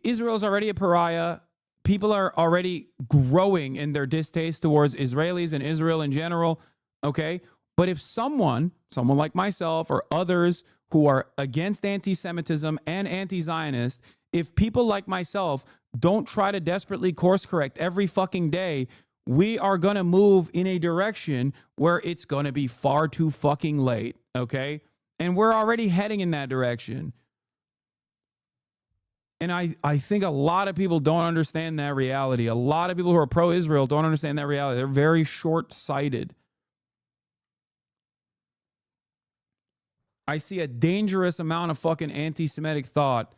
Israel's already a pariah. People are already growing in their distaste towards Israelis and Israel in general. Okay. But if someone like myself or others who are against anti-Semitism and anti-Zionist, if people like myself don't try to desperately course correct every fucking day, we are going to move in a direction where it's going to be far too fucking late. Okay. And we're already heading in that direction. And I think a lot of people don't understand that reality. A lot of people who are pro-Israel don't understand that reality. They're very short-sighted. I see a dangerous amount of fucking anti-Semitic thought.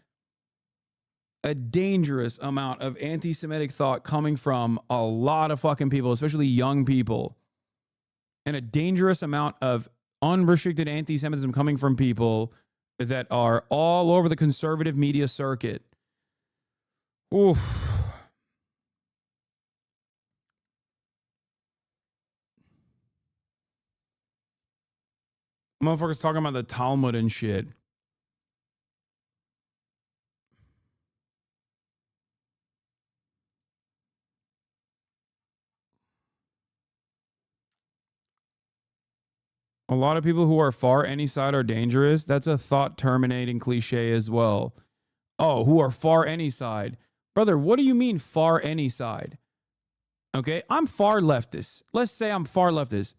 A dangerous amount of anti-Semitic thought coming from a lot of fucking people, especially young people. And a dangerous amount of unrestricted anti-Semitism coming from people that are all over the conservative media circuit. Oof. Motherfuckers talking about the Talmud and shit. A lot of people who are far any side are dangerous. That's a thought terminating cliche as well. Oh, who are far any side. Brother, what do you mean far any side? Okay, I'm far leftist. Let's say I'm far leftist.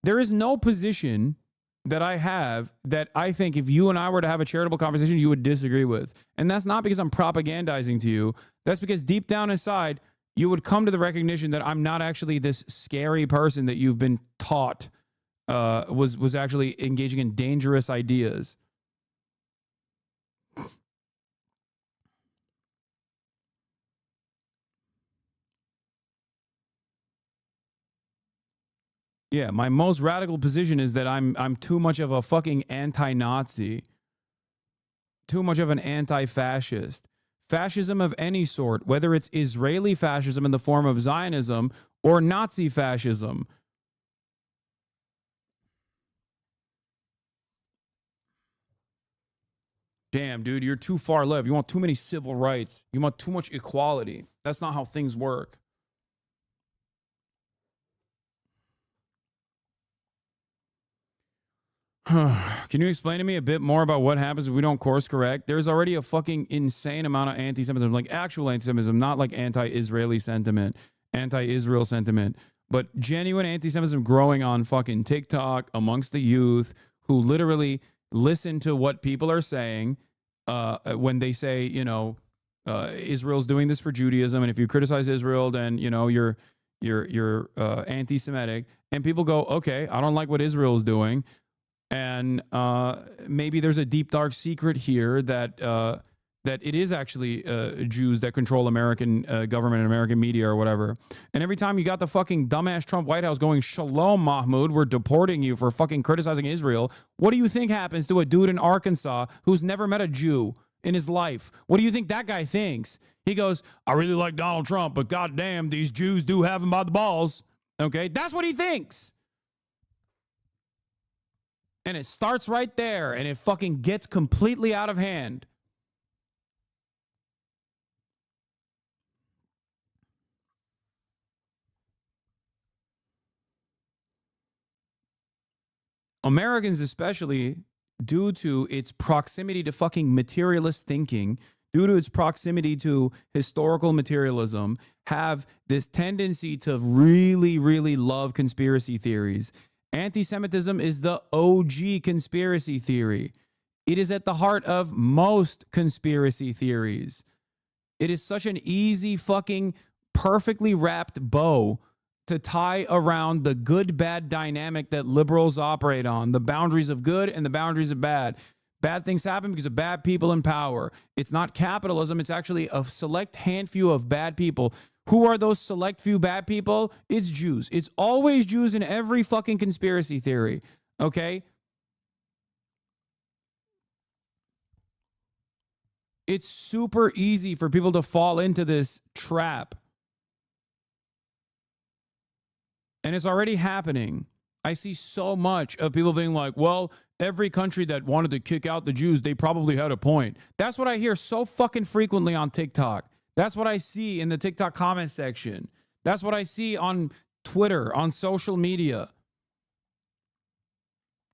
There is no position that I have that I think if you and I were to have a charitable conversation, you would disagree with. And that's not because I'm propagandizing to you. That's because deep down inside, you would come to the recognition that I'm not actually this scary person that you've been taught was actually engaging in dangerous ideas. Yeah, my most radical position is that I'm too much of a fucking anti-Nazi, too much of an anti-fascist. Fascism of any sort, whether it's Israeli fascism in the form of Zionism or Nazi fascism. Damn, dude, you're too far left. You want too many civil rights. You want too much equality. That's not how things work. Can you explain to me a bit more about what happens if we don't course correct? There's already a fucking insane amount of anti-Semitism, like actual anti-Semitism, not like anti-Israeli sentiment, anti-Israel sentiment, but genuine anti-Semitism growing on fucking TikTok amongst the youth who literally listen to what people are saying when they say, you know, Israel's doing this for Judaism, and if you criticize Israel, then you know you're anti-Semitic, and people go, okay, I don't like what Israel is doing. And maybe there's a deep, dark secret here that that it is actually Jews that control American government and American media or whatever. And every time you got the fucking dumbass Trump White House going, Shalom, Mahmoud, we're deporting you for fucking criticizing Israel. What do you think happens to a dude in Arkansas who's never met a Jew in his life? What do you think that guy thinks? He goes, I really like Donald Trump, but goddamn, these Jews do have him by the balls. Okay, that's what he thinks. And it starts right there, and it fucking gets completely out of hand. Americans, especially due to its proximity to fucking materialist thinking, due to its proximity to historical materialism, have this tendency to really, really love conspiracy theories. Anti-Semitism is the OG conspiracy theory. It is at the heart of most conspiracy theories. It is such an easy fucking perfectly wrapped bow to tie around the good-bad dynamic that liberals operate on, the boundaries of good and the boundaries of bad. Bad things happen because of bad people in power. It's not capitalism. It's actually a select handful of bad people. Who are those select few bad people? It's Jews. It's always Jews in every fucking conspiracy theory. Okay? It's super easy for people to fall into this trap. And it's already happening. I see so much of people being like, well, every country that wanted to kick out the Jews, they probably had a point. That's what I hear so fucking frequently on TikTok. That's what I see in the TikTok comment section. That's what I see on Twitter, on social media.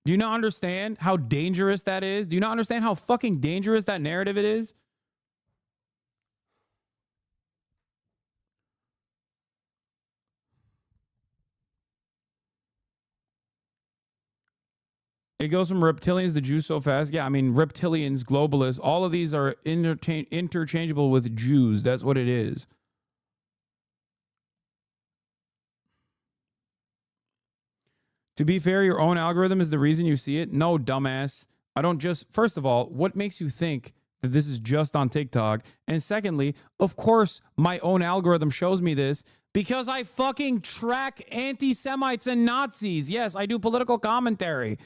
Do you not understand how dangerous that is? Do you not understand how fucking dangerous that narrative it is? It goes from reptilians to Jews so fast. Yeah, I mean, reptilians, globalists, all of these are interchangeable with Jews. That's what it is. To be fair, your own algorithm is the reason you see it. No, dumbass. I don't just, first of all, what makes you think that this is just on TikTok? And secondly, of course, my own algorithm shows me this because I fucking track anti-Semites and Nazis. Yes, I do political commentary.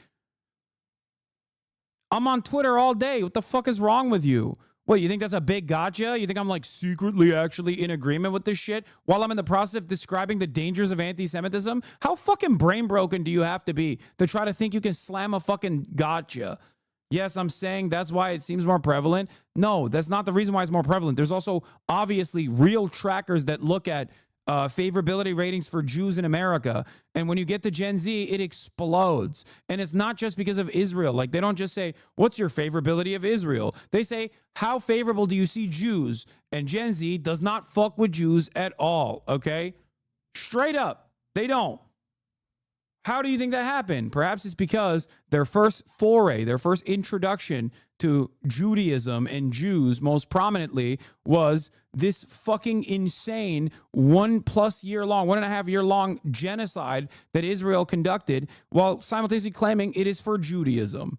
I'm on Twitter all day. What the fuck is wrong with you? What, you think that's a big gotcha? You think I'm like secretly actually in agreement with this shit while I'm in the process of describing the dangers of anti-Semitism? How fucking brain broken do you have to be to try to think you can slam a fucking gotcha? Yes, I'm saying that's why it seems more prevalent. No, that's not the reason why it's more prevalent. There's also obviously real trackers that look at favorability ratings for Jews in America. And when you get to Gen Z, it explodes. And it's not just because of Israel. Like, they don't just say, what's your favorability of Israel? They say, how favorable do you see Jews? And Gen Z does not fuck with Jews at all, okay? Straight up, they don't. How do you think that happened? Perhaps it's because their first foray, their first introduction to Judaism and Jews most prominently was this fucking insane 1+ year long, 1.5 year long genocide that Israel conducted while simultaneously claiming it is for Judaism.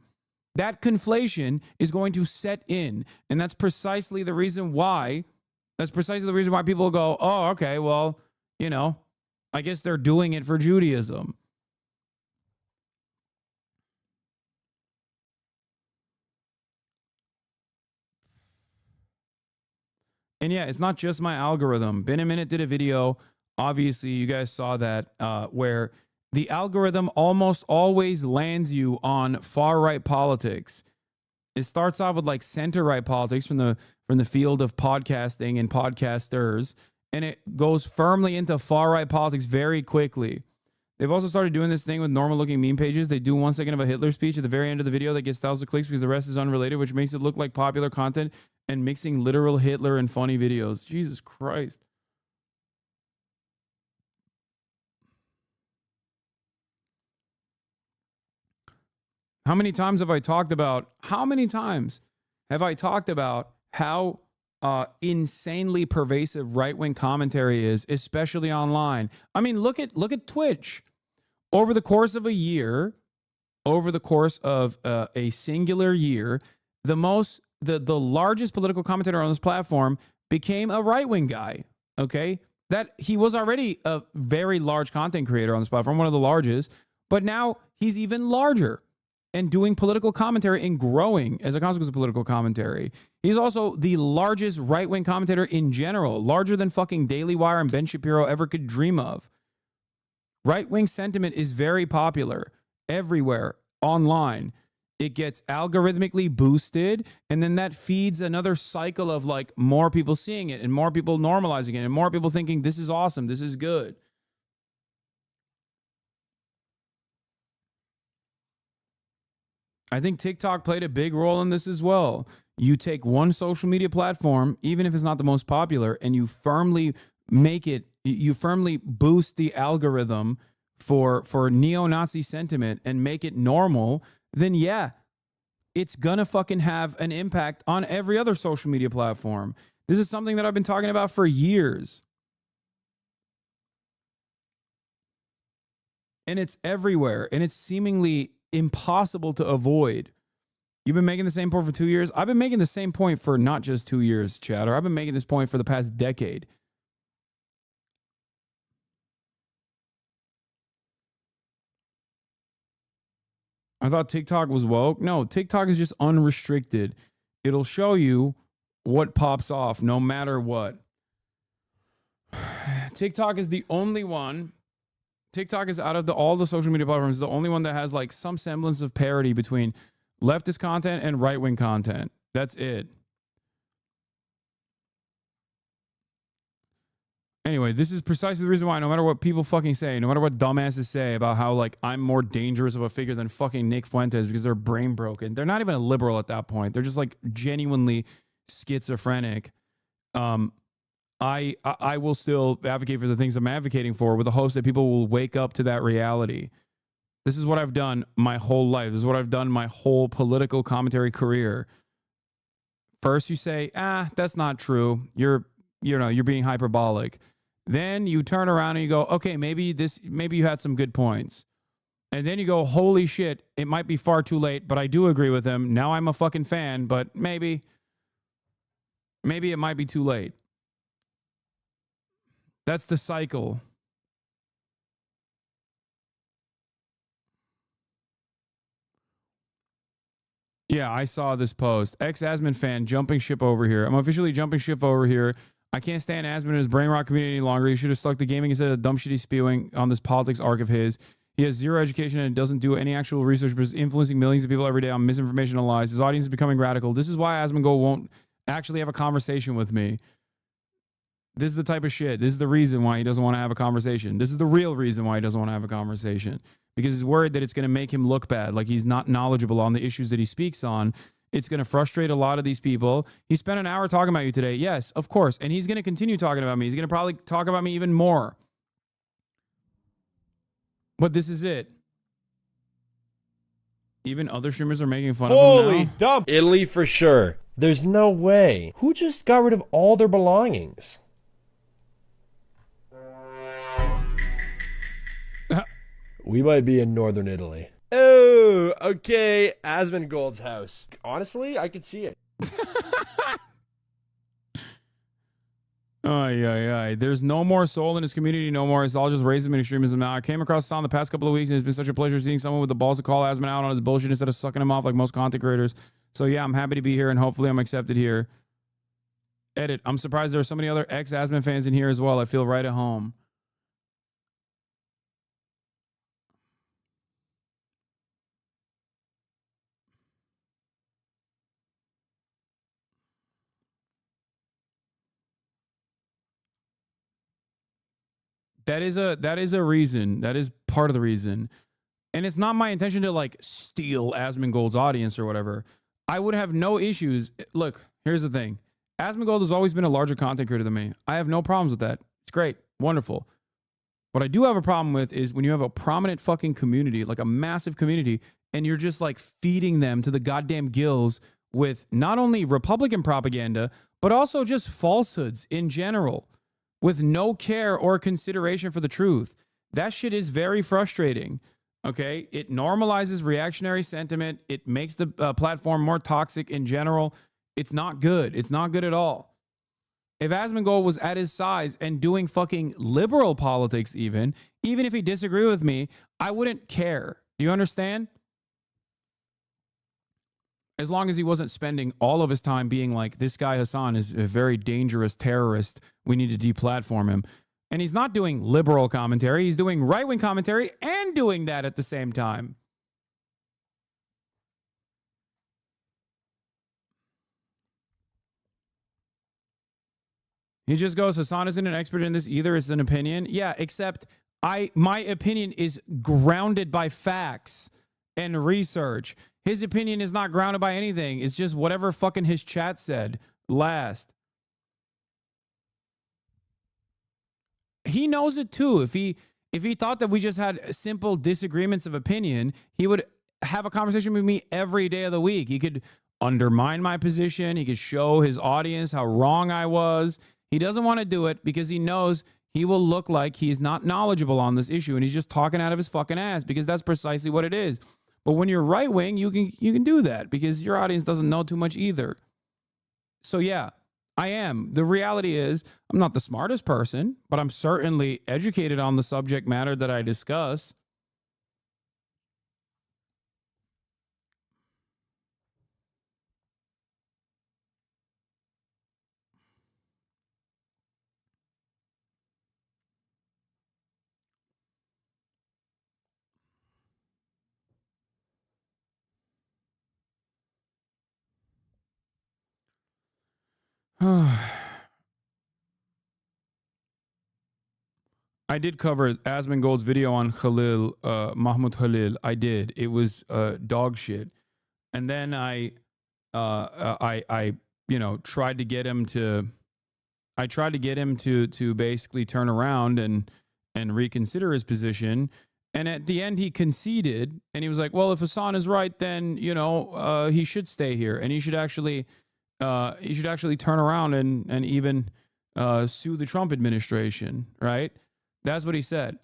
That conflation is going to set in. And that's precisely the reason why people go, oh, okay, well, you know, I guess they're doing it for Judaism. And yeah, it's not just my algorithm. Been a Minute did a video. Obviously, you guys saw that where the algorithm almost always lands you on far right politics. It starts off with like center right politics from the field of podcasting and podcasters, and it goes firmly into far right politics very quickly. They've also started doing this thing with normal looking meme pages. They do 1 second of a Hitler speech at the very end of the video that gets thousands of clicks because the rest is unrelated, which makes it look like popular content and mixing literal Hitler and funny videos. Jesus Christ. How many times have I talked about how insanely pervasive right-wing commentary is, especially online? I mean, look at Twitch. Over the course of a year, over the course of a singular year, the largest political commentator on this platform became a right-wing guy, okay? That he was already a very large content creator on this platform, one of the largest, but now he's even larger and doing political commentary and growing as a consequence of political commentary. He's also the largest right-wing commentator in general, larger than fucking Daily Wire and Ben Shapiro ever could dream of. Right-wing sentiment is very popular everywhere online. It gets algorithmically boosted, and then that feeds another cycle of like more people seeing it and more people normalizing it and more people thinking this is awesome, this is good. I think TikTok played a big role in this as well. You take one social media platform, even if it's not the most popular, and you firmly boost the algorithm for neo-Nazi sentiment and make it normal, then yeah, it's gonna fucking have an impact on every other social media platform. This is something that I've been talking about for years. And it's everywhere, and it's seemingly impossible to avoid. You've been making the same point for 2 years. I've been making the same point for not just 2 years, chatter. I've been making this point for the past decade. I thought TikTok was woke. No, TikTok is just unrestricted. It'll show you what pops off no matter what. TikTok is the only one. TikTok is out of all the social media platforms, the only one that has like some semblance of parity between leftist content and right-wing content. That's it. Anyway, this is precisely the reason why no matter what people fucking say, no matter what dumbasses say about how like I'm more dangerous of a figure than fucking Nick Fuentes because they're brain broken. They're not even a liberal at that point. They're just like genuinely schizophrenic. I will still advocate for the things I'm advocating for with the hopes that people will wake up to that reality. This is what I've done my whole life. This is what I've done my whole political commentary career. First you say, that's not true. You're being hyperbolic. Then you turn around and you go, okay, maybe you had some good points. And then you go, holy shit, it might be far too late, but I do agree with him. Now I'm a fucking fan, but maybe it might be too late. That's the cycle. Yeah, I saw this post. Ex-Asman fan jumping ship over here. I'm officially jumping ship over here. I can't stand Asman and his brain rot community any longer. He should have stuck to gaming instead of the dumb shit he's spewing on this politics arc of his. He has zero education and doesn't do any actual research, but is influencing millions of people every day on misinformation and lies. His audience is becoming radical. This is why Asmongold won't actually have a conversation with me. This is the type of shit. This is the reason why he doesn't want to have a conversation. This is the real reason why he doesn't want to have a conversation. Because he's worried that it's going to make him look bad, like he's not knowledgeable on the issues that he speaks on. It's going to frustrate a lot of these people. He spent an hour talking about you today. Yes, of course. And he's going to continue talking about me. He's going to probably talk about me even more. But this is it. Even other streamers are making fun of him now. Holy dump. Italy for sure. There's no way. Who just got rid of all their belongings? We might be in northern Italy. Oh, okay. Asmongold's house. Honestly, I could see it. There's no more soul in his community no more. It's all just racism and extremism now. I came across this on the past couple of weeks, and it's been such a pleasure seeing someone with the balls to call Asman out on his bullshit instead of sucking him off like most content creators. So yeah, I'm happy to be here, and hopefully I'm accepted here. Edit. I'm surprised there are so many other ex-Asman fans in here as well. I feel right at home. That is a reason. That is part of the reason. And it's not my intention to like steal Asmongold's audience or whatever. I would have no issues. Look, here's the thing. Asmongold has always been a larger content creator than me. I have no problems with that. It's great. Wonderful. What I do have a problem with is when you have a prominent fucking community, like a massive community, and you're just like feeding them to the goddamn gills with not only Republican propaganda, but also just falsehoods in general, with no care or consideration for the truth. That shit is very frustrating, okay? It normalizes reactionary sentiment. It makes the platform more toxic in general. It's not good. It's not good at all. If Asmongold was at his size and doing fucking liberal politics even if he disagreed with me, I wouldn't care. Do you understand? As long as he wasn't spending all of his time being like, this guy Hassan is a very dangerous terrorist. We need to deplatform him. And he's not doing liberal commentary. He's doing right-wing commentary and doing that at the same time. He just goes, Hassan isn't an expert in this either. It's an opinion. Yeah, except my opinion is grounded by facts and research. His opinion is not grounded by anything. It's just whatever fucking his chat said last. He knows it too. If he thought that we just had simple disagreements of opinion, he would have a conversation with me every day of the week. He could undermine my position. He could show his audience how wrong I was. He doesn't want to do it because he knows he will look like he's not knowledgeable on this issue and he's just talking out of his fucking ass, because that's precisely what it is. But when you're right wing, you can do that because your audience doesn't know too much either. So yeah, I am. The reality is I'm not the smartest person, but I'm certainly educated on the subject matter that I discuss. I did cover Asmongold's video on Khalil, Mahmoud Khalil. I did. It was dog shit. And then I tried to get him to basically turn around and reconsider his position. And at the end, he conceded, and he was like, "Well, if Hassan is right, then he should stay here, and he should actually turn around and even sue the Trump administration." Right? That's what he said.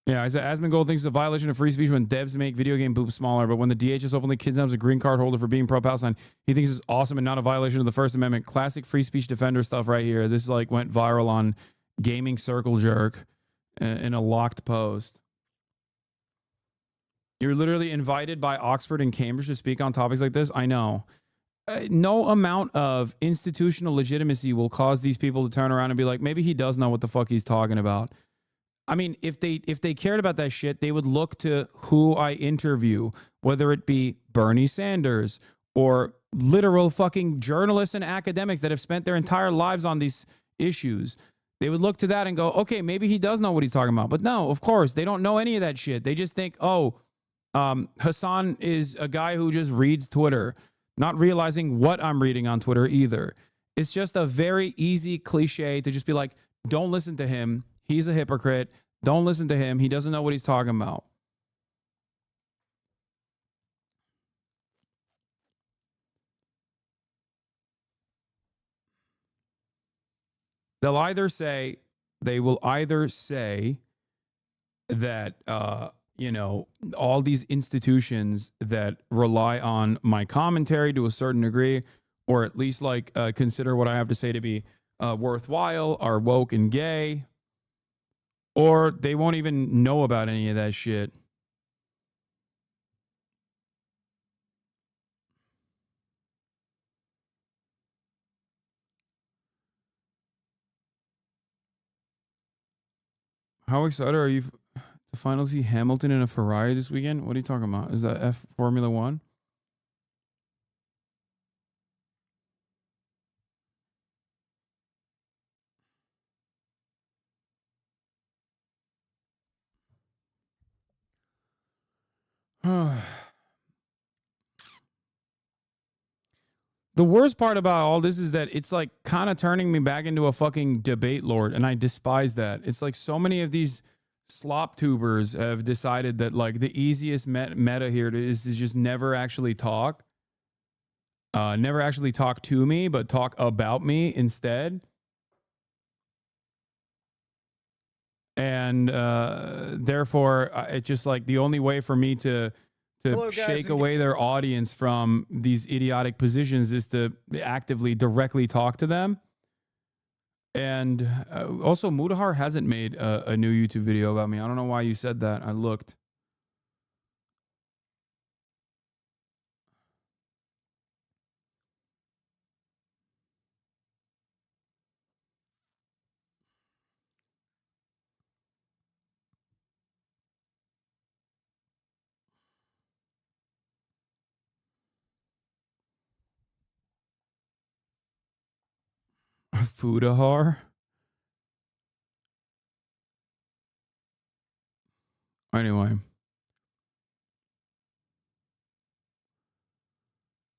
Yeah, I said Asmongold thinks it's a violation of free speech when devs make video game boobs smaller, but when the DHS openly kidnaps a green card holder for being pro-Palestine, he thinks it's awesome and not a violation of the First Amendment. Classic free speech defender stuff right here. This went viral on Gaming Circle Jerk. in a locked post. You're literally invited by Oxford and Cambridge to speak on topics like this. I know. No amount of institutional legitimacy will cause these people to turn around and be like, maybe he does know what the fuck he's talking about. I mean, if they cared about that shit, they would look to who I interview, whether it be Bernie Sanders or literal fucking journalists and academics that have spent their entire lives on these issues. They would look to that and go, okay, maybe he does know what he's talking about. But no, of course, they don't know any of that shit. They just think, oh, Hassan is a guy who just reads Twitter, not realizing what I'm reading on Twitter either. It's just a very easy cliche to just be like, don't listen to him. He's a hypocrite. Don't listen to him. He doesn't know what he's talking about. They will either say that, all these institutions that rely on my commentary to a certain degree, or at least consider what I have to say to be worthwhile, are woke and gay, or they won't even know about any of that shit. How excited are you to finally see Hamilton in a Ferrari this weekend? What are you talking about? Is that F Formula One? The worst part about all this is that it's like kind of turning me back into a fucking debate lord, and I despise that. It's like so many of these slop tubers have decided that like the easiest meta here is to just never actually talk. Never actually talk to me, but talk about me instead. And therefore, it's just like the only way for me to Hello, guys, shake away their audience from these idiotic positions is to actively, directly talk to them. And also, Mudahar hasn't made a new YouTube video about me. I don't know why you said that. I looked. Foodahar? Anyway.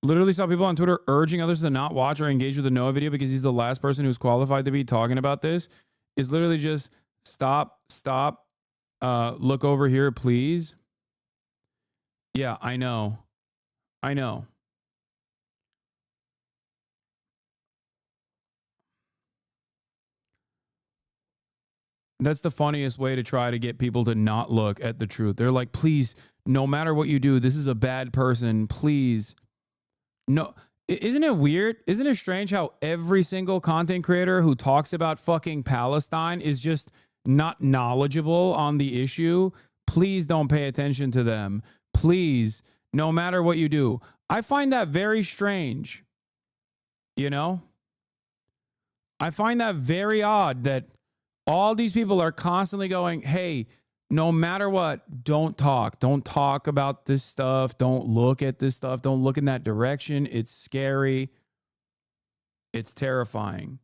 Literally saw people on Twitter urging others to not watch or engage with the Noah video because he's the last person who's qualified to be talking about this. Is literally just stop, look over here, please. Yeah, I know. That's the funniest way to try to get people to not look at the truth. They're like, please, no matter what you do, this is a bad person. Please. No. Isn't it weird? Isn't it strange how every single content creator who talks about fucking Palestine is just not knowledgeable on the issue? Please don't pay attention to them. Please, no matter what you do. I find that very strange. You know? I find that very odd that all these people are constantly going, hey, no matter what, don't talk. Don't talk about this stuff. Don't look at this stuff. Don't look in that direction. It's scary. It's terrifying.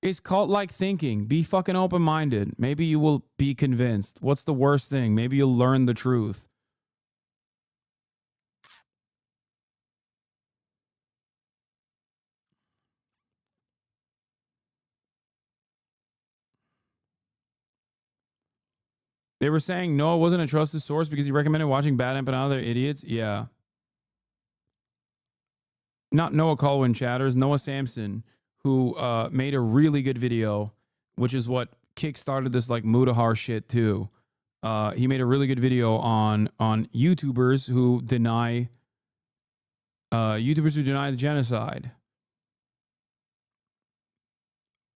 It's cult-like thinking. Be fucking open-minded. Maybe you will be convinced. What's the worst thing? Maybe you'll learn the truth. They were saying Noah wasn't a trusted source because he recommended watching Bad Imp and other idiots. Yeah. Not Noah Colwyn chatters, Noah Sampson, who made a really good video, which is what kickstarted this like Mudahar shit too. He made a really good video on YouTubers who deny the genocide.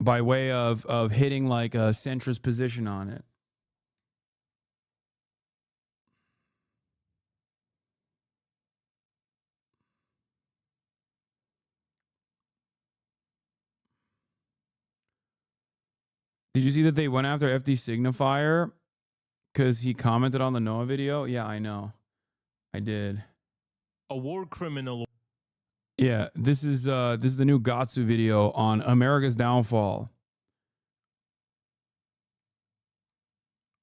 by way of hitting like a centrist position on it. Did you see that they went after FD Signifier because he commented on the Noah video? Yeah, I know. I did. A war criminal. Yeah, this is the new Gatsu video on America's downfall.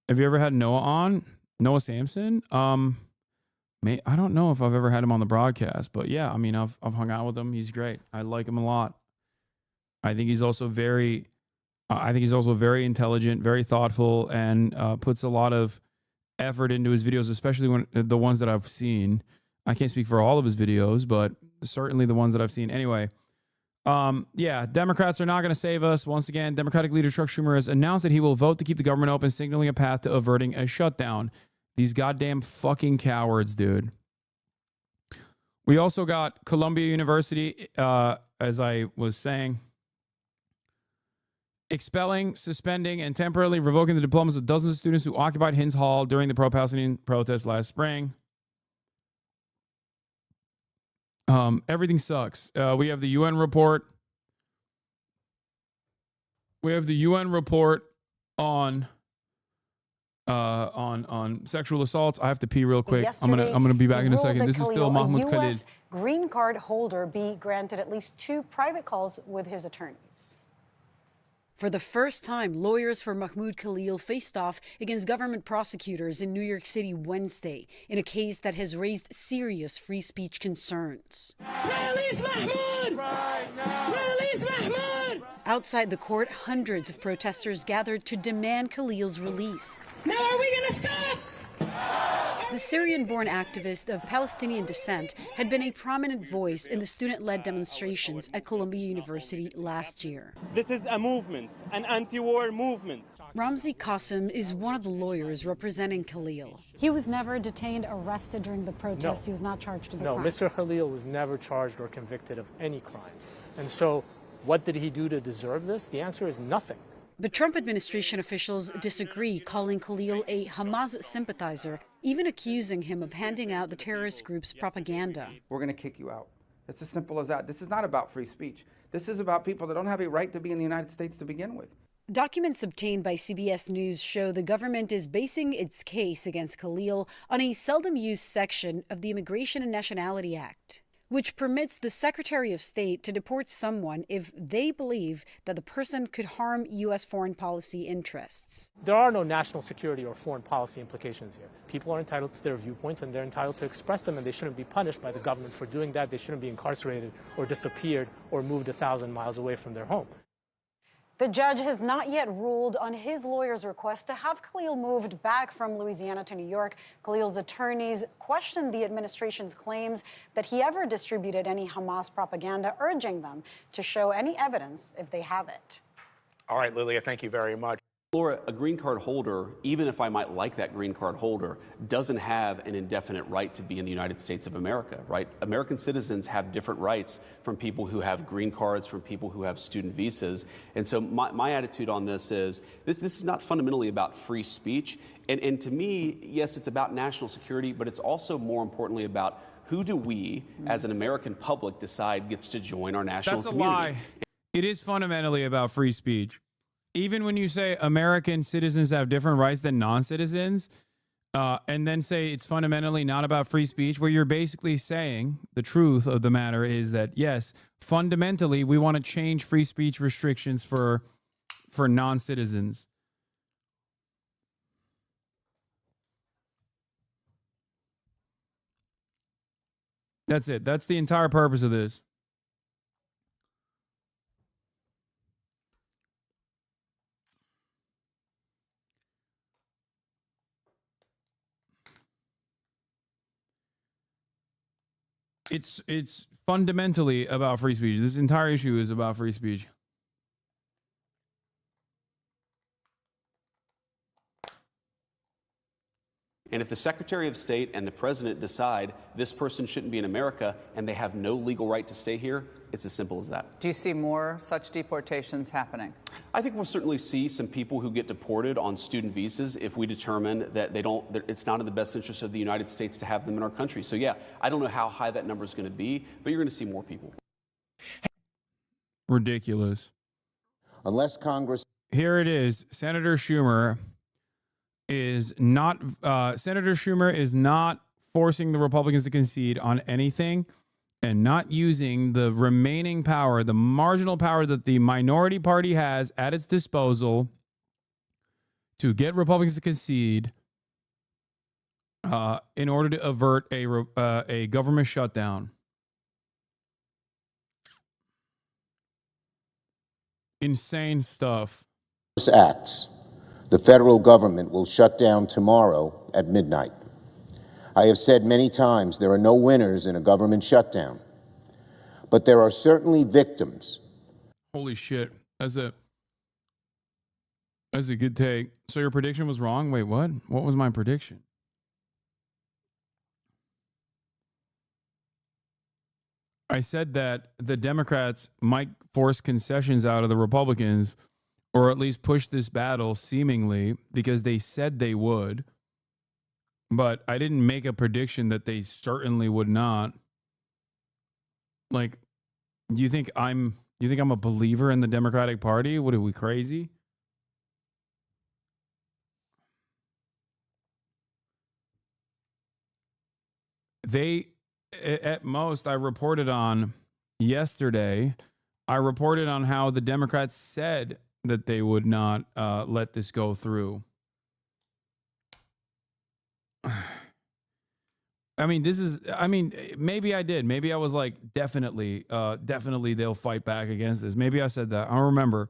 Have you ever had Noah on? Noah Samson? I don't know if I've ever had him on the broadcast, but yeah, I mean, I've hung out with him. He's great. I like him a lot. I think he's also very intelligent, very thoughtful, and puts a lot of effort into his videos, especially when the ones that I've seen. I can't speak for all of his videos, but certainly the ones that I've seen. Anyway, yeah, Democrats are not going to save us. Once again, Democratic leader Chuck Schumer has announced that he will vote to keep the government open, signaling a path to averting a shutdown. These goddamn fucking cowards, dude. We also got Columbia University, as I was saying, expelling, suspending, and temporarily revoking the diplomas of dozens of students who occupied Hins Hall during the pro-Palestinian protest last spring. Everything sucks. We have the UN report. We have the UN report on sexual assaults. I have to pee real quick. I'm gonna be back in a second. This is still Mahmoud Khalid. U.S. green card holder be granted at least 2 private calls with his attorneys. For the first time, lawyers for Mahmoud Khalil faced off against government prosecutors in New York City Wednesday in a case that has raised serious free speech concerns. Release Mahmoud! Right now! Release Mahmoud! Outside the court, hundreds of protesters gathered to demand Khalil's release. Now are we gonna stop? The Syrian-born activist of Palestinian descent had been a prominent voice in the student-led demonstrations at Columbia University last year. This is a movement, an anti-war movement. Ramzi Qasim is one of the lawyers representing Khalil. He was never detained, arrested during the protest. No. He was not charged with a No, crime. Mr. Khalil was never charged or convicted of any crimes. And so what did he do to deserve this? The answer is nothing. But Trump administration officials disagree, calling Khalil a Hamas sympathizer, even accusing him of handing out the terrorist group's propaganda. We're going to kick you out. It's as simple as that. This is not about free speech. This is about people that don't have a right to be in the United States to begin with. Documents obtained by CBS News show the government is basing its case against Khalil on a seldom-used section of the Immigration and Nationality Act, which permits the Secretary of State to deport someone if they believe that the person could harm U.S. foreign policy interests. There are no national security or foreign policy implications here. People are entitled to their viewpoints and they're entitled to express them, and they shouldn't be punished by the government for doing that. They shouldn't be incarcerated or disappeared or moved 1,000 miles away from their home. The judge has not yet ruled on his lawyer's request to have Khalil moved back from Louisiana to New York. Khalil's attorneys questioned the administration's claims that he ever distributed any Hamas propaganda, urging them to show any evidence if they have it. All right, Lilia, thank you very much. Laura, a green card holder, even if I might like that green card holder, doesn't have an indefinite right to be in the United States of America, right? American citizens have different rights from people who have green cards, from people who have student visas. And so my attitude on this is, this is not fundamentally about free speech. And to me, yes, it's about national security, but it's also more importantly about who do we, as an American public, decide gets to join our national community. That's a lie. It is fundamentally about free speech. Even when you say American citizens have different rights than non-citizens, and then say it's fundamentally not about free speech, where you're basically saying the truth of the matter is that, yes, fundamentally, we want to change free speech restrictions for non-citizens. That's it. That's the entire purpose of this. It's fundamentally about free speech. This entire issue is about free speech. And if the Secretary of State and the President decide this person shouldn't be in America and they have no legal right to stay here, It's as simple as that. Do you see more such deportations happening? I think we'll certainly see some people who get deported on student visas if we determine that it's not in the best interest of the United States to have them in our country. So yeah, I don't know how high that number is going to be, but you're going to see more people. Ridiculous. Unless Congress. Here it is. Senator Schumer is not forcing the Republicans to concede on anything and not using the remaining power, the marginal power that the minority party has at its disposal to get Republicans to concede in order to avert a government shutdown. Insane stuff. Acts, the federal government will shut down tomorrow at midnight. I have said many times there are no winners in a government shutdown, but there are certainly victims. Holy shit. That's a good take. So your prediction was wrong? Wait, what? What was my prediction? I said that the Democrats might force concessions out of the Republicans, or at least push this battle seemingly because they said they would. But I didn't make a prediction that they certainly would not. Like, do you think I'm a believer in the Democratic Party? What are we, crazy? At most, I reported on yesterday, I reported on how the Democrats said that they would not let this go through. I mean, maybe I did. Maybe I was like, definitely they'll fight back against this. Maybe I said that. I don't remember.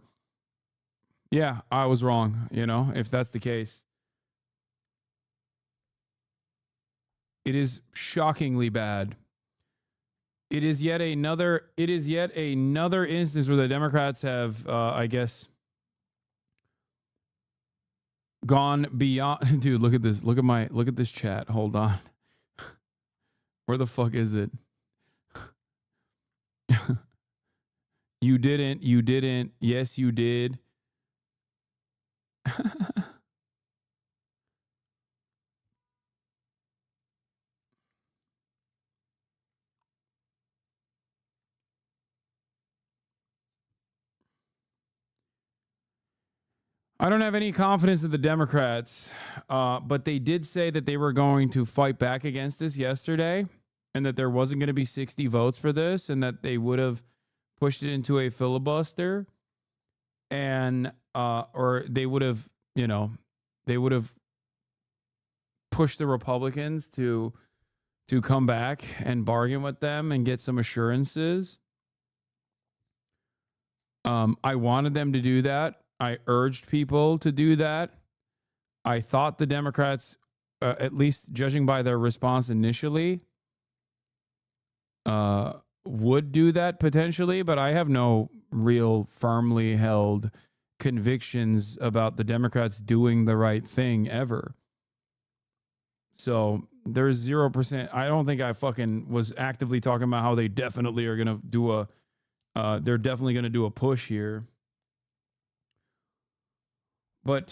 Yeah, I was wrong, if that's the case. It is shockingly bad. It is yet another instance where the Democrats have, I guess, gone beyond. Dude, look at this. Look at this chat. Hold on. Where the fuck is it? You didn't. Yes, you did. I don't have any confidence in the Democrats, but they did say that they were going to fight back against this yesterday and that there wasn't going to be 60 votes for this and that they would have pushed it into a filibuster and or they would have pushed the Republicans to come back and bargain with them and get some assurances. I wanted them to do that. I urged people to do that. I thought the Democrats, at least judging by their response initially, would do that potentially, but I have no real firmly held convictions about the Democrats doing the right thing ever. So there's 0%. I don't think I fucking was actively talking about how they definitely are going to do they're definitely going to do a push here. But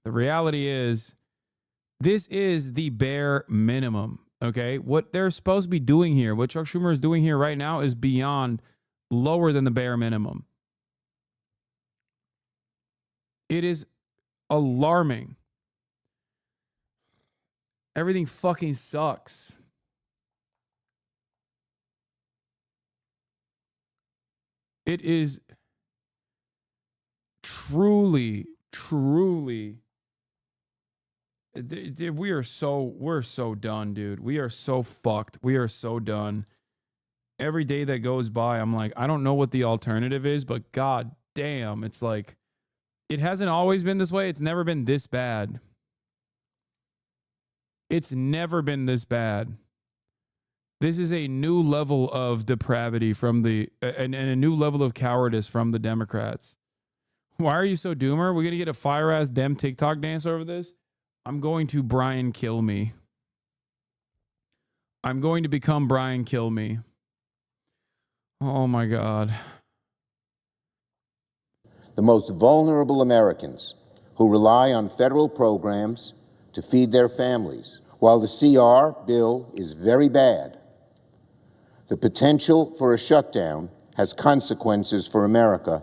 the reality is, this is the bare minimum, okay? What they're supposed to be doing here, what Chuck Schumer is doing here right now is beyond lower than the bare minimum. It is alarming. Everything fucking sucks. It is truly we're so done, dude. We are so fucked. We are so done. Every day that goes by, I'm like, I don't know what the alternative is, but god damn, it's like, it hasn't always been this way. It's never been this bad. It's never been this bad. This is a new level of depravity from and a new level of cowardice from the Democrats. Why are you so doomer? We're going to get a fire-ass Dem TikTok dance over this? I'm going to Brian Kill Me. I'm going to become Brian Kill Me. Oh my God. The most vulnerable Americans who rely on federal programs to feed their families. While the CR bill is very bad, the potential for a shutdown has consequences for America.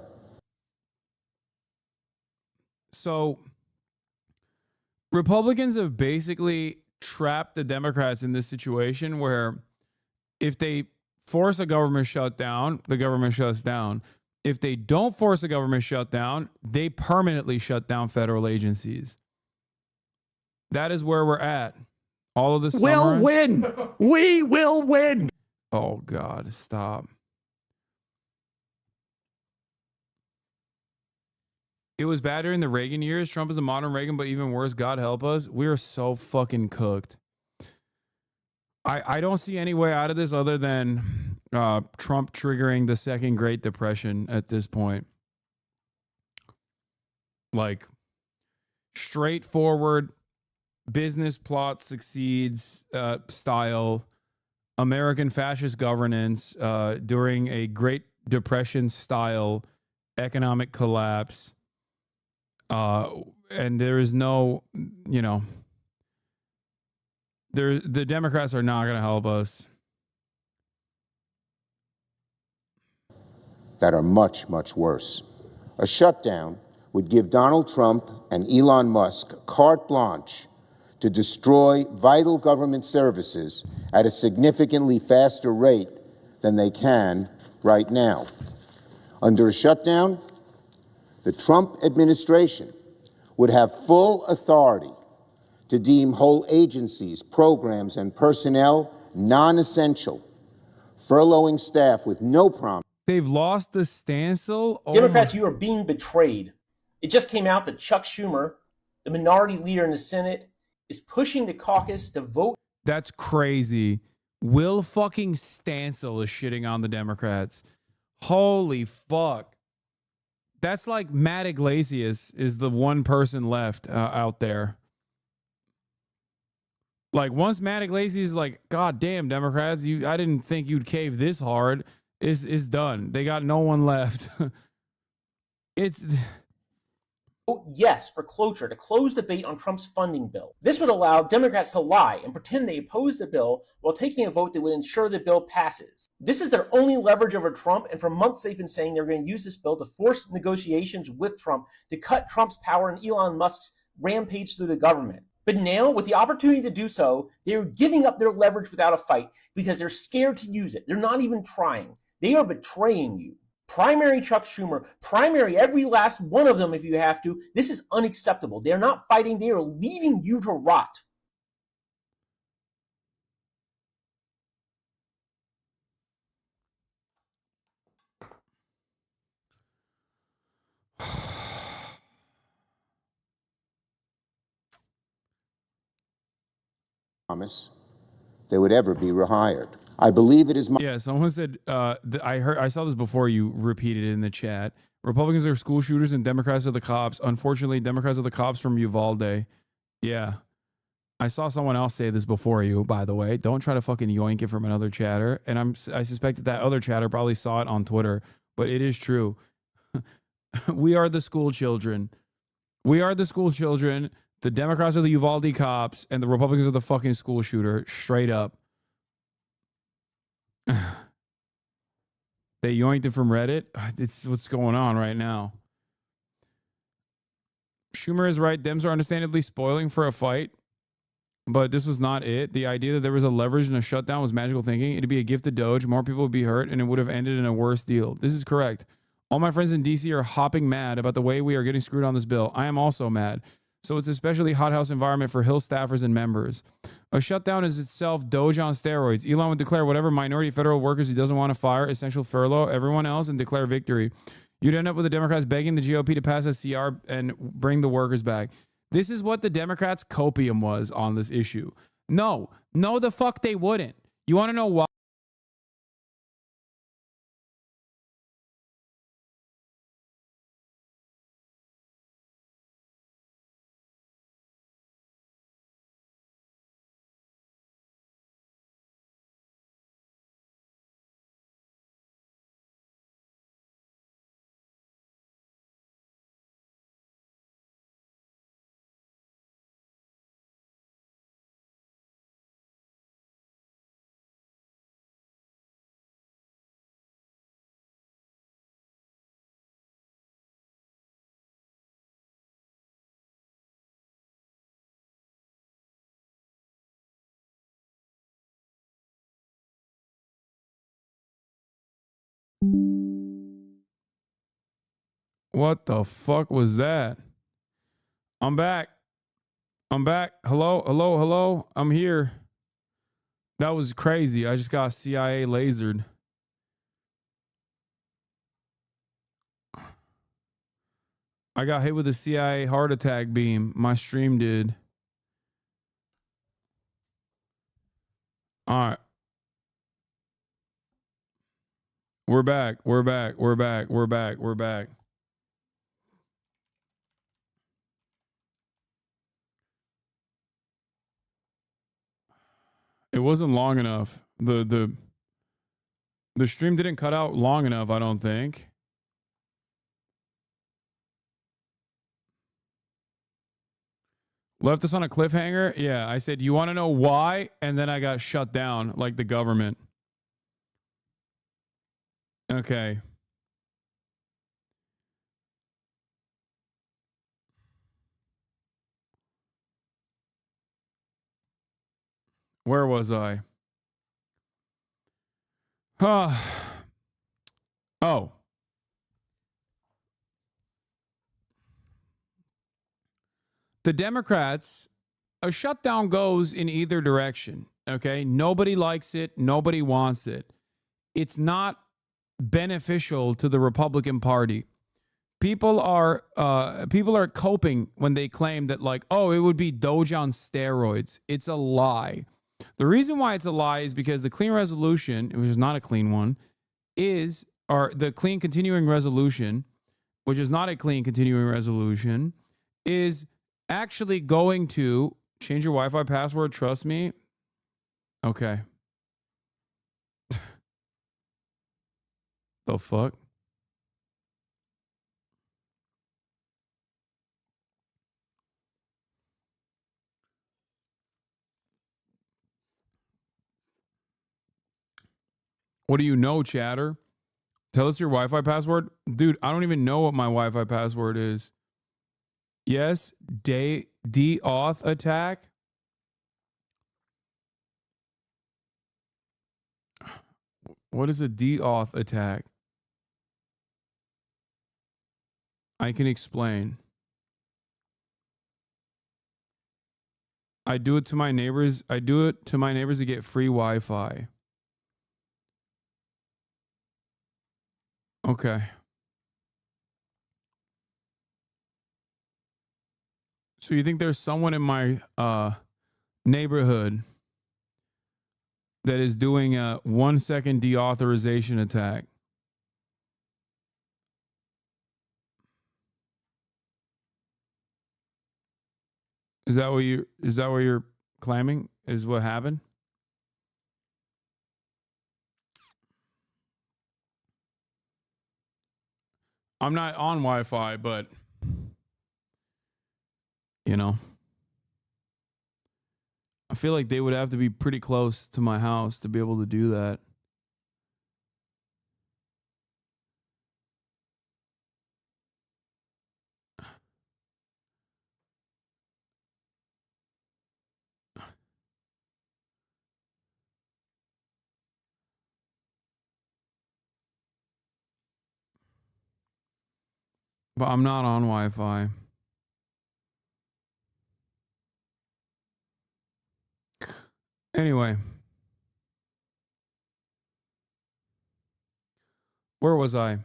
So Republicans have basically trapped the Democrats in this situation where if they force a government shutdown, the government shuts down. If they don't force a government shutdown, they permanently shut down federal agencies. That is where we're at. All of this We'll win. We will win. Oh God, stop. It was bad during the Reagan years. Trump is a modern Reagan, but even worse, God help us. We are so fucking cooked. I don't see any way out of this other than Trump triggering the second Great Depression at this point. Like, straightforward business plot succeeds style American fascist governance during a Great Depression style economic collapse. And there is no, you know, the Democrats are not going to help us. That are much, much worse. A shutdown would give Donald Trump and Elon Musk carte blanche to destroy vital government services at a significantly faster rate than they can right now. Under a shutdown, the Trump administration would have full authority to deem whole agencies, programs, and personnel non-essential, furloughing staff with no promise. They've lost the stencil. Democrats, you are being betrayed. It just came out that Chuck Schumer, the minority leader in the Senate, is pushing the caucus to vote. That's crazy. Will fucking Stancil is shitting on the Democrats. Holy fuck. That's like Matt Iglesias is the one person left out there. Like once Matt Iglesias is like, God damn, Democrats, I didn't think you'd cave this hard. Is done. They got no one left. It's Vote yes for cloture to close debate on Trump's funding bill. This would allow Democrats to lie and pretend they oppose the bill while taking a vote that would ensure the bill passes. This is their only leverage over Trump, and for months they've been saying they're going to use this bill to force negotiations with Trump to cut Trump's power and Elon Musk's rampage through the government. But now, with the opportunity to do so, they're giving up their leverage without a fight because they're scared to use it. They're not even trying. They are betraying you. Primary Chuck Schumer, primary every last one of them if you have to. This is unacceptable. They're not fighting. They are leaving you to rot. Promise they would ever be rehired. I believe it is my... Yeah, someone said, I saw this before you repeated it in the chat. Republicans are school shooters and Democrats are the cops. Unfortunately, Democrats are the cops from Uvalde. Yeah. I saw someone else say this before you, by the way. Don't try to fucking yoink it from another chatter. And I suspect that other chatter probably saw it on Twitter, but it is true. We are the school children. We are the school children. The Democrats are the Uvalde cops, and the Republicans are the fucking school shooter. Straight up. They yoinked it from Reddit. It's what's going on right now. Schumer is right. Dems are understandably spoiling for a fight, but this was not it. The idea that there was a leverage and a shutdown was magical thinking. It'd be a gift to Doge. More people would be hurt, and it would have ended in a worse deal. This is correct. All my friends in D.C. are hopping mad about the way we are getting screwed on this bill. I am also mad. So it's especially hothouse environment for Hill staffers and members. A shutdown is itself Doge on steroids. Elon would declare whatever minority federal workers he doesn't want to fire, essential furlough everyone else, and declare victory. You'd end up with the Democrats begging the GOP to pass a CR and bring the workers back. This is what the Democrats' copium was on this issue. No, the fuck they wouldn't. You want to know why? What the fuck was that? I'm back. I'm back. Hello, hello, hello. I'm here. That was crazy. I just got CIA lasered. I got hit with a CIA heart attack beam. My stream did. All right. We're back. We're back. We're back. We're back. We're back. It wasn't long enough. The stream didn't cut out long enough, I don't think. Left us on a cliffhanger? Yeah, I said, you want to know why? And then I got shut down like the government. Okay. Where was I? Oh. The Democrats, a shutdown goes in either direction. Okay. Nobody likes it. Nobody wants it. It's not beneficial to the Republican Party. People are coping when they claim that, like, oh, it would be Doge on steroids. It's a lie. The reason why it's a lie is because the clean resolution, which is not a clean one, or the clean continuing resolution, which is not a clean continuing resolution, is actually going to change your Wi-Fi password. Trust me. Okay. The fuck? What do you know, chatter? Tell us your Wi-Fi password. Dude, I don't even know what my Wi-Fi password is. Yes, DAuth attack. What is a DAuth attack? I can explain. I do it to my neighbors. I do it to my neighbors to get free Wi-Fi. Okay. So you think there's someone in my neighborhood that is doing a 1 second deauthorization attack? Is that what you're claiming is what happened? I'm not on Wi-Fi, but you know, I feel like they would have to be pretty close to my house to be able to do that. But I'm not on Wi-Fi. Anyway. Where was I?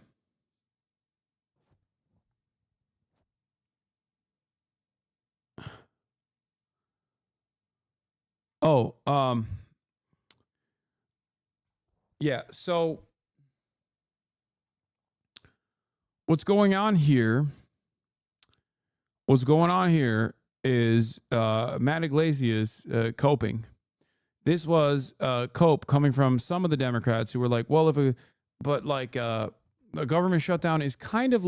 Oh, yeah, so what's going on here is Matt Iglesias coping. This was cope coming from some of the Democrats who were like, well, a government shutdown is kind of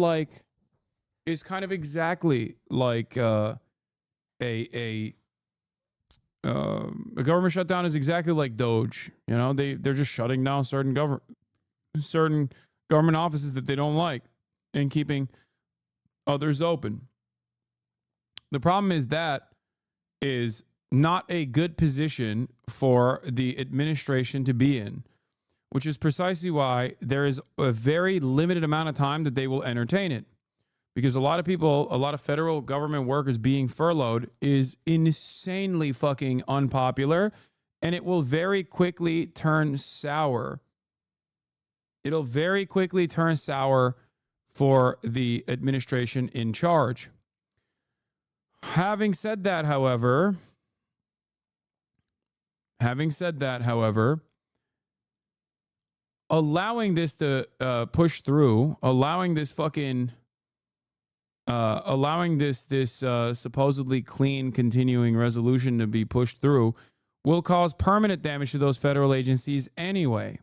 exactly like a government shutdown is exactly like Doge. You know, they're just shutting down certain government offices that they don't like and keeping others open. The problem is that is not a good position for the administration to be in. which is precisely why there is a very limited amount of time that they will entertain it. Because a lot of people, a lot of federal government workers being furloughed is insanely fucking unpopular, and it will very quickly turn sour. It'll very quickly turn sour for the administration in charge. Having said that, however, allowing this to push through, allowing this supposedly clean continuing resolution to be pushed through will cause permanent damage to those federal agencies anyway.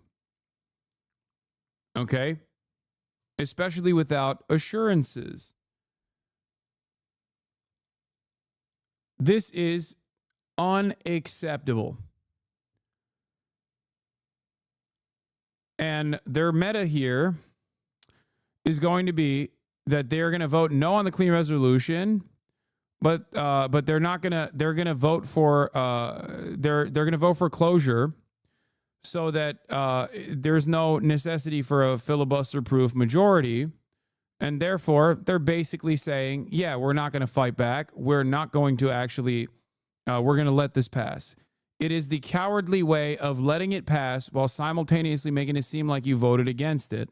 Okay? Especially without assurances. This is unacceptable. And their meta here is going to be that they're going to vote no on the clean resolution, but they're not going to. They're going to vote for they're going to vote for closure, so that there's no necessity for a filibuster-proof majority, and therefore they're basically saying, yeah, we're not going to fight back. We're not going to actually. We're going to let this pass. It is the cowardly way of letting it pass while simultaneously making it seem like you voted against it.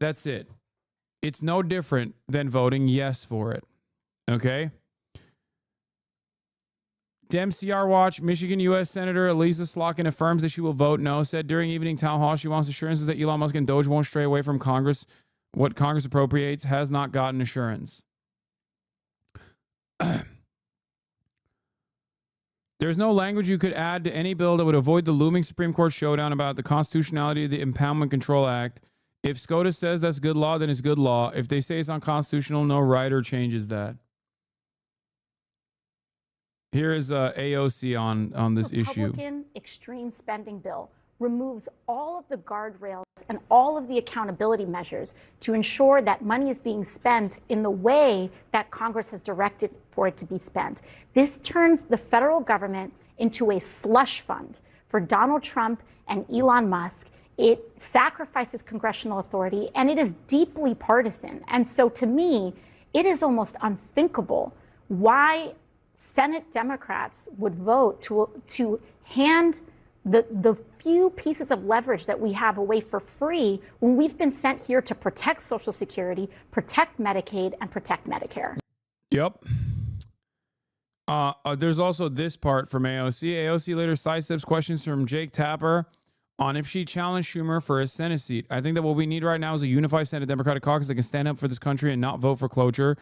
That's it. It's no different than voting yes for it. Okay? DemCR Watch, Michigan U.S. Senator Elisa Slotkin affirms that she will vote no, said during evening town hall she wants assurances that Elon Musk and Doge won't stray away from Congress. What Congress appropriates has not gotten assurance. There's no language you could add to any bill that would avoid the looming Supreme Court showdown about the constitutionality of the Impoundment Control Act. If SCOTUS says that's good law, then it's good law. If they say it's unconstitutional, no writer changes that. Here is AOC on this issue. Republican extreme spending bill removes all of the guardrails and all of the accountability measures to ensure that money is being spent in the way that Congress has directed for it to be spent. This turns the federal government into a slush fund for Donald Trump and Elon Musk. It sacrifices congressional authority, and it is deeply partisan. And so to me, it is almost unthinkable why Senate Democrats would vote to hand the few pieces of leverage that we have away for free when we've been sent here to protect Social Security, protect Medicaid, and protect Medicare. Yep. There's also this part from AOC. AOC later sidesteps questions from Jake Tapper on if she challenged Schumer for a Senate seat. I think that what we need right now is a unified Senate Democratic caucus that can stand up for this country and not vote for cloture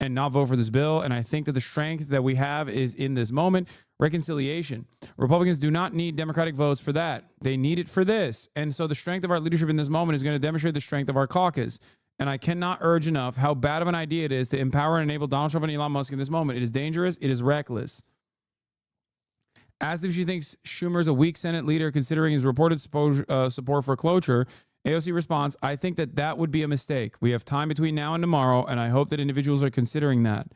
and not vote for this bill. And I think that the strength that we have is in this moment, reconciliation. Republicans do not need Democratic votes for that. They need it for this. And so the strength of our leadership in this moment is going to demonstrate the strength of our caucus. And I cannot urge enough how bad of an idea it is to empower and enable Donald Trump and Elon Musk in this moment. It is dangerous. It is reckless. Asked if she thinks Schumer is a weak Senate leader considering his reported support for cloture, AOC responds, I think that that would be a mistake. We have time between now and tomorrow, and I hope that individuals are considering that.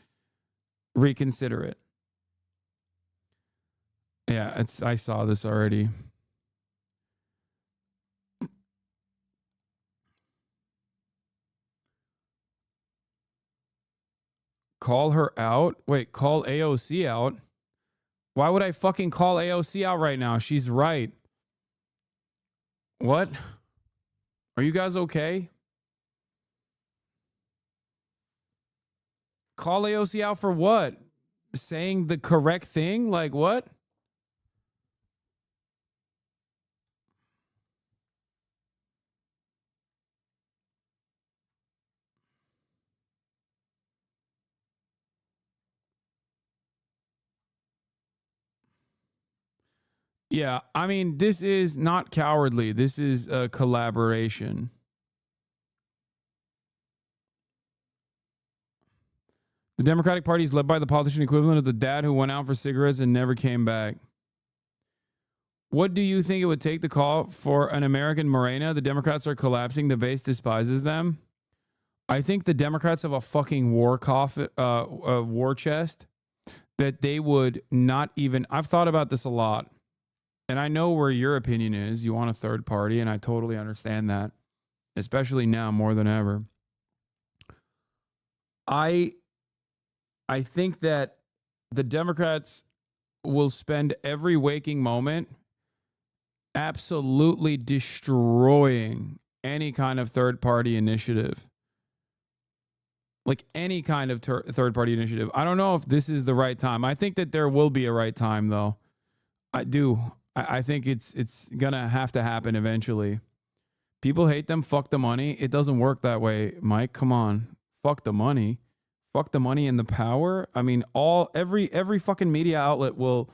Reconsider it. Yeah, I saw this already. Call her out? Wait, call AOC out? Why would I fucking call AOC out right now? She's right. What? Are you guys okay? Call AOC out for what? Saying the correct thing? Like what? Yeah, I mean, this is not cowardly. This is a collaboration. The Democratic Party is led by the politician equivalent of the dad who went out for cigarettes and never came back. What do you think it would take to call for an American Morena? The Democrats are collapsing. The base despises them. I think the Democrats have a fucking war chest that they would not even... I've thought about this a lot. and I know where your opinion is. You want a third party, and I totally understand that, especially now more than ever. I think that the Democrats will spend every waking moment absolutely destroying any kind of third-party initiative. Like any kind of third-party initiative. I don't know if this is the right time. I think that there will be a right time, though. I do. I think it's gonna have to happen eventually. People hate them. Fuck the money. It doesn't work that way, Mike. Come on. Fuck the money. Fuck the money and the power. I mean, every fucking media outlet will.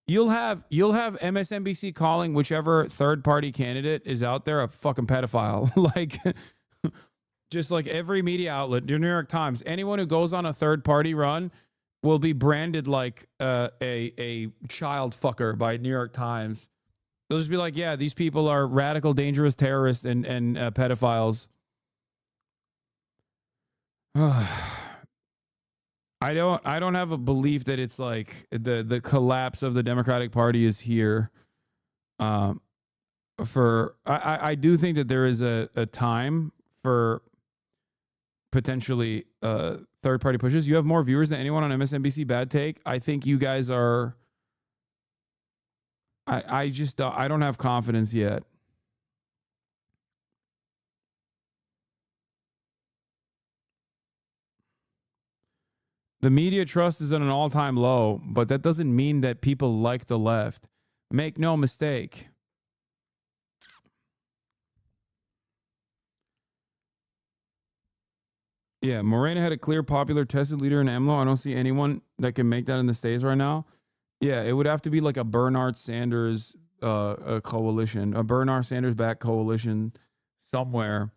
You'll have MSNBC calling whichever third-party candidate is out there a fucking pedophile. Like. Just like every media outlet, the New York Times, anyone who goes on a third-party run will be branded like a child fucker by New York Times. They'll just be like, yeah, these people are radical, dangerous terrorists and pedophiles. I don't have a belief that it's like the collapse of the Democratic Party is here. I do think that there is a time for potentially third-party pushes. You have more viewers than anyone on MSNBC. Bad take. I think you guys are. I don't have confidence yet. The media trust is at an all-time low, but that doesn't mean that people like the left. Make no mistake. Yeah, Morena had a clear, popular, tested leader in AMLO. I don't see anyone that can make that in the States right now. Yeah, it would have to be like a Bernard Sanders a coalition, a Bernard Sanders-backed coalition somewhere.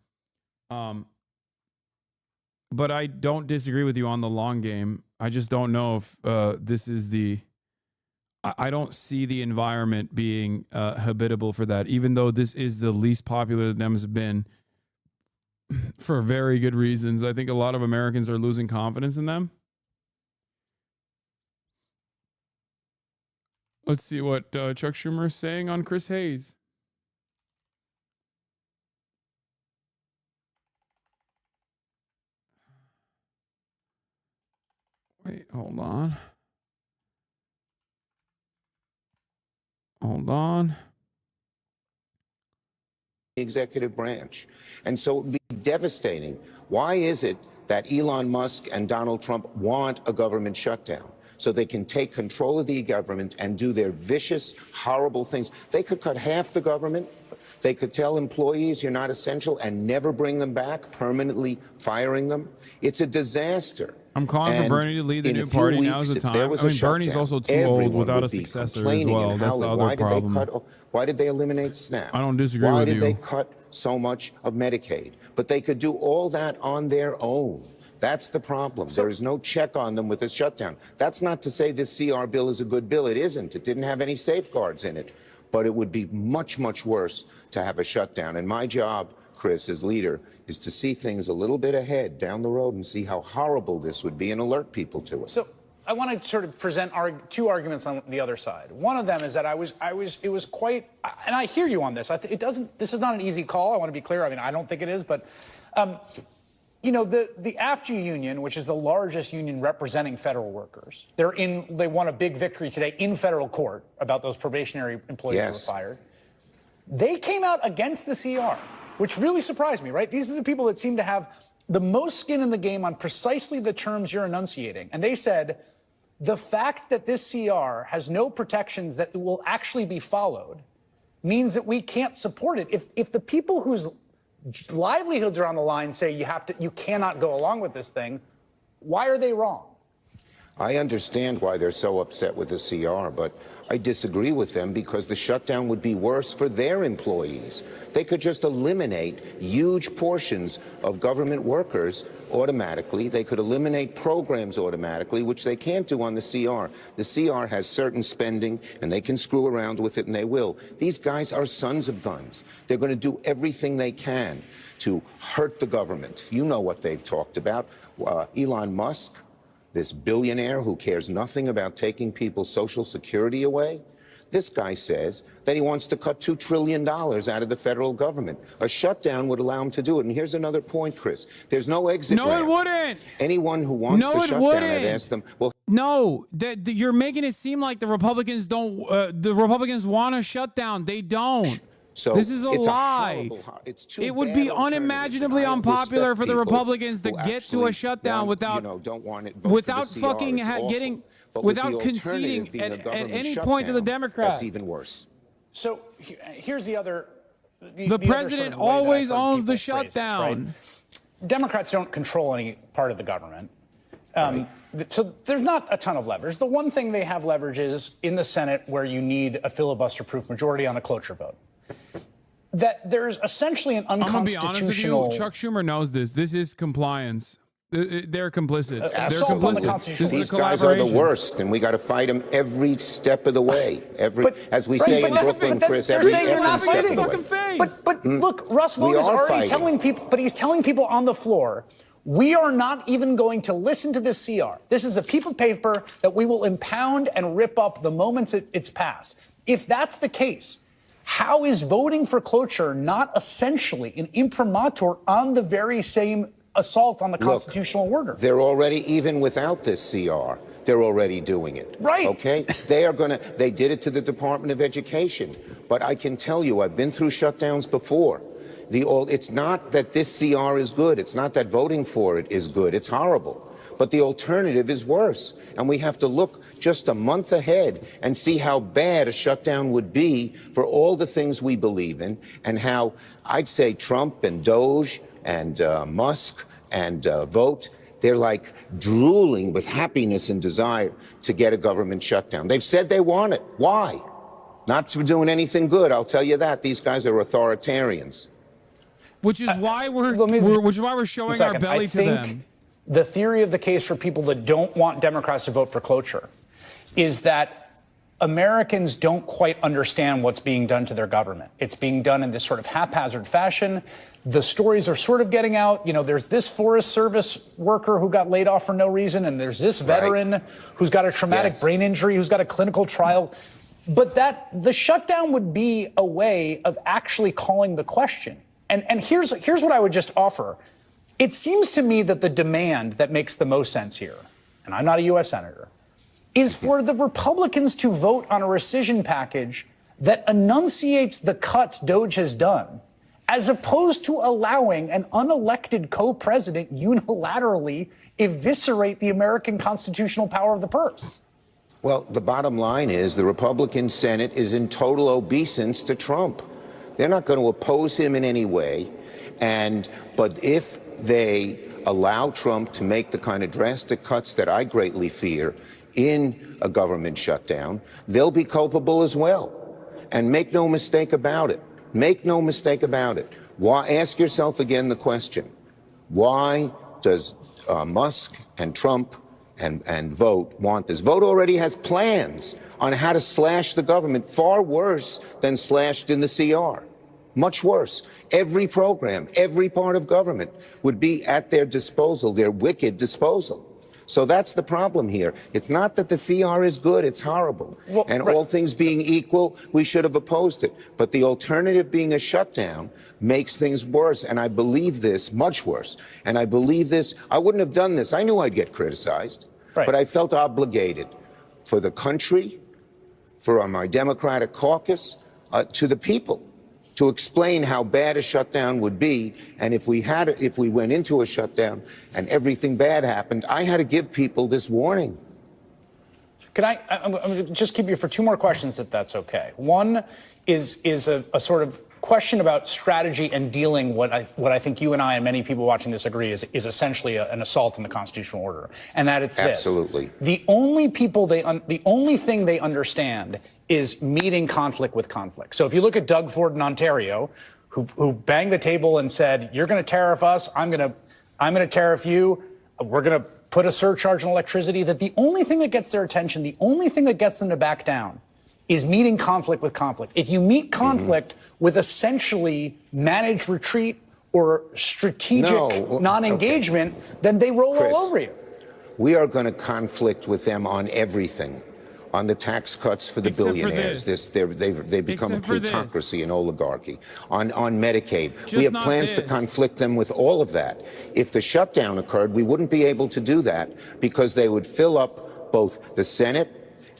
But I don't disagree with you on the long game. I just don't know if this is the... I don't see the environment being habitable for that, even though this is the least popular that them has been. For very good reasons. I think a lot of Americans are losing confidence in them. Let's see what Chuck Schumer is saying on Chris Hayes. Wait, hold on. Hold on. Executive branch. And so it would be devastating. Why is it that Elon Musk and Donald Trump want a government shutdown? So they can take control of the government and do their vicious, horrible things. They could cut half the government. They could tell employees you're not essential and never bring them back, permanently firing them. It's a disaster. I'm calling for Bernie to lead the new party. Now is the time. I mean, Bernie's also too old without a successor as well. That's the other problem. Why did they eliminate SNAP? I don't disagree with you. Why did they cut so much of Medicaid? But they could do all that on their own. That's the problem. There is no check on them with a shutdown. That's not to say this CR bill is a good bill. It isn't. It didn't have any safeguards in it. But it would be much, much worse to have a shutdown. And my job, Chris, as leader, is to see things a little bit ahead down the road and see how horrible this would be and alert people to it. So I want to sort of present two arguments on the other side. One of them is that it was quite, and I hear you on this. This is not an easy call. I want to be clear. I mean, I don't think it is, but you know, the AFG union, which is the largest union representing federal workers, they won a big victory today in federal court about those probationary employees who were fired. They came out against the CR, which really surprised me, right? These are the people that seem to have the most skin in the game on precisely the terms you're enunciating. And they said, the fact that this CR has no protections that will actually be followed means that we can't support it. If the people whose livelihoods are on the line say you cannot go along with this thing, why are they wrong? I understand why they're so upset with the CR, but I disagree with them because the shutdown would be worse for their employees. They could just eliminate huge portions of government workers automatically. They could eliminate programs automatically, which they can't do on the CR. The CR has certain spending, and they can screw around with it, and they will. These guys are sons of guns. They're going to do everything they can to hurt the government. You know what they've talked about. Elon Musk, this billionaire who cares nothing about taking people's Social Security away, This guy says that he wants to cut $2 trillion out of the federal government. A shutdown would allow him to do it. And here's another point, Chris. There's no exit No, ramp. it wouldn't. Anyone who wants No, the it shutdown, wouldn't. I've asked them, well, No, you're making it seem like the Republicans don't. The Republicans want a shutdown. They don't. So this is a it's lie. It's too it would bad be alternatives, unimaginably and I unpopular respect for the people Republicans to who get to actually a shutdown want, without don't want it, vote for without the CR. fucking It's awful. getting But with without the conceding alternative being a at government any point to the shutdown, Democrats. That's even worse. So here's the other. The president always owns the shutdown. Democrats don't control any part of the government. So there's not a ton of leverage. The one thing they have leverage is in the Senate, where you need a filibuster-proof majority on a cloture vote. That there's essentially an unconstitutional. I'm gonna be honest with you. Chuck Schumer knows this. This is compliance. They're complicit. They're assault on the complicit. Constitution. These guys are the worst, and we got to fight them every step of the way. As we say in Brooklyn, Chris, every step of the way. But look, Russ We Vought is are already fighting. telling people, but he's telling people on the floor, we are not even going to listen to this CR. This is a piece of paper that we will impound and rip up the moment it's passed. If that's the case, how is voting for cloture not essentially an imprimatur on the very same assault on the constitutional order? They're already, even without this CR, they're already doing it. Right. Okay? They did it to the Department of Education. But I can tell you, I've been through shutdowns before. It's not that this CR is good. It's not that voting for it is good. It's horrible. But the alternative is worse. And we have to look just a month ahead and see how bad a shutdown would be for all the things we believe in, and how I'd say Trump and Doge and Musk and Vogt, they're like drooling with happiness and desire to get a government shutdown. They've said they want it. Why? Not for doing anything good, I'll tell you that. These guys are authoritarians. Which is why we're showing our belly to them. The theory of the case for people that don't want Democrats to vote for cloture is that Americans don't quite understand what's being done to their government. It's being done in this sort of haphazard fashion. The stories are sort of getting out. You know, there's this Forest Service worker who got laid off for no reason, and there's this veteran who's got a traumatic brain injury, who's got a clinical trial. But the shutdown would be a way of actually calling the question. And here's what I would just offer. It seems to me that the demand that makes the most sense here, and I'm not a U.S. Senator, is for the Republicans to vote on a rescission package that enunciates the cuts Doge has done, as opposed to allowing an unelected co-president unilaterally eviscerate the American constitutional power of the purse. Well, the bottom line is the Republican Senate is in total obeisance to Trump. They're not going to oppose him in any way. But if they allow Trump to make the kind of drastic cuts that I greatly fear in a government shutdown, they'll be culpable as well. And make no mistake about it. Make no mistake about it. Ask yourself again the question, why does Musk and Trump and Vogt want this? Vogt already has plans on how to slash the government, far worse than slashed in the CR. Much worse. Every program, every part of government would be at their disposal, their wicked disposal. So that's the problem here. It's not that the CR is good, it's horrible. All things being equal, we should have opposed it. But the alternative being a shutdown makes things worse. And I believe this, much worse. And I believe this, I wouldn't have done this. I knew I'd get criticized. But I felt obligated for the country, for my Democratic caucus, to the people, to explain how bad a shutdown would be. And if we went into a shutdown and everything bad happened, I had to give people this warning. Can I'm going to just keep you for two more questions, if that's okay. One is a sort of question about strategy and dealing what I think you and I and many people watching this agree is essentially an assault on the constitutional order, and that it's this. Absolutely. The only thing they understand is meeting conflict with conflict. So if you look at Doug Ford in Ontario, who banged the table and said, "You're going to tariff us, I'm going to tariff you, we're going to put a surcharge on electricity," that the only thing that gets their attention, the only thing that gets them to back down, is meeting conflict with conflict. If you meet conflict with essentially managed retreat or strategic non-engagement, then they roll Chris, all over you. We are going to conflict with them on everything. on the tax cuts for the Except for billionaires. this. They've become a Except for this. plutocracy and oligarchy. On Medicaid, Just we have not plans to this. conflict them with all of that. If the shutdown occurred, we wouldn't be able to do that because they would fill up both the Senate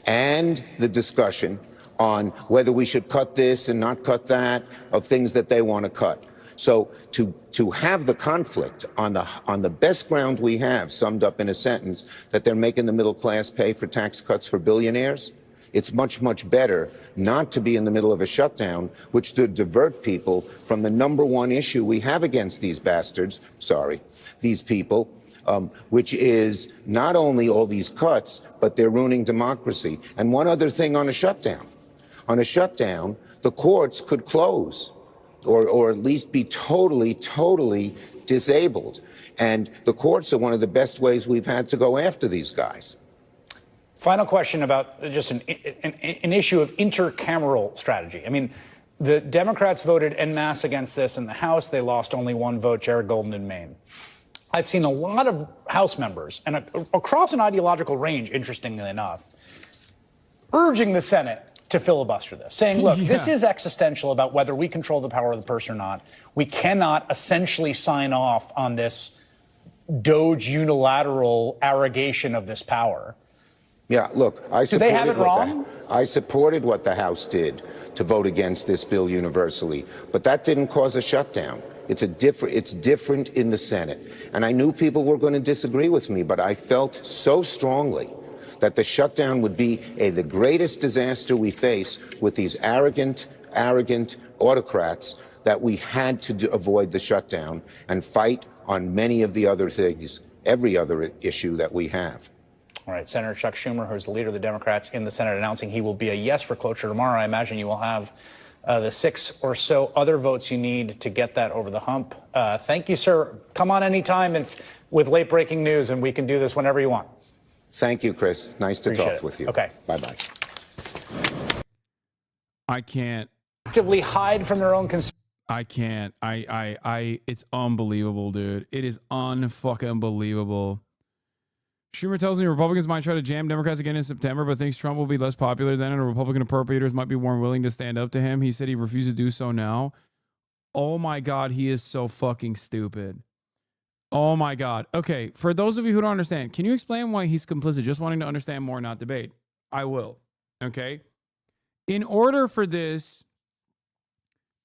and the discussion on whether we should cut this and not cut that, of things that they want to cut. So to have the conflict on the best ground we have, summed up in a sentence, that they're making the middle class pay for tax cuts for billionaires, it's much, much better not to be in the middle of a shutdown, which to divert people from the #1 issue we have against these bastards, these people, which is not only all these cuts, but they're ruining democracy. And one other thing on a shutdown. On a shutdown, the courts could close or at least be totally disabled. And the courts are one of the best ways we've had to go after these guys. Final question about just an issue of intercameral strategy. I mean, the Democrats voted en masse against this in the House. They lost only 1 vote, Jared Golden in Maine. I've seen a lot of House members, and across an ideological range, interestingly enough, urging the Senate to filibuster this, saying, look, this is existential about whether we control the power of the purse or not. We cannot essentially sign off on this Doge unilateral arrogation of this power. Yeah, look, I Do they have it wrong? I supported what the House did to vote against this bill universally, but that didn't cause a shutdown. It's different in the Senate. And I knew people were going to disagree with me, but I felt so strongly that the shutdown would be the greatest disaster we face with these arrogant autocrats that we had to avoid the shutdown and fight on many of the other things, every other issue that we have. All right, Senator Chuck Schumer, who's the leader of the Democrats in the Senate, announcing he will be a yes for cloture tomorrow. I imagine you will have the 6 or so other votes you need to get that over the hump. Thank you, sir. Come on anytime with late breaking news, and we can do this whenever you want. Thank you, Chris. Nice to Appreciate talk it. with you. Okay. Bye-bye. I can't actively hide from their own concerns. I can't. It's unbelievable, dude. It is unfucking believable. Schumer tells me Republicans might try to jam Democrats again in September, but thinks Trump will be less popular then, and Republican appropriators might be more willing to stand up to him. He said he refused to do so now. Oh my God, he is so fucking stupid. Oh my God. Okay, for those of you who don't understand, can you explain why he's complicit? Just wanting to understand more, not debate. I will. Okay? In order for this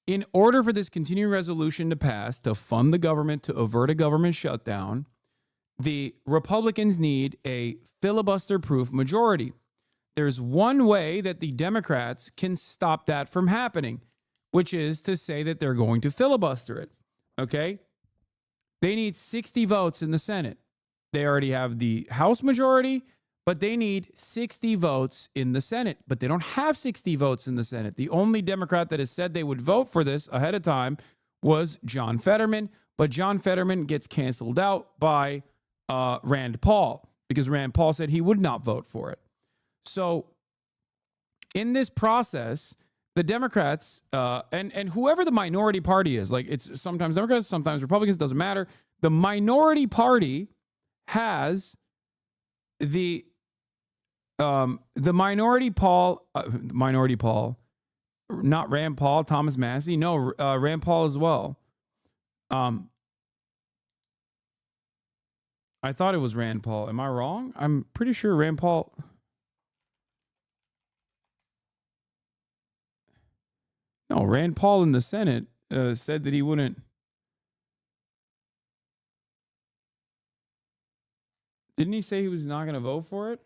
continuing resolution to pass, to fund the government, to avert a government shutdown, the Republicans need a filibuster-proof majority. There's one way that the Democrats can stop that from happening, which is to say that they're going to filibuster it. Okay? They need 60 votes in the Senate. They already have the House majority, but they need 60 votes in the Senate. But they don't have 60 votes in the Senate. The only Democrat that has said they would vote for this ahead of time was John Fetterman. But John Fetterman gets canceled out by Rand Paul because Rand Paul said he would not vote for it. So in this process, the Democrats and whoever the minority party is, like it's sometimes Democrats, sometimes Republicans, doesn't matter. The minority party has the minority Paul, not Rand Paul, Thomas Massie. No, Rand Paul as well. I thought it was Rand Paul. Am I wrong? I'm pretty sure Rand Paul. No, Rand Paul in the Senate said that he wouldn't. Didn't he say he was not going to vote for it?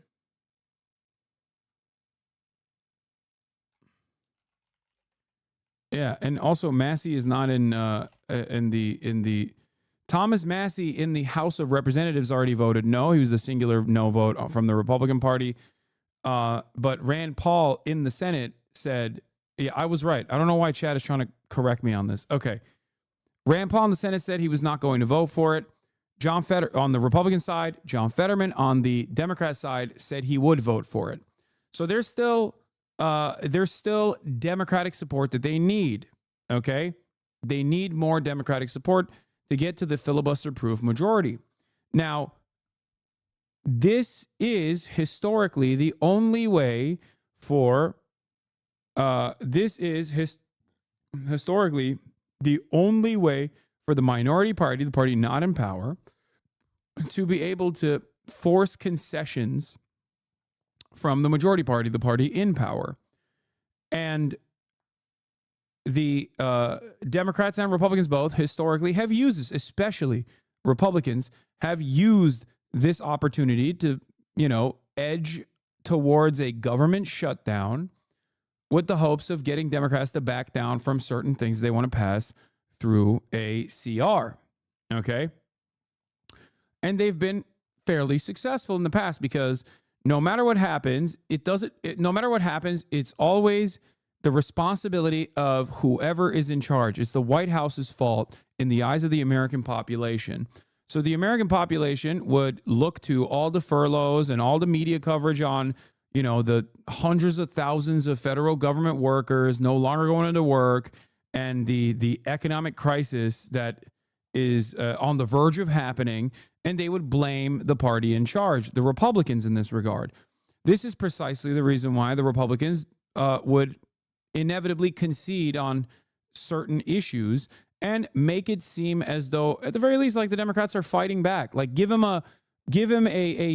Yeah, and also Massie is not in the Thomas Massie in the House of Representatives already voted no. He was the singular no vote from the Republican Party. But Rand Paul in the Senate said, yeah, I was right. I don't know why Chad is trying to correct me on this. Okay. Rand Paul in the Senate said he was not going to vote for it. John Fetterman on the Republican side, John Fetterman on the Democrat side said he would vote for it. So there's still Democratic support that they need. Okay. They need more Democratic support to get to the filibuster-proof majority. Now, this is historically the only way for historically the only way for the minority party, the party not in power, to be able to force concessions from the majority party, the party in power. And the Democrats and Republicans both historically have used this, especially Republicans have used this opportunity to, edge towards a government shutdown with the hopes of getting Democrats to back down from certain things they want to pass through a CR. Okay? And they've been fairly successful in the past because no matter what happens, it's always the responsibility of whoever is in charge. It's the White House's fault in the eyes of the American population. So the American population would look to all the furloughs and all the media coverage on, the hundreds of thousands of federal government workers no longer going into work and the economic crisis that is on the verge of happening, and they would blame the party in charge, the Republicans in this regard. This is precisely the reason why the Republicans would inevitably concede on certain issues and make it seem as though, at the very least, like the Democrats are fighting back. Like give him a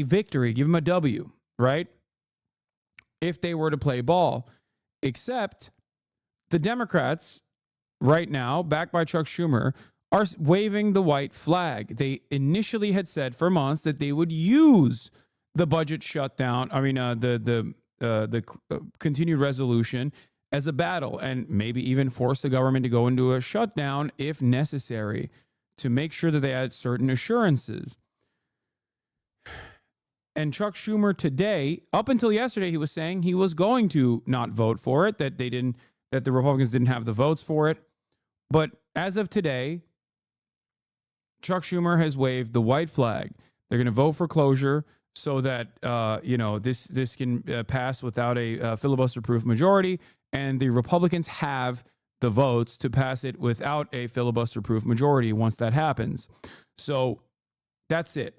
victory, give him a W, right? If they were to play ball. Except the Democrats right now, backed by Chuck Schumer, are waving the white flag. They initially had said for months that they would use the budget shutdown, the continued resolution as a battle and maybe even force the government to go into a shutdown if necessary to make sure that they had certain assurances. And Chuck Schumer today, up until yesterday, he was saying he was going to not vote for it, that the Republicans didn't have the votes for it. But as of today, Chuck Schumer has waved the white flag. They're going to vote for closure so that this can pass without a filibuster-proof majority, and the Republicans have the votes to pass it without a filibuster-proof majority once that happens. So that's it.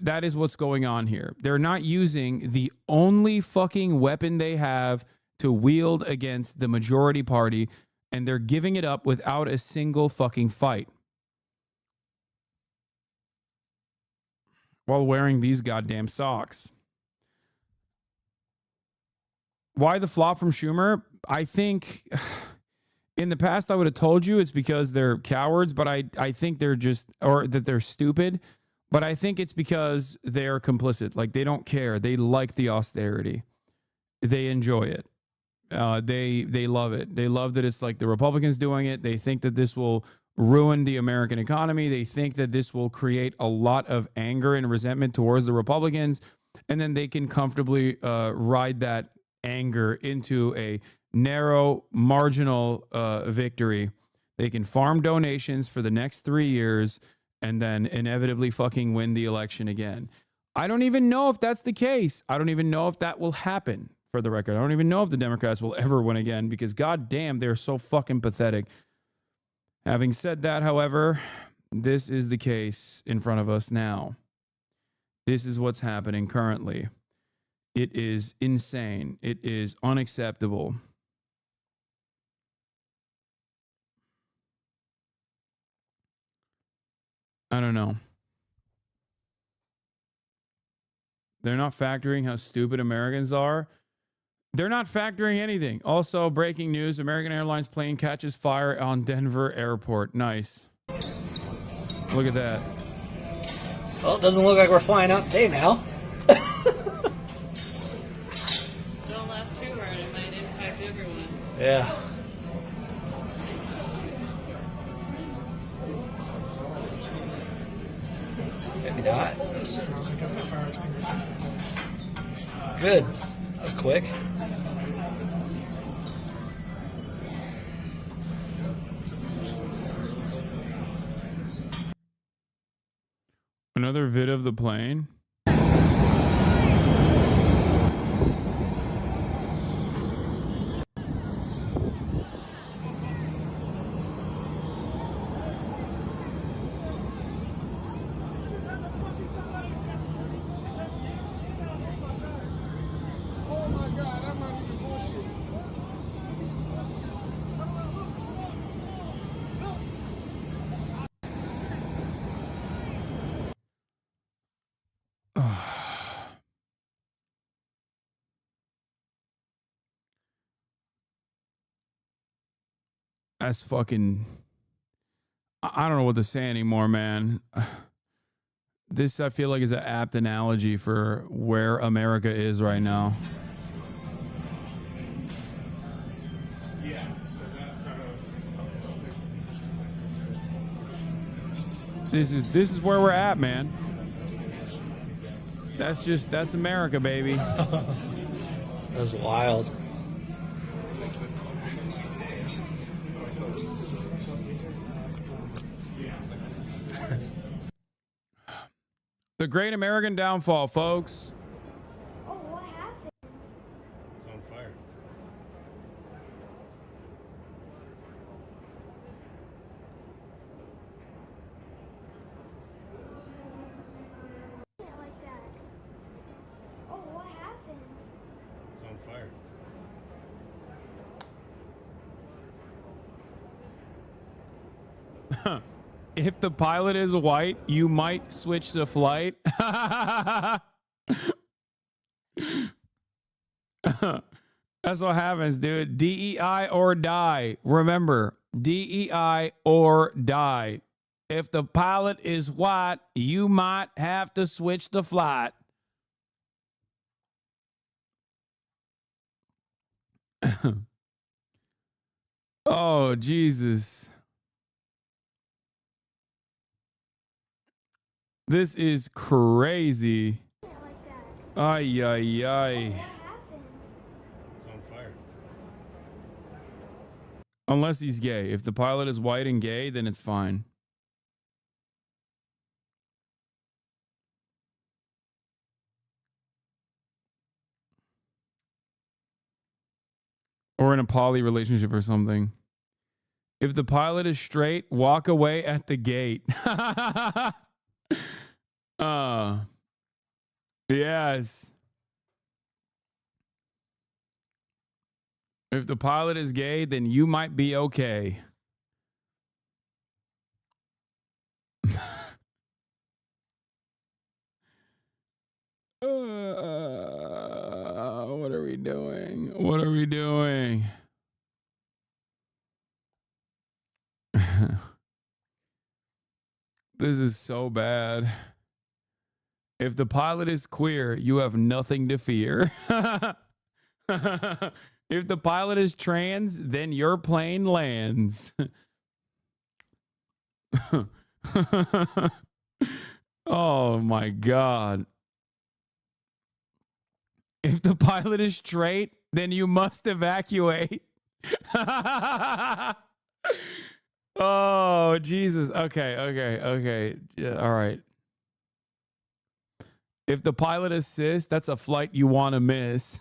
That is what's going on here. They're not using the only fucking weapon they have to wield against the majority party, and they're giving it up without a single fucking fight, while wearing these goddamn socks. Why the flop from Schumer? I think in the past I would have told you it's because they're cowards, but I think they're that they're stupid. But I think it's because they're complicit. Like, they don't care. They like the austerity. They enjoy it. They love it. They love that it's like the Republicans doing it. They think that this will ruin the American economy. They think that this will create a lot of anger and resentment towards the Republicans. And then they can comfortably ride that anger into a narrow, marginal victory. They can farm donations for the next 3 years and then inevitably fucking win the election again. I don't even know if that's the case. I don't even know if that will happen, for the record. I don't even know if the Democrats will ever win again because, goddamn, they're so fucking pathetic. Having said that, however, this is the case in front of us now. This is what's happening currently. It is insane. It is unacceptable. I don't know. They're not factoring how stupid Americans are. They're not factoring anything. Also, breaking news, American Airlines plane catches fire on Denver airport. Nice. Look at that. Well, it doesn't look like we're flying out today now. Don't laugh too hard. It might impact everyone. Yeah. Maybe not. Good. That was quick. Another vid of the plane. That's fucking... I don't know what to say anymore, man. This, I feel like, is an apt analogy for where America is right now. Yeah, so that's kind of... This is where we're at, man. That's America, baby. That's wild. The Great American Downfall, folks. Oh, what happened? It's on fire. Like that. Oh, what happened? It's on fire. If the pilot is white, you might switch to flight. That's what happens, dude. DEI or die. Remember, DEI or die. If the pilot is white, you might have to switch to flight. Oh, Jesus. This is crazy. Ay, ay, ay. It's on fire. Unless he's gay. If the pilot is white and gay, then it's fine. Or in a poly relationship or something. If the pilot is straight, walk away at the gate. Yes. If the pilot is gay, then you might be okay. What are we doing? What are we doing? This is so bad. If the pilot is queer, you have nothing to fear. If the pilot is trans, then your plane lands. Oh my God. If the pilot is straight, then you must evacuate. Oh, Jesus. Okay. Yeah, all right. If the pilot is cis, that's a flight you want to miss.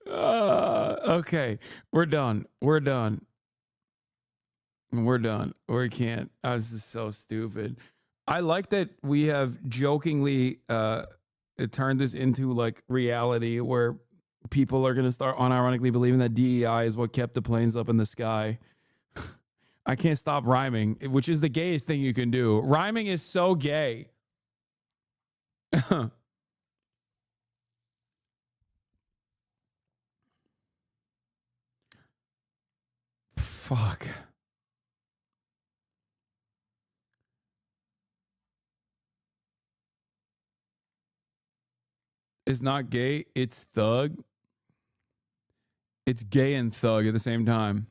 Okay. We're done. We can't. I was just so stupid. I like that we have jokingly turned this into like reality where people are going to start unironically believing that DEI is what kept the planes up in the sky. I can't stop rhyming, which is the gayest thing you can do. Rhyming is so gay. Fuck. It's not gay, it's thug. It's gay and thug at the same time.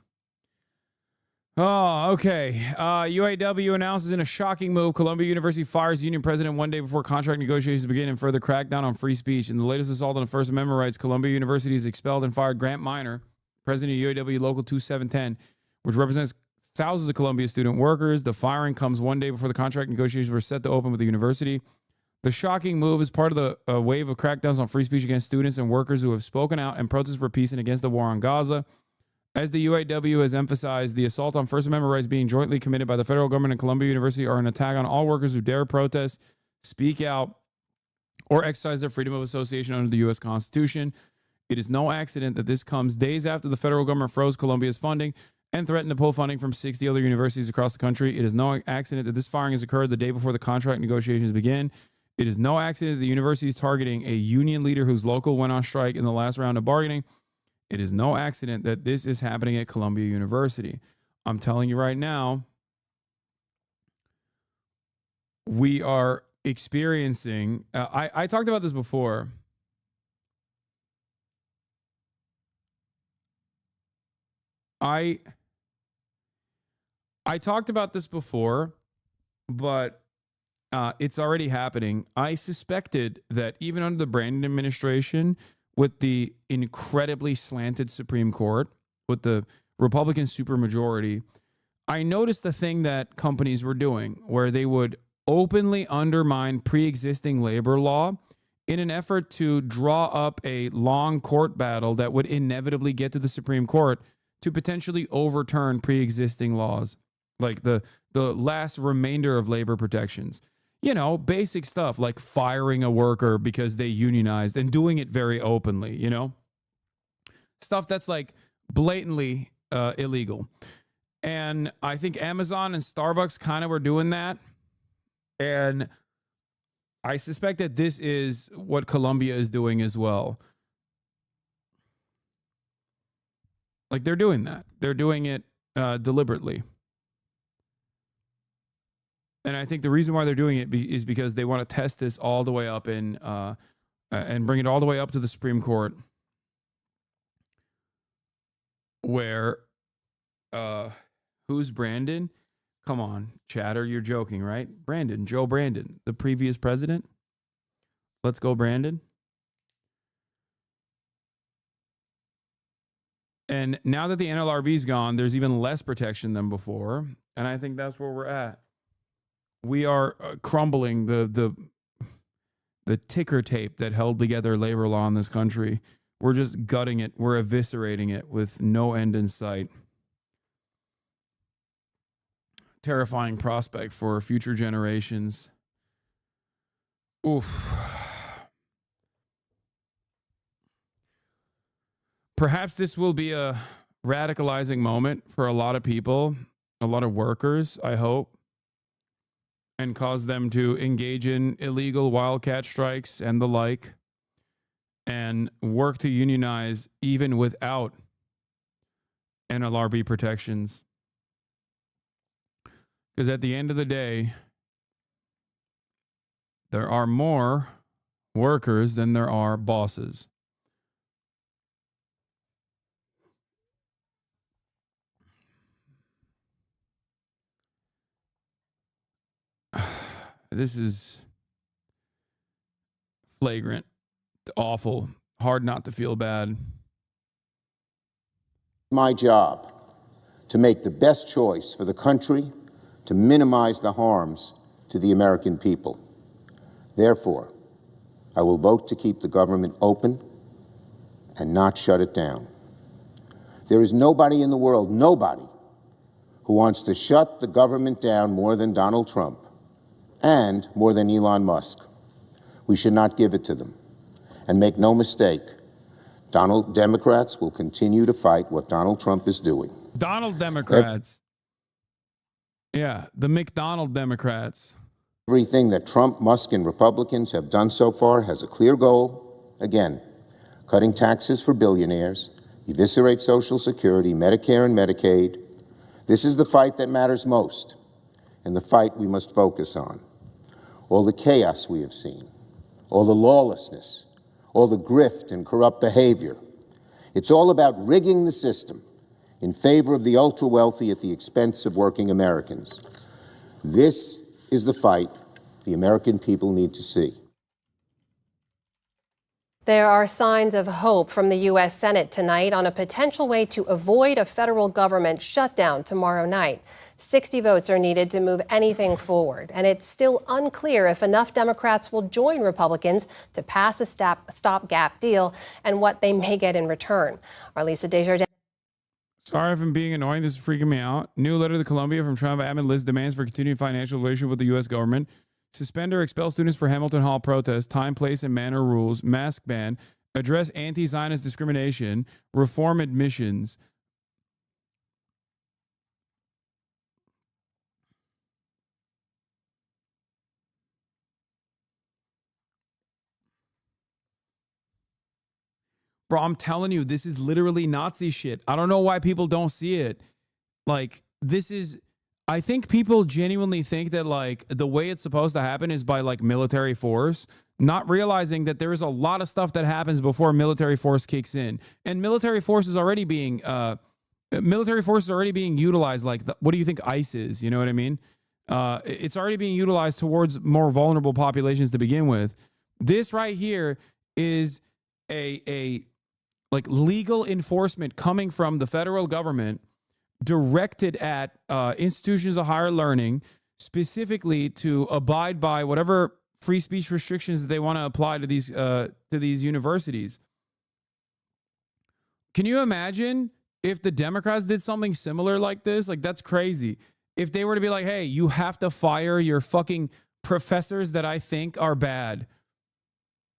Oh, okay. UAW announces in a shocking move, Columbia University fires union president one day before contract negotiations begin and further crackdown on free speech. In the latest assault on the First Amendment rights, Columbia University has expelled and fired Grant Minor, president of UAW Local 2710, which represents thousands of Columbia student workers. The firing comes one day before the contract negotiations were set to open with the university. The shocking move is part of the wave of crackdowns on free speech against students and workers who have spoken out and protested for peace and against the war on Gaza. As the UAW has emphasized, the assault on First Amendment rights being jointly committed by the federal government and Columbia University are an attack on all workers who dare protest, speak out, or exercise their freedom of association under the U.S. Constitution. It is no accident that this comes days after the federal government froze Columbia's funding and threatened to pull funding from 60 other universities across the country. It is no accident that this firing has occurred the day before the contract negotiations begin. It is no accident that the university is targeting a union leader whose local went on strike in the last round of bargaining. It is no accident that this is happening at Columbia University. I'm telling you right now, we are experiencing, I talked about this before. I talked about this before, but it's already happening. I suspected that even under the Brandon administration, with the incredibly slanted Supreme Court, with the Republican supermajority, I noticed the thing that companies were doing where they would openly undermine pre-existing labor law in an effort to draw up a long court battle that would inevitably get to the Supreme Court to potentially overturn pre-existing laws, like the last remainder of labor protections. You know, basic stuff like firing a worker because they unionized and doing it very openly, you know? Stuff that's like blatantly illegal. And I think Amazon and Starbucks kind of were doing that. And I suspect that this is what Columbia is doing as well. Like they're doing that. They're doing it deliberately. And I think the reason why they're doing it is because they want to test this all the way up and bring it all the way up to the Supreme Court, where who's Brandon? Come on, chatter, you're joking, right? Brandon, Joe Brandon, the previous president. Let's go, Brandon. And now that the NLRB's gone, there's even less protection than before. And I think that's where we're at. We are crumbling the ticker tape that held together labor law in this country. We're just gutting it. We're eviscerating it with no end in sight. Terrifying prospect for future generations. Oof. Perhaps this will be a radicalizing moment for a lot of people, a lot of workers, I hope, and cause them to engage in illegal wildcat strikes and the like, and work to unionize even without NLRB protections. Because at the end of the day, there are more workers than there are bosses. This is flagrant, awful, hard not to feel bad. My job to make the best choice for the country, to minimize the harms to the American people. Therefore, I will vote to keep the government open and not shut it down. There is nobody in the world, nobody, who wants to shut the government down more than Donald Trump and more than Elon Musk. We should not give it to them. And make no mistake, Democrats will continue to fight what Donald Trump is doing. Donald Democrats. Yeah, the McDonald Democrats. Everything that Trump, Musk, and Republicans have done so far has a clear goal. Again, cutting taxes for billionaires, eviscerate Social Security, Medicare, and Medicaid. This is the fight that matters most, and the fight we must focus on. All the chaos we have seen, all the lawlessness, all the grift and corrupt behavior. It's all about rigging the system in favor of the ultra-wealthy at the expense of working Americans. This is the fight the American people need to see. There are signs of hope from the U.S. Senate tonight on a potential way to avoid a federal government shutdown tomorrow night. 60 votes are needed to move anything forward, and it's still unclear if enough Democrats will join Republicans to pass a stopgap deal and what they may get in return. Our Lisa Desjardins. Sorry if I'm being annoying. This is freaking me out. New letter to Columbia from Trump admin lists demands for continued financial relationship with the U.S. government. Suspend or expel students for Hamilton Hall protest. Time, place, and manner rules. Mask ban. Address anti-Zionist discrimination. Reform admissions. Bro, I'm telling you, this is literally Nazi shit. I don't know why people don't see it. Like, this is, I think people genuinely think that, like, the way it's supposed to happen is by, like, military force, not realizing that there is a lot of stuff that happens before military force kicks in. And military force is already being, utilized. Like, what do you think ICE is? You know what I mean? It's already being utilized towards more vulnerable populations to begin with. This right here is a like legal enforcement coming from the federal government directed at institutions of higher learning, specifically to abide by whatever free speech restrictions that they want to apply to these universities. Can you imagine if the Democrats did something similar like this? Like, that's crazy. If they were to be like, hey, you have to fire your fucking professors that I think are bad.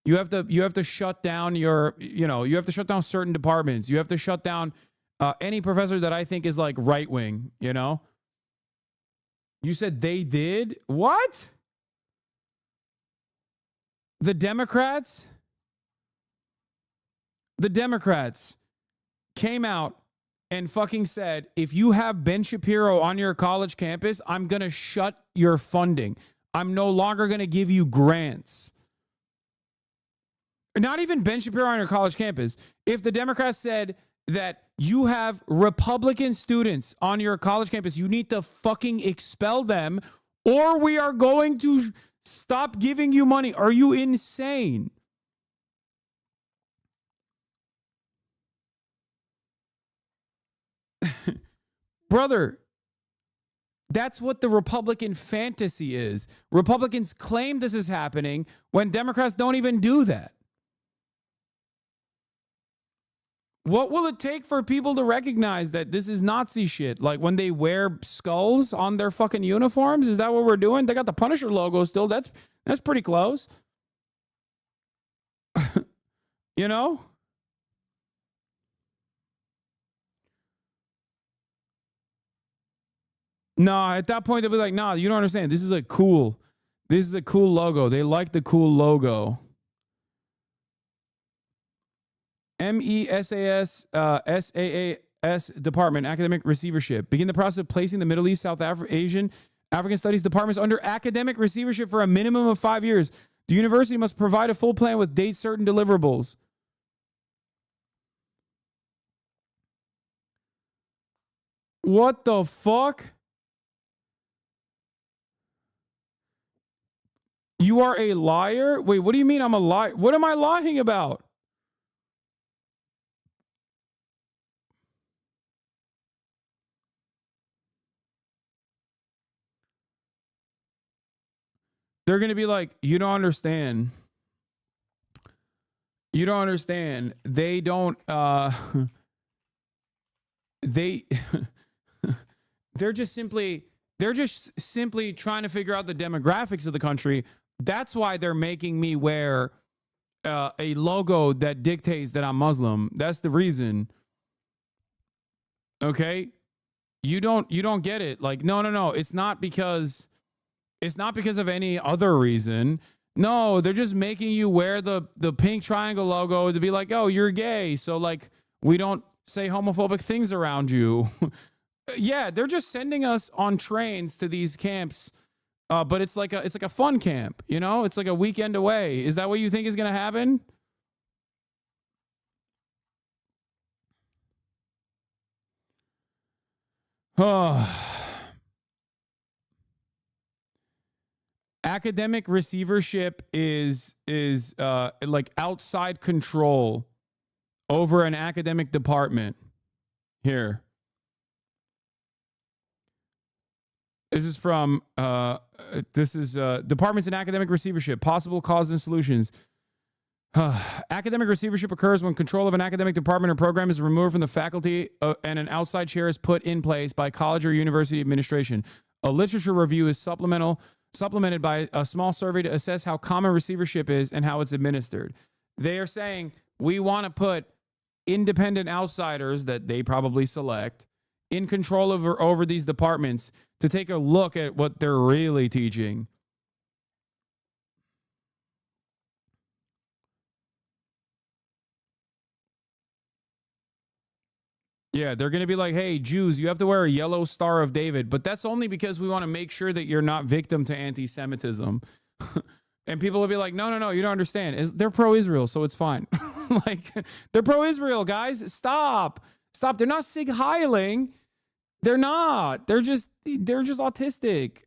You have to shut down you have to shut down certain departments. You have to shut down any professor that I think is like right wing, you know? You said they did? What? The Democrats came out and fucking said, if you have Ben Shapiro on your college campus, I'm going to shut your funding. I'm no longer going to give you grants. Not even Ben Shapiro on your college campus. If the Democrats said that you have Republican students on your college campus, you need to fucking expel them or we are going to stop giving you money. Are you insane? Brother, that's what the Republican fantasy is. Republicans claim this is happening when Democrats don't even do that. What will it take for people to recognize that this is Nazi shit? Like when they wear skulls on their fucking uniforms? Is that what we're doing? They got the Punisher logo still. That's pretty close. You know? No, at that point they'll be like, nah, you don't understand. This is a cool logo. They like the cool logo. MESAS SAAS Department, Academic Receivership. Begin the process of placing the Middle East, South Asian, African Studies departments under academic receivership for a minimum of 5 years. The university must provide a full plan with date certain deliverables. What the fuck? You are a liar? Wait, what do you mean I'm a liar? What am I lying about? They're going to be like, you don't understand. You don't understand. They don't, they're just simply trying to figure out the demographics of the country. That's why they're making me wear a logo that dictates that I'm Muslim. That's the reason. Okay? You don't get it. Like, no. It's not because of any other reason. No, they're just making you wear the pink triangle logo to be like, oh, you're gay. So like we don't say homophobic things around you. Yeah, they're just sending us on trains to these camps. But it's like a fun camp, you know? It's like a weekend away. Is that what you think is going to happen? Academic receivership is like outside control over an academic department. Here. This is from Departments in Academic Receivership, Possible Causes and Solutions. Academic receivership occurs when control of an academic department or program is removed from the faculty and an outside chair is put in place by college or university administration. A literature review is supplemented by a small survey to assess how common receivership is and how it's administered. They are saying we want to put independent outsiders that they probably select in control over these departments to take a look at what they're really teaching. Yeah, they're going to be like, hey, Jews, you have to wear a yellow Star of David. But that's only because we want to make sure that you're not victim to anti-Semitism. And people will be like, no, you don't understand. They're pro-Israel, so it's fine. Like, they're pro-Israel, guys. Stop. They're not Sig Heiling. They're not. They're just autistic.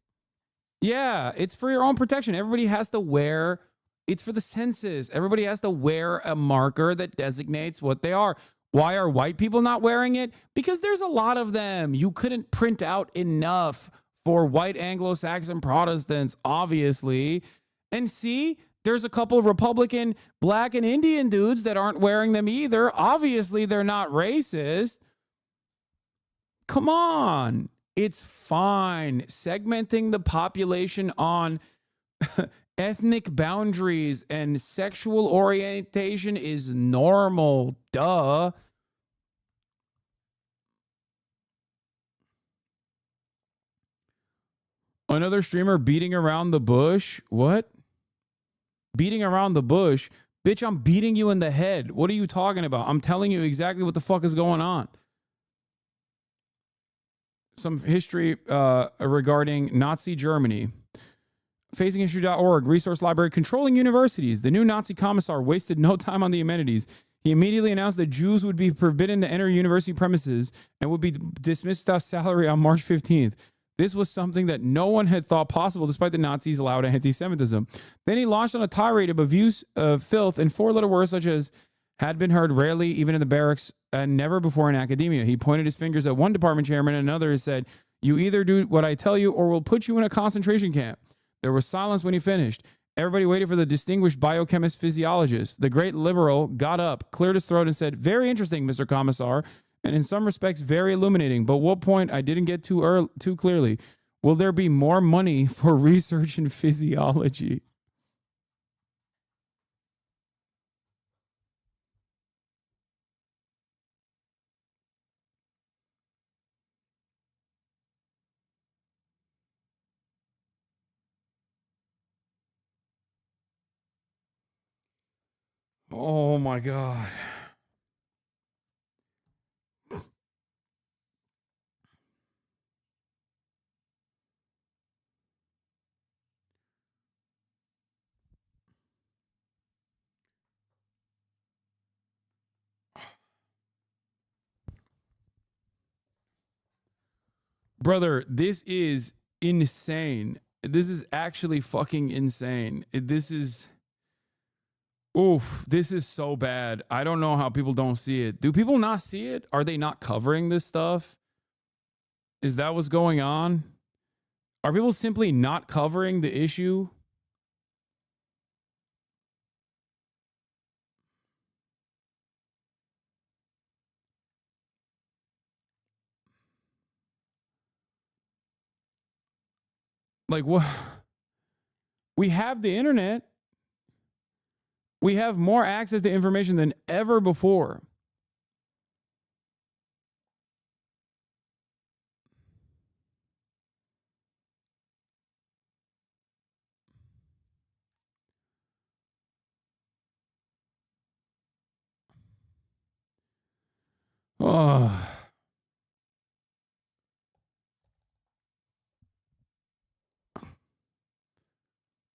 Yeah, it's for your own protection. Everybody has to wear, it's for the census. Everybody has to wear a marker that designates what they are. Why are white people not wearing it? Because there's a lot of them. You couldn't print out enough for white Anglo-Saxon Protestants, obviously. And see, there's a couple of Republican, black, and Indian dudes that aren't wearing them either. Obviously, they're not racist. Come on. It's fine. Segmenting the population on ethnic boundaries and sexual orientation is normal. Duh. Another streamer beating around the bush. What? Beating around the bush? Bitch, I'm beating you in the head. What are you talking about? I'm telling you exactly what the fuck is going on. Some history regarding Nazi Germany. Facinghistory.org, resource library, controlling universities. The new Nazi commissar wasted no time on the amenities. He immediately announced that Jews would be forbidden to enter university premises and would be dismissed without salary on March 15th. This was something that no one had thought possible despite the Nazis' loud anti-Semitism. Then he launched on a tirade of abuse, filth, and four-letter words such as had been heard rarely even in the barracks and never before in academia. He pointed his fingers at one department chairman and another and said, "You either do what I tell you or we'll put you in a concentration camp." There was silence when he finished. Everybody waited for the distinguished biochemist physiologist. The great liberal got up, cleared his throat, and said, "Very interesting, Mr. Commissar, and in some respects very illuminating. But what point I didn't get too clearly. Will there be more money for research in physiology?" Oh my God. Brother, this is insane. This is actually fucking insane. This is... Oof, this is so bad. I don't know how people don't see it. Do people not see it? Are they not covering this stuff? Is that what's going on? Are people simply not covering the issue? Like, what? We have the internet. We have more access to information than ever before. Oh.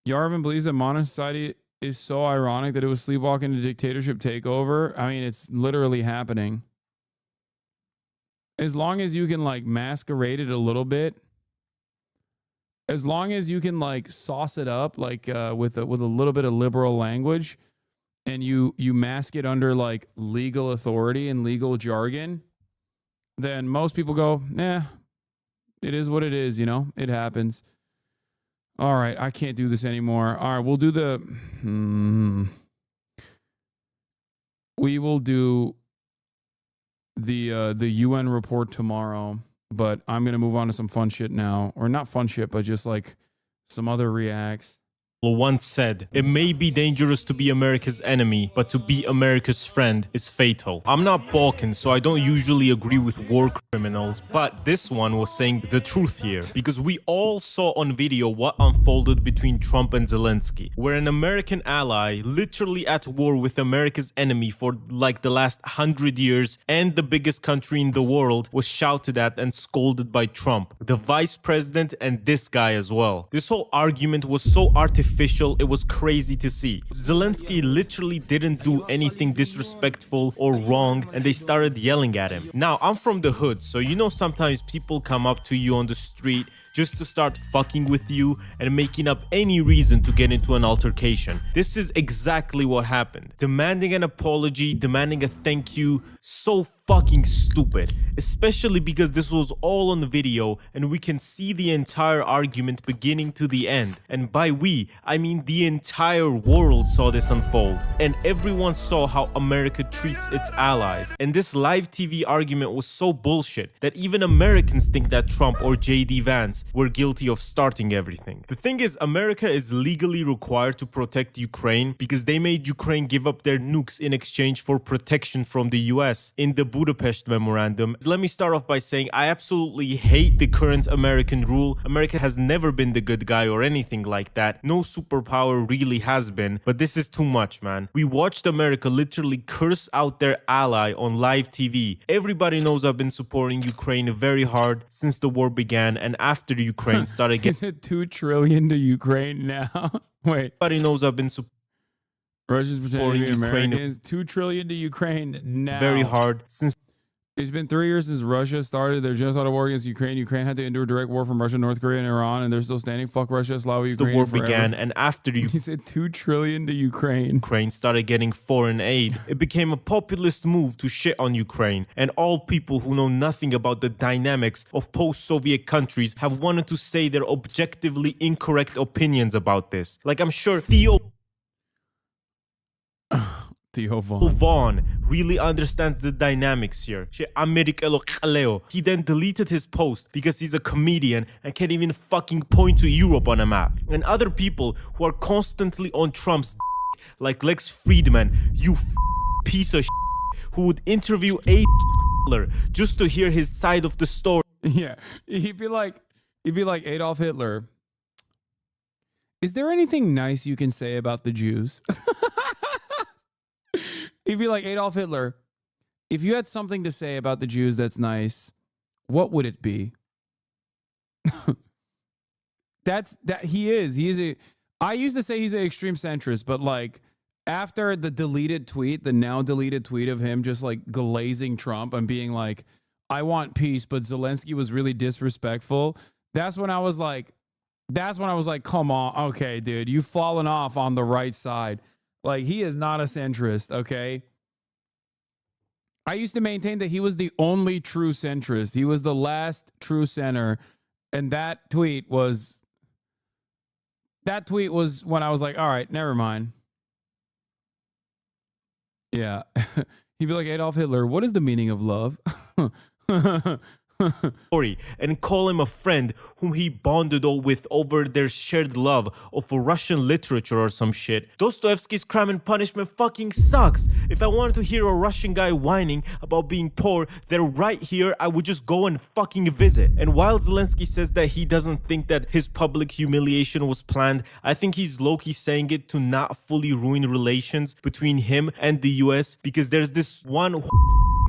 Yarvin believes that modern society is so ironic that it was sleepwalking to dictatorship takeover. I mean, it's literally happening. As long as you can like masquerade it a little bit, as long as you can like sauce it up like with a little bit of liberal language, and you mask it under like legal authority and legal jargon, then most people go, it is what it is, you know, it happens. All right, I can't do this anymore. All right, we'll do the... We will do the UN report tomorrow, but I'm going to move on to some fun shit now. Or not fun shit, but just like some other reacts. once said, "It may be dangerous to be America's enemy, but to be America's friend is fatal." I'm not Balkan, so I don't usually agree with war criminals, but this one was saying the truth here, because we all saw on video what unfolded between Trump and Zelensky, where an American ally, literally at war with America's enemy for like the last 100 years and the biggest country in the world, was shouted at and scolded by Trump, the vice president, and this guy as well. This whole argument was so artificial, it was crazy to see. Zelensky literally didn't do anything disrespectful or wrong, and they started yelling at him. Now, I'm from the hood, so you know sometimes people come up to you on the street just to start fucking with you and making up any reason to get into an altercation. This is exactly what happened. Demanding an apology, demanding a thank you, so fucking stupid. Especially because this was all on video and we can see the entire argument beginning to the end. And by we, I mean the entire world saw this unfold. And everyone saw how America treats its allies. And this live TV argument was so bullshit that even Americans think that Trump or JD Vance were guilty of starting everything. The thing is, America is legally required to protect Ukraine because they made Ukraine give up their nukes in exchange for protection from the US in the Budapest Memorandum. Let me start off by saying I absolutely hate the current American rule. America has never been the good guy or anything like that. No superpower really has been, but this is too much, man. We watched America literally curse out their ally on live TV. Everybody knows I've been supporting Ukraine very hard since the war began and after Ukraine started getting... Is it $2 trillion to Ukraine now? Wait. Everybody knows I've been supporting Russia's pretending to be Ukraine. Americans. $2 trillion to Ukraine now. Very hard since... It's been 3 years since Russia started their genocidal war against Ukraine. Ukraine had to endure direct war from Russia, North Korea, and Iran, and they're still standing. Fuck Russia, Slava, Ukraine. The war forever. began, and after He said $2 trillion to Ukraine. Ukraine started getting foreign aid, it became a populist move to shit on Ukraine. And all people who know nothing about the dynamics of post-Soviet countries have wanted to say their objectively incorrect opinions about this. Like I'm sure Theo Vaughn really understands the dynamics here. He then deleted his post because he's a comedian and can't even fucking point to Europe on a map. And other people who are constantly on Trump's like Lex Friedman, you piece of who would interview Hitler just to hear his side of the story. Yeah, he'd be like Adolf Hitler. Is there anything nice you can say about the Jews? He'd be like, Adolf Hitler, if you had something to say about the Jews that's nice, what would it be? He is I used to say he's an extreme centrist, but like after the now deleted tweet of him just like glazing Trump and being like, I want peace, but Zelensky was really disrespectful. That's when I was like, come on. Okay, dude, you've fallen off on the right side. Like, he is not a centrist, okay? I used to maintain that he was the only true centrist. He was the last true center. And that tweet was when I was like, all right, never mind. Yeah. He'd be like, Adolf Hitler, what is the meaning of love? And call him a friend whom he bonded with over their shared love of Russian literature or some shit. Dostoevsky's Crime and Punishment fucking sucks. If I wanted to hear a Russian guy whining about being poor, they're right here, I would just go and fucking visit. And while Zelensky says that he doesn't think that his public humiliation was planned, I think he's low-key saying it to not fully ruin relations between him and the US, because there's this one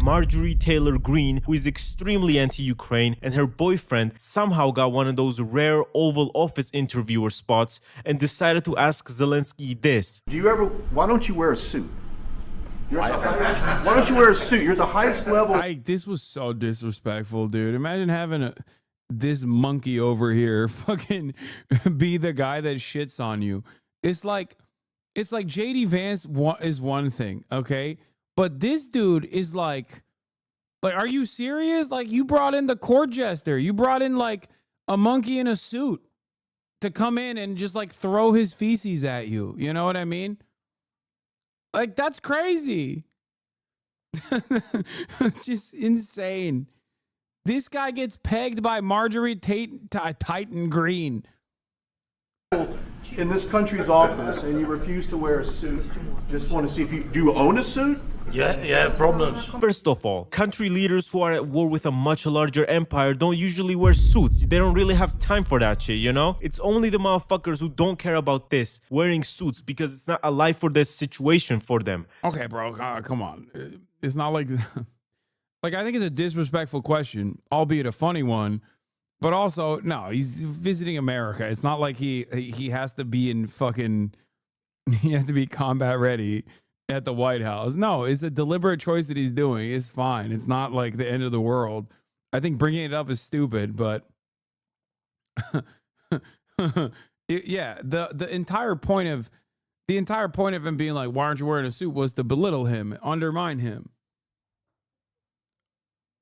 Marjorie Taylor Greene who is extremely anti-Ukraine, and her boyfriend somehow got one of those rare Oval Office interviewer spots and decided to ask Zelensky this. Why don't you wear a suit? Why don't you wear a suit? You're the highest level. This was so disrespectful, dude. Imagine having this monkey over here fucking be the guy that shits on you. It's like JD Vance is one thing, okay? But this dude is like, are you serious? Like, you brought in the court jester. You brought in like a monkey in a suit to come in and just like throw his feces at you. You know what I mean? Like, that's crazy. It's just insane. This guy gets pegged by Marjorie Titan Green. in this country's office and you refuse to wear a suit, just want to see if do you own a suit? Yeah, problems. First of all, country leaders who are at war with a much larger empire don't usually wear suits. They don't really have time for that shit, you know? It's only the motherfuckers who don't care about this wearing suits because it's not a life or death situation for them. Okay, bro, come on. It's not like... Like, I think it's a disrespectful question, albeit a funny one. But also, no, he's visiting America. It's not like he has to be in fucking... He has to be combat ready at the White House. No, it's a deliberate choice that he's doing. It's fine. It's not like the end of the world. I think bringing it up is stupid, but... yeah, the entire point of him being like, why aren't you wearing a suit, was to belittle him, undermine him.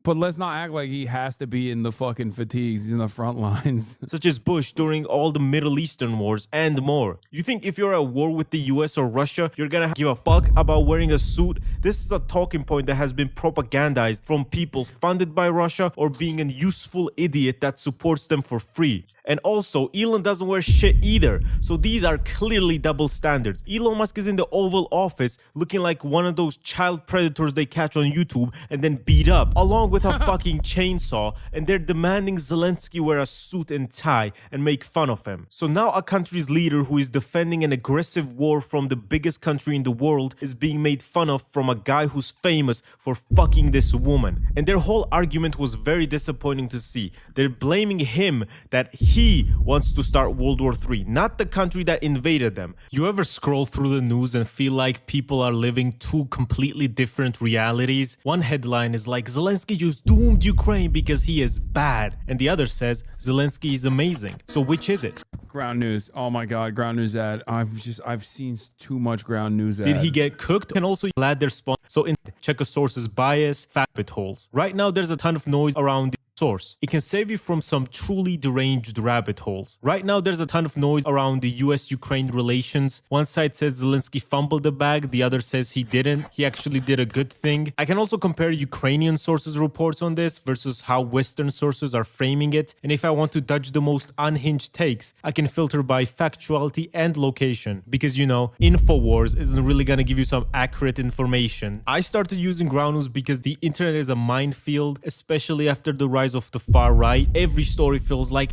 But let's not act like he has to be in the fucking fatigues. He's in the front lines. Such as Bush during all the Middle Eastern wars and more. You think if you're at war with the US or Russia, you're gonna give a fuck about wearing a suit? This is a talking point that has been propagandized from people funded by Russia or being a useful idiot that supports them for free. And also, Elon doesn't wear shit either. So these are clearly double standards. Elon Musk is in the Oval Office looking like one of those child predators they catch on YouTube and then beat up, along with a fucking chainsaw, and they're demanding Zelensky wear a suit and tie and make fun of him. So now a country's leader who is defending an aggressive war from the biggest country in the world is being made fun of from a guy who's famous for fucking this woman. And their whole argument was very disappointing to see. They're blaming him that he wants to start World War III, not the country that invaded them. You ever scroll through the news and feel like people are living two completely different realities? One headline is like, Zelensky just doomed Ukraine because he is bad. And the other says, Zelensky is amazing. So which is it? Ground news. Oh my God, ground news ad. I've seen too much ground news ads. Did he get cooked? And also add their sponsor. So check a source's bias, rabbit holes. Right now, there's a ton of noise around the source. It can save you from some truly deranged rabbit holes. Right now, there's a ton of noise around the US-Ukraine relations. One side says Zelensky fumbled the bag, the other says he didn't. He actually did a good thing. I can also compare Ukrainian sources' reports on this versus how Western sources are framing it. And if I want to dodge the most unhinged takes, I can filter by factuality and location. Because, you know, InfoWars isn't really gonna give you some accurate information. I started using ground news because the internet is a minefield, especially after the rise of the far right. Every story feels like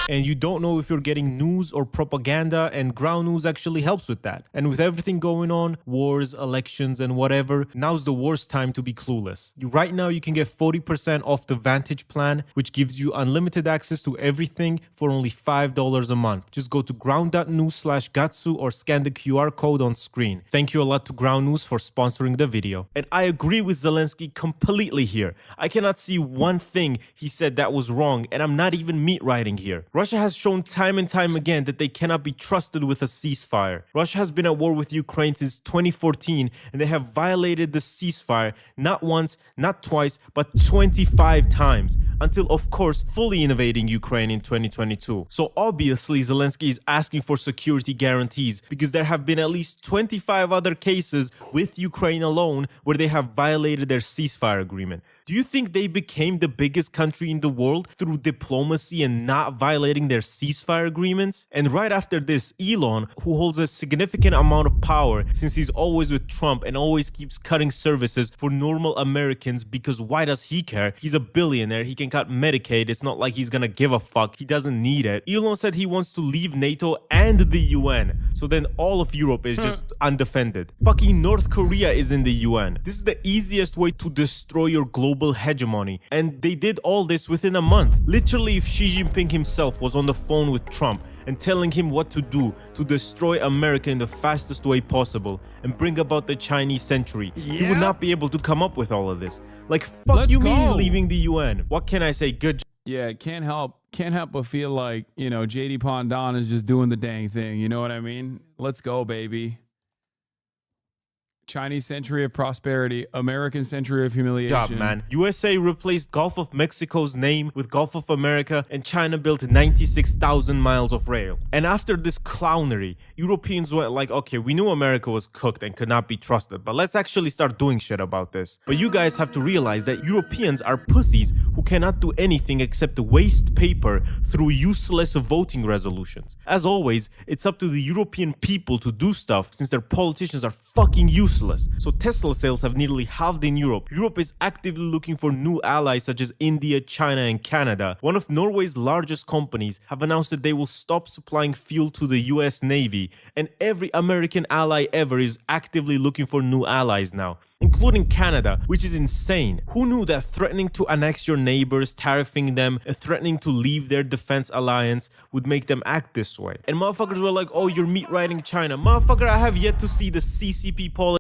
and you don't know if you're getting news or propaganda, and ground news actually helps with that. And with everything going on, wars, elections, and whatever, now's the worst time to be clueless. Right now, you can get 40% off the Vantage plan, which gives you unlimited access to everything for only $5 a month. Just go to ground.news/Gatsu or scan the QR code on screen. Thank you a lot to Ground News for sponsoring the video. And I agree with Zelensky completely here. I cannot see one thing he said that was wrong, and I'm not even meat writing here. Russia has shown time and time again that they cannot be trusted with a ceasefire. Russia has been at war with Ukraine since 2014, and they have violated the ceasefire not once, not twice, but 25 times, until of course fully invading Ukraine in 2022. So obviously Zelensky is asking for security guarantees because there have been at least 25 other cases with Ukraine alone where they have violated their ceasefire agreement. Do you think they became the biggest country in the world through diplomacy and not violating their ceasefire agreements? And right after this, Elon, who holds a significant amount of power since he's always with Trump and always keeps cutting services for normal Americans because why does he care? He's a billionaire, he can cut Medicaid, it's not like he's gonna give a fuck, he doesn't need it. Elon said he wants to leave NATO and the UN, so then all of Europe is just undefended. Fucking North Korea is in the UN. This is the easiest way to destroy your global hegemony, and they did all this within a month. Literally, if Xi Jinping himself was on the phone with Trump and telling him what to do to destroy America in the fastest way possible and bring about the Chinese century, he would not be able to come up with all of this. Like, fuck you mean leaving the UN? What can I say? Good. Yeah, can't help but feel like, you know, JD Pondon is just doing the dang thing. You know what I mean? Let's go, baby. Chinese century of prosperity, American century of humiliation. Job, man. USA replaced Gulf of Mexico's name with Gulf of America, and China built 96,000 miles of rail. And after this clownery, Europeans went like, okay, we knew America was cooked and could not be trusted, but let's actually start doing shit about this. But you guys have to realize that Europeans are pussies who cannot do anything except waste paper through useless voting resolutions. As always, it's up to the European people to do stuff since their politicians are fucking useless. So Tesla sales have nearly halved in Europe. Europe is actively looking for new allies such as India, China, and Canada. One of Norway's largest companies have announced that they will stop supplying fuel to the US Navy, and every American ally ever is actively looking for new allies now, including Canada, which is insane. Who knew that threatening to annex your neighbors, tariffing them, and threatening to leave their defense alliance would make them act this way? And motherfuckers were like, oh, you're meat riding China. Motherfucker, I have yet to see the CCP policy.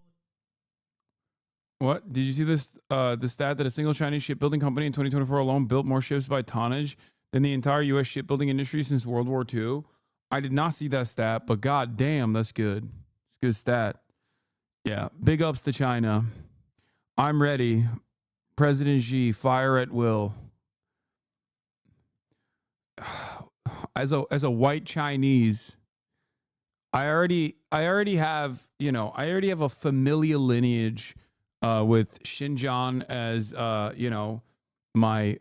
What? Did you see this? The stat that a single Chinese shipbuilding company in 2024 alone built more ships by tonnage than the entire U.S. shipbuilding industry since World War II? I did not see that stat, but god damn, that's good. It's a good stat. Yeah, big ups to China. I'm ready. President Xi, fire at will. As a white Chinese, I already have a familial lineage with Xinjiang as my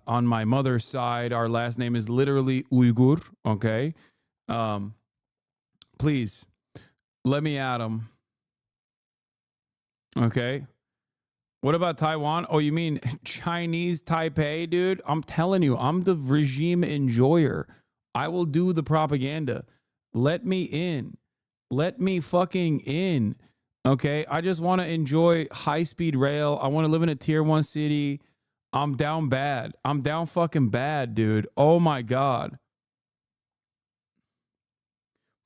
on my mother's side. Our last name is literally Uyghur. Okay, please let me at him. Okay. What about Taiwan? Oh, you mean Chinese Taipei, dude? I'm telling you, I'm the regime enjoyer. I will do the propaganda. Let me in. Let me fucking in. Okay. I just want to enjoy high-speed rail. I want to live in a tier 1 city. I'm down bad. I'm down fucking bad, dude. Oh my God.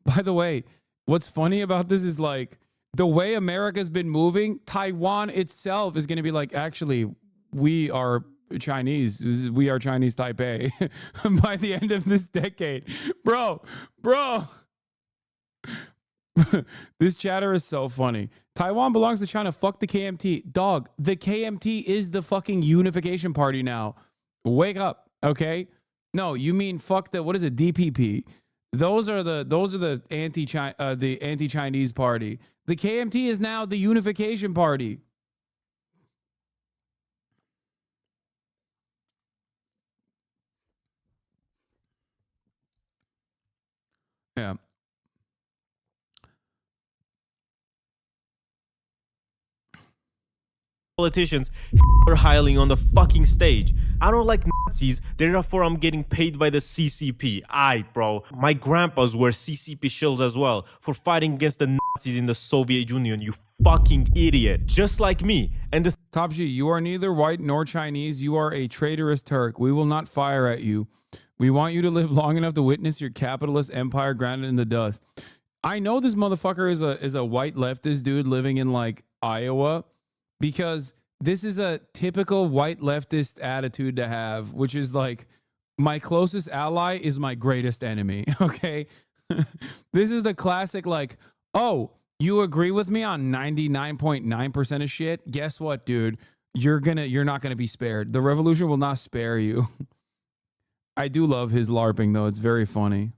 By the way, what's funny about this is like, the way America's been moving, Taiwan itself is going to be like, actually, we are Chinese. We are Chinese Taipei by the end of this decade. Bro. This chatter is so funny. Taiwan belongs to China. Fuck the KMT. Dog, the KMT is the fucking unification party now. Wake up, okay? No, you mean fuck the, what is it, DPP? Those are the anti-Chinese party. The KMT is now the unification party. Yeah. Politicians are hiling on the fucking stage. I don't like Nazis, therefore I'm getting paid by the CCP. Aight, bro. My grandpas were CCP shills as well for fighting against the Nazis in the Soviet Union, you fucking idiot. Just like me. And the Top G, you are neither white nor Chinese. You are a traitorous Turk. We will not fire at you. We want you to live long enough to witness your capitalist empire grounded in the dust. I know this motherfucker is a white leftist dude living in like Iowa, because this is a typical white leftist attitude to have, which is like, my closest ally is my greatest enemy. Okay. This is the classic, like, oh, you agree with me on 99.9% of shit? Guess what, dude? You're not gonna be spared. The revolution will not spare you. I do love his LARPing though. It's very funny.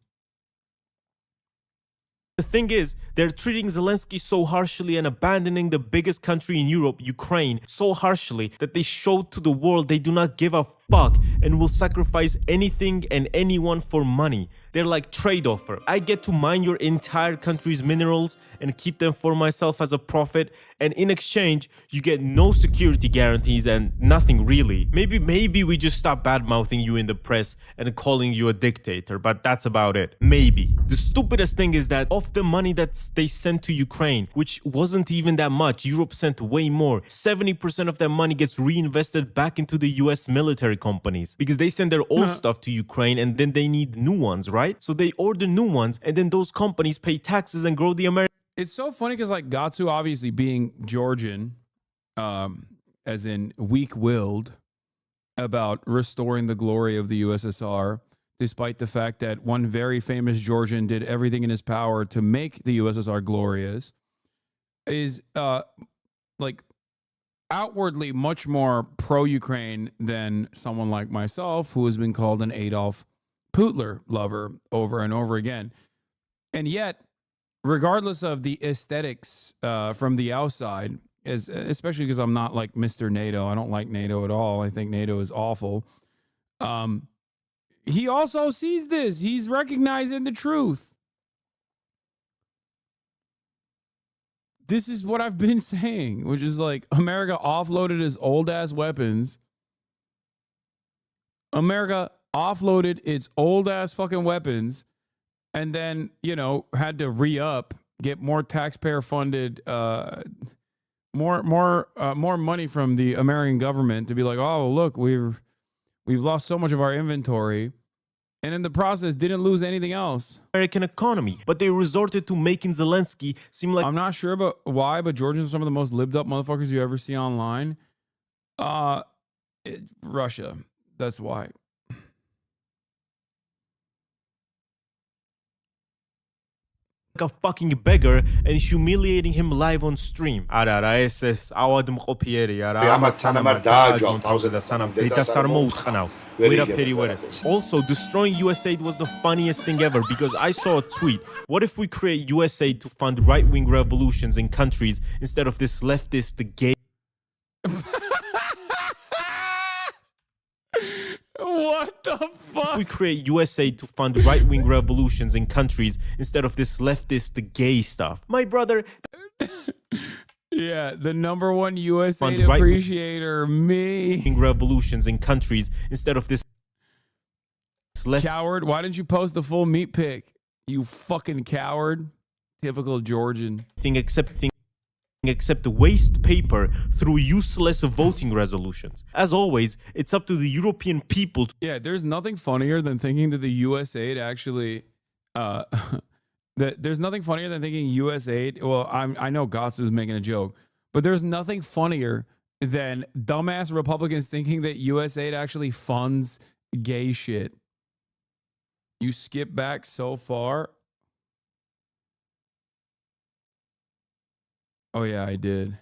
The thing is, they're treating Zelensky so harshly and abandoning the biggest country in Europe, Ukraine, so harshly that they showed to the world they do not give a fuck and will sacrifice anything and anyone for money. They're like trade offer. I get to mine your entire country's minerals and keep them for myself as a profit, and in exchange, you get no security guarantees and nothing really. Maybe we just stop bad-mouthing you in the press and calling you a dictator, but that's about it. Maybe. The stupidest thing is that of the money that they sent to Ukraine, which wasn't even that much, Europe sent way more. 70% of that money gets reinvested back into the US military companies because they send their old stuff to Ukraine and then they need new ones, right? So they order new ones and then those companies pay taxes and grow the American. It's so funny because like Gatsu obviously being Georgian, as in weak-willed about restoring the glory of the USSR, despite the fact that one very famous Georgian did everything in his power to make the USSR glorious. is like outwardly much more pro-Ukraine than someone like myself, who has been called an Adolf Hitler lover over and over again. And yet, regardless of the aesthetics from the outside, especially because I'm not like Mr. NATO, I don't like NATO at all. I think NATO is awful. He also sees this. He's recognizing the truth. This is what I've been saying, which is like America offloaded its old ass weapons. America offloaded its old ass fucking weapons and then, you know, had to re-up, get more taxpayer funded, more money from the American government to be like, oh, look, we've lost so much of our inventory. And in the process, didn't lose anything else. American economy, but they resorted to making Zelensky seem like... I'm not sure about why, but Georgians are some of the most lived up motherfuckers you ever see online. Russia. That's why. a fucking beggar and humiliating him live on stream. არა ეს ავად მყოფიერი არა ამათ სანამ არ დააჯვალ თავზე და სანამ დედას არ მოუწყნავ ვერაფერი ვერ ეს. Also, destroying USAID was the funniest thing ever because I saw a tweet. What if we create USAID to fund right-wing revolutions in countries instead of this leftist, the gay? What the fuck? If we create USAID to fund right-wing revolutions in countries instead of this leftist, the gay stuff. My brother... Yeah, the number one USAID appreciator, me. Revolutions in countries instead of this... Coward, why didn't you post the full meat pic? You fucking coward. Typical Georgian. Except waste paper through useless voting resolutions. As always, it's up to the European people. Yeah, there's nothing funnier than thinking that the USAID actually... there's nothing funnier than thinking USAID... Well, I know Gotts was making a joke, but there's nothing funnier than dumbass Republicans thinking that USAID actually funds gay shit. You skip back so far. Oh, yeah, I did.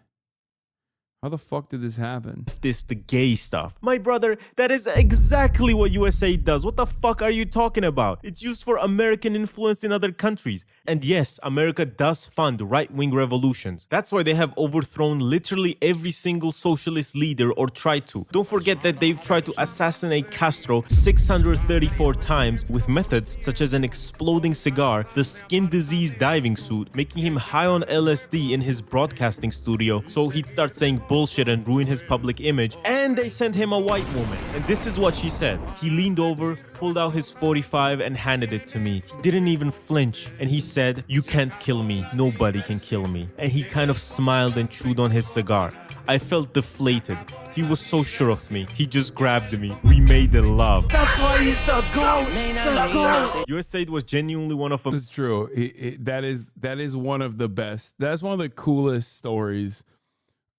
How the fuck did this happen? The gay stuff. My brother, that is exactly what USAID does. What the fuck are you talking about? It's used for American influence in other countries. And yes, America does fund right-wing revolutions. That's why they have overthrown literally every single socialist leader or tried to. Don't forget that they've tried to assassinate Castro 634 times with methods such as an exploding cigar, the skin disease diving suit, making him high on LSD in his broadcasting studio so he'd start saying bullshit and ruin his public image, and they sent him a white woman. And this is what she said. He leaned over, pulled out his 45 and handed it to me. He didn't even flinch, and he said, "You can't kill me. Nobody can kill me." And he kind of smiled and chewed on his cigar. I felt deflated. He was so sure of me. He just grabbed me. We made love. That's why he's the GOAT! The GOAT! USAID was genuinely one of them. It's true. That is one of the best. That's one of the coolest stories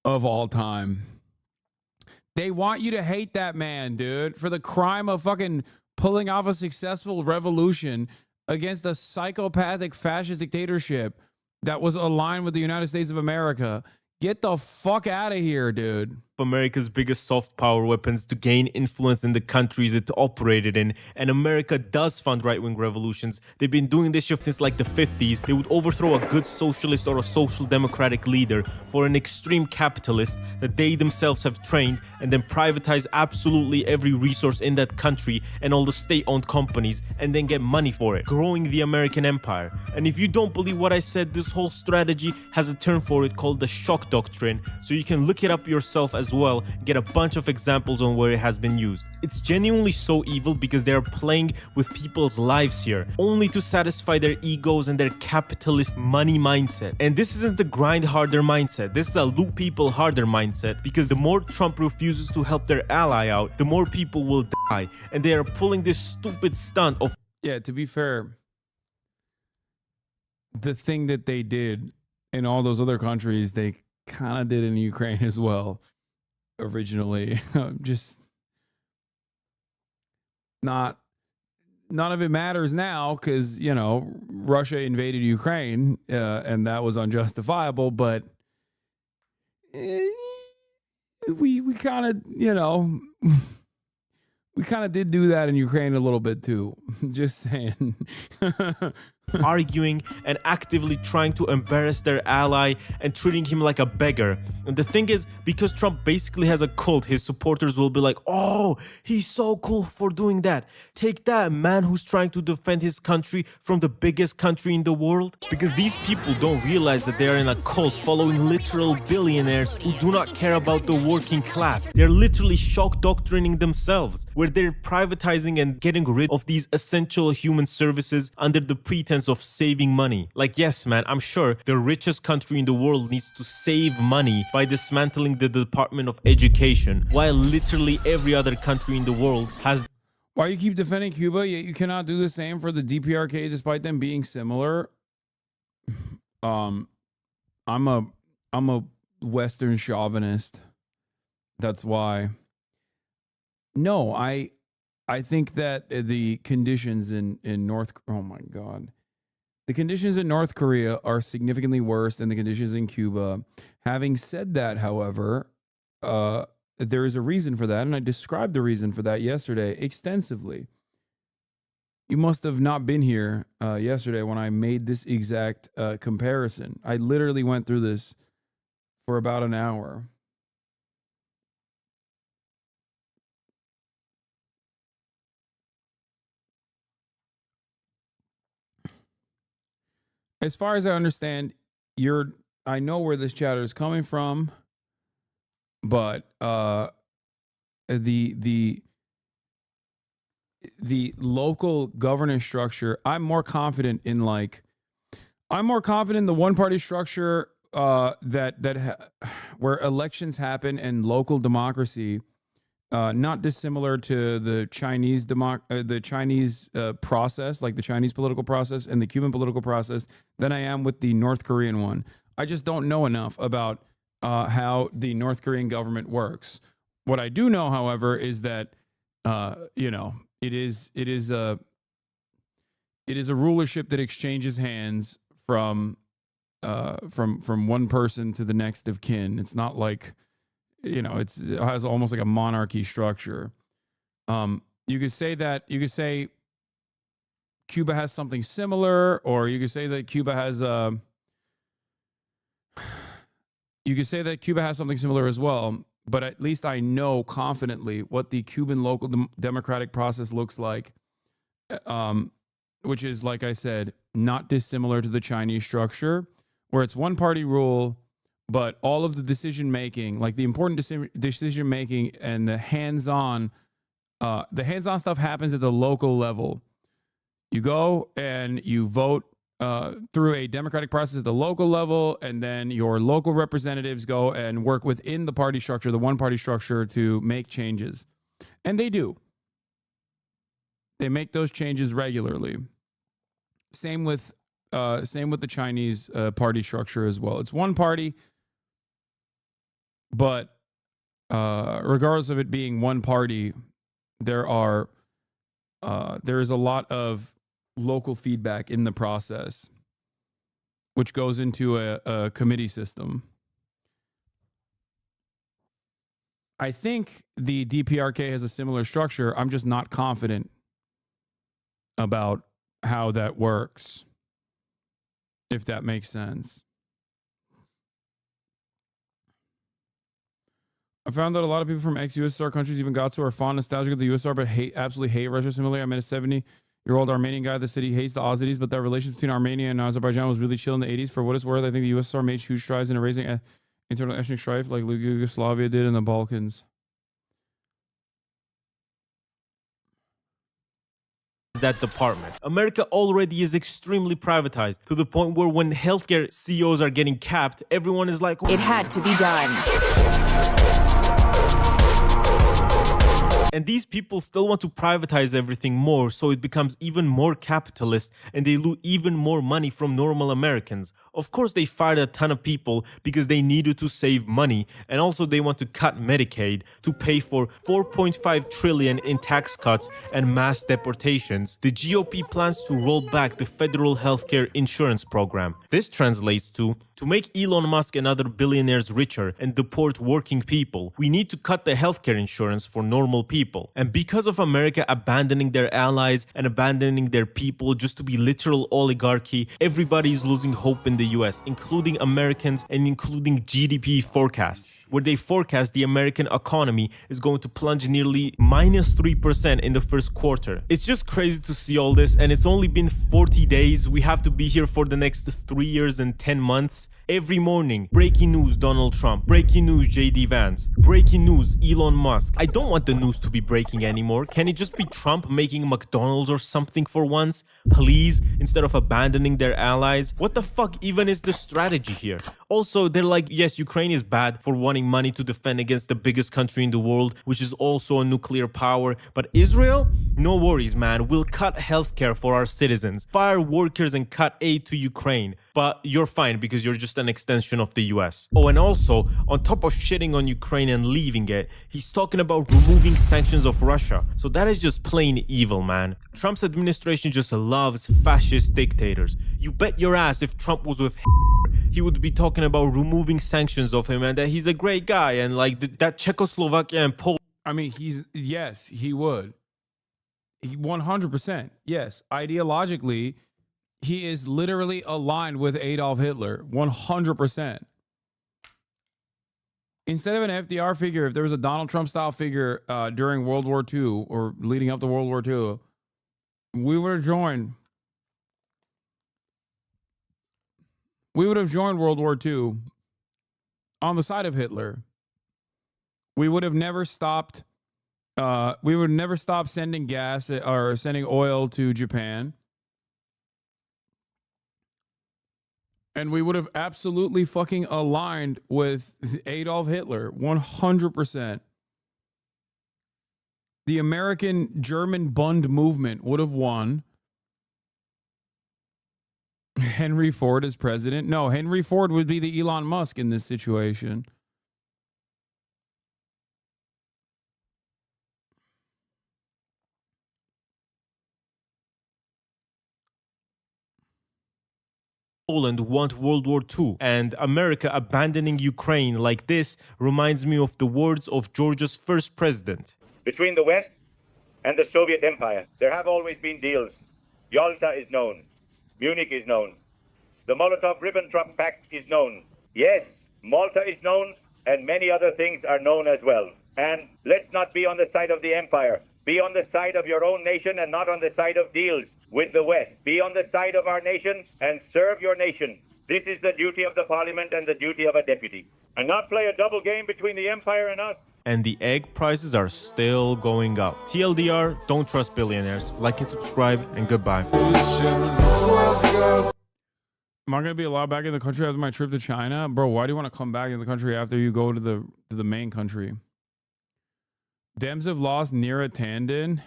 of all time. They want you to hate that man, dude, for the crime of fucking pulling off a successful revolution against a psychopathic fascist dictatorship that was aligned with the United States of America. Get the fuck out of here, dude. America's biggest soft power weapons to gain influence in the countries it operated in, and America does fund right-wing revolutions. They've been doing this shit since like the 50s. They would overthrow a good socialist or a social democratic leader for an extreme capitalist that they themselves have trained, and then privatize absolutely every resource in that country and all the state-owned companies, and then get money for it, growing the American empire. And if you don't believe what I said, this whole strategy has a term for it called the shock doctrine, so you can look it up yourself as well, get a bunch of examples on where it has been used. It's genuinely so evil because they are playing with people's lives here, only to satisfy their egos and their capitalist money mindset. And this isn't the grind harder mindset, this is a loot people harder mindset, because the more Trump refuses to help their ally out, the more people will die. And they are pulling this stupid stunt of... Yeah, to be fair, the thing that they did in all those other countries, they kind of did in Ukraine as well. Originally, just none of it matters now because, you know, Russia invaded Ukraine and that was unjustifiable. But we kind of, you know, we kind of did do that in Ukraine a little bit too. Just saying. Arguing and actively trying to embarrass their ally and treating him like a beggar. And the thing is, because Trump basically has a cult, his supporters will be like, oh, he's so cool for doing that. Take that, man who's trying to defend his country from the biggest country in the world. Because these people don't realize that they are in a cult following literal billionaires who do not care about the working class. They're literally shock doctrining themselves, where they're privatizing and getting rid of these essential human services under the pretense of saving money. Like, yes, man, I'm sure the richest country in the world needs to save money by dismantling the Department of Education, while literally every other country in the world has. Why you keep defending Cuba, yet you cannot do the same for the DPRK despite them being similar? I'm a Western chauvinist. That's why. No, I think that the conditions in North, oh my God. The conditions in North Korea are significantly worse than the conditions in Cuba. Having said that, however, there is a reason for that, and I described the reason for that yesterday extensively. You must have not been here yesterday when I made this exact comparison. I literally went through this for about an hour. As far as I understand, I know where this chatter is coming from, but the local governance structure, I'm more confident in the one-party structure where elections happen and local democracy, not dissimilar to the Chinese process, like the Chinese political process and the Cuban political process, than I am with the North Korean one. I just don't know enough about how the North Korean government works. What I do know, however, is that it is a rulership that exchanges hands from one person to the next of kin. It's not like, it has almost like a monarchy structure. You could say Cuba has something similar, or you could say that Cuba has something similar as well. But at least I know confidently what the Cuban local democratic process looks like, which is, like I said, not dissimilar to the Chinese structure, where it's one party rule. But all of the decision making, like the important decision making and the hands-on stuff happens at the local level. You go and you vote through a democratic process at the local level, and then your local representatives go and work within the party structure, the one-party structure, to make changes. And they do. They make those changes regularly. Same with the Chinese party structure as well. It's one party. But regardless of it being one party, there is a lot of local feedback in the process, which goes into a committee system. I think the DPRK has a similar structure. I'm just not confident about how that works, if that makes sense. I found that a lot of people from ex-USSR countries even got to or fond nostalgic of the USSR, but absolutely hate Russia. Similarly, I met a 70-year-old Armenian guy. The city hates the Aussies, but that relations between Armenia and Azerbaijan was really chill in the 80s. For what it's worth, I think the USSR made huge strides in erasing internal ethnic strife like Yugoslavia did in the Balkans. That department. America already is extremely privatized to the point where when healthcare CEOs are getting capped, everyone is like, it had to be done. And these people still want to privatize everything more, so it becomes even more capitalist and they loot even more money from normal Americans. Of course, they fired a ton of people because they needed to save money, and also they want to cut Medicaid to pay for $4.5 trillion in tax cuts and mass deportations. The GOP plans to roll back the federal healthcare insurance program. This translates to make Elon Musk and other billionaires richer and deport working people, we need to cut the healthcare insurance for normal people. And because of America abandoning their allies and abandoning their people just to be literal oligarchy, everybody is losing hope in the US, including Americans and including GDP forecasts, where they forecast the American economy is going to plunge nearly -3% in the first quarter. It's just crazy to see all this, and it's only been 40 days. We have to be here for the next 3 years and 10 months. Every morning, breaking news Donald Trump, breaking news JD Vance, breaking news Elon Musk. I don't want the news to be breaking anymore. Can it just be Trump making McDonald's or something for once? Please, instead of abandoning their allies? What the fuck even is the strategy here? Also, they're like, yes, Ukraine is bad for wanting money to defend against the biggest country in the world, which is also a nuclear power. But Israel? No worries, man. We'll cut healthcare for our citizens, fire workers, and cut aid to Ukraine. But you're fine because you're just an extension of the US. Oh, and also, on top of shitting on Ukraine and leaving it, he's talking about removing sanctions of Russia. So that is just plain evil, man. Trump's administration just loves fascist dictators. You bet your ass if Trump was with he would be talking about removing sanctions of him and that he's a great guy and like that Czechoslovakia and Poland. I mean, yes, he would. 100%. Yes. Ideologically, he is literally aligned with Adolf Hitler. 100%. Instead of an FDR figure, if there was a Donald Trump style figure during World War II or leading up to World War II, we would have joined. We would have joined World War II on the side of Hitler. We would have never stopped. We would never stop sending gas or sending oil to Japan. And we would have absolutely fucking aligned with Adolf Hitler. 100%. The American-German Bund movement would have won. Henry Ford as president? No, Henry Ford would be the Elon Musk in this situation. Poland want World War II, and America abandoning Ukraine like this reminds me of the words of Georgia's first president. Between the West and the Soviet Empire, there have always been deals. Yalta is known. Munich is known. The Molotov-Ribbentrop Pact is known. Yes, Malta is known, and many other things are known as well. And let's not be on the side of the empire. Be on the side of your own nation and not on the side of deals with the West. Be on the side of our nation and serve your nation. This is the duty of the parliament and the duty of a deputy. And not play a double game between the empire and us. And the egg prices are still going up. TLDR, don't trust billionaires. Like and subscribe, and goodbye. Am I going to be allowed back in the country after my trip to China? Bro, why do you want to come back in the country after you go to the main country? Dems have lost Neera Tanden.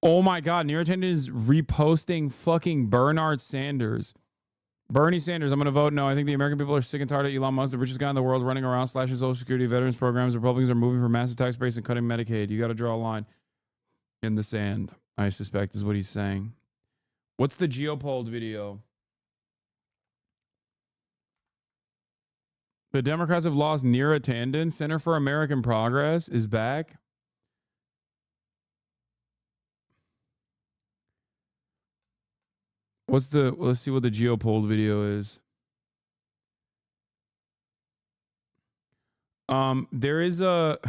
Oh my God, Neera Tanden is reposting fucking Bernie Sanders. Bernie Sanders, I'm going to vote no. I think the American people are sick and tired of Elon Musk, the richest guy in the world, running around slashing Social Security, veterans programs. Republicans are moving for massive tax breaks and cutting Medicaid. You got to draw a line in the sand, I suspect, is what he's saying. What's the Geopolled video? The Democrats have lost Neera Tanden. Center for American Progress is back. Let's see what the Geopolled video is. There is a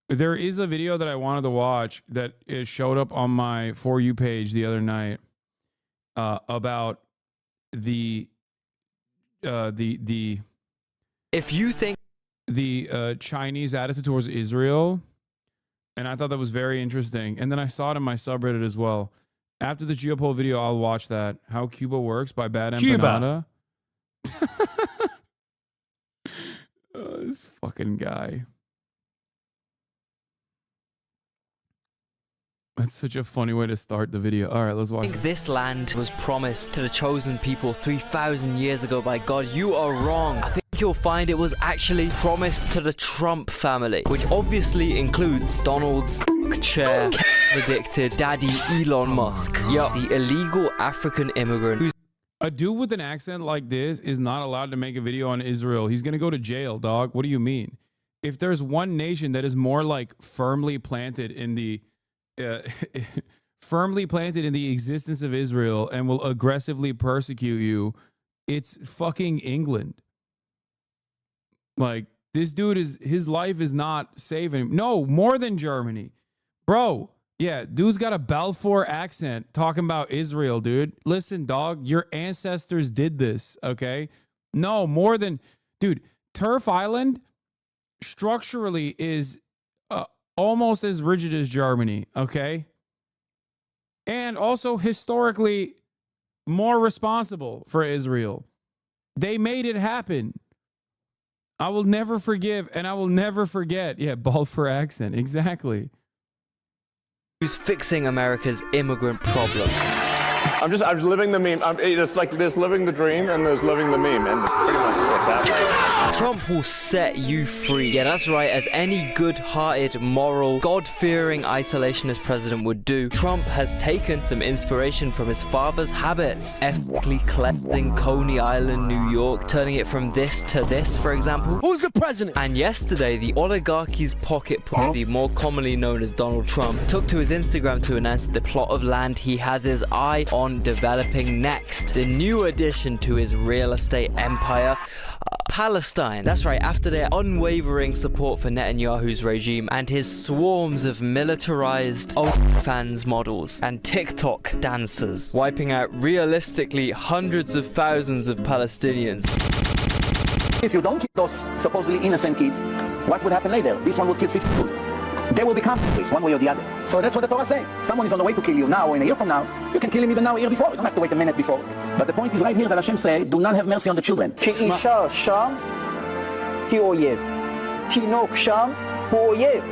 video that I wanted to watch that it showed up on my For You page the other night about the if you think the Chinese attitude towards Israel, and I thought that was very interesting. And then I saw it in my subreddit as well. After the Geopoll video, I'll watch that. How Cuba Works by Bad Empanada. This fucking guy. That's such a funny way to start the video. All right, let's watch I think this land was promised to the chosen people 3,000 years ago by God. You are wrong. I think you'll find it was actually promised to the Trump family, which obviously includes Donald's chair, addicted daddy Elon Musk. Yup, the illegal African immigrant who's a dude with an accent like this is not allowed to make a video on Israel. He's gonna go to jail, dog. What do you mean? If there's one nation that is more like firmly planted in the existence of Israel and will aggressively persecute you, it's fucking England. Like, this dude his life is not saving. No, more than Germany. Bro, yeah, dude's got a Balfour accent talking about Israel, dude. Listen, dog, your ancestors did this, okay? No, more than... Dude, Turf Island structurally is almost as rigid as Germany, okay? And also historically more responsible for Israel. They made it happen. I will never forgive and I will never forget. Yeah, Balfour accent, exactly. who's fixing America's immigrant problem. I'm living the meme. It's like there's living the dream and there's living the meme, and pretty much what's happening. Trump will set you free. Yeah, that's right. As any good-hearted, moral, God-fearing isolationist president would do, Trump has taken some inspiration from his father's habits. Ethically cleansing Coney Island, New York, turning it from this to this, for example. Who's the president? And yesterday, the oligarchy's pocket pussy, more commonly known as Donald Trump, took to his Instagram to announce the plot of land he has his eye on developing next. The new addition to his real estate empire, Palestine. That's right, after their unwavering support for Netanyahu's regime and his swarms of militarized OnlyFans models and TikTok dancers, wiping out realistically hundreds of thousands of Palestinians. If you don't kill those supposedly innocent kids, what would happen later? This one will kill 50 kids. They will become police, one way or the other. So that's what the Torah says. Someone is on the way to kill you now or in a year from now. You can kill him even now, a year before. You don't have to wait a minute before. But the point is right here that Hashem says, do not have mercy on the children. שאישה שם היא אויב. תינוק שם הוא אויב.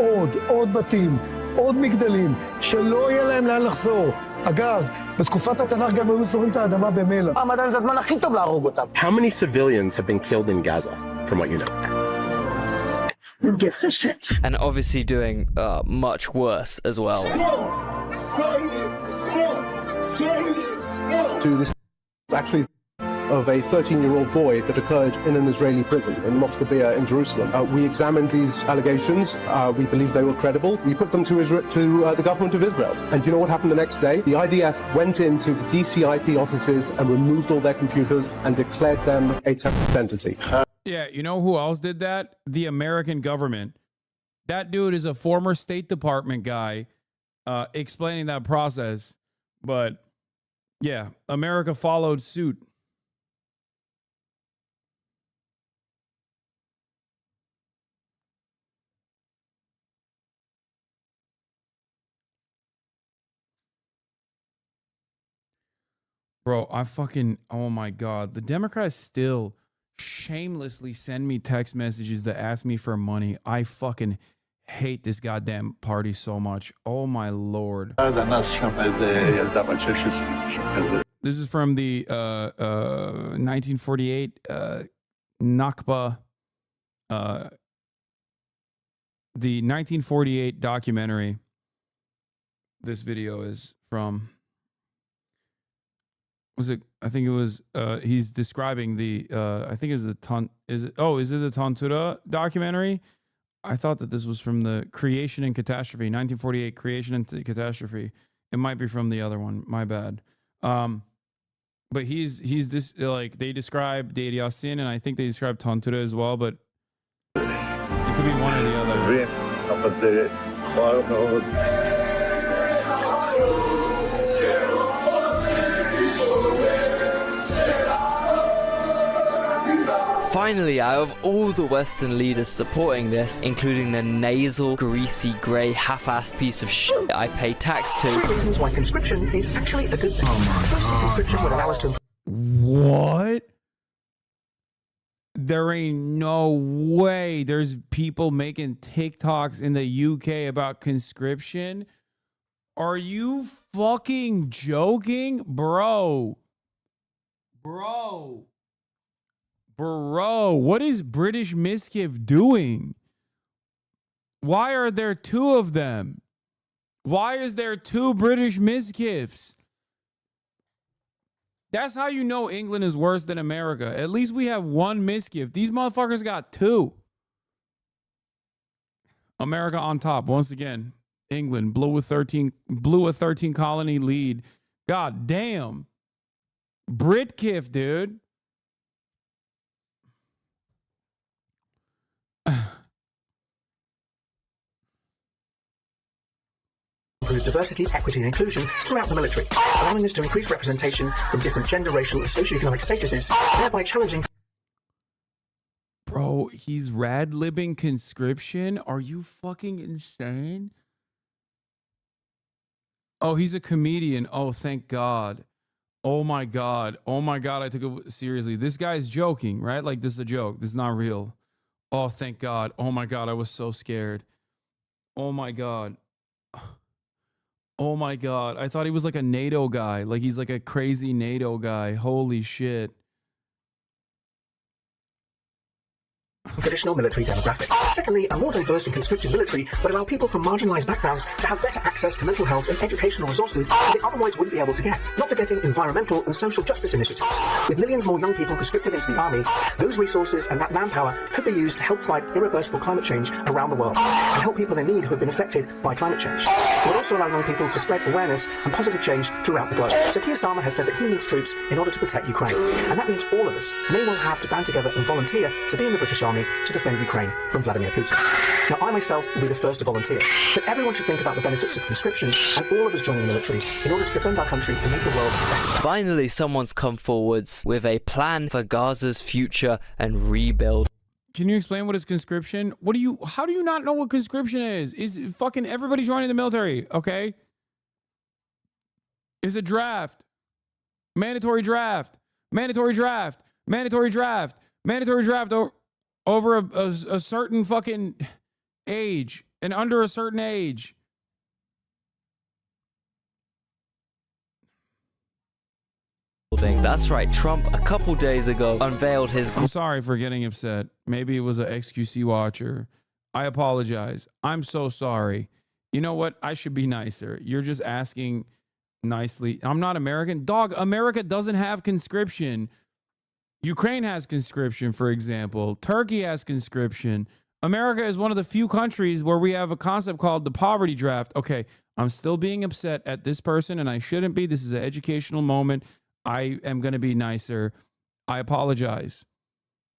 עוד בתים, עוד מגדלים, שלא יהיה להם לאן לחזור. אגב, בתקופת התנ"ך גם היו שוררים את האדמה במלח. המדען זה הזמן הכי טוב להרוג אותם. How many civilians have been killed in Gaza, from what you know? Who gives a shit? And obviously doing much worse as well. To this actually of a 13-year-old boy that occurred in an Israeli prison in Moscow in Jerusalem. We examined these allegations. We believe they were credible. We put them to the government of Israel. And you know what happened the next day? The IDF went into the DCIP offices and removed all their computers and declared them a terrorist entity. Yeah, you know who else did that? The American government. That dude is a former State Department guy explaining that process. But yeah, America followed suit. Bro, oh my God. The Democrats still shamelessly send me text messages that ask me for money. I fucking hate this goddamn party so much. Oh my Lord. This is from the 1948 Nakba, the 1948 documentary. This video is from... I think it was he's describing the I think is the Tantura documentary? I thought that this was from the Creation and Catastrophe, 1948 Creation and Catastrophe. It might be from the other one, my bad. But he's this, like, they describe Deir Yassin, and I think they describe Tantura as well, but it could be one or the other. Finally, out of all the Western leaders supporting this, including the nasal, greasy, grey, half-assed piece of shit I pay tax to. 3 reasons why conscription is actually a good thing. Firstly, conscription would allow us to... What? There ain't no way there's people making TikToks in the UK about conscription. Are you fucking joking? Bro, what is British Mischief doing? Why are there two of them? Why is there two British Mischiefs? That's how you know England is worse than America. At least we have one Mischief. These motherfuckers got two. America on top once again. England blew a 13 colony lead. God damn. Britkiff, dude. Improve diversity, equity, and inclusion throughout the military, allowing us to increase representation from different gender, racial, and socioeconomic statuses, thereby challenging. Bro, he's rad-libbing conscription? Are you fucking insane? Oh, he's a comedian. Oh, thank God. Oh my God. Oh my God, I took it seriously. This guy's joking, right? Like, this is a joke. This is not real. Oh, thank God. Oh my God, I was so scared. Oh my God. Oh my God. I thought he was like a NATO guy. Like, he's like a crazy NATO guy. Holy shit. Traditional military demographics. Secondly, a more diverse and conscripted military would allow people from marginalized backgrounds to have better access to mental health and educational resources that they otherwise wouldn't be able to get. Not forgetting environmental and social justice initiatives. With millions more young people conscripted into the army, those resources and that manpower could be used to help fight irreversible climate change around the world and help people in need who have been affected by climate change. It would also allow young people to spread awareness and positive change throughout the globe. So Keir Starmer has said that he needs troops in order to protect Ukraine. And that means all of us may well have to band together and volunteer to be in the British Army to defend Ukraine from Vladimir Putin. Now, I myself will be the first to volunteer, but everyone should think about the benefits of conscription and all of us joining the military in order to defend our country and make the world a better place. Finally, someone's come forwards with a plan for Gaza's future and rebuild. Can you explain what is conscription? How do you not know what conscription is? Is fucking everybody joining the military, okay? Is a draft. Mandatory draft. Mandatory draft. Mandatory draft. Mandatory draft over a certain fucking age and under a certain age. That's right, Trump a couple days ago unveiled his... I'm sorry for getting upset. Maybe it was an XQC watcher. I apologize. I'm so sorry. You know what? I should be nicer. You're just asking nicely. I'm not American. Dog, America doesn't have conscription. Ukraine has conscription, for example. Turkey has conscription. America is one of the few countries where we have a concept called the poverty draft. Okay, I'm still being upset at this person, and I shouldn't be. This is an educational moment. I am going to be nicer. I apologize.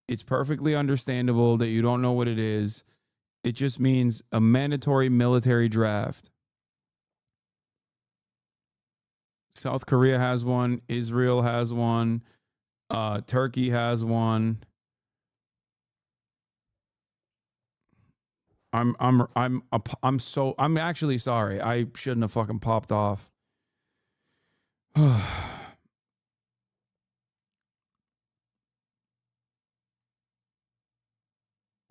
It's perfectly understandable that you don't know what it is. It just means a mandatory military draft. South Korea has one. Israel has one. Turkey has one. I'm actually sorry. I shouldn't have fucking popped off.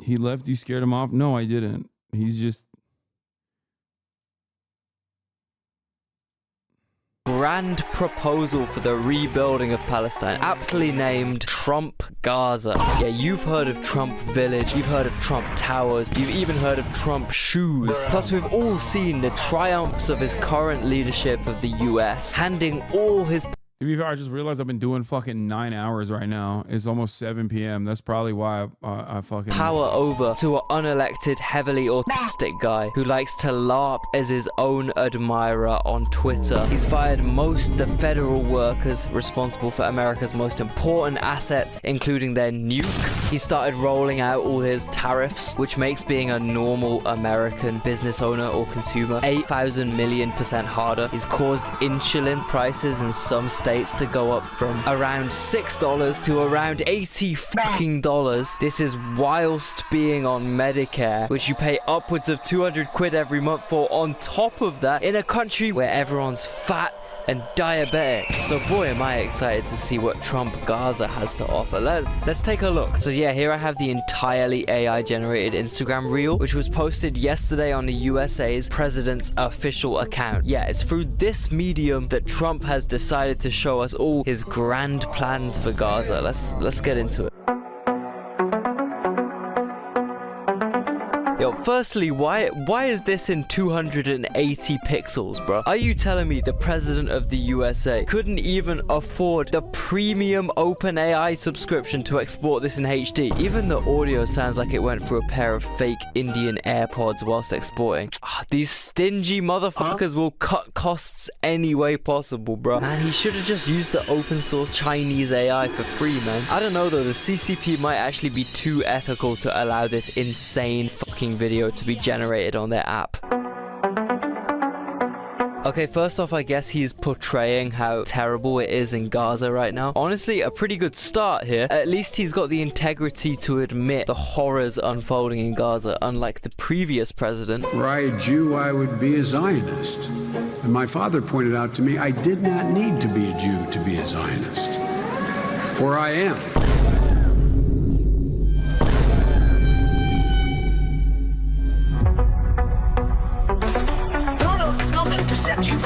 He left, you scared him off? No, I didn't. He's just... Grand proposal for the rebuilding of Palestine, aptly named Trump Gaza. Yeah, you've heard of Trump Village, you've heard of Trump Towers, you've even heard of Trump Shoes. Plus, we've all seen the triumphs of his current leadership of the US, handing all his... To be fair, I just realized I've been doing fucking 9 hours right now. It's almost 7 p.m. That's probably why I fucking... power over to an unelected, heavily autistic guy who likes to LARP as his own admirer on Twitter. He's fired most the federal workers responsible for America's most important assets, including their nukes. He started rolling out all his tariffs, which makes being a normal American business owner or consumer 8,000 million% harder. He's caused insulin prices in some states to go up from around $6 to around $80 fucking dollars. This is whilst being on Medicare, which you pay upwards of 200 quid every month for on top of that, in a country where everyone's fat and diabetic. So boy, am I excited to see what Trump Gaza has to offer. Let's take a look. So yeah, here I have the entirely AI generated Instagram reel, which was posted yesterday on the USA's president's official account. Yeah, it's through this medium that Trump has decided to show us all his grand plans for Gaza. Let's get into it. Yo, firstly, why is this in 280 pixels, bro? Are you telling me the president of the USA couldn't even afford the premium OpenAI subscription to export this in HD? Even the audio sounds like it went through a pair of fake Indian AirPods whilst exporting. These stingy motherfuckers will cut costs any way possible, bro. Man, he should have just used the open source Chinese AI for free, man. I don't know though, the CCP might actually be too ethical to allow this insane fucking video to be generated on their app. Okay, first off, I guess he's portraying how terrible it is in Gaza right now. Honestly, a pretty good start here. At least he's got the integrity to admit the horrors unfolding in Gaza, unlike the previous president. Were I a Jew, I would be a Zionist. And my father pointed out to me, I did not need to be a Jew to be a Zionist. For I am.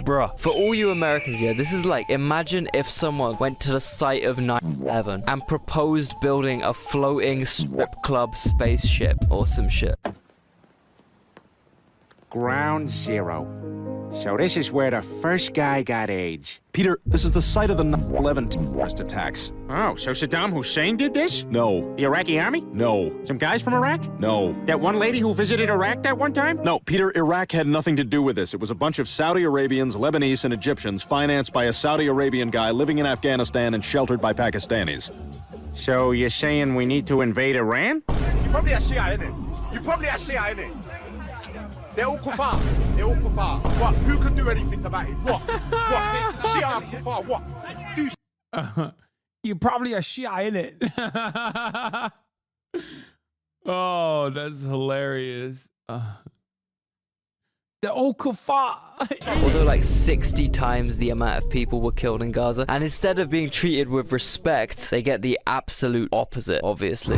Bruh, for all you Americans, yeah, this is like, imagine if someone went to the site of 9/11 and proposed building a floating strip club spaceship or some shit. Ground Zero. So this is where the first guy got AIDS. Peter, this is the site of the 9/11 terrorist attacks. Oh, so Saddam Hussein did this? No. The Iraqi army? No. Some guys from Iraq? No. That one lady who visited Iraq that one time? No, Peter, Iraq had nothing to do with this. It was a bunch of Saudi Arabians, Lebanese, and Egyptians financed by a Saudi Arabian guy living in Afghanistan and sheltered by Pakistanis. So you're saying we need to invade Iran? You probably are Shia, innit? You probably are Shia, innit? They're all kuffar. They're all kuffar. What? Who could do anything about it? What? What? Shia kuffar. What? You probably a Shia, innit? Oh, that's hilarious. The old kuffar. Although like 60 times the amount of people were killed in Gaza, and instead of being treated with respect, they get the absolute opposite, obviously.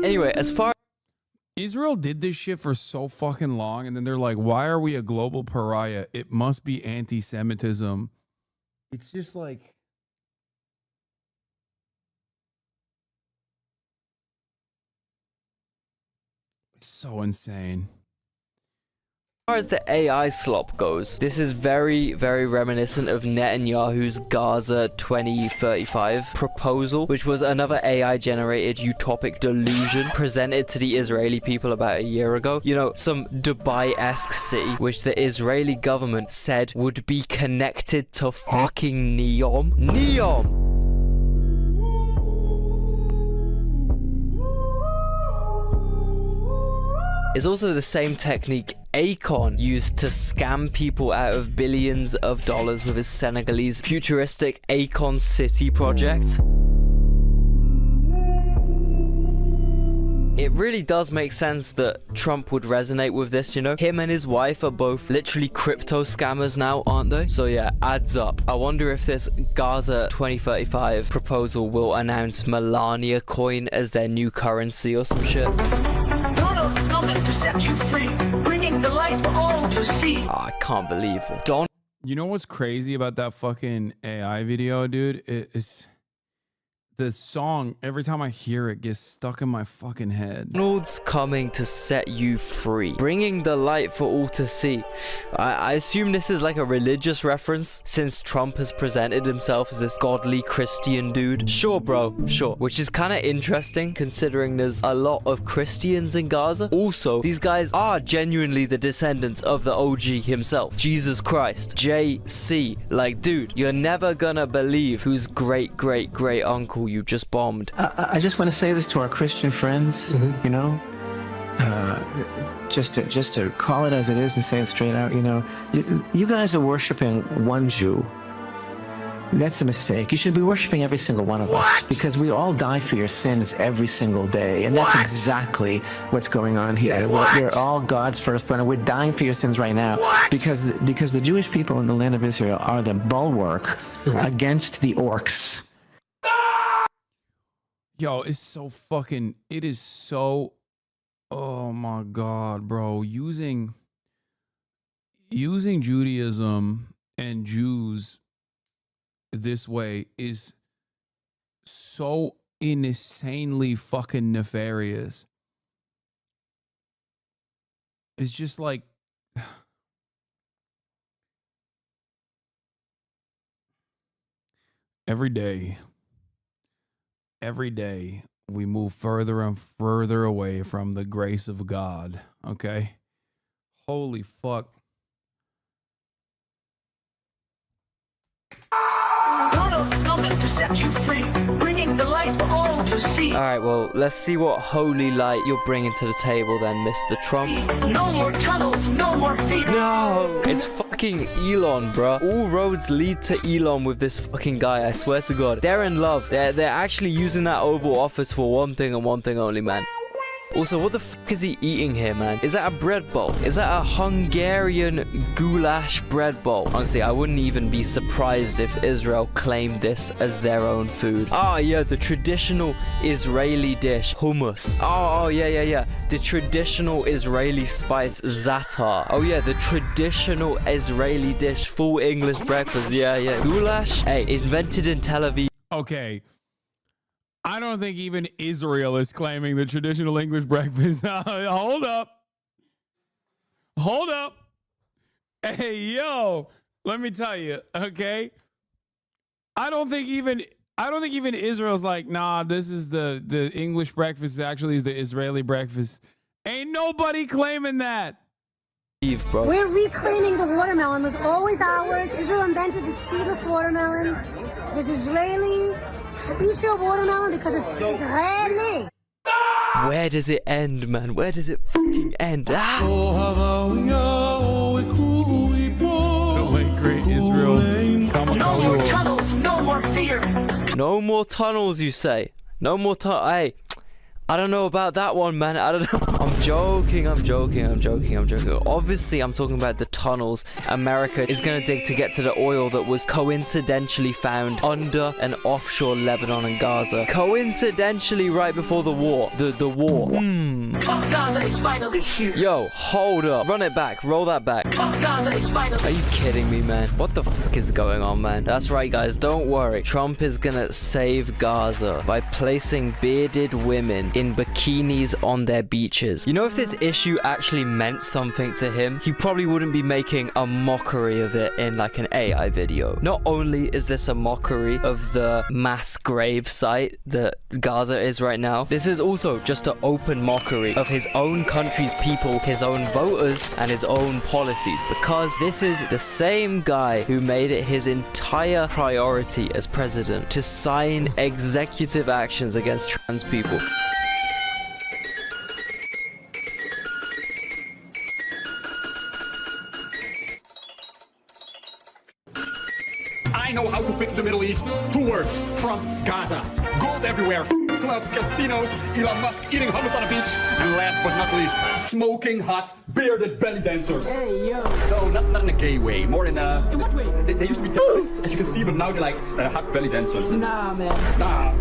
Anyway, as far Israel did this shit for so fucking long, and then they're like, why are we a global pariah? It must be anti-Semitism. It's just like, it's so insane. As far as the AI slop goes, this is very, very reminiscent of Netanyahu's Gaza 2035 proposal, which was another AI-generated utopic delusion presented to the Israeli people about a year ago. You know, some Dubai-esque city, which the Israeli government said would be connected to fucking Neom. Neom! It's also the same technique Akon used to scam people out of billions of dollars with his Senegalese futuristic Akon City project. It really does make sense that Trump would resonate with this, you know? Him and his wife are both literally crypto scammers now, aren't they? So yeah, adds up. I wonder if this Gaza 2035 proposal will announce Melania coin as their new currency or some shit. Donald's coming to set you free, bringing the light for all to see. Oh, I can't believe it. You know what's crazy about that fucking AI video, dude? It's the song, every time I hear it, gets stuck in my fucking head. McDonald's coming to set you free, bringing the light for all to see. I assume this is like a religious reference, since Trump has presented himself as this godly Christian dude. Sure, bro, sure. Which is kind of interesting, considering there's a lot of Christians in Gaza. Also, these guys are genuinely the descendants of the OG himself, Jesus Christ, JC. Like, dude, you're never gonna believe whose great uncle you just bombed. I just want to say this to our Christian friends, you know, just to call it as it is and say it straight out, you know, you guys are worshiping one Jew. That's a mistake. You should be worshiping every single one of us, because we all die for your sins every single day, and that's exactly what's going on here. We're all God's firstborn, and we're dying for your sins right now because the Jewish people in the land of Israel are the bulwark against the orcs. Yo, it's so fucking, it is so, oh my God, bro. Using Judaism and Jews this way is so insanely fucking nefarious. It's just like, every day we move further and further away from the grace of God, okay? Holy fuck. McDonald's coming to set you free, bringing the light for all to see. Alright, well, let's see what holy light you're bringing to the table then, Mr. Trump. No more tunnels, no more fear. No, it's fucking Elon, bruh. All roads lead to Elon with this fucking guy, I swear to God. They're in love. They're actually using that Oval Office for one thing and one thing only, man. Also, what the fuck is he eating here, man? Is that a bread bowl? Is that a Hungarian goulash bread bowl? Honestly, I wouldn't even be surprised if Israel claimed this as their own food. Oh, yeah, the traditional Israeli dish, hummus. Oh, yeah. The traditional Israeli spice, za'atar. Oh, yeah, the traditional Israeli dish, full English breakfast. Yeah. Goulash? Hey, invented in Tel Aviv. Okay. I don't think even Israel is claiming the traditional English breakfast. Hold up. Hey, yo, let me tell you, okay? I don't think even Israel's like, nah, this is the English breakfast actually is the Israeli breakfast. Ain't nobody claiming that. Bro. We're reclaiming the watermelon. It was always ours. Israel invented the seedless watermelon. It's Israeli. So eat your watermelon because it's Israeli. Where does it end, man? Where does it fucking end? The late great Israel. No more tunnels, no more fear. No more tunnels, you say? No more tunnels. Hey, I don't know about that one, man. I don't know. I'm joking. Obviously, I'm talking about the tunnels America is going to dig to get to the oil that was coincidentally found under and offshore Lebanon and Gaza. Coincidentally, right before the war. The war. Gaza is finally here. Yo, hold up. Run it back. Roll that back. Gaza is finally. Are you kidding me, man? What the fuck is going on, man? That's right, guys. Don't worry. Trump is going to save Gaza by placing bearded women in bikinis on their beaches. You know, if this issue actually meant something to him, he probably wouldn't be making a mockery of it in like an AI video. Not only is this a mockery of the mass grave site that Gaza is right now, this is also just an open mockery of his own country's people, his own voters, and his own policies, because this is the same guy who made it his entire priority as president to sign executive actions against trans people. I know how to fix the Middle East. 2 words: Trump, Gaza. Gold everywhere. Clubs, casinos, Elon Musk eating hummus on a beach, and last but not least, smoking hot, bearded belly dancers. Hey, yo. No, not in a gay way. More in a... In what way? They used to be terrorists, as you can see, but now they're like hot belly dancers. Nah, man. Nah.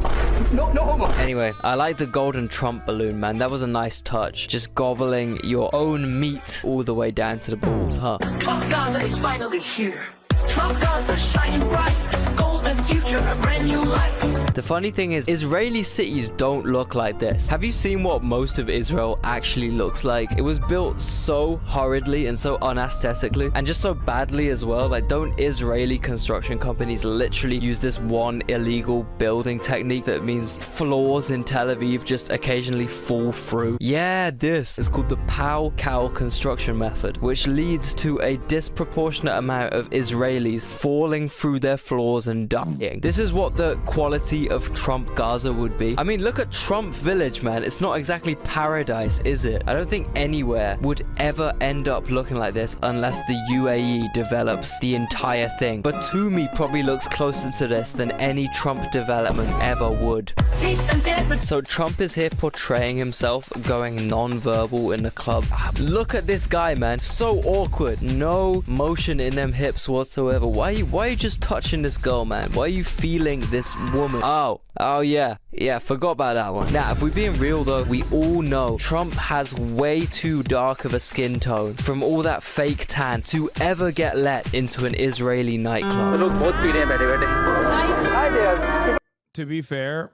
No homo. Anyway, I like the golden Trump balloon, man. That was a nice touch. Just gobbling your own meat all the way down to the balls, huh? Trump Gaza is finally here. Trump Gaza shining bright. Golden future, a brand new light. The funny thing is, Israeli cities don't look like this. Have you seen what most of Israel actually looks like? It was built so horridly and so unaesthetically and just so badly as well. Like, don't Israeli construction companies literally use this one illegal building technique that means floors in Tel Aviv just occasionally fall through? Yeah, this is called the pow-cow construction method, which leads to a disproportionate amount of Israelis falling through their floors and dying. This is what the quality of Trump Gaza would be. I mean, look at Trump Village, man. It's not exactly paradise, is it? I don't think anywhere would ever end up looking like this unless the UAE develops the entire thing. But Toomey probably looks closer to this than any Trump development ever would. So Trump is here portraying himself going non-verbal in the club. Look at this guy, man. So awkward. No motion in them hips whatsoever. Why are you just touching this girl, man? Why are you feeling this woman? Oh yeah, forgot about that one. Now, if we're being real though, we all know Trump has way too dark of a skin tone from all that fake tan to ever get let into an Israeli nightclub. To be fair,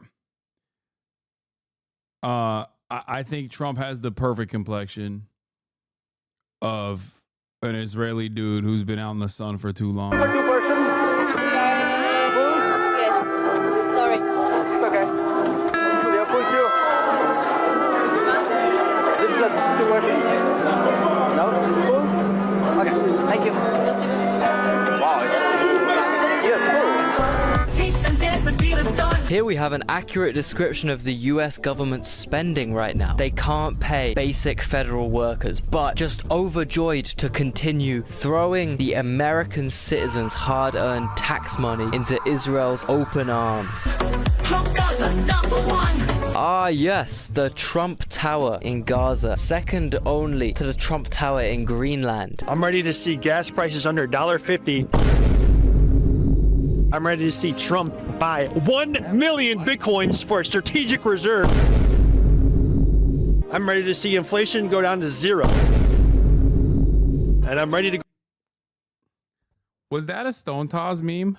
I think Trump has the perfect complexion of an Israeli dude who's been out in the sun for too long. Yes. Sorry. It's okay. This is the working. No, it's cool. Okay, thank you. Wow, it's cool. Here we have an accurate description of the US government's spending right now. They can't pay basic federal workers, but just overjoyed to continue throwing the American citizens' hard-earned tax money into Israel's open arms. Trump Gaza #1. Ah yes, the Trump Tower in Gaza, second only to the Trump Tower in Greenland. I'm ready to see gas prices under $1.50. I'm ready to see Trump buy 1 million Bitcoins for a strategic reserve. I'm ready to see inflation go down to 0. And I'm ready to... Was that a Stone Taz meme?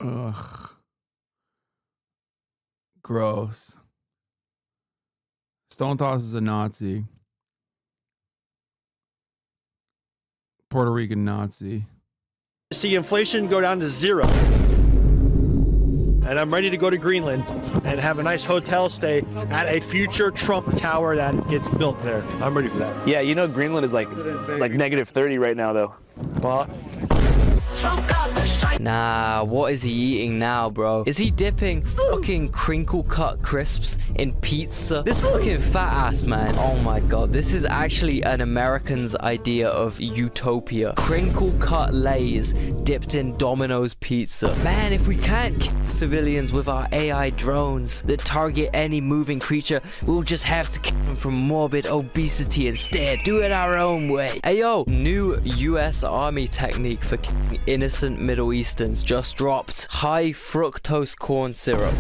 Ugh. Gross. Stone Toss is a Nazi. Puerto Rican Nazi. See inflation go down to 0. And I'm ready to go to Greenland and have a nice hotel stay at a future Trump Tower that gets built there. I'm ready for that. Yeah, you know Greenland is like -30 right now, though. But nah, what is he eating now, bro? Is he dipping fucking crinkle cut crisps in pizza? This fucking fat ass, man. Oh my god, this is actually an American's idea of utopia. Crinkle cut Lays dipped in Domino's pizza. Man, if we can't kill civilians with our AI drones that target any moving creature, we'll just have to kill them from morbid obesity instead. Do it our own way. Hey yo, new US Army technique for killing innocent Middle Easterns just dropped. High fructose corn syrup.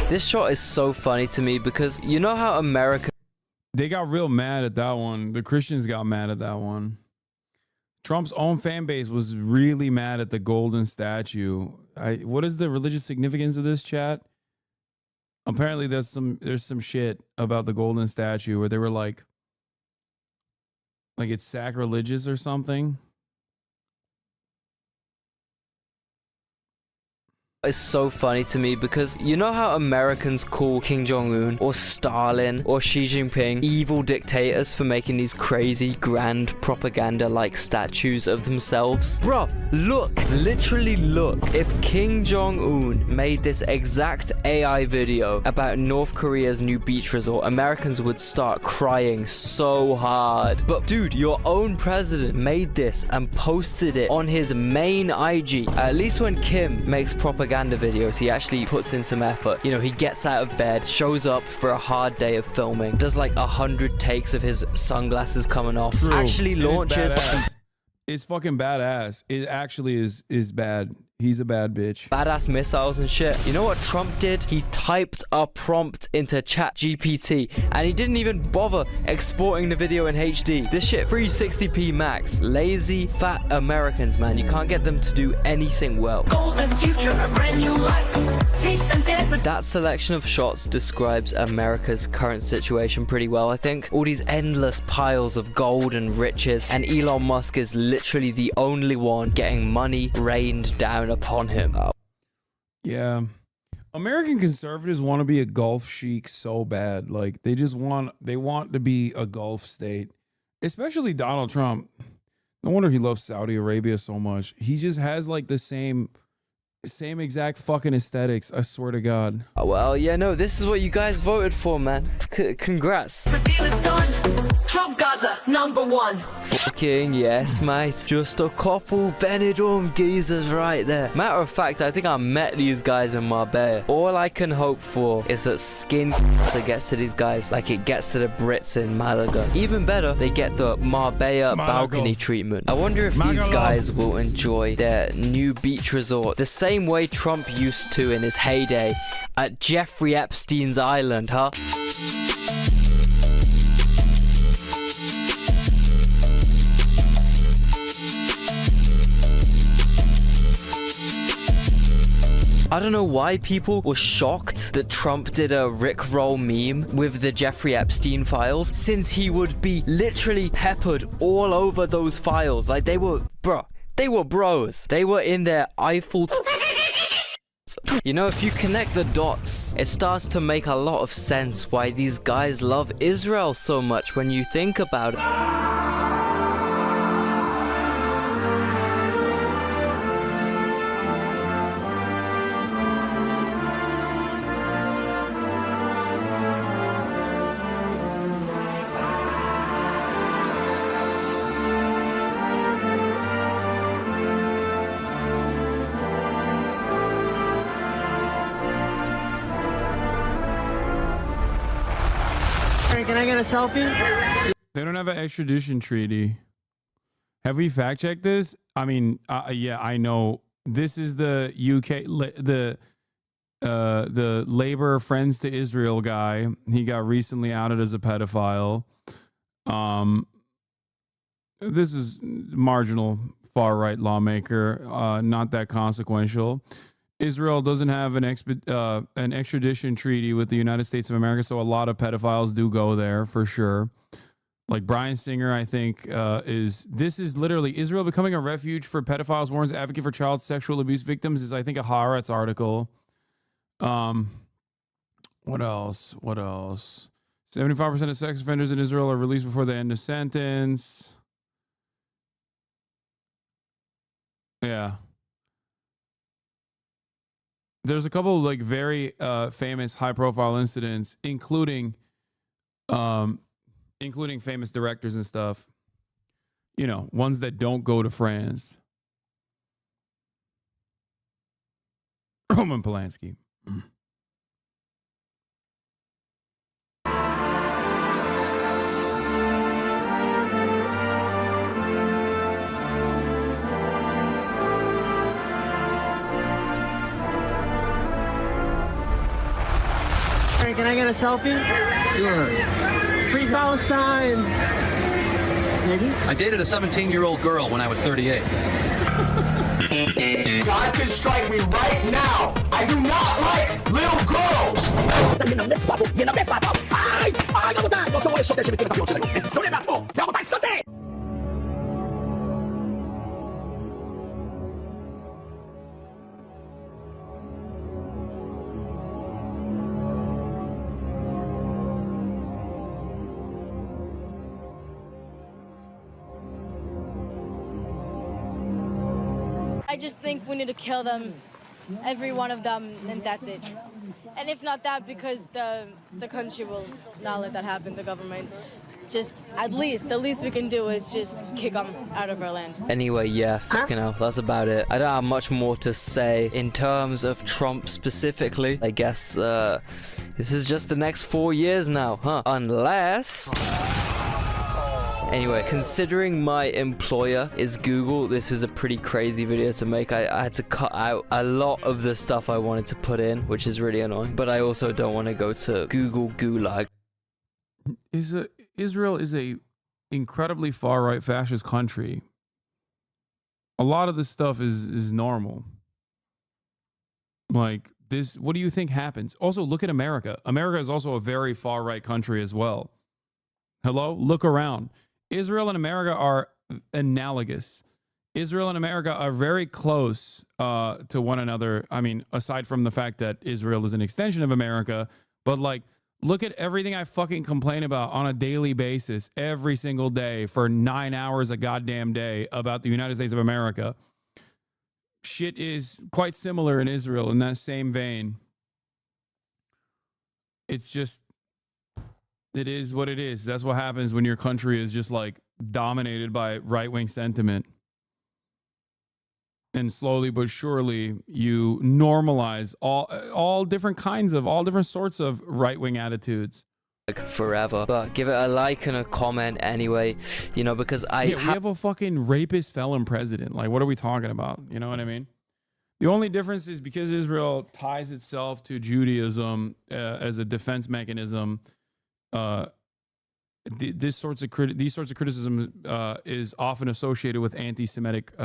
This shot is so funny to me because you know how America... They got real mad at that one. The Christians got mad at that one. Trump's own fan base was really mad at the golden statue. What is the religious significance of this, chat? Apparently there's some shit about the golden statue where they were like it's sacrilegious or something. It's so funny to me because you know how Americans call Kim Jong-un or Stalin or Xi Jinping evil dictators for making these crazy grand propaganda-like statues of themselves? Bro, look, literally look. If Kim Jong-un made this exact AI video about North Korea's new beach resort, Americans would start crying so hard. But dude, your own president made this and posted it on his main IG. At least when Kim makes propaganda videos, he actually puts in some effort. You know, he gets out of bed, shows up for a hard day of filming, does like 100 takes of his sunglasses coming off, actually launches... It's fucking badass. It actually is bad. He's a bad bitch. Badass missiles and shit. You know what Trump did? He typed a prompt into ChatGPT and he didn't even bother exporting the video in HD. This shit 360p max. Lazy, fat Americans, man. You can't get them to do anything well. Golden future, a brand new life. Feast and dance. That selection of shots describes America's current situation pretty well, I think. All these endless piles of gold and riches, and Elon Musk is literally the only one getting money rained down upon him. Yeah. American conservatives want to be a Gulf chic so bad. Like, they want to be a Gulf state. Especially Donald Trump. No wonder he loves Saudi Arabia so much. He just has like the same exact fucking aesthetics, I swear to God. Well, yeah, no, this is what you guys voted for, man. Congrats. The deal is done. Trump Gaza, #1. Fucking yes, mate. Just a couple Benidorm geezers right there. Matter of fact, I think I met these guys in Marbella. All I can hope for is that skin gets to these guys like it gets to the Brits in Malaga. Even better, they get the Marbella balcony treatment. I wonder if these guys will enjoy their new beach resort the same way Trump used to in his heyday at Jeffrey Epstein's island, huh? I don't know why people were shocked that Trump did a Rickroll meme with the Jeffrey Epstein files, since he would be literally peppered all over those files. Like, they were bros. They were in their Eiffel. You know, if you connect the dots, it starts to make a lot of sense why these guys love Israel so much when you think about it. Can I get a selfie? They don't have an extradition treaty. Have we fact checked this? I mean, yeah, I know this is the UK, the Labor Friends to Israel guy. He got recently outed as a pedophile. This is marginal far right lawmaker, not that consequential. Israel doesn't have an extradition treaty with the United States of America, so a lot of pedophiles do go there for sure. Like Brian Singer, I think, this is literally Israel becoming a refuge for pedophiles, warns advocate for child sexual abuse victims, is I think a Haaretz article. What else? 75% of sex offenders in Israel are released before the end of sentence. Yeah. There's a couple of like very famous high profile incidents, including famous directors and stuff. You know, ones that don't go to France. Roman Polanski. Can I get a selfie? Sure. Free Palestine! I dated a 17-year-old girl when I was 38. God can strike me right now. I do not like little girls. I just think we need to kill them, every one of them, and that's it. And if not that, because the country will not let that happen, the government. Just, the least we can do is just kick them out of our land. Anyway, yeah, fucking hell, that's about it. I don't have much more to say in terms of Trump specifically. I guess this is just the next 4 years now, huh? Unless Anyway, considering my employer is Google, this is a pretty crazy video to make. I had to cut out a lot of the stuff I wanted to put in, which is really annoying. But I also don't want to go to Google Gulag. Israel is a incredibly far-right fascist country. A lot of this stuff is normal. Like this, what do you think happens? Also, look at America. America is also a very far-right country as well. Hello? Look around. Israel and America are analogous. Israel and America are very close to one another. I mean, aside from the fact that Israel is an extension of America, but like, look at everything I fucking complain about on a daily basis, every single day for 9 hours a goddamn day about the United States of America. Shit is quite similar in Israel in that same vein. It's just, it is what it is. That's what happens when your country is just like dominated by right-wing sentiment. And slowly but surely you normalize all different sorts of right-wing attitudes. Like forever. But give it a like and a comment anyway, you know, because we have a fucking rapist felon president. Like, what are we talking about? You know what I mean? The only difference is because Israel ties itself to Judaism as a defense mechanism. These sorts of criticism is often associated with anti-Semitic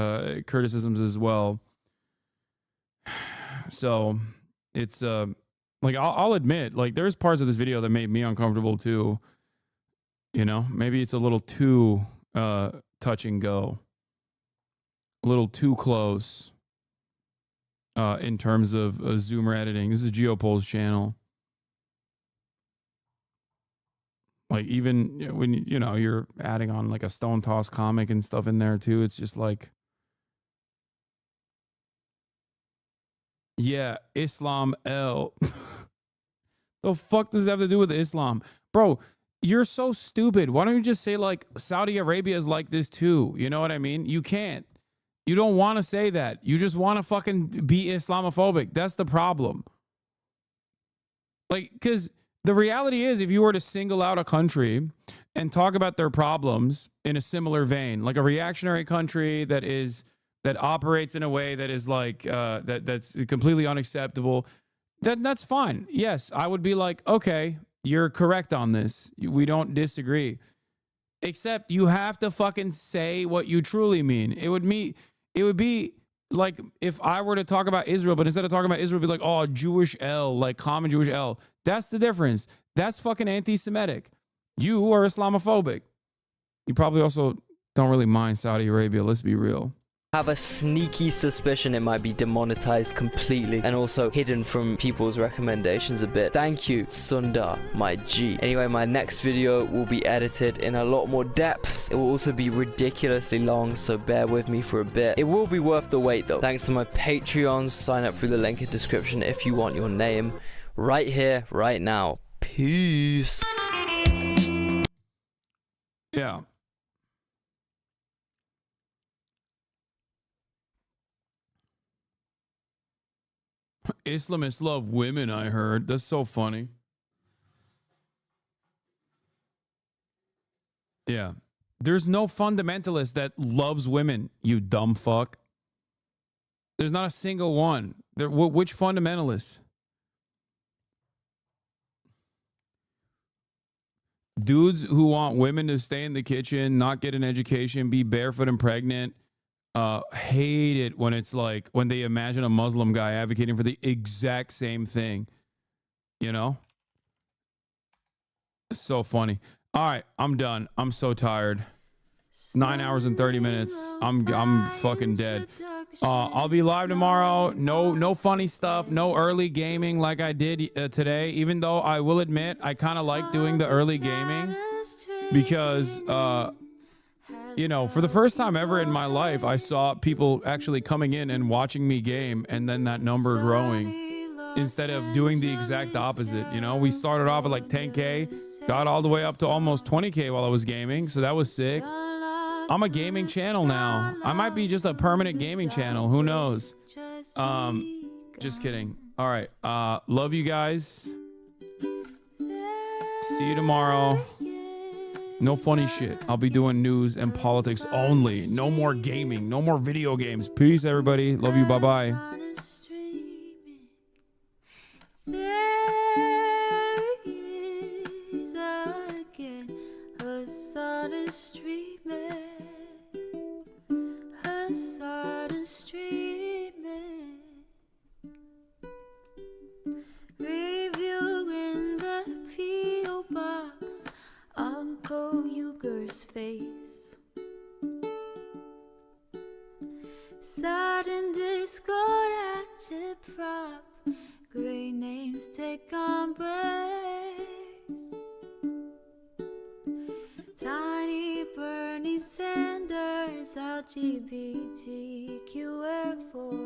criticisms as well. So it's like I'll admit, like there's parts of this video that made me uncomfortable too. You know, maybe it's a little too touch and go, a little too close in terms of zoomer editing. This is Geopol's channel. Like even when you know you're adding on like a Stone Toss comic and stuff in there too, it's just like, yeah, Islam L. The fuck does that have to do with Islam, bro? You're so stupid. Why don't you just say like Saudi Arabia is like this too? You know what I mean? You can't. You don't want to say that. You just want to fucking be Islamophobic. That's the problem. Like, because the reality is, if you were to single out a country and talk about their problems in a similar vein, like a reactionary country that operates in a way that is like that's completely unacceptable, that's fine. Yes, I would be like, okay, you're correct on this. We don't disagree. Except you have to fucking say what you truly mean. It would be like if I were to talk about Israel, but instead of talking about Israel, be like, oh, Jewish L, like common Jewish L. That's the difference. That's fucking anti-Semitic. You are Islamophobic. You probably also don't really mind Saudi Arabia. Let's be real. I have a sneaky suspicion it might be demonetized completely and also hidden from people's recommendations a bit. Thank you, Sundar, my G. Anyway, my next video will be edited in a lot more depth. It will also be ridiculously long, so bear with me for a bit. It will be worth the wait though. Thanks to my Patreons. Sign up through the link in description if you want your name right here, right now. Peace. Yeah. Islamists love women, I heard. That's so funny. Yeah. There's no fundamentalist that loves women, you dumb fuck. There's not a single one. Which fundamentalist? Dudes who want women to stay in the kitchen, not get an education, be barefoot and pregnant, hate it when it's like when they imagine a Muslim guy advocating for the exact same thing. You know? It's so funny. All right, I'm done. I'm so tired. 9 hours and 30 minutes. I'm fucking dead. I'll be live tomorrow. No funny stuff. No early gaming like I did today. Even though I will admit I kind of like doing the early gaming because you know, for the first time ever in my life, I saw people actually coming in and watching me game, and then that number growing instead of doing the exact opposite. You know, we started off at like 10K, got all the way up to almost 20K while I was gaming, so that was sick. I'm a gaming channel now. I might be just a permanent gaming channel. Who knows? Just kidding. All right. Love you guys. See you tomorrow. No funny shit. I'll be doing news and politics only. No more gaming. No more video games. Peace, everybody. Love you. Bye-bye. There is again Hasanabi streaming, Hasanabi streaming, reviewing the P.O. box, Uncle Uger's face. Sudden discord at your prop, great names take embrace. Tiny Bernie Sanders, LGBTQ Air Force.